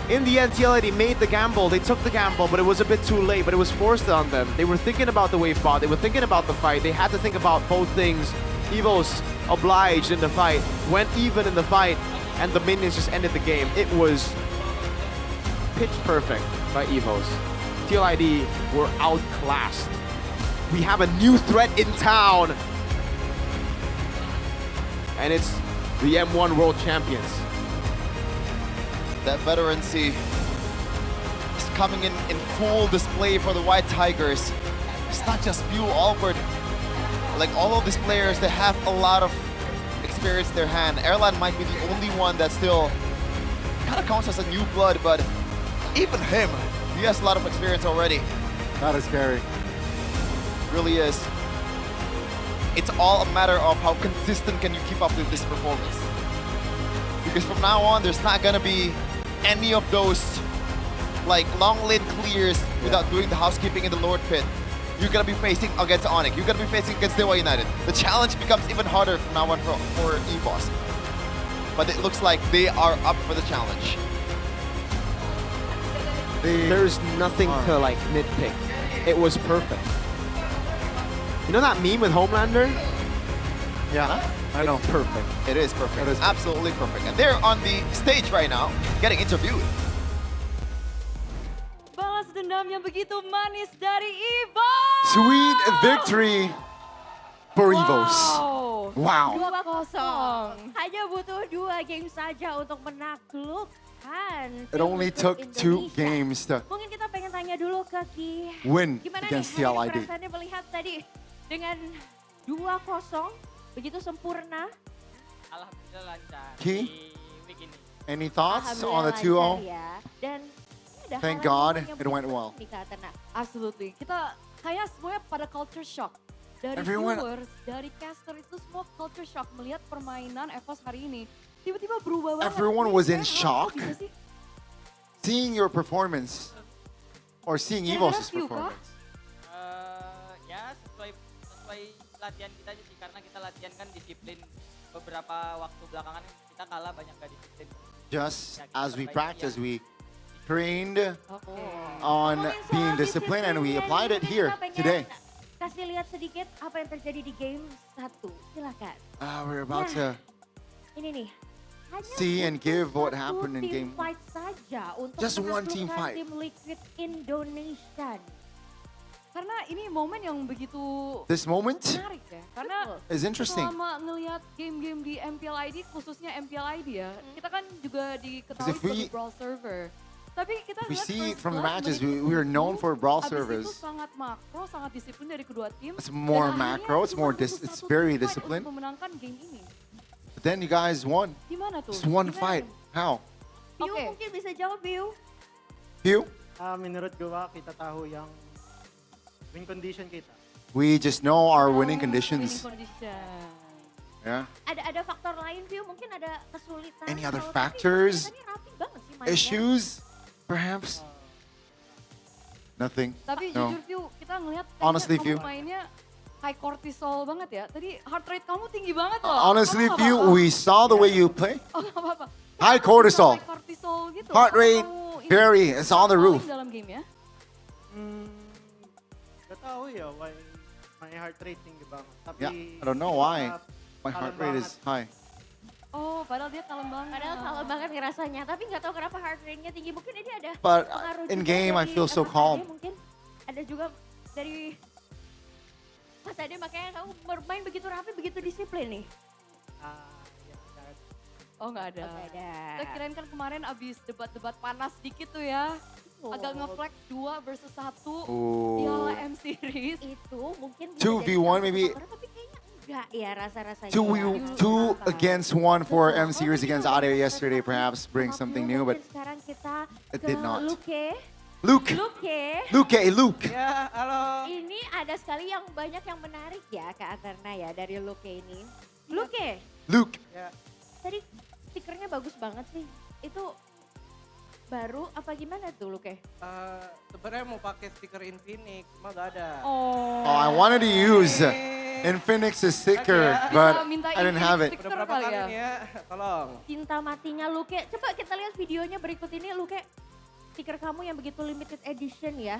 In the end, TLID made the gamble. They took the gamble, but it was a bit too late. But it was forced on them. They were thinking about the wave bot. They were thinking about the fight. They had to think about both things. Evos obliged in the fight, went even in the fight, and the minions just ended the game. It was pitch perfect by Evos. TLID were outclassed. We have a new threat in town. And it's the M1 World Champions. That veterancy is coming in full display for the White Tigers. It's not just Pew, Albert. Like all of these players, they have a lot of experience in their hand. Erlan might be the only one that still kind of counts as a new blood, but even him, he has a lot of experience already. That is scary. Really is. It's all a matter of how consistent can you keep up with this performance. Because from now on, there's not gonna be any of those like long lane clears without doing the housekeeping in the Lord Pit. You're gonna be facing against Onyx. You're gonna be facing against Dewa United. The challenge becomes even harder from now on for EVOS. But it looks like they are up for the challenge. There's nothing to like nitpick. It was perfect. You know that meme with Homelander? Yeah, I know. It's perfect. It is perfect. It is absolutely perfect. And they're on the stage right now, getting interviewed. Balas dendam yang begitu manis dari Evo. Sweet victory for Evos. Wow. 2-0. Hanya butuh 2 game saja untuk menaklukkan. It only took 2 games to Mungkin kita pengen tanya dulu ke Ki. win Gimana against nih TLID. perasaannya melihat tadi dengan 2-0 begitu sempurna? Alhamdulillah lancar. Ki, di week ini. any thoughts on the Alhamdulillah 2-0? lancar ya. Dan ini ada Thank hal God yang it went well. nih Kak Tena. Absolutely. Kita kayak semuanya pada culture shock. Dari Everyone- viewers, dari caster itu semua culture shock melihat permainan EVOS hari ini. Tiba-tiba berubah banget. Everyone was in Kayak, shock. "Kok bisa sih?" Seeing your performance or seeing Gara-gara Evos' view, Kak? performance. Ya sesuai latihan kita aja sih, karena kita latihan kan disiplin. Beberapa waktu belakangan kita kalah banyak gak disiplin. Just as we practiced, we trained on being disciplined and we applied it here today. Kasih lihat sedikit apa yang terjadi di game 1. Silakan. We're about to Ini nih. Hanya see and give what satu happened in team game. fight saja untuk Just one team menaklukkan fight. tim Liquid Indonesia. Karena ini momen yang begitu This moment menarik ya. Karena is interesting. selama ngelihat game-game di MPL ID, khususnya MPL ID ya, kita kan juga diketahui Because if we- sebagai brawl server. Tapi kita We lihat see first from the blood matches, menit we are known for brawl Abis itu servers. sangat makro, sangat disiplin dari kedua tim. It's more Dan akhirnya macro, it's more cuma butuh it's satu very fight disciplined. Untuk memenangkan game ini. But then you guys won. Gimana tuh? Just one Gimana? fight. How? Piu mungkin bisa jawab, Piu. You? Menurut gua kita tahu yang win condition kita. We just know our winning Winning conditions. condition. Yeah. Ada faktor lain, Piu. Mungkin ada kesulitan. Any other atau- factors? Tapi rapi banget sih mainnya. Issues? Perhaps? Nothing. Tapi No. jujur View, kita ngelihat Honestly, kamu View. mainnya high cortisol banget ya. Tadi heart rate kamu tinggi banget loh. Honestly, Kamu if you, nggak apa-apa? we saw the way you play. Oh nggak apa-apa. High cortisol. High cortisol gitu. Heart Apa rate kamu ini very. It's on the falling roof. dalam game ya? Gak tahu ya why my heart rate tinggi banget. Tapi Yeah, I don't know why. My heart rate is high. Oh, padahal dia kalem banget. Padahal kalem banget ngerasanya, tapi nggak tahu kenapa heart rate-nya tinggi. Mungkin ini ada But pengaruh in juga game, I dari feel so Mas calm. Ade mungkin ada juga dari Mas Ade, makanya kamu bermain begitu rapi, begitu disiplin nih. Oh nggak ada. Oh, nggak ada. Kita kirain kan kemarin abis debat-debat panas dikit tuh ya. Agak ngeflex 2 versus 1 Oh. Piala M Series. Itu mungkin bisa 2v1 jadi maybe. tapi kayaknya enggak ya rasa-rasanya. 2 against 1 for M series against Ade yesterday perhaps bring something new, but Sekarang kita it ke did not. Luke. Luke. Ya, halo. Ini ada sekali yang banyak yang menarik ya Kak Atarna ya dari Luke ini. Luke. Ya. Tadi stikernya bagus banget sih. Itu baru apa gimana tuh Luke? Sebenarnya mau pakai stiker Infinix, cuma gak ada. Oh, I wanted to use Infinix's sticker, but I didn't have it. Udah berapa kali nih ya? Tolong. Cinta matinya Luke. Coba kita lihat videonya berikut ini Luke. Stiker kamu yang begitu limited edition ya.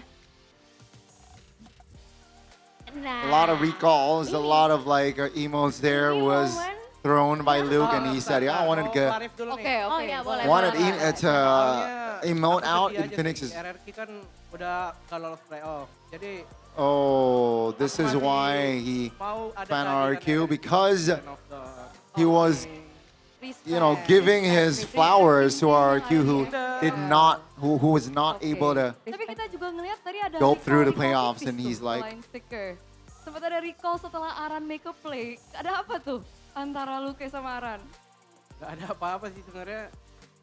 Nah. A lot of recalls, a lot of like emotes there was thrown by Luke, and he said, "Yeah, I wanted to get Oke. Oh ya boleh. wanted boleh. to emote out Infinix's." RRQ kan udah gak lolos playoff. Jadi Oh, this is why he fan RQ, because he was, giving his flowers to RQ who did not, who was not able to Tapi kita juga ngelihat tadi ada go through the recall playoffs, tipis and he's tuh like, selain sticker. Sempat ada recall setelah Aran make a play. Ada apa tuh antara Luke sama Aran? gak ada apa-apa sih sebenarnya.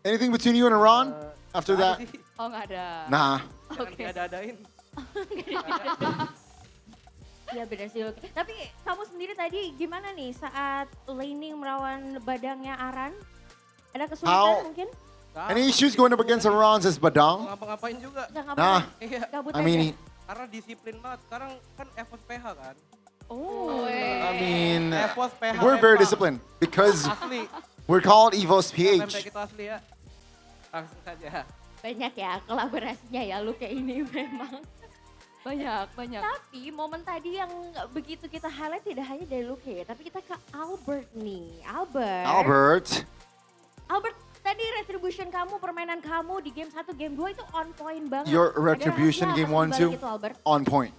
"Anything between you and Iran after that?" Oh nggak ada. Nah. Jangan diada-adain. Iya benar sih Luke. Tapi kamu sendiri tadi gimana nih saat laning melawan badangnya Aran? Ada kesulitan How- mungkin? Any issues going up against Iran's Badang? Ngapa-ngapain juga. Nah, Iya. I mean, Karena disiplin banget. Sekarang kan EVOS PH kan. I mean, EVOS PH. we're very disciplined because Asli. we're called EVOS Sampai PH. kita asli ya. Langsung saja. Banyak ya kolaborasinya ya Luke ini memang. Banyak. Tapi momen tadi yang begitu kita highlight tidak hanya dari Luke ya, tapi kita ke Albert nih. Albert, tadi retribution kamu, permainan kamu di game 1, game 2 itu on point banget. Your Ada retribution rahasia game apa 1, sebalik 2, itu, Albert? on point.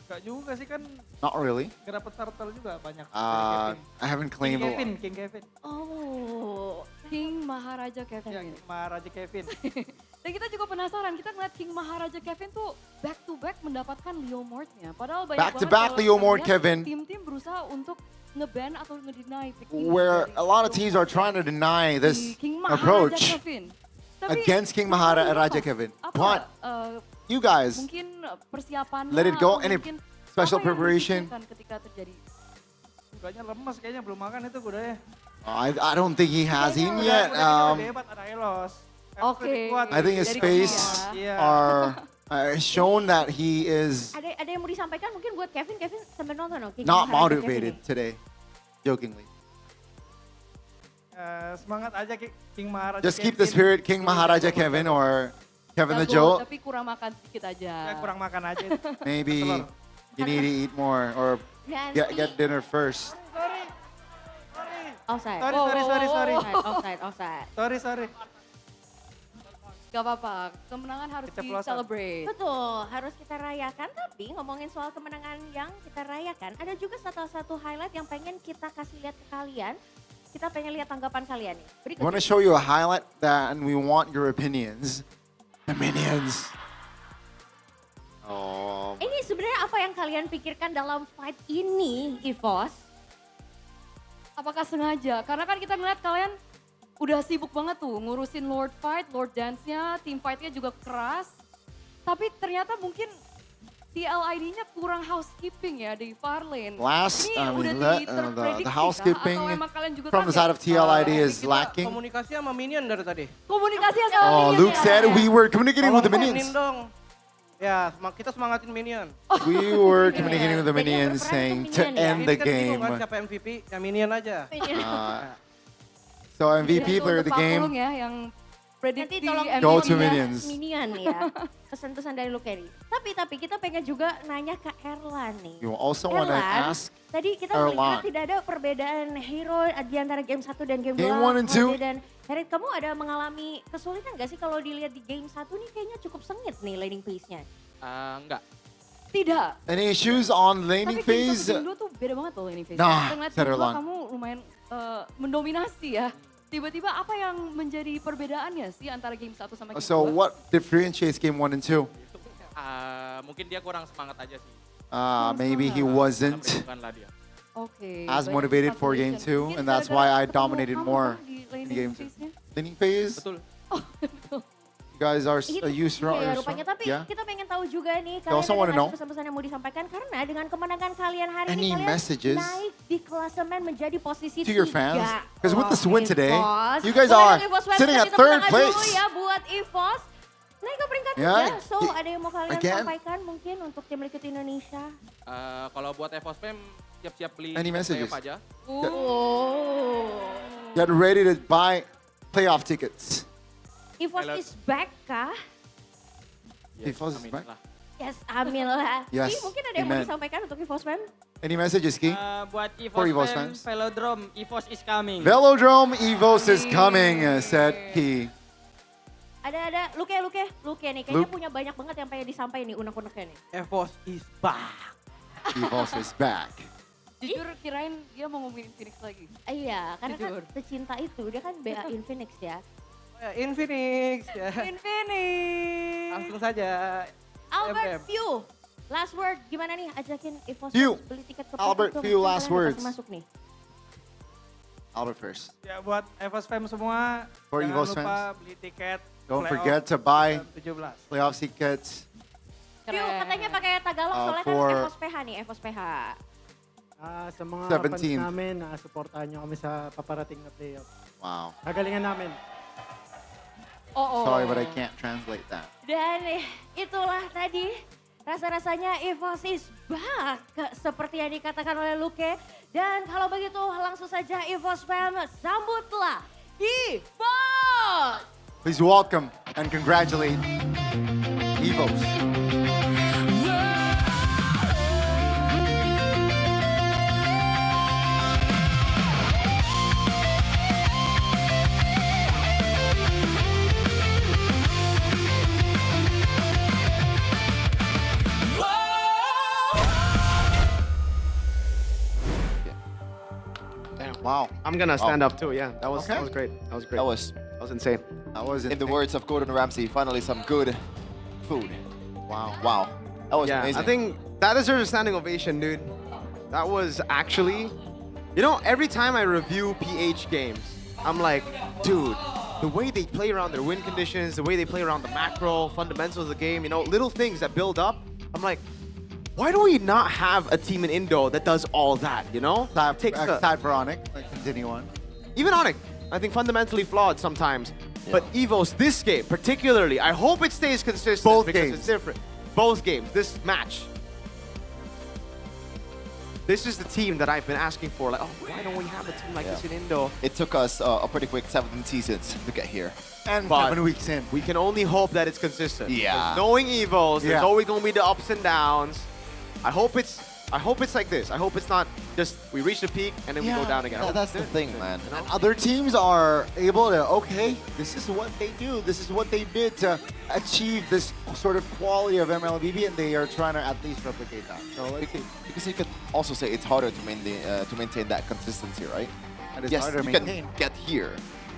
Gak juga sih kan. Not really. Gak dapet turtle juga banyak. I haven't claimed a lot. King Kevin. Oh, King Maharaja Kevin. Ya, Maharaja Kevin. Dan kita juga penasaran, kita ngeliat King Maharaja Kevin tuh back to back mendapatkan Leo Mort-nya. Padahal banyak Back to banget back kalau Leo kita Mort lihat Kevin. Tim-tim berusaha untuk nge-ban atau nge-deny picking Where dari a lot of teams are trying to deny this King Maharaja approach Kevin. Tapi against King Maharaja Kevin. But you guys, mungkin persiapannya let it go. atau Any mungkin special apa yang preparation? dibutuhkan ketika terjadi. Kudanya lemas kayaknya belum makan itu kudanya. I don't think he has eaten yet. Hebat ada Elos. Oke. I think his face are shown that he is Ada yang mau disampaikan mungkin buat Kevin sambil nonton King not Maharaja Kevin motivated nih. today, jokingly. Semangat aja King Maharaja. Just keep the spirit, King Maharaja Kevin or Kevin the Jago, Joe. tapi kurang makan sedikit aja. Ya, kurang makan aja. Maybe you need to eat more or get dinner first. Offside. Sorry. Offside. Sorry. Gak apa-apa, kemenangan harus di-celebrate. Betul, harus kita rayakan. Tapi ngomongin soal kemenangan yang kita rayakan, ada juga satu highlight yang pengen kita kasih lihat ke kalian. Kita pengen lihat tanggapan kalian nih. We Berikut want to ini. show you a highlight that, and we want your opinions. The minions. Oh. Ini sebenarnya apa yang kalian pikirkan dalam fight ini, EVOS? Apakah sengaja? Karena kan kita ngeliat kalian udah sibuk banget tuh ngurusin Lord Fight, Lord Dance-nya, team fight-nya juga keras. Tapi ternyata mungkin TLID-nya kurang housekeeping ya di far lane. Last, Ini I udah mean, diprediksi the housekeeping atau emang kalian juga from the kaget? side of TLID is lacking. Komunikasi sama minion dari tadi. Komunikasi sama Oh, minion Luke ya? said we were communicating with the Tolong minions. dong. Ya, kita semangatin Minion. We were communicating with the minions saying to end the Ini kan bingung game. kan siapa MVP? Ya Minion aja. So MVP player of the game. Ya, yang prediksi Nanti tolong Go to minions. Minion ya. Pesan-pesan dari Luke nih. Tapi kita pengen juga nanya ke Erlan nih. You also want to Erlan, ask tadi kita Erlan. melihat tidak ada perbedaan hero di antara game 1 dan game 2. Game 1 and 2. Dan Herit, kamu ada mengalami kesulitan gak sih kalau dilihat di game 1 nih kayaknya cukup sengit nih laning phase-nya? Enggak. Tidak. Any issues on laning Tapi game phase? 1 game 2 tuh beda banget loh laning phase. Nah, Kita ngeliat said game 2 Erlan. kamu lumayan mendominasi ya. Tiba-tiba apa yang menjadi perbedaannya sih antara game 1 sama game 2? So what differentiates game 1 and 2? Mungkin dia kurang semangat aja sih. Maybe he wasn't Bukanlah dia. Oke. as baik. motivated for game Congratulations. 2, and Mungkin that's gara-gara why I ketemu dominated kamu more di in laning game 2. phase-nya. Laning phase? Betul. You guys are used to Ya rupanya, tapi yeah. kita pengen tahu juga nih, You also wanna kalian ada know? nggak sih pesan-pesan yang mau disampaikan? Karena dengan kemenangan kalian hari Any ini, kalian messages naik di klasemen menjadi posisi to your 3. fans? Because with this win today, EVOS. you guys Boleh are dong EVOS fans, sitting kita at tepuk third tangan dulu place. ya buat EVOS. Naik ke peringkat Yeah, 3. So ada yang mau kalian again. sampaikan mungkin untuk tim Liquid Indonesia? Kalau buat EVOS Fam, siap-siap beli Any messages? playoff aja. Get ready to buy playoff tickets. EVOS is back kah? EVOS is back. Yes, amin lah. Yes, Ki, mungkin ada yang mau amen. disampaikan untuk EVOS fans? Any messages, Ki? Buat For EVOS EVOS Fam, fans. Velodrome, EVOS is coming. Velodrome EVOS is coming, said Ki. Ada Luke nih, kayaknya Luke. punya banyak banget yang pengen disampaikan nih unek-uneknya nih. EVOS is back. EVOS is back. Jujur kirain dia mau ngomongin Infinix lagi. Iya, karena Jujur. kan pecinta itu, dia kan BA Infinix ya. Infinix. Ya. Infinix. Langsung saja. Albert View, last word gimana nih ajakin EVOS View. beli tiket ke Albert Pektum, View, kan last kalian udah words. pasti masuk nih. Albert first. Ya buat EVOS Fam semua, For jangan EVOS lupa fans. beli tiket. Don't playoff forget to buy 17. playoff tickets. View katanya pakai Tagalog soalnya kan for- EVOS PH nih, EVOS PH. Sa mga 17th. fans namin, supportahan nyo kami sa paparating na playoff. Wow. Kagalingan namin. Sorry, but I can't translate that. Dan itulah tadi rasa-rasanya EVOS is back seperti yang dikatakan oleh Luke. Dan kalau begitu langsung saja EVOS Fam, sambutlah EVOS! Please welcome and congratulate EVOS. Wow. I'm gonna stand up too. Yeah, that was Okay. that was great. That was great. That was insane. That was in the words of Gordon Ramsay, finally some good food. Wow. Wow. That was Yeah, amazing. I think that deserves a standing ovation, dude. That was actually, you know, every time I review PH games, I'm like, dude, the way they play around their win conditions, the way they play around the macro, fundamentals of the game, you know, little things that build up. I'm like, why do we not have a team in Indo that does all that, you know? Aside for Onyx, continue on. Even Onyx, I think fundamentally flawed sometimes. But EVOS, this game particularly, I hope it stays consistent Both because games. it's different. Both games, this match. This is the team that I've been asking for. Like, oh, why don't we have a team like this in Indo? It took us a pretty quick 17 seasons to get here. And But 7 weeks in. We can only hope that it's consistent. Yeah. Because knowing EVOS, there's Yeah. always going to be the ups and downs. I hope it's like this. I hope it's not just we reach the peak and then we go down again. I hope That's it's the thing, man. And other teams are able to, okay, this is what they do. This is what they did to achieve this sort of quality of MLBB, and they are trying to at least replicate that. So let's see. Because you could also say it's harder to maintain that consistency, right? It is Yes, harder to you maintain. can get here,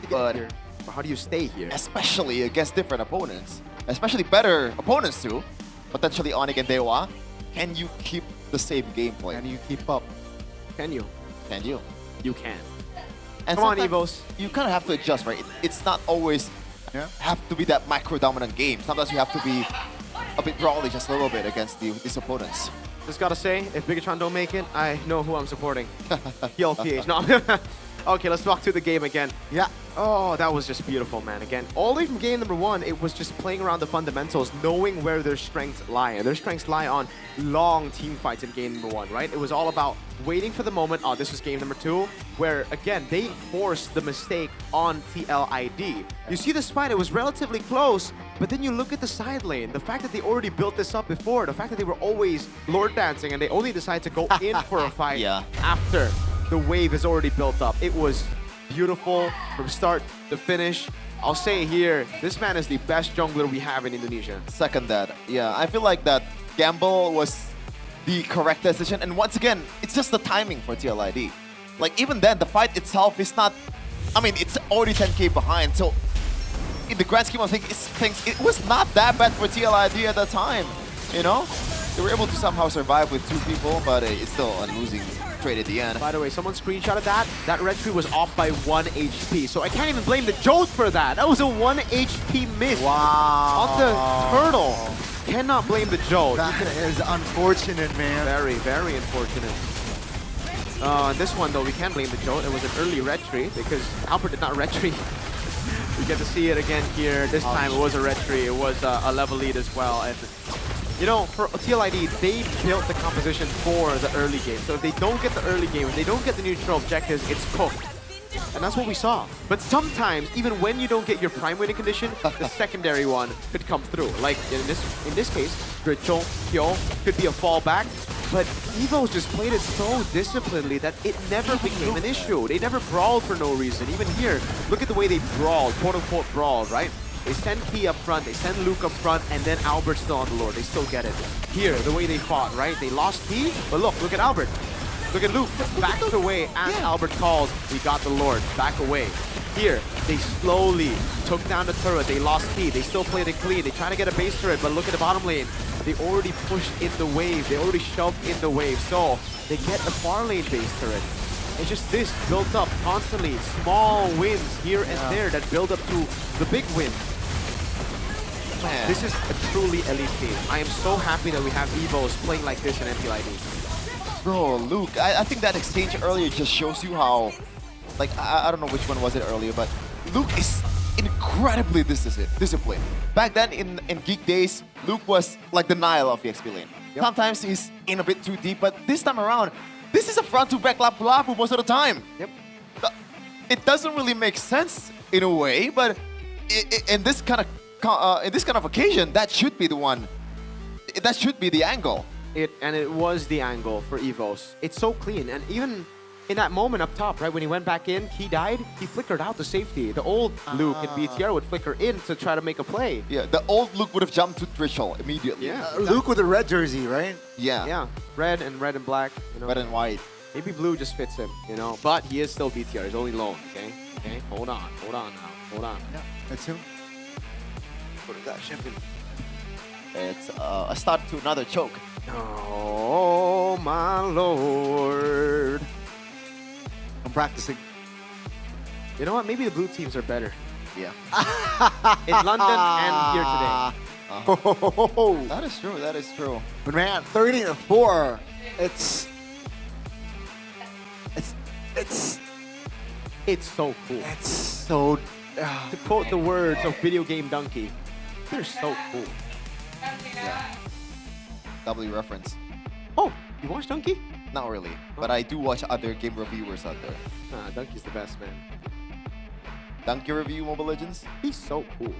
but how do you stay here? Especially against different opponents, especially better opponents too, potentially Onyx and Dewa. Can you keep the same gameplay? Can you keep up? Can you? Can you? You can. And Come on, sometimes EVOS. You kind of have to adjust, right? It's not always have to be that micro-dominant game. Sometimes you have to be a bit brawly just a little bit against these opponents. Just gotta say, if Bigatron don't make it, I know who I'm supporting. Heal PH. No, Okay, let's walk through the game again. Yeah. Oh, that was just beautiful, man. Again, all the way from game number 1, it was just playing around the fundamentals, knowing where their strengths lie. And their strengths lie on long team fights in game number 1, right? It was all about waiting for the moment. Oh, this was game number 2, where, again, they forced the mistake on TLID. You see this fight, it was relatively close, but then you look at the side lane. The fact that they already built this up before, the fact that they were always Lord dancing and they only decided to go in for a fight after the wave is already built up. It was beautiful from start to finish. I'll say here, this man is the best jungler we have in Indonesia. Second that. Yeah, I feel like that gamble was the correct decision. And once again, it's just the timing for TLID. Like, even then, the fight itself is not... I mean, it's already 10k behind, so in the grand scheme of things, it was not that bad for TLID at the time, you know? They were able to somehow survive with 2 people, but it's still a losing trade at the end. By the way, someone screenshotted that. That red tree was off by 1 HP, so I can't even blame the Jolt for that. That was a 1 HP miss. Wow. On the turtle. Cannot blame the Jolt. That is unfortunate, man. Very, very unfortunate. This one, though, we can blame the Jolt. It was an early red tree because Albert did not red tree. We get to see it again here. This time it was a red tree. It was a level lead as well. And you know, for TLID, they built the composition for the early game. So if they don't get the early game, if they don't get the neutral objectives, it's cooked. And that's what we saw. But sometimes, even when you don't get your prime winning condition, the secondary one could come through. Like in this case, Ritual, Hyo could be a fallback. But Evo's just played it so disciplinedly that it never became an issue. They never brawled for no reason. Even here, look at the way they brawled, quote-unquote brawled, right? They send Key up front, they send Luke up front, and then Albert's still on the Lord. They still get it. Here, the way they fought, right? They lost Key, but look at Albert. Look at Luke, backed away as Albert calls, we got the Lord, back away. Here, they slowly took down the turret, they lost Key, they still played it clean, they try to get a base turret, but look at the bottom lane. They already pushed in the wave, they already shoved in the wave, so they get the far lane base turret. It's just this built up constantly, small wins here and there that build up to the big win. Man. This is a truly elite team. I am so happy that we have Evos playing like this in MPL ID. Bro, Luke, I think that exchange earlier just shows you how, like, I don't know which one was it earlier, but Luke is incredibly disciplined. Back then in Geek days, Luke was like the Nile of the XP lane. Yep. Sometimes he's in a bit too deep, but this time around, this is a front-to-back lapu-lapu most of the time. Yep. It doesn't really make sense in a way, but in this kind of occasion, that should be the one. That should be the angle. It was the angle for Evos. It's so clean, and even in that moment up top, right, when he went back in, he died, he flickered out to safety. The old Luke in BTR would flicker in to try to make a play. Yeah, the old Luke would have jumped to Threshold immediately. Yeah, Luke with the red jersey, right? Yeah. Yeah, red and black. You know. Red and white. Maybe blue just fits him, you know. But he is still BTR. He's only lone. Okay. Okay. Hold on now. Hold on. Yeah, that's him. What is that champion? It's a start to another choke. Oh my lord. I'm practicing. You know what? Maybe the blue teams are better. Yeah. In London and here today. That is true. That is true. But man, 30-4. It's so cool. It's so. To quote the words of Video Game Donkey, they're so cool. Yeah. W reference. Oh, you watch Donkey? Not really, but I do watch other game reviewers out there. Donkey's the best, man. Donkey review Mobile Legends? He's so cool.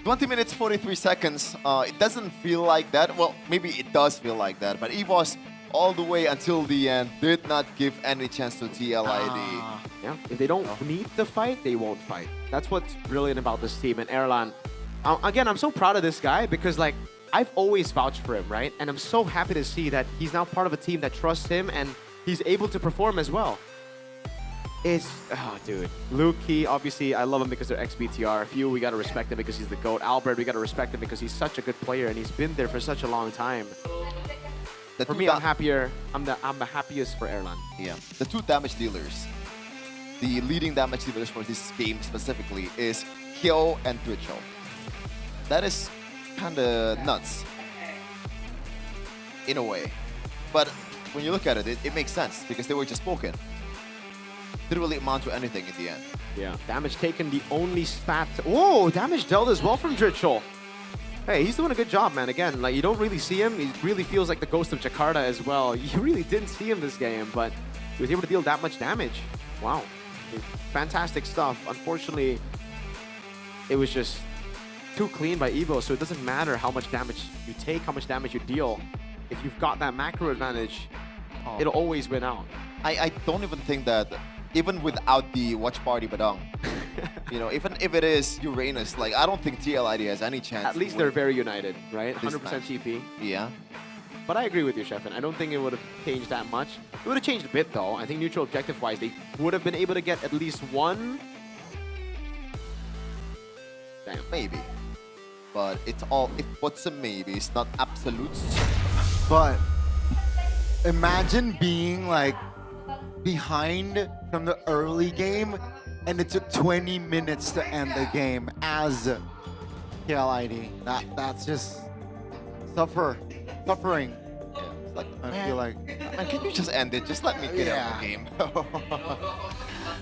20 minutes, 43 seconds. It doesn't feel like that. Well, maybe it does feel like that, but EVOS all the way until the end did not give any chance to TLID. Yeah, if they don't need to fight, they won't fight. That's what's brilliant about this team. And Erlan, again, I'm so proud of this guy because, like, I've always vouched for him, right? And I'm so happy to see that he's now part of a team that trusts him and he's able to perform as well. Dude. Luke, obviously, I love him because they're ex-BTR. Few, we gotta respect him because he's the GOAT. Albert, we gotta respect him because he's such a good player and he's been there for such a long time. For me, I'm happier. I'm the happiest for Erlan. Yeah. The two damage dealers, the leading damage dealers for this game specifically is Hyo and Twitcho. That is kinda nuts in a way. But when you look at it, it makes sense because they were just spoken. didn't really amount to anything in the end. Yeah, damage taken, the only stat. Whoa, damage dealt as well from Dritchel. Hey, he's doing a good job, man. Again, like, you don't really see him. He really feels like the ghost of Jakarta as well. You really didn't see him this game, but he was able to deal that much damage. Wow. Fantastic stuff. Unfortunately, it was just too clean by Evo, so it doesn't matter how much damage you take, how much damage you deal. If you've got that macro advantage, it'll always win out. I don't even think that, even without the watch party Badang, you know, even if it is Uranus, like, I don't think TLID has any chance. At least they're very united, right? 100% TP. Yeah. But I agree with you, Sheffin. I don't think it would have changed that much. It would have changed a bit, though. I think neutral objective-wise, they would have been able to get at least one. Damn. Maybe. But it's a maybe. It's not absolutes. But imagine being like behind from the early game and it took 20 minutes to end the game as KLID. That's just suffering. Yeah, it's like, I feel like, man, can you just end it? Just let me get out of the game.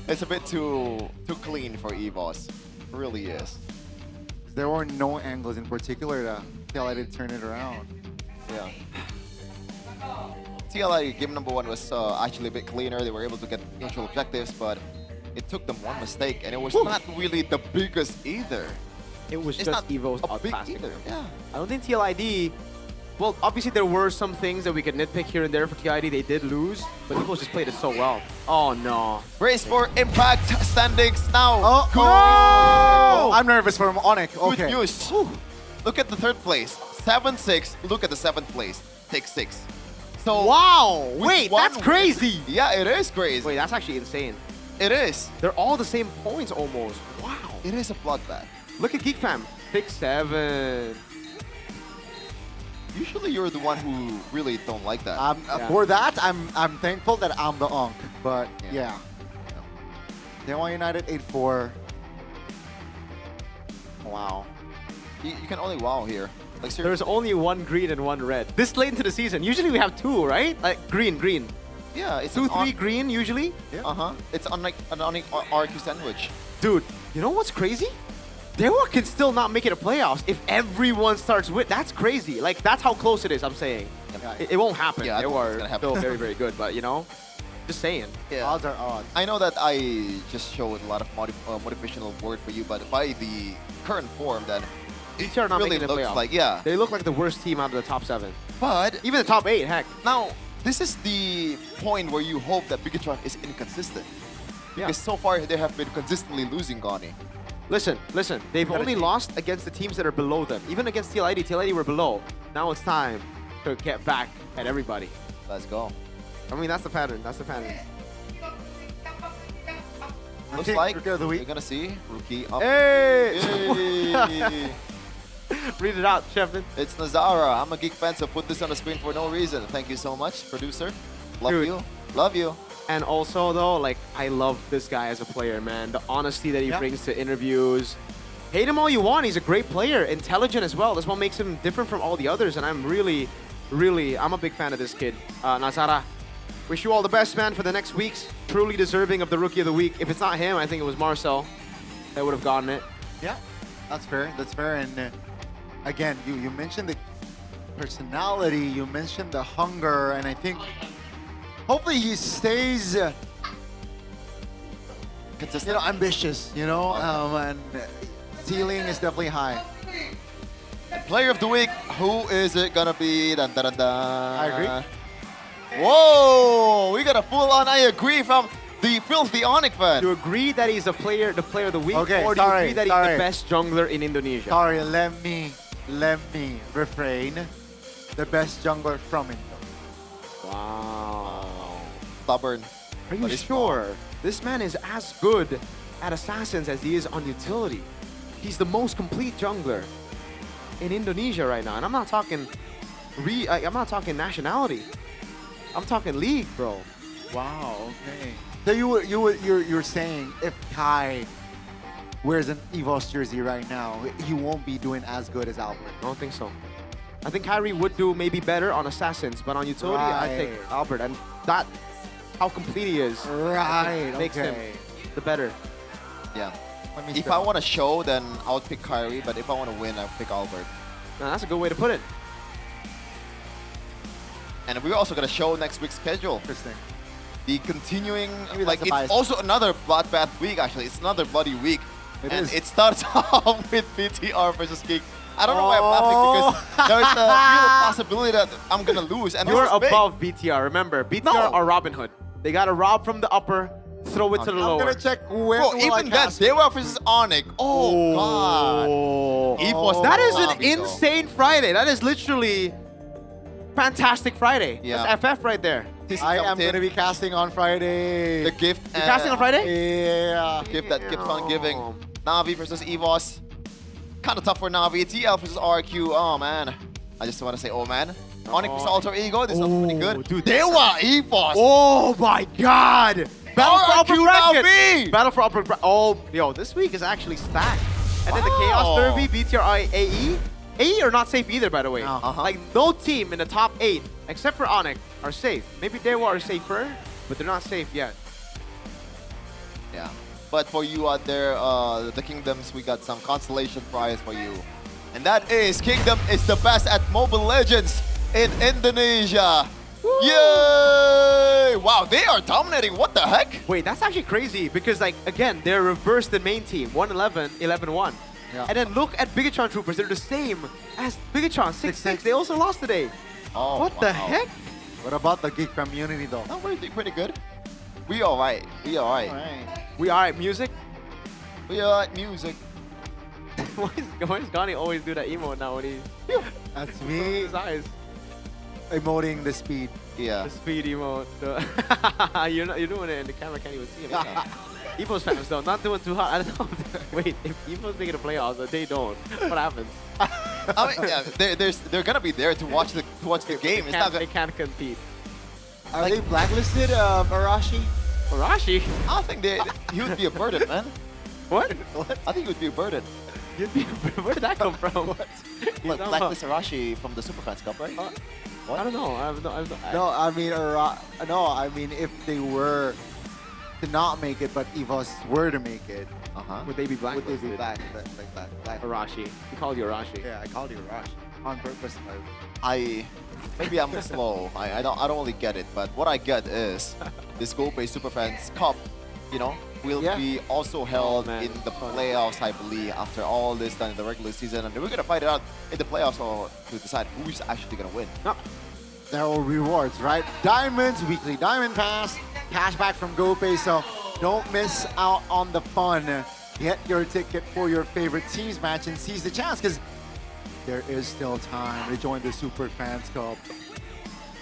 It's a bit too clean for EVOS. It really is. there were no angles in particular to KLID turn it around. Yeah. TLI game number 1 was actually a bit cleaner. They were able to get neutral objectives, but it took them one mistake, and it was not really the biggest either. It was It's just not Evo's a big outclassing either. them. Yeah. I don't think TLID. Well, obviously there were some things that we could nitpick here and there for TLID. They did lose, but Evo just played it so well. Oh no! Race for impact standings now. Oh, I'm nervous for Onyx. Okay. Good news. Look at the 3rd place, 7-6. Look at the 7th place, 6-6. So wow! with Wait, one that's crazy. Yeah, it is crazy. Wait, that's actually insane. It is. They're all the same points almost. Wow. It is a bloodbath. Look at Geek Fam, 6-7. Usually you're the one who really don't like that. For that, I'm thankful that I'm the Onk. But yeah. Daewon United 8-4. Wow. You can only wow here. Like seriously. There's only one green and one red. This late into the season, usually we have 2, right? Like green. Yeah, it's 2-3 green usually. Yeah. It's unlike an RQ sandwich. Dude, you know what's crazy? Daewon can still not make it a playoffs if everyone starts with. That's crazy. Like, that's how close it is, I'm saying. It won't happen. Yeah, I don't think it's Daewon gonna are happen. still very, very good, but you know, just saying. Yeah. Odds are odds. I know that I just showed a lot of motivational word for you, but by the current form, then it are not really making the looks playoffs. like, yeah. They look like the worst team out of the top 7. But even the top 8, heck. Now, this is the point where you hope that Bigatron is inconsistent. Because so far, they have been consistently losing Goni. Listen. They've only lost against the teams that are below them. Even against TLID, TLID were below. Now it's time to get back at everybody. Let's go. I mean, that's the pattern. Looks like we're gonna see Rookie up. Hey! Yay! Read it out, Sheffin. It's Nazara. I'm a geek fan, so put this on the screen for no reason. Thank you so much, producer. Love you. And also, though, like, I love this guy as a player, man. The honesty that he brings to interviews. Hate him all you want. He's a great player. Intelligent as well. That's what makes him different from all the others. And I'm really, I'm a big fan of this kid. Nazara, wish you all the best, man, for the next weeks. Truly deserving of the Rookie of the Week. If it's not him, I think it was Marcel that would have gotten it. Yeah, that's fair. And again, you mentioned the personality, you mentioned the hunger, and I think hopefully he stays consistent, ambitious, and ceiling is definitely high. Player of the week, who is it gonna be? Dun, dun, dun, dun. I agree. Whoa, we got a full-on I agree from the Filthy Onyx fan. Do you agree that he's the player of the week? Okay, or do you agree that he's the best jungler in Indonesia? Sorry, let me refrain. The best jungler from Indo. Wow. Stubborn. Are you sure? This man is as good at Assassins as he is on utility. He's the most complete jungler in Indonesia right now. And I'm not talking nationality. I'm talking league, bro. Wow, okay. So you're saying if Kai wears an EVOS jersey right now, he won't be doing as good as Albert? I don't think so. I think Kyrie would do maybe better on Assassins, but on utility, I take Albert. And that how complete he is. Right, Makes him okay. the better. Yeah. me If step I up. want to show, then I would pick Kyrie. But if I want to win, I'll pick Albert. Now, that's a good way to put it. And we're also gonna show next week's schedule. Interesting. The continuing, Maybe like that's a it's bias. also another bloodbath week. Actually, it's another bloody week, It and is. it starts off with BTR versus Geek. I don't know why I'm laughing because there's a real possibility that I'm gonna lose. And You're this is big. above BTR. Remember, BTR No. are Robin Hood. They got to rob from the upper, throw it to the I'm lower. I'm gonna check where Bro, will even I that, cast. they were versus Onyx. Oh, God. EVOS That is lobby, an though. insane Friday. That is literally fantastic Friday. Yeah. That's FF right there. I am gonna be casting on Friday. The gift. You're casting on Friday? Yeah. Gift that keeps on giving. Navi versus EVOS. Kind of tough for Navi. TL versus RQ. Oh, man. I just want to say, oh, man. Onyx versus Alter Ego. This is pretty good. Dude, Dewa EVOS. Oh my God! Battle for upper RQ bracket. Navi. Battle for upper bracket. Oh, yo, this week is actually stacked. And then the Chaos Derby, BTR AE. AE are not safe either, by the way. Like no team in the top 8 except for Onyx are safe. Maybe Dewa are safer, but they're not safe yet. Yeah. But for you out there, the Kingdoms, we got some consolation prize for you. And that is Kingdom is the best at Mobile Legends in Indonesia. Yay! Wow, they are dominating. What the heck? Wait, that's actually crazy because, like, again, they're reversed the main team 1-11, 11-1. Yeah. And then look at Bigatron Troopers. They're the same as Bigatron 6-6. They also lost today. Oh, What the heck? What about the geek community though? No, we're doing pretty good. We alright. We alright. We are at music. We alright music. why does Gani always do that emote now when he That's closes me his eyes? emoting the speed. Yeah. The speed emote. You're doing it and the camera can't even see it. Evo's fans though, not doing too hot. I don't know. Wait, if Evo's making the playoffs, they don't. What happens? I mean, yeah, they're gonna be there to watch the game. It's not They gonna, can't compete. Are they blacklisted, Arashi? Arashi? I don't think he would be a burden, man. What? I think he would be a burden. Where did that come from? Like blacklist Arashi from the Super Fans Cup, right? I don't know. No, I mean, no, I mean, if they were to not make it, but EVOS were to make it, Would they be would they blacklisted? be black? Arashi. He called you Arashi. Yeah, I called you Arashi on purpose. Maybe I'm slow. I don't really get it, but what I get is this GoPay Super Fans Cup, you know, will be also held in the playoffs, I believe, after all this done in the regular season, and we're gonna fight it out in the playoffs to decide who's actually gonna win. There are rewards, right? Diamonds, weekly diamond pass, cashback from GoPay, so don't miss out on the fun. Get your ticket for your favorite team's match and seize the chance, because there is still time to join the Super Fans Cup.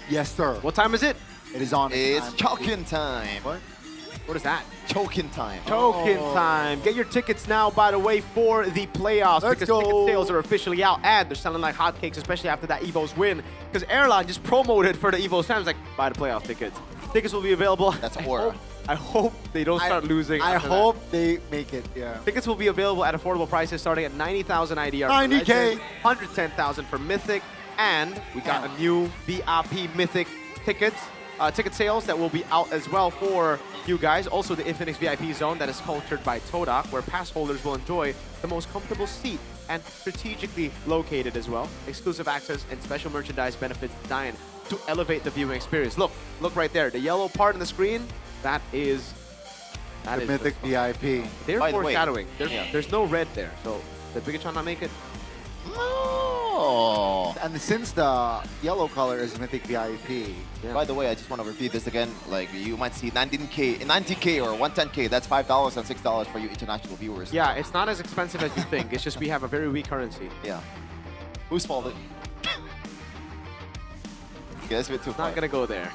Yes, sir. What time is it? It is on. It's choking time. What is that? Choking time. Token time. Get your tickets now, by the way, for the playoffs. Let's because go. ticket sales are officially out and they're selling like hotcakes, especially after that EVO's win. Because Airline just promoted for the EVO's fans, like, buy the playoff tickets. Tickets will be available. That's horror. I hope they don't start losing. I after hope they make it, yeah. that. Tickets will be available at affordable prices starting at 90,000 IDR. 90K. 110,000 for Mythic. And we got a new VIP Mythic tickets. Ticket sales that will be out as well for you guys. Also, the Infinix VIP zone that is cultured by Todak, where pass holders will enjoy the most comfortable seat and strategically located as well. Exclusive access and special merchandise benefits designed to elevate the viewing experience. Look right there. The yellow part on the screen, that is The Mythic VIP. They're By the way, foreshadowing. There's no red there. So did Bigatron not make it? Oh. And since the yellow color is Mythic VIP, By the way, I just want to repeat this again. Like, you might see 90K or 110K. That's $5 and $6 for you international viewers. Yeah, it's not as expensive as you think. It's just we have a very weak currency. Yeah. Whose fault it? Okay, that's a bit too far. Not gonna go there.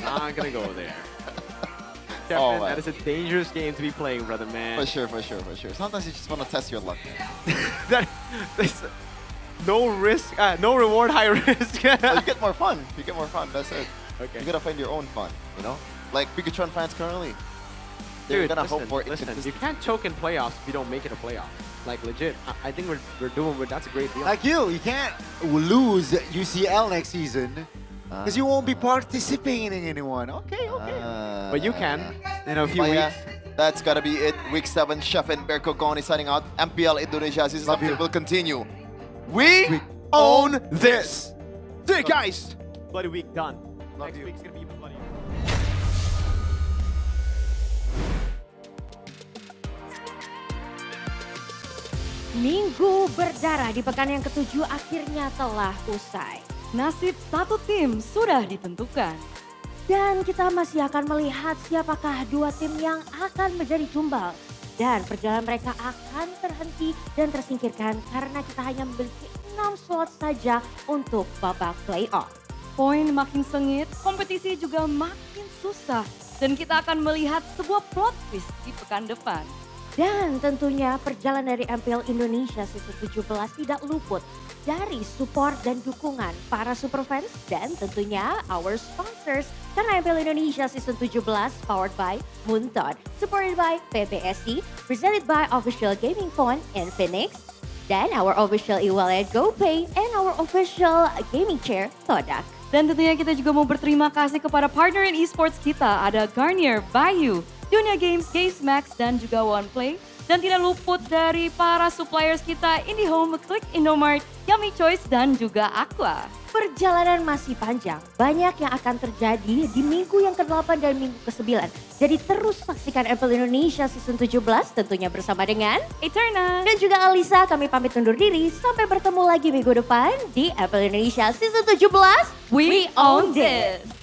Not gonna go there. Oh, Kevin, man. that is a dangerous game to be playing, brother, man. For sure. Sometimes you just want to test your luck. That's no risk, no reward, high risk. Well, you get more fun. That's it. Okay. You gotta find your own fun, you know? Like Bigatron fans currently. They're Dude, gonna listen, hope for listen, inconsistent. you can't choke in playoffs if you don't make it a playoff. Like, legit. I think we're doing it. That's a great deal. like you can't lose UCL next season because you won't be participating in anyone. Okay. But you can in a few But yeah, weeks. that's gotta be it. Week 7, Chef and Berko Goni signing out. MPL Indonesia season 17 will continue. We Own this. See you guys. Bloody week done. Love Next you. week's gonna be even bloodier. Minggu berdarah di pekan yang ke-7 akhirnya telah usai. Nasib satu tim sudah ditentukan. Dan kita masih akan melihat siapakah dua tim yang akan menjadi tumbal. Dan perjalanan mereka akan terhenti dan tersingkirkan karena kita hanya memiliki 6 slot saja untuk babak playoff. Poin makin sengit, kompetisi juga makin susah. Dan kita akan melihat sebuah plot twist di pekan depan. Dan tentunya perjalanan dari MPL Indonesia season 17 tidak luput dari support dan dukungan para superfans dan tentunya our sponsors. Karena MPL Indonesia season 17 powered by Munton, supported by PBSI, presented by official gaming phone Infinix, dan our official e-wallet GoPay, and our official gaming chair Todak. Dan tentunya kita juga mau berterima kasih kepada partner in esports kita. Ada Garnier, Bayu, Dunia Games, Max, dan juga OnePlay. Dan tidak luput dari para suppliers kita IndiHome, Click Indomart, Yummy Choice, dan juga Aqua. Perjalanan masih panjang, banyak yang akan terjadi di minggu yang ke-8 dan minggu ke-9. Jadi terus saksikan MPL Indonesia season 17 tentunya bersama dengan Eterna dan juga Alisa. Kami pamit undur diri, sampai bertemu lagi minggu depan di MPL Indonesia season 17. We own this!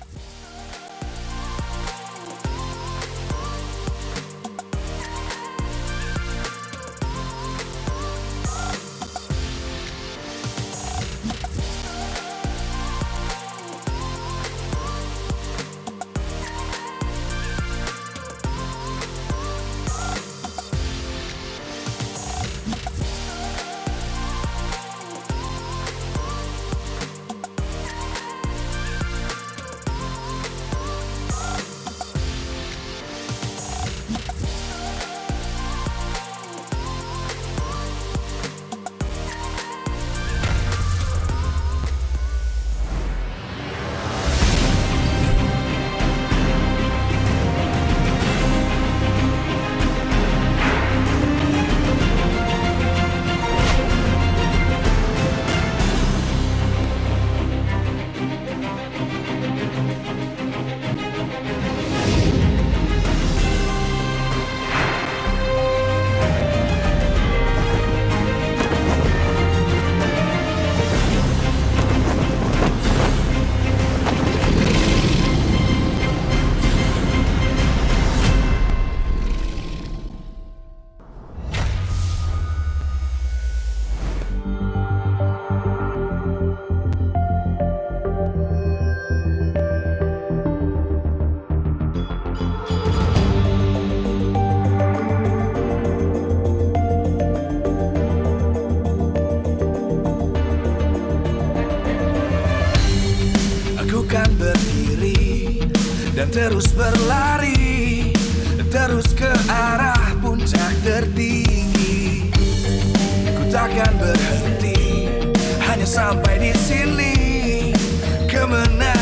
dan terus berlari, terus ke arah puncak tertinggi. Ku takkan berhenti, hanya sampai di sini. Kemenangan